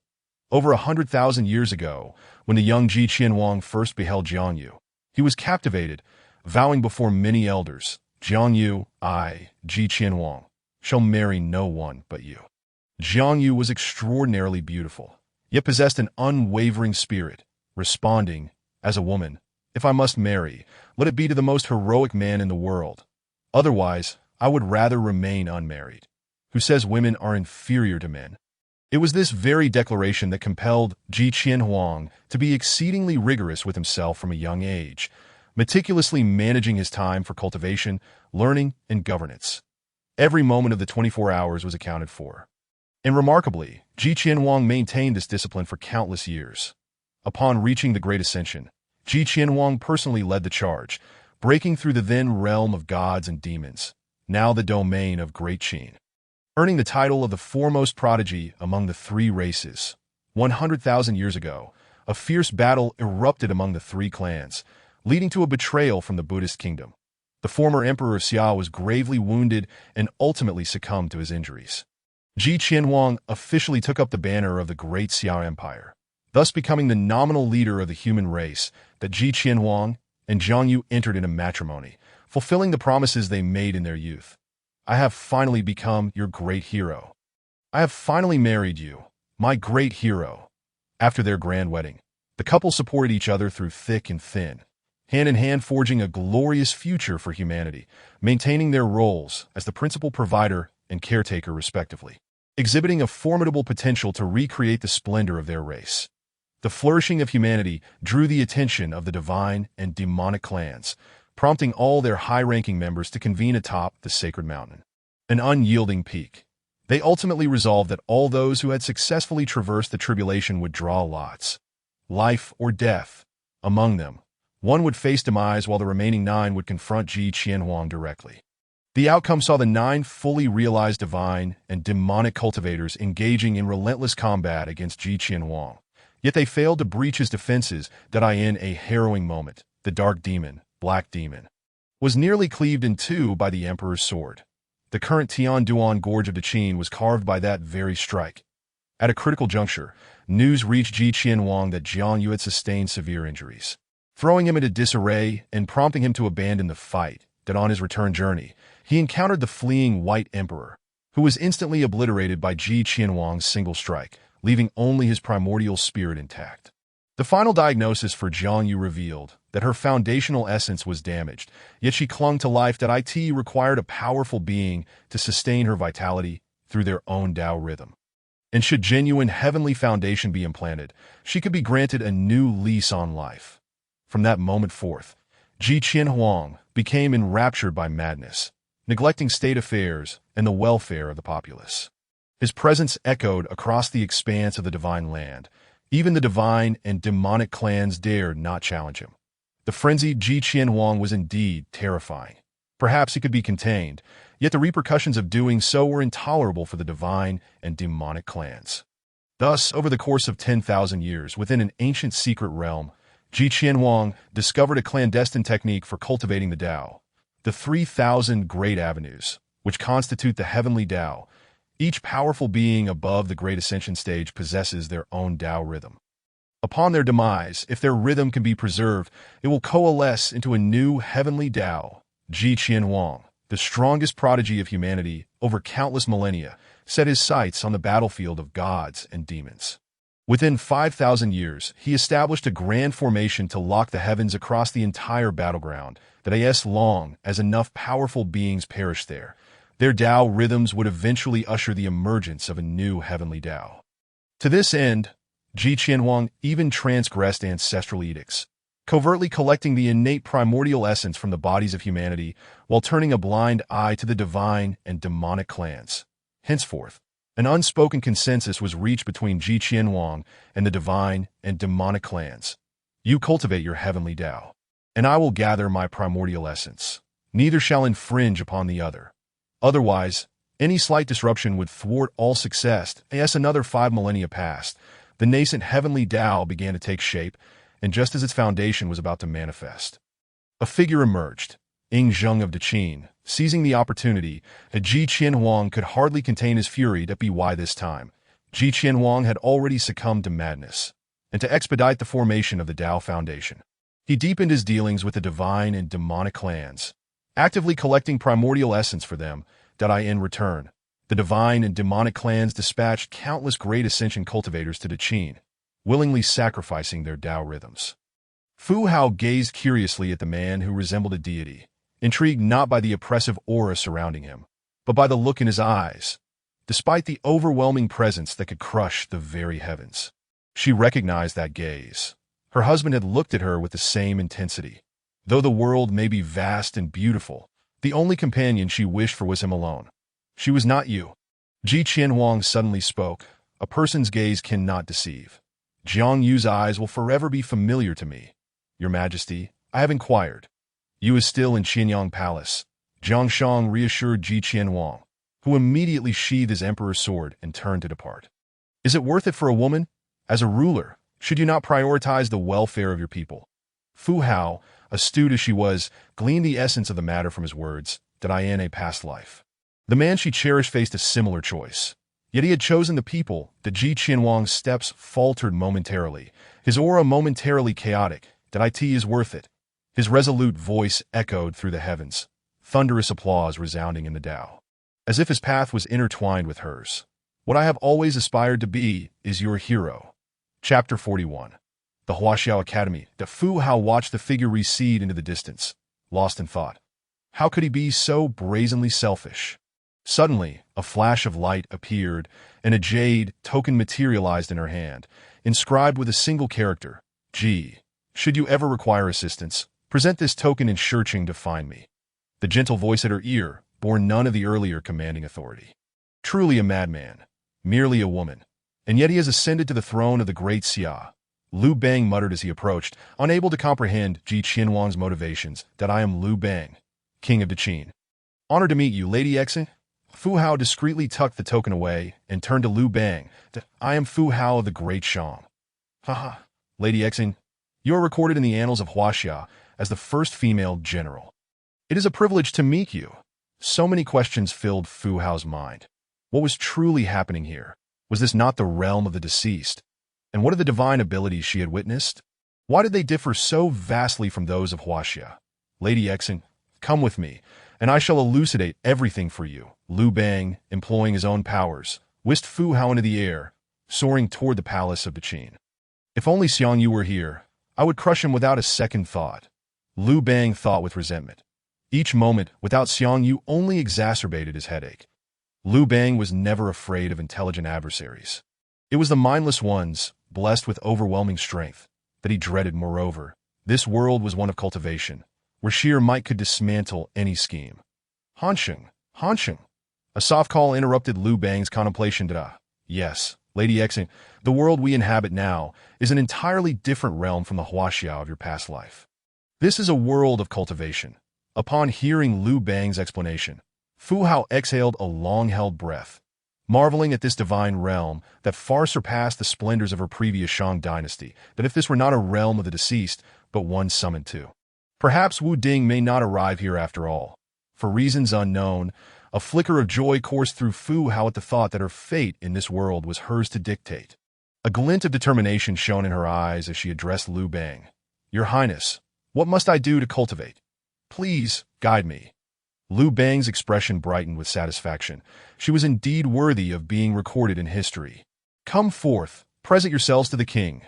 Over 100,000 years ago, when the young Ji Qianhuang first beheld Jiangyu, he was captivated, vowing before many elders, Jiangyu, I, Ji Qianhuang, shall marry no one but you. Jiang Yu was extraordinarily beautiful, yet possessed an unwavering spirit, responding, as a woman, if I must marry, let it be to the most heroic man in the world. Otherwise, I would rather remain unmarried. Who says women are inferior to men? It was this very declaration that compelled Ji Qianhuang to be exceedingly rigorous with himself from a young age, meticulously managing his time for cultivation, learning, and governance. Every moment of the 24 hours was accounted for. And remarkably, Ji Qianhuang maintained this discipline for countless years. Upon reaching the Great Ascension, Ji Qianhuang personally led the charge, breaking through the then realm of gods and demons, now the domain of Great Qin. Earning the title of the foremost prodigy among the three races. 100,000 years ago, a fierce battle erupted among the three clans, leading to a betrayal from the Buddhist kingdom. The former emperor Xia was gravely wounded and ultimately succumbed to his injuries. Ji Qianhuang officially took up the banner of the Great Xia Empire, thus becoming the nominal leader of the human race that Ji Qianhuang and Jiang Yu entered into matrimony, fulfilling the promises they made in their youth. I have finally become your great hero. I have finally married you, my great hero. After their grand wedding, the couple supported each other through thick and thin, hand in hand forging a glorious future for humanity, maintaining their roles as the principal provider and caretaker respectively, exhibiting a formidable potential to recreate the splendor of their race. The flourishing of humanity drew the attention of the divine and demonic clans, prompting all their high-ranking members to convene atop the sacred mountain, an unyielding peak. They ultimately resolved that all those who had successfully traversed the tribulation would draw lots, life or death. Among them, one would face demise while the remaining 9 would confront Ji Qianhuang directly. The outcome saw the 9 fully realized divine and demonic cultivators engaging in relentless combat against Ji Qianhuang. Yet they failed to breach his defenses that in a harrowing moment, the dark demon, Black Demon, was nearly cleaved in two by the Emperor's sword. The current Tianduan Gorge of Daqin was carved by that very strike. At a critical juncture, news reached Ji Qianhuang that Jiang Yu had sustained severe injuries, throwing him into disarray and prompting him to abandon the fight. That on his return journey, he encountered the fleeing White Emperor, who was instantly obliterated by Ji Qianhuang's single strike, leaving only his primordial spirit intact. The final diagnosis for Jiang Yu revealed that her foundational essence was damaged, yet she clung to life. That it required a powerful being to sustain her vitality through their own Tao rhythm. And should genuine heavenly foundation be implanted, she could be granted a new lease on life. From that moment forth, Ji Qianhuang became enraptured by madness, neglecting state affairs and the welfare of the populace. His presence echoed across the expanse of the divine land. Even the divine and demonic clans dared not challenge him. The frenzied Ji Qianhuang was indeed terrifying. Perhaps he could be contained, yet the repercussions of doing so were intolerable for the divine and demonic clans. Thus, over the course of 10,000 years, within an ancient secret realm, Ji Qianhuang discovered a clandestine technique for cultivating the Tao. The 3,000 Great Avenues, which constitute the heavenly Tao. Each powerful being above the Great Ascension stage possesses their own Tao rhythm. Upon their demise, if their rhythm can be preserved, it will coalesce into a new heavenly Tao. Ji Qianhuang, the strongest prodigy of humanity over countless millennia, set his sights on the battlefield of gods and demons. Within 5,000 years, he established a grand formation to lock the heavens across the entire battleground, that as long as enough powerful beings perished there, their Tao rhythms would eventually usher the emergence of a new heavenly Tao. To this end, Ji Qianhuang even transgressed ancestral edicts, covertly collecting the innate primordial essence from the bodies of humanity while turning a blind eye to the divine and demonic clans. Henceforth, an unspoken consensus was reached between Ji Qianhuang and the divine and demonic clans. You cultivate your heavenly Tao, and I will gather my primordial essence. Neither shall infringe upon the other. Otherwise, any slight disruption would thwart all success. As another 5 millennia passed, the nascent heavenly Tao began to take shape, and just as its foundation was about to manifest, a figure emerged, Ying Zheng of Daqin. Seizing the opportunity, Ji Qianhuang could hardly contain his fury. By this time, Ji Qianhuang had already succumbed to madness, and to expedite the formation of the Tao Foundation, he deepened his dealings with the divine and demonic clans, actively collecting primordial essence for them. In return, The divine and demonic clans dispatched countless great ascension cultivators to Daqin, willingly sacrificing their Tao rhythms. Fu Hao gazed curiously at the man who resembled a deity, intrigued not by the oppressive aura surrounding him, but by the look in his eyes, despite the overwhelming presence that could crush the very heavens. She recognized that gaze. Her husband had looked at her with the same intensity. Though the world may be vast and beautiful, the only companion she wished for was him alone. She was not you. Ji Qianhuang suddenly spoke. A person's gaze cannot deceive. Jiang Yu's eyes will forever be familiar to me. Your Majesty, I have inquired. Yu is still in Qianyang Palace. Jiang Shang reassured Ji Qianhuang, who immediately sheathed his emperor's sword and turned to depart. Is it worth it for a woman? As a ruler, should you not prioritize the welfare of your people? Fu Hao, astute as she was, gleaned the essence of the matter from his words, that I in a past life. The man she cherished faced a similar choice. Yet he had chosen the people. The Ji Qianhuang's steps faltered momentarily, his aura momentarily chaotic. That it is worth it. His resolute voice echoed through the heavens, thunderous applause resounding in the Tao, as if his path was intertwined with hers. What I have always aspired to be is your hero. Chapter 41. The Huaxiao Academy. Fu Hao watched the figure recede into the distance, lost in thought. How could he be so brazenly selfish? Suddenly, a flash of light appeared, and a jade token materialized in her hand, inscribed with a single character, G. Should you ever require assistance, present this token in Shurqing to find me. The gentle voice at her ear bore none of the earlier commanding authority. Truly a madman, merely a woman, and yet he has ascended to the throne of the great Xia. Liu Bang muttered as he approached, unable to comprehend Ji Qianhuang's motivations. That I am Liu Bang, king of Daqin. Honored to meet you, Lady Exing. Fu Hao discreetly tucked the token away and turned to Liu Bang. I am Fu Hao of the Great Shang. Haha, Lady Exing, you are recorded in the annals of Huaxia as the first female general. It is a privilege to meet you. So many questions filled Fu Hao's mind. What was truly happening here? Was this not the realm of the deceased? And what of the divine abilities she had witnessed? Why did they differ so vastly from those of Huaxia? Lady Exing, come with me, and I shall elucidate everything for you. Liu Bang, employing his own powers, whisked Fu Hao into the air, soaring toward the palace of Daqin. If only Xiang Yu were here, I would crush him without a second thought. Liu Bang thought with resentment. Each moment without Xiang Yu only exacerbated his headache. Liu Bang was never afraid of intelligent adversaries. It was the mindless ones, blessed with overwhelming strength, that he dreaded. Moreover, this world was one of cultivation, where sheer might could dismantle any scheme. Hansheng. A soft call interrupted Liu Bang's contemplation. Yes, Lady Exing, the world we inhabit now is an entirely different realm from the Huaxiao of your past life. This is a world of cultivation. Upon hearing Liu Bang's explanation, Fu Hao exhaled a long-held breath, marveling at this divine realm that far surpassed the splendors of her previous Shang dynasty, that if this were not a realm of the deceased, but one summoned to. Perhaps Wu Ding may not arrive here after all. For reasons unknown, a flicker of joy coursed through Fu Hao at the thought that her fate in this world was hers to dictate. A glint of determination shone in her eyes as she addressed Liu Bang. Your Highness, what must I do to cultivate? Please, guide me. Liu Bang's expression brightened with satisfaction. She was indeed worthy of being recorded in history. Come forth, present yourselves to the king.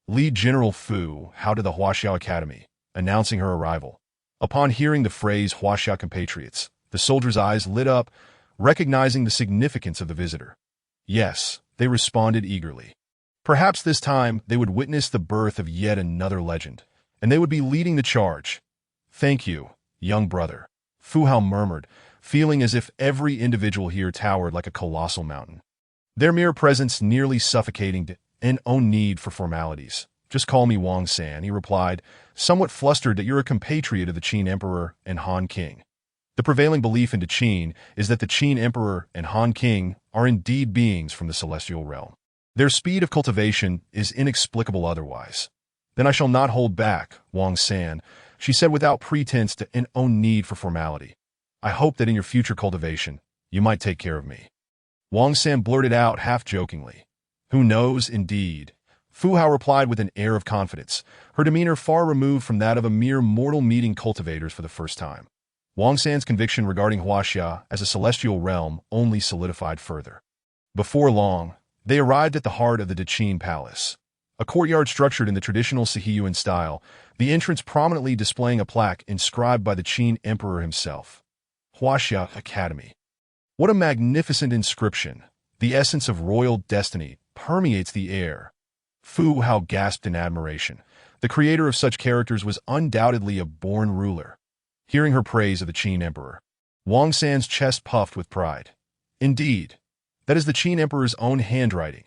Lead General Fu Hao to the Huaxiao Academy, announcing her arrival. Upon hearing the phrase Huaxia compatriots, the soldiers' eyes lit up, recognizing the significance of the visitor. Yes, they responded eagerly. Perhaps this time they would witness the birth of yet another legend, and they would be leading the charge. Thank you, young brother, Fu Hao murmured, feeling as if every individual here towered like a colossal mountain. Their mere presence nearly suffocating and own need for formalities. Just call me Wang San, he replied, somewhat flustered that you're a compatriot of the Qin Emperor and Han King. The prevailing belief in Daqin is that the Qin Emperor and Han King are indeed beings from the celestial realm. Their speed of cultivation is inexplicable otherwise. Then I shall not hold back, Wang San, she said without pretense to an own need for formality. I hope that in your future cultivation, you might take care of me. Wang San blurted out half-jokingly. Who knows, indeed. Fu Hao replied with an air of confidence, her demeanor far removed from that of a mere mortal meeting cultivators for the first time. Wang San's conviction regarding Huaxia as a celestial realm only solidified further. Before long, they arrived at the heart of the Deqin Palace, a courtyard structured in the traditional Sihiyuan style, the entrance prominently displaying a plaque inscribed by the Qin Emperor himself. Huaxia Academy. What a magnificent inscription! The essence of royal destiny permeates the air. Fu Hao gasped in admiration. The creator of such characters was undoubtedly a born ruler. Hearing her praise of the Qin Emperor, Wang San's chest puffed with pride. Indeed, that is the Qin Emperor's own handwriting.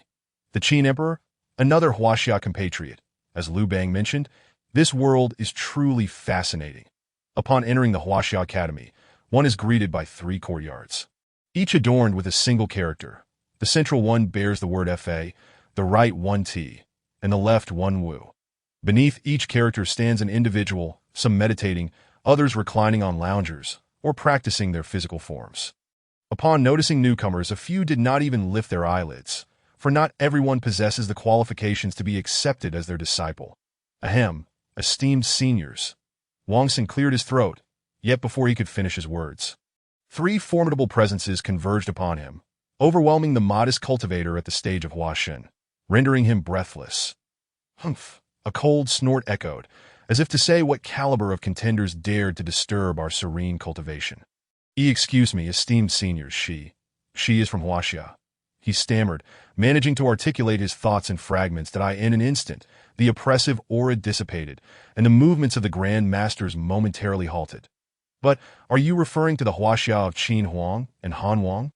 The Qin Emperor, another Huaxia compatriot. As Liu Bang mentioned, this world is truly fascinating. Upon entering the Huaxia Academy, one is greeted by 3 courtyards, each adorned with a single character. The central one bears the word Fa, the right one T, and the left one Wu. Beneath each character stands an individual, some meditating, others reclining on loungers, or practicing their physical forms. Upon noticing newcomers, a few did not even lift their eyelids, for not everyone possesses the qualifications to be accepted as their disciple. Ahem, esteemed seniors. Wang San cleared his throat, yet before he could finish his words, 3 formidable presences converged upon him, overwhelming the modest cultivator at the stage of Huaxin, rendering him breathless. Humph! A cold snort echoed, as if to say what caliber of contenders dared to disturb our serene cultivation. Excuse me, esteemed seniors, she is from Huaxia. He stammered, managing to articulate his thoughts in fragments that in an instant, the oppressive aura dissipated, and the movements of the Grand Masters momentarily halted. But are you referring to the Huaxia of Qin Huang and Han Wang?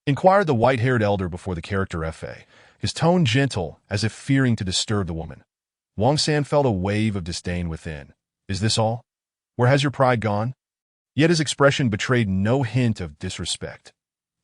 Inquired the white-haired elder before the character Fa, his tone gentle as if fearing to disturb the woman. Wang San felt a wave of disdain within. Is this all? Where has your pride gone? Yet his expression betrayed no hint of disrespect.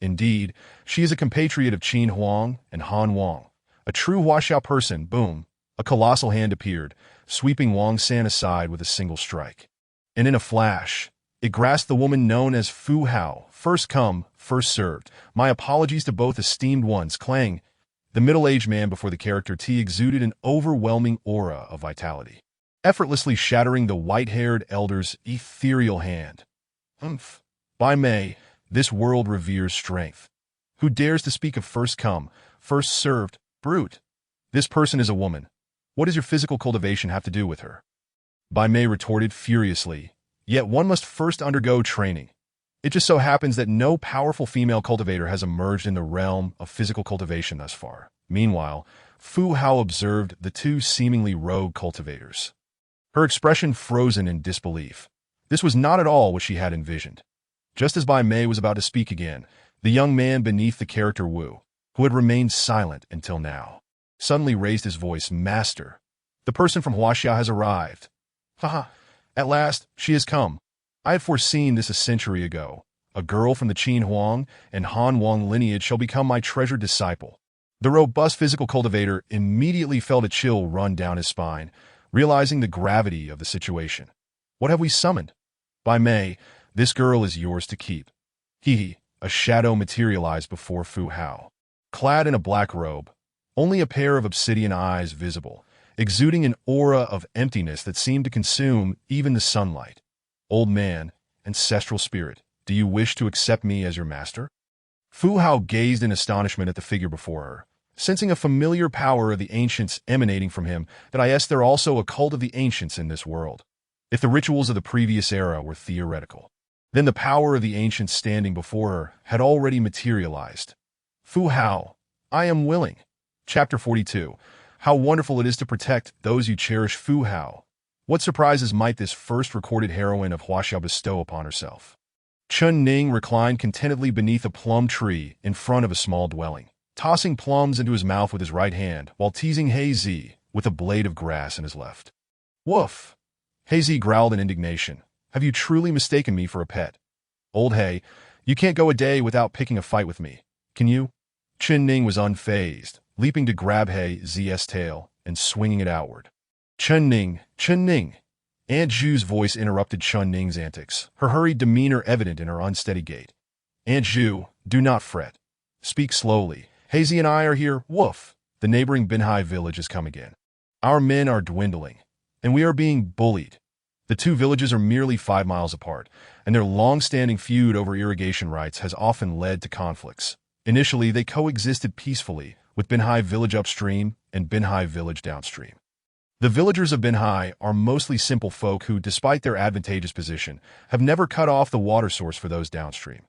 Indeed, she is a compatriot of Qin Huang and Han Wang, a true Huaxia person. Boom! A colossal hand appeared, sweeping Wang San aside with a single strike. And in a flash, it grasped the woman known as Fu Hao, first come, first served. My apologies to both esteemed ones. Clang. The middle-aged man before the character T exuded an overwhelming aura of vitality, effortlessly shattering the white-haired elder's ethereal hand. Humph! By May, this world reveres strength. Who dares to speak of first come, first served? Brute! This person is a woman. What does your physical cultivation have to do with her? By May retorted furiously. Yet one must first undergo training. It just so happens that no powerful female cultivator has emerged in the realm of physical cultivation thus far. Meanwhile, Fu Hao observed the 2 seemingly rogue cultivators, her expression frozen in disbelief. This was not at all what she had envisioned. Just as Bai Mei was about to speak again, the young man beneath the character Wu, who had remained silent until now, suddenly raised his voice. Master, the person from Huaxia has arrived. Haha, at last, she has come. I had foreseen this a century ago. A girl from the Qin Huang and Han Wang lineage shall become my treasured disciple. The robust physical cultivator immediately felt a chill run down his spine, realizing the gravity of the situation. What have we summoned? By May, this girl is yours to keep. A shadow materialized before Fu Hao. Clad in a black robe, only a pair of obsidian eyes visible, exuding an aura of emptiness that seemed to consume even the sunlight. Old man, ancestral spirit, do you wish to accept me as your master? Fu Hao gazed in astonishment at the figure before her, sensing a familiar power of the ancients emanating from him. That there also a cult of the ancients in this world. If the rituals of the previous era were theoretical, then the power of the ancients standing before her had already materialized. Fu Hao, I am willing. Chapter 42. How wonderful it is to protect those you cherish. Fu Hao. What surprises might this first recorded heroine of Huaxia bestow upon herself? Chun Ning reclined contentedly beneath a plum tree in front of a small dwelling, tossing plums into his mouth with his right hand while teasing He Zi with a blade of grass in his left. Woof! He Zi growled in indignation. Have you truly mistaken me for a pet? Old He, you can't go a day without picking a fight with me, can you? Chun Ning was unfazed, leaping to grab He Zi's tail and swinging it outward. Chun Ning! Aunt Zhu's voice interrupted Chun Ning's antics, her hurried demeanor evident in her unsteady gait. Aunt Zhu, do not fret. Speak slowly. He Zi and I are here. Woof! The neighboring Binhai village has come again. Our men are dwindling, and we are being bullied. The two villages are merely 5 miles apart, and their long-standing feud over irrigation rights has often led to conflicts. Initially, they coexisted peacefully, with Binhai village upstream and Binhai village downstream. The villagers of Binhai are mostly simple folk who, despite their advantageous position, have never cut off the water source for those downstream.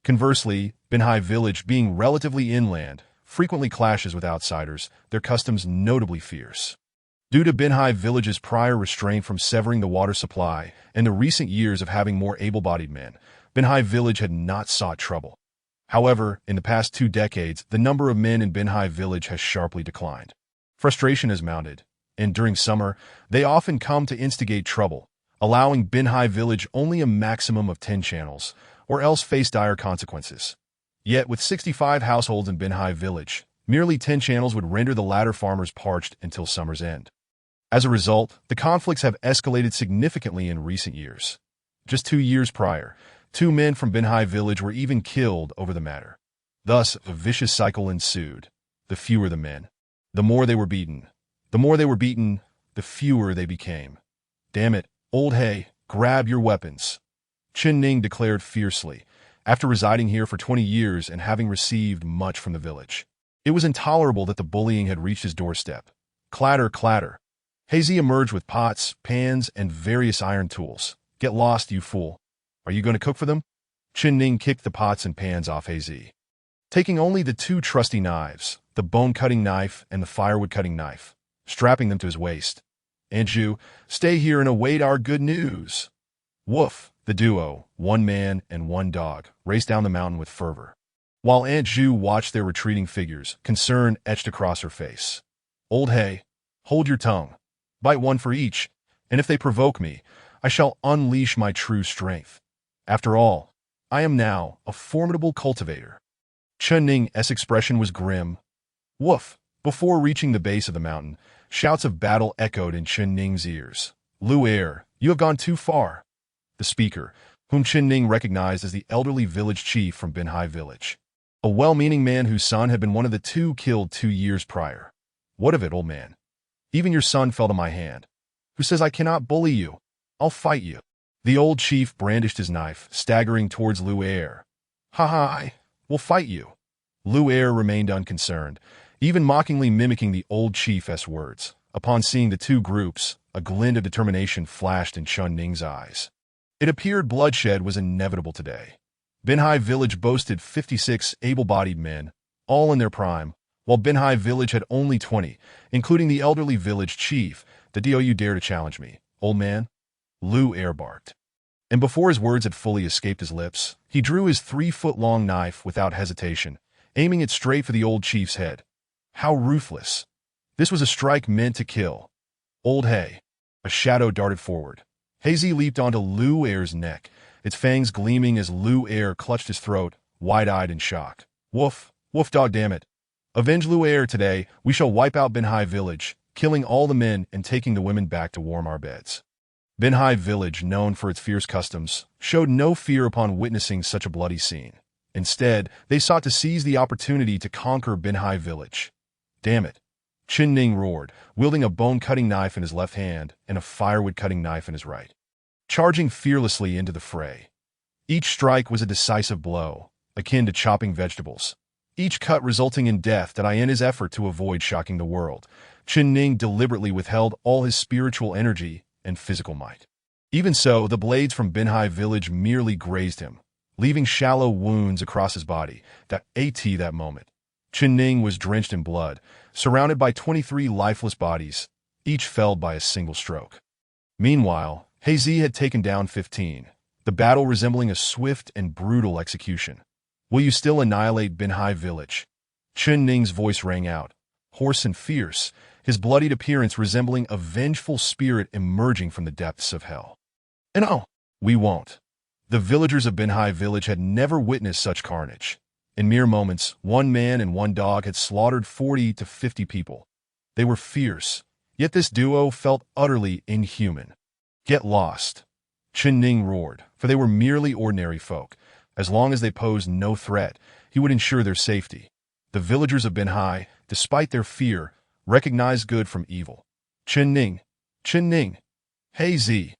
Conversely, Binhai village, being relatively inland, frequently clashes with outsiders, their customs notably fierce. Due to Binhai village's prior restraint from severing the water supply and the recent years of having more able-bodied men, Binhai village had not sought trouble. However, in the past 2 decades, the number of men in Binhai village has sharply declined. Frustration has mounted, and during summer, they often come to instigate trouble, allowing Binhai village only a maximum of 10 channels, or else face dire consequences. Yet, with 65 households in Binhai village, merely 10 channels would render the latter farmers parched until summer's end. As a result, the conflicts have escalated significantly in recent years. Just 2 years prior, 2 men from Binhai village were even killed over the matter. Thus, a vicious cycle ensued. The fewer the men, the more they were beaten. The more they were beaten, the fewer they became. "Damn it, old hay, grab your weapons," Chen Ning declared fiercely, after residing here for 20 years and having received much from the village. It was intolerable that the bullying had reached his doorstep. Clatter, clatter. Hazy emerged with pots, pans, and various iron tools. "Get lost, you fool. Are you going to cook for them?" Chen Ning kicked the pots and pans off Hazy, taking only the 2 trusty knives, the bone-cutting knife and the firewood-cutting knife, strapping them to his waist. "Anju, stay here and await our good news." Woof! The duo, 1 man and 1 dog, raced down the mountain with fervor, while Aunt Zhu watched their retreating figures, concern etched across her face. "Old hay, hold your tongue. Bite 1 for each, and if they provoke me, I shall unleash my true strength. After all, I am now a formidable cultivator." Chen Ning's expression was grim. Woof! Before reaching the base of the mountain, shouts of battle echoed in Chen Ning's ears. "Lu Er, you have gone too far." The speaker, whom Chen Ning recognized as the elderly village chief from Binhai village, a well-meaning man whose son had been one of the 2 killed 2 years prior. "What of it, old man? Even your son fell to my hand. Who says I cannot bully you? I'll fight you." The old chief brandished his knife, staggering towards Lu Er. "Ha ha, I will fight you." Lu Er remained unconcerned, even mockingly mimicking the old chief's words. Upon seeing the 2 groups, a glint of determination flashed in Chen Ning's eyes. It appeared bloodshed was inevitable today. Binhai village boasted 56 able-bodied men, all in their prime, while Binhai village had only 20, including the elderly village chief. "The do you dare to challenge me, old man?" Lu Er barked. And before his words had fully escaped his lips, he drew his 3-foot-long knife without hesitation, aiming it straight for the old chief's head. How ruthless! This was a strike meant to kill. "Old hay." A shadow darted forward. Hazy leaped onto Lu Er's neck, its fangs gleaming as Lu Er clutched his throat, wide-eyed in shock. "Woof, woof dog, damn it. Avenge Lu Er today. We shall wipe out Binhai village, killing all the men and taking the women back to warm our beds." Binhai village, known for its fierce customs, showed no fear upon witnessing such a bloody scene. Instead, they sought to seize the opportunity to conquer Binhai village. "Damn it," Chen Ning roared, wielding a bone-cutting knife in his left hand and a firewood-cutting knife in his right, charging fearlessly into the fray. Each strike was a decisive blow, akin to chopping vegetables, each cut resulting in death. In his effort to avoid shocking the world, Chen Ning deliberately withheld all his spiritual energy and physical might. Even so, the blades from Binhai village merely grazed him, leaving shallow wounds across his body. That moment, Chen Ning was drenched in blood, surrounded by 23 lifeless bodies, each felled by a single stroke. Meanwhile, Hazy had taken down 15, the battle resembling a swift and brutal execution. "Will you still annihilate Binhai village?" Chen Ning's voice rang out, hoarse and fierce, his bloodied appearance resembling a vengeful spirit emerging from the depths of hell. "No, we won't." The villagers of Binhai village had never witnessed such carnage. In mere moments, 1 man and 1 dog had slaughtered 40 to 50 people. They were fierce, yet this duo felt utterly inhuman. "Get lost," Chen Ning roared, for they were merely ordinary folk. As long as they posed no threat, he would ensure their safety. The villagers of Binhai, despite their fear, recognized good from evil. Chen Ning, Hazy."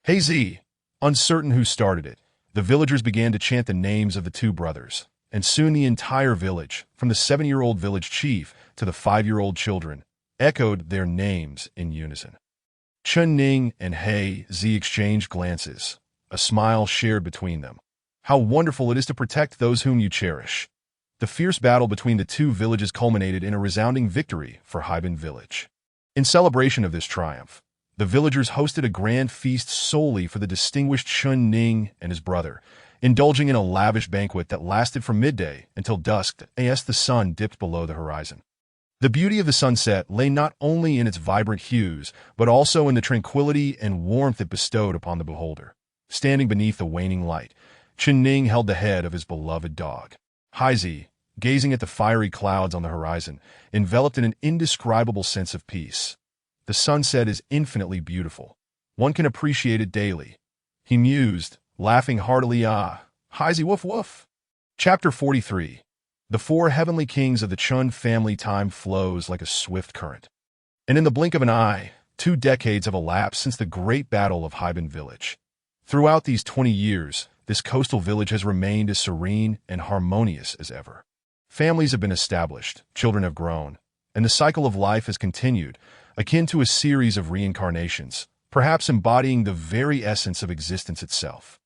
Hey Z, uncertain who started it, the villagers began to chant the names of the two brothers, and soon the entire village, from the 7-year-old village chief to the 5-year-old children, echoed their names in unison. Chun Ning and He Z exchanged glances, a smile shared between them. How wonderful it is to protect those whom you cherish. The fierce battle between the two villages culminated in a resounding victory for Haibin village. In celebration of this triumph, the villagers hosted a grand feast solely for the distinguished Chun Ning and his brother, indulging in a lavish banquet that lasted from midday until dusk as the sun dipped below the horizon. The beauty of the sunset lay not only in its vibrant hues, but also in the tranquility and warmth it bestowed upon the beholder. Standing beneath the waning light, Chun Ning held the head of his beloved dog. Haizi, gazing at the fiery clouds on the horizon, enveloped in an indescribable sense of peace. The sunset is infinitely beautiful. One can appreciate it daily. He mused, laughing heartily. Haizi woof woof. Chapter 43. The four heavenly kings of the Chun family. Time flows like a swift current. And in the blink of an eye, 2 decades have elapsed since the great battle of Haibin village. Throughout these 20 years, this coastal village has remained as serene and harmonious as ever. Families have been established, children have grown, and the cycle of life has continued, akin to a series of reincarnations, perhaps embodying the very essence of existence itself.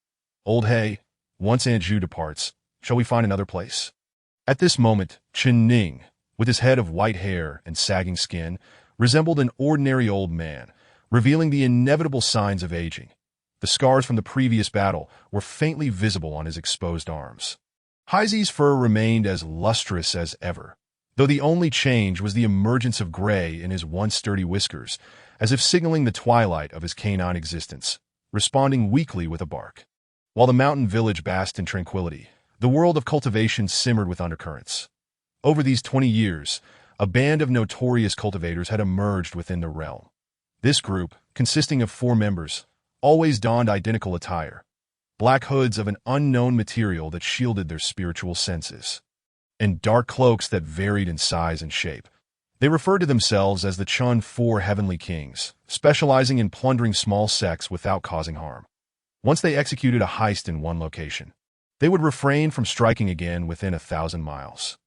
Old He, once Aunt Zhu departs, shall we find another place? At this moment, Chun Ning, with his head of white hair and sagging skin, resembled an ordinary old man, revealing the inevitable signs of aging. The scars from the previous battle were faintly visible on his exposed arms. Haizi's fur remained as lustrous as ever, though the only change was the emergence of gray in his once sturdy whiskers, as if signaling the twilight of his canine existence, responding weakly with a bark. While the mountain village basked in tranquility, the world of cultivation simmered with undercurrents. Over these 20 years, a band of notorious cultivators had emerged within the realm. This group, consisting of 4 members, always donned identical attire, black hoods of an unknown material that shielded their spiritual senses, and dark cloaks that varied in size and shape. They referred to themselves as the Chun Four Heavenly Kings, specializing in plundering small sects without causing harm. Once they executed a heist in one location, they would refrain from striking again within 1,000 miles.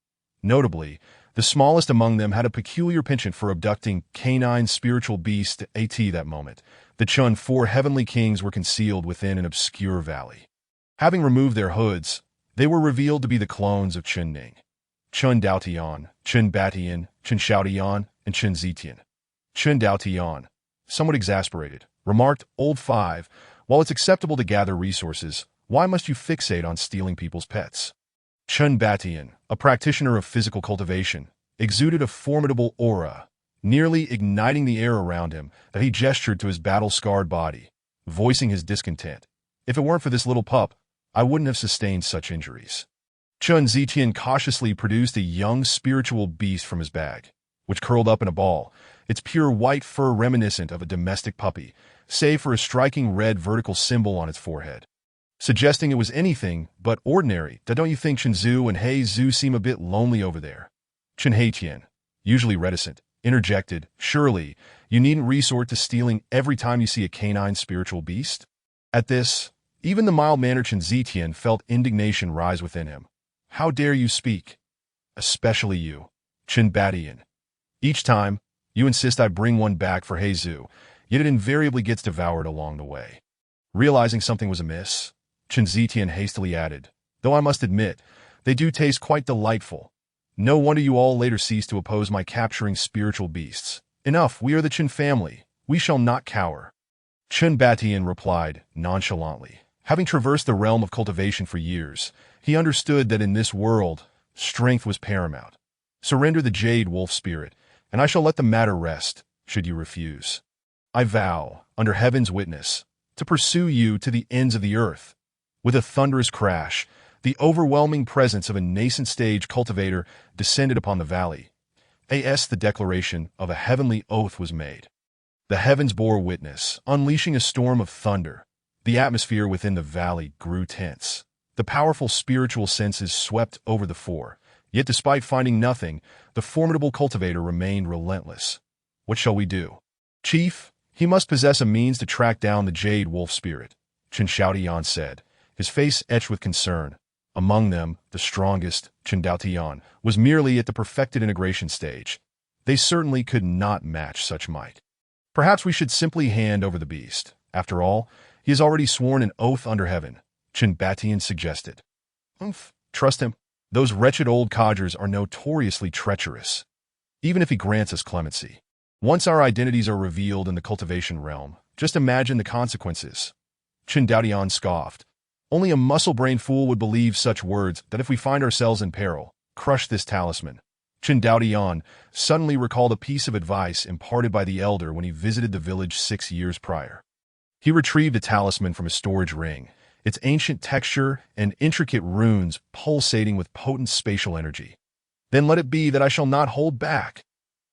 Notably, the smallest among them had a peculiar penchant for abducting canine spiritual beasts. At that moment, the Chun Four Heavenly Kings were concealed within an obscure valley. Having removed their hoods, they were revealed to be the clones of Chun Ning. Chun Daotian, Chun Batian, Chun Shaotian, and Chun Zitian. Chun Daotian, somewhat exasperated, remarked, Old Five, while it's acceptable to gather resources, why must you fixate on stealing people's pets? Chun Batian, a practitioner of physical cultivation, exuded a formidable aura, nearly igniting the air around him, that he gestured to his battle-scarred body, voicing his discontent. If it weren't for this little pup, I wouldn't have sustained such injuries. Chun Zitian cautiously produced a young spiritual beast from his bag, which curled up in a ball, its pure white fur reminiscent of a domestic puppy, save for a striking red vertical symbol on its forehead, suggesting it was anything but ordinary. Don't you think Chun Zhu and He Zhu seem a bit lonely over there? Chun Haitian, usually reticent, interjected, Surely, you needn't resort to stealing every time you see a canine spiritual beast? At this, even the mild-mannered Chun Zitian felt indignation rise within him. How dare you speak? Especially you, Chun Batian. Each time, you insist I bring one back for He Zhu, yet it invariably gets devoured along the way. Realizing something was amiss, Chun Zitian hastily added, Though I must admit, they do taste quite delightful. No wonder you all later ceased to oppose my capturing spiritual beasts. Enough, we are the Chun family. We shall not cower. Chun Batian replied, nonchalantly. Having traversed the realm of cultivation for years, he understood that in this world, strength was paramount. Surrender the Jade Wolf spirit, and I shall let the matter rest, should you refuse. I vow, under heaven's witness, to pursue you to the ends of the earth. With a thunderous crash, the overwhelming presence of a nascent stage cultivator descended upon the valley. The declaration of a heavenly oath was made. The heavens bore witness, unleashing a storm of thunder. The atmosphere within the valley grew tense. The powerful spiritual senses swept over the four. Yet despite finding nothing, the formidable cultivator remained relentless. What shall we do? Chief, He must possess a means to track down the Jade Wolf spirit, Chen Xiaotian said, his face etched with concern. Among them, the strongest, Chen Daotian, was merely at the perfected integration stage. They certainly could not match such might. Perhaps we should simply hand over the beast. After all, he has already sworn an oath under heaven, Chen Batian suggested. Trust him. Those wretched old codgers are notoriously treacherous. Even if he grants us clemency. Once our identities are revealed in the cultivation realm, just imagine the consequences. Chen Daotian scoffed. Only a muscle-brained fool would believe such words that if we find ourselves in peril, crush this talisman. Chen Daotian suddenly recalled a piece of advice imparted by the elder when he visited the village 6 years prior. He retrieved the talisman from his storage ring, its ancient texture and intricate runes pulsating with potent spatial energy. Then let it be that I shall not hold back.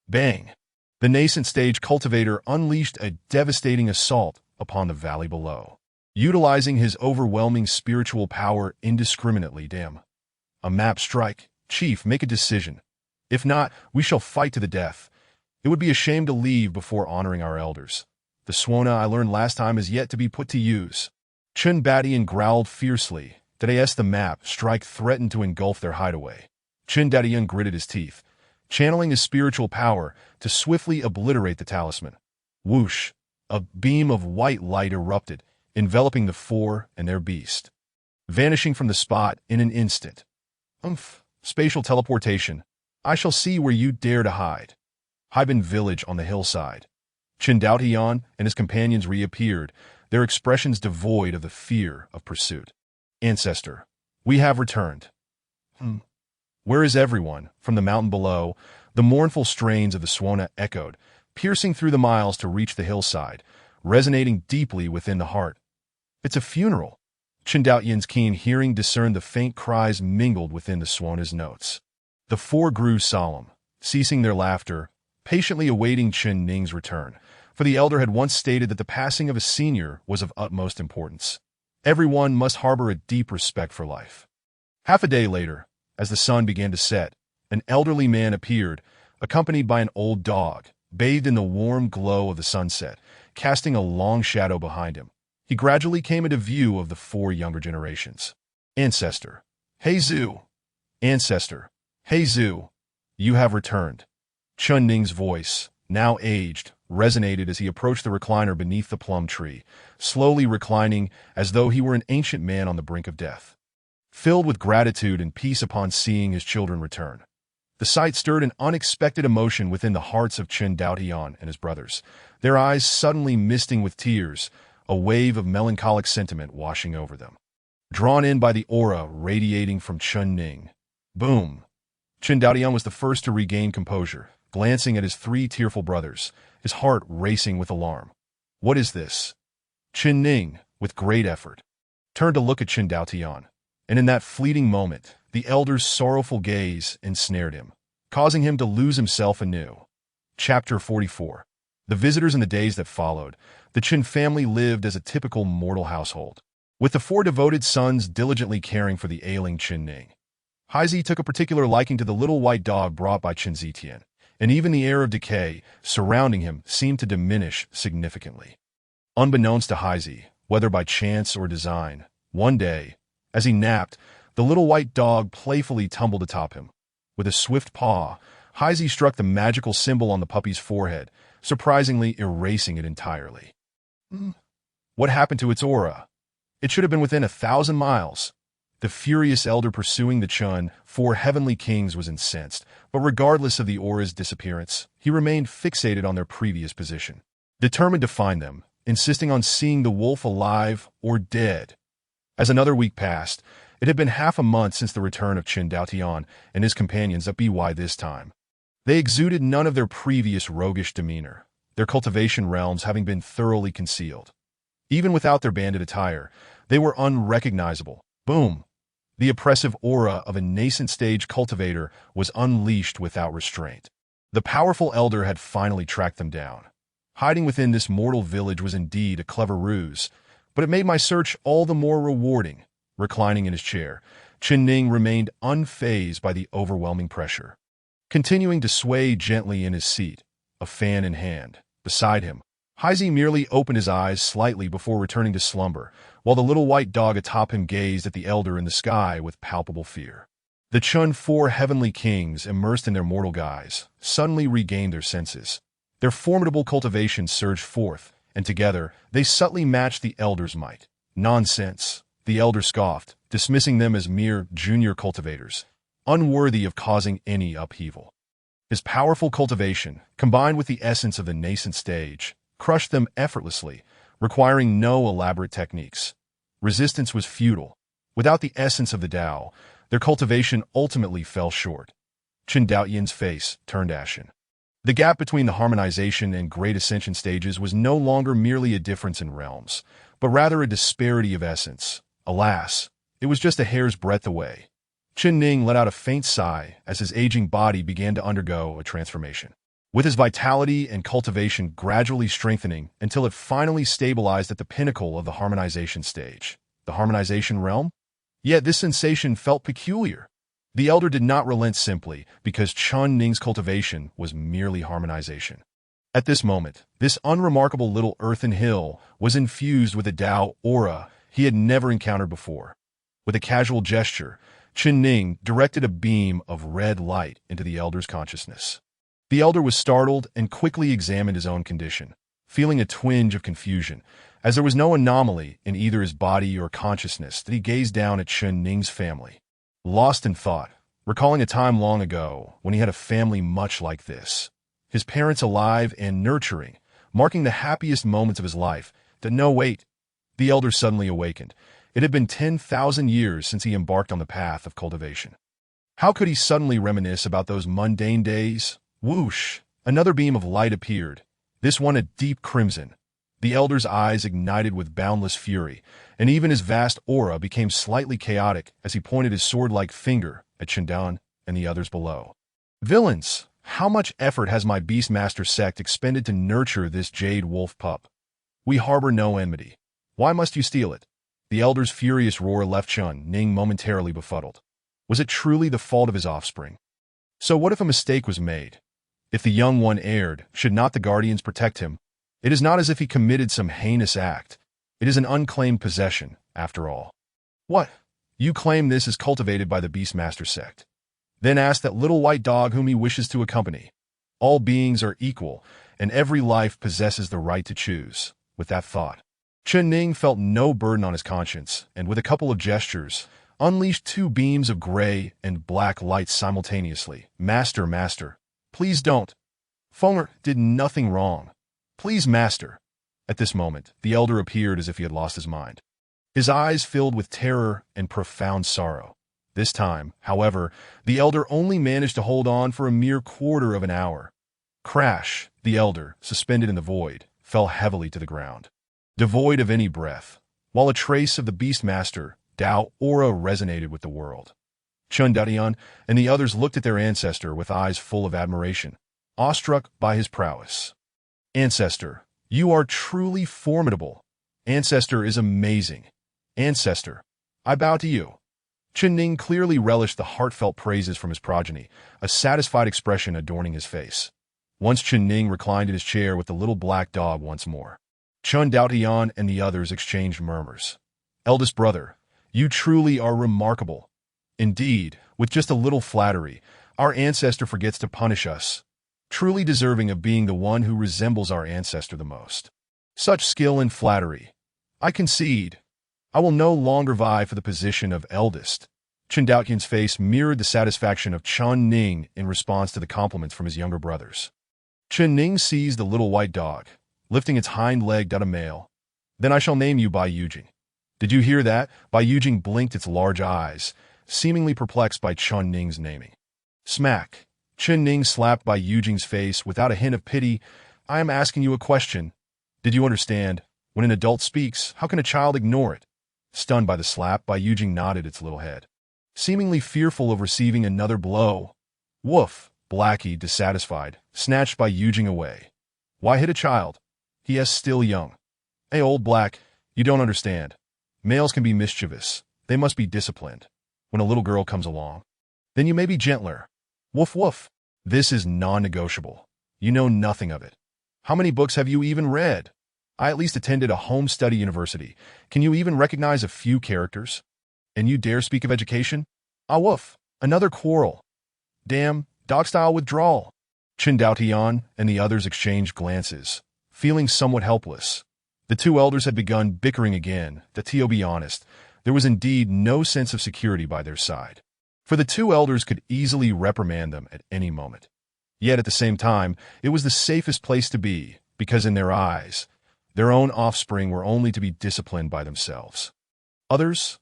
Bang! The nascent stage cultivator unleashed a devastating assault upon the valley below, utilizing his overwhelming spiritual power indiscriminately. Damn. A map strike. Chief, make a decision. If not, we shall fight to the death. It would be a shame to leave before honoring our elders. The Suona I learned last time is yet to be put to use. Chen Batian growled fiercely. As the map strike threatened to engulf their hideaway. Chen Batian gritted his teeth, channeling his spiritual power to swiftly obliterate the talisman. Whoosh! A beam of white light erupted, enveloping the four and their beast, vanishing from the spot in an instant. Spatial teleportation. I shall see where you dare to hide. Haiban village on the hillside. Chen Daotian and his companions reappeared, their expressions devoid of the fear of pursuit. Ancestor, we have returned. Where is everyone? From the mountain below, the mournful strains of the Suona echoed, piercing through the miles to reach the hillside, resonating deeply within the heart. It's a funeral. Chen Daotian's keen hearing discerned the faint cries mingled within the Suona's notes. The four grew solemn, ceasing their laughter, patiently awaiting Chen Ning's return, for the elder had once stated that the passing of a senior was of utmost importance. Everyone must harbor a deep respect for life. Half a day later, as the sun began to set, an elderly man appeared, accompanied by an old dog, bathed in the warm glow of the sunset, casting a long shadow behind him. He gradually came into view of the four younger generations. Ancestor. Hey Zhu. Ancestor. Hey Zhu. You have returned. Chen Ning's voice, now aged, resonated as he approached the recliner beneath the plum tree, slowly reclining as though he were an ancient man on the brink of death. Filled with gratitude and peace upon seeing his children return. The sight stirred an unexpected emotion within the hearts of Chen Daotian and his brothers, their eyes suddenly misting with tears, a wave of melancholic sentiment washing over them. Drawn in by the aura radiating from Chen Ning. Boom! Chen Daotian was the first to regain composure, glancing at his three tearful brothers, his heart racing with alarm. What is this? Chen Ning, with great effort, turned to look at Chen Daotian, and in that fleeting moment, the elder's sorrowful gaze ensnared him, causing him to lose himself anew. Chapter 44. The visitors in the days that followed, the Chen family lived as a typical mortal household, with the four devoted sons diligently caring for the ailing Chen Ning. Haizi took a particular liking to the little white dog brought by Chen Zitian, and even the air of decay surrounding him seemed to diminish significantly. Unbeknownst to Haizi, whether by chance or design, one day, as he napped, the little white dog playfully tumbled atop him. With a swift paw, Haizi struck the magical symbol on the puppy's forehead, surprisingly erasing it entirely. What happened to its aura? It should have been within 1,000 miles. The furious elder pursuing the Chun, four heavenly kings, was incensed, but regardless of the aura's disappearance, he remained fixated on their previous position, determined to find them, insisting on seeing the wolf alive or dead. As another week passed, it had been half a month since the return of Chen Daotian and his companions at BY this time. They exuded none of their previous roguish demeanor, their cultivation realms having been thoroughly concealed. Even without their bandit attire, they were unrecognizable. Boom! The oppressive aura of a nascent stage cultivator was unleashed without restraint. The powerful elder had finally tracked them down. Hiding within this mortal village was indeed a clever ruse, but it made my search all the more rewarding. Reclining in his chair, Chen Ning remained unfazed by the overwhelming pressure. Continuing to sway gently in his seat, a fan in hand, beside him, Heisey merely opened his eyes slightly before returning to slumber, while the little white dog atop him gazed at the elder in the sky with palpable fear. The Chun, four heavenly kings immersed in their mortal guise, suddenly regained their senses. Their formidable cultivation surged forth, and together they subtly matched the elder's might. Nonsense, the elder scoffed, dismissing them as mere junior cultivators, unworthy of causing any upheaval. His powerful cultivation, combined with the essence of the nascent stage, crushed them effortlessly, requiring no elaborate techniques. Resistance was futile. Without the essence of the Tao, their cultivation ultimately fell short. Chen Daotian's face turned ashen. The gap between the harmonization and great ascension stages was no longer merely a difference in realms, but rather a disparity of essence. Alas, it was just a hair's breadth away. Chen Ning let out a faint sigh as his aging body began to undergo a transformation. With his vitality and cultivation gradually strengthening until it finally stabilized at the pinnacle of the harmonization stage. The harmonization realm? Yet this sensation felt peculiar. The elder did not relent simply because Chun Ning's cultivation was merely harmonization. At this moment, this unremarkable little earthen hill was infused with a Tao aura he had never encountered before. With a casual gesture, Chen Ning directed a beam of red light into the elder's consciousness. The elder was startled and quickly examined his own condition, feeling a twinge of confusion, as there was no anomaly in either his body or consciousness that he gazed down at Chen Ning's family. Lost in thought, recalling a time long ago when he had a family much like this, his parents alive and nurturing, marking the happiest moments of his life, no wait. The elder suddenly awakened. It had been 10,000 years since he embarked on the path of cultivation. How could he suddenly reminisce about those mundane days? Whoosh! Another beam of light appeared, this one a deep crimson. The elder's eyes ignited with boundless fury, and even his vast aura became slightly chaotic as he pointed his sword-like finger at Chendan and the others below. Villains! How much effort has my Beastmaster sect expended to nurture this jade wolf pup? We harbor no enmity. Why must you steal it? The elder's furious roar left Chun Ning momentarily befuddled. Was it truly the fault of his offspring? So what if a mistake was made? If the young one erred, should not the guardians protect him? It is not as if he committed some heinous act. It is an unclaimed possession, after all. What? You claim this is cultivated by the Beastmaster sect? Then ask that little white dog whom he wishes to accompany. All beings are equal, and every life possesses the right to choose. With that thought, Chen Ning felt no burden on his conscience, and with a couple of gestures, unleashed two beams of gray and black light simultaneously. Master, please don't. Fenger did nothing wrong. Please, Master. At this moment, the elder appeared as if he had lost his mind. His eyes filled with terror and profound sorrow. This time, however, the elder only managed to hold on for a mere quarter of an hour. Crash! The elder, suspended in the void, fell heavily to the ground, devoid of any breath, while a trace of the Beastmaster Tao aura resonated with the world. Chun Daotian and the others looked at their ancestor with eyes full of admiration, awestruck by his prowess. Ancestor, you are truly formidable. Ancestor is amazing. Ancestor, I bow to you. Chen Ning clearly relished the heartfelt praises from his progeny, a satisfied expression adorning his face. Once Chen Ning reclined in his chair with the little black dog once more. Chun Daotian and the others exchanged murmurs. Eldest brother, you truly are remarkable. Indeed, with just a little flattery, our ancestor forgets to punish us, truly deserving of being the one who resembles our ancestor the most. Such skill and flattery. I concede. I will no longer vie for the position of eldest. Chen Daotian's face mirrored the satisfaction of Chun Ning in response to the compliments from his younger brothers. Chen Ning seized the little white dog, lifting its hind leg at a male. Then I shall name you Bai Yujing. Did you hear that? Bai Yujing blinked its large eyes, seemingly perplexed by Chun Ning's naming. Smack! Chen Ning slapped Bai Yujing's face without a hint of pity. I am asking you a question. Did you understand? When an adult speaks, how can a child ignore it? Stunned by the slap, Bai Yujing nodded its little head, seemingly fearful of receiving another blow. Woof! Blackie, dissatisfied, snatched Bai Yujing away. Why hit a child? He is still young. Hey, old Black, you don't understand. Males can be mischievous. They must be disciplined. When a little girl comes along, then you may be gentler. Woof woof. This is non-negotiable. You know nothing of it. How many books have you even read? I at least attended a home study university. Can you even recognize a few characters? And you dare speak of education? Ah, woof. Another quarrel. Damn, dog-style withdrawal. Chen Daotian and the others exchanged glances, feeling somewhat helpless. The two elders had begun bickering again, that to be honest, there was indeed no sense of security by their side. For the two elders could easily reprimand them at any moment. Yet at the same time, it was the safest place to be, because in their eyes, their own offspring were only to be disciplined by themselves. Others,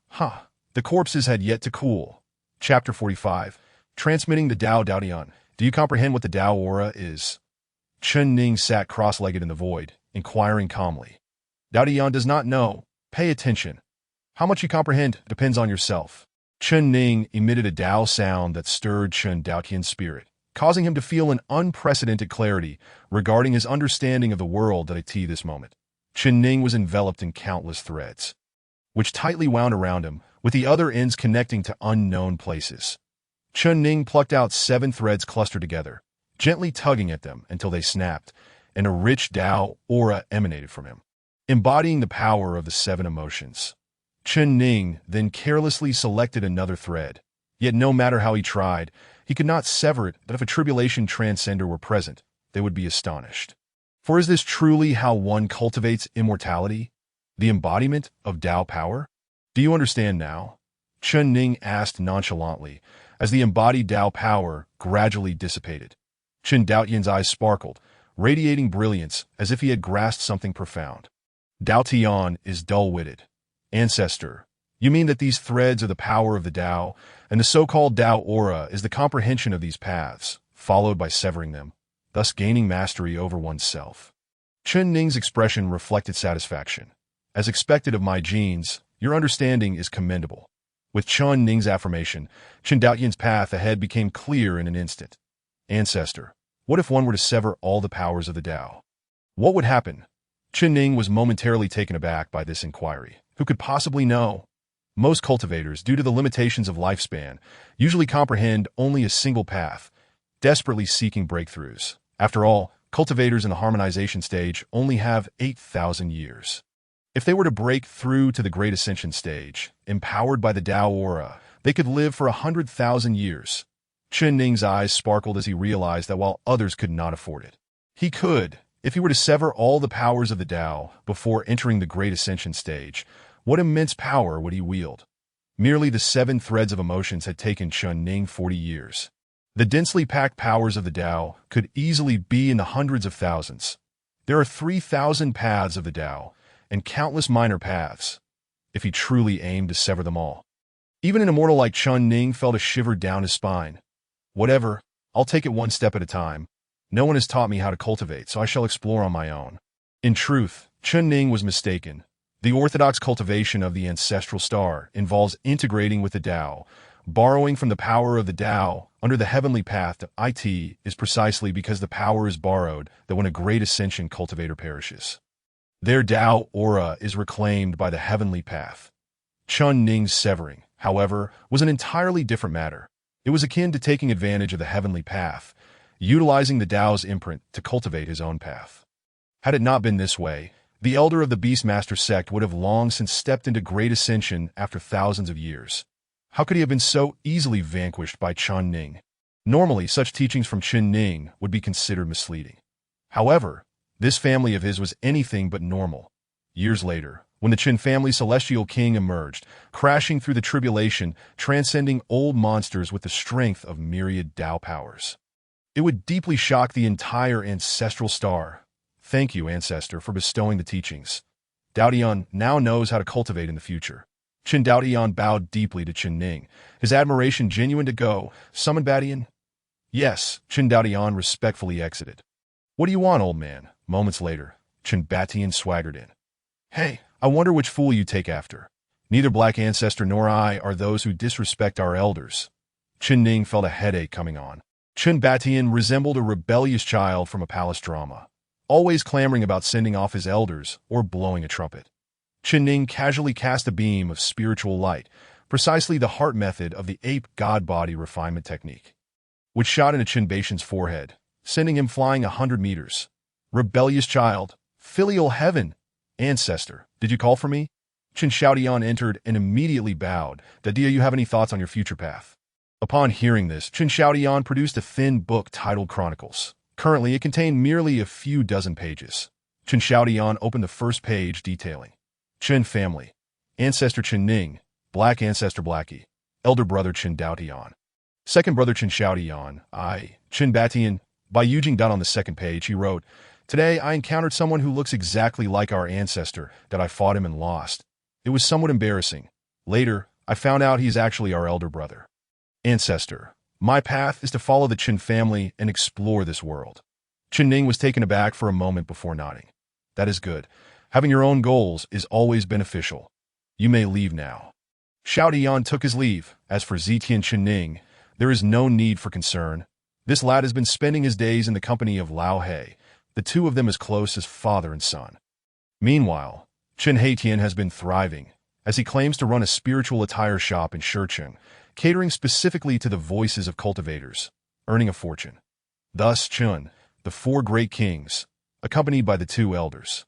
the corpses had yet to cool. Chapter 45, Transmitting the Dao Daotian. Do you comprehend what the Dao aura is? Chen Ning sat cross-legged in the void, inquiring calmly. Daotian does not know. Pay attention. How much you comprehend depends on yourself. Chen Ning emitted a Dao sound that stirred Chen Daotian's spirit, causing him to feel an unprecedented clarity regarding his understanding of the world at this moment. Chen Ning was enveloped in countless threads, which tightly wound around him, with the other ends connecting to unknown places. Chen Ning plucked out 7 threads clustered together, gently tugging at them until they snapped, and a rich Dao aura emanated from him, embodying the power of the 7 emotions. Chen Ning then carelessly selected another thread, yet no matter how he tried, he could not sever it. That if a tribulation transcender were present, they would be astonished. For is this truly how one cultivates immortality, the embodiment of Dao power? Do you understand now? Chen Ning asked nonchalantly, as the embodied Dao power gradually dissipated. Chen Daotian's eyes sparkled, radiating brilliance as if he had grasped something profound. Daotian is dull-witted. Ancestor, you mean that these threads are the power of the Dao, and the so-called Dao aura is the comprehension of these paths, followed by severing them, thus gaining mastery over oneself. Chen Ning's expression reflected satisfaction. As expected of my genes, your understanding is commendable. With Chen Ning's affirmation, Chen Daotian's path ahead became clear in an instant. Ancestor, what if one were to sever all the powers of the Dao? What would happen? Chen Ning was momentarily taken aback by this inquiry. Who could possibly know? Most cultivators, due to the limitations of lifespan, usually comprehend only a single path, desperately seeking breakthroughs. After all, cultivators in the harmonization stage only have 8,000 years. If they were to break through to the Great Ascension stage, empowered by the Dao aura, they could live for 100,000 years. Chen Ning's eyes sparkled as he realized that while others could not afford it, he could. If he were to sever all the powers of the Dao before entering the Great Ascension stage, what immense power would he wield? Merely the 7 threads of emotions had taken Chen Ning 40 years. The densely packed powers of the Dao could easily be in the hundreds of thousands. There are 3,000 paths of the Dao, and countless minor paths, if he truly aimed to sever them all. Even an immortal like Chen Ning felt a shiver down his spine. Whatever, I'll take it one step at a time. No one has taught me how to cultivate, so I shall explore on my own. In truth, Chen Ning was mistaken. The orthodox cultivation of the ancestral star involves integrating with the Dao. Borrowing from the power of the Dao under the heavenly path to IT is precisely because the power is borrowed that when a great ascension cultivator perishes, their Dao aura is reclaimed by the heavenly path. Chen Ning's severing, however, was an entirely different matter. It was akin to taking advantage of the heavenly path, utilizing the Dao's imprint to cultivate his own path. Had it not been this way, the elder of the Beastmaster sect would have long since stepped into great ascension after thousands of years. How could he have been so easily vanquished by Chen Ning? Normally, such teachings from Chen Ning would be considered misleading. However, this family of his was anything but normal. Years later, when the Chen family celestial king emerged, crashing through the tribulation, transcending old monsters with the strength of myriad Dao powers, it would deeply shock the entire ancestral star. Thank you, Ancestor, for bestowing the teachings. Daotian now knows how to cultivate in the future. Chen Daotian bowed deeply to Chen Ning, his admiration genuine to go. Summon Batian? Yes, Chen Daotian respectfully exited. What do you want, old man? Moments later, Chen Batian swaggered in. Hey, I wonder which fool you take after. Neither Black Ancestor nor I are those who disrespect our elders. Chen Ning felt a headache coming on. Chen Batian resembled a rebellious child from a palace drama, always clamoring about sending off his elders or blowing a trumpet. Chen Ning casually cast a beam of spiritual light, precisely the heart method of the ape god-body refinement technique, which shot into Chen Batian's forehead, sending him flying 100 meters. Rebellious child, filial heaven, ancestor, did you call for me? Chen Xiaodian entered and immediately bowed. Do you have any thoughts on your future path? Upon hearing this, Chen Xiaodian produced a thin book titled Chronicles. Currently, it contained merely a few dozen pages. Chen Xiaodian opened the first page detailing Chen family, ancestor Chen Ning, black ancestor Blackie, elder brother Chen Daotian, second brother Chen Xiaodian, I, Chen Batian. By Yujing. On the second page, he wrote, "Today I encountered someone who looks exactly like our ancestor, that I fought him and lost. It was somewhat embarrassing. Later, I found out he's actually our elder brother. Ancestor, my path is to follow the Chen family and explore this world." Chen Ning was taken aback for a moment before nodding. "That is good. Having your own goals is always beneficial. You may leave now." Xiaodian took his leave. As for Zetian Chen Ning, there is no need for concern. This lad has been spending his days in the company of Lao He, the two of them as close as father and son. Meanwhile, Chen Haitian has been thriving, as he claims to run a spiritual attire shop in Shurcheng, catering specifically to the voices of cultivators, earning a fortune. Thus Chen, the four great kings, accompanied by the two elders,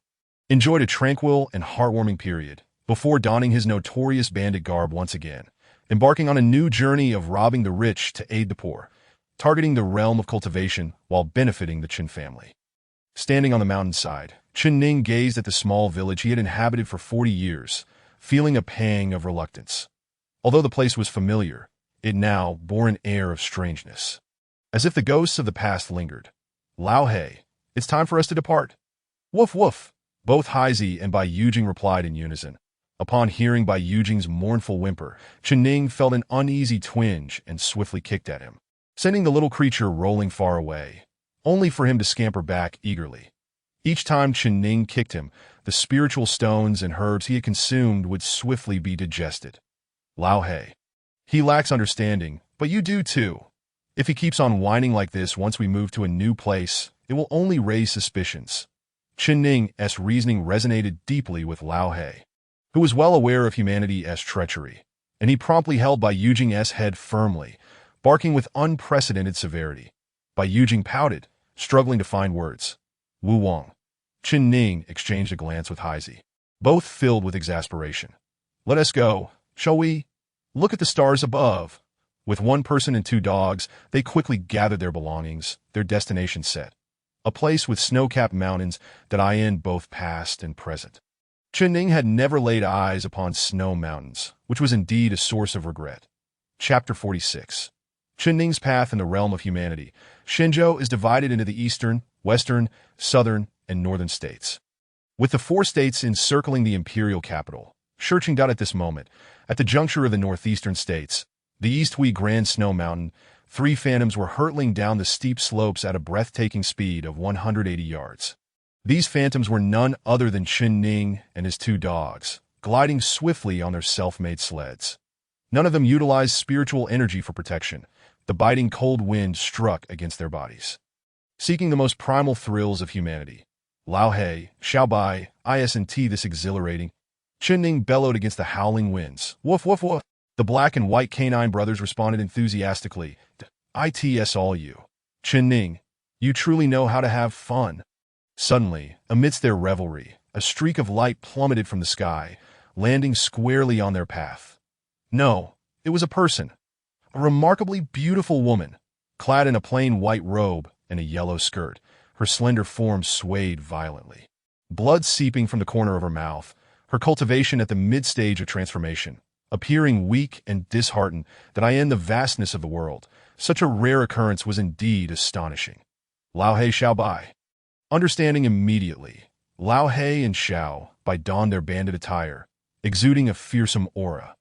enjoyed a tranquil and heartwarming period before donning his notorious bandit garb once again, embarking on a new journey of robbing the rich to aid the poor, targeting the realm of cultivation while benefiting the Chen family. Standing on the mountainside, Chen Ning gazed at the small village he had inhabited for 40 years, feeling a pang of reluctance. Although the place was familiar, it now bore an air of strangeness, as if the ghosts of the past lingered. "Lao He, it's time for us to depart." "Woof woof," both Haizi and Bai Yujing replied in unison. Upon hearing Bai Yujing's mournful whimper, Chen Ning felt an uneasy twinge and swiftly kicked at him, sending the little creature rolling far away, only for him to scamper back eagerly. Each time Chen Ning kicked him, the spiritual stones and herbs he had consumed would swiftly be digested. "Lao He, he lacks understanding, but you do too. If he keeps on whining like this once we move to a new place, it will only raise suspicions." Chen Ning's reasoning resonated deeply with Lao He, who was well aware of humanity's treachery, and he promptly held Bai Yujing's head firmly, barking with unprecedented severity. Bai Yujing pouted, struggling to find words. "Wu Wang." Chen Ning exchanged a glance with Haizi, both filled with exasperation. "Let us go, shall we? Look at the stars above." With one person and two dogs, they quickly gathered their belongings, their destination set. A place with snow-capped mountains that in both past and present. Chen Ning had never laid eyes upon snow mountains, which was indeed a source of regret. Chapter 46. Chen Ning's path in the realm of humanity. Shenzhou is divided into the eastern, western, southern, and northern states, with the four states encircling the imperial capital. Shurcheng. At this moment, at the juncture of the northeastern states, the East Hui Grand Snow Mountain, three phantoms were hurtling down the steep slopes at a breathtaking speed of 180 yards. These phantoms were none other than Chen Ning and his two dogs, gliding swiftly on their self-made sleds. None of them utilized spiritual energy for protection. The biting cold wind struck against their bodies, seeking the most primal thrills of humanity. "Lao He, Xiaobai, isn't this exhilarating?" Chen Ning bellowed against the howling winds. "Woof, woof, woof." The black and white canine brothers responded enthusiastically. "It's all you, Chen Ning. You truly know how to have fun." Suddenly, amidst their revelry, a streak of light plummeted from the sky, landing squarely on their path. No, it was a person. A remarkably beautiful woman, clad in a plain white robe and a yellow skirt. Her slender form swayed violently, blood seeping from the corner of her mouth, her cultivation at the mid-stage of transformation, appearing weak and disheartened in the vastness of the world. Such a rare occurrence was indeed astonishing. "Lao He Xiaobai." Understanding immediately, Lao He and Xiao Bai donned their bandit attire, exuding a fearsome aura.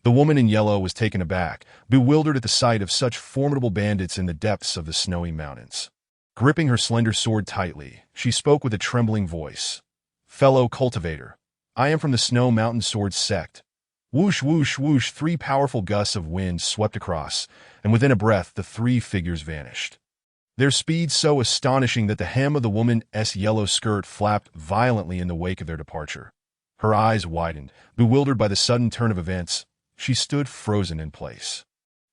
The woman in yellow was taken aback, bewildered at the sight of such formidable bandits in the depths of the snowy mountains. Gripping her slender sword tightly, she spoke with a trembling voice. "Fellow cultivator, I am from the Snow Mountain Sword Sect." Whoosh, whoosh, whoosh, three powerful gusts of wind swept across, and within a breath the three figures vanished. Their speed so astonishing that the hem of the woman's yellow skirt flapped violently in the wake of their departure. Her eyes widened, bewildered by the sudden turn of events. She stood frozen in place.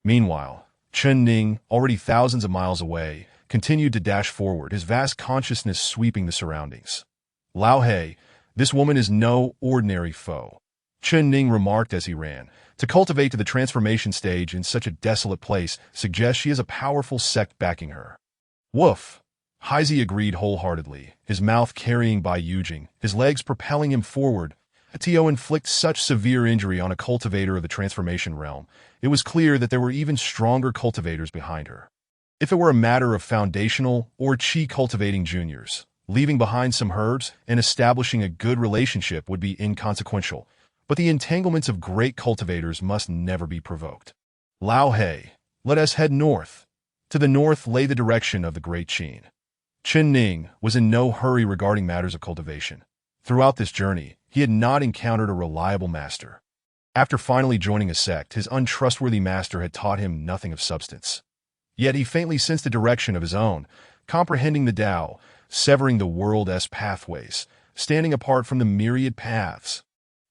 Meanwhile, Chen Ning, already thousands of miles away, continued to dash forward, his vast consciousness sweeping the surroundings. Lao He, this woman is no ordinary foe, Chen Ning remarked as he ran. To cultivate to the transformation stage in such a desolate place suggests she has a powerful sect backing her. Woof! Heisey agreed wholeheartedly, his mouth carrying Bai Yujing, his legs propelling him forward. Tio inflict such severe injury on a cultivator of the transformation realm. It was clear that there were even stronger cultivators behind her. If it were a matter of foundational or chi cultivating juniors, leaving behind some herbs and establishing a good relationship would be inconsequential, but the entanglements of great cultivators must never be provoked. Lao He, let us head north. To the north lay the direction of the Great Qin. Chen Ning was in no hurry regarding matters of cultivation. Throughout this journey, he had not encountered a reliable master. After finally joining a sect, his untrustworthy master had taught him nothing of substance. Yet he faintly sensed a direction of his own, comprehending the Tao, severing the world's pathways, standing apart from the myriad paths.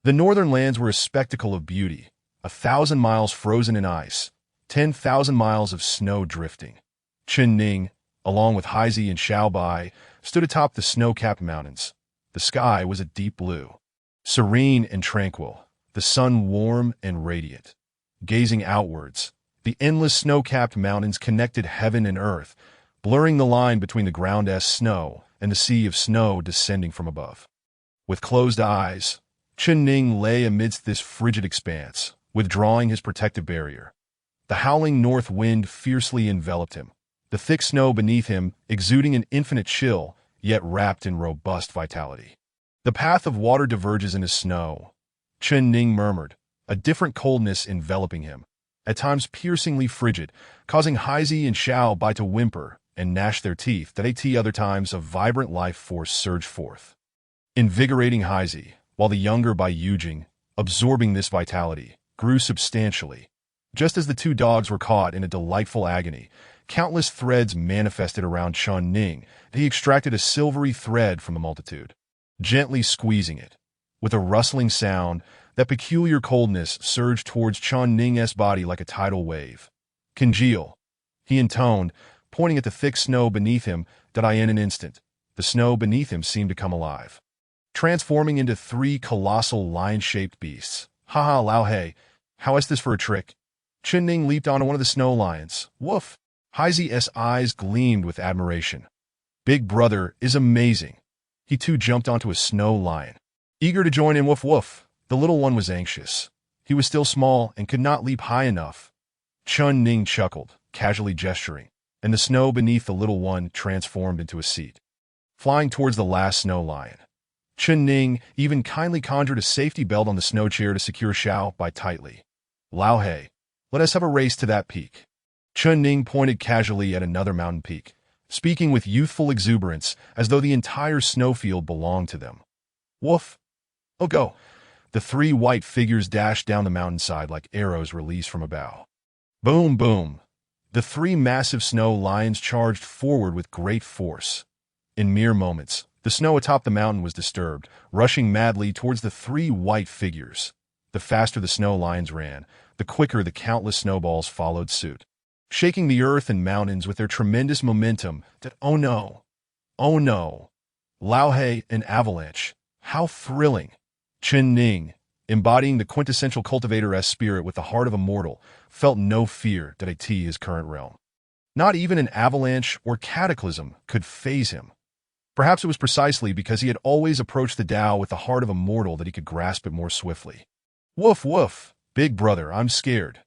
The northern lands were a spectacle of beauty, 1,000 miles frozen in ice, 10,000 miles of snow drifting. Chen Ning, along with Heisey and Xiao Bai, stood atop the snow-capped mountains. The sky was a deep blue, serene and tranquil, the sun warm and radiant. Gazing outwards, the endless snow-capped mountains connected heaven and earth, blurring the line between the ground's snow and the sea of snow descending from above. With closed eyes, Chen Ning lay amidst this frigid expanse, withdrawing his protective barrier. The howling north wind fiercely enveloped him, the thick snow beneath him exuding an infinite chill, yet wrapped in robust vitality. The path of water diverges into snow, Chen Ning murmured, a different coldness enveloping him, at times piercingly frigid, causing Heisey and Xiao Bai to whimper and gnash their teeth, that at other times a vibrant life force surged forth, invigorating Heisey, while the younger Bai Yujing, absorbing this vitality, grew substantially. Just as the two dogs were caught in a delightful agony, countless threads manifested around Chen Ning. He extracted a silvery thread from the multitude, gently squeezing it. With a rustling sound, that peculiar coldness surged towards Chen Ning's body like a tidal wave. Congeal, he intoned, pointing at the thick snow beneath him, that in an instant, the snow beneath him seemed to come alive, transforming into 3 colossal lion-shaped beasts. Ha Lao He, how is this for a trick? Chen Ning leaped onto one of the snow lions. Woof! Heisey's eyes gleamed with admiration. Big brother is amazing. He too jumped onto a snow lion, eager to join in. Woof woof. The little one was anxious. He was still small and could not leap high enough. Chen Ning chuckled, casually gesturing, and the snow beneath the little one transformed into a seat. Flying towards the last snow lion, Chen Ning even kindly conjured a safety belt on the snow chair to secure Xiao Bai tightly. Lao He, let us have a race to that peak. Chen Ning pointed casually at another mountain peak, speaking with youthful exuberance as though the entire snowfield belonged to them. Woof! Oh, go! The 3 white figures dashed down the mountainside like arrows released from a bow. Boom, boom! The 3 massive snow lions charged forward with great force. In mere moments, the snow atop the mountain was disturbed, rushing madly towards the 3 white figures. The faster the snow lions ran, the quicker the countless snowballs followed suit, shaking the earth and mountains with their tremendous momentum. That oh no! Lao He, an avalanche. How thrilling! Chen Ning, embodying the quintessential cultivator-esque spirit with the heart of a mortal, felt no fear at his current realm. Not even an avalanche or cataclysm could faze him. Perhaps it was precisely because he had always approached the Tao with the heart of a mortal that he could grasp it more swiftly. Woof woof! Big brother, I'm scared.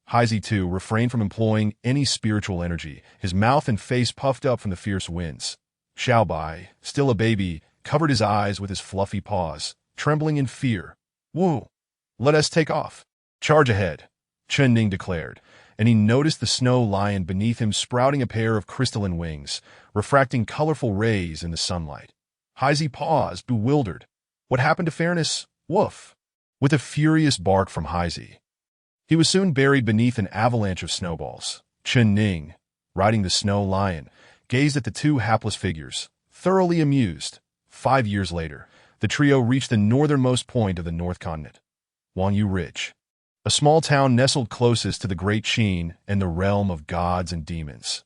Heisey too refrained from employing any spiritual energy, his mouth and face puffed up from the fierce winds. Xiao Bai, still a baby, covered his eyes with his fluffy paws, trembling in fear. Woo! Let us take off. Charge ahead, Chen Ning declared, and he noticed the snow lion beneath him sprouting a pair of crystalline wings, refracting colorful rays in the sunlight. Heisey paused, bewildered. What happened to fairness? Woof! With a furious bark from Heisey, he was soon buried beneath an avalanche of snowballs. Chen Ning, riding the snow lion, gazed at the 2 hapless figures, thoroughly amused. 5 years later, the trio reached the northernmost point of the North Continent, Wanyu Ridge, a small town nestled closest to the Great Qin and the realm of gods and demons.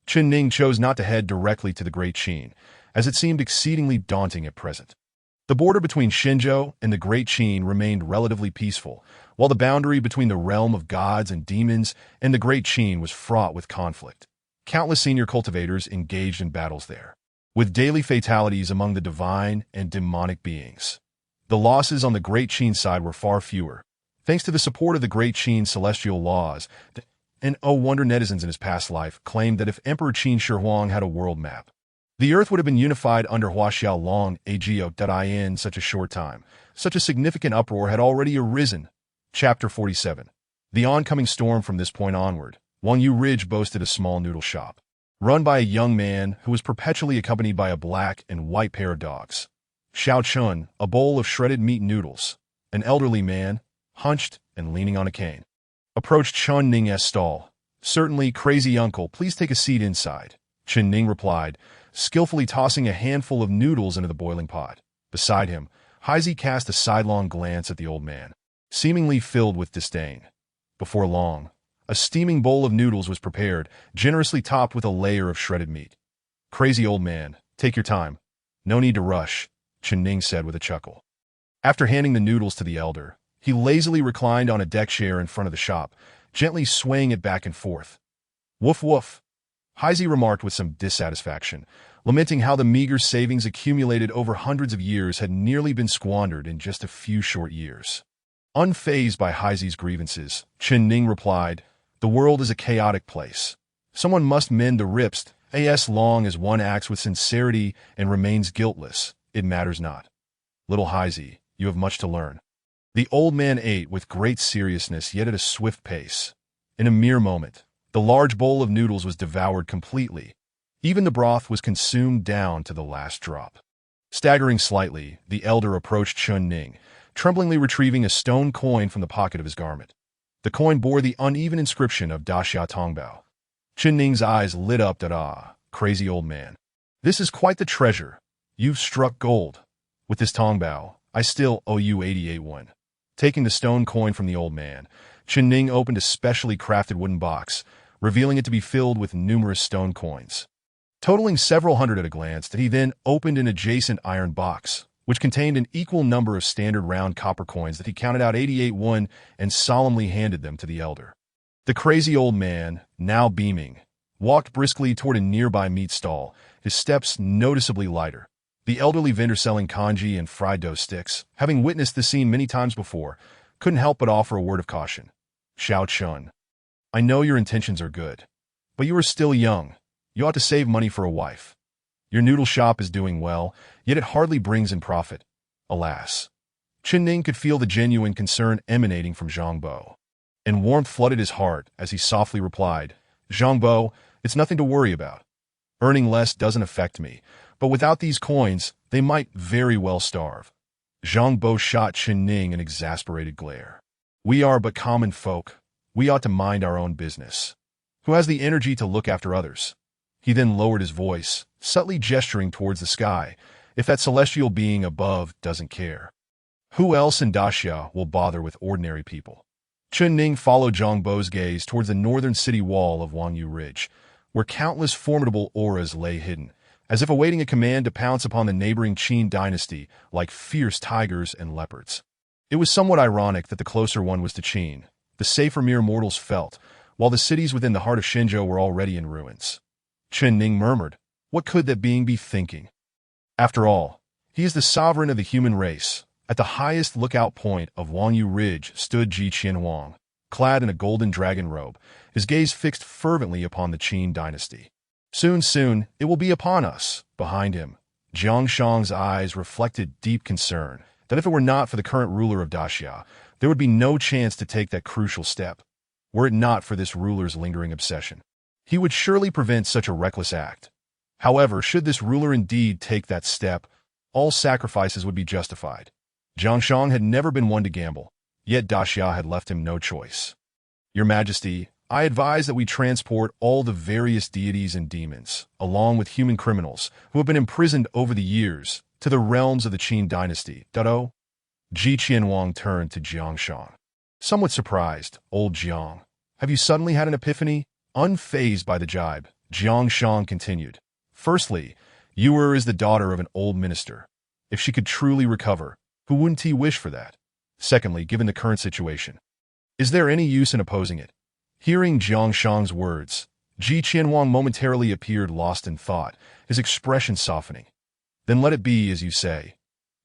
Chen Ning chose not to head directly to the Great Qin, as it seemed exceedingly daunting at present. The border between Shenzhou and the Great Qin remained relatively peaceful, while the boundary between the realm of gods and demons and the Great Qin was fraught with conflict. Countless senior cultivators engaged in battles there, with daily fatalities among the divine and demonic beings. The losses on the Great Qin side were far fewer, thanks to the support of the Great Qin celestial laws. And oh wonder, netizens in his past life claimed that if Emperor Qin Shi Huang had a world map, the earth would have been unified under Hua Xiaolong in such a short time. Such a significant uproar had already arisen. Chapter 47. The oncoming storm. From this point onward, Wang Yu Ridge boasted a small noodle shop, run by a young man who was perpetually accompanied by a black and white pair of dogs. Xiao Chun, a bowl of shredded meat noodles, an elderly man, hunched and leaning on a cane, approached Chen Ning's stall. "Certainly, crazy uncle, please take a seat inside," Chen Ning replied, skillfully tossing a handful of noodles into the boiling pot. Beside him, Heisey cast a sidelong glance at the old man, seemingly filled with disdain. Before long, a steaming bowl of noodles was prepared, generously topped with a layer of shredded meat. "Crazy old man, take your time. No need to rush," Chen Ning said with a chuckle. After handing the noodles to the elder, he lazily reclined on a deck chair in front of the shop, gently swaying it back and forth. "Woof woof," Heisey remarked with some dissatisfaction, lamenting how the meager savings accumulated over hundreds of years had nearly been squandered in just a few short years. Unfazed by Heisey's grievances, Chen Ning replied, "The world is a chaotic place. Someone must mend the rips. As long as one acts with sincerity and remains guiltless, it matters not." "Little Heisey, you have much to learn." The old man ate with great seriousness, yet at a swift pace. In a mere moment, the large bowl of noodles was devoured completely. Even the broth was consumed down to the last drop. Staggering slightly, the elder approached Chen Ning, tremblingly retrieving a stone coin from the pocket of his garment. The coin bore the uneven inscription of Daxia Tongbao. Chen Ning's eyes lit up at crazy old man. "This is quite the treasure. You've struck gold. With this Tongbao, I still owe you 88 won." Taking the stone coin from the old man, Chen Ning opened a specially crafted wooden box, revealing it to be filled with numerous stone coins, totaling several hundred at a glance. That he then opened an adjacent iron box, which contained an equal number of standard round copper coins. That he counted out 88 won and solemnly handed them to the elder. The crazy old man, now beaming, walked briskly toward a nearby meat stall, his steps noticeably lighter. The elderly vendor selling congee and fried dough sticks, having witnessed the scene many times before, couldn't help but offer a word of caution. "Xiao Chun, I know your intentions are good, but you are still young. You ought to save money for a wife. Your noodle shop is doing well, yet it hardly brings in profit. Alas." Chen Ning could feel the genuine concern emanating from Zhang Bo, and warmth flooded his heart as he softly replied, "Zhang Bo, it's nothing to worry about. Earning less doesn't affect me, but without these coins, they might very well starve." Zhang Bo shot Chen Ning an exasperated glare. "We are but common folk. We ought to mind our own business. Who has the energy to look after others?" He then lowered his voice, subtly gesturing towards the sky. "If that celestial being above doesn't care, who else in Daxia will bother with ordinary people?" Chen Ning followed Zhang Bo's gaze towards the northern city wall of Wang Yu Ridge, where countless formidable auras lay hidden, as if awaiting a command to pounce upon the neighboring Qin dynasty like fierce tigers and leopards. It was somewhat ironic that the closer one was to Qin, the safer mere mortals felt, while the cities within the heart of Shenzhou were already in ruins. Chen Ning murmured, "What could that being be thinking? After all, he is the sovereign of the human race." At the highest lookout point of Wang Yu Ridge stood Ji Qianhuang, clad in a golden dragon robe, his gaze fixed fervently upon the Qin dynasty. Soon, it will be upon us." Behind him, Jiang Shang's eyes reflected deep concern that if it were not for the current ruler of Daxia, there would be no chance to take that crucial step. Were it not for this ruler's lingering obsession, he would surely prevent such a reckless act. However, should this ruler indeed take that step, all sacrifices would be justified. Jiang Shang had never been one to gamble, yet Daxia had left him no choice. "Your Majesty, I advise that we transport all the various deities and demons, along with human criminals who have been imprisoned over the years, to the realms of the Qin dynasty." Dado? Ji Qianhuang turned to Jiang Shang. Somewhat surprised, "Old Jiang, have you suddenly had an epiphany?" Unfazed by the jibe, Jiang Shang continued. Firstly, Yuer is the daughter of an old minister. If she could truly recover, who wouldn't he wish for that? Secondly, given the current situation, is there any use in opposing it? Hearing Jiang Shang's words, Ji Qianwang momentarily appeared lost in thought, his expression softening. Then let it be as you say.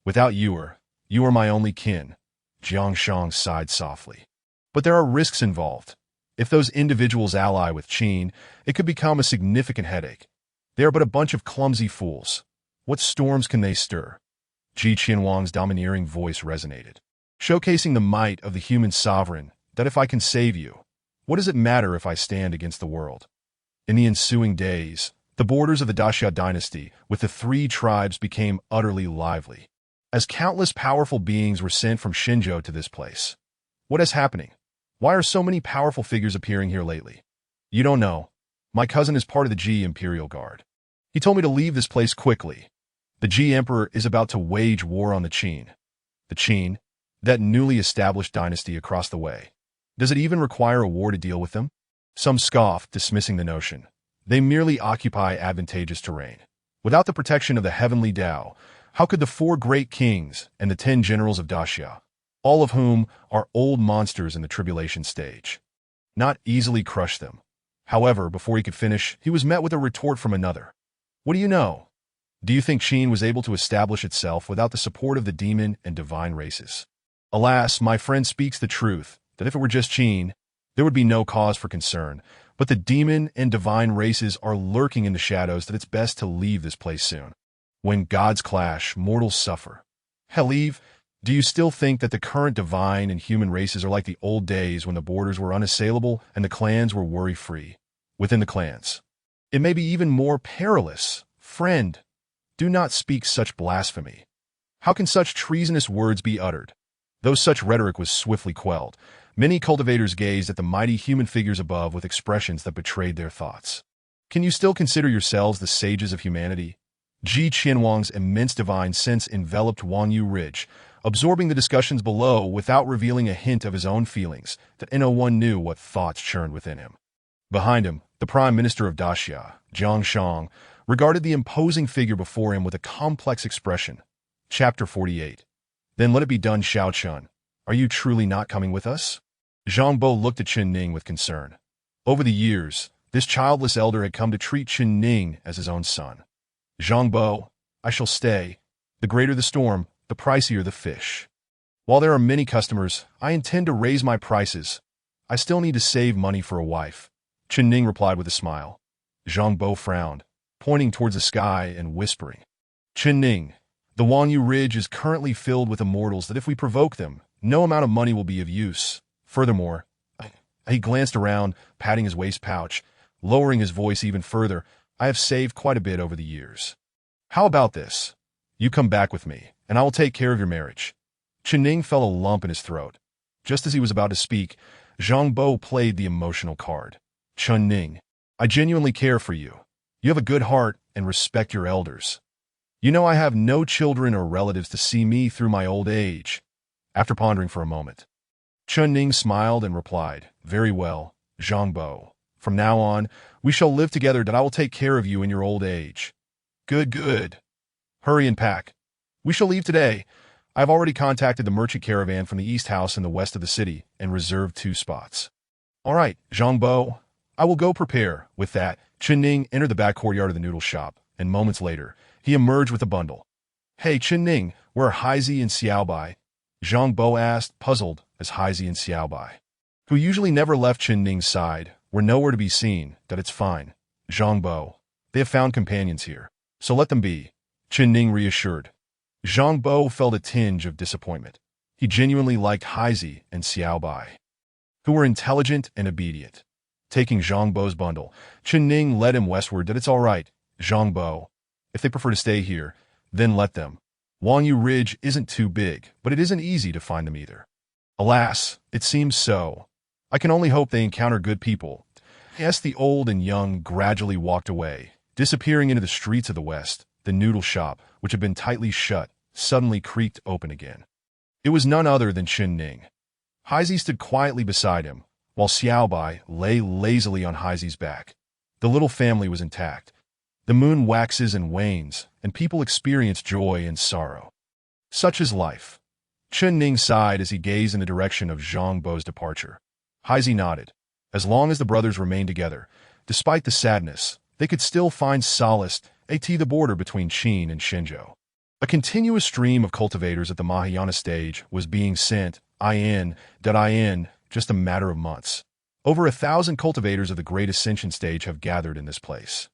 Without Yuer, you are my only kin. Jiang Shang sighed softly. But there are risks involved. If those individuals ally with Qin, it could become a significant headache. They are but a bunch of clumsy fools. What storms can they stir? Ji Qianwang's domineering voice resonated, showcasing the might of the human sovereign, that if I can save you, what does it matter if I stand against the world? In the ensuing days, the borders of the Daxia dynasty with the three tribes became utterly lively, as countless powerful beings were sent from Xinzhou to this place. What is happening? Why are so many powerful figures appearing here lately? You don't know. My cousin is part of the Ji Imperial Guard. He told me to leave this place quickly. The Ji Emperor is about to wage war on the Qin. The Qin, that newly established dynasty across the way. Does it even require a war to deal with them? Some scoffed, dismissing the notion. They merely occupy advantageous terrain. Without the protection of the heavenly Tao, how could the 4 great kings and the 10 generals of Daxia, all of whom are old monsters in the tribulation stage, not easily crush them? However, before he could finish, he was met with a retort from another. What do you know? Do you think Qin was able to establish itself without the support of the demon and divine races? Alas, my friend speaks the truth, that if it were just Qin, there would be no cause for concern, but the demon and divine races are lurking in the shadows that it's best to leave this place soon. When gods clash, mortals suffer. Hell, Eve, do you still think that the current divine and human races are like the old days when the borders were unassailable and the clans were worry-free? Within the clans, it may be even more perilous. Friend, do not speak such blasphemy. How can such treasonous words be uttered? Though such rhetoric was swiftly quelled, many cultivators gazed at the mighty human figures above with expressions that betrayed their thoughts. Can you still consider yourselves the sages of humanity? Ji Qianwang's immense divine sense enveloped Wang Yu Ridge, absorbing the discussions below without revealing a hint of his own feelings, that no one knew what thoughts churned within him. Behind him, the Prime Minister of Daxia, Jiang Shang, regarded the imposing figure before him with a complex expression. Chapter 48. Then let it be done, Xiao Chun. Are you truly not coming with us? Zhang Bo looked at Chen Ning with concern. Over the years, this childless elder had come to treat Chen Ning as his own son. Zhang Bo, I shall stay. The greater the storm, the pricier the fish. While there are many customers, I intend to raise my prices. I still need to save money for a wife. Chen Ning replied with a smile. Zhang Bo frowned, pointing towards the sky and whispering. Chen Ning, the Wang Yu Ridge is currently filled with immortals that if we provoke them, no amount of money will be of use. Furthermore, he glanced around, patting his waist pouch, lowering his voice even further. I have saved quite a bit over the years. How about this? You come back with me, and I will take care of your marriage. Chen Ning felt a lump in his throat. Just as he was about to speak, Zhang Bo played the emotional card. Chen Ning, I genuinely care for you. You have a good heart and respect your elders. You know I have no children or relatives to see me through my old age. After pondering for a moment, Chen Ning smiled and replied, Very well, Zhang Bo. From now on, we shall live together that I will take care of you in your old age. Good, good. Hurry and pack. We shall leave today. I have already contacted the merchant caravan from the East House in the west of the city and reserved 2 spots. All right, Zhang Bo, I will go prepare. With that, Chen Ning entered the back courtyard of the noodle shop, and moments later, he emerged with a bundle. Hey, Chen Ning, where are Haizi and Xiaobai? Zhang Bo asked, puzzled, as Haizi and Xiaobai, who usually never left Chen Ning's side, were nowhere to be seen. That it's fine. Zhang Bo, they have found companions here, so let them be. Chen Ning reassured. Zhang Bo felt a tinge of disappointment. He genuinely liked Haizi and Xiaobai, who were intelligent and obedient. Taking Zhang Bo's bundle, Chen Ning led him westward. That it's all right, Zhang Bo. If they prefer to stay here, then let them. Wang Yu Ridge isn't too big, but it isn't easy to find them either. Alas, it seems so. I can only hope they encounter good people. Yes, the old and young gradually walked away, disappearing into the streets of the west. The noodle shop, which had been tightly shut, suddenly creaked open again. It was none other than Chen Ning. Haizi stood quietly beside him, while Xiaobai lay lazily on Haizi's back. The little family was intact. The moon waxes and wanes, and people experience joy and sorrow. Such is life. Chen Ning sighed as he gazed in the direction of Zhang Bo's departure. Heisei nodded. As long as the brothers remained together, despite the sadness, they could still find solace at the border between Qin and Shenzhou. A continuous stream of cultivators at the Mahayana stage was being sent, in just a matter of months. Over 1,000 cultivators of the Great Ascension stage have gathered in this place,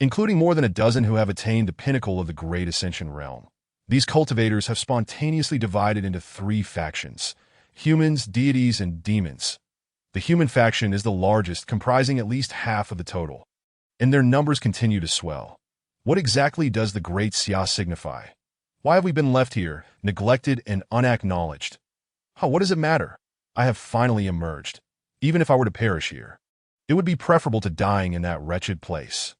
including more than a dozen who have attained the pinnacle of the Great Ascension realm. These cultivators have spontaneously divided into 3 factions: humans, deities, and demons. The human faction is the largest, comprising at least half of the total, and their numbers continue to swell. What exactly does the Great Xia signify? Why have we been left here, neglected and unacknowledged? What does it matter? I have finally emerged. Even if I were to perish here, it would be preferable to dying in that wretched place.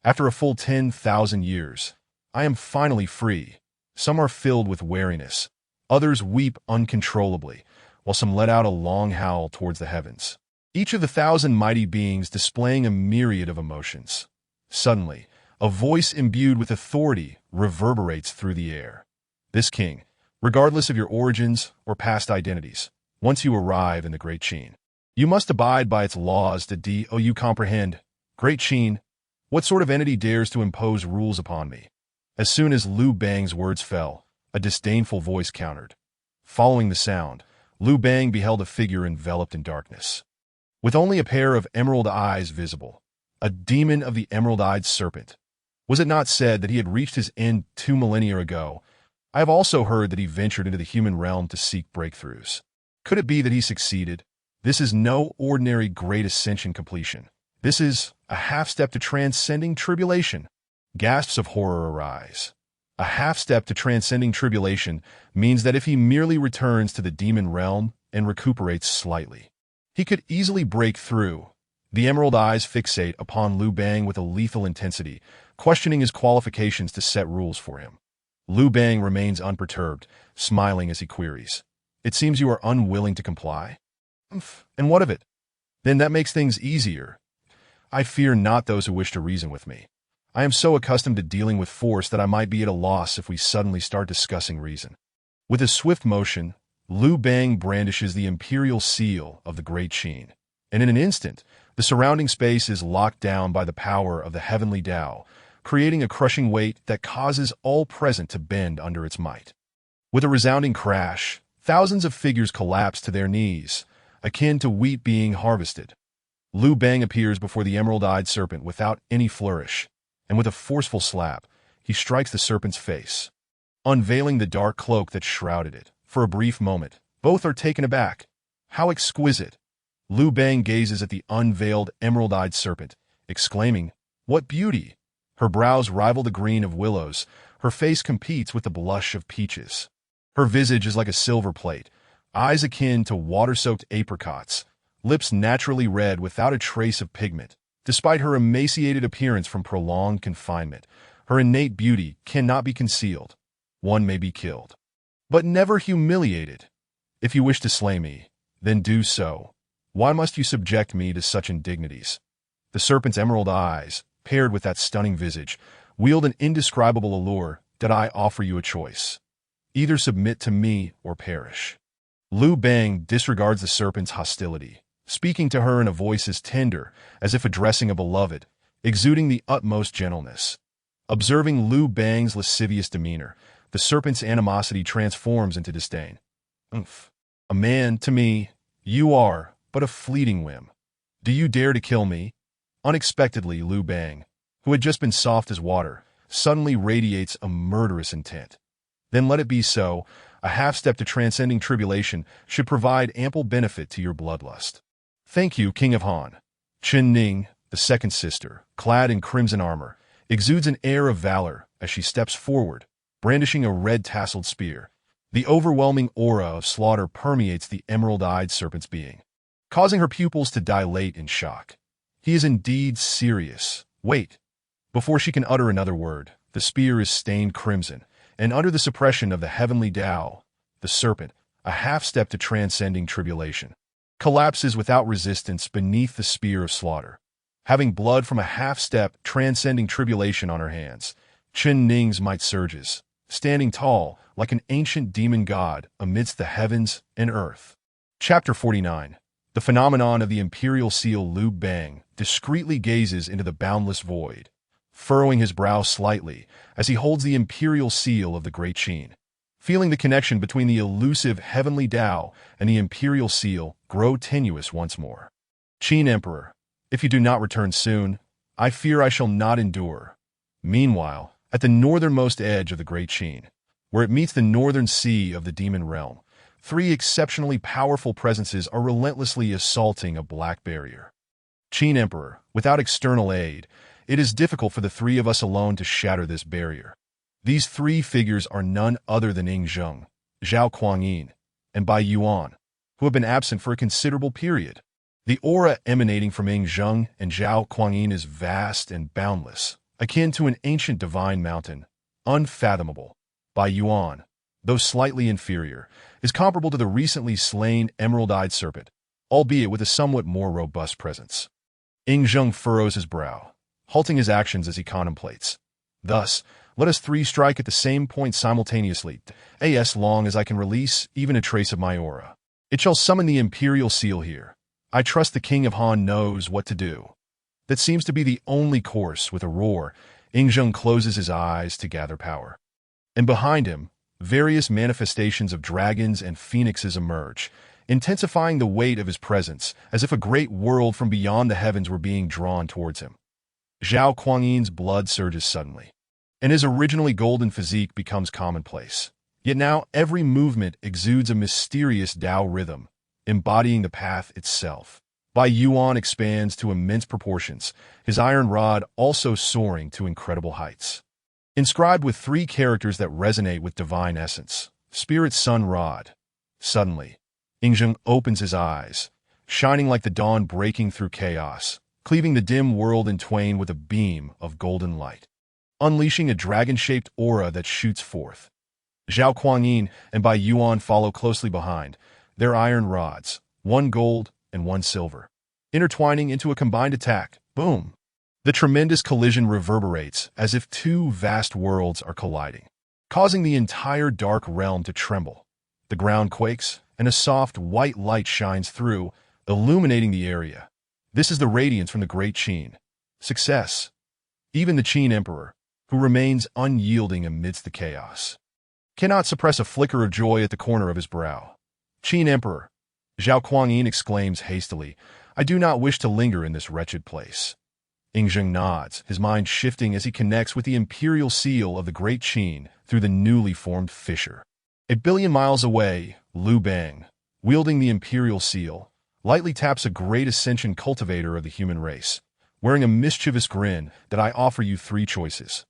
After a full 10,000 years, I am finally free. Some are filled with weariness. Others weep uncontrollably, while some let out a long howl towards the heavens. Each of the 1,000 mighty beings displaying a myriad of emotions. Suddenly, a voice imbued with authority reverberates through the air. This king, regardless of your origins or past identities, once you arrive in the Great Qin, you must abide by its laws. Do you comprehend? Great Qin, what sort of entity dares to impose rules upon me? As soon as Liu Bang's words fell, a disdainful voice countered. Following the sound, Liu Bang beheld a figure enveloped in darkness, with only a pair of emerald eyes visible, a demon of the emerald-eyed serpent. Was it not said that he had reached his end 2 millennia ago? I have also heard that he ventured into the human realm to seek breakthroughs. Could it be that he succeeded? This is no ordinary Great Ascension completion. This is a half-step to transcending tribulation. Gasps of horror arise. A half-step to transcending tribulation means that if he merely returns to the demon realm and recuperates slightly, he could easily break through. The emerald eyes fixate upon Liu Bang with a lethal intensity, questioning his qualifications to set rules for him. Liu Bang remains unperturbed, smiling as he queries, "It seems you are unwilling to comply?" "And what of it? Then that makes things easier. I fear not those who wish to reason with me. I am so accustomed to dealing with force that I might be at a loss if we suddenly start discussing reason." With a swift motion, Liu Bang brandishes the imperial seal of the Great Qin, and in an instant, the surrounding space is locked down by the power of the heavenly Tao, creating a crushing weight that causes all present to bend under its might. With a resounding crash, thousands of figures collapse to their knees, akin to wheat being harvested. Liu Bang appears before the emerald-eyed serpent without any flourish, and with a forceful slap, he strikes the serpent's face, unveiling the dark cloak that shrouded it. For a brief moment, both are taken aback. How exquisite! Liu Bang gazes at the unveiled emerald-eyed serpent, exclaiming, "What beauty!" Her brows rival the green of willows, her face competes with the blush of peaches. Her visage is like a silver plate, eyes akin to water-soaked apricots, lips naturally red without a trace of pigment. Despite her emaciated appearance from prolonged confinement, her innate beauty cannot be concealed. One may be killed, but never humiliated. If you wish to slay me, then do so. Why must you subject me to such indignities? The serpent's emerald eyes, paired with that stunning visage, wield an indescribable allure. Did I offer you a choice? Either submit to me or perish. Liu Bang disregards the serpent's hostility, speaking to her in a voice as tender as if addressing a beloved, exuding the utmost gentleness. Observing Liu Bang's lascivious demeanor, the serpent's animosity transforms into disdain. A man, to me, you are but a fleeting whim. Do you dare to kill me? Unexpectedly, Liu Bang, who had just been soft as water, suddenly radiates a murderous intent. Then let it be so. A half-step to transcending tribulation should provide ample benefit to your bloodlust. Thank you, King of Han. Chen Ning, the second sister, clad in crimson armor, exudes an air of valor as she steps forward, brandishing a red-tasseled spear. The overwhelming aura of slaughter permeates the emerald-eyed serpent's being, causing her pupils to dilate in shock. He is indeed serious. Wait. Before she can utter another word, the spear is stained crimson, and under the suppression of the heavenly Tao, the serpent, a half-step to transcending tribulation, collapses without resistance beneath the spear of slaughter. having blood from a half-step transcending tribulation on her hands. Chen Ning's might surges, standing tall like an ancient demon god amidst the heavens and earth. Chapter 49. The phenomenon of the imperial seal. Liu Bang discreetly gazes into the boundless void, furrowing his brow slightly as he holds the imperial seal of the Great Qin. Feeling the connection between the elusive heavenly Tao and the imperial seal grow tenuous once more. Qin Emperor, if you do not return soon, I fear I shall not endure. Meanwhile, at the northernmost edge of the Great Qin, where it meets the northern sea of the Demon Realm, three exceptionally powerful presences are relentlessly assaulting a black barrier. Qin Emperor, without external aid, it is difficult for the three of us alone to shatter this barrier. These three figures are none other than Ying Zheng, Zhao Kuangyin, and Bai Yuan, who have been absent for a considerable period. The aura emanating from Ying Zheng and Zhao Kuangyin is vast and boundless, akin to an ancient divine mountain, unfathomable. Bai Yuan, though slightly inferior, is comparable to the recently slain emerald-eyed serpent, albeit with a somewhat more robust presence. Ying Zheng furrows his brow, halting his actions as he contemplates. Thus, let us three strike at the same point simultaneously, as long as I can release even a trace of my aura. It shall summon the imperial seal here. I trust the King of Han knows what to do. That seems to be the only course. With a roar, Ying Zheng closes his eyes to gather power. And behind him, various manifestations of dragons and phoenixes emerge, intensifying the weight of his presence as if a great world from beyond the heavens were being drawn towards him. Zhao Kuangyin's blood surges suddenly, and his originally golden physique becomes commonplace. Yet now every movement exudes a mysterious Tao rhythm, embodying the path itself. Bai Yuan expands to immense proportions, his iron rod also soaring to incredible heights. Inscribed with three characters that resonate with divine essence, Spirit Sun Rod. Suddenly, Ying Zheng opens his eyes, shining like the dawn breaking through chaos, cleaving the dim world in twain with a beam of golden light, unleashing a dragon-shaped aura that shoots forth. Zhao Kuangyin and Bai Yuan follow closely behind, their iron rods, one gold and one silver, intertwining into a combined attack. Boom! The tremendous collision reverberates as if two vast worlds are colliding, causing the entire dark realm to tremble. The ground quakes, and a soft white light shines through, illuminating the area. This is the radiance from the Great Qin. Success. Even the Qin Emperor, who remains unyielding amidst the chaos, cannot suppress a flicker of joy at the corner of his brow. Qin Emperor, Zhao Kuangyin exclaims hastily, I do not wish to linger in this wretched place. Ying Zheng nods, his mind shifting as he connects with the imperial seal of the Great Qin through the newly formed fissure. 1,000,000,000 miles away, Liu Bang, wielding the imperial seal, lightly taps a great ascension cultivator of the human race, wearing a mischievous grin. That I offer you three choices.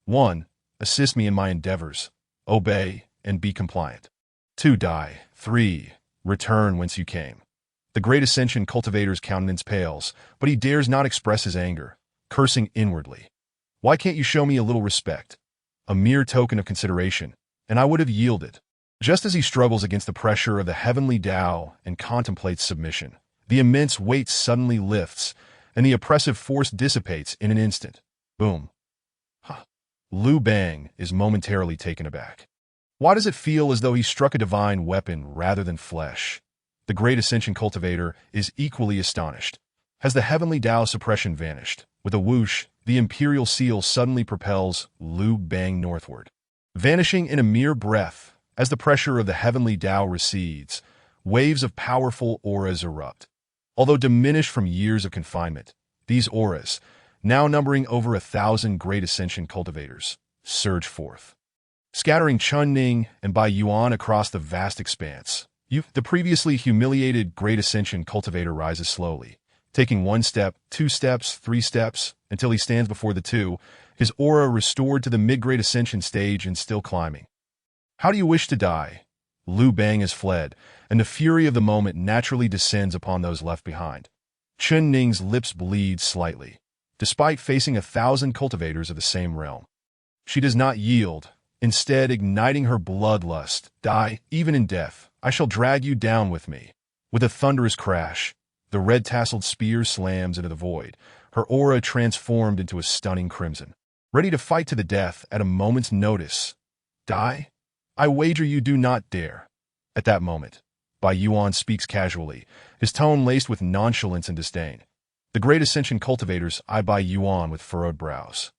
1. Assist me in my endeavors. Obey and be compliant. 2. Die. 3. Return whence you came. The great ascension cultivator's countenance pales, but he dares not express his anger, cursing inwardly. Why can't you show me a little respect? A mere token of consideration, and I would have yielded. Just as he struggles against the pressure of the heavenly Tao and contemplates submission, the immense weight suddenly lifts, and the oppressive force dissipates in an instant. Boom. Liu Bang is momentarily taken aback. Why does it feel as though he struck a divine weapon rather than flesh? The great ascension cultivator is equally astonished. Has the heavenly Tao suppression vanished? With a whoosh, the imperial seal suddenly propels Liu Bang northward, vanishing in a mere breath. As the pressure of the heavenly Tao recedes, waves of powerful auras erupt. Although diminished from years of confinement, these auras, now numbering over 1,000 great ascension cultivators, surge forth, scattering Chen Ning and Bai Yuan across the vast expanse. The previously humiliated great ascension cultivator rises slowly, taking 1 step, 2 steps, 3 steps, until he stands before the two, his aura restored to the mid-great ascension stage and still climbing. How do you wish to die? Liu Bang has fled, and the fury of the moment naturally descends upon those left behind. Chen Ning's lips bleed slightly, despite facing 1,000 cultivators of the same realm. She does not yield, instead igniting her bloodlust. Die, even in death. I shall drag you down with me. With a thunderous crash, the red-tasseled spear slams into the void, her aura transformed into a stunning crimson. Ready to fight to the death at a moment's notice. Die? I wager you do not dare. At that moment, Bai Yuan speaks casually, his tone laced with nonchalance and disdain. The Great Ascension cultivators eye Bai Yuan with furrowed brows.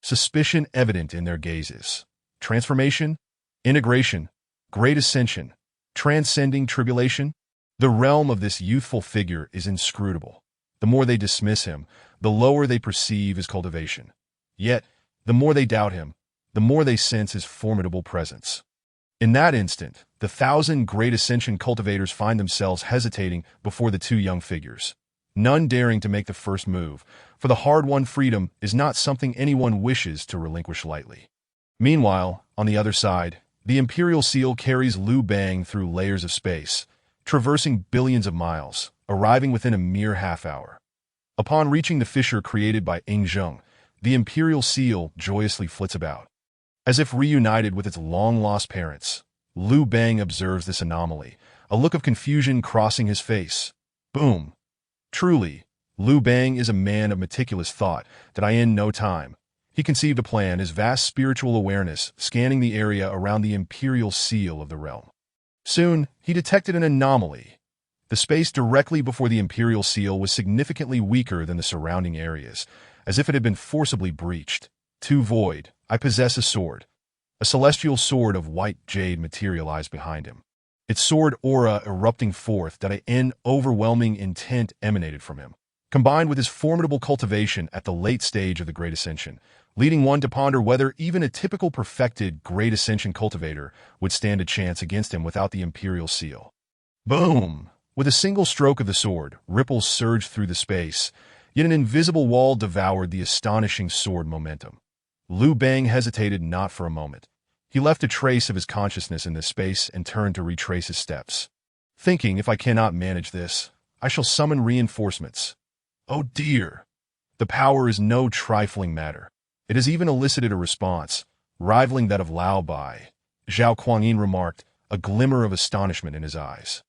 Suspicion evident in their gazes. Transformation? Integration? Great Ascension? Transcending tribulation? The realm of this youthful figure is inscrutable. The more they dismiss him, the lower they perceive his cultivation. Yet, the more they doubt him, the more they sense his formidable presence. In that instant, the 1,000 Great Ascension cultivators find themselves hesitating before the two young figures, none daring to make the first move, for the hard-won freedom is not something anyone wishes to relinquish lightly. Meanwhile, on the other side, the Imperial Seal carries Lu Bang through layers of space, traversing billions of miles, arriving within a mere half-hour. Upon reaching the fissure created by Ing Zheng, the Imperial Seal joyously flits about. As if reunited with its long-lost parents, Lu Bang observes this anomaly, a look of confusion crossing his face. Boom! Truly, Lu Bang is a man of meticulous thought that I in no time. He conceived a plan, his vast spiritual awareness scanning the area around the Imperial Seal of the realm. Soon, he detected an anomaly. The space directly before the Imperial Seal was significantly weaker than the surrounding areas, as if it had been forcibly breached. Too void, I possess a sword. A celestial sword of white jade materialized behind him. Its sword aura erupting forth that an overwhelming intent emanated from him, combined with his formidable cultivation at the late stage of the Great Ascension, leading one to ponder whether even a typical perfected Great Ascension cultivator would stand a chance against him without the Imperial Seal. Boom! With a single stroke of the sword, ripples surged through the space, yet an invisible wall devoured the astonishing sword momentum. Lu Bang hesitated not for a moment. He left a trace of his consciousness in this space and turned to retrace his steps. Thinking, if I cannot manage this, I shall summon reinforcements. Oh dear! The power is no trifling matter. It has even elicited a response, rivaling that of Lao Bai. Zhao Kuangyin remarked, a glimmer of astonishment in his eyes.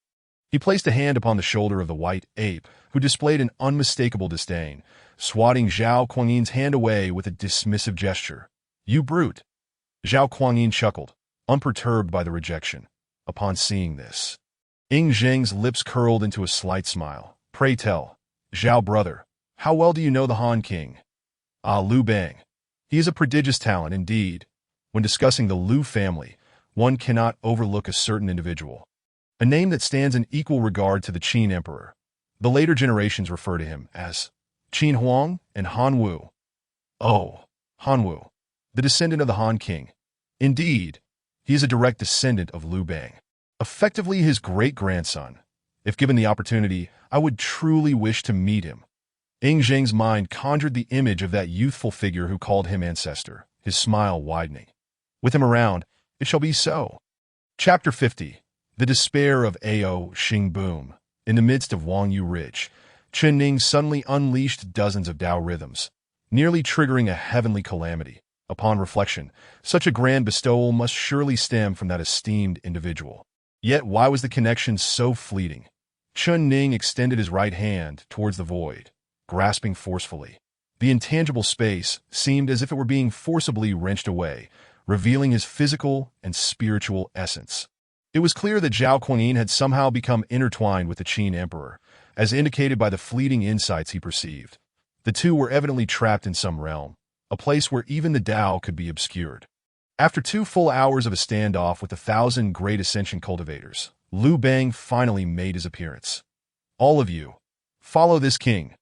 He placed a hand upon the shoulder of the white ape, who displayed an unmistakable disdain, swatting Zhao Kuangyin's hand away with a dismissive gesture. You brute! Zhao Kuangyin chuckled, unperturbed by the rejection. Upon seeing this, Ing Zheng's lips curled into a slight smile. Pray tell, Zhao brother, how well do you know the Han King? Ah, Lu Bang. He is a prodigious talent indeed. When discussing the Lu family, one cannot overlook a certain individual, a name that stands in equal regard to the Qin Emperor. The later generations refer to him as Qin Huang and Han Wu. Oh, Han Wu, the descendant of the Han King. Indeed, he is a direct descendant of Lu Bang, effectively his great-grandson. If given the opportunity, I would truly wish to meet him. Ing Zheng's mind conjured the image of that youthful figure who called him ancestor, his smile widening. With him around, it shall be so. Chapter 50. The Despair of Ao Xingboom. In the midst of Wangyu Ridge, Chen Ning suddenly unleashed dozens of Dao rhythms, nearly triggering a heavenly calamity. Upon reflection, such a grand bestowal must surely stem from that esteemed individual. Yet why was the connection so fleeting? Chen Ning extended his right hand towards the void, grasping forcefully. The intangible space seemed as if it were being forcibly wrenched away, revealing his physical and spiritual essence. It was clear that Zhao Kuangyin had somehow become intertwined with the Qin Emperor, as indicated by the fleeting insights he perceived. The two were evidently trapped in some realm, a place where even the Tao could be obscured. After 2 full hours of a standoff with 1,000 Great Ascension cultivators, Lu Bang finally made his appearance. All of you, follow this king.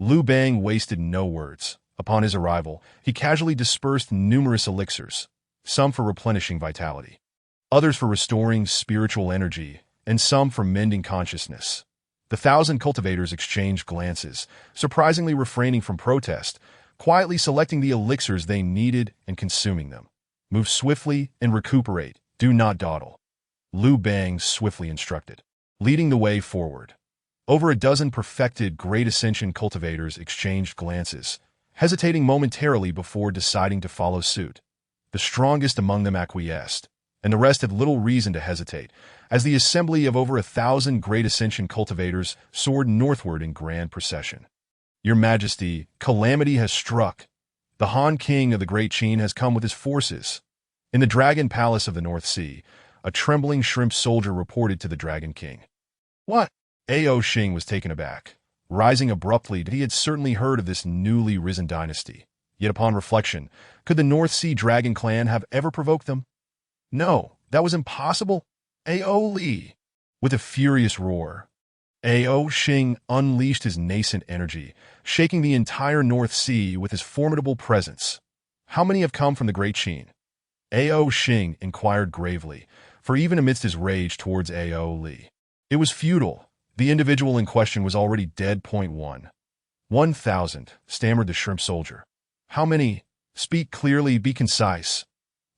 Lu Bang wasted no words. Upon his arrival, he casually dispersed numerous elixirs, some for replenishing vitality, others for restoring spiritual energy, and some for mending consciousness. The 1,000 cultivators exchanged glances, surprisingly refraining from protest, quietly selecting the elixirs they needed and consuming them. Move swiftly and recuperate. Do not dawdle. Lu Bang swiftly instructed, leading the way forward. Over a dozen perfected Great Ascension cultivators exchanged glances, hesitating momentarily before deciding to follow suit. The strongest among them acquiesced, and the rest had little reason to hesitate, as the assembly of over 1,000 Great Ascension cultivators soared northward in grand procession. Your Majesty, calamity has struck. The Han King of the Great Qin has come with his forces. In the Dragon Palace of the North Sea, a trembling shrimp soldier reported to the Dragon King. What? Ao Xing was taken aback, rising abruptly that he had certainly heard of this newly risen dynasty. Yet upon reflection, could the North Sea Dragon clan have ever provoked them? No, that was impossible. Ao Li. With a furious roar, Ao Xing unleashed his nascent energy, shaking the entire North Sea with his formidable presence. How many have come from the Great Qin? Ao Xing inquired gravely, for even amidst his rage towards Ao Li, it was futile. The individual in question was already dead. 1,000, stammered the shrimp soldier. How many? Speak clearly, be concise.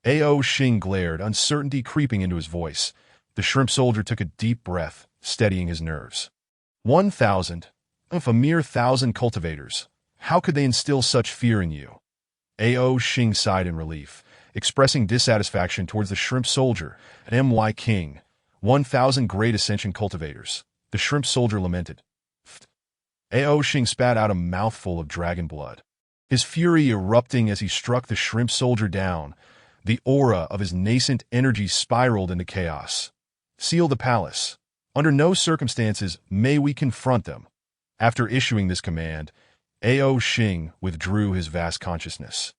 Ao Xing glared, uncertainty creeping into his voice. The shrimp soldier took a deep breath, steadying his nerves. 1,000? If a mere 1,000 cultivators, how could they instill such fear in you? Ao Xing sighed in relief, expressing dissatisfaction towards the shrimp soldier and My King. 1,000 great ascension cultivators. The shrimp soldier lamented. Ao Xing spat out a mouthful of dragon blood, his fury erupting as he struck the shrimp soldier down. The aura of his nascent energy spiraled into chaos. Seal the palace. Under no circumstances may we confront them. After issuing this command, Ao Xing withdrew his vast consciousness,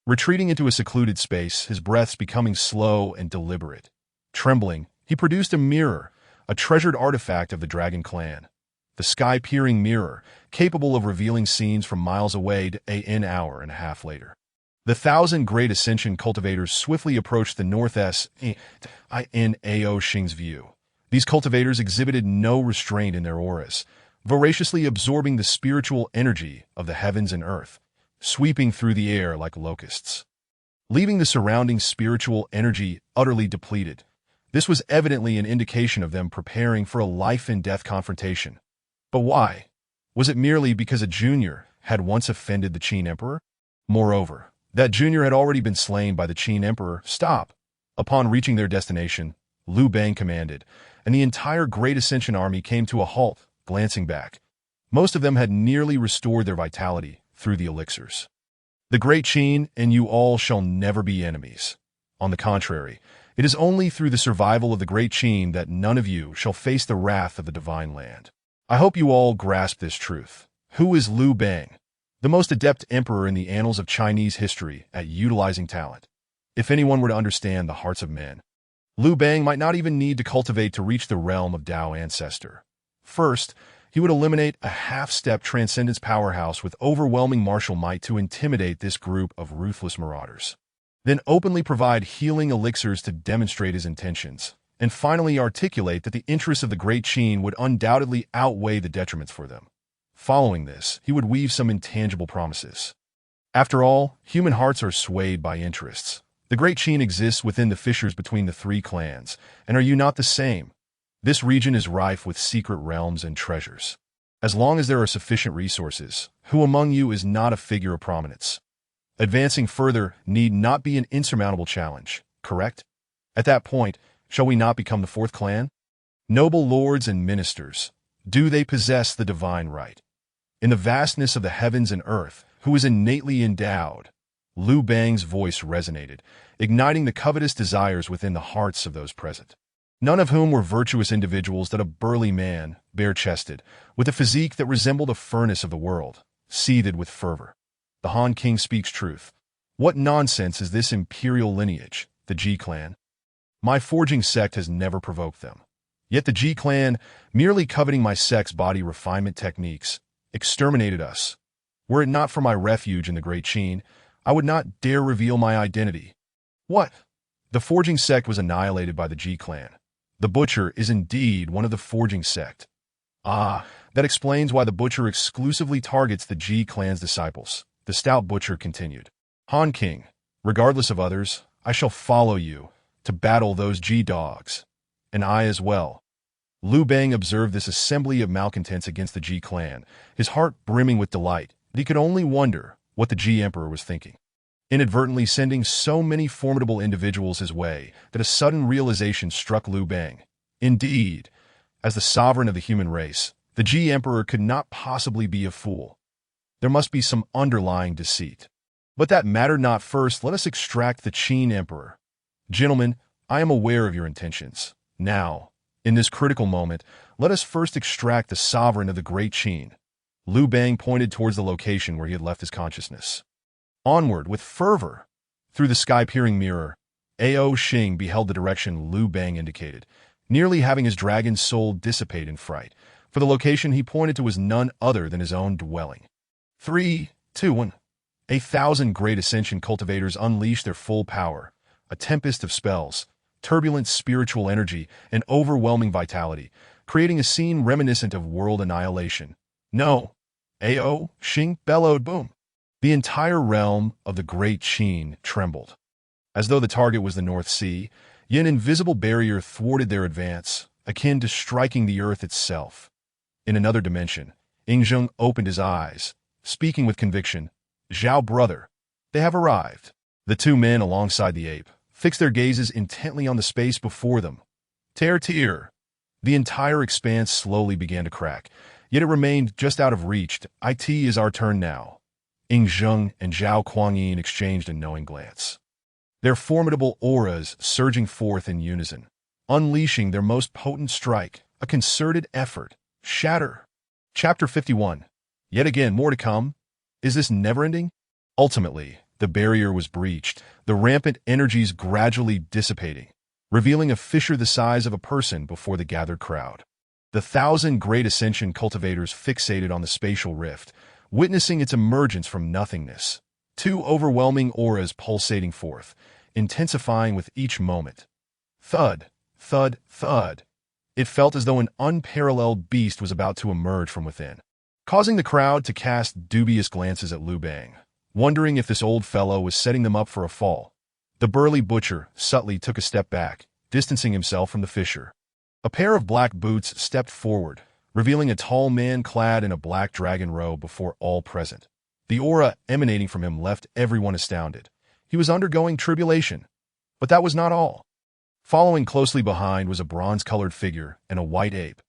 retreating into a secluded space, his breaths becoming slow and deliberate. Trembling, he produced a mirror, a treasured artifact of the Dragon Clan. The sky-peering mirror, capable of revealing scenes from miles away to an hour and a half later. The 1,000 great ascension cultivators swiftly approached the northeast in Ao Xing's view. These cultivators exhibited no restraint in their auras, voraciously absorbing the spiritual energy of the heavens and earth, sweeping through the air like locusts, leaving the surrounding spiritual energy utterly depleted. This was evidently an indication of them preparing for a life-and-death confrontation. But why? Was it merely because a junior had once offended the Qin Emperor? Moreover, that junior had already been slain by the Qin Emperor. Stop! Upon reaching their destination, Liu Bang commanded, and the entire Great Ascension army came to a halt, glancing back. Most of them had nearly restored their vitality through the elixirs. The Great Qin and you all shall never be enemies. On the contrary, it is only through the survival of the Great Qin that none of you shall face the wrath of the Divine Land. I hope you all grasp this truth. Who is Liu Bang? The most adept emperor in the annals of Chinese history at utilizing talent. If anyone were to understand the hearts of men, Liu Bang might not even need to cultivate to reach the realm of Tao Ancestor. First, he would eliminate a half-step transcendence powerhouse with overwhelming martial might to intimidate this group of ruthless marauders. Then openly provide healing elixirs to demonstrate his intentions, and finally articulate that the interests of the Great Qin would undoubtedly outweigh the detriments for them. Following this, he would weave some intangible promises. After all, human hearts are swayed by interests. The Great Qin exists within the fissures between the three clans, and are you not the same? This region is rife with secret realms and treasures. As long as there are sufficient resources, who among you is not a figure of prominence? Advancing further need not be an insurmountable challenge, correct? At that point, shall we not become the fourth clan? Noble lords and ministers, do they possess the divine right? In the vastness of the heavens and earth, who is innately endowed? Liu Bang's voice resonated, igniting the covetous desires within the hearts of those present. None of whom were virtuous individuals that a burly man, bare-chested, with a physique that resembled a furnace of the world, seethed with fervor. The Han King speaks truth. What nonsense is this imperial lineage, the Ji clan? My forging sect has never provoked them. Yet the Ji clan, merely coveting my sect's body refinement techniques, exterminated us. Were it not for my refuge in the Great Qin, I would not dare reveal my identity. What? The forging sect was annihilated by the Ji clan. The butcher is indeed one of the forging sect. Ah, that explains why the butcher exclusively targets the Ji clan's disciples. The stout butcher continued. Han King, regardless of others, I shall follow you to battle those Ji dogs. And I as well. Liu Bang observed this assembly of malcontents against the Ji clan, his heart brimming with delight, but he could only wonder what the Ji Emperor was thinking. Inadvertently sending so many formidable individuals his way that a sudden realization struck Liu Bang. Indeed, as the sovereign of the human race, the Ji Emperor could not possibly be a fool. There must be some underlying deceit. But that mattered not. First, let us extract the Qin Emperor. Gentlemen, I am aware of your intentions. Now, in this critical moment, let us first extract the sovereign of the Great Qin. Liu Bang pointed towards the location where he had left his consciousness. Onward, with fervor. Through the sky-peering mirror, Ao Xing beheld the direction Liu Bang indicated, nearly having his dragon's soul dissipate in fright, for the location he pointed to was none other than his own dwelling. 3, 2, 1. 1,000 great ascension cultivators unleashed their full power, a tempest of spells, turbulent spiritual energy, and overwhelming vitality, creating a scene reminiscent of world annihilation. No! Ao Xing bellowed. Boom! The entire realm of the Great Qin trembled. As though the target was the North Sea, yet an invisible barrier thwarted their advance, akin to striking the earth itself. In another dimension, Ingzheng opened his eyes, speaking with conviction. Zhao, brother, they have arrived. The two men alongside the ape fixed their gazes intently on the space before them. Tear. The entire expanse slowly began to crack, yet it remained just out of reach. It is our turn now. Ingzheng and Zhao Kuangyin exchanged a knowing glance. Their formidable auras surging forth in unison, unleashing their most potent strike, a concerted effort. Shatter. Chapter 51. Yet again, more to come. Is this never-ending? Ultimately, the barrier was breached, the rampant energies gradually dissipating, revealing a fissure the size of a person before the gathered crowd. The 1,000 great ascension cultivators fixated on the spatial rift, witnessing its emergence from nothingness. Two overwhelming auras pulsating forth, intensifying with each moment. Thud, thud, thud. It felt as though an unparalleled beast was about to emerge from within, causing the crowd to cast dubious glances at Liu Bang, wondering if this old fellow was setting them up for a fall. The burly butcher subtly took a step back, distancing himself from the fissure. A pair of black boots stepped forward, revealing a tall man clad in a black dragon robe before all present. The aura emanating from him left everyone astounded. He was undergoing tribulation. But that was not all. Following closely behind was a bronze-colored figure and a white ape.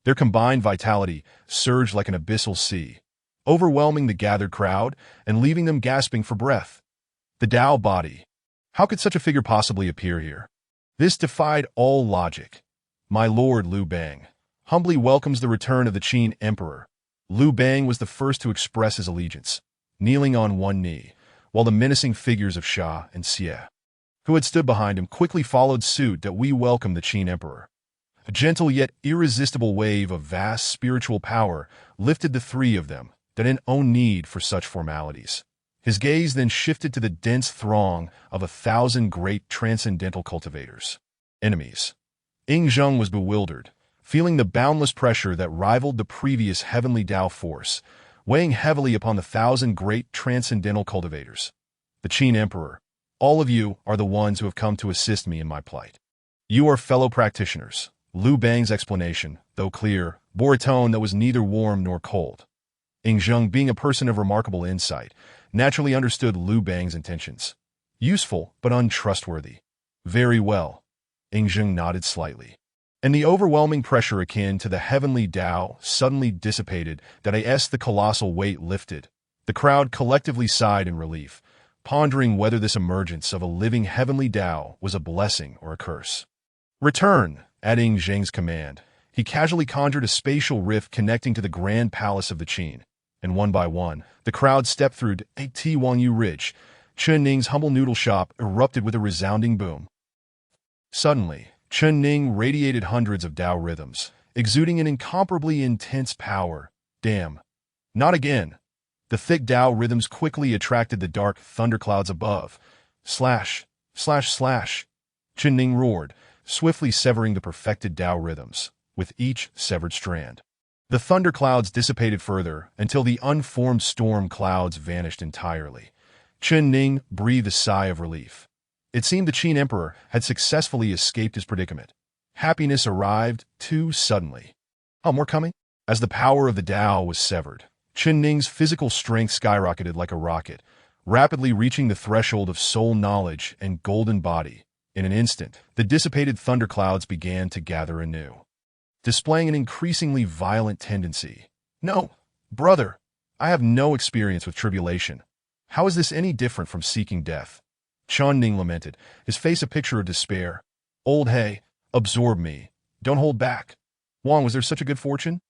Their combined vitality surged like an abyssal sea, overwhelming the gathered crowd and leaving them gasping for breath. The Tao body. How could such a figure possibly appear here? This defied all logic. My lord Liu Bang humbly welcomes the return of the Qin Emperor. Liu Bang was the first to express his allegiance, kneeling on one knee, while the menacing figures of Xia and Xie, who had stood behind him, quickly followed suit. That we welcome the Qin Emperor. A gentle yet irresistible wave of vast spiritual power lifted the three of them, that didn't own need for such formalities. His gaze then shifted to the dense throng of 1,000 great transcendental cultivators. Enemies. Ingzheng was bewildered, feeling the boundless pressure that rivaled the previous heavenly Tao force, weighing heavily upon the 1,000 great transcendental cultivators. The Qin Emperor, all of you are the ones who have come to assist me in my plight. You are fellow practitioners. Liu Bang's explanation, though clear, bore a tone that was neither warm nor cold. Ingzheng, being a person of remarkable insight, naturally understood Liu Bang's intentions. Useful, but untrustworthy. Very well. Ingzheng nodded slightly. And the overwhelming pressure akin to the heavenly Tao suddenly dissipated. The colossal weight lifted. The crowd collectively sighed in relief, pondering whether this emergence of a living heavenly Tao was a blessing or a curse. Return, at Ingzheng's command. He casually conjured a spatial rift connecting to the grand palace of the Qin, and one by one, the crowd stepped through to Tiwangyu Ridge. Chen Ning's humble noodle shop erupted with a resounding boom. Suddenly, Chen Ning radiated hundreds of Tao rhythms, exuding an incomparably intense power. Damn. Not again. The thick Tao rhythms quickly attracted the dark thunderclouds above. Slash, slash, slash. Chen Ning roared, swiftly severing the perfected Tao rhythms, with each severed strand. The thunderclouds dissipated further until the unformed storm clouds vanished entirely. Chen Ning breathed a sigh of relief. It seemed the Qin Emperor had successfully escaped his predicament. Happiness arrived too suddenly. Oh, more coming? As the power of the Tao was severed, Chen Ning's physical strength skyrocketed like a rocket, rapidly reaching the threshold of soul knowledge and golden body. In an instant, the dissipated thunderclouds began to gather anew, displaying an increasingly violent tendency. No, brother, I have no experience with tribulation. How is this any different from seeking death? Chun Ning lamented, his face a picture of despair. Old He, absorb me. Don't hold back. Wang, was there such a good fortune?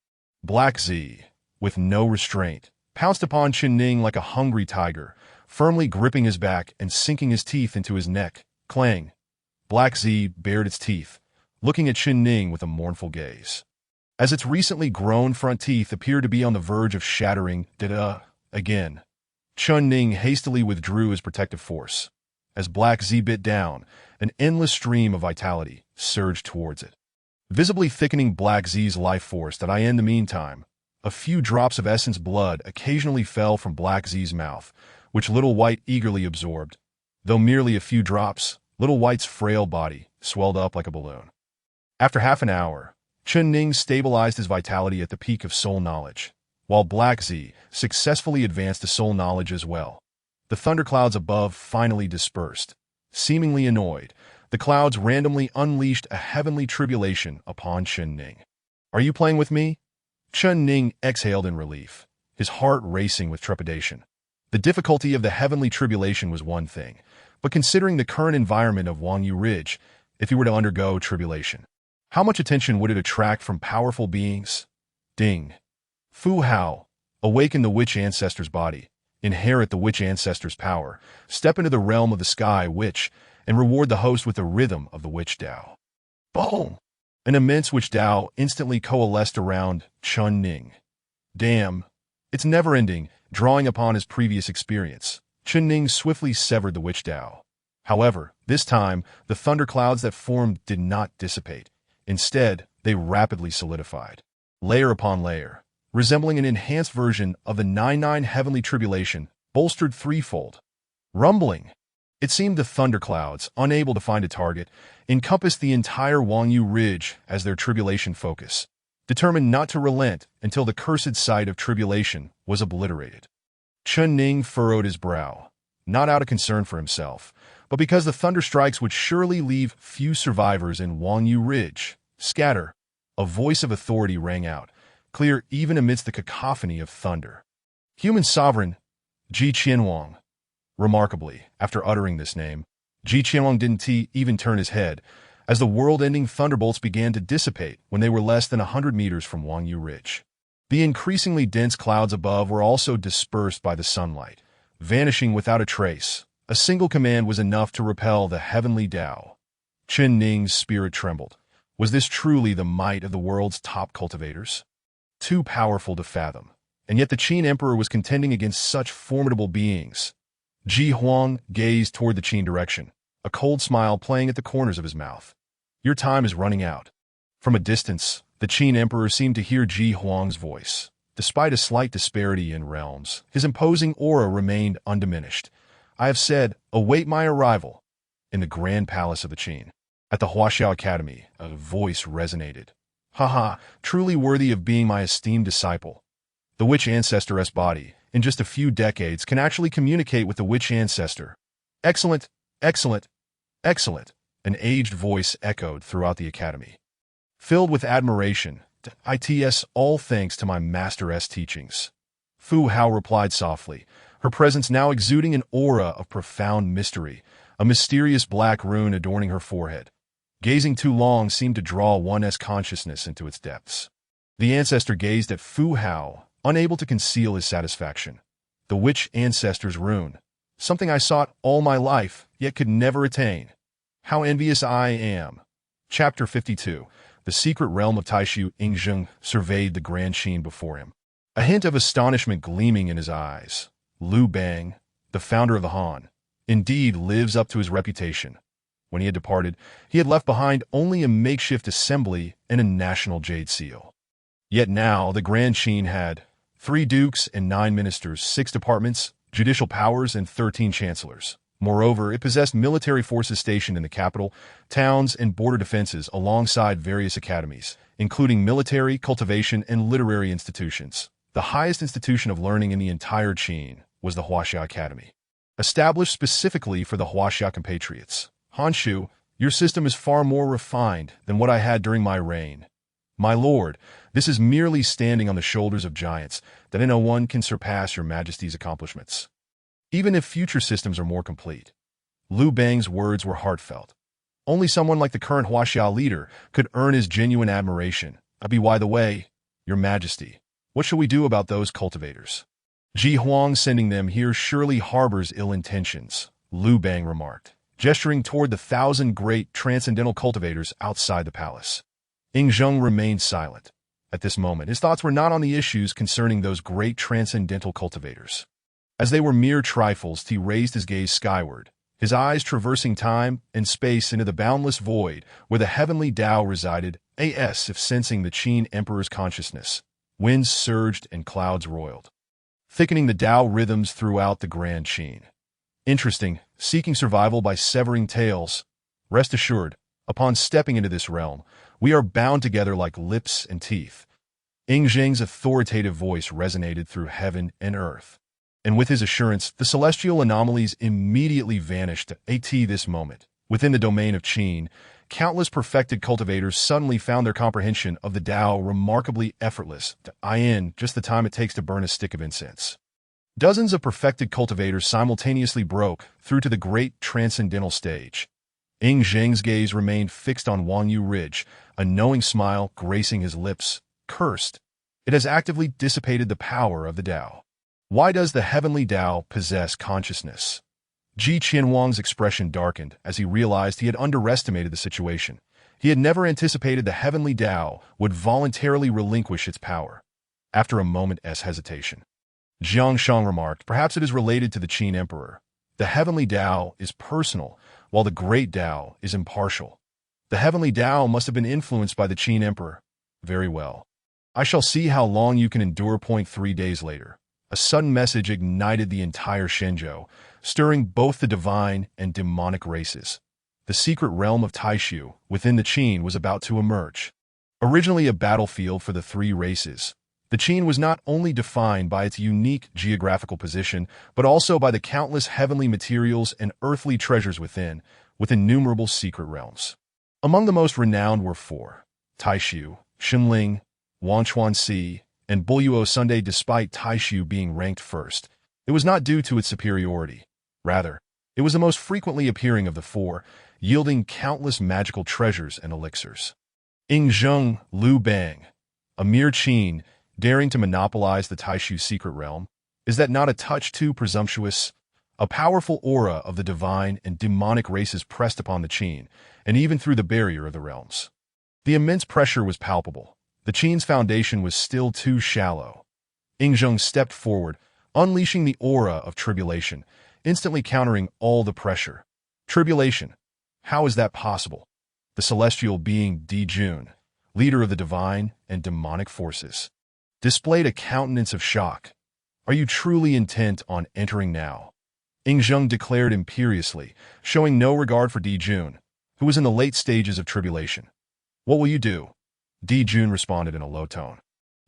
Black Z, with no restraint, pounced upon Chen Ning like a hungry tiger, firmly gripping his back and sinking his teeth into his neck. Clang. Black Z bared its teeth, looking at Chen Ning with a mournful gaze. As its recently grown front teeth appeared to be on the verge of shattering, again, Chun Ning hastily withdrew his protective force. As Black Z bit down, an endless stream of vitality surged towards it, visibly thickening Black Z's life force. In the meantime, a few drops of essence blood occasionally fell from Black Z's mouth, which Little White eagerly absorbed. Though merely a few drops, Little White's frail body swelled up like a balloon. After half an hour, Chun Ning stabilized his vitality at the peak of soul knowledge, while Black Z successfully advanced to soul knowledge as well. The thunderclouds above finally dispersed. Seemingly annoyed, the clouds randomly unleashed a heavenly tribulation upon Chun Ning. Are you playing with me? Chun Ning exhaled in relief, his heart racing with trepidation. The difficulty of the heavenly tribulation was one thing, but considering the current environment of Wangyu Ridge, if he were to undergo tribulation, how much attention would it attract from powerful beings? Ding. Fu Hao, awaken the witch ancestor's body, inherit the witch ancestor's power, step into the realm of the sky witch, and reward the host with the rhythm of the witch Dao. Boom! An immense witch Dao instantly coalesced around Chun Ning. Damn, it's never-ending, drawing upon his previous experience. Chun Ning swiftly severed the witch Dao. However, this time, the thunderclouds that formed did not dissipate. Instead, they rapidly solidified, layer upon layer, resembling an enhanced version of the 9-9 heavenly tribulation, bolstered threefold. Rumbling. It seemed the thunderclouds, unable to find a target, encompassed the entire Wangyu Ridge as their tribulation focus, determined not to relent until the cursed site of tribulation was obliterated. Chun Ning furrowed his brow, not out of concern for himself, but because the thunderstrikes would surely leave few survivors in Wangyu Ridge. Scatter. A voice of authority rang out, clear even amidst the cacophony of thunder. Human sovereign, Ji Qianwang. Remarkably, after uttering this name, Ji Qianwang didn't even turn his head, as the world-ending thunderbolts began to dissipate when they were less than 100 meters from Wangyu Ridge. The increasingly dense clouds above were also dispersed by the sunlight, vanishing without a trace. A single command was enough to repel the heavenly Dao. Chen Ning's spirit trembled. Was this truly the might of the world's top cultivators? Too powerful to fathom, and yet the Qin Emperor was contending against such formidable beings. Ji Huang gazed toward the Qin direction, a cold smile playing at the corners of his mouth. Your time is running out. From a distance, the Qin Emperor seemed to hear Ji Huang's voice. Despite a slight disparity in realms, his imposing aura remained undiminished. I have said, await my arrival. In the grand palace of the Qin. At the Huaxiao Academy, a voice resonated. Haha, truly worthy of being my esteemed disciple. The witch ancestor's body, in just a few decades, can actually communicate with the witch ancestor. Excellent, excellent, excellent, an aged voice echoed throughout the academy. Filled with admiration, its all thanks to my master's teachings. Fu Hao replied softly, her presence now exuding an aura of profound mystery, a mysterious black rune adorning her forehead. Gazing too long seemed to draw one's consciousness into its depths. The ancestor gazed at Fu Hao, unable to conceal his satisfaction. The witch ancestor's rune. Something I sought all my life, yet could never attain. How envious I am. Chapter 52. The secret realm of Taishu. Yingzheng surveyed the grand Qin before him, a hint of astonishment gleaming in his eyes. Liu Bang, the founder of the Han, indeed lives up to his reputation. When he had departed, he had left behind only a makeshift assembly and a national jade seal. Yet now the grand Qin had 3 dukes and 9 ministers, 6 departments, judicial powers, and 13 chancellors. Moreover, it possessed military forces stationed in the capital, towns, and border defenses alongside various academies, including military, cultivation, and literary institutions. The highest institution of learning in the entire Qin was the Huaxia Academy, established specifically for the Huaxia compatriots. Hanshu, your system is far more refined than what I had during my reign. My lord, This is merely standing on the shoulders of giants, that no one can surpass your majesty's accomplishments. Even if future systems are more complete. Liu Bang's words were heartfelt. Only someone like the current Huaxia leader could earn his genuine admiration. By the way, your majesty, what shall we do about those cultivators? Ji Huang sending them here surely harbors ill intentions, Liu Bang remarked, gesturing toward the 1,000 great transcendental cultivators outside the palace. Ying Zheng remained silent. At this moment, his thoughts were not on the issues concerning those great transcendental cultivators. As they were mere trifles, he raised his gaze skyward, his eyes traversing time and space into the boundless void where the heavenly Tao resided, as if sensing the Qin Emperor's consciousness. Winds surged and clouds roiled, thickening the Tao rhythms throughout the Grand Qin. Interesting, seeking survival by severing tails. Rest assured, upon stepping into this realm, we are bound together like lips and teeth. Ying Zheng's authoritative voice resonated through heaven and earth. And with his assurance, the celestial anomalies immediately vanished. At this moment, within the domain of Qin, countless perfected cultivators suddenly found their comprehension of the Tao remarkably effortless, in just the time it takes to burn a stick of incense. Dozens of perfected cultivators simultaneously broke through to the great transcendental stage. Ying Zheng's gaze remained fixed on Wangyu Ridge, a knowing smile gracing his lips. Cursed. It has actively dissipated the power of the Tao. Why does the heavenly Tao possess consciousness? Ji Qianwang's expression darkened as he realized he had underestimated the situation. He had never anticipated the heavenly Tao would voluntarily relinquish its power. After a moment's hesitation, Jiang Shang remarked, perhaps it is related to the Qin Emperor. The heavenly Tao is personal, while the great Tao is impartial. The heavenly Tao must have been influenced by the Qin Emperor. Very well. I shall see how long you can endure. 3 days later, a sudden message ignited the entire Shenzhou, stirring both the divine and demonic races. The secret realm of Taishu within the Qin was about to emerge. Originally a battlefield for the three races, the Qin was not only defined by its unique geographical position, but also by the countless heavenly materials and earthly treasures within, with innumerable secret realms. Among the most renowned were four: Taishu, Xinling, Wanchuanxi, and Buyuo Sunday. Despite Taishu being ranked first, it was not due to its superiority. Rather, it was the most frequently appearing of the four, yielding countless magical treasures and elixirs. Ying Zheng, Liu Bang, a mere Qin, daring to monopolize the Taishu secret realm, is that not a touch too presumptuous? A powerful aura of the divine and demonic races pressed upon the Qin, and even through the barrier of the realms. The immense pressure was palpable. The Qin's foundation was still too shallow. Ying Zheng stepped forward, unleashing the aura of tribulation, instantly countering all the pressure. Tribulation? How is that possible? The celestial being Di Jun, leader of the divine and demonic forces, displayed a countenance of shock. Are you truly intent on entering now? Ying Zheng declared imperiously, showing no regard for Di Jun, who was in the late stages of tribulation. What will you do? Di Jun responded in a low tone.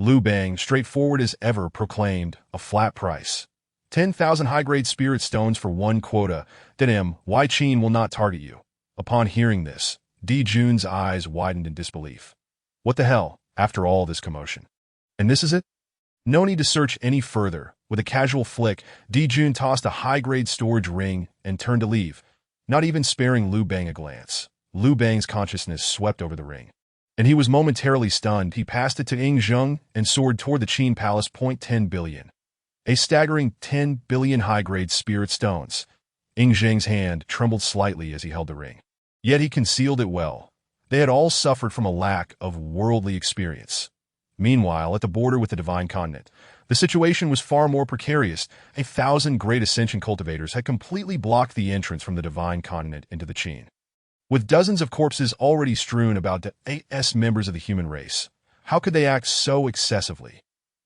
Liu Bang, straightforward as ever, proclaimed a flat price. 10,000 high-grade spirit stones for one quota. Why Qin will not target you? Upon hearing this, Di Jun's eyes widened in disbelief. What the hell, after all this commotion? And this is it? No need to search any further. With a casual flick, Di Jun tossed a high-grade storage ring and turned to leave, not even sparing Liu Bang a glance. Liu Bang's consciousness swept over the ring, and he was momentarily stunned. He passed it to Ying Zheng and soared toward the Qin Palace. 10 billion. A staggering 10 billion high-grade spirit stones. Ying Zheng's hand trembled slightly as he held the ring. Yet he concealed it well. They had all suffered from a lack of worldly experience. Meanwhile, at the border with the Divine Continent, the situation was far more precarious. 1,000 great ascension cultivators had completely blocked the entrance from the Divine Continent into the Qin. With dozens of corpses already strewn about the AS members of the human race, how could they act so excessively?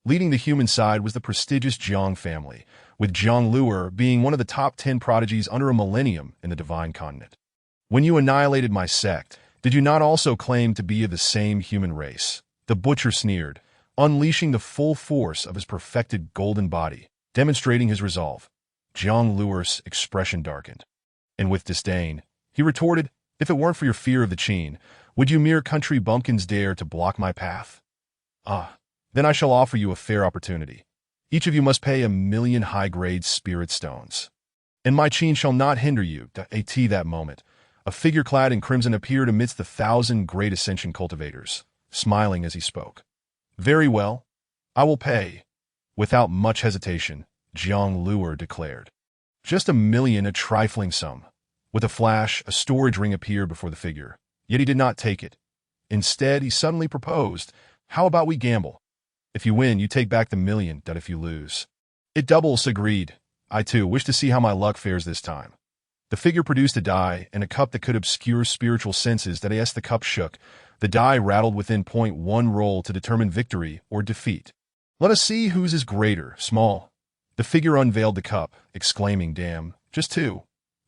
Leading the human side was the prestigious Jiang family, with Jiang Luer being one of the top 10 prodigies under a millennium in the Divine Continent. When you annihilated my sect, did you not also claim to be of the same human race? The butcher sneered, unleashing the full force of his perfected golden body, demonstrating his resolve. Jiang Luer's expression darkened, and with disdain, he retorted, if it weren't for your fear of the Qin, would you mere country bumpkins dare to block my path? Ah, then I shall offer you a fair opportunity. Each of you must pay 1,000,000 high-grade spirit stones. And my chin shall not hinder you. At that moment, a figure clad in crimson appeared amidst the 1,000 great ascension cultivators, smiling as he spoke. Very well, I will pay. Without much hesitation, Jiang Luer declared. Just 1,000,000, a trifling sum. With a flash, a storage ring appeared before the figure, yet he did not take it. Instead, he suddenly proposed, how about we gamble? If you win, you take back the 1,000,000, if you lose. It doubles, agreed. I too wish to see how my luck fares this time. The figure produced a die and a cup that could obscure spiritual senses that as the cup shook, the die rattled within .1 roll to determine victory or defeat. Let us see whose is greater, small. The figure unveiled the cup, exclaiming, damn, just two.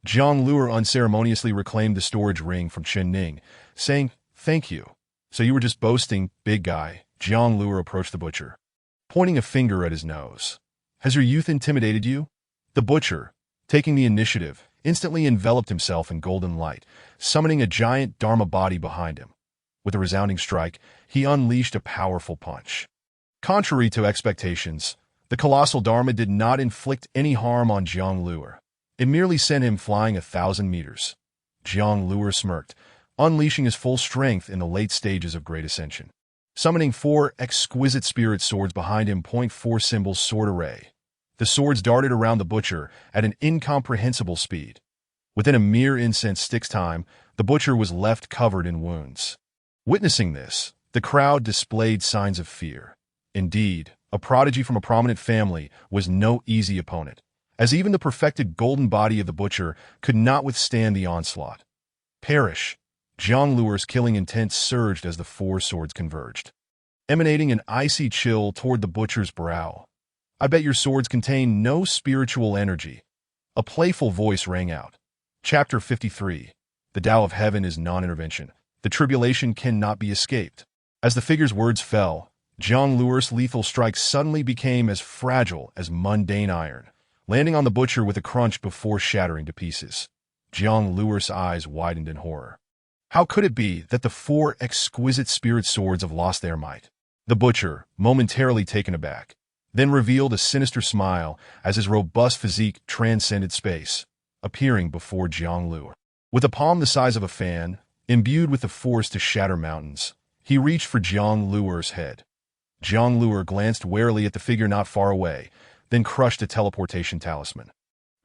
Jiang Luer unceremoniously reclaimed the storage ring from Chen Ning, saying, thank you. So you were just boasting, big guy. Jiang Luer approached the butcher, pointing a finger at his nose. Has your youth intimidated you? The butcher, taking the initiative, instantly enveloped himself in golden light, summoning a giant Dharma body behind him. With a resounding strike, he unleashed a powerful punch. Contrary to expectations, the colossal Dharma did not inflict any harm on Jiang Luer. It merely sent him flying 1,000 meters. Jiang Luer smirked, unleashing his full strength in the late stages of Great Ascension. Summoning 4 exquisite spirit swords behind him. .4 symbol sword array. The swords darted around the butcher at an incomprehensible speed. Within a mere incense stick's time, the butcher was left covered in wounds. Witnessing this, the crowd displayed signs of fear. Indeed, a prodigy from a prominent family was no easy opponent, as even the perfected golden body of the butcher could not withstand the onslaught. Perish! Jiang Luer's killing intent surged as the 4 swords converged, emanating an icy chill toward the butcher's brow. I bet your swords contain no spiritual energy. A playful voice rang out. Chapter 53. The Tao of Heaven is non-intervention. The tribulation cannot be escaped. As the figure's words fell, Jiang Luer's lethal strike suddenly became as fragile as mundane iron, landing on the butcher with a crunch before shattering to pieces. Jiang Luer's eyes widened in horror. How could it be that the 4 exquisite spirit swords have lost their might? The butcher, momentarily taken aback, then revealed a sinister smile as his robust physique transcended space, appearing before Jiang Luer. With a palm the size of a fan, imbued with the force to shatter mountains, he reached for Jiang Luer's head. Jiang Luer glanced warily at the figure not far away, then crushed a teleportation talisman,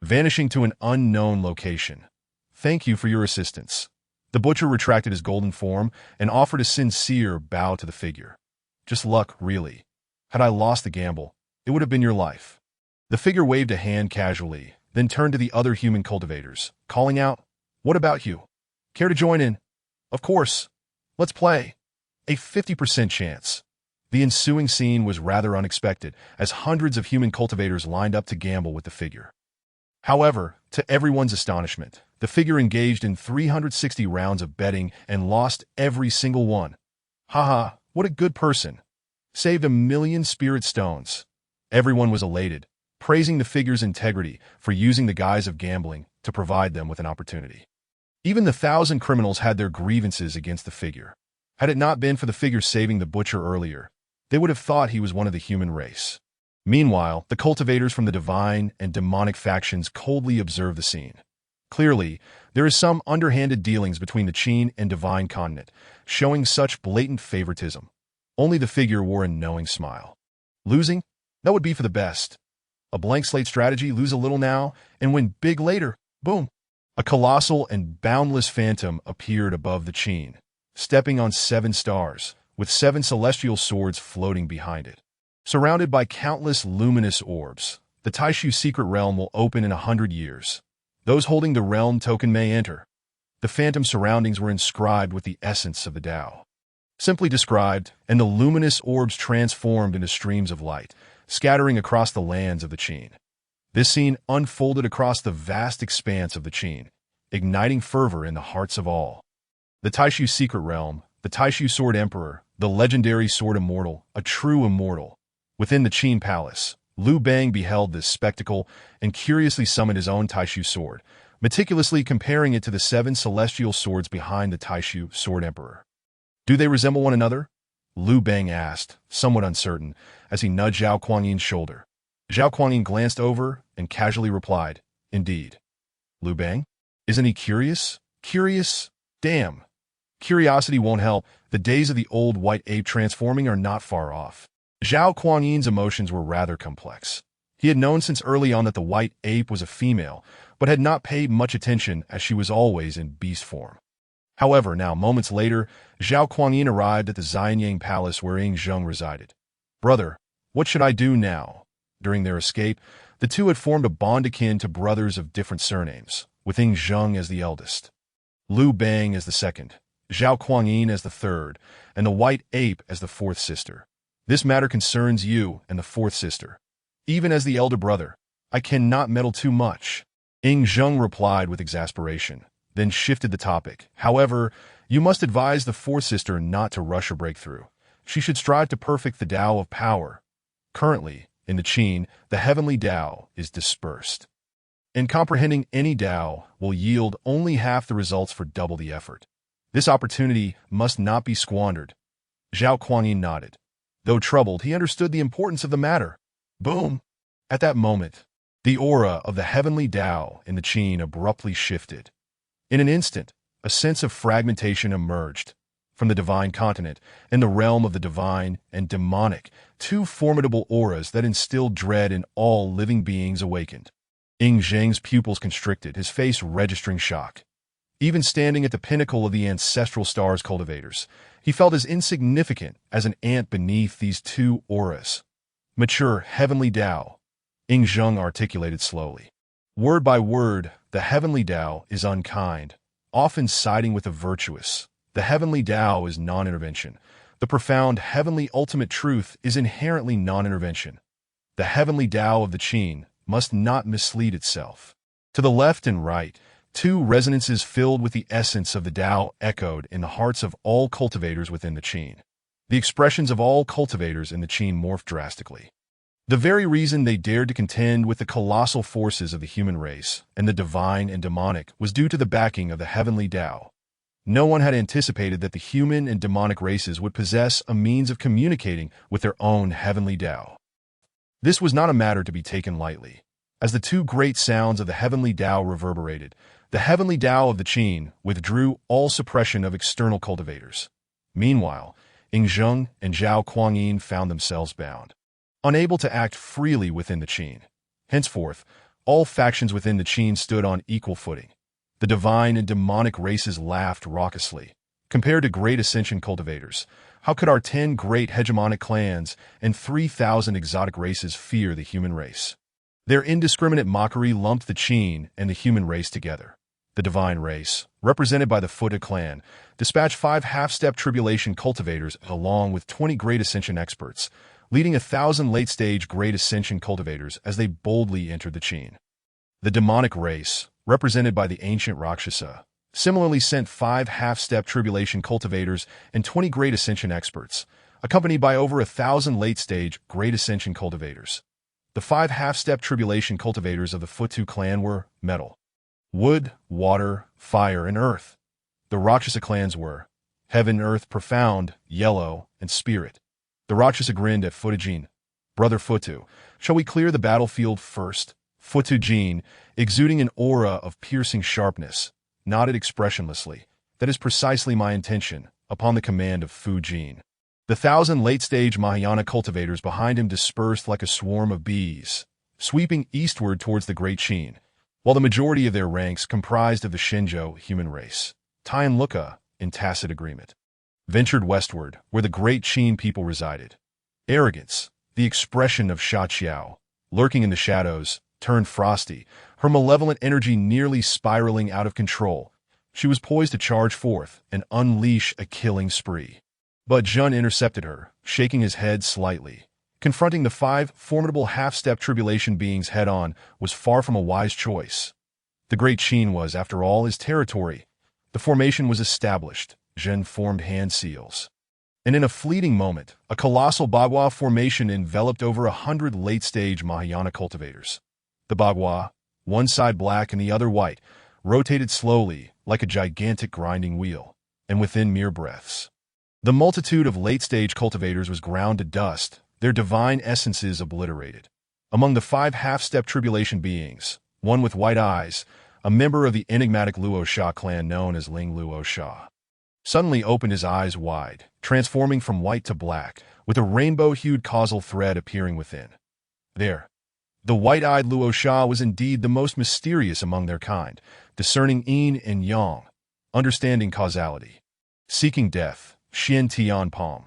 vanishing to an unknown location. Thank you for your assistance. The butcher retracted his golden form and offered a sincere bow to the figure. Just luck, really. Had I lost the gamble, it would have been your life. The figure waved a hand casually, then turned to the other human cultivators, calling out, what about you? Care to join in? Of course. Let's play. A 50% chance. The ensuing scene was rather unexpected, as hundreds of human cultivators lined up to gamble with the figure. However, to everyone's astonishment, the figure engaged in 360 rounds of betting and lost every single one. Haha, what a good person. Saved 1,000,000 spirit stones. Everyone was elated, praising the figure's integrity for using the guise of gambling to provide them with an opportunity. Even the 1,000 criminals had their grievances against the figure. Had it not been for the figure saving the butcher earlier, they would have thought he was one of the human race. Meanwhile, the cultivators from the divine and demonic factions coldly observed the scene. Clearly, there is some underhanded dealings between the Qin and divine continent, showing such blatant favoritism. Only the figure wore a knowing smile. Losing? That would be for the best. A blank slate strategy, lose a little now, and win big later. Boom. A colossal and boundless phantom appeared above the Qin, stepping on 7 stars, with 7 celestial swords floating behind it. Surrounded by countless luminous orbs, the Taishu secret realm will open in 100 years. Those holding the realm token may enter. The phantom surroundings were inscribed with the essence of the Tao. Simply described, and the luminous orbs transformed into streams of light, scattering across the lands of the Qin. This scene unfolded across the vast expanse of the Qin, igniting fervor in the hearts of all. The Taishu secret realm, the Taishu Sword Emperor, the legendary Sword Immortal, a true immortal. Within the Qin Palace, Liu Bang beheld this spectacle and curiously summoned his own Taishu sword, meticulously comparing it to the 7 celestial swords behind the Taishu Sword Emperor. Do they resemble one another? Liu Bang asked, somewhat uncertain, as he nudged Zhao Kuangyin's shoulder. Zhao Kuangyin glanced over and casually replied, "Indeed." Liu Bang? Isn't he curious? Curious? Damn. Curiosity won't help. The days of the old white ape transforming are not far off. Zhao Kuangyin's emotions were rather complex. He had known since early on that the white ape was a female, but had not paid much attention as she was always in beast form. However, now, moments later, Zhao Kuangyin arrived at the Xianyang Palace where Ying Zheng resided. "Brother, what should I do now?" During their escape, the two had formed a bond akin to brothers of different surnames, with Ying Zheng as the eldest, Liu Bang as the second, Zhao Kuangyin as the third, and the white ape as the fourth sister. "This matter concerns you and the fourth sister. Even as the elder brother, I cannot meddle too much," Ying Zheng replied with exasperation, then shifted the topic. "However, you must advise the fourth sister not to rush her breakthrough. She should strive to perfect the Tao of power. Currently, in the Qin, the heavenly Tao is dispersed, and comprehending any Tao will yield only half the results for double the effort. This opportunity must not be squandered." Zhao Kuangyin nodded. Though troubled, he understood the importance of the matter. Boom! At that moment, the aura of the heavenly Tao in the Qin abruptly shifted. In an instant, a sense of fragmentation emerged. From the divine continent and the realm of the divine and demonic, two formidable auras that instilled dread in all living beings awakened. Ying Zheng's pupils constricted, his face registering shock. Even standing at the pinnacle of the ancestral stars cultivators, he felt as insignificant as an ant beneath these two auras. "Mature heavenly Tao," Ying Zheng articulated slowly. "Word by word, the heavenly Tao is unkind, often siding with the virtuous. The heavenly Tao is non-intervention. The profound heavenly ultimate truth is inherently non-intervention. The heavenly Tao of the Qin must not mislead itself." To the left and right, two resonances filled with the essence of the Tao echoed in the hearts of all cultivators within the Qin. The expressions of all cultivators in the Qin morphed drastically. The very reason they dared to contend with the colossal forces of the human race and the divine and demonic was due to the backing of the heavenly Tao. No one had anticipated that the human and demonic races would possess a means of communicating with their own heavenly Tao. This was not a matter to be taken lightly. As the two great sounds of the heavenly Tao reverberated, the heavenly Tao of the Qin withdrew all suppression of external cultivators. Meanwhile, Ying Zheng and Zhao Kuangyin found themselves bound, unable to act freely within the Qin. Henceforth, all factions within the Qin stood on equal footing. The divine and demonic races laughed raucously. Compared to great ascension cultivators, how could our 10 great hegemonic clans and 3,000 exotic races fear the human race? Their indiscriminate mockery lumped the Qin and the human race together. The divine race, represented by the Futa clan, dispatched 5 half-step tribulation cultivators along with 20 great ascension experts, leading 1,000 late-stage great ascension cultivators as they boldly entered the Qin. The demonic race, represented by the ancient Rakshasa, similarly sent 5 half-step tribulation cultivators and 20 great ascension experts, accompanied by over 1,000 late-stage great ascension cultivators. The 5 half-step tribulation cultivators of the Futu clan were metal, wood, water, fire, and earth. The Rakshasa clans were heaven, earth, profound, yellow, and spirit. The Rakshasa grinned at Futujin. "Brother Futu, shall we clear the battlefield first?" Futujin, exuding an aura of piercing sharpness, nodded expressionlessly. "That is precisely my intention," upon the command of Fujin. The 1,000 late-stage Mahayana cultivators behind him dispersed like a swarm of bees, sweeping eastward towards the Great Qin, while the majority of their ranks comprised of the Shenzhou human race. Tianluca, in tacit agreement, ventured westward, where the Great Qin people resided. Arrogance, the expression of Sha Qiao, lurking in the shadows, turned frosty, her malevolent energy nearly spiraling out of control. She was poised to charge forth and unleash a killing spree. But Zhun intercepted her, shaking his head slightly. Confronting the 5 formidable half-step tribulation beings head-on was far from a wise choice. The Great Qin was, after all, his territory. The formation was established. Zhen formed hand seals. And in a fleeting moment, a colossal Bagua formation enveloped over 100 late-stage Mahayana cultivators. The Bagua, one side black and the other white, rotated slowly like a gigantic grinding wheel, and within mere breaths, The multitude of late-stage cultivators was ground to dust, their divine essences obliterated. Among the 5 half-step tribulation beings, one with white eyes, a member of the enigmatic Luo Sha clan known as Ling Luo Sha, suddenly opened his eyes wide, transforming from white to black, with a rainbow-hued causal thread appearing within. There, the white-eyed Luo Sha was indeed the most mysterious among their kind, discerning yin and yang, understanding causality, seeking death. Xian Tian Palm,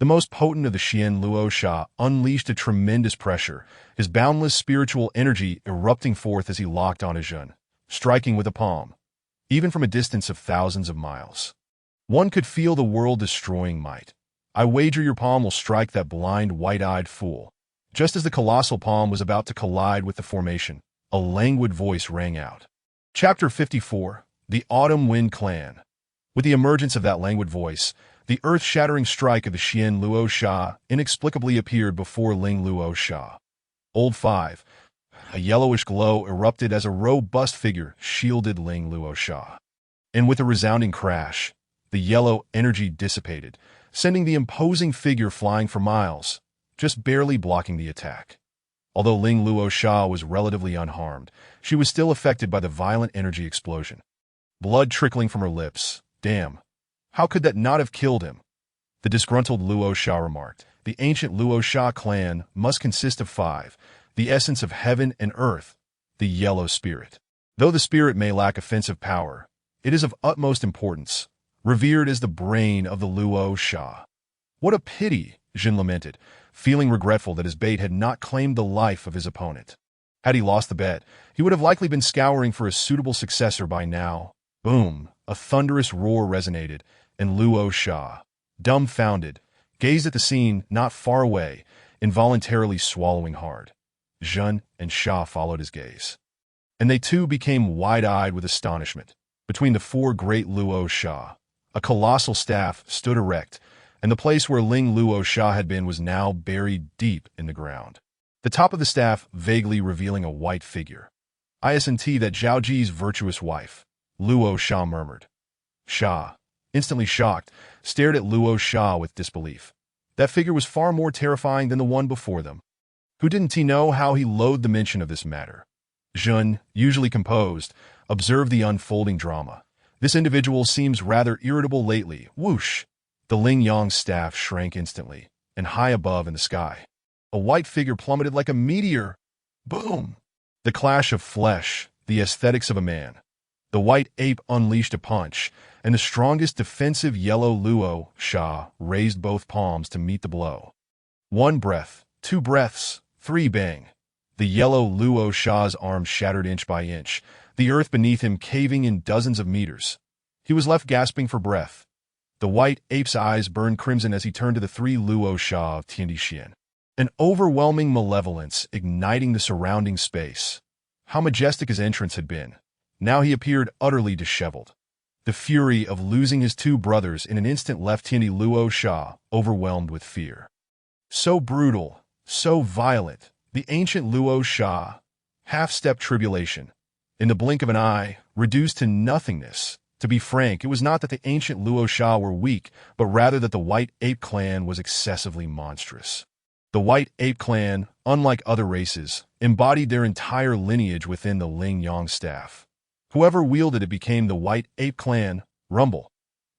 the most potent of the Xian Luo Sha, unleashed a tremendous pressure, his boundless spiritual energy erupting forth as he locked on Jun, striking with a palm, even from a distance of thousands of miles. One could feel the world-destroying might. I wager your palm will strike that blind, white-eyed fool. Just as the colossal palm was about to collide with the formation, a languid voice rang out. Chapter 54, The Autumn Wind Clan. With the emergence of that languid voice, the earth-shattering strike of the Xian Luo Sha inexplicably appeared before Ling Luo Sha. Old 5. A yellowish glow erupted as a robust figure shielded Ling Luo Sha. And with a resounding crash, the yellow energy dissipated, sending the imposing figure flying for miles, just barely blocking the attack. Although Ling Luo Sha was relatively unharmed, she was still affected by the violent energy explosion. Blood trickling from her lips. Damn. How could that not have killed him? The disgruntled Luo Sha remarked. The ancient Luo Sha clan must consist of 5, the essence of heaven and earth, the yellow spirit. Though the spirit may lack offensive power, it is of utmost importance, revered as the brain of the Luo Sha. What a pity, Jin lamented, feeling regretful that his bait had not claimed the life of his opponent. Had he lost the bet, he would have likely been scouring for a suitable successor by now. Boom! A thunderous roar resonated, and Luo Sha, dumbfounded, gazed at the scene not far away, involuntarily swallowing hard. Jun and Sha followed his gaze, and they too became wide-eyed with astonishment. Between the 4 great Luo Sha, a colossal staff stood erect, and the place where Ling Luo Sha had been was now buried deep in the ground. The top of the staff vaguely revealing a white figure. Isn't that Zhao Ji's virtuous wife? Luo Sha murmured. Sha, instantly shocked, stared at Luo Sha with disbelief. That figure was far more terrifying than the one before them. Who didn't he know how he loathed the mention of this matter? Jun, usually composed, observed the unfolding drama. This individual seems rather irritable lately. Whoosh! The Ling Yang staff shrank instantly, and high above in the sky, a white figure plummeted like a meteor. Boom! The clash of flesh, the aesthetics of a man. The white ape unleashed a punch, and the strongest defensive yellow Luo Sha raised both palms to meet the blow. 1 breath, 2 breaths, 3 bang. The yellow Luo Sha's arms shattered inch by inch, the earth beneath him caving in dozens of meters. He was left gasping for breath. The white ape's eyes burned crimson as he turned to the 3 Luo Sha of Tiandi Xian. An overwhelming malevolence igniting the surrounding space. How majestic his entrance had been. Now he appeared utterly disheveled. The fury of losing his 2 brothers in an instant left Tiandi Luo Sha overwhelmed with fear. So brutal, so violent, the ancient Luo Sha, half-step tribulation. In the blink of an eye, reduced to nothingness. To be frank, it was not that the ancient Luo Sha were weak, but rather that the White Ape clan was excessively monstrous. The White Ape clan, unlike other races, embodied their entire lineage within the Ling Yang staff. Whoever wielded it became the White Ape clan. Rumble.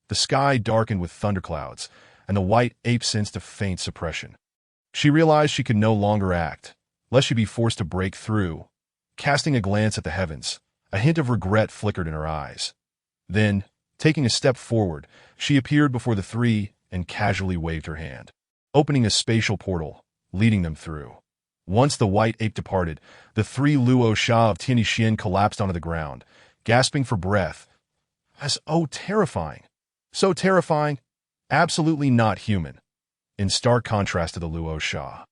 The sky darkened with thunderclouds, and the White Ape sensed a faint suppression. She realized she could no longer act, lest she be forced to break through. Casting a glance at the heavens, a hint of regret flickered in her eyes. Then, taking a step forward, she appeared before the 3 and casually waved her hand, opening a spatial portal, leading them through. Once the White Ape departed, the 3 Luo Sha of Tiandi Xian collapsed onto the ground, gasping for breath. Terrifying. So terrifying, absolutely not human. In stark contrast to the Luo Sha,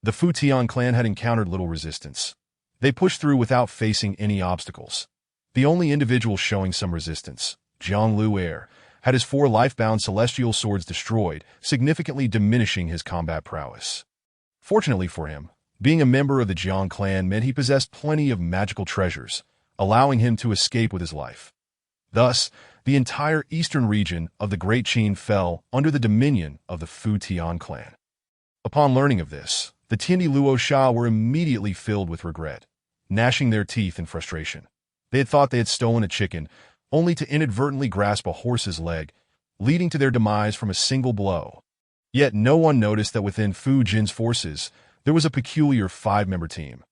the Fu Tian clan had encountered little resistance. They pushed through without facing any obstacles. The only individual showing some resistance, Jiang Lu'er, had his 4 life-bound celestial swords destroyed, significantly diminishing his combat prowess. Fortunately for him, being a member of the Jiang clan meant he possessed plenty of magical treasures, allowing him to escape with his life. Thus, the entire eastern region of the Great Qin fell under the dominion of the Fu Tian clan. Upon learning of this, the Tiandi Luo Sha were immediately filled with regret, gnashing their teeth in frustration. They had thought they had stolen a chicken, only to inadvertently grasp a horse's leg, leading to their demise from a single blow. Yet no one noticed that within Fu Jin's forces, there was a peculiar 5-member team.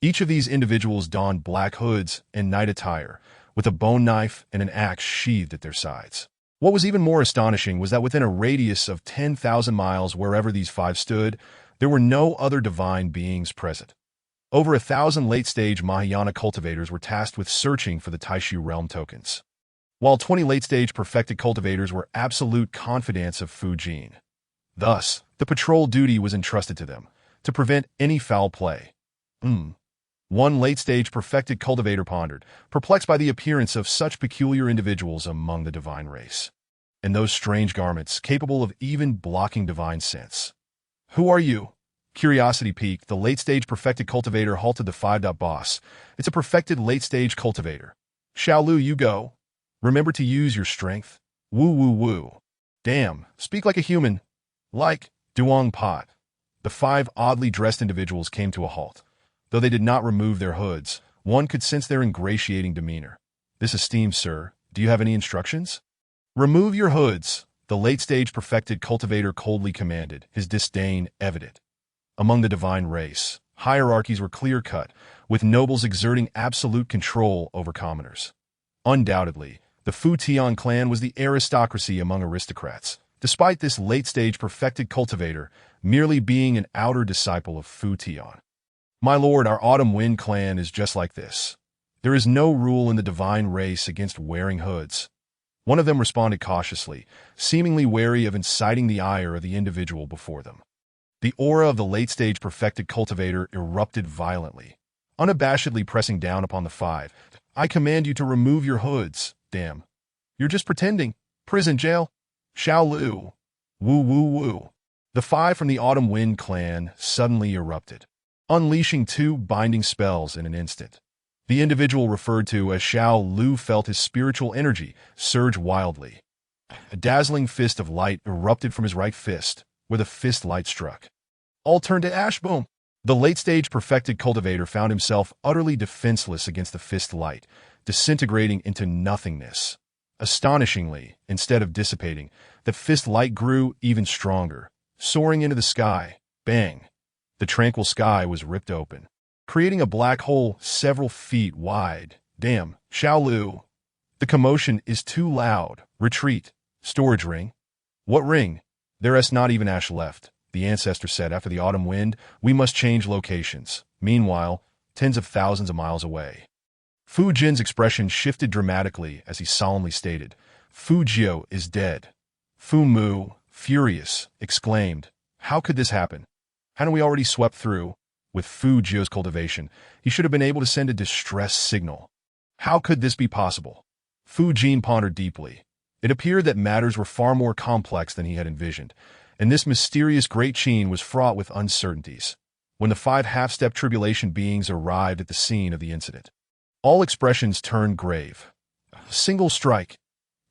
Each of these individuals donned black hoods and night attire, with a bone knife and an axe sheathed at their sides. What was even more astonishing was that within a radius of 10,000 miles wherever these 5 stood, there were no other divine beings present. Over 1,000 late-stage Mahayana cultivators were tasked with searching for the Taishu realm tokens, while 20 late-stage perfected cultivators were absolute confidants of Fu Jin. Thus, the patrol duty was entrusted to them, to prevent any foul play. One late-stage perfected cultivator pondered, perplexed by the appearance of such peculiar individuals among the divine race, and those strange garments capable of even blocking divine sense. "Who are you?" Curiosity piqued, the late-stage perfected cultivator halted the 5. Boss. "It's a perfected late-stage cultivator. Xiaolu, you go. Remember to use your strength. Woo woo woo. Damn, speak like a human. Like Duong Pot." The 5 oddly dressed individuals came to a halt. Though they did not remove their hoods, one could sense their ingratiating demeanor. "This esteemed sir, do you have any instructions?" "Remove your hoods," the late-stage perfected cultivator coldly commanded, his disdain evident. Among the divine race, hierarchies were clear-cut, with nobles exerting absolute control over commoners. Undoubtedly, the Fu Tian clan was the aristocracy among aristocrats, despite this late-stage perfected cultivator merely being an outer disciple of Fu Tian. "My lord, our Autumn Wind clan is just like this. There is no rule in the divine race against wearing hoods." One of them responded cautiously, seemingly wary of inciting the ire of the individual before them. The aura of the late-stage perfected cultivator erupted violently, unabashedly pressing down upon the 5. "I command you to remove your hoods. Damn. You're just pretending. Prison jail. Xiaolu. Woo woo woo." The 5 from the Autumn Wind clan suddenly erupted, unleashing 2 binding spells in an instant. The individual referred to as Xiaolu felt his spiritual energy surge wildly. A dazzling fist of light erupted from his right fist, where the fist light struck. All turned to ash. Boom. The late-stage perfected cultivator found himself utterly defenseless against the fist light, disintegrating into nothingness. Astonishingly, instead of dissipating, the fist light grew even stronger, soaring into the sky. Bang! The tranquil sky was ripped open, creating a black hole several feet wide. "Damn, Xiaolu. The commotion is too loud. Retreat. Storage ring." "What ring?" "There is not even ash left," the ancestor said after the autumn wind. "We must change locations." Meanwhile, tens of thousands of miles away, Fu Jin's expression shifted dramatically as he solemnly stated, "Fu Jiu is dead." Fu Mu, furious, exclaimed, "How could this happen? Hadn't we already swept through?" With Fu Jiu's cultivation, he should have been able to send a distress signal. How could this be possible? Fu Jin pondered deeply. It appeared that matters were far more complex than he had envisioned, and this mysterious Great Qin was fraught with uncertainties. When the 5 half-step tribulation beings arrived at the scene of the incident, all expressions turned grave. Single strike.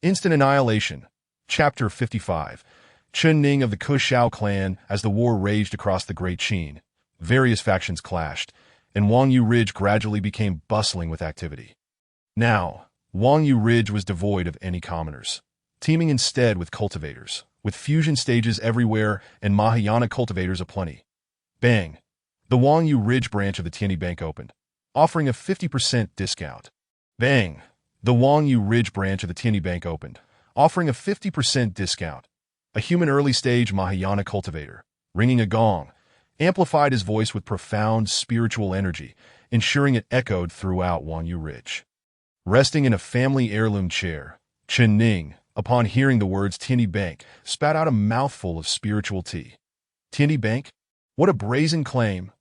Instant annihilation. Chapter 55. Chen Ning of the Kushao clan. As the war raged across the Great Qin, various factions clashed, and Wangyu Ridge gradually became bustling with activity. Now, Wangyu Ridge was devoid of any commoners, teeming instead with cultivators, with fusion stages everywhere and Mahayana cultivators aplenty. Bang! The Wangyu Ridge branch of the Tiandi Bank opened, offering a 50% discount. Bang! The Wangyu Ridge branch of the Tiandi Bank opened, offering a 50% discount. A human early-stage Mahayana cultivator, ringing a gong, amplified his voice with profound spiritual energy, ensuring it echoed throughout Wangyu Ridge. Resting in a family heirloom chair, Chen Ning, upon hearing the words Tiandi Bank, spat out a mouthful of spiritual tea. Tiandi Bank? What a brazen claim!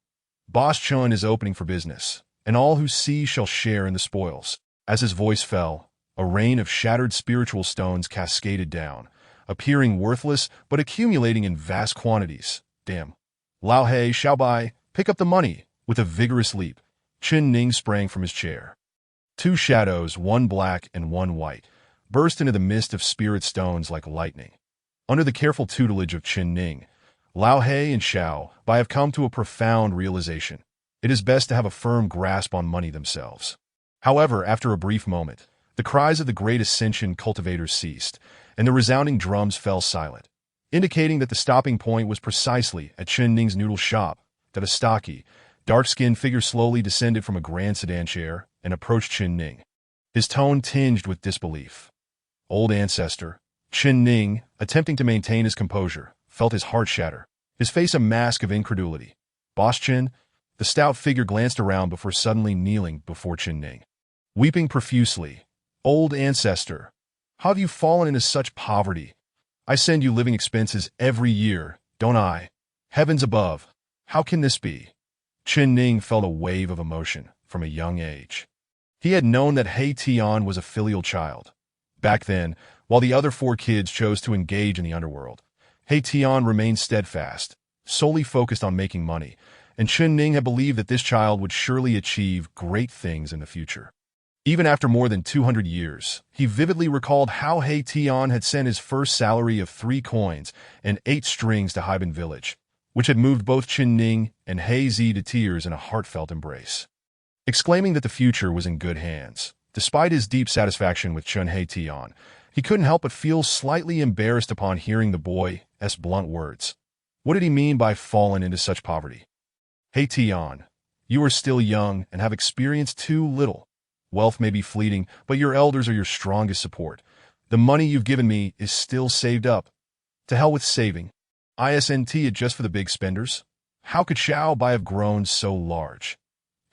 Boss Chun is opening for business, and all who see shall share in the spoils. As his voice fell, a rain of shattered spiritual stones cascaded down, appearing worthless but accumulating in vast quantities. Damn. Lao Hei, Xiaobai, pick up the money. With a vigorous leap, Chen Ning sprang from his chair. 2 shadows, one black and one white, burst into the mist of spirit stones like lightning. Under the careful tutelage of Qin Ning, Lao He and Xiao Bai have come to a profound realization. It is best to have a firm grasp on money themselves. However, after a brief moment, the cries of the great Ascension cultivators ceased, and the resounding drums fell silent, indicating that the stopping point was precisely at Qin Ning's noodle shop, that a stocky, dark-skinned figure slowly descended from a grand sedan chair and approached Qin Ning, his tone tinged with disbelief. Old ancestor, Qin Ning, attempting to maintain his composure, felt his heart shatter, his face a mask of incredulity. Boss Qin, the stout figure glanced around before suddenly kneeling before Qin Ning, weeping profusely. Old ancestor, how have you fallen into such poverty? I send you living expenses every year, don't I? Heavens above, how can this be? Qin Ning felt a wave of emotion from a young age. He had known that He Tian was a filial child. Back then, while the other four kids chose to engage in the underworld, He Tian remained steadfast, solely focused on making money, and Qin Ning had believed that this child would surely achieve great things in the future. Even after more than 200 years, he vividly recalled how He Tian had sent his first salary of 3 coins and 8 strings to Haiban village, which had moved both Qin Ning and He Zi to tears in a heartfelt embrace. Exclaiming that the future was in good hands, despite his deep satisfaction with Qin He Tian, he couldn't help but feel slightly embarrassed upon hearing the boy's blunt words. What did he mean by fallen into such poverty? He Tian, you are still young and have experienced too little. Wealth may be fleeting, but your elders are your strongest support. The money you've given me is still saved up. To hell with saving. Isn't it just for the big spenders? How could Xiao Bai have grown so large?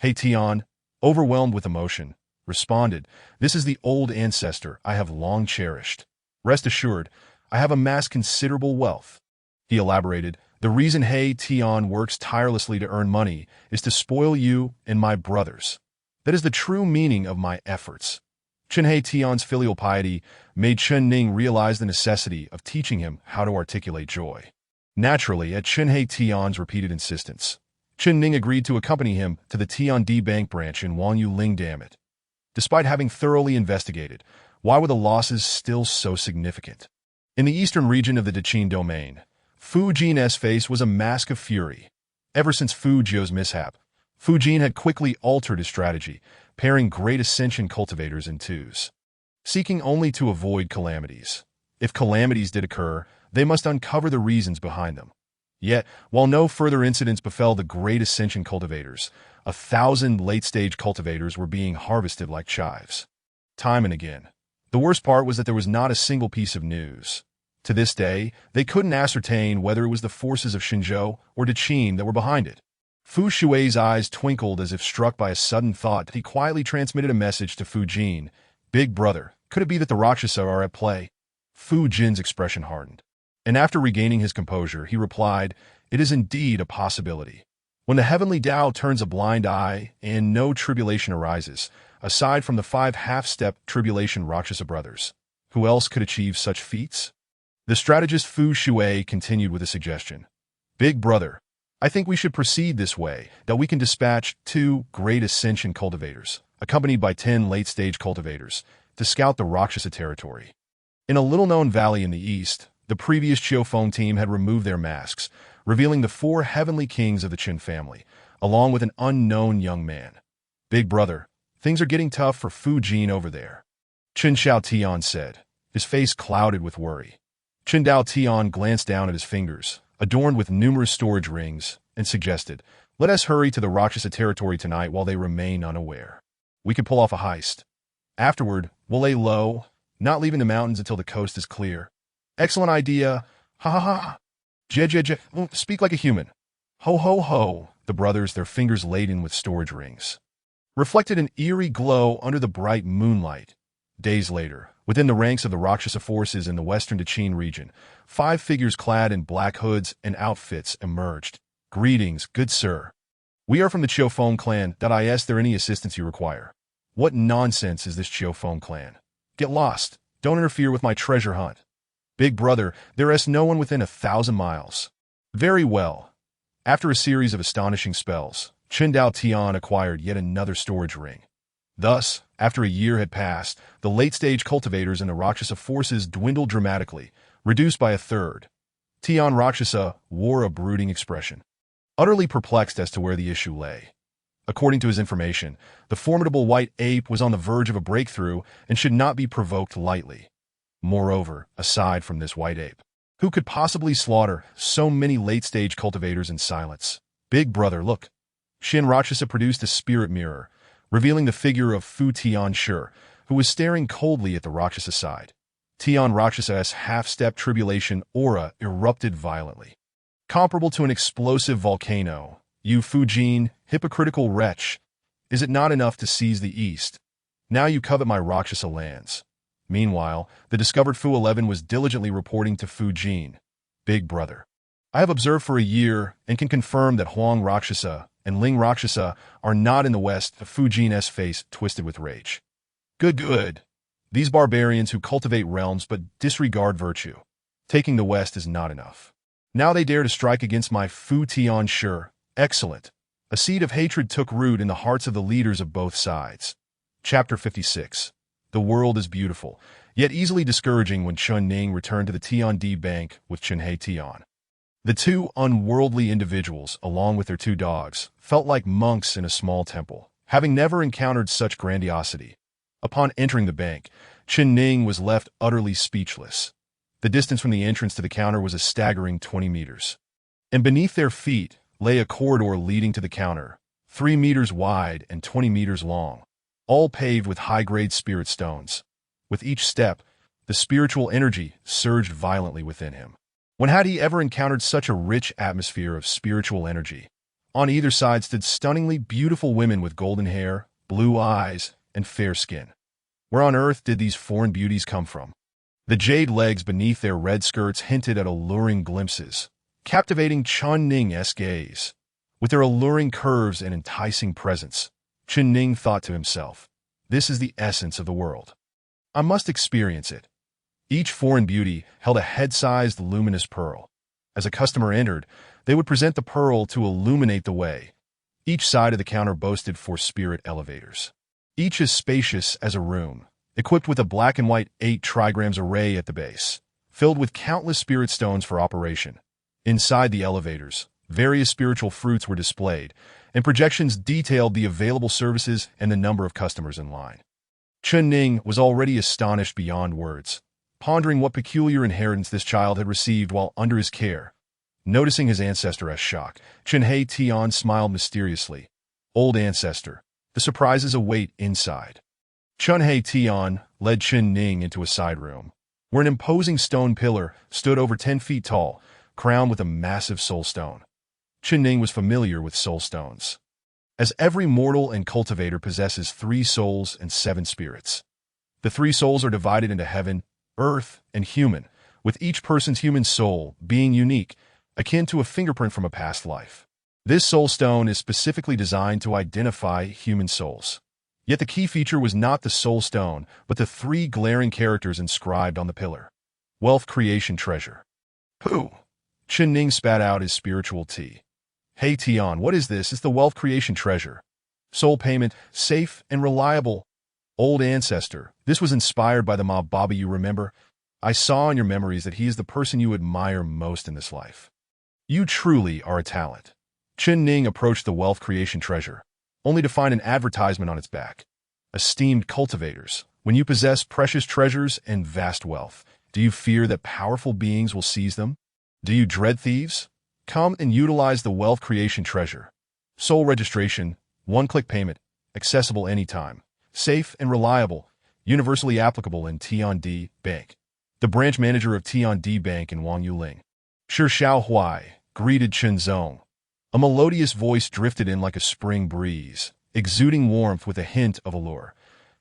He Tian, overwhelmed with emotion, responded, this is the old ancestor I have long cherished. Rest assured, I have amassed considerable wealth. He elaborated, the reason He Tian works tirelessly to earn money is to spoil you and my brothers. That is the true meaning of my efforts. Qin He Tian's filial piety made Qin Ning realize the necessity of teaching him how to articulate joy. Naturally, at Qin He Tian's repeated insistence, Qin Ning agreed to accompany him to the Tiandi Bank branch in Wanyu Lingdamit. Despite having thoroughly investigated, why were the losses still so significant? In the eastern region of the Daqin domain, Fu Jin's face was a mask of fury. Ever since Fu Jiu's mishap, Fu Jin had quickly altered his strategy, pairing great Ascension cultivators in twos, seeking only to avoid calamities. If calamities did occur, they must uncover the reasons behind them. Yet, while no further incidents befell the great Ascension cultivators, 1,000 late-stage cultivators were being harvested like chives. Time and again. The worst part was that there was not a single piece of news. To this day, they couldn't ascertain whether it was the forces of Xinzhou or Daqin that were behind it. Fu Shui's eyes twinkled as if struck by a sudden thought. He quietly transmitted a message to Fu Jin. Big brother, could it be that the Rakshasa are at play? Fu Jin's expression hardened. And after regaining his composure, he replied, it is indeed a possibility. When the heavenly Tao turns a blind eye and no tribulation arises, aside from the 5 half-step tribulation Rakshasa brothers, who else could achieve such feats? The strategist Fu Shui continued with a suggestion. Big brother, I think we should proceed this way, that we can dispatch 2 great Ascension cultivators, accompanied by 10 late-stage cultivators, to scout the Rakshasa territory. In a little-known valley in the east, the previous Qiufeng team had removed their masks, revealing the 4 heavenly kings of the Qin family, along with an unknown young man. Big brother, things are getting tough for Fu Jin over there. Qin Shao Tian said, his face clouded with worry. Qin Dao Tian glanced down at his fingers, adorned with numerous storage rings, and suggested, let us hurry to the Rakshasa territory tonight while they remain unaware. We can pull off a heist. Afterward, we'll lay low, not leaving the mountains until the coast is clear. Excellent idea. Ha ha ha. Speak like a human. Ho ho ho, the brothers, their fingers laden with storage rings, reflected an eerie glow under the bright moonlight. Days later, within the ranks of the Rakshasa forces in the western Daqin region, 5 figures clad in black hoods and outfits emerged. Greetings, good sir. We are from the Qiufeng clan. Is there any assistance you require? What nonsense is this Qiufeng clan? Get lost. Don't interfere with my treasure hunt. Big brother, there is no one within 1,000 miles. Very well. After a series of astonishing spells, Qin Dao Tian acquired yet another storage ring. Thus, after a year had passed, the late-stage cultivators in the Rakshasa forces dwindled dramatically, reduced by a third. Tian Rakshasa wore a brooding expression, utterly perplexed as to where the issue lay. According to his information, the formidable white ape was on the verge of a breakthrough and should not be provoked lightly. Moreover, aside from this white ape, who could possibly slaughter so many late-stage cultivators in silence? Big brother, look. Shin Rakshasa produced a spirit mirror, revealing the figure of Fu Tian Shi, who was staring coldly at the Rakshasa side. Tian Rakshasa's half-step tribulation aura erupted violently. Comparable to an explosive volcano, you Fujin, hypocritical wretch, is it not enough to seize the east? Now you covet my Rakshasa lands. Meanwhile, the discovered Fu 11 was diligently reporting to Fujin. Big brother, I have observed for a year and can confirm that Huang Rakshasa and Ling Rakshasa are not in the west. Fujin's face twisted with rage. Good. These barbarians who cultivate realms but disregard virtue. Taking the west is not enough. Now they dare to strike against my Fu Tian Shi. Excellent. A seed of hatred took root in the hearts of the leaders of both sides. Chapter 56. The world is beautiful, yet easily discouraging when Chun Ning returned to the Tiandi Bank with Chunhei Tian. The two unworldly individuals, along with their two dogs, felt like monks in a small temple, having never encountered such grandiosity. Upon entering the bank, Chun Ning was left utterly speechless. The distance from the entrance to the counter was a staggering 20 meters. And beneath their feet lay a corridor leading to the counter, 3 meters wide and 20 meters long, all paved with high-grade spirit stones. With each step, the spiritual energy surged violently within him. When had he ever encountered such a rich atmosphere of spiritual energy? On either side stood stunningly beautiful women with golden hair, blue eyes, and fair skin. Where on earth did these foreign beauties come from? The jade legs beneath their red skirts hinted at alluring glimpses, captivating Chun Ning's gaze. With their alluring curves and enticing presence, Chun Ning thought to himself, this is the essence of the world. I must experience it. Each foreign beauty held a head-sized luminous pearl. As a customer entered, they would present the pearl to illuminate the way. Each side of the counter boasted 4 spirit elevators, each as spacious as a room, equipped with a black and white 8 trigrams array at the base, filled with countless spirit stones for operation. Inside the elevators, various spiritual fruits were displayed, and projections detailed the available services and the number of customers in line. Chun Ning was already astonished beyond words, pondering what peculiar inheritance this child had received while under his care. Noticing his ancestor's shock, Chunhei Tian smiled mysteriously. Old ancestor, the surprises await inside. Chunhei Tian led Chun Ning into a side room, where an imposing stone pillar stood over 10 feet tall, crowned with a massive soul stone. Chun Ning was familiar with soul stones, as every mortal and cultivator possesses 3 souls and 7 spirits. The 3 souls are divided into heaven, earth, and human, with each person's human soul being unique, akin to a fingerprint from a past life. This soul stone is specifically designed to identify human souls. Yet the key feature was not the soul stone, but the 3 glaring characters inscribed on the pillar. Wealth creation treasure. Pooh! Chun Ning spat out his spiritual tea. Hey Tian, what is this? It's the wealth creation treasure. Soul payment, safe and reliable. Old ancestor, this was inspired by the Ma Baba you remember. I saw in your memories that he is the person you admire most in this life. You truly are a talent. Chun Ning approached the wealth creation treasure, only to find an advertisement on its back. Esteemed cultivators, when you possess precious treasures and vast wealth, do you fear that powerful beings will seize them? Do you dread thieves? Come and utilize the wealth creation treasure. Soul registration, one-click payment, accessible anytime, safe and reliable, universally applicable in Tiandi Bank. The branch manager of Tiandi Bank in Wang Yuling, Shi Xiaohui, greeted Chen Zong. A melodious voice drifted in like a spring breeze, exuding warmth with a hint of allure.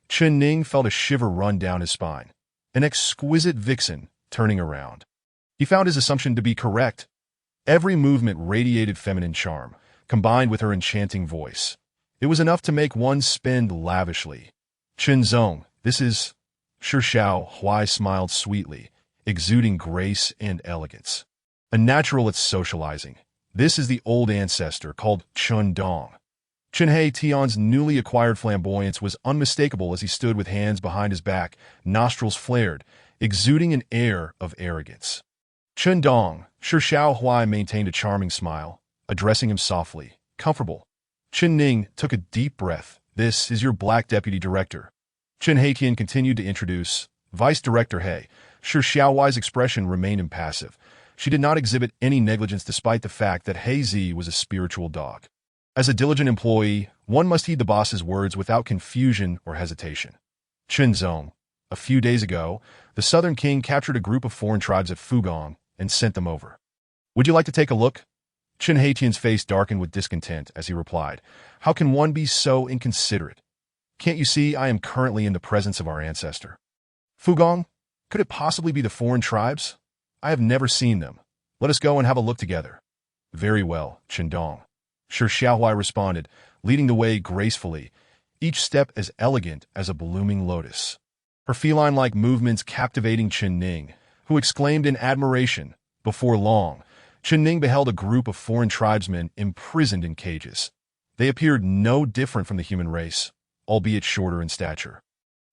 Chun Ning felt a shiver run down his spine. An exquisite vixen, turning around. He found his assumption to be correct. Every movement radiated feminine charm, combined with her enchanting voice. It was enough to make one spend lavishly. Chen Zong, this is... Shi Xiaohui smiled sweetly, exuding grace and elegance. A natural at socializing. This is the old ancestor called Chun Dong. Chen He Tian's newly acquired flamboyance was unmistakable as he stood with hands behind his back, nostrils flared, exuding an air of arrogance. Chen Dong, Shi Xiaohui maintained a charming smile, addressing him softly, comfortable. Chen Ning took a deep breath. This is your black deputy director. Chen Heitian continued to introduce Vice Director He. Shi Xiaohui's expression remained impassive. She did not exhibit any negligence despite the fact that He Zi was a spiritual dog. As a diligent employee, one must heed the boss's words without confusion or hesitation. Chen Zong. A few days ago, the Southern King captured a group of foreign tribes at Fugong and sent them over. Would you like to take a look? Chen Heitian's face darkened with discontent as he replied, How can one be so inconsiderate? Can't you see I am currently in the presence of our ancestor? Fugong? Could it possibly be the foreign tribes? I have never seen them. Let us go and have a look together. Very well, Chen Dong. Shi Xiaohui responded, leading the way gracefully, each step as elegant as a blooming lotus. Her feline-like movements captivating Chen Ning, who exclaimed in admiration. Before long, Chen Ning beheld a group of foreign tribesmen imprisoned in cages. They appeared no different from the human race, albeit shorter in stature.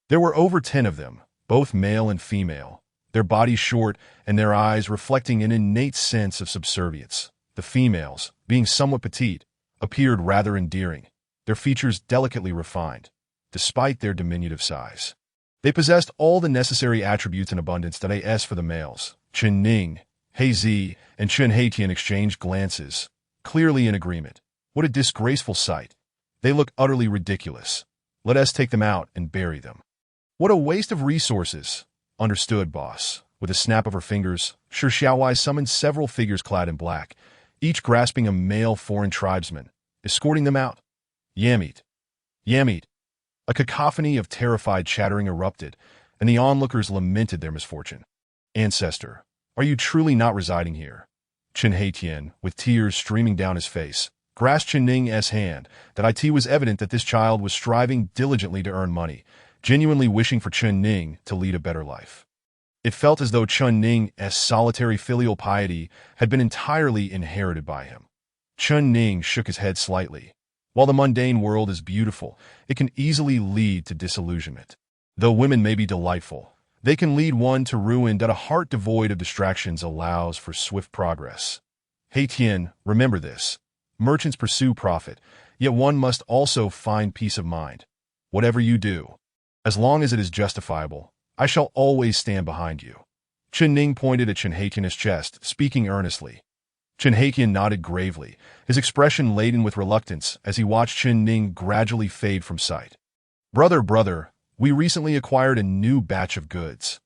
There were over 10 of them, both male and female, their bodies short and their eyes reflecting an innate sense of subservience. The females, being somewhat petite, appeared rather endearing, their features delicately refined, despite their diminutive size. They possessed all the necessary attributes in abundance that AS for the males. Chen Ning, He Zi, and Chen Heitian exchanged glances, clearly in agreement. What a disgraceful sight. They look utterly ridiculous. Let us take them out and bury them. What a waste of resources. Understood, boss. With a snap of her fingers, Shi Xiaohui summoned several figures clad in black, each grasping a male foreign tribesman, escorting them out. Yamit. Yamit. A cacophony of terrified chattering erupted, and the onlookers lamented their misfortune. Ancestor, are you truly not residing here? Chen Heitian, with tears streaming down his face, grasped Chen Ning's hand. That it was evident that this child was striving diligently to earn money, genuinely wishing for Chen Ning to lead a better life. It felt as though Chen Ning's solitary filial piety had been entirely inherited by him. Chen Ning shook his head slightly. While the mundane world is beautiful, it can easily lead to disillusionment. Though women may be delightful, they can lead one to ruin. That a heart devoid of distractions allows for swift progress. Heitian, remember this. Merchants pursue profit, yet one must also find peace of mind. Whatever you do, as long as it is justifiable, I shall always stand behind you. Chen Ning pointed at Chen Heitian's chest, speaking earnestly. Chen Heitian nodded gravely, his expression laden with reluctance as he watched Chen Ning gradually fade from sight. Brother, we recently acquired a new batch of goods.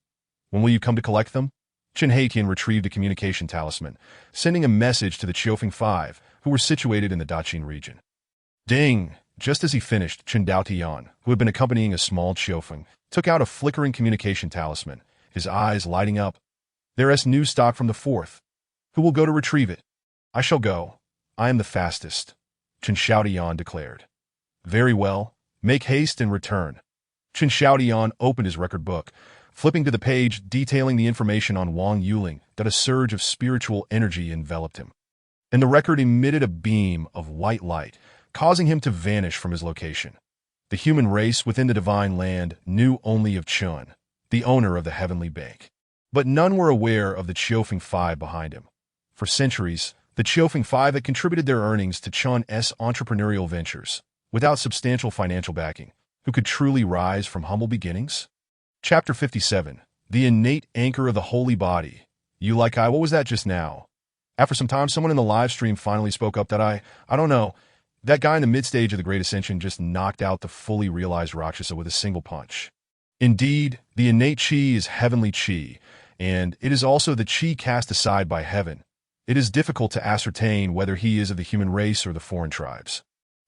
When will you come to collect them? Chen Heitian retrieved a communication talisman, sending a message to the Qiufeng Five, who were situated in the Daqing region. Ding! Just as he finished, Chen Daotian, who had been accompanying a small Qiufeng, took out a flickering communication talisman, his eyes lighting up. There's new stock from the fourth. Who will go to retrieve it? I shall go. I am the fastest, Chen Xiaotian declared. Very well. Make haste and return. Chen Xiaotian opened his record book, flipping to the page detailing the information on Wang Yuling. That a surge of spiritual energy enveloped him, and the record emitted a beam of white light, causing him to vanish from his location. The human race within the divine land knew only of Chun, the owner of the Heavenly Bank. But none were aware of the Qiufeng Five behind him. For centuries, the Qiufeng Five had contributed their earnings to Chun's entrepreneurial ventures, without substantial financial backing. Who could truly rise from humble beginnings? Chapter 57. The Innate Anchor of the Holy Body. What was that just now? After some time, someone in the live stream finally spoke up that I don't know, that guy in the mid-stage of the Great Ascension just knocked out the fully realized Rakshasa with a single punch. Indeed, the innate Qi is heavenly Qi, and it is also the Qi cast aside by heaven. It is difficult to ascertain whether he is of the human race or the foreign tribes.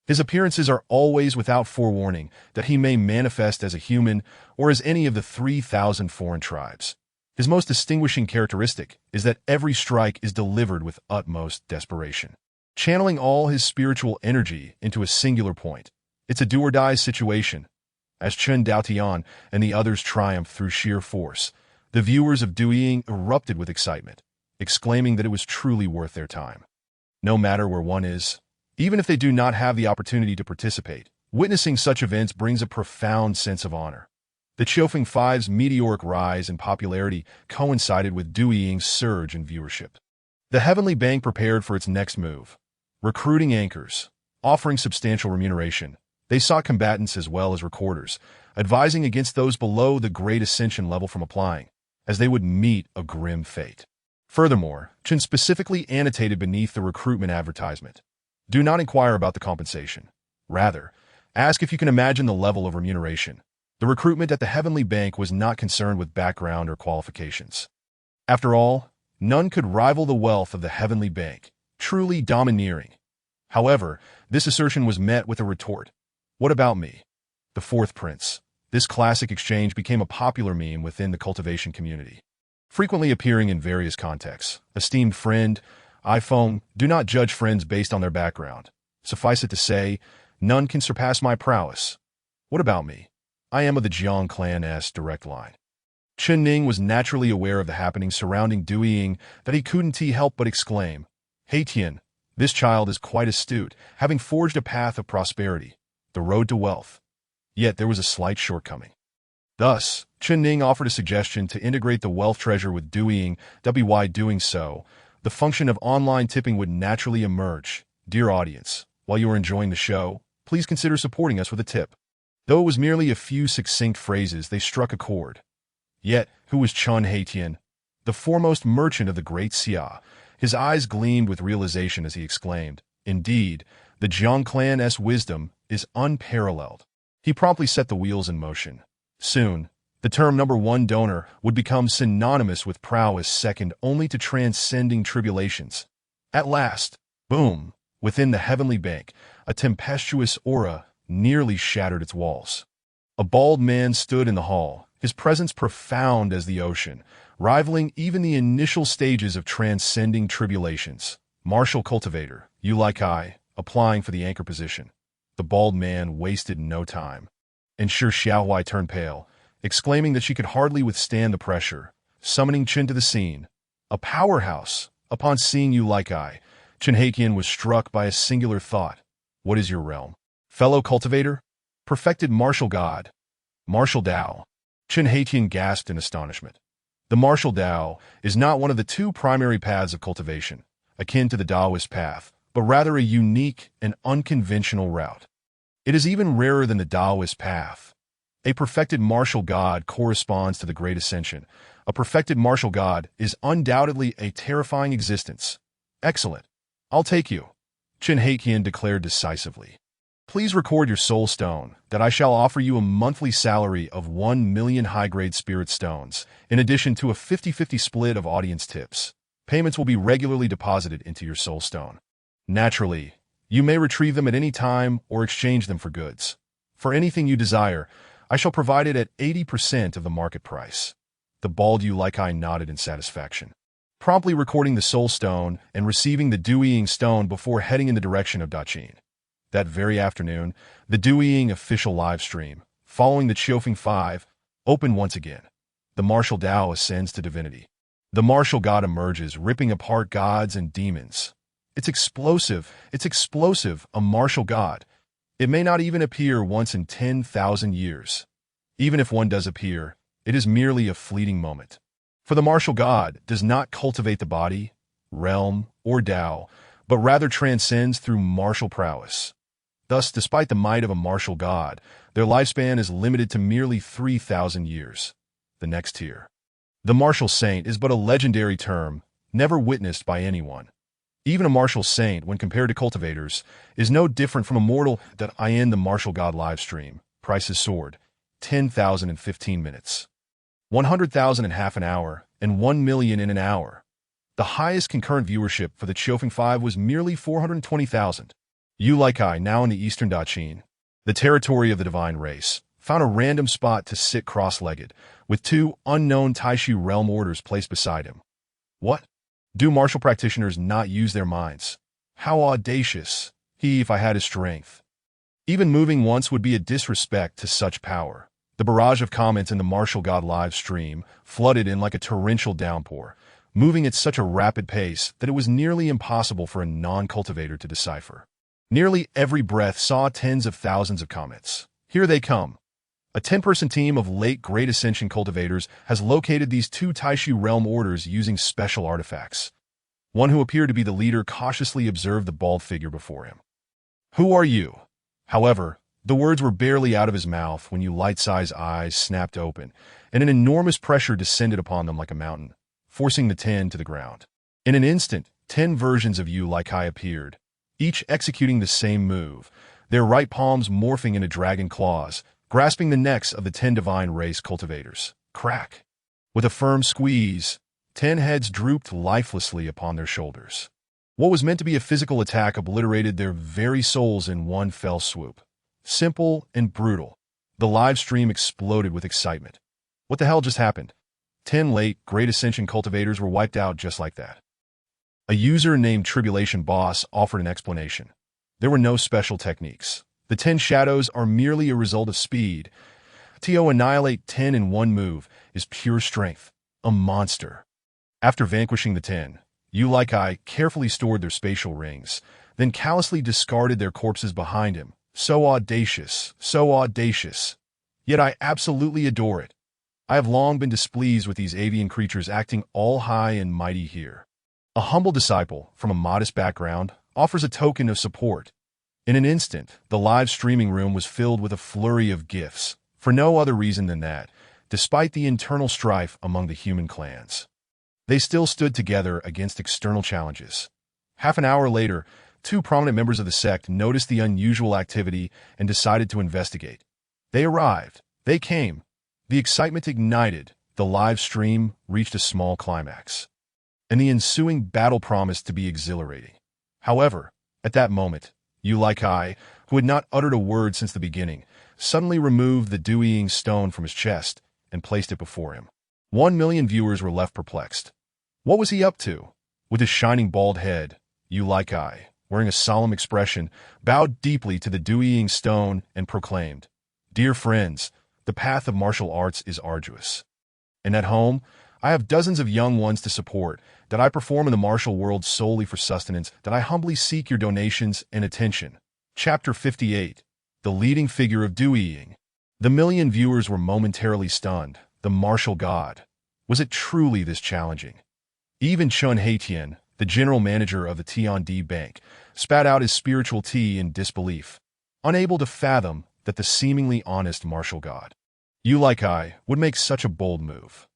His appearances are always without forewarning that he may manifest as a human or as any of the 3,000 foreign tribes. His most distinguishing characteristic is that every strike is delivered with utmost desperation, channeling all his spiritual energy into a singular point. It's a do-or-die situation. As Chen Daotian and the others triumphed through sheer force, the viewers of Duiying erupted with excitement, exclaiming that it was truly worth their time. No matter where one is, Even if they do not have the opportunity to participate, witnessing such events brings a profound sense of honor. The Chofeng Five's meteoric rise in popularity coincided with Du Ying's surge in viewership. The Heavenly Bank prepared for its next move. Recruiting anchors, offering substantial remuneration, they sought combatants as well as recorders, advising against those below the Great Ascension level from applying, as they would meet a grim fate. Furthermore, Chen specifically annotated beneath the recruitment advertisement, "Do not inquire about the compensation. Rather, ask if you can imagine the level of remuneration." The recruitment at the Heavenly Bank was not concerned with background or qualifications. After all, none could rival the wealth of the Heavenly Bank, truly domineering. However, this assertion was met with a retort. "What about me? The Fourth Prince." This classic exchange became a popular meme within the cultivation community, frequently appearing in various contexts. Esteemed friend, iPhone, do not judge friends based on their background. Suffice it to say, none can surpass my prowess. What about me? I am of the Jiang Clan's direct line. Chen Ning was naturally aware of the happenings surrounding Du Ying that he couldn't help but exclaim, "Hey Tian, this child is quite astute, having forged a path of prosperity, the road to wealth." Yet there was a slight shortcoming. Thus, Chen Ning offered a suggestion to integrate the wealth treasure with Du Ying. By doing so, the function of online tipping would naturally emerge. Dear audience, while you are enjoying the show, please consider supporting us with a tip. Though it was merely a few succinct phrases, they struck a chord. Yet, who was Chen Haitian, the foremost merchant of the Great Xia? His eyes gleamed with realization as he exclaimed, "Indeed, the Jiang Clan's wisdom is unparalleled." He promptly set the wheels in motion. Soon, the term number one donor would become synonymous with prowess, second only to transcending tribulations. At last, boom, within the Heavenly Bank, a tempestuous aura nearly shattered its walls. A bald man stood in the hall, his presence profound as the ocean, rivaling even the initial stages of transcending tribulations. Martial cultivator, Yu Kai, applying for the anchor position. The bald man wasted no time. And Shi Xiaohui turned pale, exclaiming that she could hardly withstand the pressure, summoning Chen to the scene. A powerhouse. Upon seeing Yu Kai, Chen Haiqian was struck by a singular thought. What is your realm? Fellow cultivator? Perfected martial god. Martial Dao. Chen Haiqian gasped in astonishment. The martial Dao is not one of the two primary paths of cultivation, akin to the Taoist path, but rather a unique and unconventional route. It is even rarer than the Taoist path. A perfected martial god corresponds to the Great Ascension. A perfected martial god is undoubtedly a terrifying existence. Excellent. I'll take you, Chen Haiqian declared decisively. Please record your soul stone, that I shall offer you a monthly salary of 1 million high-grade spirit stones, in addition to a 50-50 split of audience tips. Payments will be regularly deposited into your soul stone. Naturally, you may retrieve them at any time or exchange them for goods. For anything you desire, I shall provide it at 80% of the market price. The bald Yu Kai nodded in satisfaction, promptly recording the soul stone and receiving the Du Ying stone before heading in the direction of Daqin. That very afternoon, the Du Ying official live stream, following the Chofeng 5, opened once again. The martial Dao ascends to divinity. The martial god emerges, ripping apart gods and demons. It's explosive, a martial god. It may not even appear once in 10,000 years. Even if one does appear, it is merely a fleeting moment. For the martial god does not cultivate the body, realm, or Dao, but rather transcends through martial prowess. Thus, despite the might of a martial god, their lifespan is limited to merely 3,000 years. The next tier. The martial saint is but a legendary term, never witnessed by anyone. Even a martial saint, when compared to cultivators, is no different from a mortal. That I end the martial god live stream. Prices soared. 10,000 in 15 minutes. 100,000 in half an hour, and 1 million in an hour. The highest concurrent viewership for the Chofeng 5 was merely 420,000. Yu Kai, now in the eastern Daqin, the territory of the divine race, found a random spot to sit cross-legged, with two unknown Taishu realm orders placed beside him. What? Do martial practitioners not use their minds? How audacious! If I had his strength. Even moving once would be a disrespect to such power. The barrage of comments in the martial god live stream flooded in like a torrential downpour, moving at such a rapid pace that it was nearly impossible for a non-cultivator to decipher. Nearly every breath saw tens of thousands of comets. Here they come. A 10-person team of late Great Ascension cultivators has located these two Taishu realm orders using special artifacts. One who appeared to be the leader cautiously observed the bald figure before him. "Who are you?" However, the words were barely out of his mouth when Yu Lightsai's eyes snapped open, and an enormous pressure descended upon them like a mountain, forcing the 10 to the ground. In an instant, 10 versions of Yu Likai appeared, each executing the same move, their right palms morphing into dragon claws, grasping the necks of the 10 divine race cultivators. Crack! With a firm squeeze, 10 heads drooped lifelessly upon their shoulders. What was meant to be a physical attack obliterated their very souls in one fell swoop. Simple and brutal. The live stream exploded with excitement. What the hell just happened? 10 late Great Ascension cultivators were wiped out just like that. A user named Tribulation Boss offered an explanation. There were no special techniques. The 10 shadows are merely a result of speed. To annihilate 10 in one move is pure strength. A monster. After vanquishing the 10, Yu Likai carefully stored their spatial rings, then callously discarded their corpses behind him. So audacious, so audacious. Yet I absolutely adore it. I have long been displeased with these avian creatures acting all high and mighty here. A humble disciple from a modest background offers a token of support. In an instant, the live streaming room was filled with a flurry of gifts, for no other reason than that, despite the internal strife among the human clans. They still stood together against external challenges. Half an hour later, 2 prominent members of the sect noticed the unusual activity and decided to investigate. They arrived. They came. The excitement ignited. The live stream reached a small climax, and the ensuing battle promised to be exhilarating. However, at that moment, Yu Likai, who had not uttered a word since the beginning, suddenly removed the Duiying stone from his chest and placed it before him. 1 million viewers were left perplexed. What was he up to? With his shining bald head, Yu Likai, wearing a solemn expression, bowed deeply to the Duiying stone and proclaimed, "Dear friends, the path of martial arts is arduous. And at home, I have dozens of young ones to support, that I perform in the martial world solely for sustenance, that I humbly seek your donations and attention." Chapter 58. The leading figure of Duiying. The million viewers were momentarily stunned. The martial god. Was it truly this challenging? Even Chun Haitian, the general manager of the Tiandi Bank, spat out his spiritual tea in disbelief, unable to fathom that the seemingly honest martial god, Yu Likai, would make such a bold move.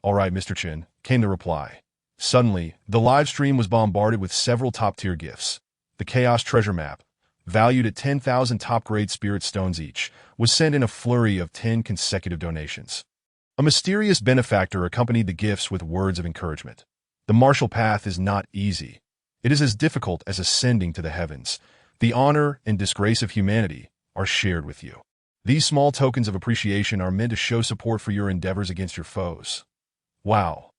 "All right, Mr. Chin," came the reply. Suddenly, the live stream was bombarded with several top-tier gifts. The Chaos Treasure Map, valued at 10,000 top-grade spirit stones each, was sent in a flurry of 10 consecutive donations. A mysterious benefactor accompanied the gifts with words of encouragement. The martial path is not easy. It is as difficult as ascending to the heavens. The honor and disgrace of humanity are shared with you. These small tokens of appreciation are meant to show support for your endeavors against your foes. Wow.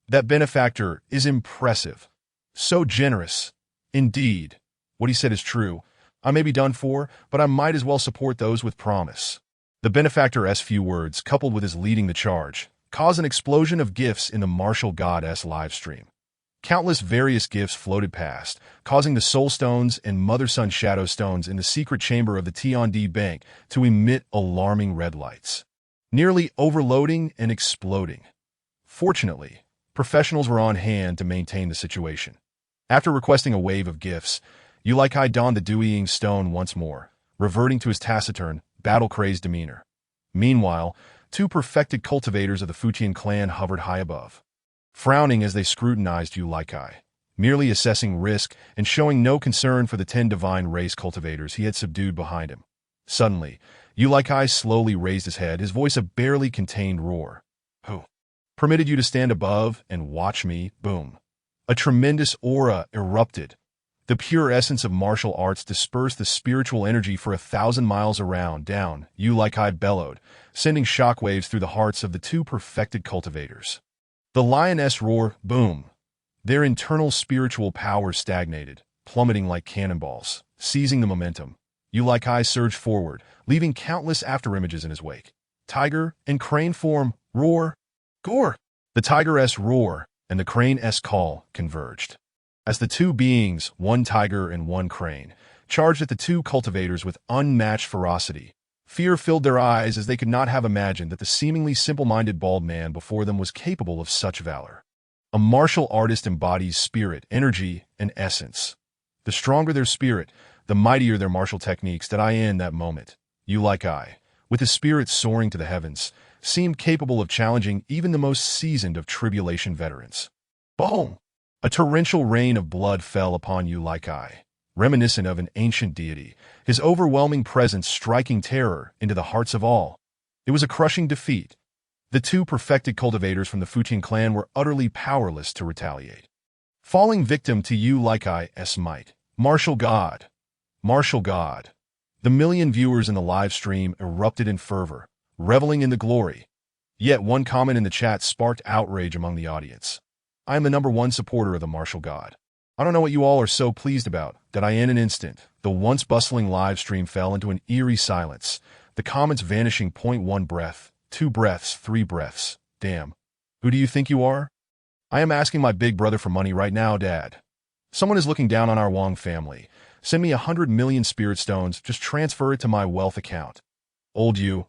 That benefactor is impressive. So generous. Indeed. What he said is true. I may be done for, but I might as well support those with promise. The benefactor's few words, coupled with his leading the charge, caused an explosion of gifts in the martial god's live stream. Countless various gifts floated past, causing the Soul Stones and Mother Sun Shadow Stones in the secret chamber of the Tiandi Bank to emit alarming red lights, nearly overloading and exploding. Fortunately, professionals were on hand to maintain the situation. After requesting a wave of gifts, Yu Likai donned the Duiying stone once more, reverting to his taciturn, battle-crazed demeanor. Meanwhile, 2 perfected cultivators of the Futian clan hovered high above, frowning as they scrutinized Yu Likai, merely assessing risk and showing no concern for the 10 divine race cultivators he had subdued behind him. Suddenly, Yu Likai slowly raised his head, his voice a barely contained roar. "Who permitted you to stand above and watch me?" Boom. A tremendous aura erupted. The pure essence of martial arts dispersed the spiritual energy for 1,000 miles around, down, Yu Likai bellowed, sending shockwaves through the hearts of the 2 perfected cultivators. The lioness roar, boom. Their internal spiritual power stagnated, plummeting like cannonballs. Seizing the momentum, Yu Likai surged forward, leaving countless afterimages in his wake. Tiger and crane form, roar, gore. The tiger's roar and the crane's call converged. As the 2 beings, one tiger and one crane, charged at the two cultivators with unmatched ferocity. Fear filled their eyes as they could not have imagined that the seemingly simple-minded bald man before them was capable of such valor. A martial artist embodies spirit, energy, and essence. The stronger their spirit, the mightier their martial techniques. That I in that moment, Yu Lai Kai, with his spirit soaring to the heavens, seemed capable of challenging even the most seasoned of tribulation veterans. Boom! A torrential rain of blood fell upon Yu Lai Kai, reminiscent of an ancient deity, his overwhelming presence striking terror into the hearts of all. It was a crushing defeat. The two perfected cultivators from the Fujian clan were utterly powerless to retaliate. Falling victim to Yu Lai Kai's might. Martial God. Martial God. The million viewers in the live stream erupted in fervor, reveling in the glory. Yet one comment in the chat sparked outrage among the audience. I am the #1 supporter of the martial god. I don't know what you all are so pleased about, that in an instant, the once bustling live stream fell into an eerie silence, the comments vanishing. 1 breath, 2 breaths, 3 breaths. Damn. Who do you think you are? I am asking my big brother for money right now, Dad. Someone is looking down on our Wong family. Send me 100 million spirit stones, just transfer it to my wealth account. Old you.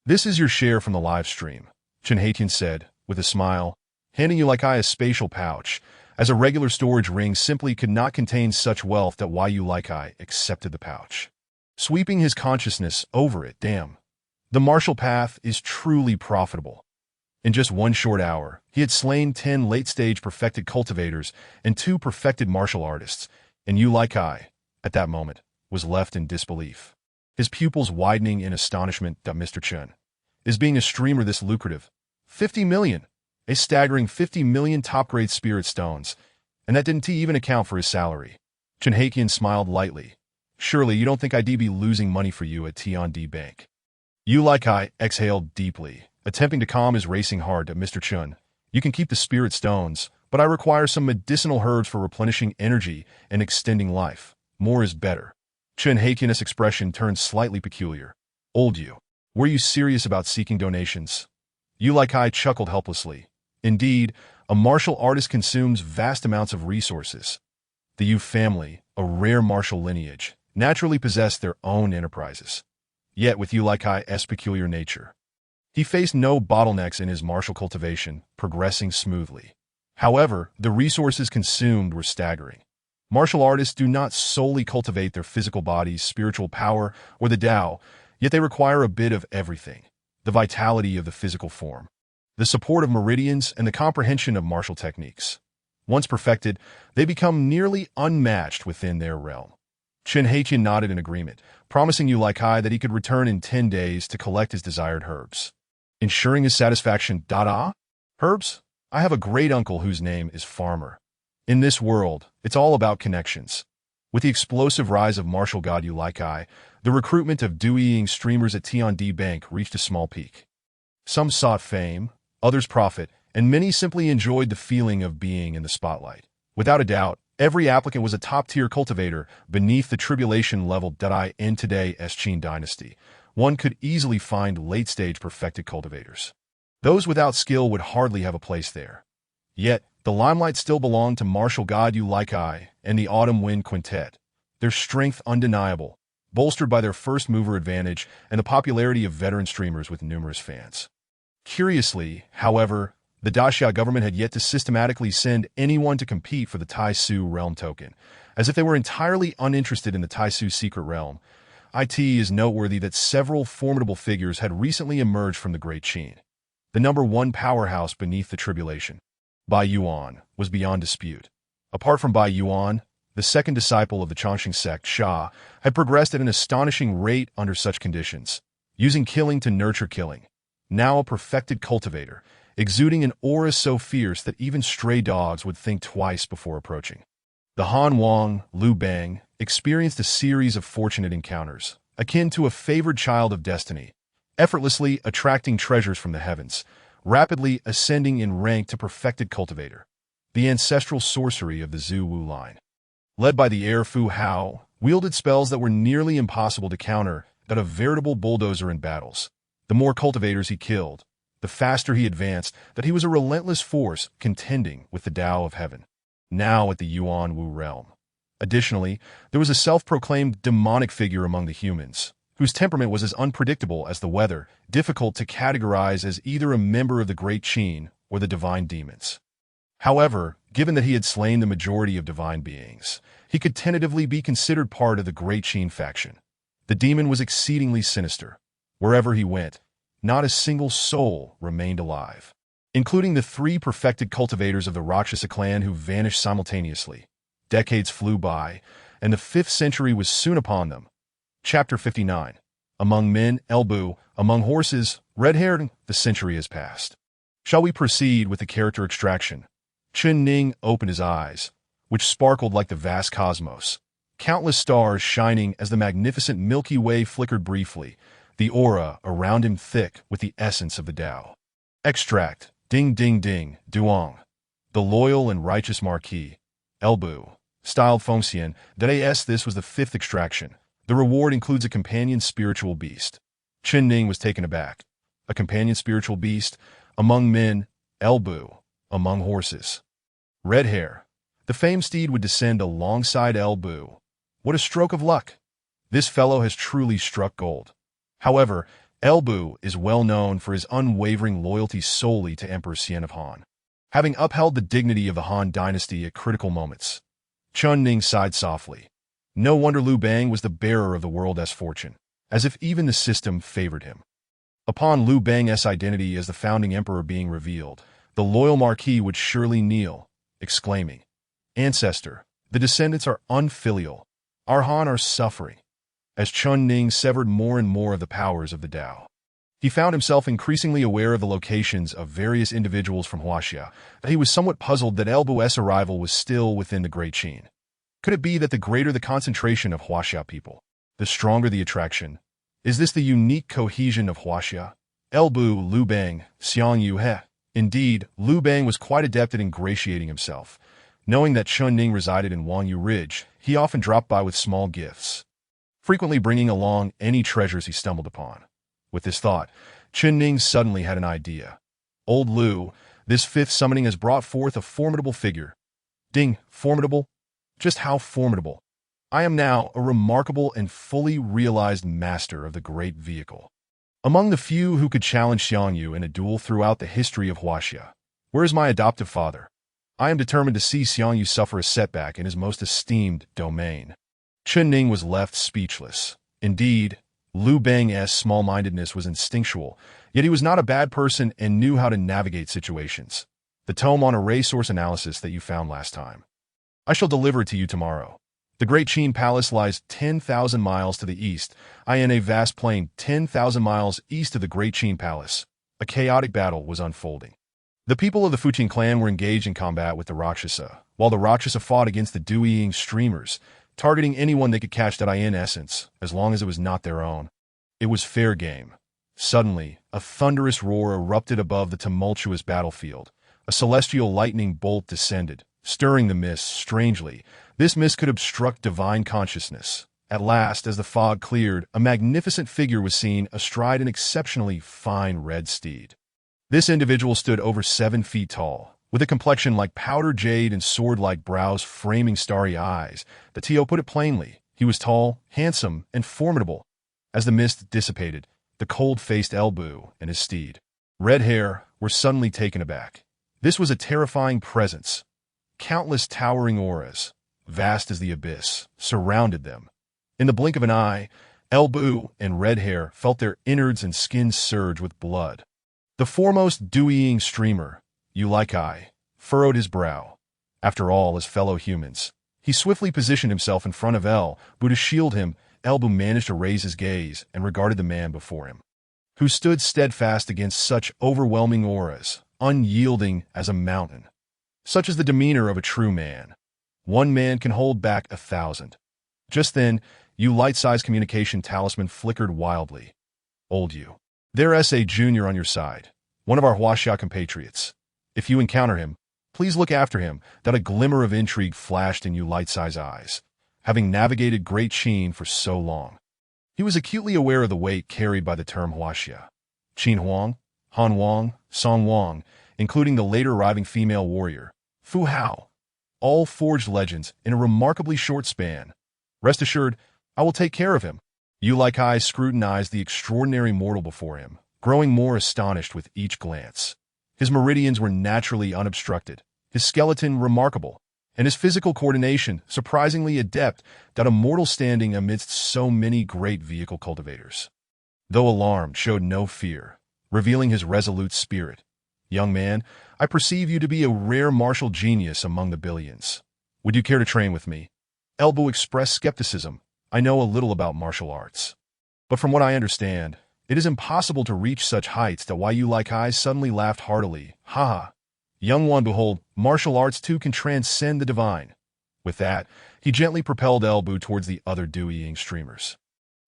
This is your share from the live stream, Chen Haitian said, with a smile, handing Yu Lai Kai a spatial pouch, as a regular storage ring simply could not contain such wealth. That Yu Lai Kai accepted the pouch, sweeping his consciousness over it. Damn. The martial path is truly profitable. In just 1 short hour, he had slain 10 late-stage perfected cultivators and 2 perfected martial artists, and Yu Lai Kai, at that moment, was left in disbelief, his pupils widening in astonishment. Mr. Chen is being a streamer this lucrative. 50 million, a staggering 50 million top-grade spirit stones, and that didn't even account for his salary. Chen Haitian smiled lightly. Surely you don't think I'd be losing money for you at Tiandi Bank. Yu Lai Kai exhaled deeply, attempting to calm his racing heart. Mr. Chen, you can keep the spirit stones, but I require some medicinal herbs for replenishing energy and extending life. More is better. Chen Haitian's expression turned slightly peculiar. Old you, were you serious about seeking donations? Yu Lai Kai chuckled helplessly. Indeed, a martial artist consumes vast amounts of resources. The Yu family, a rare martial lineage, naturally possessed their own enterprises. Yet with Yu Lai Kai's peculiar nature, he faced no bottlenecks in his martial cultivation, progressing smoothly. However, the resources consumed were staggering. Martial artists do not solely cultivate their physical bodies, spiritual power, or the Tao, yet they require a bit of everything. The vitality of the physical form, the support of meridians, and the comprehension of martial techniques. Once perfected, they become nearly unmatched within their realm. Chen Haitian nodded in agreement, promising Yu Lai Kai that he could return in 10 days to collect his desired herbs. Ensuring his satisfaction. Herbs? I have a great uncle whose name is Farmer. In this world, it's all about connections. With the explosive rise of martial god Yu Lai Kai, the recruitment of Duiying streamers at Tiandi Bank reached a small peak. Some sought fame, others profit, and many simply enjoyed the feeling of being in the spotlight. Without a doubt, every applicant was a top-tier cultivator beneath the tribulation level. In today's Qin dynasty, one could easily find late-stage perfected cultivators. Those without skill would hardly have a place there. Yet, the limelight still belonged to martial god Yu Lai Kai and the Autumn Wind Quintet, their strength undeniable, bolstered by their first-mover advantage and the popularity of veteran streamers with numerous fans. Curiously, however, the Daxia government had yet to systematically send anyone to compete for the Taisu realm token, as if they were entirely uninterested in the Taisu secret realm. It is noteworthy that several formidable figures had recently emerged from the Great Qin, the #1 powerhouse beneath the tribulation. Bai Yuan was beyond dispute. Apart from Bai Yuan, the second disciple of the Chongqing sect, Xia, had progressed at an astonishing rate under such conditions, using killing to nurture killing. Now a perfected cultivator, exuding an aura so fierce that even stray dogs would think twice before approaching. The Han Wang, Liu Bang, experienced a series of fortunate encounters, akin to a favored child of destiny, effortlessly attracting treasures from the heavens, rapidly ascending in rank to perfected cultivator, the ancestral sorcery of the Zhu Wu line. Led by the heir Fu Hao, wielded spells that were nearly impossible to counter, that a veritable bulldozer in battles. The more cultivators he killed, the faster he advanced, that he was a relentless force contending with the Tao of heaven. Now at the Yuan Wu realm, Additionally, there was a self-proclaimed demonic figure among the humans, whose temperament was as unpredictable as the weather, difficult to categorize as either a member of the Great Qin or the divine demons. However, given that he had slain the majority of divine beings, he could tentatively be considered part of the Great Qin faction. The demon was exceedingly sinister. Wherever he went, not a single soul remained alive, including the 3 perfected cultivators of the Rakshasa clan who vanished simultaneously. Decades flew by, and the 5th century was soon upon them. Chapter 59. Among men, Elbu; among horses, red-haired. The century has passed. Shall we proceed with the character extraction? Chen Ning opened his eyes, which sparkled like the vast cosmos. Countless stars shining as the magnificent Milky Way flickered briefly, the aura around him thick with the essence of the Tao. Extract. Ding ding ding, Duong. The loyal and righteous Marquis, Elbu, styled Fengxian, this was the 5th extraction. The reward includes a companion spiritual beast. Chen Ning was taken aback. A companion spiritual beast? Among men, Elbu; among horses, red hair. The famed steed would descend alongside Elbu. What a stroke of luck! This fellow has truly struck gold. However, Elbu is well known for his unwavering loyalty solely to Emperor Xian of Han, having upheld the dignity of the Han dynasty at critical moments. Chen Ning sighed softly. No wonder Liu Bang was the bearer of the world's fortune, as if even the system favored him. Upon Liu Bang's identity as the founding emperor being revealed, the loyal Marquis would surely kneel, exclaiming, "Ancestor, the descendants are unfilial. Our Han are suffering." As Chen Ning severed more and more of the powers of the Tao, he found himself increasingly aware of the locations of various individuals from Huaxia. He was somewhat puzzled that Elbu's arrival was still within the Great Qin. Could it be that the greater the concentration of Huaxia people, the stronger the attraction? Is this the unique cohesion of Huaxia? Elbu, Liu Bang, Xiang Yu He. Indeed, Liu Bang was quite adept at ingratiating himself. Knowing that Chen Ning resided in Wangyu Ridge, he often dropped by with small gifts, frequently bringing along any treasures he stumbled upon. With this thought, Chen Ning suddenly had an idea. Old Liu, this 5th summoning has brought forth a formidable figure. Ding, formidable? Just how formidable? I am now a remarkable and fully realized master of the great vehicle. Among the few who could challenge Xiang Yu in a duel throughout the history of Huaxia. Where is my adoptive father? I am determined to see Xiang Yu suffer a setback in his most esteemed domain. Chen Ning was left speechless. Indeed, Liu Bang's small-mindedness was instinctual, yet he was not a bad person and knew how to navigate situations. The tome on array source analysis that you found last time. I shall deliver it to you tomorrow. The Great Qin Palace lies 10,000 miles to the east, in a vast plain 10,000 miles east of the Great Qin Palace. A chaotic battle was unfolding. The people of the Fuqin clan were engaged in combat with the Rakshasa, while the Rakshasa fought against the Duiying streamers, targeting anyone they could catch that in essence, as long as it was not their own. It was fair game. Suddenly, a thunderous roar erupted above the tumultuous battlefield. A celestial lightning bolt descended, stirring the mist strangely. This mist could obstruct divine consciousness. At last, as the fog cleared, a magnificent figure was seen astride an exceptionally fine red steed. This individual stood over 7 feet tall, with a complexion like powdered jade and sword-like brows framing starry eyes. The Tao put it plainly. He was tall, handsome, and formidable. As the mist dissipated, the cold-faced Elbu and his steed, red hair, were suddenly taken aback. This was a terrifying presence. Countless towering auras, vast as the abyss, surrounded them. In the blink of an eye, Elbu and red hair felt their innards and skin surge with blood. The foremost Duiying streamer, Yulikai, furrowed his brow. After all, as fellow humans, he swiftly positioned himself in front of Elbu to shield him. Elbu managed to raise his gaze and regarded the man before him, who stood steadfast against such overwhelming auras, unyielding as a mountain. Such is the demeanor of a true man. One man can hold back 1,000. Just then, Yu light-sized communication talisman flickered wildly. Old Yu. There's a junior on your side, one of our Huaxia compatriots. If you encounter him, please look after him. That a glimmer of intrigue flashed in Yu light-sized eyes. Having navigated Great Qin for so long, he was acutely aware of the weight carried by the term Huaxia. Qin Huang, Han Wang, Song Wang, including the later arriving female warrior, Fu Hao. all forged legends in a remarkably short span. Rest assured, I will take care of him. Yu Kai scrutinized the extraordinary mortal before him, growing more astonished with each glance. His meridians were naturally unobstructed, his skeleton remarkable, and his physical coordination surprisingly adept that a mortal standing amidst so many great vehicle cultivators. Though alarmed, showed no fear, revealing his resolute spirit. Young man, I perceive you to be a rare martial genius among the billions. Would you care to train with me? Elbu expressed skepticism. I know a little about martial arts. But from what I understand, it is impossible to reach such heights that Yu Kai suddenly laughed heartily. Ha ha. Young one, behold, martial arts too can transcend the divine. With that, he gently propelled Elbu towards the other dew-eating streamers.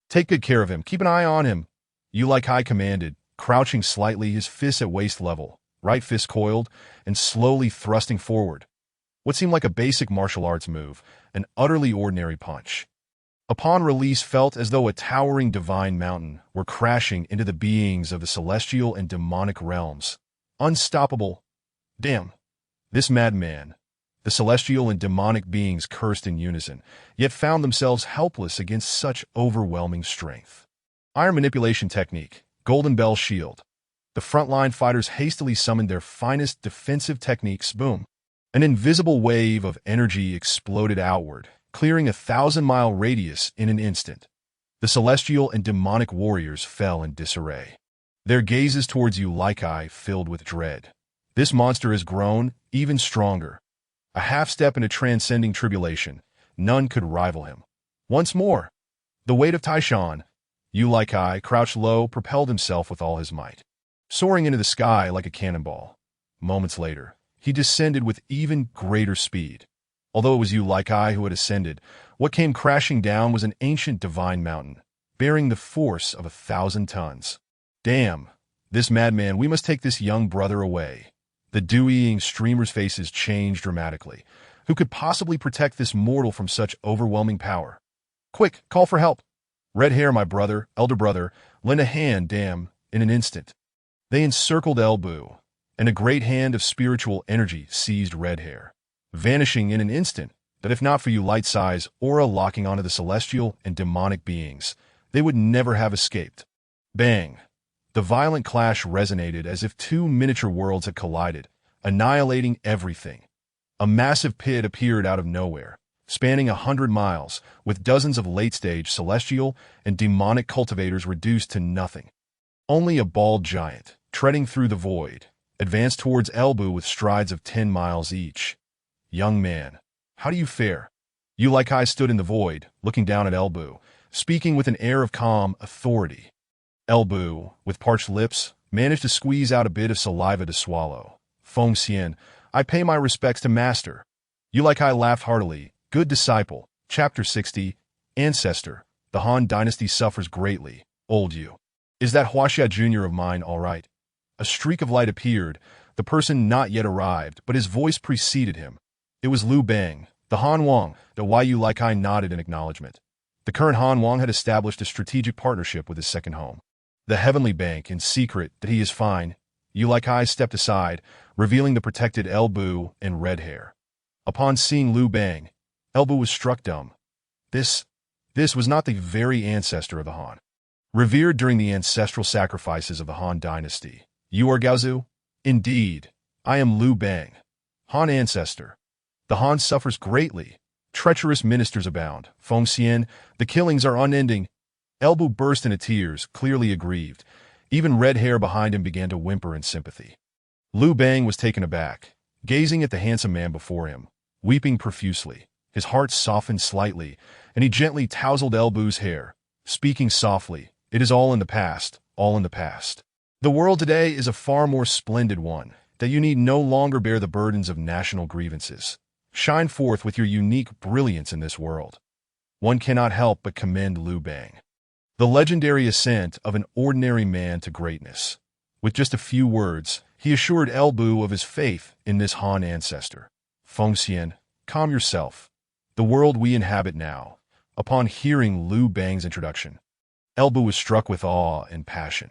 Take good care of him. Keep an eye on him. Yu Kai commanded, crouching slightly, his fists at waist level, right fist coiled, and slowly thrusting forward. What seemed like a basic martial arts move, an utterly ordinary punch. Upon release, felt as though a towering divine mountain were crashing into the beings of the celestial and demonic realms. Unstoppable. Damn. This madman. The celestial and demonic beings cursed in unison, yet found themselves helpless against such overwhelming strength. Iron manipulation technique, Golden Bell Shield. The frontline fighters hastily summoned their finest defensive techniques. Boom. An invisible wave of energy exploded outward, clearing a 1,000-mile radius in an instant. The celestial and demonic warriors fell in disarray. Their gazes towards Yu Kai filled with dread. This monster has grown even stronger. A half-step into transcending tribulation, none could rival him. Once more, the weight of Taishan, Yu Kai, crouched low, propelled himself with all his might, soaring into the sky like a cannonball. Moments later, he descended with even greater speed. Although it was Yu Kai who had ascended, what came crashing down was an ancient divine mountain, bearing the force of 1,000 tons. Damn, this madman, we must take this young brother away. The dew-eating streamers' faces changed dramatically. Who could possibly protect this mortal from such overwhelming power? Quick, call for help. Red Hair, my brother, elder brother, lend a hand, damn, in an instant. They encircled Elbu, and a great hand of spiritual energy seized Red Hair, vanishing in an instant, that if not for Lightsai's aura locking onto the celestial and demonic beings, they would never have escaped. Bang! The violent clash resonated as if two miniature worlds had collided, annihilating everything. A massive pit appeared out of nowhere, spanning 100 miles, with dozens of late-stage celestial and demonic cultivators reduced to nothing. Only a bald giant, treading through the void, advanced towards Elbu with strides of 10 miles each. Young man, how do you fare? Yu Kai stood in the void, looking down at Elbu, speaking with an air of calm authority. Elbu, with parched lips, managed to squeeze out a bit of saliva to swallow. Feng Xian, I pay my respects to Master. Yu Kai laughed heartily. Good disciple. Chapter 60. Ancestor. The Han Dynasty suffers greatly. Old Yu. Is that Huaxia Jr. of mine all right? A streak of light appeared, the person not yet arrived, but his voice preceded him. It was Liu Bang, the Han Wang. The Yu Kai nodded in acknowledgement. The current Han Wang had established a strategic partnership with his second home, the Heavenly Bank, in secret that he is fine. Yu Kai stepped aside, revealing the protected Elbu and Red Hair. Upon seeing Liu Bang, Elbu was struck dumb. This was not the very ancestor of the Han, revered during the ancestral sacrifices of the Han Dynasty. You are Gaozu? Indeed, I am Liu Bang, Han ancestor. The Han suffers greatly. Treacherous ministers abound. Feng Xian, the killings are unending. Elbu burst into tears, clearly aggrieved. Even Red Hair behind him began to whimper in sympathy. Liu Bang was taken aback, gazing at the handsome man before him, weeping profusely. His heart softened slightly, and he gently tousled Elbu's hair, speaking softly, "It is all in the past, all in the past. The world today is a far more splendid one, that you need no longer bear the burdens of national grievances. Shine forth with your unique brilliance in this world." One cannot help but commend Liu Bang. The legendary ascent of an ordinary man to greatness. With just a few words, he assured Elbu of his faith in this Han ancestor. Feng Xian, calm yourself. The world we inhabit now. Upon hearing Liu Bang's introduction, Elbu was struck with awe and passion.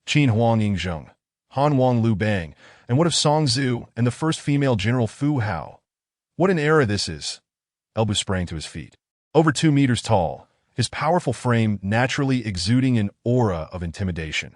Qin Huang Yingzheng, Han Wang Liu Bang, and what of Song Zhu and the first female General Fu Hao? What an era this is! Elbu sprang to his feet. Over 2 meters tall, his powerful frame naturally exuding an aura of intimidation.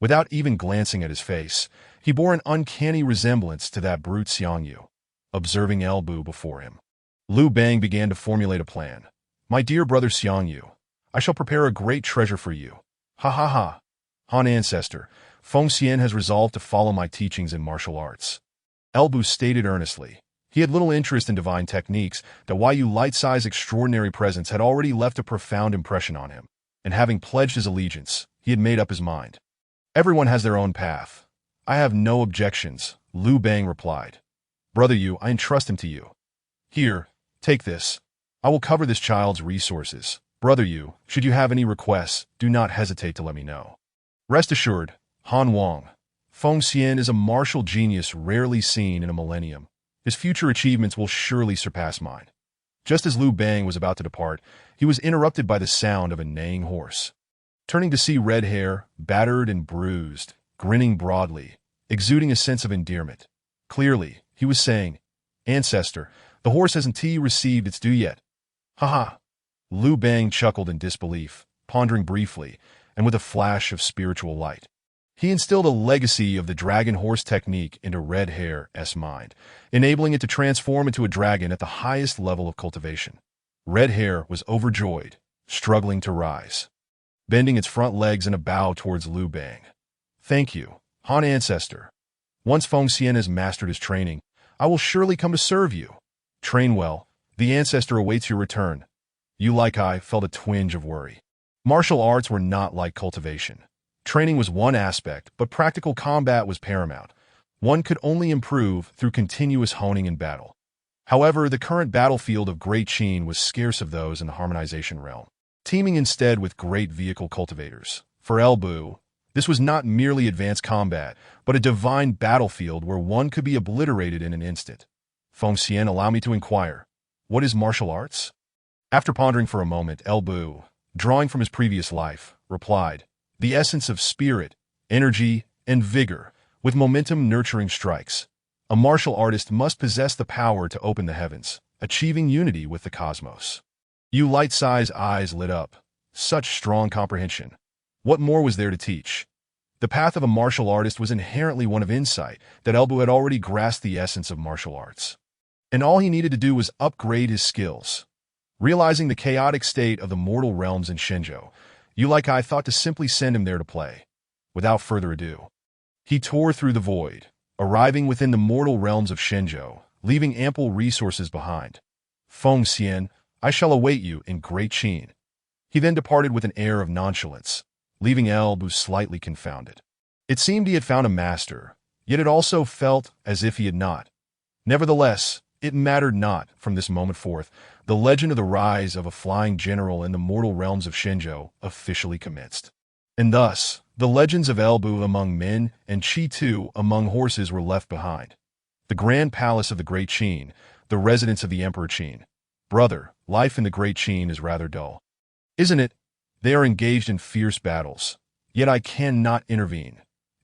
Without even glancing at his face, he bore an uncanny resemblance to that brute Xiangyu. Observing Elbu before him, Liu Bang began to formulate a plan. My dear brother Xiangyu, I shall prepare a great treasure for you. Ha ha ha. Han ancestor, Feng Xian has resolved to follow my teachings in martial arts. Elbu stated earnestly. He had little interest in divine techniques, that Yu Light-Sai's extraordinary presence had already left a profound impression on him, and having pledged his allegiance, he had made up his mind. Everyone has their own path. I have no objections, Liu Bang replied. Brother Yu, I entrust him to you. Here, take this. I will cover this child's resources. Brother Yu, should you have any requests, do not hesitate to let me know. Rest assured, Han Wang, Feng Xian is a martial genius rarely seen in a millennium. His future achievements will surely surpass mine. Just as Liu Bang was about to depart, he was interrupted by the sound of a neighing horse. Turning to see Red Hair, battered and bruised, grinning broadly, exuding a sense of endearment. Clearly, he was saying, Ancestor, the horse hasn't received its due yet. Ha! Liu Bang chuckled in disbelief, pondering briefly, and with a flash of spiritual light. He instilled a legacy of the dragon horse technique into Red Hair's mind, enabling it to transform into a dragon at the highest level of cultivation. Red Hair was overjoyed, struggling to rise, bending its front legs in a bow towards Liu Bang. Thank you, Han Ancestor. Once Feng Xian has mastered his training, I will surely come to serve you. Train well. The Ancestor awaits your return. Yu Likai felt a twinge of worry. Martial arts were not like cultivation. Training was one aspect, but practical combat was paramount. One could only improve through continuous honing in battle. However, the current battlefield of Great Qin was scarce of those in the harmonization realm, teaming instead with great vehicle cultivators. For Elbu, this was not merely advanced combat, but a divine battlefield where one could be obliterated in an instant. Feng Xian, allow me to inquire, what is martial arts? After pondering for a moment, Elbu, drawing from his previous life, replied, the essence of spirit, energy, and vigor, with momentum nurturing strikes. A martial artist must possess the power to open the heavens, achieving unity with the cosmos. Yu Light-Sai's eyes lit up. Such strong comprehension. What more was there to teach? The path of a martial artist was inherently one of insight, that Elbu had already grasped the essence of martial arts. And all he needed to do was upgrade his skills. Realizing the chaotic state of the mortal realms in Shenzhou, Yu Likai thought to simply send him there to play. Without further ado, he tore through the void, arriving within the mortal realms of Shenzhou, leaving ample resources behind. Feng Xian, I shall await you in Great Qin. He then departed with an air of nonchalance, leaving Elbu slightly confounded. It seemed he had found a master, yet it also felt as if he had not. Nevertheless, it mattered not. From this moment forth, the legend of the rise of a flying general in the mortal realms of Shenzhou officially commenced. And thus, the legends of Elbu among men and Qi Tu among horses were left behind. The grand palace of the Great Qin, the residence of the Emperor Qin. Brother, life in the Great Qin is rather dull. Isn't it? They are engaged in fierce battles. Yet I cannot intervene,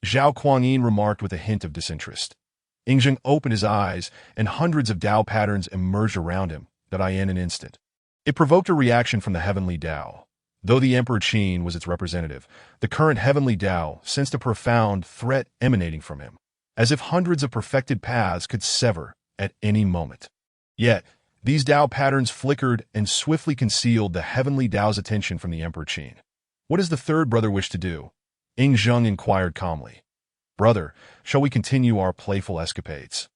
Zhao Kuangyin remarked with a hint of disinterest. Yingzheng opened his eyes, and hundreds of Dao patterns emerged around him, that in an instant. It provoked a reaction from the heavenly Dao. Though the Emperor Qin was its representative, the current heavenly Dao sensed a profound threat emanating from him, as if hundreds of perfected paths could sever at any moment. Yet, these Dao patterns flickered and swiftly concealed the heavenly Dao's attention from the Emperor Qin. What does the third brother wish to do? Yingzheng inquired calmly. Brother, shall we continue our playful escapades?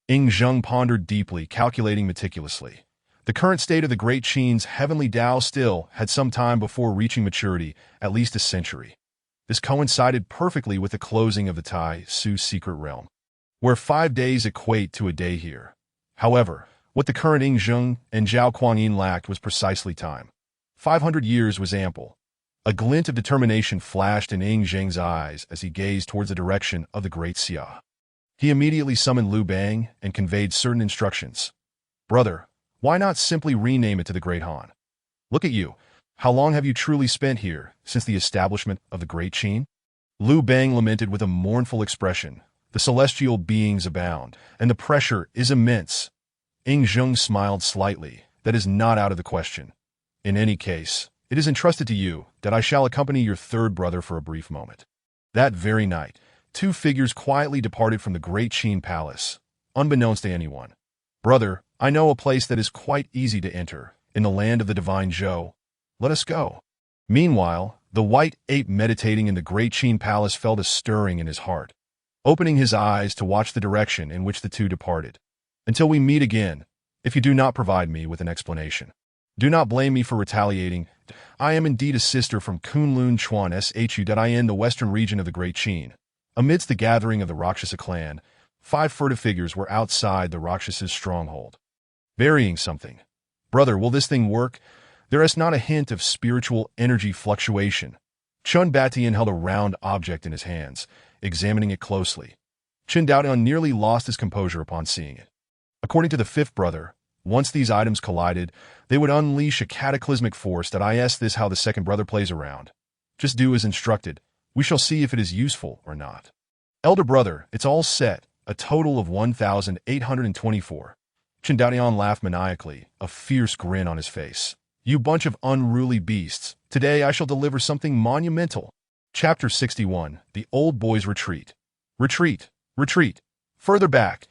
Yingzheng pondered deeply, calculating meticulously. The current state of the Great Qin's heavenly Dao still had some time before reaching maturity, at least a century. This coincided perfectly with the closing of the Tai Su secret realm, where 5 days equate to a day here. However, what the current Yingzheng and Zhao Kuangyin lacked was precisely time. 500 years was ample. A glint of determination flashed in Yingzheng's eyes as he gazed towards the direction of the Great Xia. He immediately summoned Liu Bang and conveyed certain instructions. Brother, why not simply rename it to the Great Han? Look at you. How long have you truly spent here since the establishment of the Great Qin? Liu Bang lamented with a mournful expression. The celestial beings abound, and the pressure is immense. Ing Zheng smiled slightly. That is not out of the question. In any case, it is entrusted to you that I shall accompany your third brother for a brief moment. That very night, two figures quietly departed from the Great Qin Palace, unbeknownst to anyone. Brother, I know a place that is quite easy to enter, in the land of the divine Zhou. Let us go. Meanwhile, the white ape meditating in the Great Qin Palace felt a stirring in his heart, opening his eyes to watch the direction in which the two departed. Until we meet again, if you do not provide me with an explanation, do not blame me for retaliating. I am indeed a sister from Kunlun Chuan Shu that I in the western region of the Great Qin. Amidst the gathering of the Rakshasa clan, 5 furtive figures were outside the Rakshas's stronghold, burying something. Brother, will this thing work? There is not a hint of spiritual energy fluctuation. Chun Batian held a round object in his hands, examining it closely. Chen Daotian nearly lost his composure upon seeing it. According to the fifth brother, once these items collided, they would unleash a cataclysmic force that is this how the second brother plays around. Just do as instructed. We shall see if it is useful or not. Elder brother, it's all set. A total of 1,824. Chen Daotian laughed maniacally, a fierce grin on his face. You bunch of unruly beasts. Today I shall deliver something monumental. Chapter 61. The Old Boys Retreat. Retreat. Retreat. Further back.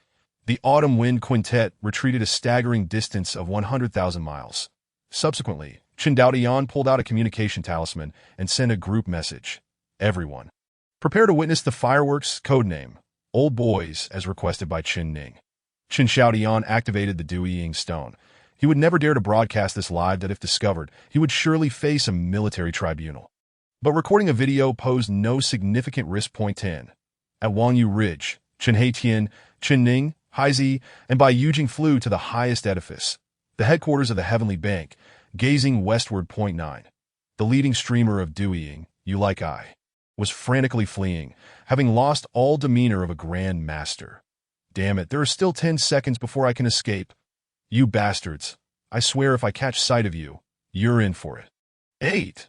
The Autumn Wind Quintet retreated a staggering distance of 100,000 miles. Subsequently, Chen Daotian pulled out a communication talisman and sent a group message. Everyone, prepare to witness the fireworks, codename Old Boys, as requested by Qin Ning. Chen Xiaodian activated the Duiying Stone. He would never dare to broadcast this live that if discovered, he would surely face a military tribunal. But recording a video posed no significant risk. Point 10. At Wangyu Ridge, Chen Haitian, Qin Ning, Haizi, and Bai Yujing flew to the highest edifice, the headquarters of the Heavenly Bank, gazing westward. Point 9. The leading streamer of Duiying, Yu Like I, was frantically fleeing, having lost all demeanor of a grand master. Damn it, there are still 10 seconds before I can escape. You bastards, I swear if I catch sight of you, you're in for it. 8.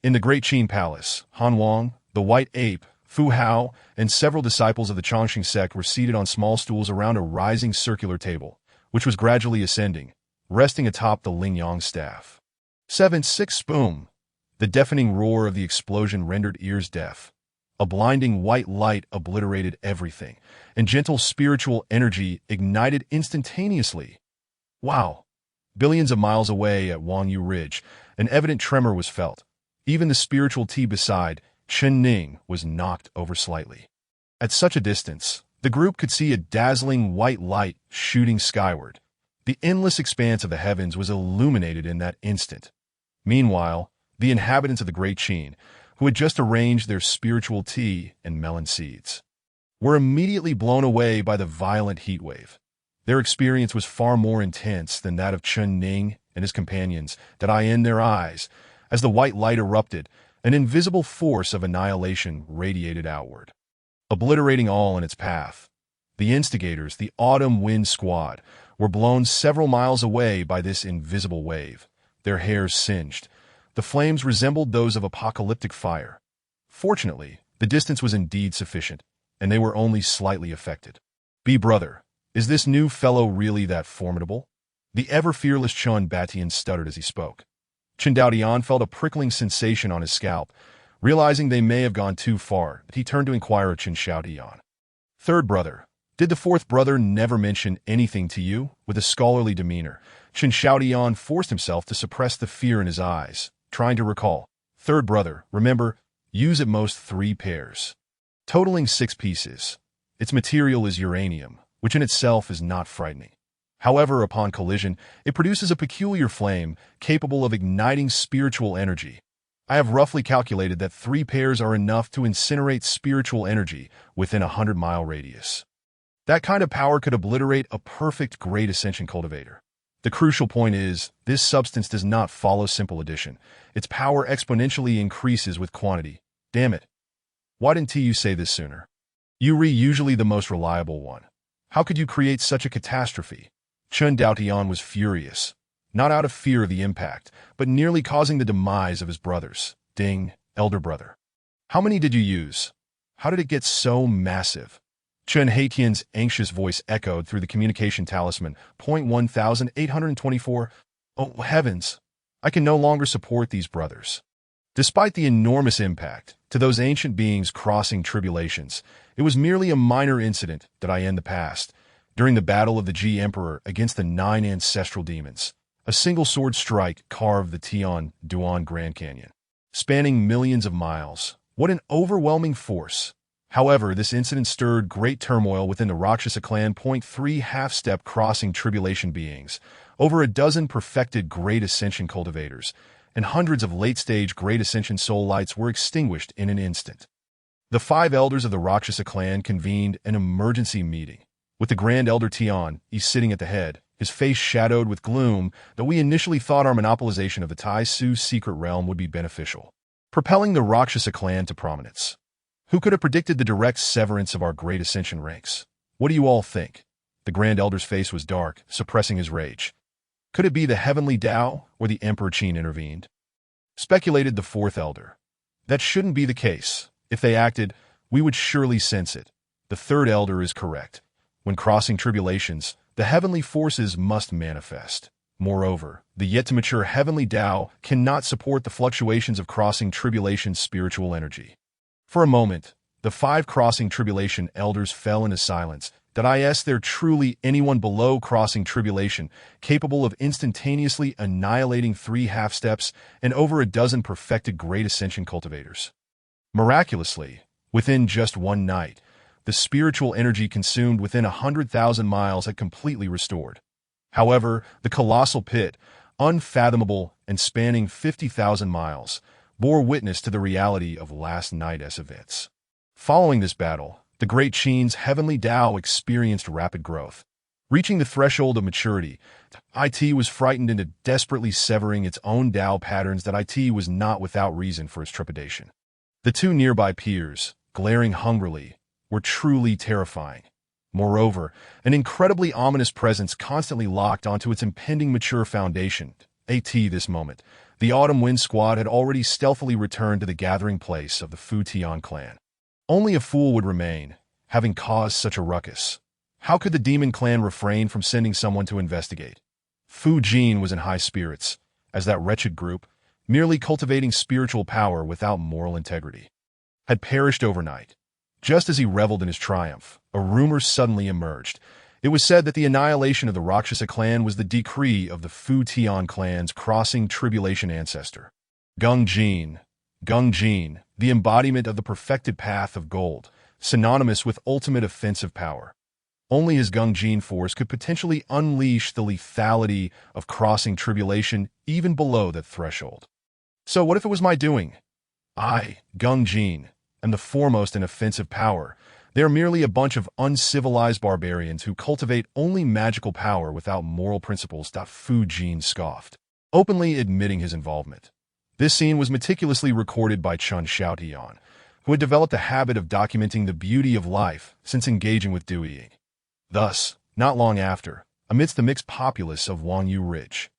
In the Great Qin Palace, Han Wang, the White Ape, Fu Hao, and several disciples of the Chongqing sect were seated on small stools around a rising circular table, which was gradually ascending, resting atop the Lingyang staff. 7. 6. Boom. The deafening roar of the explosion rendered ears deaf. A blinding white light obliterated everything, and gentle spiritual energy ignited instantaneously. Wow! Billions of miles away at Wangyu Ridge, an evident tremor was felt. Even the spiritual tea beside Chen Ning was knocked over slightly. At such a distance, the group could see a dazzling white light shooting skyward. The endless expanse of the heavens was illuminated in that instant. Meanwhile, the inhabitants of the Great Qin, who had just arranged their spiritual tea and melon seeds, were immediately blown away by the violent heat wave. Their experience was far more intense than that of Chen Ning and his companions, that in their eyes, as the white light erupted, an invisible force of annihilation radiated outward, obliterating all in its path. The instigators, the Autumn Wind Squad, were blown several miles away by this invisible wave, their hairs singed. The flames resembled those of apocalyptic fire. Fortunately, the distance was indeed sufficient, and they were only slightly affected. Brother, is this new fellow really that formidable? The ever-fearless Chun Batian stuttered as he spoke. Chen Daotian felt a prickling sensation on his scalp. Realizing they may have gone too far, he turned to inquire of Chen Xiaodian. Third brother, did the fourth brother never mention anything to you? With a scholarly demeanor, Chen Xiaodian forced himself to suppress the fear in his eyes, trying to recall. Third brother, remember, use at most 3 pairs, totaling 6 pieces. Its material is uranium, which in itself is not frightening. However, upon collision, it produces a peculiar flame capable of igniting spiritual energy. I have roughly calculated that 3 pairs are enough to incinerate spiritual energy within a 100-mile radius. That kind of power could obliterate a perfect Great Ascension cultivator. The crucial point is, this substance does not follow simple addition. Its power exponentially increases with quantity. Damn it. Why didn't you say this sooner? Yuri, usually the most reliable one. How could you create such a catastrophe? Chen Daotian was furious, not out of fear of the impact, but nearly causing the demise of his brothers. Ding, elder brother. How many did you use? How did it get so massive? Chen Haitian's anxious voice echoed through the communication talisman. Point 1824. Oh, heavens! I can no longer support these brothers. Despite the enormous impact to those ancient beings crossing tribulations, it was merely a minor incident that I in the past, during the battle of the G Emperor against the 9 ancestral demons. A single sword strike carved the Tian Duan Grand Canyon, spanning millions of miles. What an overwhelming force! However, this incident stirred great turmoil within the Rakshasa clan. Point 3 half-step crossing tribulation beings, over a dozen perfected Great Ascension cultivators, and hundreds of late-stage Great Ascension soul lights were extinguished in an instant. The 5 elders of the Rakshasa clan convened an emergency meeting, with the Grand Elder Tian sitting at the head, his face shadowed with gloom, though we initially thought our monopolization of the Tai Su secret realm would be beneficial, propelling the Rakshasa clan to prominence. Who could have predicted the direct severance of our Great Ascension ranks? What do you all think? The Grand Elder's face was dark, suppressing his rage. Could it be the Heavenly Tao, or the Emperor Qin intervened? Speculated the 4th Elder. That shouldn't be the case. If they acted, we would surely sense it. The 3rd Elder is correct. When crossing tribulations, the heavenly forces must manifest. Moreover, the yet-to-mature Heavenly Tao cannot support the fluctuations of crossing tribulation's spiritual energy. For a moment, the 5 crossing tribulation elders fell into silence. Did I ask there truly anyone below crossing tribulation capable of instantaneously annihilating 3 half-steps and over a dozen perfected Great Ascension cultivators? Miraculously, within just one night, the spiritual energy consumed within 100,000 miles had completely restored. However, the colossal pit, unfathomable and spanning 50,000 miles, bore witness to the reality of last night's events. Following this battle, the Great Qin's Heavenly Tao experienced rapid growth. Reaching the threshold of maturity, IT was frightened into desperately severing its own Tao patterns. That IT was not without reason for its trepidation. The 2 nearby peers, glaring hungrily, were truly terrifying. Moreover, an incredibly ominous presence constantly locked onto its impending mature foundation. At this moment, the Autumn Wind Squad had already stealthily returned to the gathering place of the Fu Tian clan. Only a fool would remain, having caused such a ruckus. How could the demon clan refrain from sending someone to investigate? Fu Jin was in high spirits, as that wretched group, merely cultivating spiritual power without moral integrity, had perished overnight. Just as he reveled in his triumph, a rumor suddenly emerged. It was said that the annihilation of the Rakshasa clan was the decree of the Fu Tian clan's crossing tribulation ancestor, Gung Jin. Gung Jin, the embodiment of the perfected path of gold, synonymous with ultimate offensive power. Only his Gung Jin force could potentially unleash the lethality of crossing tribulation even below that threshold. So what if it was my doing? I, Gung Jin, am the foremost in offensive power. They are merely a bunch of uncivilized barbarians who cultivate only magical power without moral principles. Fu Jin scoffed, openly admitting his involvement. This scene was meticulously recorded by Chen Xiaotian, who had developed a habit of documenting the beauty of life since engaging with Du Ying. Thus, not long after, amidst the mixed populace of Wangyu Ridge,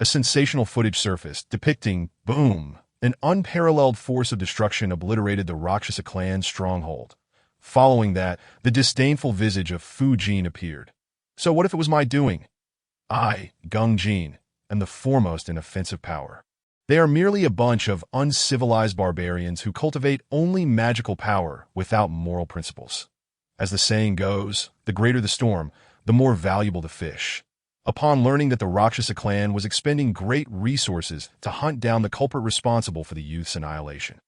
a sensational footage surfaced depicting, boom, an unparalleled force of destruction obliterated the Rakshasa clan's stronghold. Following that, the disdainful visage of Fu Jin appeared. So what if it was my doing? I, Gung Jin, am the foremost in offensive power. They are merely a bunch of uncivilized barbarians who cultivate only magical power without moral principles. As the saying goes, the greater the storm, the more valuable the fish. Upon learning that the Rakshasa clan was expending great resources to hunt down the culprit responsible for the youth's annihilation,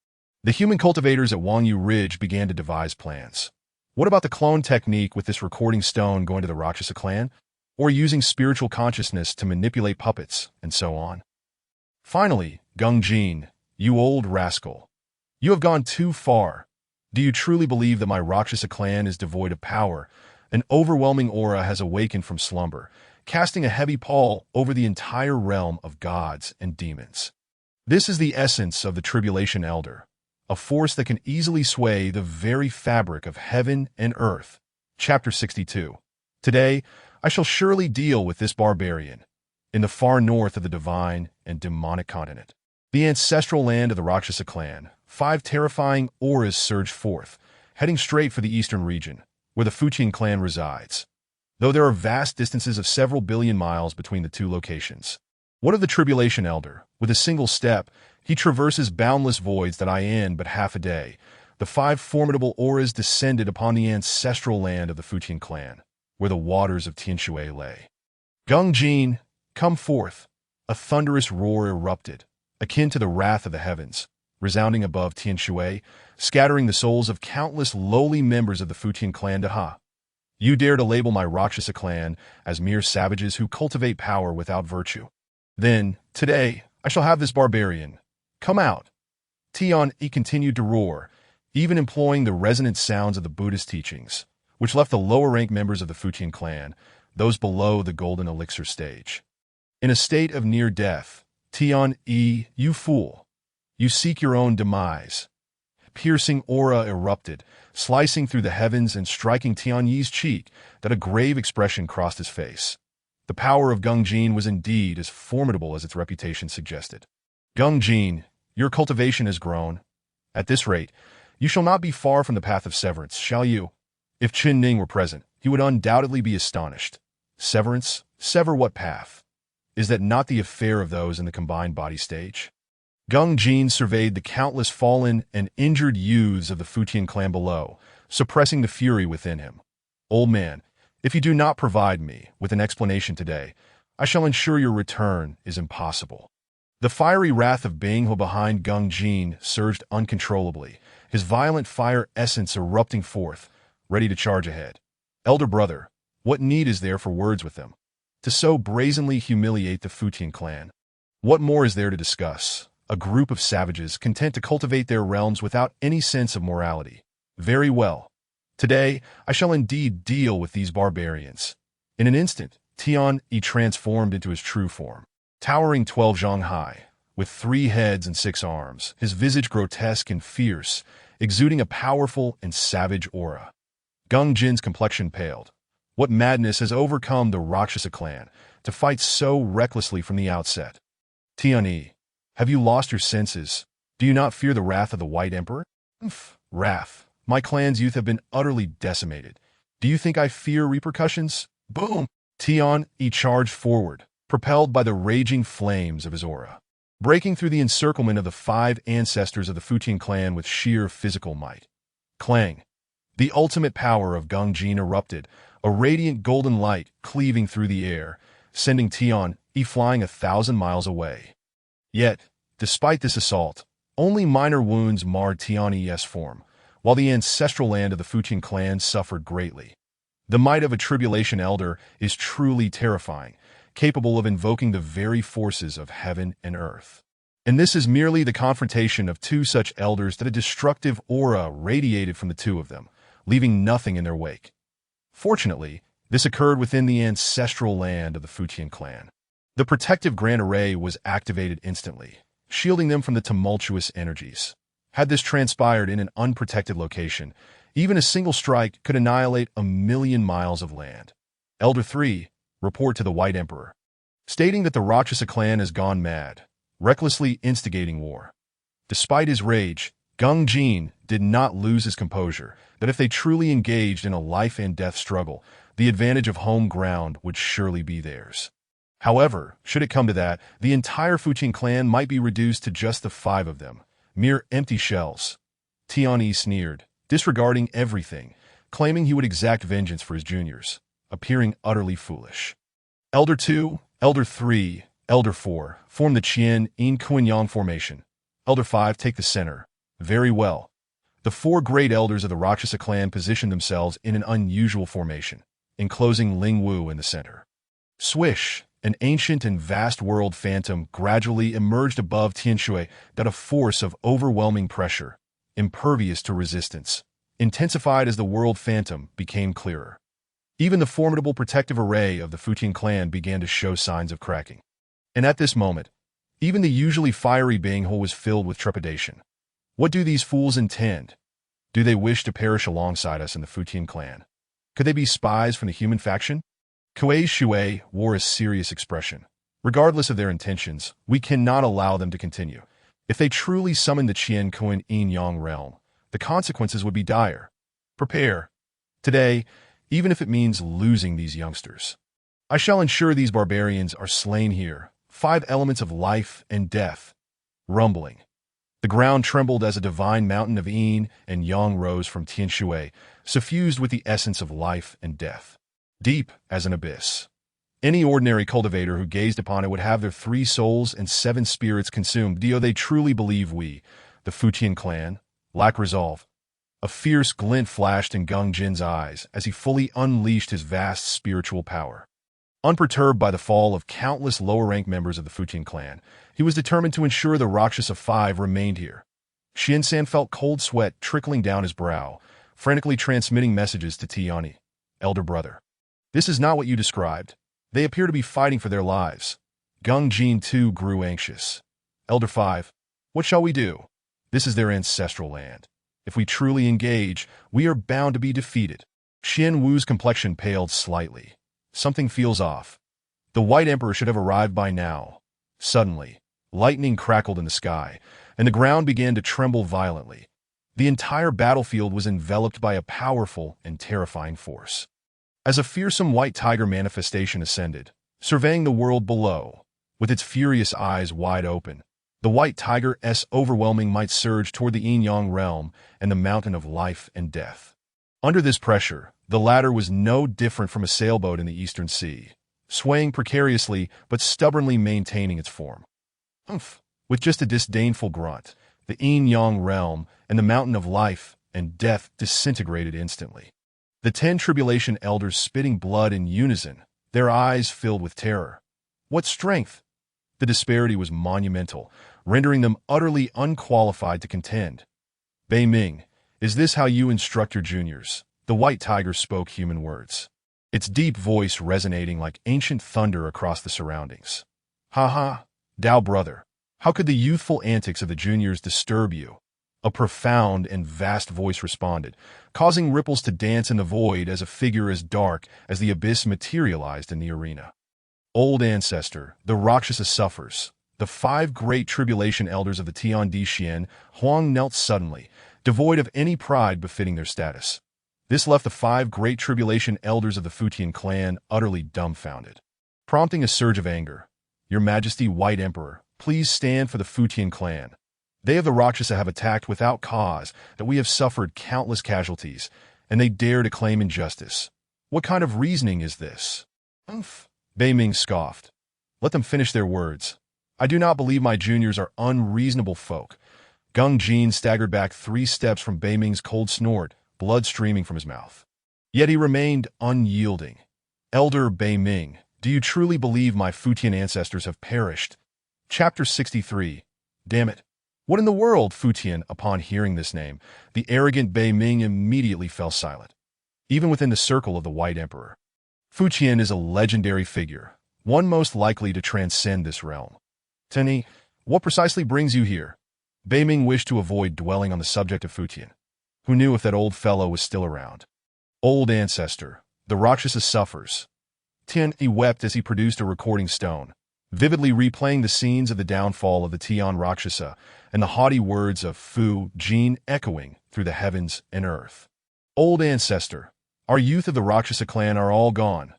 the human cultivators at Wangyu Ridge began to devise plans. What about the clone technique with this recording stone going to the Rakshasa clan? Or using spiritual consciousness to manipulate puppets, and so on? Finally, Gung Jin, you old rascal. You have gone too far. Do you truly believe that my Rakshasa clan is devoid of power? An overwhelming aura has awakened from slumber, casting a heavy pall over the entire realm of gods and demons. This is the essence of the Tribulation Elder, a force that can easily sway the very fabric of heaven and earth. Chapter 62. Today, I shall surely deal with this barbarian, in the far north of the divine and demonic continent, the ancestral land of the Rakshasa clan. 5 terrifying auras surged forth, heading straight for the eastern region, where the Fuqian clan resides, though there are vast distances of several billion miles between the two locations. What of the Tribulation Elder? With a single step, he traverses boundless voids that I in but half a day. The 5 formidable auras descended upon the ancestral land of the Fuqian clan, where the waters of Tianshui lay. Gung Jin, come forth! A thunderous roar erupted, akin to the wrath of the heavens, resounding above Tianshui, scattering the souls of countless lowly members of the Fuqian clan to Ha. You dare to label my Rakshasa clan as mere savages who cultivate power without virtue. Then, today, I shall have this barbarian. Come out. Tian Yi continued to roar, even employing the resonant sounds of the Buddhist teachings, which left the lower-ranked members of the Fuqian clan, those below the golden elixir stage, in a state of near death. Tian Yi, you fool. You seek your own demise. Piercing aura erupted, slicing through the heavens and striking Tian Yi's cheek, that a grave expression crossed his face. The power of Gung Jin was indeed as formidable as its reputation suggested. Gung Jin, your cultivation has grown. At this rate, you shall not be far from the path of severance, shall you? If Qin Ning were present, he would undoubtedly be astonished. Severance? Sever what path? Is that not the affair of those in the combined body stage? Gung Jin surveyed the countless fallen and injured youths of the Fuqian clan below, suppressing the fury within him. Old man, if you do not provide me with an explanation today, I shall ensure your return is impossible. The fiery wrath of Binghe behind Gung Jin surged uncontrollably, his violent fire essence erupting forth, ready to charge ahead. Elder brother, what need is there for words with them? To so brazenly humiliate the Fuqian clan? What more is there to discuss? A group of savages content to cultivate their realms without any sense of morality. Very well. Today, I shall indeed deal with these barbarians. In an instant, Tian Yi transformed into his true form. Towering 12 zhang high, with 3 heads and 6 arms, his visage grotesque and fierce, exuding a powerful and savage aura. Gung Jin's complexion paled. What madness has overcome the Rakshasa clan to fight so recklessly from the outset? Tian Yi, have you lost your senses? Do you not fear the wrath of the White Emperor? Wrath. My clan's youth have been utterly decimated. Do you think I fear repercussions? Boom! Tian Yi charged forward, propelled by the raging flames of his aura, breaking through the encirclement of the 5 ancestors of the Fuqian clan with sheer physical might. Clang! The ultimate power of Gung Jin erupted, a radiant golden light cleaving through the air, sending Tian Yi flying 1,000 miles away. Yet, despite this assault, only minor wounds marred Tian Yi's form, while the ancestral land of the Fuqian clan suffered greatly. The might of a Tribulation Elder is truly terrifying, capable of invoking the very forces of heaven and earth. And this is merely the confrontation of 2 such elders that a destructive aura radiated from the 2 of them, leaving nothing in their wake. Fortunately, this occurred within the ancestral land of the Fuqian clan. The protective Grand Array was activated instantly, shielding them from the tumultuous energies. Had this transpired in an unprotected location, even a single strike could annihilate 1,000,000 miles of land. Elder 3, report to the White Emperor, stating that the Rakshasa clan has gone mad, recklessly instigating war. Despite his rage, Gung Jin did not lose his composure, that if they truly engaged in a life-and-death struggle, the advantage of home ground would surely be theirs. However, should it come to that, the entire Fuqian clan might be reduced to just the 5 of them, mere empty shells. Tian Yi sneered, disregarding everything, claiming he would exact vengeance for his juniors, appearing utterly foolish. Elder 2, Elder 3, Elder 4, form the Qian Yin Kunyang formation. Elder 5, take the center. Very well. The 4 great elders of the Rakshasa clan positioned themselves in an unusual formation, enclosing Ling Wu in the center. Swish! An ancient and vast world phantom gradually emerged above Tianshui, that a force of overwhelming pressure, impervious to resistance, intensified as the world phantom became clearer. Even the formidable protective array of the Fuqian clan began to show signs of cracking. And at this moment, even the usually fiery Binghe was filled with trepidation. What do these fools intend? Do they wish to perish alongside us in the Fuqian clan? Could they be spies from the human faction? Kuei Shui wore a serious expression. Regardless of their intentions, we cannot allow them to continue. If they truly summoned the Qian Kun Yin Yang realm, the consequences would be dire. Prepare. Today, even if it means losing these youngsters, I shall ensure these barbarians are slain here. 5 elements of life and death. Rumbling. The ground trembled as a divine mountain of yin and yang rose from Tianshui, suffused with the essence of life and death. Deep as an abyss. Any ordinary cultivator who gazed upon it would have their 3 souls and 7 spirits consumed. Do they truly believe we, the Futian clan, lack resolve? A fierce glint flashed in Gung Jin's eyes as he fully unleashed his vast spiritual power. Unperturbed by the fall of countless lower-ranked members of the Futian clan, he was determined to ensure the Rakshasa 5 remained here. Xiansan felt cold sweat trickling down his brow, frantically transmitting messages to Tiani, elder brother. This is not what you described. They appear to be fighting for their lives. Gung Jin too grew anxious. Elder 5, what shall we do? This is their ancestral land. If we truly engage, we are bound to be defeated. Xian Wu's complexion paled slightly. Something feels off. The White Emperor should have arrived by now. Suddenly, lightning crackled in the sky, and the ground began to tremble violently. The entire battlefield was enveloped by a powerful and terrifying force. As a fearsome white tiger manifestation ascended, surveying the world below, with its furious eyes wide open, the white tiger's overwhelming might surged toward the yin-yang realm and the mountain of life and death. Under this pressure, the latter was no different from a sailboat in the eastern sea, swaying precariously but stubbornly maintaining its form. Umph! With just a disdainful grunt, the yin-yang realm and the mountain of life and death disintegrated instantly. The 10 tribulation elders spitting blood in unison, their eyes filled with terror. What strength! The disparity was monumental, rendering them utterly unqualified to contend. Bei Ming, is this how you instruct your juniors? The white tiger spoke human words, its deep voice resonating like ancient thunder across the surroundings. Ha ha, Dao brother, how could the youthful antics of the juniors disturb you? A profound and vast voice responded, causing ripples to dance in the void as a figure as dark as the abyss materialized in the arena. Old ancestor, the Rakshasa suffers. The 5 great tribulation elders of the Tian Di Xian Huang knelt suddenly, devoid of any pride befitting their status. This left the 5 great tribulation elders of the Futian clan utterly dumbfounded, prompting a surge of anger. Your Majesty, White Emperor, please stand for the Futian clan. They of the Rakshasa have attacked without cause, that we have suffered countless casualties, and they dare to claim injustice. What kind of reasoning is this? Umph! Bei Ming scoffed. Let them finish their words. I do not believe my juniors are unreasonable folk. Gung Jin staggered back 3 steps from Bei Ming's cold snort, blood streaming from his mouth. Yet he remained unyielding. Elder Bei Ming, do you truly believe my Futian ancestors have perished? Chapter 63. Damn it. What in the world, Futian? Upon hearing this name, the arrogant Bei Ming immediately fell silent, even within the circle of the White Emperor. Futian is a legendary figure, one most likely to transcend this realm. Tenny, what precisely brings you here? Bei Ming wished to avoid dwelling on the subject of Futian. Who knew if that old fellow was still around? Old ancestor, the Rakshasa suffers. Tian wept as he produced a recording stone, vividly replaying the scenes of the downfall of the Tian Rakshasa and the haughty words of Fu Jin echoing through the heavens and earth. Old ancestor, our youth of the Rakshasa clan are all gone.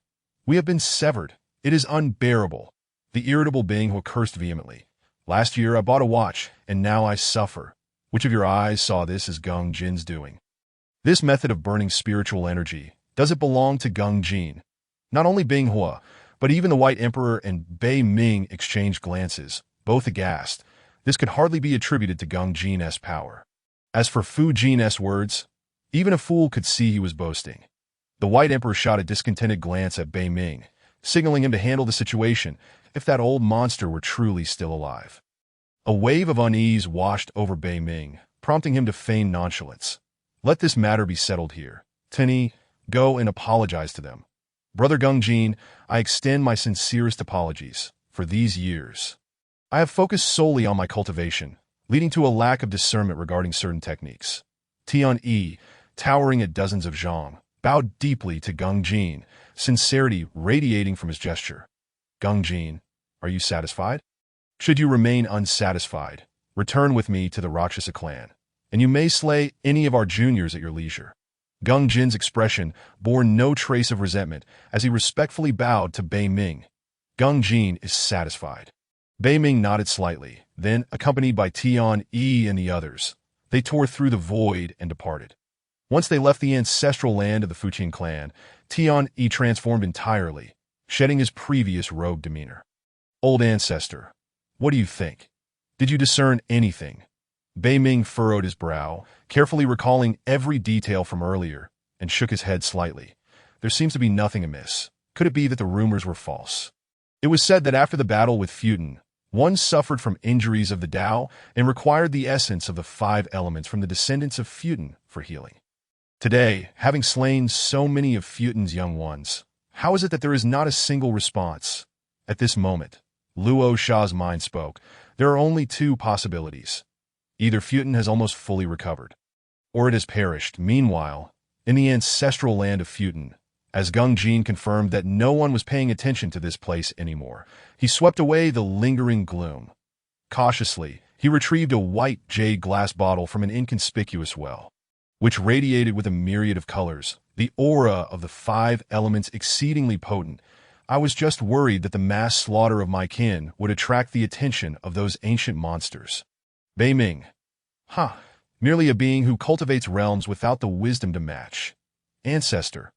We have been severed. It is unbearable. The irritable Bing cursed vehemently. Last year I bought a watch, and now I suffer. Which of your eyes saw this as Gung Jin's doing? This method of burning spiritual energy, does it belong to Gung Jin? Not only Bing Hua, but even the White Emperor and Bei Ming exchanged glances, both aghast. This could hardly be attributed to Gung Jin's power. As for Fu Jin's words, even a fool could see he was boasting. The White Emperor shot a discontented glance at Bei Ming, signaling him to handle the situation if that old monster were truly still alive. A wave of unease washed over Bei Ming, prompting him to feign nonchalance. Let this matter be settled here. Tenny, go and apologize to them. Brother Gung Jin, I extend my sincerest apologies. For these years, I have focused solely on my cultivation, leading to a lack of discernment regarding certain techniques. Tian Yi, towering at dozens of zhang, bowed deeply to Gung Jin, sincerity radiating from his gesture. Gung Jin, are you satisfied? Should you remain unsatisfied, return with me to the Rakshasa clan, and you may slay any of our juniors at your leisure. Gung Jin's expression bore no trace of resentment as he respectfully bowed to Bei Ming. Gung Jin is satisfied. Bei Ming nodded slightly, then, accompanied by Tian Yi and the others, they tore through the void and departed. Once they left the ancestral land of the Fuqing clan, Tian Yi transformed entirely, shedding his previous rogue demeanor. Old ancestor, what do you think? Did you discern anything? Bei Ming furrowed his brow, carefully recalling every detail from earlier, and shook his head slightly. There seems to be nothing amiss. Could it be that the rumors were false? It was said that after the battle with Futin, one suffered from injuries of the Tao and required the essence of the 5 elements from the descendants of Futin for healing. Today, having slain so many of Futin's young ones, how is it that there is not a single response? At this moment, Luo Sha's mind spoke. There are only 2 possibilities. Either Futin has almost fully recovered, or it has perished. Meanwhile, in the ancestral land of Futin, as Gung Jin confirmed that no one was paying attention to this place anymore, he swept away the lingering gloom. Cautiously, he retrieved a white jade glass bottle from an inconspicuous well, which radiated with a myriad of colors, the aura of the 5 elements exceedingly potent. I was just worried that the mass slaughter of my kin would attract the attention of those ancient monsters. Bei Ming. Merely a being who cultivates realms without the wisdom to match. Ancestor,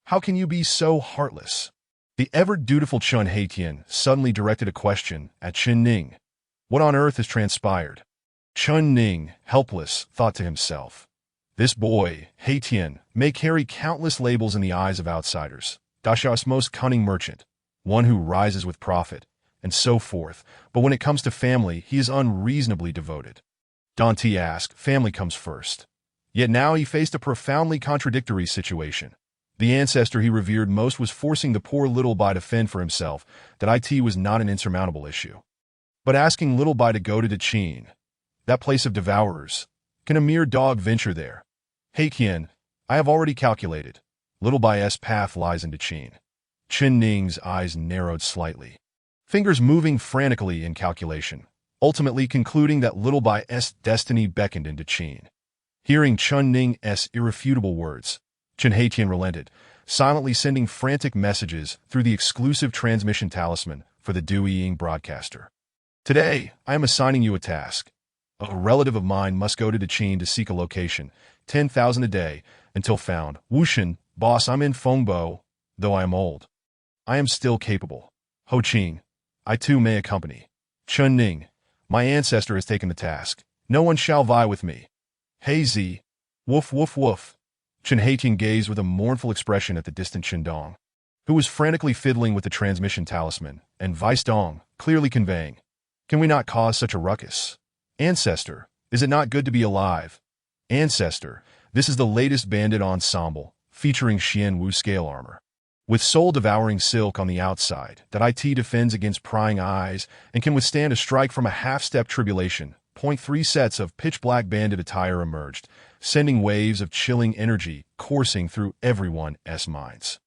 how can you be so heartless? The ever-dutiful Chun Haitian suddenly directed a question at Chen Ning. What on earth has transpired? Chun Ning, helpless, thought to himself. This boy, Haitian, may carry countless labels in the eyes of outsiders. Dasha's most cunning merchant, one who rises with profit, and so forth, but when it comes to family, he is unreasonably devoted. Dante asked, family comes first. Yet now he faced a profoundly contradictory situation. The ancestor he revered most was forcing the poor Little Bai to fend for himself, that it was not an insurmountable issue. But asking Little Bai to go to Daqin, that place of devourers, can a mere dog venture there? Hey Qian, I have already calculated. Little Bai's path lies in Daqin. Chen Ning's eyes narrowed slightly, fingers moving frantically in calculation, ultimately concluding that Little Bai's destiny beckoned in Daqin. Hearing Chun Ning's irrefutable words, Chen Haitian relented, silently sending frantic messages through the exclusive transmission talisman for the Duiying broadcaster. Today, I am assigning you a task. A relative of mine must go to Daqin to seek a location, 10,000 a day, until found. Wushan, boss, I'm in Fengbo, though I am old. I am still capable. Ho Qing, I too may accompany. Chun Ning, my ancestor has taken the task. No one shall vie with me. Hey Zi, woof woof woof. Chen Haitian gazed with a mournful expression at the distant Chen Dong, who was frantically fiddling with the transmission talisman, and Vice Dong, clearly conveying, can we not cause such a ruckus? Ancestor, is it not good to be alive? Ancestor, this is the latest bandit ensemble, featuring Xian Wu scale armor. With soul-devouring silk on the outside, that it defends against prying eyes and can withstand a strike from a half-step tribulation. 3 sets of pitch-black bandit attire emerged, sending waves of chilling energy coursing through everyone's minds.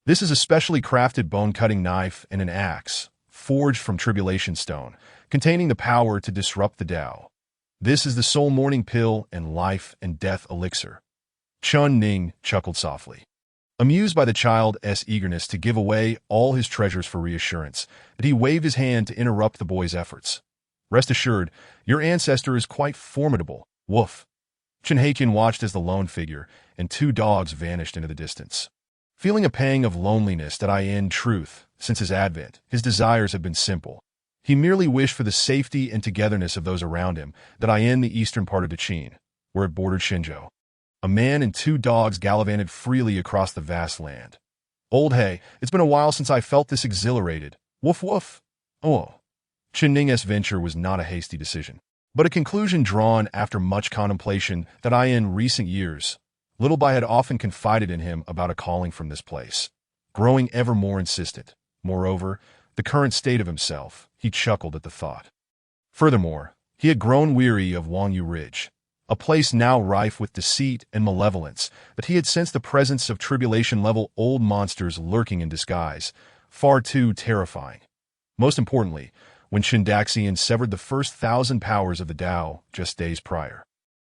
This is a specially crafted bone-cutting knife and an axe, forged from tribulation stone, containing the power to disrupt the Tao. This is the soul morning pill and life and death elixir. Chun Ning chuckled softly, amused by the child's eagerness to give away all his treasures for reassurance, that he waved his hand to interrupt the boy's efforts. Rest assured, your ancestor is quite formidable. Woof. Chen Haitian watched as the lone figure and 2 dogs vanished into the distance. Feeling a pang of loneliness that in truth, since his advent, his desires had been simple. He merely wished for the safety and togetherness of those around him, that in the eastern part of Daqin, where it bordered Shenzhou. A man and 2 dogs gallivanted freely across the vast land. Old Hay, it's been a while since I felt this exhilarated. Woof woof. Oh. Chen Ning's venture was not a hasty decision, but a conclusion drawn after much contemplation that in recent years, Little Bai had often confided in him about a calling from this place, growing ever more insistent. Moreover, the current state of himself, he chuckled at the thought. Furthermore, he had grown weary of Wangyu Ridge, a place now rife with deceit and malevolence, that he had sensed the presence of tribulation-level old monsters lurking in disguise, far too terrifying. Most importantly, when Shindaxian severed the first 1,000 powers of the Tao just days prior.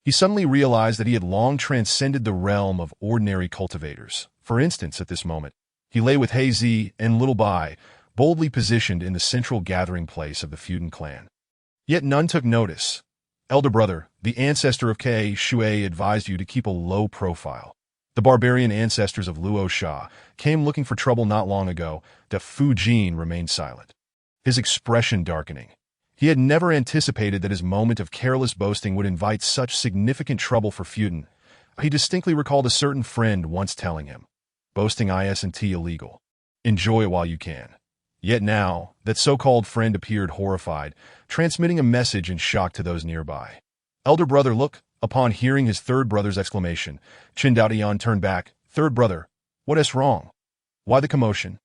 He suddenly realized that he had long transcended the realm of ordinary cultivators. For instance, at this moment, he lay with He Zi and Little Bai, boldly positioned in the central gathering place of the Fudan clan. Yet none took notice. Elder brother, the ancestor of Ke Shui advised you to keep a low profile. The barbarian ancestors of Luo Sha came looking for trouble not long ago, that Fu Jin remained silent, his expression darkening. He had never anticipated that his moment of careless boasting would invite such significant trouble for Fudan. He distinctly recalled a certain friend once telling him, boasting isn't illegal. Enjoy it while you can. Yet now, that so-called friend appeared horrified, transmitting a message in shock to those nearby. Elder brother, look. Upon hearing his third brother's exclamation, Chen Daotian turned back. Third brother, what is wrong? Why the commotion?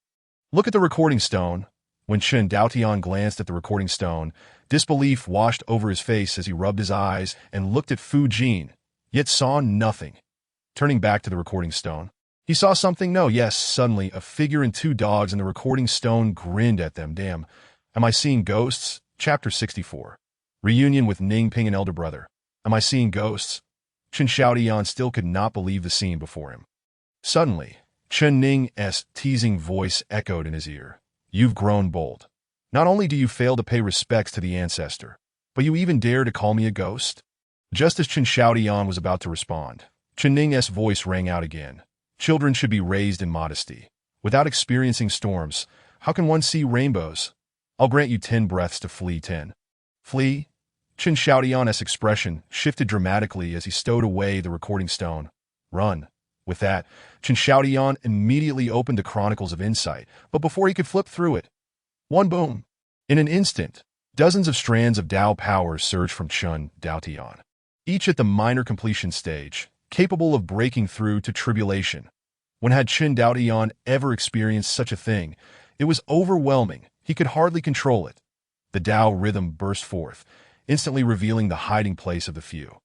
Look at the recording stone. When Chen Daotian glanced at the recording stone, disbelief washed over his face as he rubbed his eyes and looked at Fu Jin, yet saw nothing. Turning back to the recording stone, he saw something. Suddenly, a figure and two dogs in the recording stone grinned at them. Damn, am I seeing ghosts? Chapter 64. Reunion with Ning Ping and elder brother. Am I seeing ghosts? Chen Xiaotian still could not believe the scene before him. Suddenly, Chen Ning's teasing voice echoed in his ear. You've grown bold. Not only do you fail to pay respects to the ancestor, but you even dare to call me a ghost? Just as Chen Xiaotian was about to respond, Chen Ning's voice rang out again. Children should be raised in modesty. Without experiencing storms, how can one see rainbows? I'll grant you 10 breaths to flee 10. Flee? Chen Xiaotian's expression shifted dramatically as he stowed away the recording stone. Run. With that, Chen Xiaotian immediately opened the Chronicles of Insight, but before he could flip through it, one boom. In an instant, dozens of strands of Dao power surged from Chen Daotian, each at the minor completion stage, capable of breaking through to tribulation. When had Chen Daotian ever experienced such a thing? It was overwhelming. He could hardly control it. The Dao rhythm burst forth, instantly revealing the hiding place of the few.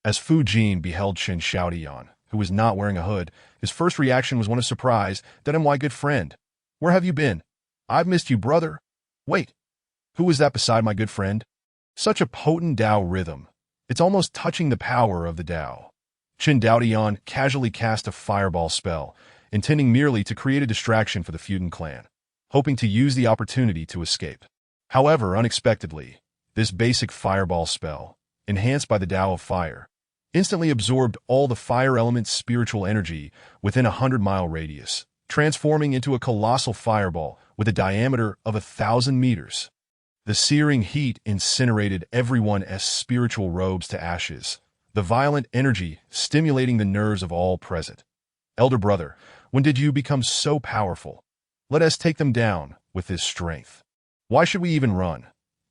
As Fu Jin beheld Chen Xiaotian, who was not wearing a hood, his first reaction was one of surprise. That am why, good friend. Where have you been? I've missed you, brother. Wait, who was that beside my good friend? Such a potent Dao rhythm. It's almost touching the power of the Dao. Chen Daotian casually cast a fireball spell, intending merely to create a distraction for the Fudan clan, hoping to use the opportunity to escape. However, unexpectedly, this basic fireball spell, enhanced by the Dao of Fire, instantly absorbed all the fire element's spiritual energy within a 100-mile radius, transforming into a colossal fireball with a diameter of 1,000 meters. The searing heat incinerated everyone's spiritual robes to ashes, the violent energy stimulating the nerves of all present. Elder brother, when did you become so powerful? Let us take them down with this strength. Why should we even run?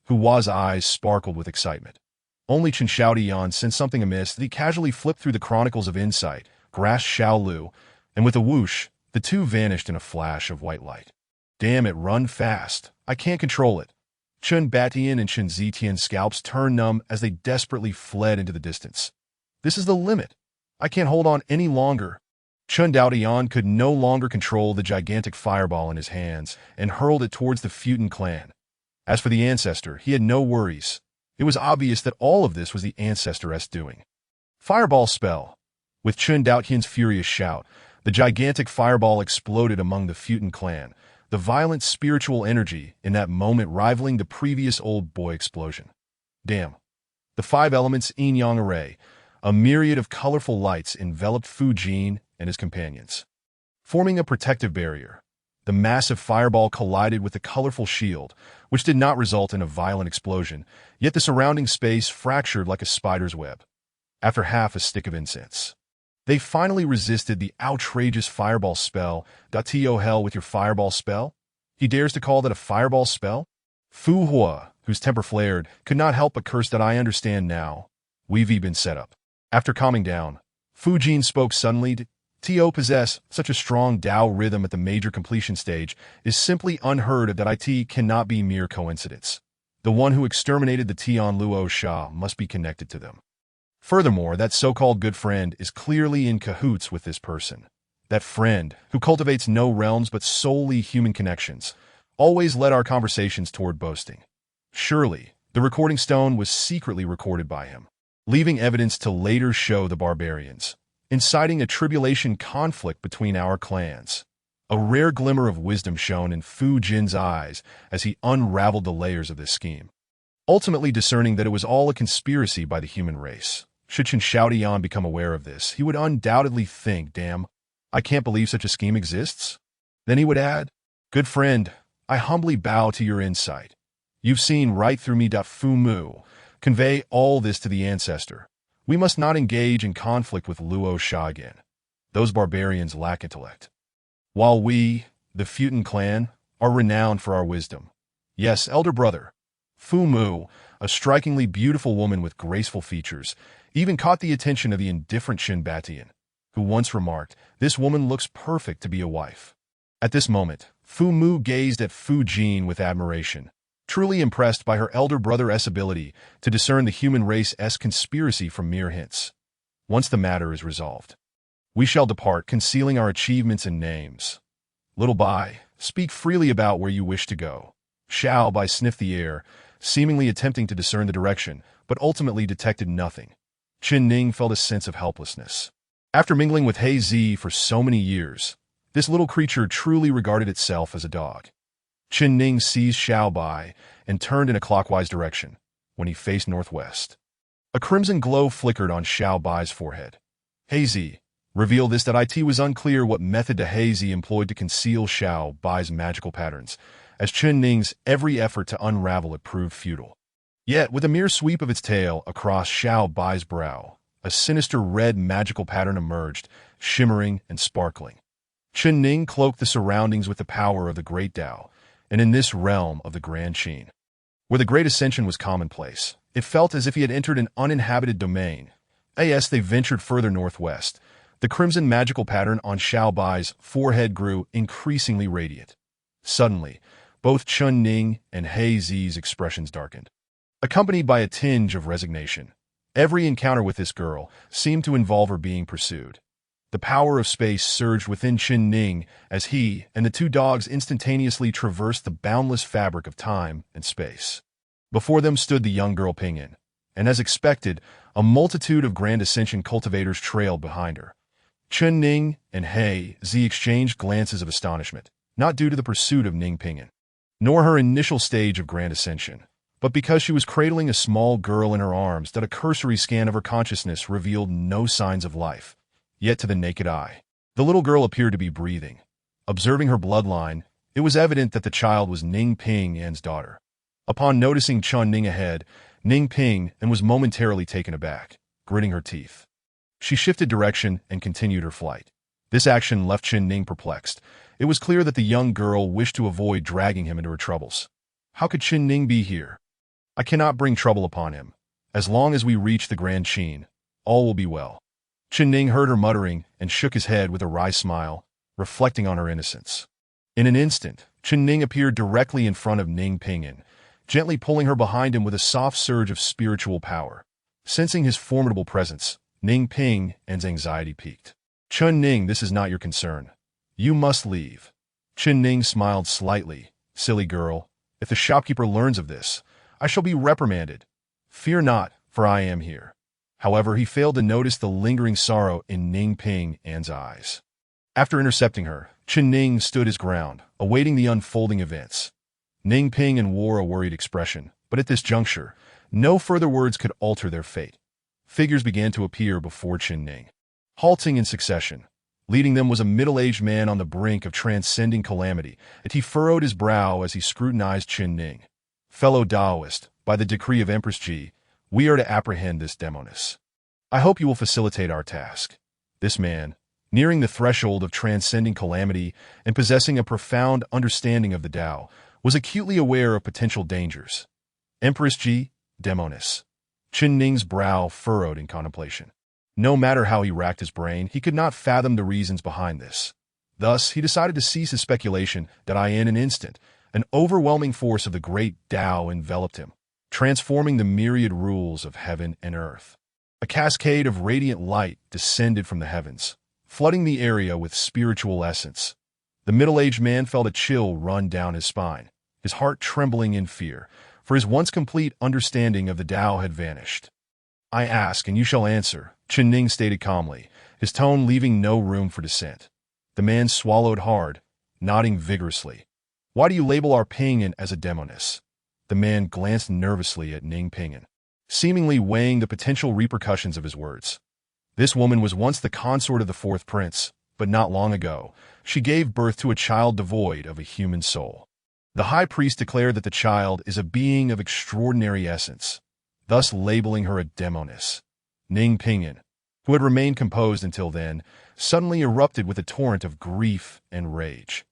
Hua's eyes sparkled with excitement. Only Chen Xiaotian sensed something amiss that he casually flipped through the Chronicles of Insight, grasped Xiao Lu, and with a whoosh, the two vanished in a flash of white light. Damn it, run fast. I can't control it. Chen Batian and Chen Zitian's scalps turned numb as they desperately fled into the distance. This is the limit. I can't hold on any longer. Chen Daotian could no longer control the gigantic fireball in his hands and hurled it towards the Fudan clan. As for the ancestor, he had no worries. It was obvious that all of this was the ancestor's doing. Fireball spell. With Chen Daotian's furious shout, the gigantic fireball exploded among the Fudan clan, the violent spiritual energy in that moment rivaling the previous old boy explosion. Damn. The 5 elements yin-yang array, a myriad of colorful lights enveloped Fu Jin and his companions. Forming a protective barrier, the massive fireball collided with the colorful shield, which did not result in a violent explosion, yet the surrounding space fractured like a spider's web. After half a stick of incense, they finally resisted the outrageous fireball spell. To hell with your fireball spell? He dares to call that a fireball spell? Fu Hua, whose temper flared, could not help but curse. That I understand now. We've been set up. After calming down, Fu Jin spoke suddenly. To possess such a strong Dao rhythm at the major completion stage is simply unheard of. That it cannot be mere coincidence. The one who exterminated the Tian Luo Sha must be connected to them. Furthermore, that so-called good friend is clearly in cahoots with this person. That friend, who cultivates no realms but solely human connections, always led our conversations toward boasting. Surely, the recording stone was secretly recorded by him. leaving evidence to later show the barbarians, inciting a tribulation conflict between our clans. A rare glimmer of wisdom shone in Fu Jin's eyes as he unraveled the layers of this scheme, ultimately discerning that it was all a conspiracy by the human race. Should Chen Xiaodian become aware of this, he would undoubtedly think, damn, I can't believe such a scheme exists. Then he would add, good friend, I humbly bow to your insight. You've seen right through me. Fu Mu, convey all this to the ancestor. We must not engage in conflict with Luo Sha again. Those barbarians lack intellect. While we, the Futin clan, are renowned for our wisdom. Yes, elder brother. Fu Mu, a strikingly beautiful woman with graceful features, even caught the attention of the indifferent Qin Batian, who once remarked, this woman looks perfect to be a wife. At this moment, Fu Mu gazed at Fu Jin with admiration, truly impressed by her elder brother's ability to discern the human race's conspiracy from mere hints. Once the matter is resolved, we shall depart, concealing our achievements and names. Little Bai, speak freely about where you wish to go. Xiao Bai sniffed the air, seemingly attempting to discern the direction, but ultimately detected nothing. Qin Ning felt a sense of helplessness. After mingling with He Zi for so many years, this little creature truly regarded itself as a dog. Qin Ning seized Xiao Bai and turned in a clockwise direction when he faced northwest. A crimson glow flickered on Xiao Bai's forehead. He Zi revealed this that it was unclear what method He Zi employed to conceal Xiao Bai's magical patterns, as Qin Ning's every effort to unravel it proved futile. Yet, with a mere sweep of its tail across Xiao Bai's brow, a sinister red magical pattern emerged, shimmering and sparkling. Qin Ning cloaked the surroundings with the power of the Great Tao, and in this realm of the Grand Qin, where the Great Ascension was commonplace, it felt as if he had entered an uninhabited domain. As they ventured further northwest, the crimson magical pattern on Xiao Bai's forehead grew increasingly radiant. Suddenly, both Qin Ning and He Zi's expressions darkened, accompanied by a tinge of resignation. Every encounter with this girl seemed to involve her being pursued. The power of space surged within Qin Ning as he and the two dogs instantaneously traversed the boundless fabric of time and space. Before them stood the young girl Pingyan, and as expected, a multitude of Grand Ascension cultivators trailed behind her. Qin Ning and He Zi exchanged glances of astonishment, not due to the pursuit of Ning Pingyan, nor her initial stage of Grand Ascension, but because she was cradling a small girl in her arms that a cursory scan of her consciousness revealed no signs of life. Yet to the naked eye, the little girl appeared to be breathing. Observing her bloodline, it was evident that the child was Ning Pingyan's daughter. Upon noticing Qin Ning ahead, Ning Pingyan was momentarily taken aback, gritting her teeth. She shifted direction and continued her flight. This action left Qin Ning perplexed. It was clear that the young girl wished to avoid dragging him into her troubles. How could Qin Ning be here? I cannot bring trouble upon him. As long as we reach the Grand Qin, all will be well. Qin Ning heard her muttering and shook his head with a wry smile, reflecting on her innocence. In an instant, Qin Ning appeared directly in front of Ning Pingyan, gently pulling her behind him with a soft surge of spiritual power. Sensing his formidable presence, Ning Pingyan's anxiety peaked. Qin Ning, this is not your concern. You must leave. Qin Ning smiled slightly. Silly girl, if the shopkeeper learns of this, I shall be reprimanded. Fear not, for I am here. However, he failed to notice the lingering sorrow in Ning Pingyan's eyes. After intercepting her, Qin Ning stood his ground, awaiting the unfolding events. Ning Pingyan wore a worried expression, but at this juncture, no further words could alter their fate. Figures began to appear before Qin Ning, halting in succession. Leading them was a middle-aged man on the brink of transcending calamity, and he furrowed his brow as he scrutinized Qin Ning. Fellow Taoist, by the decree of Empress Ji, we are to apprehend this demoness. I hope you will facilitate our task. This man, nearing the threshold of transcending calamity and possessing a profound understanding of the Tao, was acutely aware of potential dangers. Empress Ji, demoness. Qin Ning's brow furrowed in contemplation. No matter how he racked his brain, he could not fathom the reasons behind this. Thus, he decided to cease his speculation that in an instant, an overwhelming force of the great Tao enveloped him, transforming the myriad rules of heaven and earth. A cascade of radiant light descended from the heavens, flooding the area with spiritual essence. The middle-aged man felt a chill run down his spine, his heart trembling in fear, for his once complete understanding of the Tao had vanished. I ask, and you shall answer, Chen Ning stated calmly, his tone leaving no room for dissent. The man swallowed hard, nodding vigorously. Why do you label our Pinyin as a demoness? The man glanced nervously at Ning Pinyin, seemingly weighing the potential repercussions of his words. This woman was once the consort of the fourth prince, but not long ago, she gave birth to a child devoid of a human soul. The high priest declared that the child is a being of extraordinary essence, thus labeling her a demoness. Ning Pinyin, who had remained composed until then, suddenly erupted with a torrent of grief and rage.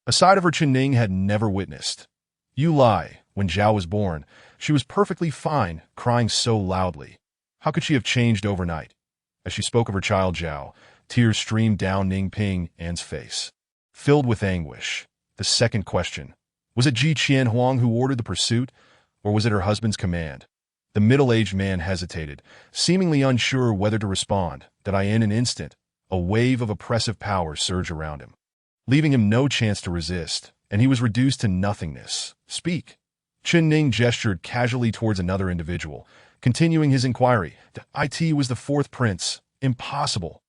A side of her Chen Ning had never witnessed. You lie. When Zhao was born, she was perfectly fine, crying so loudly. How could she have changed overnight? As she spoke of her child Zhao, tears streamed down Ning Pinyan's face. Filled with anguish, the second question, was it Ji Qianhuang who ordered the pursuit, or was it her husband's command? The middle-aged man hesitated, seemingly unsure whether to respond, that in an instant, a wave of oppressive power surged around him, leaving him no chance to resist, and he was reduced to nothingness. Speak. Chen Ning gestured casually towards another individual, continuing his inquiry. It was the fourth prince. Impossible.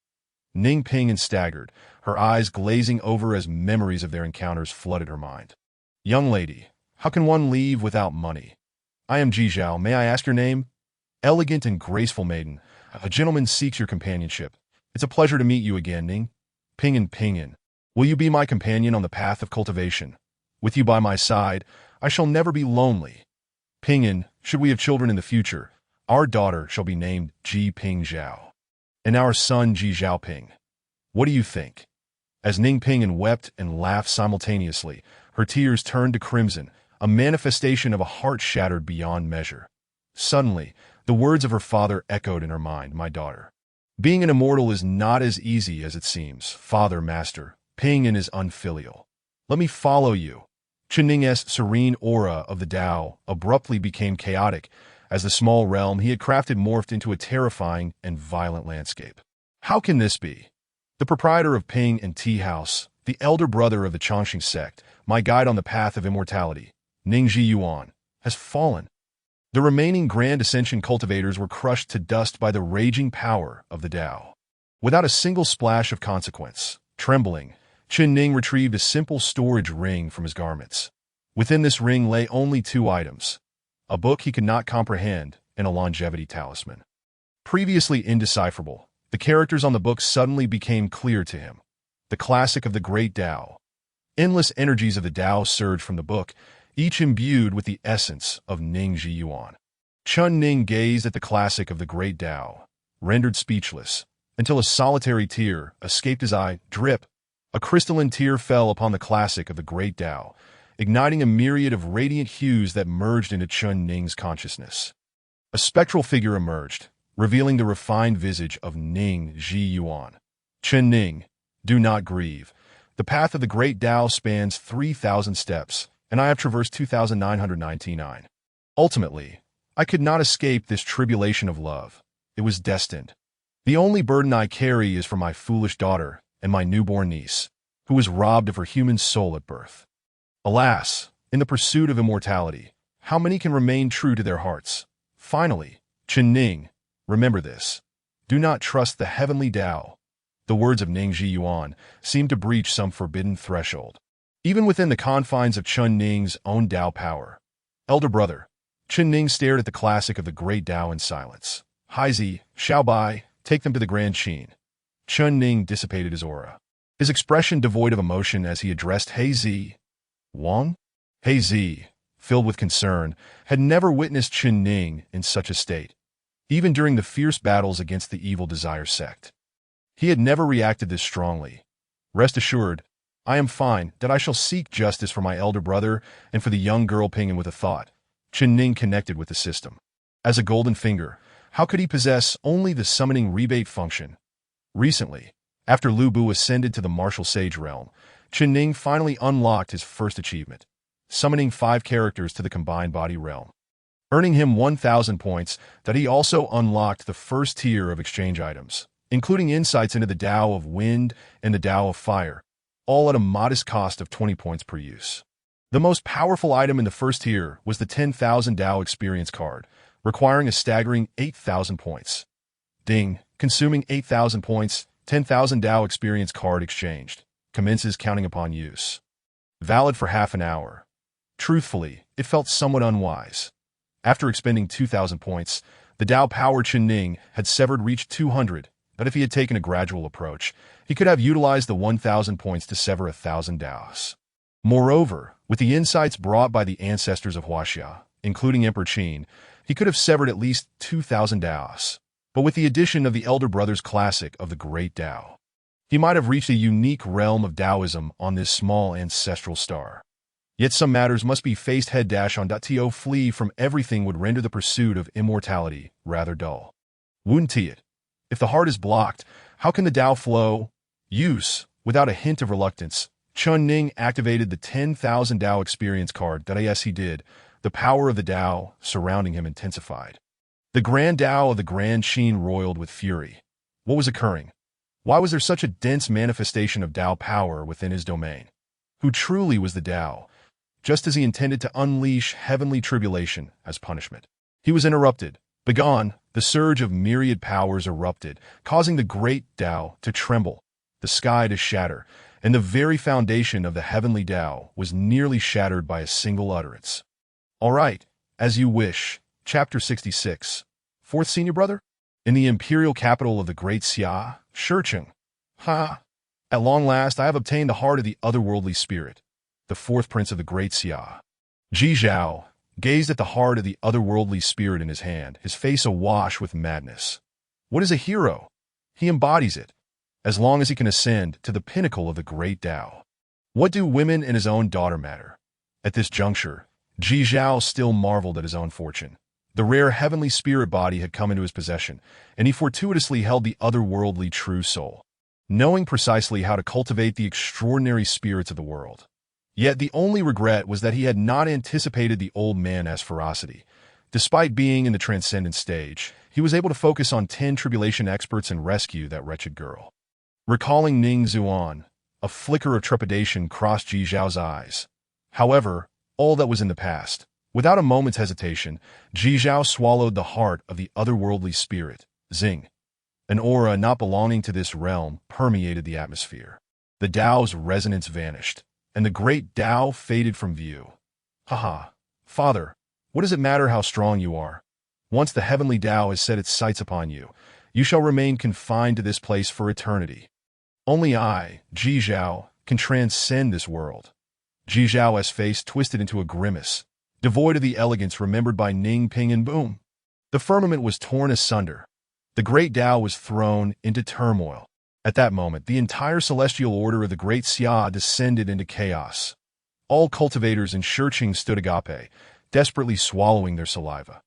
Ning Pinyin staggered, her eyes glazing over as memories of their encounters flooded her mind. Young lady, how can one leave without money? I am Ji Zhao. May I ask your name? Elegant and graceful maiden, a gentleman seeks your companionship. It's a pleasure to meet you again, Ning. Pinyin. Will you be my companion on the path of cultivation? With you by my side, I shall never be lonely. Pinyin, should we have children in the future, our daughter shall be named Ji Ping Zhao, and our son Ji Zhaoping. What do you think? As Ning Pinyin wept and laughed simultaneously, her tears turned to crimson, a manifestation of a heart shattered beyond measure. Suddenly, the words of her father echoed in her mind. My daughter. Being an immortal is not as easy as it seems. Father, master, Pinyin is unfilial. Let me follow you. Chen Ning's serene aura of the Tao abruptly became chaotic as the small realm he had crafted morphed into a terrifying and violent landscape. How can this be? The proprietor of Ping and Tea House, the elder brother of the Chongqing sect, my guide on the path of immortality, Ning Ji Yuan, has fallen. The remaining Grand Ascension cultivators were crushed to dust by the raging power of the Tao. Without a single splash of consequence, trembling, Chen Ning retrieved a simple storage ring from his garments. Within this ring lay only two items: a book he could not comprehend and a longevity talisman. Previously indecipherable, the characters on the book suddenly became clear to him. The classic of the great Tao. Endless energies of the Tao surged from the book, each imbued with the essence of Ning Ji Yuan. Chen Ning gazed at the classic of the great Tao, rendered speechless, until a solitary tear escaped his eye. Drip. A crystalline tear fell upon the classic of the great Tao, igniting a myriad of radiant hues that merged into Chen Ning's consciousness. A spectral figure emerged, revealing the refined visage of Ning Ji Yuan. Chen Ning, do not grieve. The path of the great Tao spans 3,000 steps, and I have traversed 2,999. Ultimately, I could not escape this tribulation of love. It was destined. The only burden I carry is for my foolish daughter and my newborn niece, who was robbed of her human soul at birth. Alas, in the pursuit of immortality, how many can remain true to their hearts? Finally, Chen Ning, remember this. Do not trust the heavenly Tao. The words of Ning Ji Yuan seemed to breach some forbidden threshold, even within the confines of Chen Ning's own Tao power. Elder brother, Chen Ning stared at the classic of the great Tao in silence. Haizi, Xiaobai, take them to the Grand Qin. Chen Ning dissipated his aura, his expression devoid of emotion as he addressed Haizi. Wang? Haizi, filled with concern, had never witnessed Chen Ning in such a state, even during the fierce battles against the evil Desire sect. He had never reacted this strongly. Rest assured, I am fine, that I shall seek justice for my elder brother and for the young girl. Pinyin with a thought. Chen Ning connected with the system. As a golden finger, how could he possess only the summoning rebate function? Recently, after Lu Bu ascended to the martial sage realm, Chen Ning finally unlocked his first achievement, summoning 5 characters to the combined body realm, earning him 1,000 points. That he also unlocked the first tier of exchange items, including insights into the Tao of Wind and the Tao of Fire, all at a modest cost of 20 points per use. The most powerful item in the first tier was the 10,000 Tao experience card, requiring a staggering 8,000 points. Ding, consuming 8,000 points, 10,000 Dao experience card exchanged. Commences counting upon use. Valid for half an hour. Truthfully, it felt somewhat unwise. After expending 2,000 points, the Dao power Chen Ning had severed reached 200, but if he had taken a gradual approach, he could have utilized the 1,000 points to sever 1,000 Daos. Moreover, with the insights brought by the ancestors of Huaxia, including Emperor Qin, he could have severed at least 2,000 Daos. But with the addition of the Elder Brothers Classic of the Great Dao, he might have reached a unique realm of Taoism on this small ancestral star. Yet some matters must be faced head-on. Flee from everything would render the pursuit of immortality rather dull. Wouldn't it? If the heart is blocked, how can the Dao flow? Use, without a hint of reluctance, Chen Ning activated the 10,000 Dao experience card. Yes, he did. The power of the Dao surrounding him intensified. The Grand Dao of the Grand Qin roiled with fury. What was occurring? Why was there such a dense manifestation of Dao power within his domain? Who truly was the Dao? Just as he intended to unleash heavenly tribulation as punishment, he was interrupted. Begone, the surge of myriad powers erupted, causing the great Dao to tremble, the sky to shatter, and the very foundation of the heavenly Dao was nearly shattered by a single utterance. All right, as you wish. Chapter 66. Fourth Senior Brother? In the imperial capital of the Great Xia, Shicheng. Ha! At long last I have obtained the heart of the otherworldly spirit, the fourth prince of the Great Xia. Ji Zhao gazed at the heart of the otherworldly spirit in his hand, his face awash with madness. What is a hero? He embodies it, as long as he can ascend to the pinnacle of the Great Dao. What do women and his own daughter matter? At this juncture, Ji Zhao still marveled at his own fortune. The rare heavenly spirit body had come into his possession, and he fortuitously held the otherworldly true soul, knowing precisely how to cultivate the extraordinary spirits of the world. Yet the only regret was that he had not anticipated the old man's ferocity. Despite being in the transcendent stage, he was able to focus on 10 tribulation experts and rescue that wretched girl. Recalling Ning Zuan, a flicker of trepidation crossed Ji Zhao's eyes. However, all that was in the past. Without a moment's hesitation, Ji Zhao swallowed the heart of the otherworldly spirit, Xing. An aura not belonging to this realm permeated the atmosphere. The Dao's resonance vanished, and the great Dao faded from view. Haha, Father, what does it matter how strong you are? Once the heavenly Dao has set its sights upon you, you shall remain confined to this place for eternity. Only I, Ji Zhao, can transcend this world. Ji Zhao's face twisted into a grimace, devoid of the elegance remembered by Ning Ping and Boom. The firmament was torn asunder. The great Dao was thrown into turmoil. At that moment, the entire celestial order of the Great Xia descended into chaos. All cultivators in Shicheng stood agape, desperately swallowing their saliva.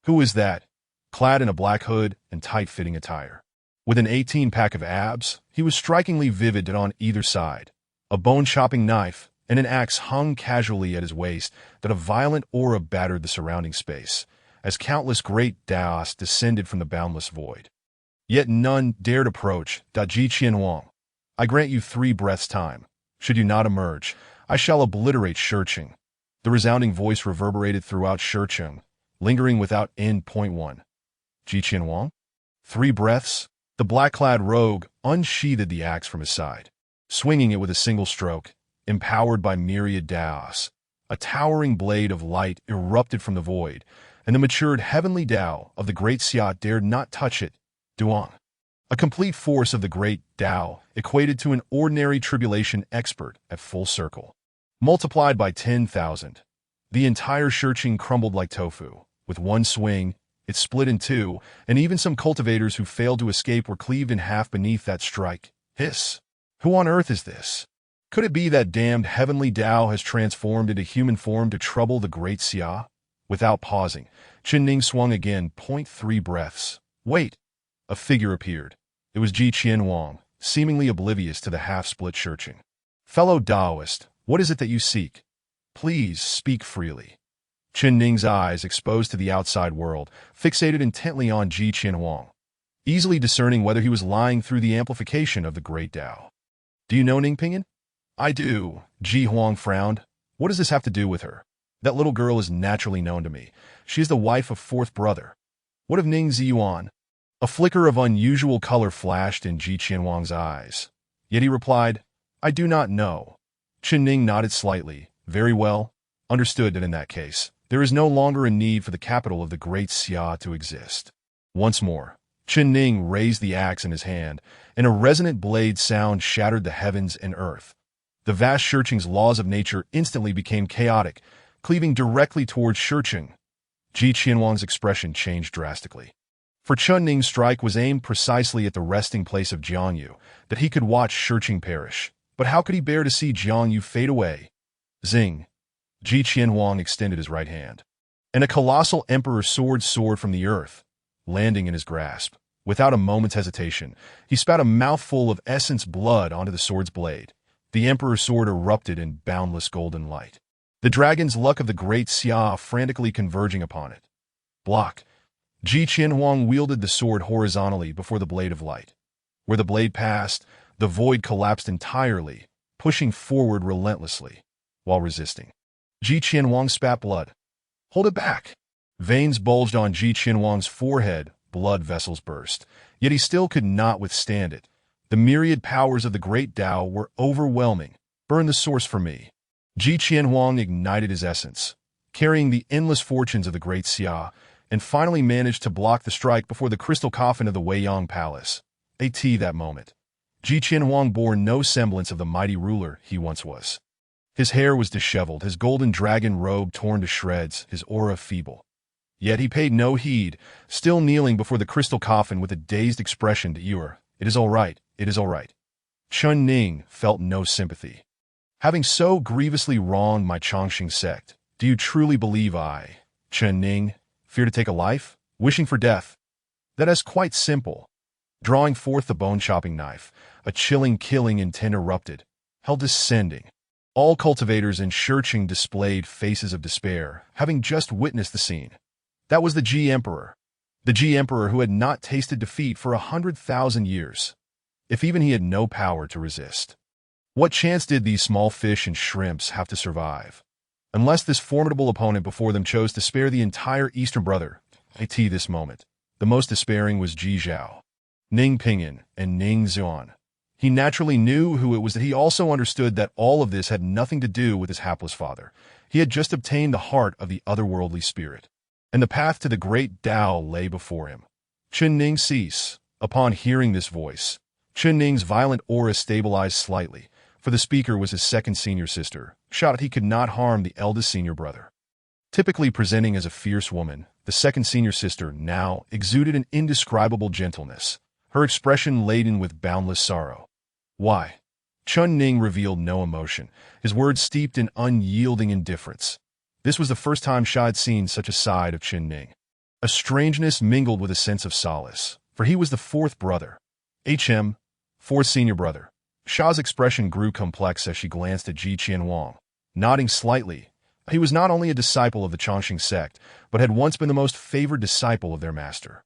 Who is that? Clad in a black hood and tight-fitting attire. With an 18-pack of abs, he was strikingly vivid on either side. A bone-chopping knife and an axe hung casually at his waist that a violent aura battered the surrounding space, as countless great Daos descended from the boundless void. Yet none dared approach. Ji Qianwang, I grant you 3 breaths' time. Should you not emerge, I shall obliterate Shicheng. The resounding voice reverberated throughout Shicheng, lingering without end. 1. Ji Qianwang? 3 breaths? The black-clad rogue unsheathed the axe from his side, swinging it with a single stroke. Empowered by myriad Daos, a towering blade of light erupted from the void, and the matured heavenly Dao of the Great Xia dared not touch it. Duang. A complete force of the Great Dao equated to an ordinary tribulation expert at full circle. Multiplied by 10,000, the entire Shicheng crumbled like tofu. With one swing, it split in 2, and even some cultivators who failed to escape were cleaved in half beneath that strike. Hiss! Who on earth is this? Could it be that damned heavenly Dao has transformed into human form to trouble the Great Xia? Without pausing, Chen Ning swung again. 3 breaths. Wait! A figure appeared. It was Ji Qianwang, seemingly oblivious to the half-split Shicheng. Fellow Daoist, what is it that you seek? Please speak freely. Chen Ning's eyes, exposed to the outside world, fixated intently on Ji Qianwang, easily discerning whether he was lying through the amplification of the Great Dao. Do you know Ning Pinyin? I do. Ji Huang frowned. What does this have to do with her? That little girl is naturally known to me. She is the wife of fourth brother. What of Ning Ziyuan? A flicker of unusual color flashed in Ji Qianwang's eyes. Yet he replied, I do not know. Chen Ning nodded slightly. Very well. Understood that in that case, there is no longer a need for the capital of the great Xia to exist. Once more, Chen Ning raised the axe in his hand, and a resonant blade sound shattered the heavens and earth. The vast Shiqing's laws of nature instantly became chaotic, cleaving directly towards Shiqing. Ji Qianwang's expression changed drastically. For Chen Ning's strike was aimed precisely at the resting place of Jiangyu, that he could watch Shiqing perish. But how could he bear to see Jiangyu fade away? Zing! Ji Qianwang extended his right hand, and a colossal emperor sword soared from the earth, landing in his grasp. Without a moment's hesitation, he spat a mouthful of essence blood onto the sword's blade. The emperor's sword erupted in boundless golden light. The dragon's luck of the great Xia frantically converging upon it. Block! Ji Qianwang wielded the sword horizontally before the blade of light. Where the blade passed, the void collapsed entirely, pushing forward relentlessly, while resisting. Ji Qianwang spat blood. Hold it back! Veins bulged on Ji Qianwang's forehead, blood vessels burst. Yet he still could not withstand it. The myriad powers of the great Tao were overwhelming. Burn the source for me. Ji Qianwang ignited his essence, carrying the endless fortunes of the great Xia, and finally managed to block the strike before the crystal coffin of the Weiyang Palace. At that moment, Ji Qianwang bore no semblance of the mighty ruler he once was. His hair was disheveled, his golden dragon robe torn to shreds, his aura feeble. Yet he paid no heed, still kneeling before the crystal coffin with a dazed expression to Ewer. It is all right, it is all right. Chen Ning felt no sympathy. Having so grievously wronged my Chongqing sect, do you truly believe I, Chen Ning, fear to take a life, wishing for death? That is quite simple. Drawing forth the bone-chopping knife, a chilling killing intent erupted, hell descending. All cultivators in Shiqing displayed faces of despair, having just witnessed the scene. That was the Ji Emperor. The Ji Emperor who had not tasted defeat for 100,000 years. If even he had no power to resist. What chance did these small fish and shrimps have to survive? Unless this formidable opponent before them chose to spare the entire Eastern Brother. At this moment, the most despairing was Ji Zhao, Ning Pinyin, and Ning Xuan. He naturally knew who it was, that he also understood that all of this had nothing to do with his hapless father. He had just obtained the heart of the otherworldly spirit, and the path to the great Tao lay before him. Chen Ning cease. Upon hearing this voice, Chen Ning's violent aura stabilized slightly, for the speaker was his second senior sister, shot he could not harm the eldest senior brother. Typically presenting as a fierce woman, the second senior sister now exuded an indescribable gentleness, her expression laden with boundless sorrow. Why? Chen Ning revealed no emotion, his words steeped in unyielding indifference. This was the first time Xia had seen such a side of Chen Ning. A strangeness mingled with a sense of solace, for he was the fourth brother. Fourth senior brother. Xia's expression grew complex as she glanced at Ji Qianwang, nodding slightly. He was not only a disciple of the Chongqing sect, but had once been the most favored disciple of their master.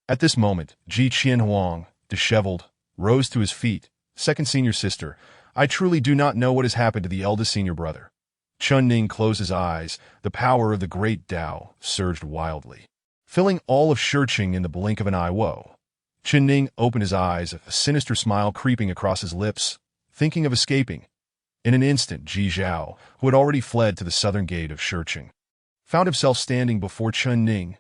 At this moment, Ji Qianwang, disheveled, rose to his feet. Second senior sister, I truly do not know what has happened to the eldest senior brother. Chen Ning closed his eyes. The power of the great Tao surged wildly, filling all of Shiqing in the blink of an eye. Whoa. Chen Ning opened his eyes, a sinister smile creeping across his lips, thinking of escaping. In an instant, Ji Zhao, who had already fled to the southern gate of Shiqing, found himself standing before Chen Ning.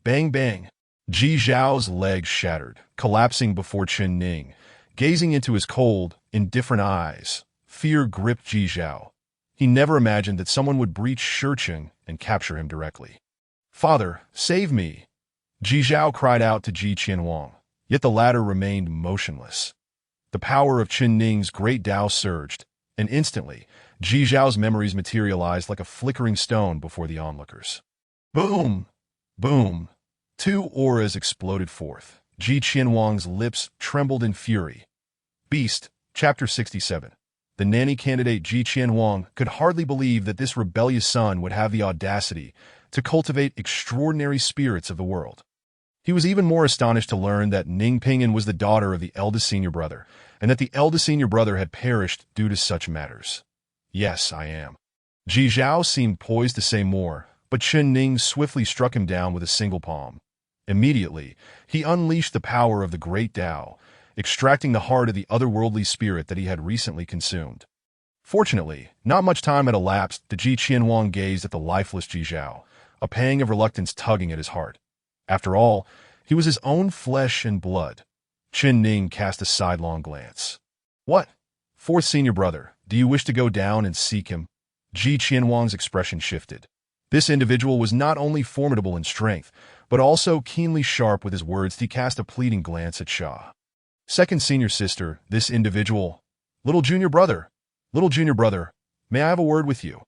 Bang bang! Ji Zhao's legs shattered, collapsing before Chen Ning. Gazing into his cold, indifferent eyes, fear gripped Ji Zhao. He never imagined that someone would breach Shiqing and capture him directly. Father, save me! Ji Zhao cried out to Ji Qianwang, yet the latter remained motionless. The power of Chen Ning's great Tao surged, and instantly, Ji Zhao's memories materialized like a flickering stone before the onlookers. Boom! Boom! Two auras exploded forth. Ji Qianwang's lips trembled in fury. Beast, Chapter 67. The nanny candidate Ji Qianwang could hardly believe that this rebellious son would have the audacity to cultivate extraordinary spirits of the world. He was even more astonished to learn that Ning Pinyin was the daughter of the eldest senior brother, and that the eldest senior brother had perished due to such matters. Yes, I am. Ji Zhao seemed poised to say more, but Chen Ning swiftly struck him down with a single palm. Immediately, he unleashed the power of the great Tao, extracting the heart of the otherworldly spirit that he had recently consumed. Fortunately, not much time had elapsed that Ji Qianwang gazed at the lifeless Ji Zhao, a pang of reluctance tugging at his heart. After all, he was his own flesh and blood. Chen Ning cast a sidelong glance. What? Fourth senior brother, do you wish to go down and seek him? Ji Qianwang's expression shifted. This individual was not only formidable in strength, but also keenly sharp with his words. He cast a pleading glance at Sha. Second senior sister, this individual. Little junior brother, may I have a word with you?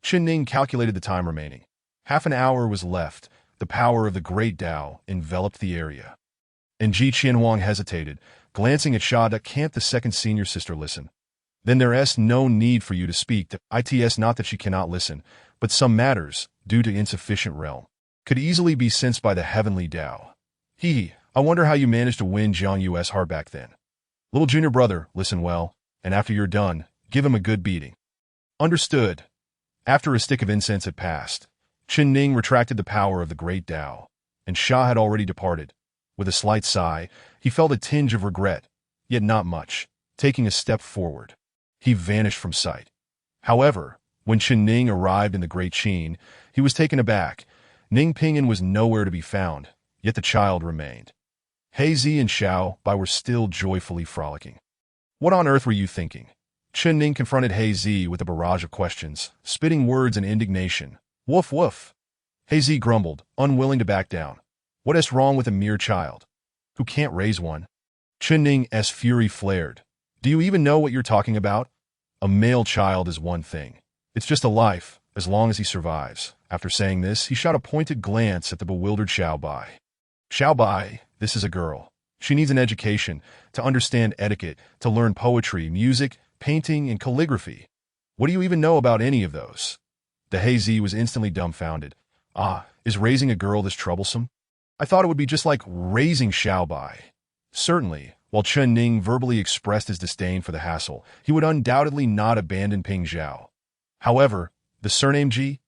Chen Ning calculated the time remaining. Half an hour was left. The power of the great Tao enveloped the area. And Ji Qianwang hesitated, glancing at Sha. Can't the second senior sister listen? Then there's no need for you to speak. It's not that she cannot listen, but some matters, due to insufficient realm, could easily be sensed by the heavenly Tao. I wonder how you managed to win Jiang Yu's heart back then. Little junior brother, listen well, and after you're done, give him a good beating. Understood. After a stick of incense had passed, Chen Ning retracted the power of the great Tao, and Sha had already departed. With a slight sigh, he felt a tinge of regret, yet not much. Taking a step forward, he vanished from sight. However, when Chen Ning arrived in the Great Qin, he was taken aback. Ning Pingyuan was nowhere to be found, yet the child remained. He Zi and Xiao Bai were still joyfully frolicking. What on earth were you thinking? Chen Ning confronted He Zi with a barrage of questions, spitting words in indignation. Woof woof. He Zi grumbled, unwilling to back down. What is wrong with a mere child? Who can't raise one? Chen Ning's fury flared. Do you even know what you're talking about? A male child is one thing. It's just a life, as long as he survives. After saying this, he shot a pointed glance at the bewildered Xiao Bai. Xiao Bai, this is a girl. She needs an education, to understand etiquette, to learn poetry, music, painting, and calligraphy. What do you even know about any of those? The He Zi was instantly dumbfounded. Is raising a girl this troublesome? I thought it would be just like raising Xiao Bai. Certainly, while Chen Ning verbally expressed his disdain for the hassle, he would undoubtedly not abandon Ping Zhao. However, the surname Ji?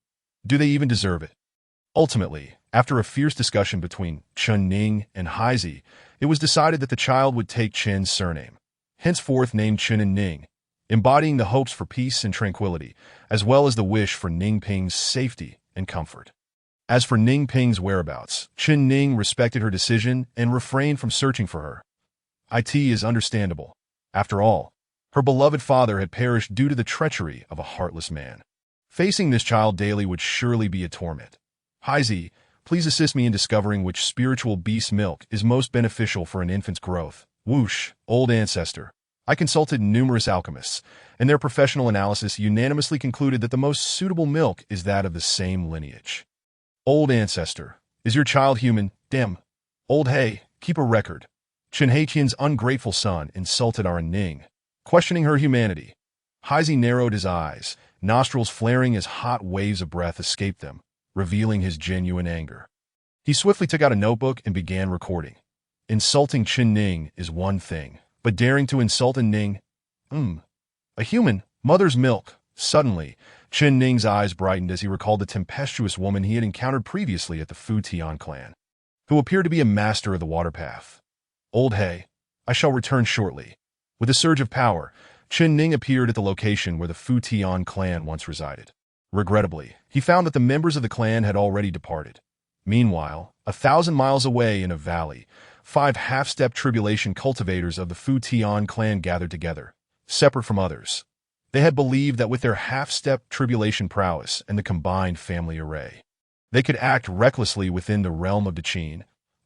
Do they even deserve it? Ultimately, after a fierce discussion between Chen Ning and He Zi, it was decided that the child would take Chen's surname, henceforth named Chen and Ning, embodying the hopes for peace and tranquility, as well as the wish for Ning Ping's safety and comfort. As for Ning Ping's whereabouts, Chen Ning respected her decision and refrained from searching for her. It is understandable. After all, her beloved father had perished due to the treachery of a heartless man. Facing this child daily would surely be a torment. He Zi, please assist me in discovering which spiritual beast milk is most beneficial for an infant's growth. Whoosh, old ancestor. I consulted numerous alchemists, and their professional analysis unanimously concluded that the most suitable milk is that of the same lineage. Old ancestor, is your child human? Damn. Old He, keep a record. Chen Heiqian's ungrateful son insulted our Ning, questioning her humanity. He Zi narrowed his eyes, nostrils flaring as hot waves of breath escaped them, revealing his genuine anger. He swiftly took out a notebook and began recording. Insulting Chen Ning is one thing, but daring to insult a Ning? A human, mother's milk. Suddenly, Chen Ning's eyes brightened as he recalled the tempestuous woman he had encountered previously at the Fu Tian clan, who appeared to be a master of the water path. Old He, I shall return shortly. With a surge of power, Chen Ning appeared at the location where the Fu Tian clan once resided. Regrettably, he found that the members of the clan had already departed. Meanwhile, 1,000 miles away in a valley, 5 half-step tribulation cultivators of the Fu Tian clan gathered together, separate from others. They had believed that with their half-step tribulation prowess and the combined family array, they could act recklessly within the realm of Daqin,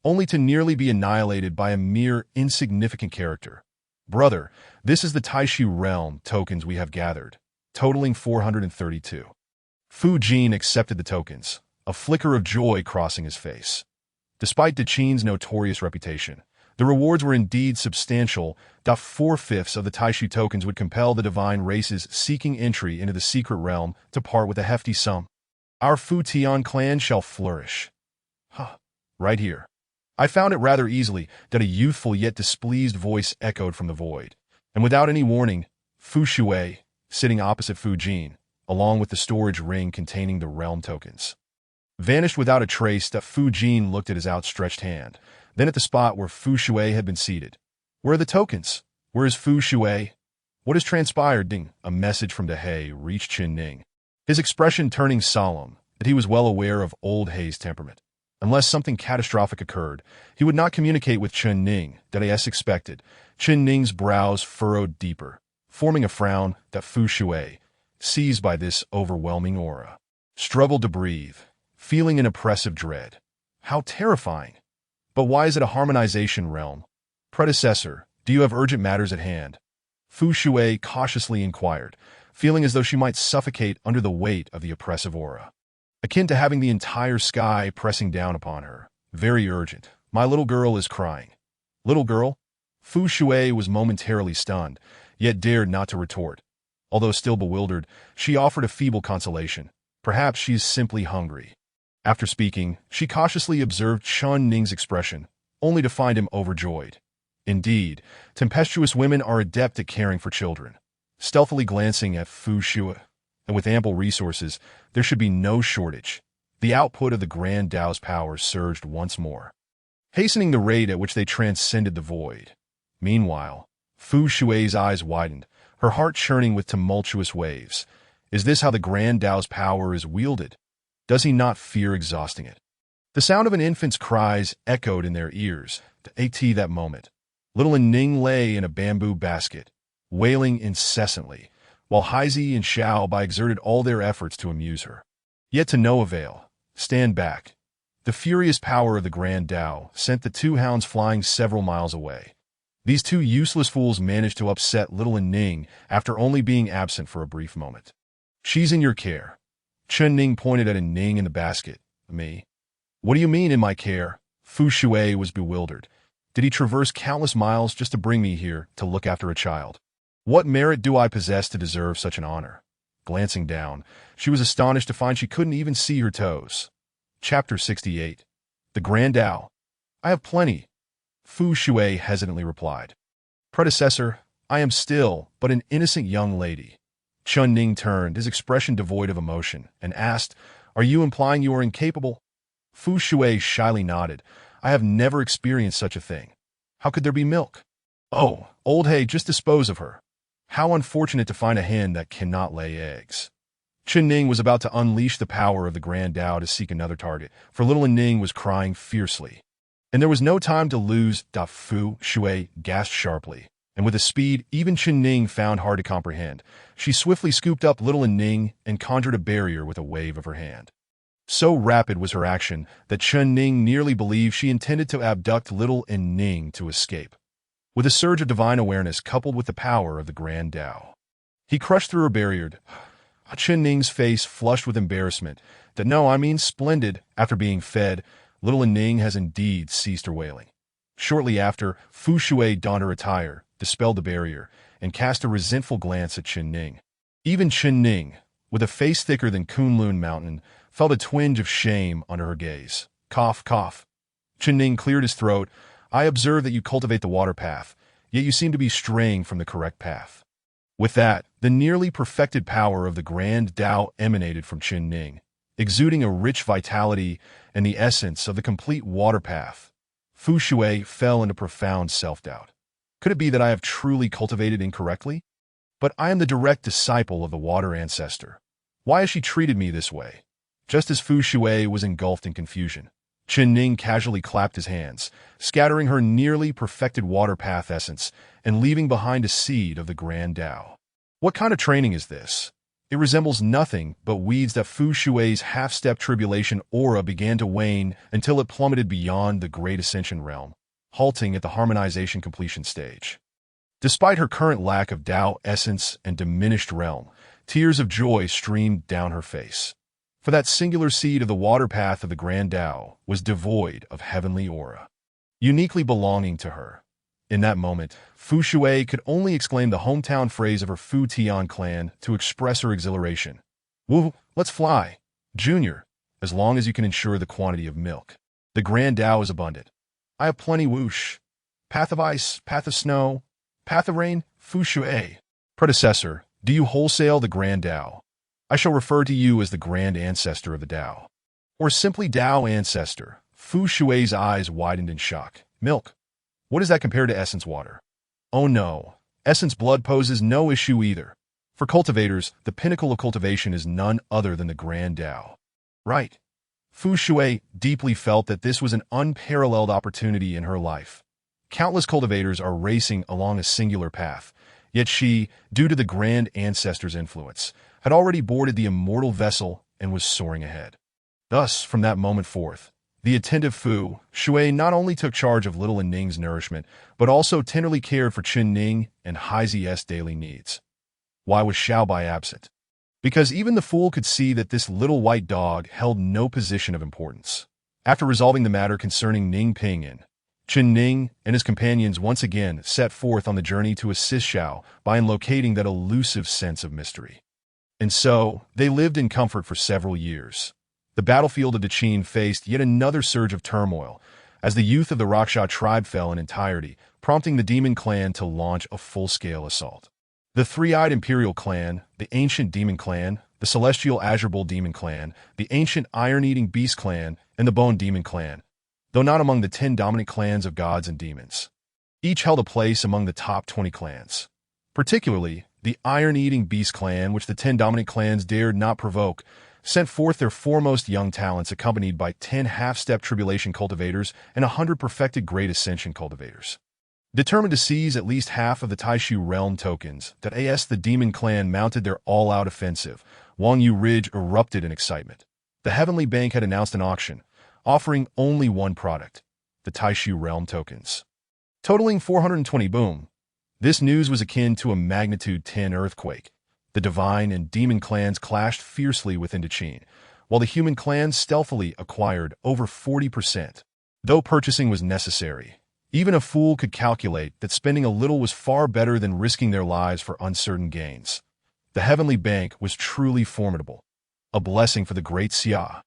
only to nearly be annihilated by a mere insignificant character. Brother, this is the Taishu realm tokens we have gathered, totaling 432. Fu Jin accepted the tokens, a flicker of joy crossing his face. Despite Daqin's notorious reputation, the rewards were indeed substantial. 4/5 of the Taishu tokens would compel the divine races seeking entry into the secret realm to part with a hefty sum. Our Fu Tian clan shall flourish. Right here. I found it rather easily that a youthful yet displeased voice echoed from the void, and without any warning, Fu Shui, sitting opposite Fu Jin, along with the storage ring containing the realm tokens. Vanished without a trace. Fu Jin looked at his outstretched hand, then at the spot where Fu Shui had been seated. Where are the tokens? Where is Fu Shui? What has transpired? Ding. A message from He reached Chen Ning, his expression turning solemn, that he was well aware of old He's temperament. Unless something catastrophic occurred, he would not communicate with Chen Ning, that as expected. Chen Ning's brows furrowed deeper, forming a frown. That Fu Shui, seized by this overwhelming aura, struggled to breathe, feeling an oppressive dread. How terrifying! But why is it a harmonization realm? Predecessor, do you have urgent matters at hand? Fu Shui cautiously inquired, feeling as though she might suffocate under the weight of the oppressive aura, akin to having the entire sky pressing down upon her. Very urgent. My little girl is crying. Little girl? Fu Shui was momentarily stunned, yet dared not to retort. Although still bewildered, she offered a feeble consolation. Perhaps she is simply hungry. After speaking, she cautiously observed Chen Ning's expression, only to find him overjoyed. Indeed, tempestuous women are adept at caring for children. Stealthily glancing at Fu Shui, and with ample resources, there should be no shortage. The output of the Grand Dao's power surged once more, hastening the rate at which they transcended the void. Meanwhile, Fu Shui's eyes widened, her heart churning with tumultuous waves. Is this how the Grand Dao's power is wielded? Does he not fear exhausting it? The sound of an infant's cries echoed in their ears. At that moment, little Ning lay in a bamboo basket, wailing incessantly, while Heizi and Xiao Bai exerted all their efforts to amuse her. Yet to no avail. Stand back. The furious power of the Grand Dao sent the two hounds flying several miles away. These two useless fools managed to upset little Ning after only being absent for a brief moment. She's in your care. Chen Ning pointed at Ning in the basket. Me? What do you mean in my care? Fu Shui was bewildered. Did he traverse countless miles just to bring me here to look after a child? What merit do I possess to deserve such an honor? Glancing down, she was astonished to find she couldn't even see her toes. Chapter 68. The Grand Dao. I have plenty. Fu Shui hesitantly replied. Predecessor, I am still but an innocent young lady. Chen Ning turned, his expression devoid of emotion, and asked, Are you implying you are incapable? Fu Shui shyly nodded. I have never experienced such a thing. How could there be milk? Oh, old He, just dispose of her. How unfortunate to find a hen that cannot lay eggs. Chen Ning was about to unleash the power of the Grand Dao to seek another target, for little Ning was crying fiercely. And there was no time to lose. Fu Shui gasped sharply, and with a speed even Chen Ning found hard to comprehend, she swiftly scooped up little Ning and conjured a barrier with a wave of her hand. So rapid was her action that Chen Ning nearly believed she intended to abduct little Ning to escape. With a surge of divine awareness coupled with the power of the Grand Dao, he crushed through her barrier. Chen Ning's face flushed with embarrassment. Splendid. After being fed, little Ning has indeed ceased her wailing. Shortly after, Fu Shui donned her attire, dispelled the barrier, and cast a resentful glance at Chen Ning. Even Chen Ning, with a face thicker than Kunlun Mountain, felt a twinge of shame under her gaze. Cough, cough. Chen Ning cleared his throat. I observe that you cultivate the water path, yet you seem to be straying from the correct path. With that, the nearly perfected power of the Grand Dao emanated from Chen Ning, exuding a rich vitality and the essence of the complete water path. Fu Shui fell into profound self-doubt. Could it be that I have truly cultivated incorrectly? But I am the direct disciple of the water ancestor. Why has she treated me this way? Just as Fu Shui was engulfed in confusion, Chen Ning casually clapped his hands, scattering her nearly perfected water path essence and leaving behind a seed of the Grand Dao. What kind of training is this? It resembles nothing but weeds. That Fu Shui's half-step tribulation aura began to wane until it plummeted beyond the Great Ascension realm, halting at the harmonization completion stage. Despite her current lack of Dao essence and diminished realm, tears of joy streamed down her face. For that singular seed of the water path of the Grand Dao was devoid of heavenly aura, uniquely belonging to her. In that moment, Fu Shui could only exclaim the hometown phrase of her Fu Tian clan to express her exhilaration. Woo, let's fly, Junior, as long as you can ensure the quantity of milk. The Grand Dao is abundant. I have plenty. Whoosh. Path of ice, path of snow, path of rain, Fu Shui. Predecessor, do you wholesale the Grand Dao? I shall refer to you as the Grand Ancestor of the Tao. Or simply Tao Ancestor. Fu Shui's eyes widened in shock. Milk. What does that compare to essence water? Oh no. Essence blood poses no issue either. For cultivators, the pinnacle of cultivation is none other than the Grand Tao. Right. Fu Shui deeply felt that this was an unparalleled opportunity in her life. Countless cultivators are racing along a singular path, yet she, due to the Grand Ancestor's influence, had already boarded the immortal vessel and was soaring ahead. Thus, from that moment forth, the attentive Fu Shui not only took charge of little Ning's nourishment, but also tenderly cared for Chen Ning and Haizi's daily needs. Why was Xiaobai absent? Because even the fool could see that this little white dog held no position of importance. After resolving the matter concerning Ning Pinyin, Chen Ning and his companions once again set forth on the journey to assist Xiao Bai in locating that elusive sense of mystery. And so, they lived in comfort for several years. The battlefield of Daqin faced yet another surge of turmoil, as the youth of the Raksha tribe fell in entirety, prompting the Demon Clan to launch a full-scale assault. The three-eyed Imperial Clan, the Ancient Demon Clan, the Celestial Azure Bull Demon Clan, the Ancient Iron-Eating Beast Clan, and the Bone Demon Clan, though not among the 10 dominant clans of gods and demons. Each held a place among the top 20 clans. Particularly, the Iron-Eating Beast Clan, which the 10 dominant clans dared not provoke, sent forth their foremost young talents accompanied by 10 half-step tribulation cultivators and 100 perfected Great Ascension cultivators. Determined to seize at least half of the Taishu realm tokens, the Demon Clan mounted their all-out offensive. Wang Yu Ridge erupted in excitement. The Heavenly Bank had announced an auction, offering only one product, the Taishu realm tokens. Totaling 420 boom. This news was akin to a magnitude 10 earthquake. The Divine and Demon clans clashed fiercely within Daqin, while the human clans stealthily acquired over 40%. Though purchasing was necessary, even a fool could calculate that spending a little was far better than risking their lives for uncertain gains. The Heavenly Bank was truly formidable, a blessing for the great Xia.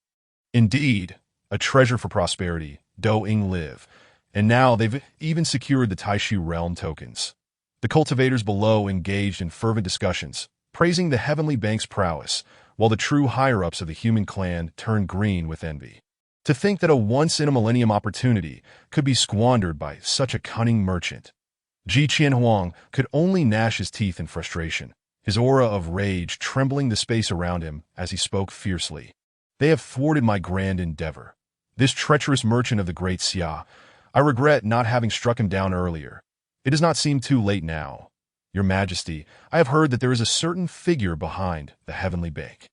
Indeed, a treasure for prosperity, Do Ing live, and now they've even secured the Taishu realm tokens. The cultivators below engaged in fervent discussions, praising the Heavenly Bank's prowess, while the true higher-ups of the human clan turned green with envy. To think that a once-in-a-millennium opportunity could be squandered by such a cunning merchant. Ji Qianhuang could only gnash his teeth in frustration, his aura of rage trembling the space around him as he spoke fiercely. They have thwarted my grand endeavor. This treacherous merchant of the great Xia. I regret not having struck him down earlier. It does not seem too late now. Your Majesty, I have heard that there is a certain figure behind the Heavenly Bank.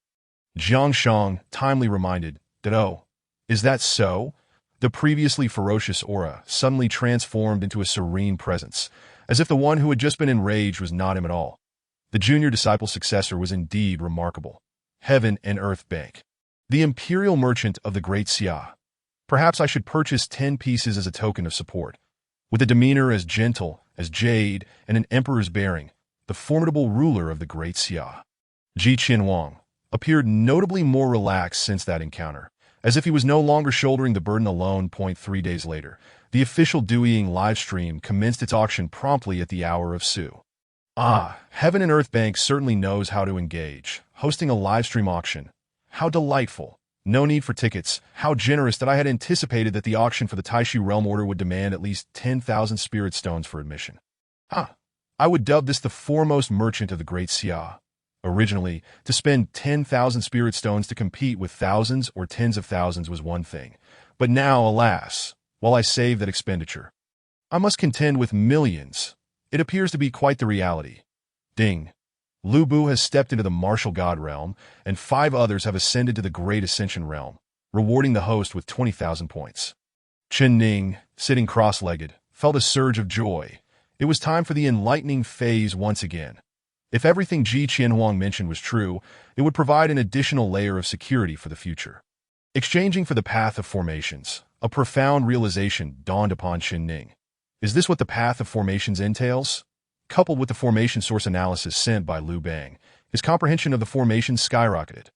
Jiang Shang timely reminded that, oh, is that so? The previously ferocious aura suddenly transformed into a serene presence, as if the one who had just been enraged was not him at all. The junior disciple's successor was indeed remarkable. Heaven and Earth Bank. The imperial merchant of the great Xia. Perhaps I should purchase 10 pieces as a token of support. With a demeanor as gentle as jade and an emperor's bearing, the formidable ruler of the great Xia. Ji Qianhuang appeared notably more relaxed since that encounter, as if he was no longer shouldering the burden alone. 3 days later, the official Duiying livestream commenced its auction promptly at the hour of Su. Heaven and Earth Bank certainly knows how to engage, hosting a livestream auction. How delightful. No need for tickets. How generous that I had anticipated that the auction for the Taishu Realm Order would demand at least 10,000 spirit stones for admission. I would dub this the foremost merchant of the great Xia. Originally, to spend 10,000 spirit stones to compete with thousands or tens of thousands was one thing. But now, alas, while I save that expenditure, I must contend with millions. It appears to be quite the reality. Ding. Lu Bu has stepped into the martial god realm, and 5 others have ascended to the Great Ascension realm, rewarding the host with 20,000 points. Chen Ning, sitting cross-legged, felt a surge of joy. It was time for the enlightening phase once again. If everything Ji Qianhuang mentioned was true, it would provide an additional layer of security for the future. Exchanging for the path of formations, a profound realization dawned upon Chen Ning. Is this what the path of formations entails? Coupled with the formation source analysis sent by Liu Bang, his comprehension of the formations skyrocketed.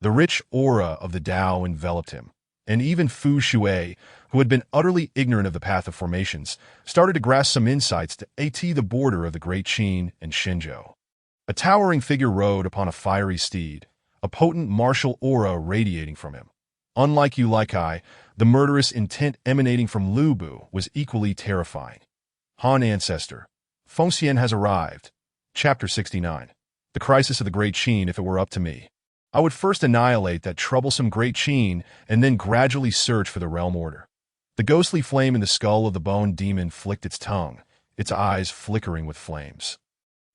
The rich aura of the Tao enveloped him, and even Fu Shui, who had been utterly ignorant of the path of formations, started to grasp some insights to the border of the great Qin and Shenzhou. A towering figure rode upon a fiery steed, a potent martial aura radiating from him. Unlike Yu Kai, the murderous intent emanating from Lu Bu was equally terrifying. Han Ancestor. Feng Xian has arrived. Chapter 69. The Crisis of the Great Qin. If it were up to me, I would first annihilate that troublesome Great Qin and then gradually search for the realm order. The ghostly flame in the skull of the bone demon flicked its tongue, its eyes flickering with flames,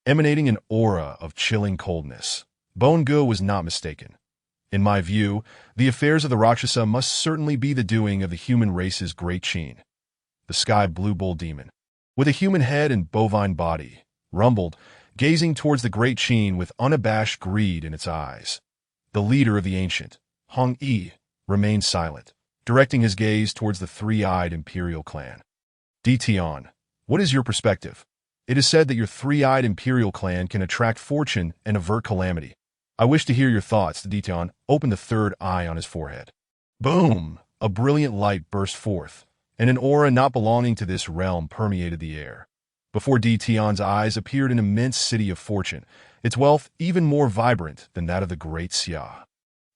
emanating an aura of chilling coldness. Bone Gu was not mistaken. In my view, the affairs of the Rakshasa must certainly be the doing of the human race's Great Qin. The Sky Blue Bull Demon, with a human head and bovine body, rumbled, gazing towards the Great Qin with unabashed greed in its eyes. The leader of the ancient, Hong Yi, remained silent, directing his gaze towards the three-eyed imperial clan. Tian, what is your perspective? It is said that your three-eyed imperial clan can attract fortune and avert calamity. I wish to hear your thoughts. Tian opened the third eye on his forehead. Boom! A brilliant light burst forth, and an aura not belonging to this realm permeated the air. Before Tian's eyes appeared an immense city of fortune, its wealth even more vibrant than that of the Great Xia,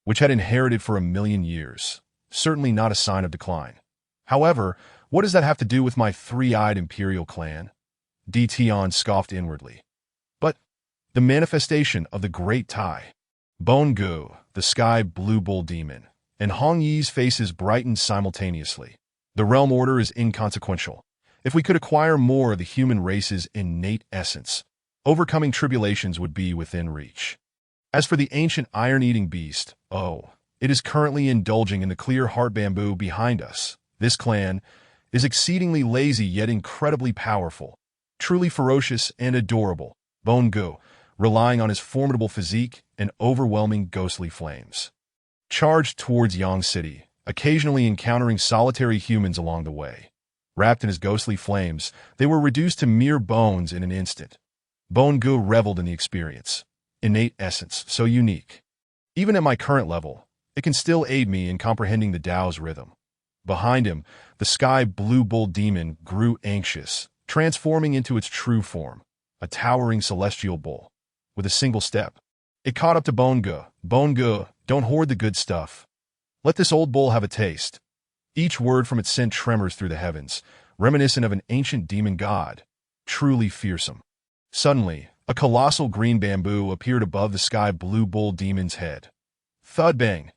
which had inherited for 1,000,000 years. Certainly not a sign of decline. However, what does that have to do with my three-eyed imperial clan? Tian scoffed inwardly. But the manifestation of the Great Tai, Bone Gu, the Sky Blue Bull Demon, and Hong Yi's faces brightened simultaneously. The realm order is inconsequential. If we could acquire more of the human race's innate essence, overcoming tribulations would be within reach. As for the ancient iron-eating beast, it is currently indulging in the clear heart bamboo behind us. This clan is exceedingly lazy yet incredibly powerful, truly ferocious and adorable. Bone Gu, relying on his formidable physique and overwhelming ghostly flames, charged towards Yang City, occasionally encountering solitary humans along the way. Wrapped in his ghostly flames, they were reduced to mere bones in an instant. Bone Gu reveled in the experience. Innate essence, so unique. Even at my current level, it can still aid me in comprehending the Tao's rhythm. Behind him, the Sky Blue Bull Demon grew anxious, transforming into its true form, a towering celestial bull. With a single step, it caught up to Bone Gu. Bone Gu, don't hoard the good stuff. Let this old bull have a taste. Each word from it sent tremors through the heavens, reminiscent of an ancient demon god, truly fearsome. Suddenly, a colossal green bamboo appeared above the Sky Blue Bull Demon's head. Thud bang!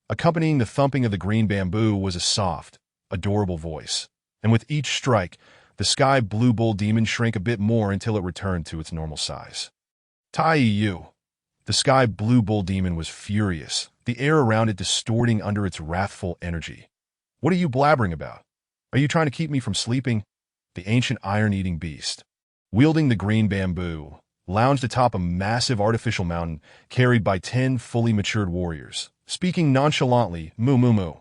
Accompanying the thumping of the green bamboo was a soft, adorable voice, and with each strike, the Sky Blue Bull Demon shrank a bit more until it returned to its normal size. Tai Yu! The Sky Blue Bull Demon was furious, the air around it distorting under its wrathful energy. What are you blabbering about? Are you trying to keep me from sleeping? The ancient iron-eating beast, wielding the green bamboo, lounged atop a massive artificial mountain carried by 10 fully matured warriors, speaking nonchalantly, moo moo moo.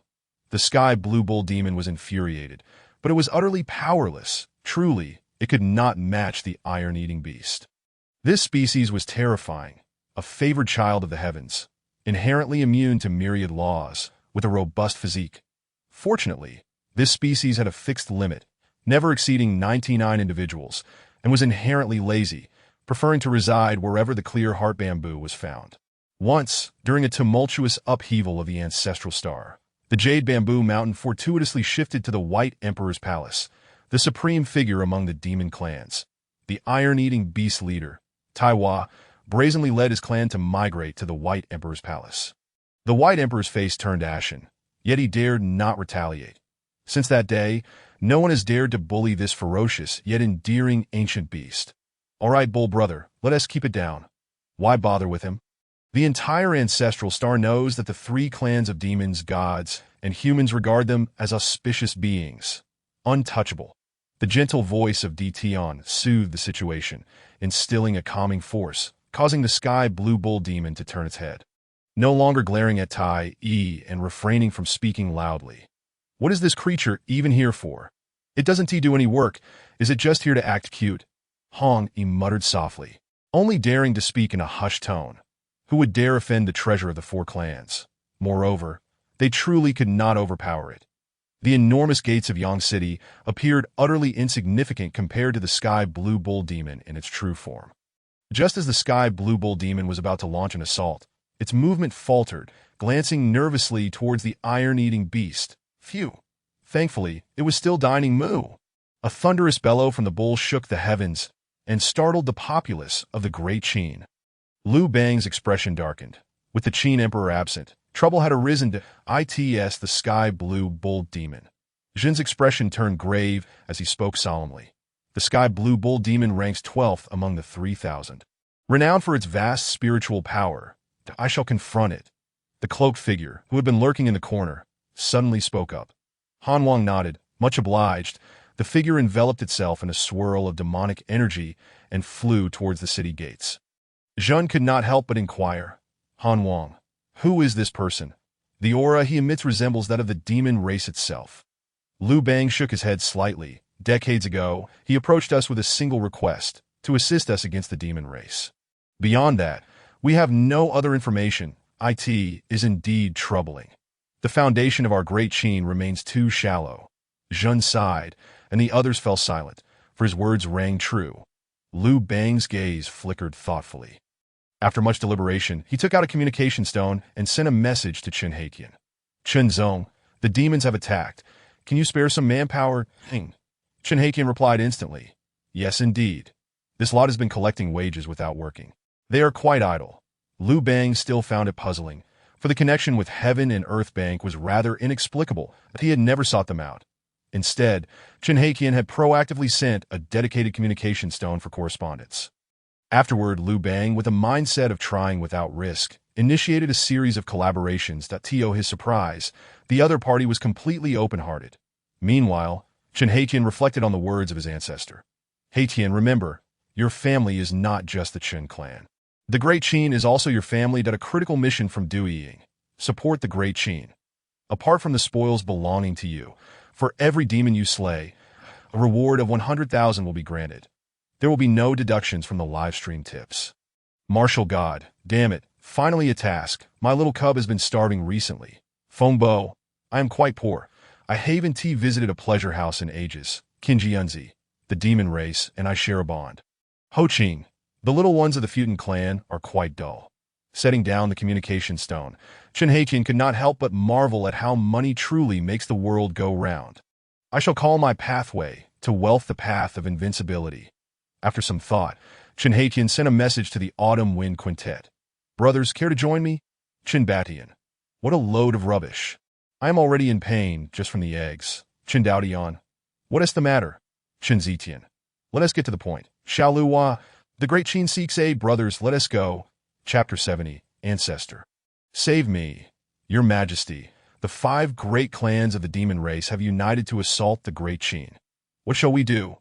The Sky Blue Bull Demon was infuriated, but it was utterly powerless. Truly, it could not match the iron-eating beast. This species was terrifying, a favored child of the heavens, inherently immune to myriad laws, with a robust physique. Fortunately, this species had a fixed limit, never exceeding 99 individuals, and was inherently lazy, preferring to reside wherever the clear heart bamboo was found. Once, during a tumultuous upheaval of the ancestral star, the jade bamboo mountain fortuitously shifted to the White Emperor's palace, the supreme figure among the demon clans. The iron-eating beast leader, Taiwa, brazenly led his clan to migrate to the White Emperor's palace. The White Emperor's face turned ashen, yet he dared not retaliate. Since that day, no one has dared to bully this ferocious yet endearing ancient beast. All right, bull brother, let us keep it down. Why bother with him? The entire ancestral star knows that the 3 clans of demons, gods, and humans regard them as auspicious beings, untouchable. The gentle voice of Tian soothed the situation, instilling a calming force, causing the Sky Blue Bull Demon to turn its head. No longer glaring at Tai Yi and refraining from speaking loudly. What is this creature even here for? It doesn't do any work. Is it just here to act cute? Hong Yi muttered softly, only daring to speak in a hushed tone. Who would dare offend the treasure of the 4 clans? Moreover, they truly could not overpower it. The enormous gates of Yang City appeared utterly insignificant compared to the Sky Blue Bull Demon in its true form. Just as the Sky Blue Bull Demon was about to launch an assault, Its movement faltered, glancing nervously towards the iron-eating beast. Phew! Thankfully, it was still dining moo. A thunderous bellow from the bull shook the heavens and startled the populace of the Great Qin. Liu Bang's expression darkened. With the Qin Emperor absent, trouble had arisen to its the sky-blue bull demon. Jin's expression turned grave as he spoke solemnly. The sky-blue bull demon ranks 12th among the 3,000. Renowned for its vast spiritual power, I shall confront it. The cloaked figure, who had been lurking in the corner, suddenly spoke up. Han Wang nodded, much obliged. The figure enveloped itself in a swirl of demonic energy and flew towards the city gates. Jun could not help but inquire, Han Wang, who is this person? The aura he emits resembles that of the demon race itself. Liu Bang shook his head slightly. Decades ago, he approached us with a single request, to assist us against the demon race. Beyond that, we have no other information. It is indeed troubling. The foundation of our Great Qin remains too shallow. Jun sighed, and the others fell silent, for his words rang true. Liu Bang's gaze flickered thoughtfully. After much deliberation, he took out a communication stone and sent a message to Chen Heiqian. Chen Zong, the demons have attacked. Can you spare some manpower? Chen Heiqian replied instantly. Yes, indeed. This lot has been collecting wages without working. They are quite idle. Liu Bang still found it puzzling, for the connection with Heaven and Earth Bank was rather inexplicable, but he had never sought them out. Instead, Chen Heiqian had proactively sent a dedicated communication stone for correspondence. Afterward, Liu Bang, with a mindset of trying without risk, initiated a series of collaborations that, to his surprise, the other party was completely open-hearted. Meanwhile, Chen Heiqian reflected on the words of his ancestor. Heiqian, remember, your family is not just the Chen clan. The Great Qin is also your family. That a critical mission from Du Ying. Support the Great Qin. Apart from the spoils belonging to you, for every demon you slay, a reward of 100,000 will be granted. There will be no deductions from the live stream tips. Martial God, damn it, finally a task. My little cub has been starving recently. Fengbo, I am quite poor. I haven't visited a pleasure house in ages. Qinjianzi, the demon race, and I share a bond. Ho Qing, the little ones of the Futon clan are quite dull. Setting down the communication stone, Chen Heiqian could not help but marvel at how money truly makes the world go round. I shall call my pathway to wealth the path of invincibility. After some thought, Chen Heiqian sent a message to the Autumn Wind Quintet. Brothers, care to join me? Chen Batian. What a load of rubbish. I am already in pain just from the eggs. Chen Daodian. What is the matter? Chen Zetian. Let us get to the point. Xiao Luhua. The Great Qin seeks aid. Brothers, let us go. Chapter 70. Ancestor. Save me. Your Majesty, the 5 great clans of the demon race have united to assault the Great Qin. What shall we do?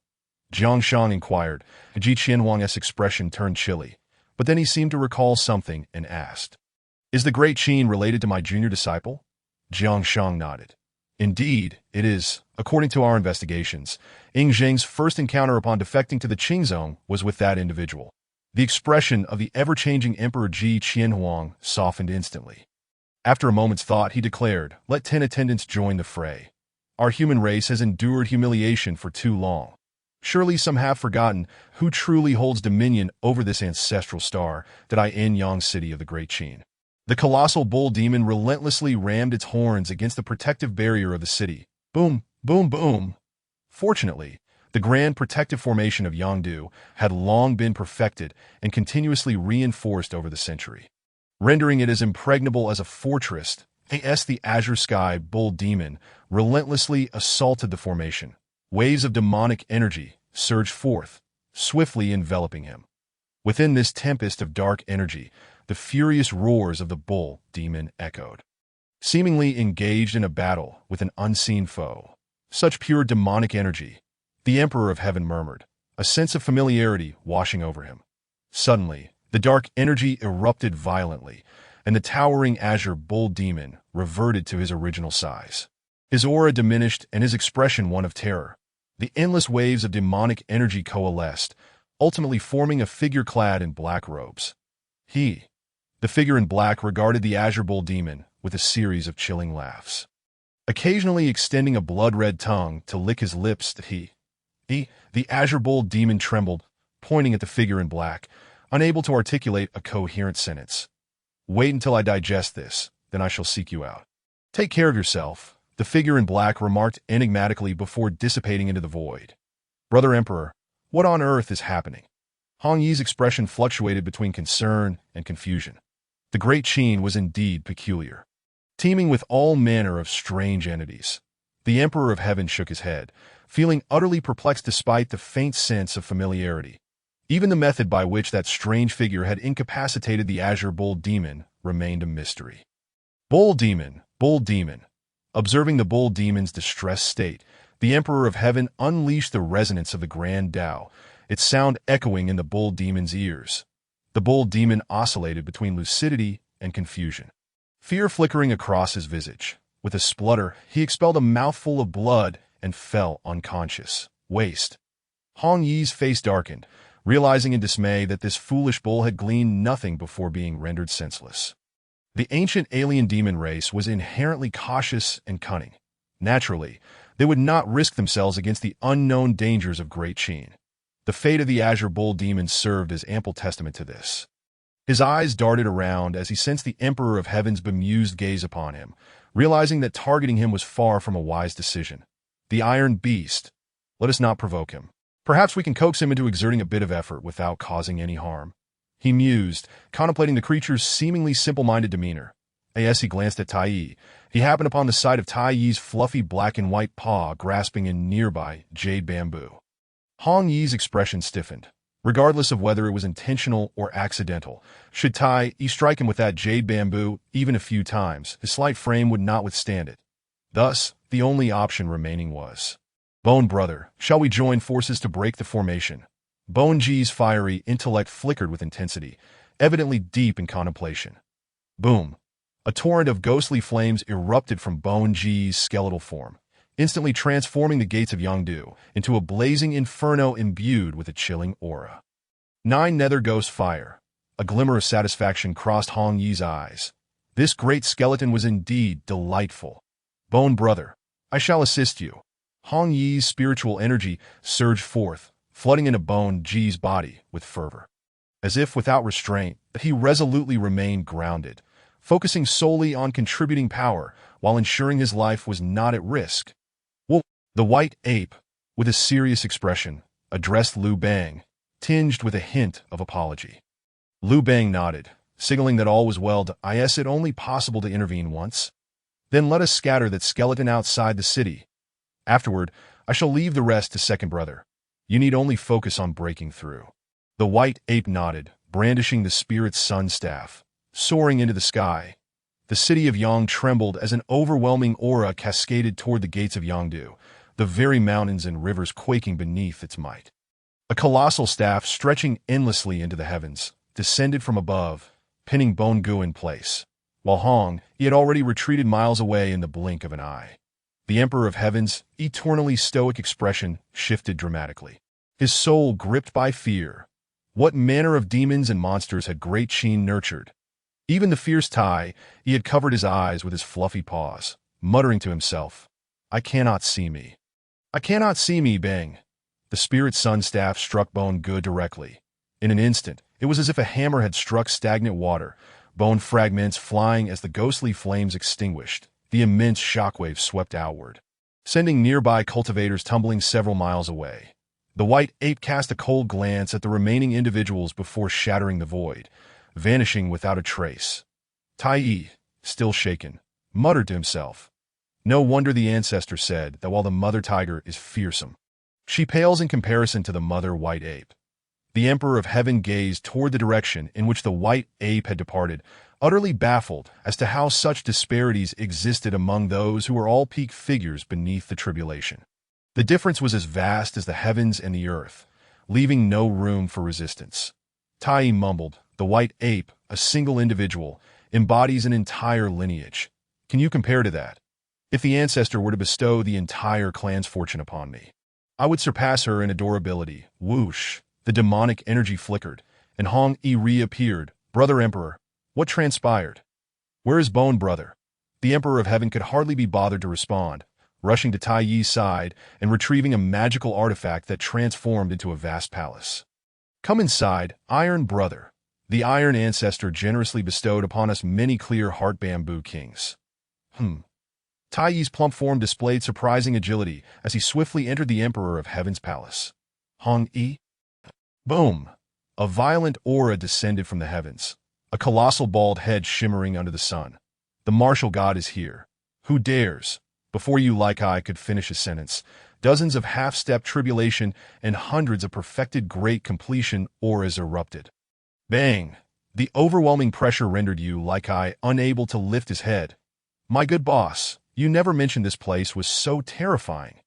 Jiang Shang inquired. Ji Qianwang's expression turned chilly, but then he seemed to recall something and asked, Is the Great Qin related to my junior disciple? Jiang Shang nodded. Indeed, it is. According to our investigations, Ying Zheng's first encounter upon defecting to the Qingzong was with that individual. The expression of the ever-changing Emperor Ji Qianhuang softened instantly. After a moment's thought, he declared, Let 10 attendants join the fray. Our human race has endured humiliation for too long. Surely some have forgotten who truly holds dominion over this ancestral star, that Yang city of the Great Qin. The colossal bull demon relentlessly rammed its horns against the protective barrier of the city. Boom, boom, boom. Fortunately, the grand protective formation of Yangdu had long been perfected and continuously reinforced over the century, rendering it as impregnable as a fortress. The Azure Sky Bull Demon relentlessly assaulted the formation. Waves of demonic energy surged forth, swiftly enveloping him. Within this tempest of dark energy, the furious roars of the bull demon echoed. Seemingly engaged in a battle with an unseen foe. Such pure demonic energy, the Emperor of Heaven murmured, a sense of familiarity washing over him. Suddenly, the dark energy erupted violently, and the towering azure bull demon reverted to his original size. His aura diminished and his expression one of terror. The endless waves of demonic energy coalesced, ultimately forming a figure clad in black robes. The figure in black, regarded the azure bull demon with a series of chilling laughs, occasionally extending a blood-red tongue to lick his lips. The azure bull demon trembled, pointing at the figure in black, unable to articulate a coherent sentence. Wait until I digest this, then I shall seek you out. Take care of yourself, the figure in black remarked enigmatically before dissipating into the void. Brother Emperor, what on earth is happening? Hong Yi's expression fluctuated between concern and confusion. The Great Qin was indeed peculiar, teeming with all manner of strange entities. The Emperor of Heaven shook his head, feeling utterly perplexed despite the faint sense of familiarity. Even the method by which that strange figure had incapacitated the Azure Bull Demon remained a mystery. Bull Demon, Bull Demon. Observing the Bull Demon's distressed state, the Emperor of Heaven unleashed the resonance of the Grand Tao, its sound echoing in the Bull Demon's ears. The Bull Demon oscillated between lucidity and confusion, fear flickering across his visage. With a splutter, he expelled a mouthful of blood and fell unconscious. Waste. Hong Yi's face darkened, realizing in dismay that this foolish bull had gleaned nothing before being rendered senseless. The ancient alien demon race was inherently cautious and cunning. Naturally, they would not risk themselves against the unknown dangers of Great Qin. The fate of the Azure Bull Demon served as ample testament to this. His eyes darted around as he sensed the Emperor of Heaven's bemused gaze upon him, realizing that targeting him was far from a wise decision. The Iron Beast. Let us not provoke him. Perhaps we can coax him into exerting a bit of effort without causing any harm. He mused, contemplating the creature's seemingly simple-minded demeanor. As he glanced at Tai Yi, he happened upon the sight of Tai Yi's fluffy black and white paw grasping in nearby jade bamboo. Hong Yi's expression stiffened. Regardless of whether it was intentional or accidental, should Tai Yi strike him with that jade bamboo even a few times, his slight frame would not withstand it. Thus, the only option remaining was, Bone Brother, shall we join forces to break the formation? Bone Ji's fiery intellect flickered with intensity, evidently deep in contemplation. Boom! A torrent of ghostly flames erupted from Bone Ji's skeletal form, instantly transforming the gates of Yangdu into a blazing inferno imbued with a chilling aura. 9 Nether Ghost Fire. A glimmer of satisfaction crossed Hong Yi's eyes. This great skeleton was indeed delightful. Bone Brother, I shall assist you. Hong Yi's spiritual energy surged forth, flooding into Bone Ji's body with fervor. As if without restraint, he resolutely remained grounded, focusing solely on contributing power while ensuring his life was not at risk. Well, the white ape, with a serious expression, addressed Liu Bang, tinged with a hint of apology. Liu Bang nodded, signaling that all was well. Is it only possible to intervene once? Then let us scatter that skeleton outside the city. Afterward, I shall leave the rest to Second Brother. You need only focus on breaking through. The white ape nodded, brandishing the spirit's sun staff. Soaring into the sky, the city of Yang trembled as an overwhelming aura cascaded toward the gates of Yangdu, the very mountains and rivers quaking beneath its might. A colossal staff stretching endlessly into the heavens descended from above, pinning Bone Gu in place. While Hong, he had already retreated miles away in the blink of an eye. The Emperor of Heaven's eternally stoic expression shifted dramatically, his soul gripped by fear. What manner of demons and monsters had Great Qin nurtured? Even the fierce Tai, he had covered his eyes with his fluffy paws, muttering to himself, I cannot see me. I cannot see me, bang. The spirit sun staff struck Bone Gu directly. In an instant, it was as if a hammer had struck stagnant water, bone fragments flying as the ghostly flames extinguished. The immense shockwave swept outward, sending nearby cultivators tumbling several miles away. The white ape cast a cold glance at the remaining individuals before shattering the void, vanishing without a trace. Tai Yi, still shaken, muttered to himself. No wonder the ancestor said that while the mother tiger is fearsome, she pales in comparison to the mother white ape. The Emperor of Heaven gazed toward the direction in which the white ape had departed, utterly baffled as to how such disparities existed among those who were all peak figures beneath the tribulation. The difference was as vast as the heavens and the earth, leaving no room for resistance. Tai mumbled, the white ape, a single individual, embodies an entire lineage. Can you compare to that? If the ancestor were to bestow the entire clan's fortune upon me, I would surpass her in adorability. Whoosh! The demonic energy flickered, and Hong Yi reappeared. Brother Emperor, what transpired? Where is Bone Brother? The Emperor of Heaven could hardly be bothered to respond, rushing to Tai Yi's side and retrieving a magical artifact that transformed into a vast palace. Come inside, Iron Brother. The Iron Ancestor generously bestowed upon us many clear heart bamboo kings. Taiyi's plump form displayed surprising agility as he swiftly entered the Emperor of Heaven's palace. Hong Yi. Boom! A violent aura descended from the heavens, a colossal bald head shimmering under the sun. The martial god is here. Who dares? Before you like I could finish a sentence, dozens of half-step tribulation and hundreds of perfected great completion auras erupted. Bang! The overwhelming pressure rendered you like I unable to lift his head. My good boss, you never mentioned this place was so terrifying.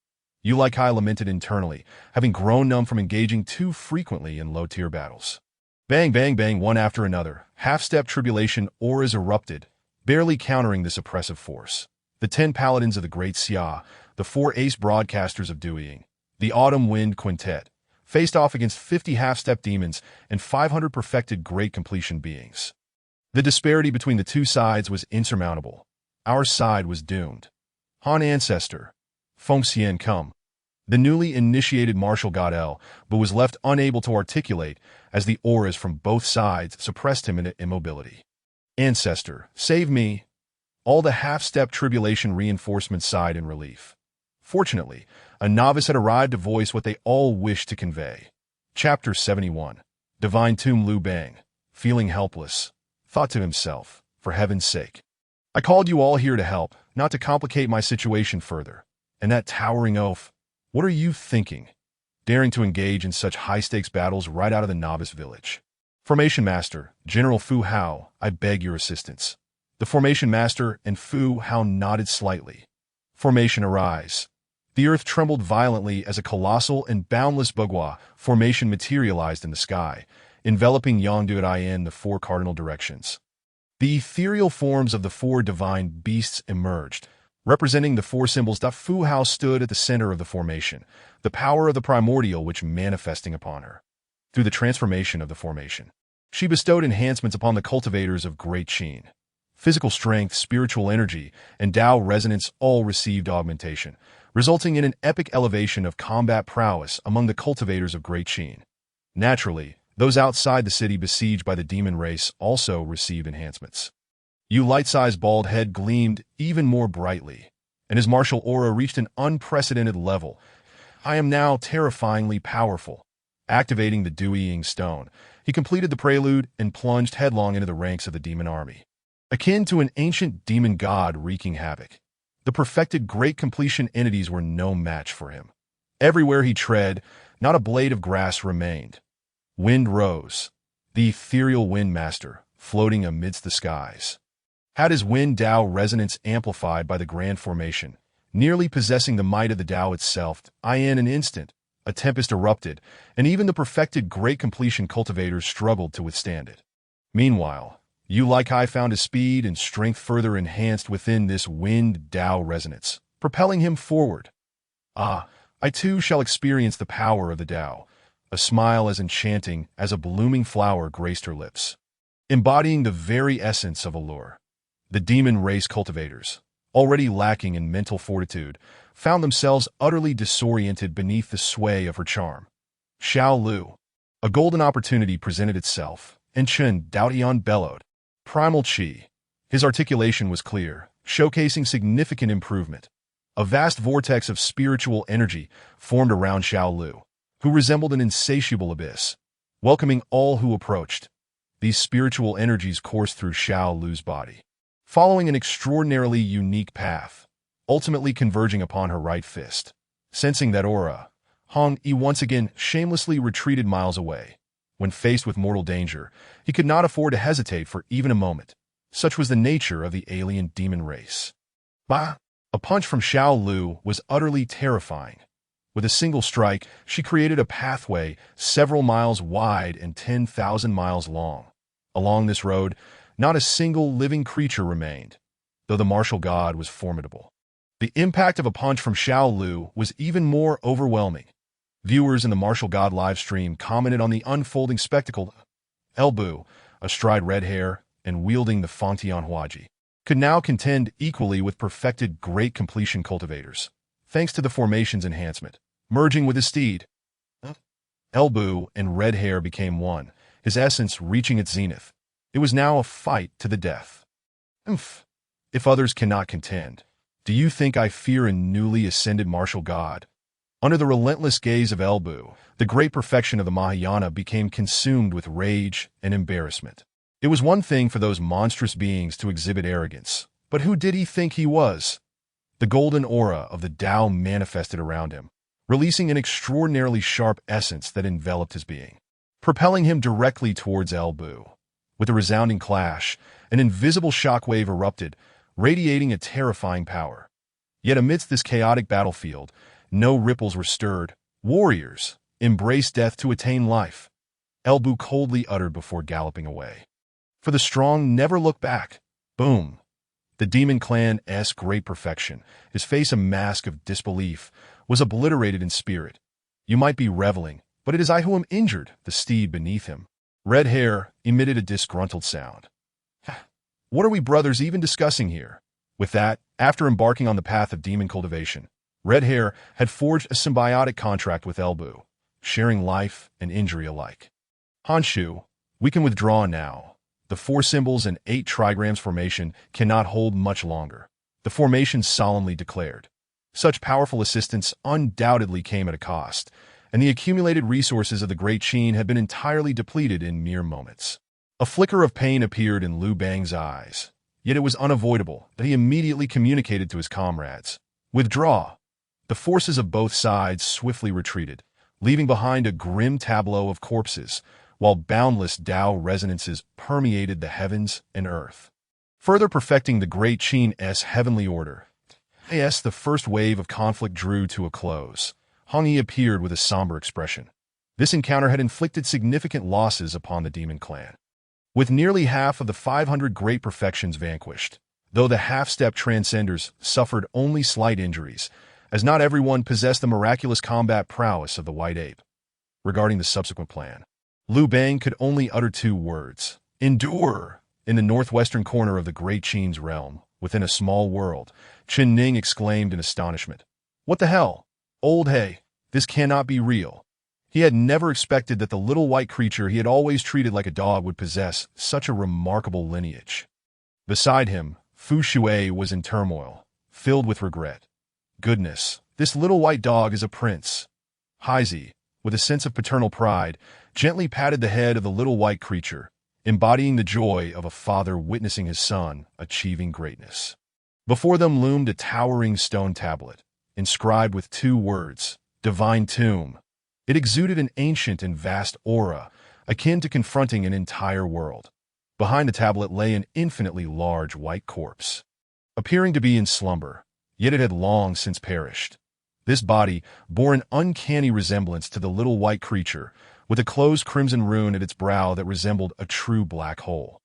You like I lamented internally, having grown numb from engaging too frequently in low-tier battles. Bang, bang, bang, one after another, half-step tribulation auras erupted, barely countering this oppressive force. The 10 paladins of the Great Xia, the 4 ace broadcasters of Duiying, the Autumn Wind Quintet, faced off against 50 half-step demons and 500 perfected great completion beings. The disparity between the two sides was insurmountable. Our side was doomed. Han Ancestor, Feng Xian come. The newly initiated martial god El, but was left unable to articulate as the auras from both sides suppressed him into immobility. Ancestor, save me! All the half-step tribulation reinforcements sighed in relief. Fortunately, a novice had arrived to voice what they all wished to convey. Chapter 71. Divine Tomb Lu Bang, feeling helpless, thought to himself, for heaven's sake. I called you all here to help, not to complicate my situation further. And that towering oaf, what are you thinking? Daring to engage in such high-stakes battles right out of the novice village. Formation Master, General Fu Hao, I beg your assistance. The Formation Master and Fu Hao nodded slightly. Formation arise. The earth trembled violently as a colossal and boundless Bagua formation materialized in the sky, enveloping Yongdu in the 4 cardinal directions. The ethereal forms of the 4 divine beasts emerged, representing the 4 symbols. Fu Hao stood at the center of the formation, the power of the primordial which manifesting upon her. Through the transformation of the formation, she bestowed enhancements upon the cultivators of Great Qin. Physical strength, spiritual energy, and Tao resonance all received augmentation, resulting in an epic elevation of combat prowess among the cultivators of Great Qin. Naturally, those outside the city besieged by the demon race also received enhancements. Yu Light-Size bald head gleamed even more brightly, and his martial aura reached an unprecedented level. I am now terrifyingly powerful. Activating the Duiying Stone, he completed the prelude and plunged headlong into the ranks of the demon army. Akin to an ancient demon god wreaking havoc, the perfected great completion entities were no match for him. Everywhere he tread, not a blade of grass remained. Wind rose, the ethereal wind master, floating amidst the skies. Had his wind Tao resonance amplified by the grand formation, nearly possessing the might of the Tao itself, in an instant, a tempest erupted, and even the perfected great completion cultivators struggled to withstand it. Meanwhile, Yu Likai found his speed and strength further enhanced within this wind Tao resonance, propelling him forward. I too shall experience the power of the Tao. A smile as enchanting as a blooming flower graced her lips, embodying the very essence of allure. The demon race cultivators, already lacking in mental fortitude, found themselves utterly disoriented beneath the sway of her charm. Xiao Lu. A golden opportunity presented itself, and Chen Daotian bellowed. Primal Qi. His articulation was clear, showcasing significant improvement. A vast vortex of spiritual energy formed around Xiao Lu, who resembled an insatiable abyss, welcoming all who approached. These spiritual energies coursed through Xiao Lu's body, following an extraordinarily unique path, ultimately converging upon her right fist. Sensing that aura, Hong Yi once again shamelessly retreated miles away. When faced with mortal danger, he could not afford to hesitate for even a moment. Such was the nature of the alien demon race. Bah! A punch from Xiao Lu was utterly terrifying. With a single strike, she created a pathway several miles wide and 10,000 miles long. Along this road, not a single living creature remained, though the martial god was formidable. The impact of a punch from Xiao Lu was even more overwhelming. Viewers in the martial god livestream commented on the unfolding spectacle. Elbu, astride red hair and wielding the Fangtian Huaji, could now contend equally with perfected great completion cultivators, thanks to the formation's enhancement. Merging with his steed, Elbu and red hair became one, his essence reaching its zenith. It was now a fight to the death. Umph. If others cannot contend, do you think I fear a newly ascended martial god? Under the relentless gaze of Elbu, the great perfection of the Mahayana became consumed with rage and embarrassment. It was one thing for those monstrous beings to exhibit arrogance, but who did he think he was? The golden aura of the Tao manifested around him, releasing an extraordinarily sharp essence that enveloped his being, propelling him directly towards Elbu. With a resounding clash, an invisible shockwave erupted, radiating a terrifying power. Yet amidst this chaotic battlefield, no ripples were stirred. Warriors embraced death to attain life. Elbu coldly uttered before galloping away. For the strong never look back. Boom. The Demon Clan's great perfection, his face a mask of disbelief, was obliterated in spirit. You might be reveling, but it is I who am injured, the steed beneath him. Red Hair emitted a disgruntled sound. What are we brothers even discussing here? With that, after embarking on the path of demon cultivation, Red Hair had forged a symbiotic contract with Elbu, sharing life and injury alike. Honshu, we can withdraw now. The 4 symbols and 8 trigrams formation cannot hold much longer, the formation solemnly declared. Such powerful assistance undoubtedly came at a cost, and the accumulated resources of the Great Qin had been entirely depleted in mere moments. A flicker of pain appeared in Liu Bang's eyes, yet it was unavoidable that he immediately communicated to his comrades. Withdraw! The forces of both sides swiftly retreated, leaving behind a grim tableau of corpses, while boundless Tao resonances permeated the heavens and earth. Further perfecting the Great Qin's heavenly order, as the first wave of conflict drew to a close, Hong Yi appeared with a somber expression. This encounter had inflicted significant losses upon the Demon Clan. With nearly half of the 500 great perfections vanquished, though the half-step transcenders suffered only slight injuries, as not everyone possessed the miraculous combat prowess of the White Ape. Regarding the subsequent plan, Liu Bang could only utter 2 words. Endure! In the northwestern corner of the Great Qin's realm, within a small world, Chen Ning exclaimed in astonishment. What the hell? Old Hay, this cannot be real. He had never expected that the little white creature he had always treated like a dog would possess such a remarkable lineage. Beside him, Fu Shui was in turmoil, filled with regret. Goodness, this little white dog is a prince. Haizi, with a sense of paternal pride, gently patted the head of the little white creature, embodying the joy of a father witnessing his son achieving greatness. Before them loomed a towering stone tablet, inscribed with 2 words, Divine Tomb. It exuded an ancient and vast aura, akin to confronting an entire world. Behind the tablet lay an infinitely large white corpse, appearing to be in slumber, yet it had long since perished. This body bore an uncanny resemblance to the little white creature, with a closed crimson rune at its brow that resembled a true black hole.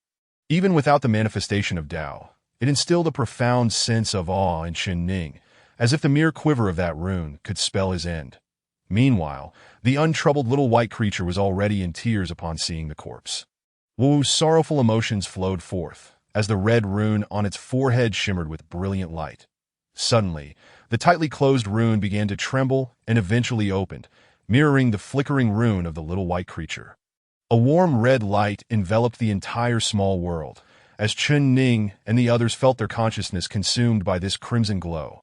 Even without the manifestation of Tao, it instilled a profound sense of awe in Chen Ning, as if the mere quiver of that rune could spell his end. Meanwhile, the untroubled little white creature was already in tears upon seeing the corpse. Wu's sorrowful emotions flowed forth, as the red rune on its forehead shimmered with brilliant light. Suddenly, the tightly closed rune began to tremble and eventually opened, mirroring the flickering rune of the little white creature. A warm red light enveloped the entire small world, as Chen Ning and the others felt their consciousness consumed by this crimson glow.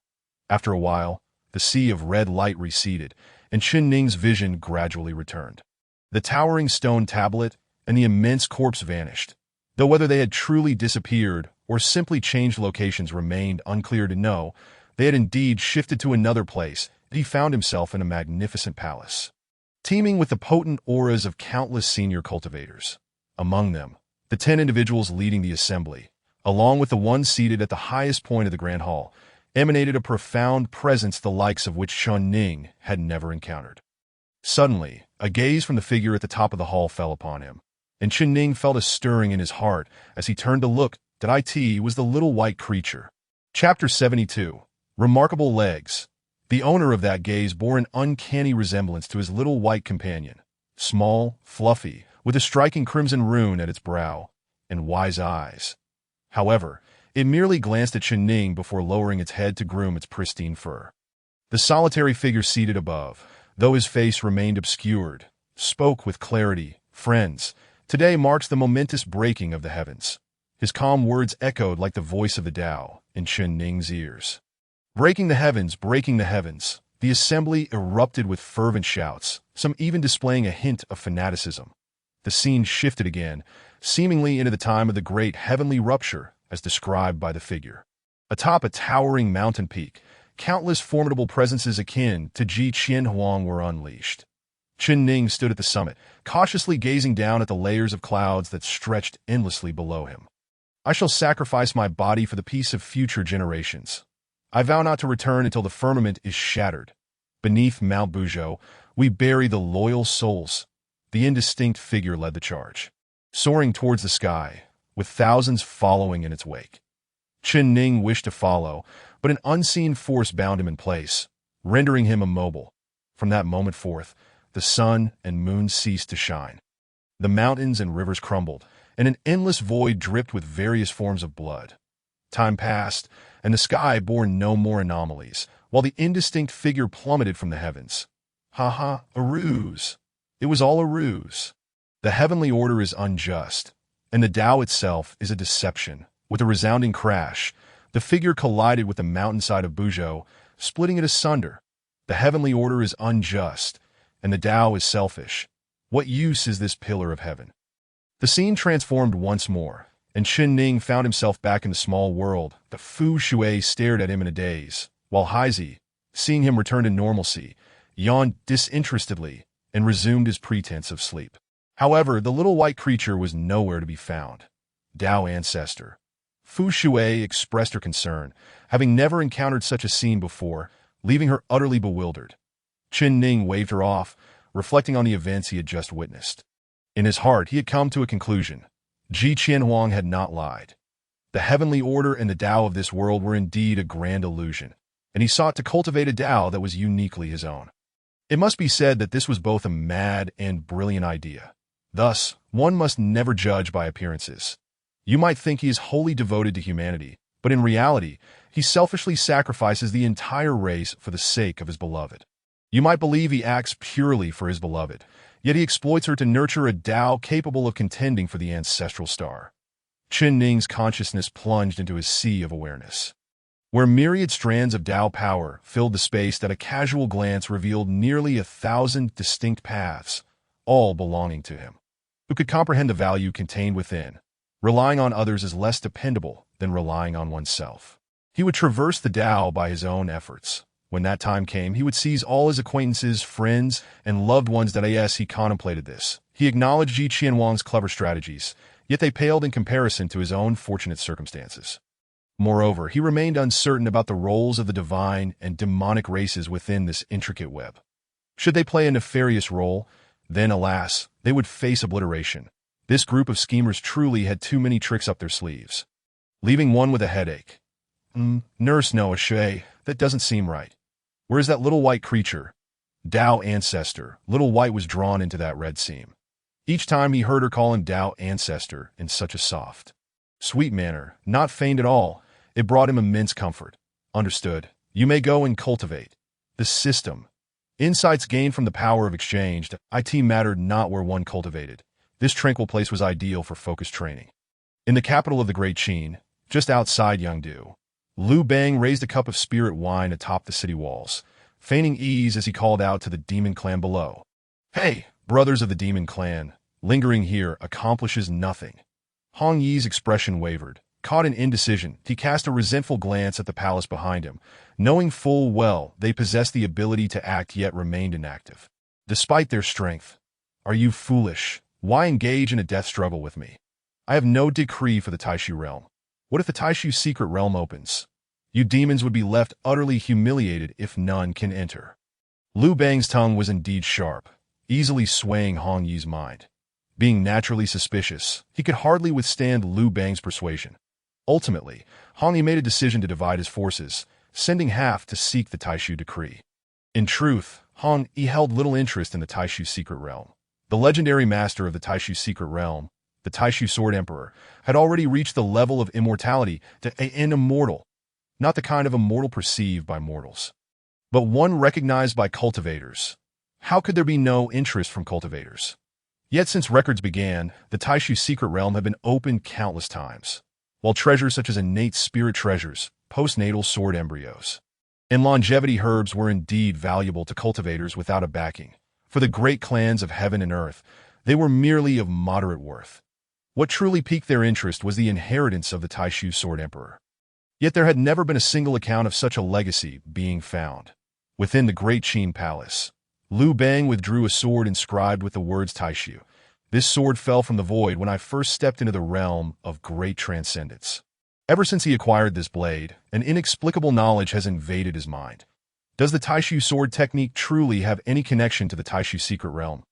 After a while, the sea of red light receded, and Chen Ning's vision gradually returned. The towering stone tablet and the immense corpse vanished, though whether they had truly disappeared or simply changed locations remained unclear to know. They had indeed shifted to another place, and he found himself in a magnificent palace, teeming with the potent auras of countless senior cultivators. Among them, the 10 individuals leading the assembly, along with the one seated at the highest point of the Grand Hall, emanated a profound presence the likes of which Chen Ning had never encountered. Suddenly, a gaze from the figure at the top of the hall fell upon him, and Chen Ning felt a stirring in his heart as he turned to look. That it was the little white creature. Chapter 72. Remarkable Legs. The owner of that gaze bore an uncanny resemblance to his little white companion, small, fluffy, with a striking crimson rune at its brow, and wise eyes. However, it merely glanced at Chen Ning before lowering its head to groom its pristine fur. The solitary figure seated above, though his face remained obscured, spoke with clarity. Friends, Today marks the momentous breaking of the heavens. His calm words echoed like the voice of the Tao in Chen Ning's ears. Breaking the heavens, breaking the heavens. The assembly erupted with fervent shouts, some even displaying a hint of fanaticism. The scene shifted again, seemingly into the time of the great heavenly rupture, as described by the figure. Atop a towering mountain peak, countless formidable presences akin to Ji Qianhuang were unleashed. Chen Ning stood at the summit, cautiously gazing down at the layers of clouds that stretched endlessly below him. I shall sacrifice my body for the peace of future generations. I vow not to return until the firmament is shattered. Beneath Mount Buzhou, we bury the loyal souls. The indistinct figure led the charge, soaring towards the sky, with thousands following in its wake. Chen Ning wished to follow, but an unseen force bound him in place, rendering him immobile. From that moment forth, the sun and moon ceased to shine. The mountains and rivers crumbled, and an endless void dripped with various forms of blood. Time passed, and the sky bore no more anomalies, while the indistinct figure plummeted from the heavens. Ha, a ruse. It was all a ruse. The heavenly order is unjust, and the Tao itself is a deception. With a resounding crash, the figure collided with the mountainside of Buzhou, splitting it asunder. The heavenly order is unjust, and the Tao is selfish. What use is this pillar of heaven? The scene transformed once more, and Chen Ning found himself back in the small world. The Fu Shui stared at him in a daze, while Haizi, seeing him return to normalcy, yawned disinterestedly and resumed his pretense of sleep. However, the little white creature was nowhere to be found. Tao ancestor. Fu Shui expressed her concern, having never encountered such a scene before, leaving her utterly bewildered. Chen Ning waved her off, reflecting on the events he had just witnessed. In his heart, he had come to a conclusion. Ji Qianhuang had not lied. The heavenly order and the Tao of this world were indeed a grand illusion, and he sought to cultivate a Tao that was uniquely his own. It must be said that this was both a mad and brilliant idea. Thus, one must never judge by appearances. You might think he is wholly devoted to humanity, but in reality, he selfishly sacrifices the entire race for the sake of his beloved. You might believe he acts purely for his beloved, yet he exploits her to nurture a Tao capable of contending for the ancestral star. Chen Ning's consciousness plunged into a sea of awareness, where myriad strands of Tao power filled the space that a casual glance revealed nearly 1,000 distinct paths, all belonging to him. Who could comprehend the value contained within? Relying on others is less dependable than relying on oneself. He would traverse the Tao by his own efforts. When that time came, he would seize all his acquaintances, friends, and loved ones that he contemplated this. He acknowledged Ji Qianhuang's clever strategies, yet they paled in comparison to his own fortunate circumstances. Moreover, he remained uncertain about the roles of the divine and demonic races within this intricate web. Should they play a nefarious role, then, alas, they would face obliteration. This group of schemers truly had too many tricks up their sleeves, leaving one with a headache. Nurse Noah Shui, that doesn't seem right. Where is that little white creature? Tao ancestor. Little white was drawn into that red seam. Each time he heard her call him Tao ancestor in such a soft, sweet manner, not feigned at all, it brought him immense comfort. Understood. You may go and cultivate. The system. Insights gained from the power of exchange. IT mattered not where one cultivated. This tranquil place was ideal for focused training. In the capital of the Great Qin, just outside Yangdu, Liu Bang raised a cup of spirit wine atop the city walls, feigning ease as he called out to the demon clan below. Hey, brothers of the demon clan, lingering here accomplishes nothing. Hong Yi's expression wavered. Caught in indecision, he cast a resentful glance at the palace behind him, knowing full well they possessed the ability to act yet remained inactive. Despite their strength. Are you foolish? Why engage in a death struggle with me? I have no decree for the Taishu realm. What if the Taishu secret realm opens? You demons would be left utterly humiliated if none can enter. Liu Bang's tongue was indeed sharp, easily swaying Hong Yi's mind. Being naturally suspicious, he could hardly withstand Liu Bang's persuasion. Ultimately, Hong Yi made a decision to divide his forces, sending half to seek the Taishu decree. In truth, Hong Yi held little interest in the Taishu secret realm. The legendary master of the Taishu secret realm, the Taishu Sword Emperor, had already reached the level of immortality to an immortal, not the kind of immortal perceived by mortals, but one recognized by cultivators. How could there be no interest from cultivators? Yet since records began, the Taishu secret realm had been opened countless times, while treasures such as innate spirit treasures, postnatal sword embryos, and longevity herbs were indeed valuable to cultivators without a backing. For the great clans of heaven and earth, they were merely of moderate worth. What truly piqued their interest was the inheritance of the Taishu Sword Emperor. Yet there had never been a single account of such a legacy being found. Within the Great Qin Palace, Liu Bang withdrew a sword inscribed with the words Taishu. This sword fell from the void when I first stepped into the realm of great transcendence. Ever since he acquired this blade, an inexplicable knowledge has invaded his mind. Does the Taishu sword technique truly have any connection to the Taishu secret realm?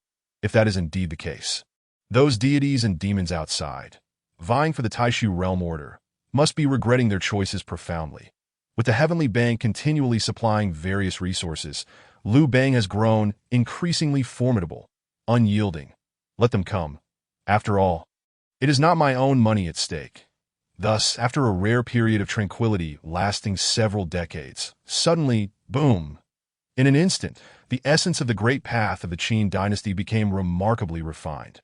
If that is indeed the case, those deities and demons outside, vying for the Taishu realm order, must be regretting their choices profoundly. With the Heavenly Bank continually supplying various resources, Liu Bang has grown increasingly formidable, unyielding. Let them come. After all, it is not my own money at stake. Thus, after a rare period of tranquility lasting several decades, suddenly, boom! In an instant, the essence of the great path of the Qin dynasty became remarkably refined.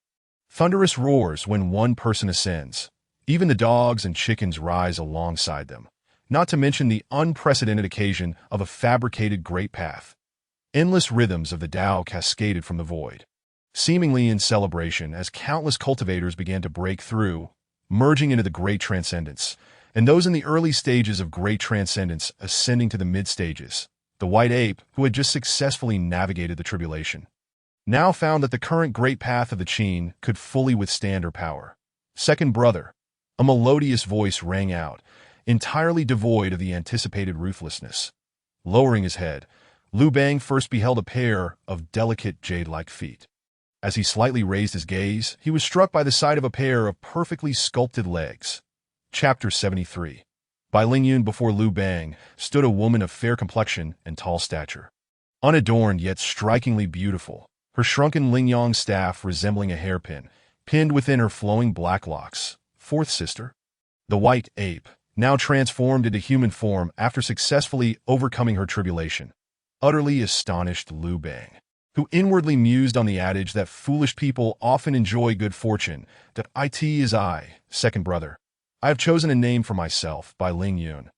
Thunderous roars when one person ascends. Even the dogs and chickens rise alongside them, not to mention the unprecedented occasion of a fabricated great path. Endless rhythms of the Tao cascaded from the void, seemingly in celebration as countless cultivators began to break through, merging into the great transcendence, and those in the early stages of great transcendence ascending to the mid-stages. The white ape, who had just successfully navigated the tribulation, now found that the current great path of the Qin could fully withstand her power. Second brother, a melodious voice rang out, entirely devoid of the anticipated ruthlessness. Lowering his head, Liu Bang first beheld a pair of delicate jade-like feet. As he slightly raised his gaze, he was struck by the sight of a pair of perfectly sculpted legs. Chapter 73. By Lingyun before Liu Bang stood a woman of fair complexion and tall stature. Unadorned yet strikingly beautiful, her shrunken Lingyang staff resembling a hairpin, pinned within her flowing black locks. Fourth sister. The white ape, now transformed into human form after successfully overcoming her tribulation. Utterly astonished Liu Bang, who inwardly mused on the adage that foolish people often enjoy good fortune, that it is I, second brother. I have chosen a name for myself, Bai Lingyun.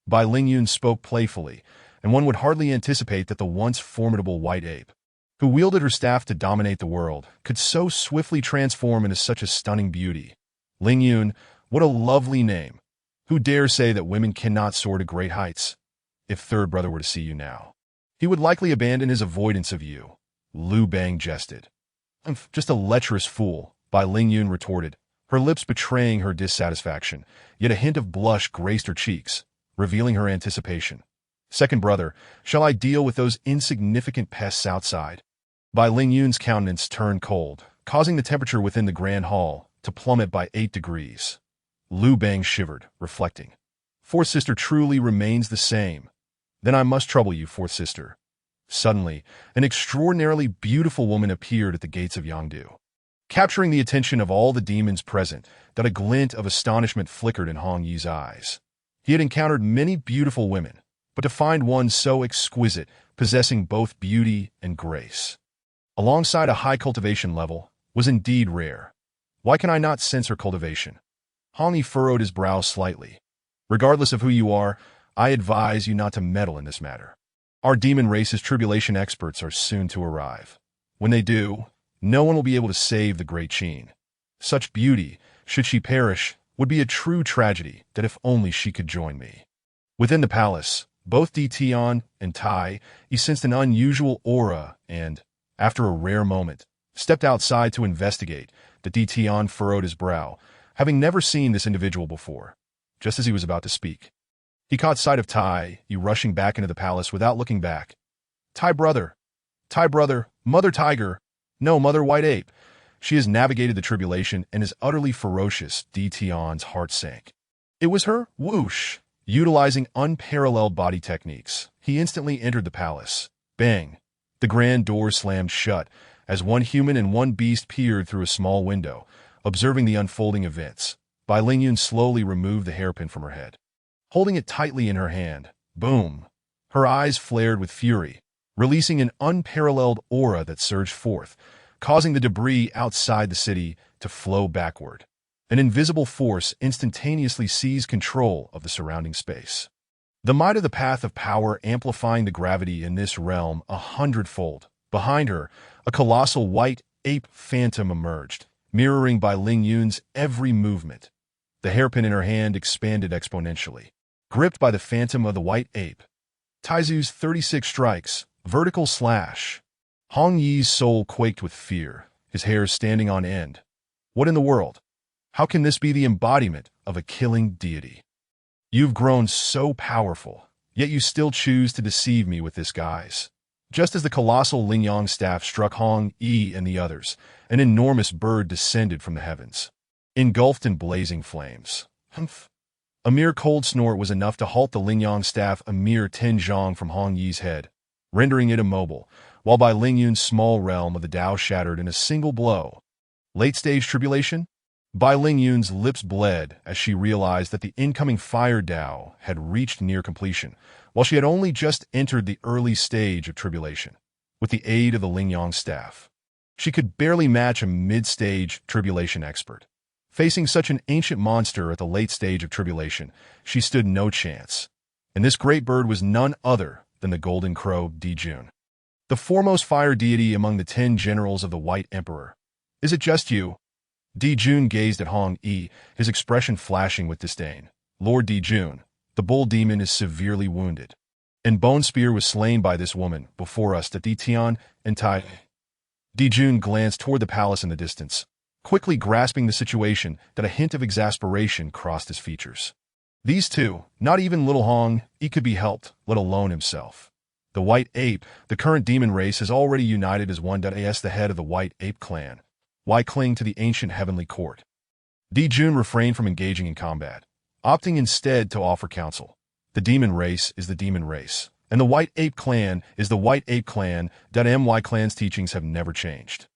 Bai Lingyun spoke playfully, and one would hardly anticipate that the once formidable white ape, who wielded her staff to dominate the world, could so swiftly transform into such a stunning beauty. Lingyun, what a lovely name. Who dare say that women cannot soar to great heights? If third brother were to see you now, he would likely abandon his avoidance of you. Liu Bang jested. I'm just a lecherous fool, Bai Lingyun retorted, her lips betraying her dissatisfaction, yet a hint of blush graced her cheeks, revealing her anticipation. Second brother, shall I deal with those insignificant pests outside? Bai Lingyun's countenance turned cold, causing the temperature within the grand hall to plummet by 8 degrees. Liu Bang shivered, reflecting. Fourth sister truly remains the same. Then I must trouble you, fourth sister. Suddenly, an extraordinarily beautiful woman appeared at the gates of Yangdu. Capturing the attention of all the demons present, that a glint of astonishment flickered in Hong Yi's eyes. He had encountered many beautiful women, but to find one so exquisite, possessing both beauty and grace, alongside a high cultivation level, was indeed rare. Why can I not sense her cultivation? Hong Yi furrowed his brow slightly. Regardless of who you are, I advise you not to meddle in this matter. Our demon race's tribulation experts are soon to arrive. When they do, no one will be able to save the Great Qin. Such beauty, should she perish, would be a true tragedy that if only she could join me. Within the palace, both Di Tian and Tai sensed an unusual aura and, after a rare moment, stepped outside to investigate. The Di Tian furrowed his brow, having never seen this individual before. Just as he was about to speak, he caught sight of Tai rushing back into the palace without looking back. Tai brother, mother tiger, no, mother white ape. She has navigated the tribulation and is utterly ferocious. Di Tian's heart sank. It was her, whoosh. Utilizing unparalleled body techniques, he instantly entered the palace. Bang! The grand doors slammed shut as one human and one beast peered through a small window, observing the unfolding events. Bai Lingyun slowly removed the hairpin from her head. Holding it tightly in her hand, boom! Her eyes flared with fury, releasing an unparalleled aura that surged forth, causing the debris outside the city to flow backward. An invisible force instantaneously seized control of the surrounding space. The might of the path of power amplifying the gravity in this realm 100-fold. Behind her, a colossal white ape phantom emerged, mirroring Bai Lingyun's every movement. The hairpin in her hand expanded exponentially. Gripped by the phantom of the white ape, Taizu's 36 strikes, vertical slash. Hong Yi's soul quaked with fear, his hair standing on end. What in the world? How can this be the embodiment of a killing deity? You've grown so powerful, yet you still choose to deceive me with this guise. Just as the colossal Lingyang staff struck Hong Yi and the others, an enormous bird descended from the heavens, engulfed in blazing flames. Humph. A mere cold snort was enough to halt the Lingyang staff a mere 10 zhang from Hong Yi's head, rendering it immobile, while Bai Lingyun's small realm of the Dao shattered in a single blow. Late-stage tribulation? Bai Lingyun's lips bled as she realized that the incoming fire Dao had reached near completion, while she had only just entered the early stage of tribulation. With the aid of the Lingyang staff, she could barely match a mid-stage tribulation expert. Facing such an ancient monster at the late stage of tribulation, she stood no chance. And this great bird was none other than the golden crow Dijun, the foremost fire deity among the 10 generals of the White Emperor. Is it just you? Dijun gazed at Hong Yi, his expression flashing with disdain. Lord Dijun, the bull demon is severely wounded, and Bone Spear was slain by this woman before us at Tian and Tai. Dijun glanced toward the palace in the distance, quickly grasping the situation that a hint of exasperation crossed his features. These two, not even little Hong Yi could be helped, let alone himself. The White Ape, the current demon race, has already united as one. As the head of the White Ape clan, why cling to the ancient heavenly court? Dijun refrained from engaging in combat, opting instead to offer counsel. The demon race is the demon race, and the White Ape clan is the White Ape clan. My clan's teachings have never changed.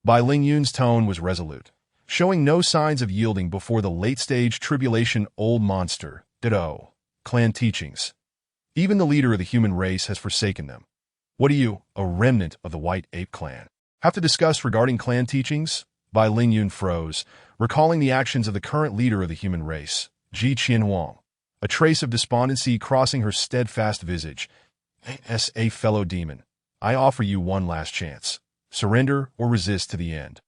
Bai Lingyun's tone was resolute, showing no signs of yielding before the late-stage tribulation old monster. Ditto. Clan teachings. Even the leader of the human race has forsaken them. What do you, a remnant of the White Ape clan, have to discuss regarding clan teachings? Bai Lingyun froze, recalling the actions of the current leader of the human race, Ji Qianhuang, a trace of despondency crossing her steadfast visage. As a fellow demon, I offer you one last chance. Surrender or resist to the end.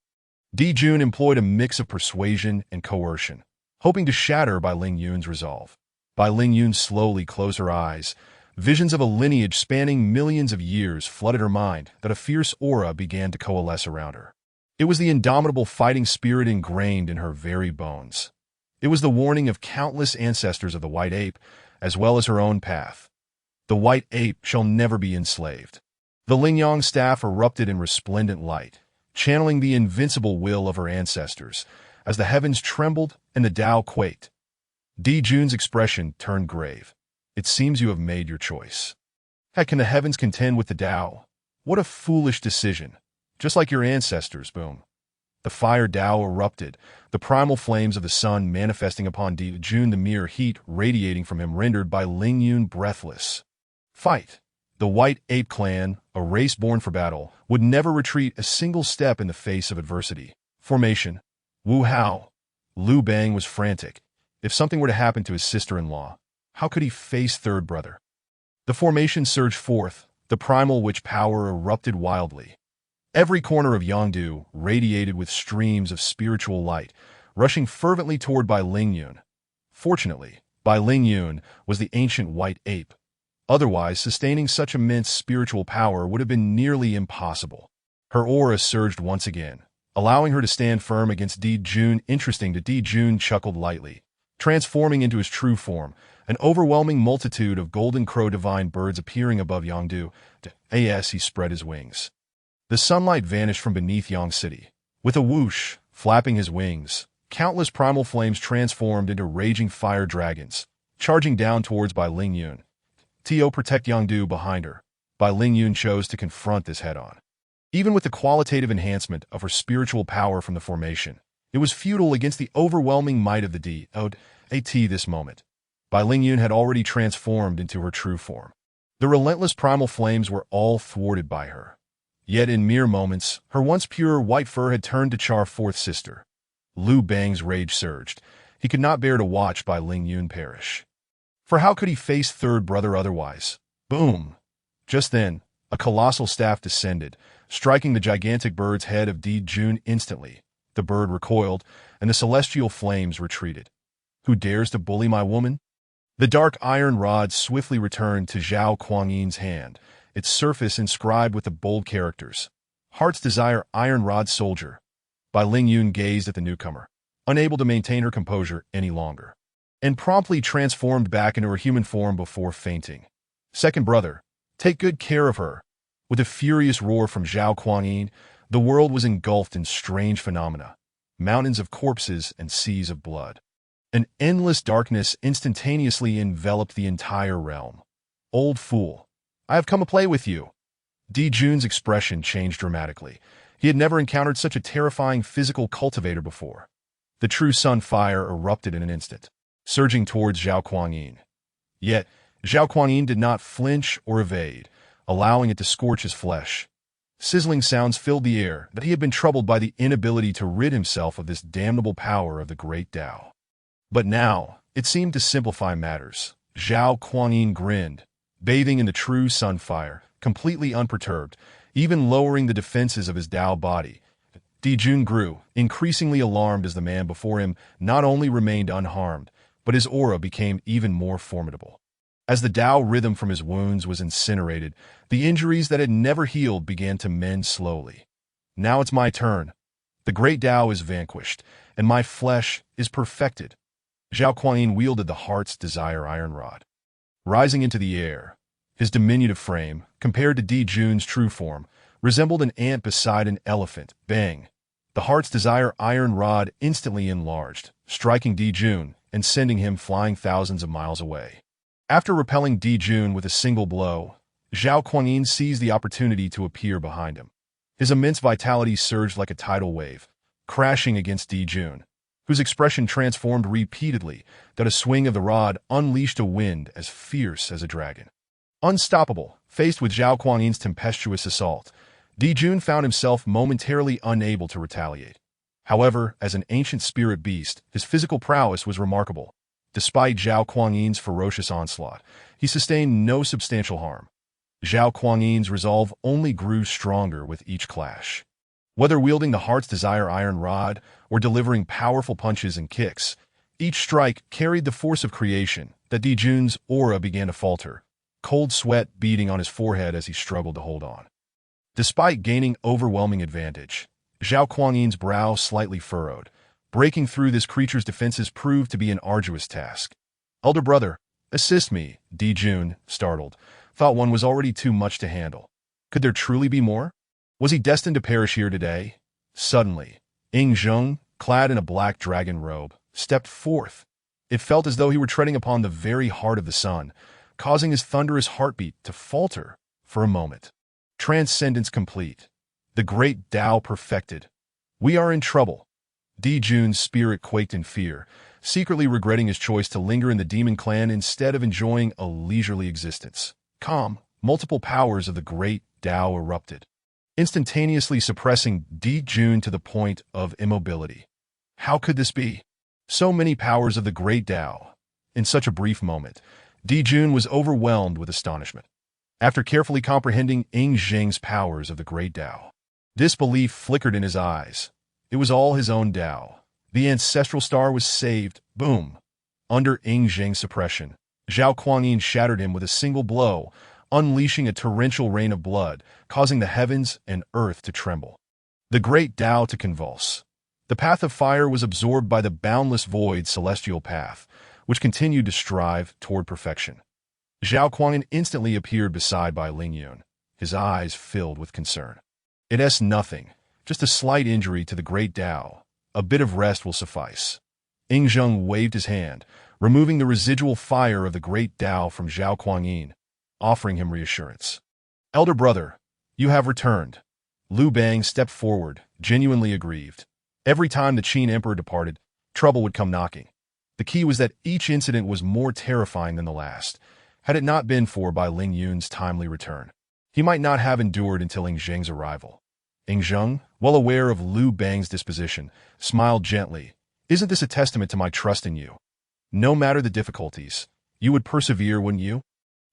Dijun employed a mix of persuasion and coercion, hoping to shatter Bai Lingyun's resolve. Bai Lingyun slowly closed her eyes. Visions of a lineage spanning millions of years flooded her mind that a fierce aura began to coalesce around her. It was the indomitable fighting spirit ingrained in her very bones. It was the warning of countless ancestors of the White Ape, as well as her own path. The White Ape shall never be enslaved. The Lingyang staff erupted in resplendent light, channeling the invincible will of her ancestors, as the heavens trembled and the Tao quaked. Dijun's expression turned grave. It seems you have made your choice. Heck, can the heavens contend with the Tao? What a foolish decision. Just like your ancestors, boom. The fire Tao erupted, the primal flames of the sun manifesting upon Dijun, the mere heat radiating from him rendered Bai Lingyun breathless. Fight! The White Ape clan, a race born for battle, would never retreat a single step in the face of adversity. Formation. Wu Hao. Liu Bang was frantic. If something were to happen to his sister-in-law, how could he face third brother? The formation surged forth, the primal witch power erupted wildly. Every corner of Yangdu radiated with streams of spiritual light, rushing fervently toward Bai Lingyun. Fortunately, Bai Lingyun was the ancient White Ape. Otherwise, sustaining such immense spiritual power would have been nearly impossible. Her aura surged once again, allowing her to stand firm against Dijun. Interesting that Dijun chuckled lightly, transforming into his true form, an overwhelming multitude of golden crow divine birds appearing above Yangdu. As he spread his wings, the sunlight vanished from beneath Yang City. With a whoosh, flapping his wings, countless primal flames transformed into raging fire dragons, charging down towards Bai Lingyun. Protect Yangdu behind her. Bai Lingyun chose to confront this head-on. Even with the qualitative enhancement of her spiritual power from the formation, it was futile against the overwhelming might of the Dao. This moment, Bai Lingyun had already transformed into her true form. The relentless primal flames were all thwarted by her. Yet in mere moments, her once pure white fur had turned to char fourth sister. Liu Bang's rage surged. He could not bear to watch Bai Ling Yun perish. For how could he face third brother otherwise? Boom! Just then, a colossal staff descended, striking the gigantic bird's head of Di Jun instantly. The bird recoiled, and the celestial flames retreated. Who dares to bully my woman? The dark iron rod swiftly returned to Zhao Kuangyin's hand, its surface inscribed with the bold characters, Heart's Desire Iron Rod Soldier. Bai Ling Yun gazed at the newcomer, unable to maintain her composure any longer, and promptly transformed back into her human form before fainting. Second brother, take good care of her. With a furious roar from Zhao Kuangyin, the world was engulfed in strange phenomena, mountains of corpses and seas of blood. An endless darkness instantaneously enveloped the entire realm. Old fool, I have come to play with you. Di Jun's expression changed dramatically. He had never encountered such a terrifying physical cultivator before. The true sun fire erupted in an instant, surging towards Zhao Kuangyin. Yet, Zhao Kuangyin did not flinch or evade, allowing it to scorch his flesh. Sizzling sounds filled the air that he had been troubled by the inability to rid himself of this damnable power of the great Tao. But now, it seemed to simplify matters. Zhao Kuangyin grinned, bathing in the true sun fire, completely unperturbed, even lowering the defenses of his Tao body. Di Jun grew, increasingly alarmed as the man before him not only remained unharmed, but his aura became even more formidable. As the Tao rhythm from his wounds was incinerated, the injuries that had never healed began to mend slowly. Now it's my turn. The great Tao is vanquished, and my flesh is perfected. Zhao Kuangyin wielded the Heart's Desire Iron Rod. Rising into the air, his diminutive frame, compared to Di Jun's true form, resembled an ant beside an elephant. Bang! The Heart's Desire Iron Rod instantly enlarged, striking Di Jun and sending him flying thousands of miles away. After repelling Di Jun with a single blow, Zhao Kuangyin seized the opportunity to appear behind him. His immense vitality surged like a tidal wave, crashing against Di Jun, whose expression transformed repeatedly, that a swing of the rod unleashed a wind as fierce as a dragon. Unstoppable, faced with Zhao Kuangyin's tempestuous assault, Di Jun found himself momentarily unable to retaliate. However, as an ancient spirit beast, his physical prowess was remarkable. Despite Zhao Kuangyin's ferocious onslaught, he sustained no substantial harm. Zhao Kuangyin's resolve only grew stronger with each clash. Whether wielding the Heart's Desire Iron Rod or delivering powerful punches and kicks, each strike carried the force of creation that Di Jun's aura began to falter, cold sweat beading on his forehead as he struggled to hold on. Despite gaining overwhelming advantage, Zhao Kuangyin's brow slightly furrowed. Breaking through this creature's defenses proved to be an arduous task. Elder brother, assist me, Di Jun, startled, thought one was already too much to handle. Could there truly be more? Was he destined to perish here today? Suddenly, Ying Zheng, clad in a black dragon robe, stepped forth. It felt as though he were treading upon the very heart of the sun, causing his thunderous heartbeat to falter for a moment. Transcendence complete. The great Tao perfected. We are in trouble. Di Jun's spirit quaked in fear, secretly regretting his choice to linger in the demon clan instead of enjoying a leisurely existence. Calm, multiple powers of the great Tao erupted, instantaneously suppressing Di Jun to the point of immobility. How could this be? So many powers of the great Tao. In such a brief moment, Di Jun was overwhelmed with astonishment. After carefully comprehending Ying Zheng's powers of the great Tao, disbelief flickered in his eyes. It was all his own Tao. The ancestral star was saved. Boom! Under Ying Zheng's suppression, Zhao Kuangyin shattered him with a single blow, unleashing a torrential rain of blood, causing the heavens and earth to tremble. The great Tao to convulse. The path of fire was absorbed by the boundless void celestial path, which continued to strive toward perfection. Zhao Kuangyin instantly appeared beside Bai Ling Yun, his eyes filled with concern. It's nothing, just a slight injury to the great Tao. A bit of rest will suffice. Ying Zheng waved his hand, removing the residual fire of the great Tao from Zhao Kuangyin, offering him reassurance. Elder brother, you have returned. Liu Bang stepped forward, genuinely aggrieved. Every time the Qin Emperor departed, trouble would come knocking. The key was that each incident was more terrifying than the last, had it not been for Bai Ling Yun's timely return. he might not have endured until Ing Zheng's arrival. Ing Zheng, well aware of Liu Bang's disposition, smiled gently. Isn't this a testament to my trust in you? No matter the difficulties, you would persevere, wouldn't you?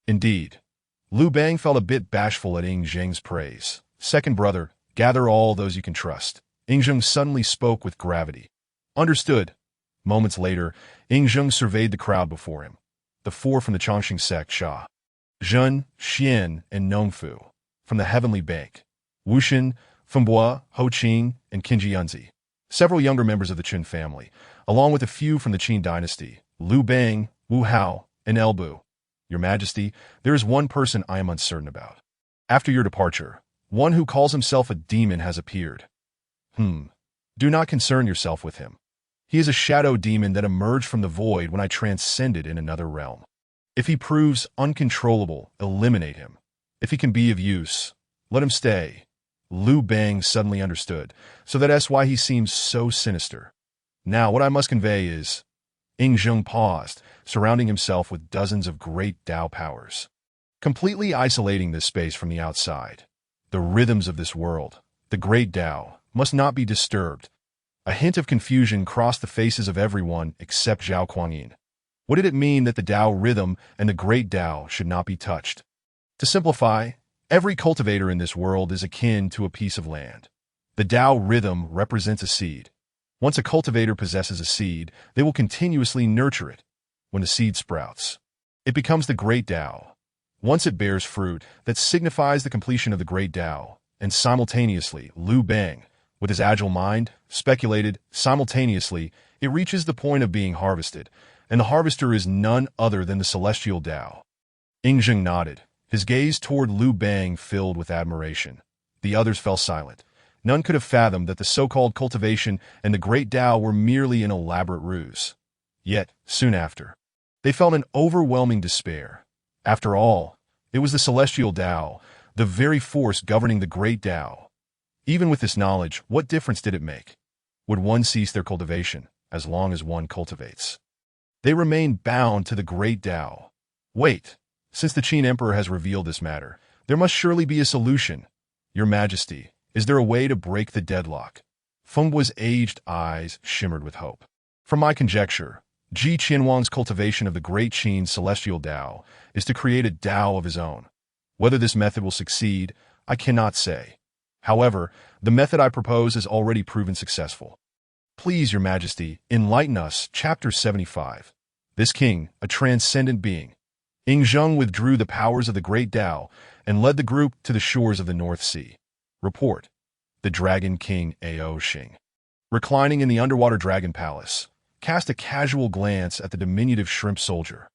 Indeed. Liu Bang felt a bit bashful at Ing Zheng's praise. Second brother, gather all those you can trust. Ing Zheng suddenly spoke with gravity. Understood. Moments later, Ing Zheng surveyed the crowd before him. The four from the Chongqing sect: Sha, Zhen, Xian, and Nongfu. From the Heavenly Bank: Wuxin, Fengbo, Ho Qing, and Qinji Yunzi. Several younger members of the Qin family, along with a few from the Qin dynasty: Liu Bang, Wu Hao, and Elbu. Your Majesty, there is one person I am uncertain about. After your departure, one who calls himself a demon has appeared. Do not concern yourself with him. He is a shadow demon that emerged from the void when I transcended in another realm. If he proves uncontrollable, eliminate him. If he can be of use, let him stay. Liu Bang suddenly understood, so that's why he seems so sinister. Now, what I must convey is... Ing Zheng paused, surrounding himself with dozens of great Tao powers, completely isolating this space from the outside. The rhythms of this world, the great Tao, must not be disturbed. A hint of confusion crossed the faces of everyone except Zhao Kuangyin. What did it mean that the Tao rhythm and the great Tao should not be touched? To simplify, every cultivator in this world is akin to a piece of land. The Tao rhythm represents a seed. Once a cultivator possesses a seed, they will continuously nurture it. When the seed sprouts, it becomes the great Tao. Once it bears fruit, that signifies the completion of the great Tao, and simultaneously, Liu Bang, with his agile mind, speculated, simultaneously, it reaches the point of being harvested, and the harvester is none other than the celestial Tao. Ing Zheng nodded, his gaze toward Liu Bang filled with admiration. The others fell silent. None could have fathomed that the so-called cultivation and the great Tao were merely an elaborate ruse. Yet, soon after, they felt an overwhelming despair. After all, it was the celestial Tao, the very force governing the great Tao. Even with this knowledge, what difference did it make? Would one cease their cultivation, as long as one cultivates? They remain bound to the great Tao. Wait, since the Qin Emperor has revealed this matter, there must surely be a solution. Your Majesty, is there a way to break the deadlock? Fengbo's aged eyes shimmered with hope. From my conjecture, Ji Qianwang's cultivation of the great Qin celestial Tao is to create a Tao of his own. Whether this method will succeed, I cannot say. However, the method I propose has already proven successful. Please, Your Majesty, enlighten us. Chapter 75. This king, a transcendent being. Ing Zheng withdrew the powers of the great Tao and led the group to the shores of the North Sea. Report. The Dragon King Ao Xing, reclining in the underwater dragon palace, cast a casual glance at the diminutive shrimp soldier.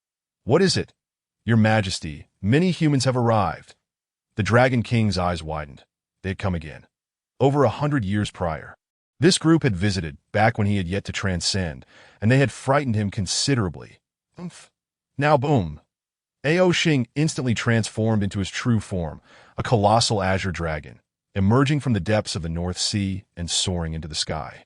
What is it? Your Majesty, many humans have arrived. The Dragon King's eyes widened. They had come again. Over 100 years prior. This group had visited, back when he had yet to transcend, and they had frightened him considerably. Now boom. Ao Xing instantly transformed into his true form, a colossal azure dragon, emerging from the depths of the North Sea and soaring into the sky.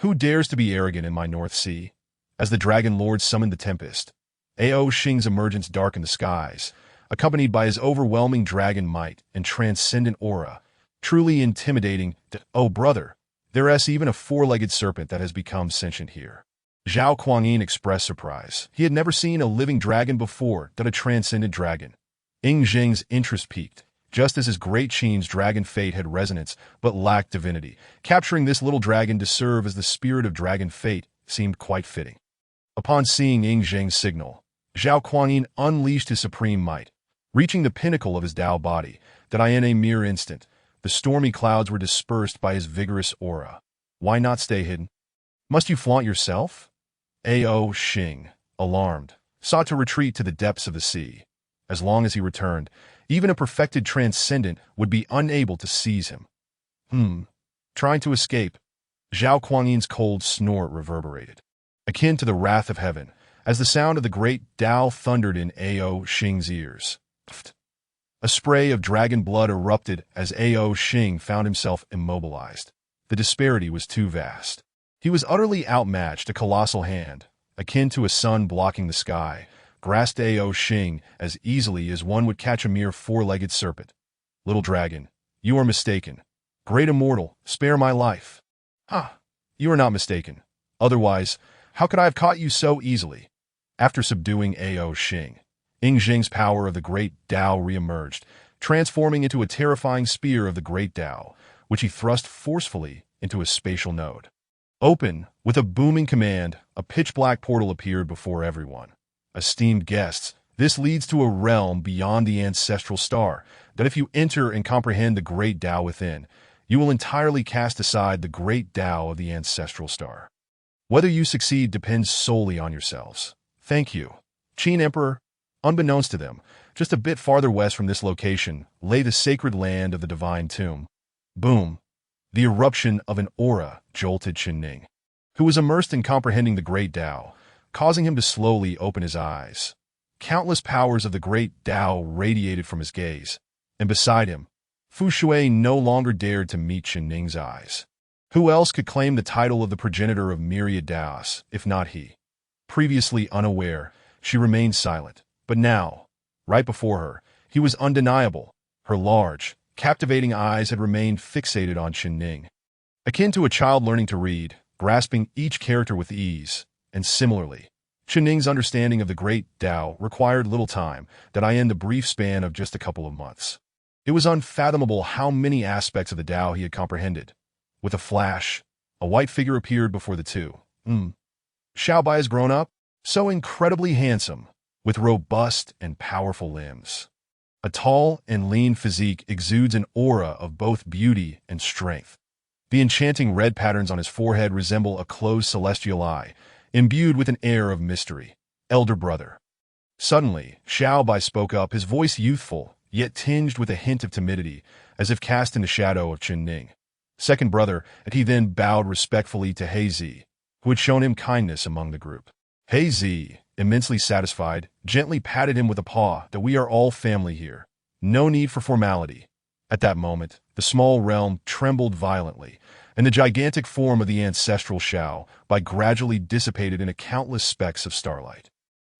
Who dares to be arrogant in my North Sea? As the Dragon Lord summoned the tempest, Ao Xing's emergence darkened the skies, accompanied by his overwhelming dragon might and transcendent aura, truly intimidating. Oh, brother, there's even a four-legged serpent that has become sentient here. Zhao Kuangyin expressed surprise. He had never seen a living dragon before, a transcendent dragon. Ing Zheng's interest peaked, just as his great Qin's dragon fate had resonance but lacked divinity. Capturing this little dragon to serve as the spirit of dragon fate seemed quite fitting. Upon seeing Ing Zheng's signal, Zhao Kuangyin unleashed his supreme might, reaching the pinnacle of his Tao body, that in a mere instant, the stormy clouds were dispersed by his vigorous aura. Why not stay hidden? Must you flaunt yourself? Ao Xing, alarmed, sought to retreat to the depths of the sea. As long as he returned, even a perfected transcendent would be unable to seize him. Trying to escape. Zhao Kuangyin's cold snort reverberated, akin to the wrath of heaven, as the sound of the great Tao thundered in Ao Xing's ears. A spray of dragon blood erupted as Ao Xing found himself immobilized. The disparity was too vast. He was utterly outmatched. A colossal hand, akin to a sun blocking the sky, grasped Ao Xing as easily as one would catch a mere four-legged serpent. Little dragon, you are mistaken. Great immortal, spare my life. Ah, you are not mistaken. Otherwise, how could I have caught you so easily? After subduing Ao Xing, Ing Jing's power of the Great Tao re-emerged, transforming into a terrifying spear of the Great Tao, which he thrust forcefully into his spatial node. Open, with a booming command, a pitch-black portal appeared before everyone. Esteemed guests, this leads to a realm beyond the ancestral star, that if you enter and comprehend the Great Tao within, you will entirely cast aside the Great Tao of the ancestral star. Whether you succeed depends solely on yourselves. Thank you. Qin Emperor. Unbeknownst to them, just a bit farther west from this location lay the sacred land of the Divine Tomb. Boom. The eruption of an aura jolted Qin Ning, who was immersed in comprehending the Great Tao, causing him to slowly open his eyes. Countless powers of the Great Tao radiated from his gaze, and beside him, Fu Shui no longer dared to meet Qin Ning's eyes. Who else could claim the title of the progenitor of myriad Taos, if not he? Previously unaware, she remained silent, but now, right before her, he was undeniable. Her large, captivating eyes had remained fixated on Qin Ning. Akin to a child learning to read, grasping each character with ease, and similarly, Qin Ning's understanding of the Great Tao required little time, that in the brief span of just a couple of months. It was unfathomable how many aspects of the Tao he had comprehended. With a flash, a white figure appeared before the two. Xiaobai has grown up, so incredibly handsome, with robust and powerful limbs. A tall and lean physique exudes an aura of both beauty and strength. The enchanting red patterns on his forehead resemble a closed celestial eye, imbued with an air of mystery. Elder brother. Suddenly, Xiaobai spoke up, his voice youthful, yet tinged with a hint of timidity, as if cast in the shadow of Qin Ning. Second brother, and he then bowed respectfully to He Zi, who had shown him kindness among the group. He Zi, immensely satisfied, gently patted him with a paw, that we are all family here. No need for formality. At that moment, the small realm trembled violently, and the gigantic form of the ancestral Xiaobai gradually dissipated into countless specks of starlight,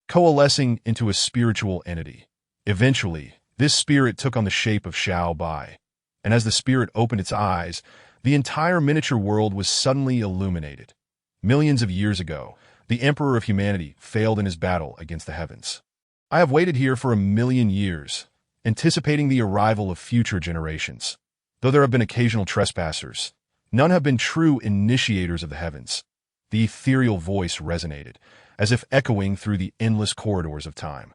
coalescing into a spiritual entity. Eventually, this spirit took on the shape of Xiaobai, and as the spirit opened its eyes, the entire miniature world was suddenly illuminated. Millions of years ago, the Emperor of Humanity failed in his battle against the heavens. I have waited here for 1,000,000 years, anticipating the arrival of future generations. Though there have been occasional trespassers, none have been true initiators of the heavens. The ethereal voice resonated, as if echoing through the endless corridors of time.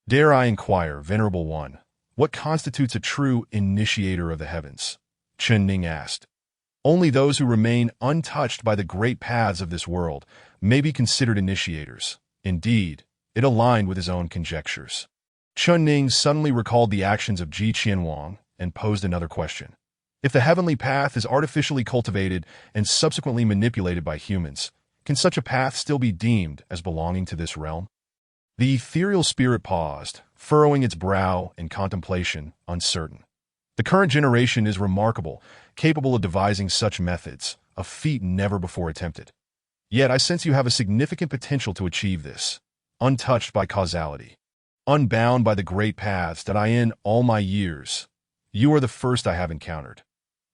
Dare I inquire, Venerable One, what constitutes a true initiator of the heavens? Qin Ning asked. Only those who remain untouched by the great paths of this world may be considered initiators. Indeed, it aligned with his own conjectures. Qin Ning suddenly recalled the actions of Ji Qianwang and posed another question. If the heavenly path is artificially cultivated and subsequently manipulated by humans, can such a path still be deemed as belonging to this realm? The ethereal spirit paused, furrowing its brow in contemplation, uncertain. The current generation is remarkable, capable of devising such methods, a feat never before attempted. Yet I sense you have a significant potential to achieve this, untouched by causality, unbound by the great paths that in all my years, you are the first I have encountered.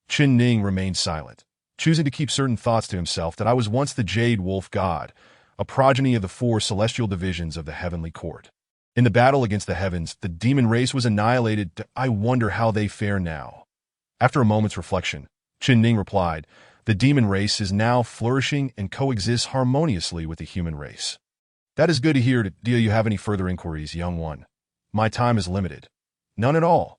Qin Ning remained silent, choosing to keep certain thoughts to himself, that I was once the Jade Wolf God, a progeny of the 4 celestial divisions of the heavenly court. In the battle against the heavens, the demon race was annihilated. I wonder how they fare now. After a moment's reflection, Qin Ning replied, the demon race is now flourishing and coexists harmoniously with the human race. That is good to hear. Do you have any further inquiries, young one? My time is limited. None at all.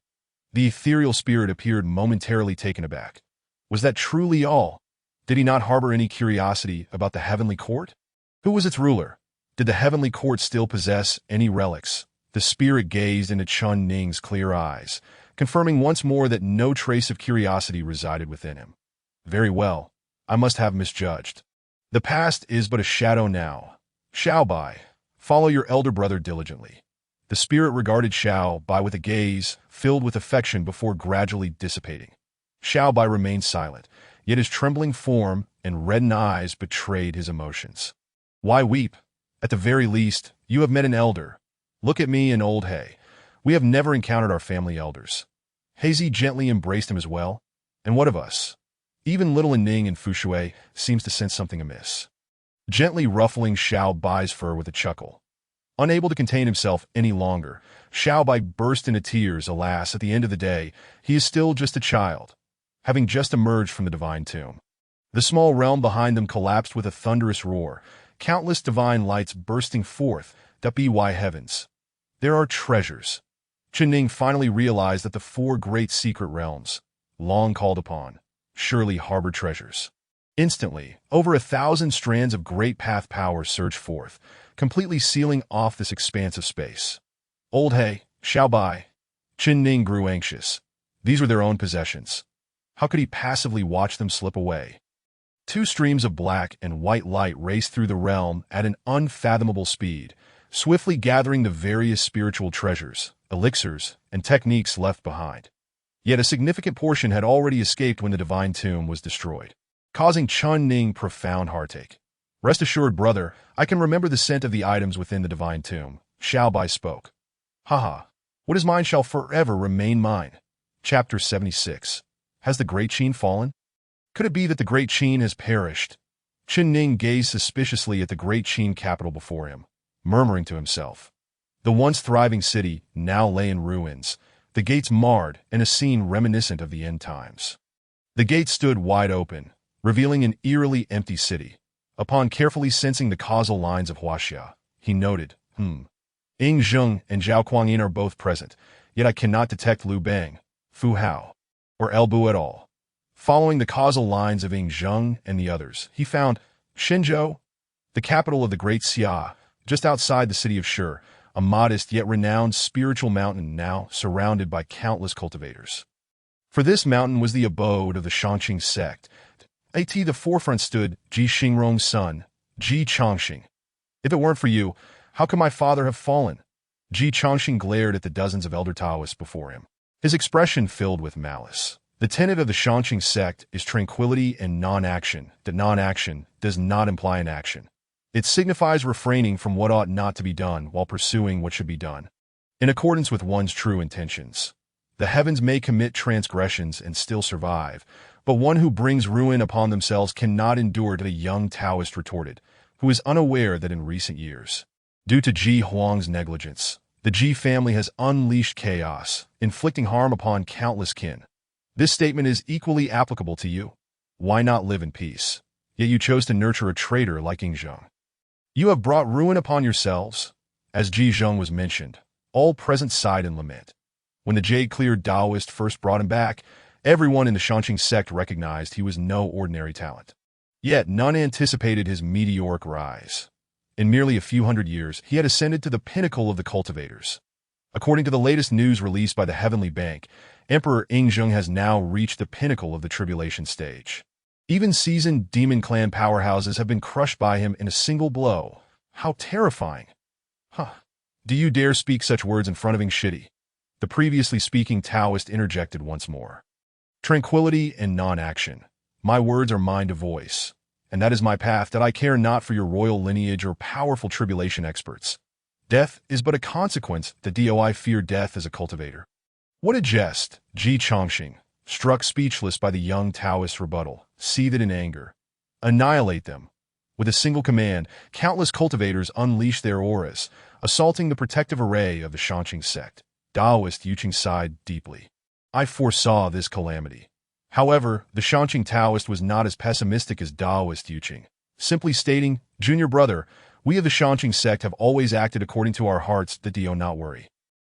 The ethereal spirit appeared momentarily taken aback. Was that truly all? Did he not harbor any curiosity about the heavenly court? Who was its ruler? Did the heavenly court still possess any relics? The spirit gazed into Qin Ning's clear eyes, confirming once more that no trace of curiosity resided within him. Very well, I must have misjudged. The past is but a shadow now. Xiaobai, follow your elder brother diligently. The spirit regarded Xiaobai with a gaze filled with affection before gradually dissipating. Xiaobai remained silent, yet his trembling form and reddened eyes betrayed his emotions. Why weep? At the very least, you have met an elder. Look at me and old He. We have never encountered our family elders. Hazy gently embraced him as well. And what of us? Even little Ning in Fushui seems to sense something amiss. Gently ruffling Xiao Bai's fur with a chuckle. Unable to contain himself any longer, Xiao Bai burst into tears. Alas, at the end of the day, he is still just a child, having just emerged from the divine tomb. The small realm behind them collapsed with a thunderous roar, countless divine lights bursting forth, the by heavens. There are treasures. Chen Ning finally realized that the four great secret realms, long called upon, surely harbor treasures. Instantly, over 1,000 strands of great path power surged forth, completely sealing off this expanse of space. Old He, Xiao Bai. Chen Ning grew anxious. These were their own possessions. How could he passively watch them slip away? Two streams of black and white light raced through the realm at an unfathomable speed, swiftly gathering the various spiritual treasures, elixirs, and techniques left behind. Yet a significant portion had already escaped when the divine tomb was destroyed, causing Chen Ning profound heartache. Rest assured, brother, I can remember the scent of the items within the divine tomb, Xiao Bai spoke. Haha, what is mine shall forever remain mine. Chapter 76. Has the great Qin fallen? Could it be that the great Qin has perished? Chen Ning gazed suspiciously at the great Qin capital before him, murmuring to himself. The once thriving city now lay in ruins, the gates marred in a scene reminiscent of the end times. The gates stood wide open, revealing an eerily empty city. Upon carefully sensing the causal lines of Huaxia, he noted, Ying Zheng and Zhao Kuangyin are both present, yet I cannot detect Liu Bang, Fu Hao, or El Bu at all. Following the causal lines of Ying Zheng and the others, he found Shenzhou, the capital of the Great Xia, just outside the city of Shi, a modest yet renowned spiritual mountain now surrounded by countless cultivators. For this mountain was the abode of the Shangqing sect. At the forefront stood Ji Xingrong's son, Ji Chongxing. If it weren't for you, how could my father have fallen? Ji Chongxing glared at the dozens of elder Taoists before him, his expression filled with malice. The tenet of the Shangqing sect is tranquility and non-action. That non-action does not imply an action. It signifies refraining from what ought not to be done while pursuing what should be done, in accordance with one's true intentions. The heavens may commit transgressions and still survive, but one who brings ruin upon themselves cannot endure, the young Taoist retorted, who is unaware that in recent years, due to Ji Huang's negligence, the Ji family has unleashed chaos, inflicting harm upon countless kin. This statement is equally applicable to you. Why not live in peace? Yet you chose to nurture a traitor like Ying Zheng. You have brought ruin upon yourselves. As Ji Zheng was mentioned, all present sighed in lament. When the jade-cleared Taoist first brought him back, everyone in the Shangqing sect recognized he was no ordinary talent. Yet none anticipated his meteoric rise. In merely a few hundred years, he had ascended to the pinnacle of the cultivators. According to the latest news released by the Heavenly Bank, Emperor Ying Zheng has now reached the pinnacle of the tribulation stage. Even seasoned demon clan powerhouses have been crushed by him in a single blow. How terrifying. Do you dare speak such words in front of Ying Shidi? The previously speaking Taoist interjected once more. Tranquility and non-action. My words are mine to voice, and that is my path, that I care not for your royal lineage or powerful tribulation experts. Death is but a consequence. The DOI fear death as a cultivator. What a jest, Ji Chongxing, struck speechless by the young Taoist rebuttal, seethed in anger. Annihilate them. With a single command, countless cultivators unleashed their auras, assaulting the protective array of the Shangqing sect. Taoist Yuqing sighed deeply. I foresaw this calamity. However, the Shangqing Taoist was not as pessimistic as Taoist Yuqing, simply stating, Junior brother, we of the Shangqing sect have always acted according to our hearts, the do not worry.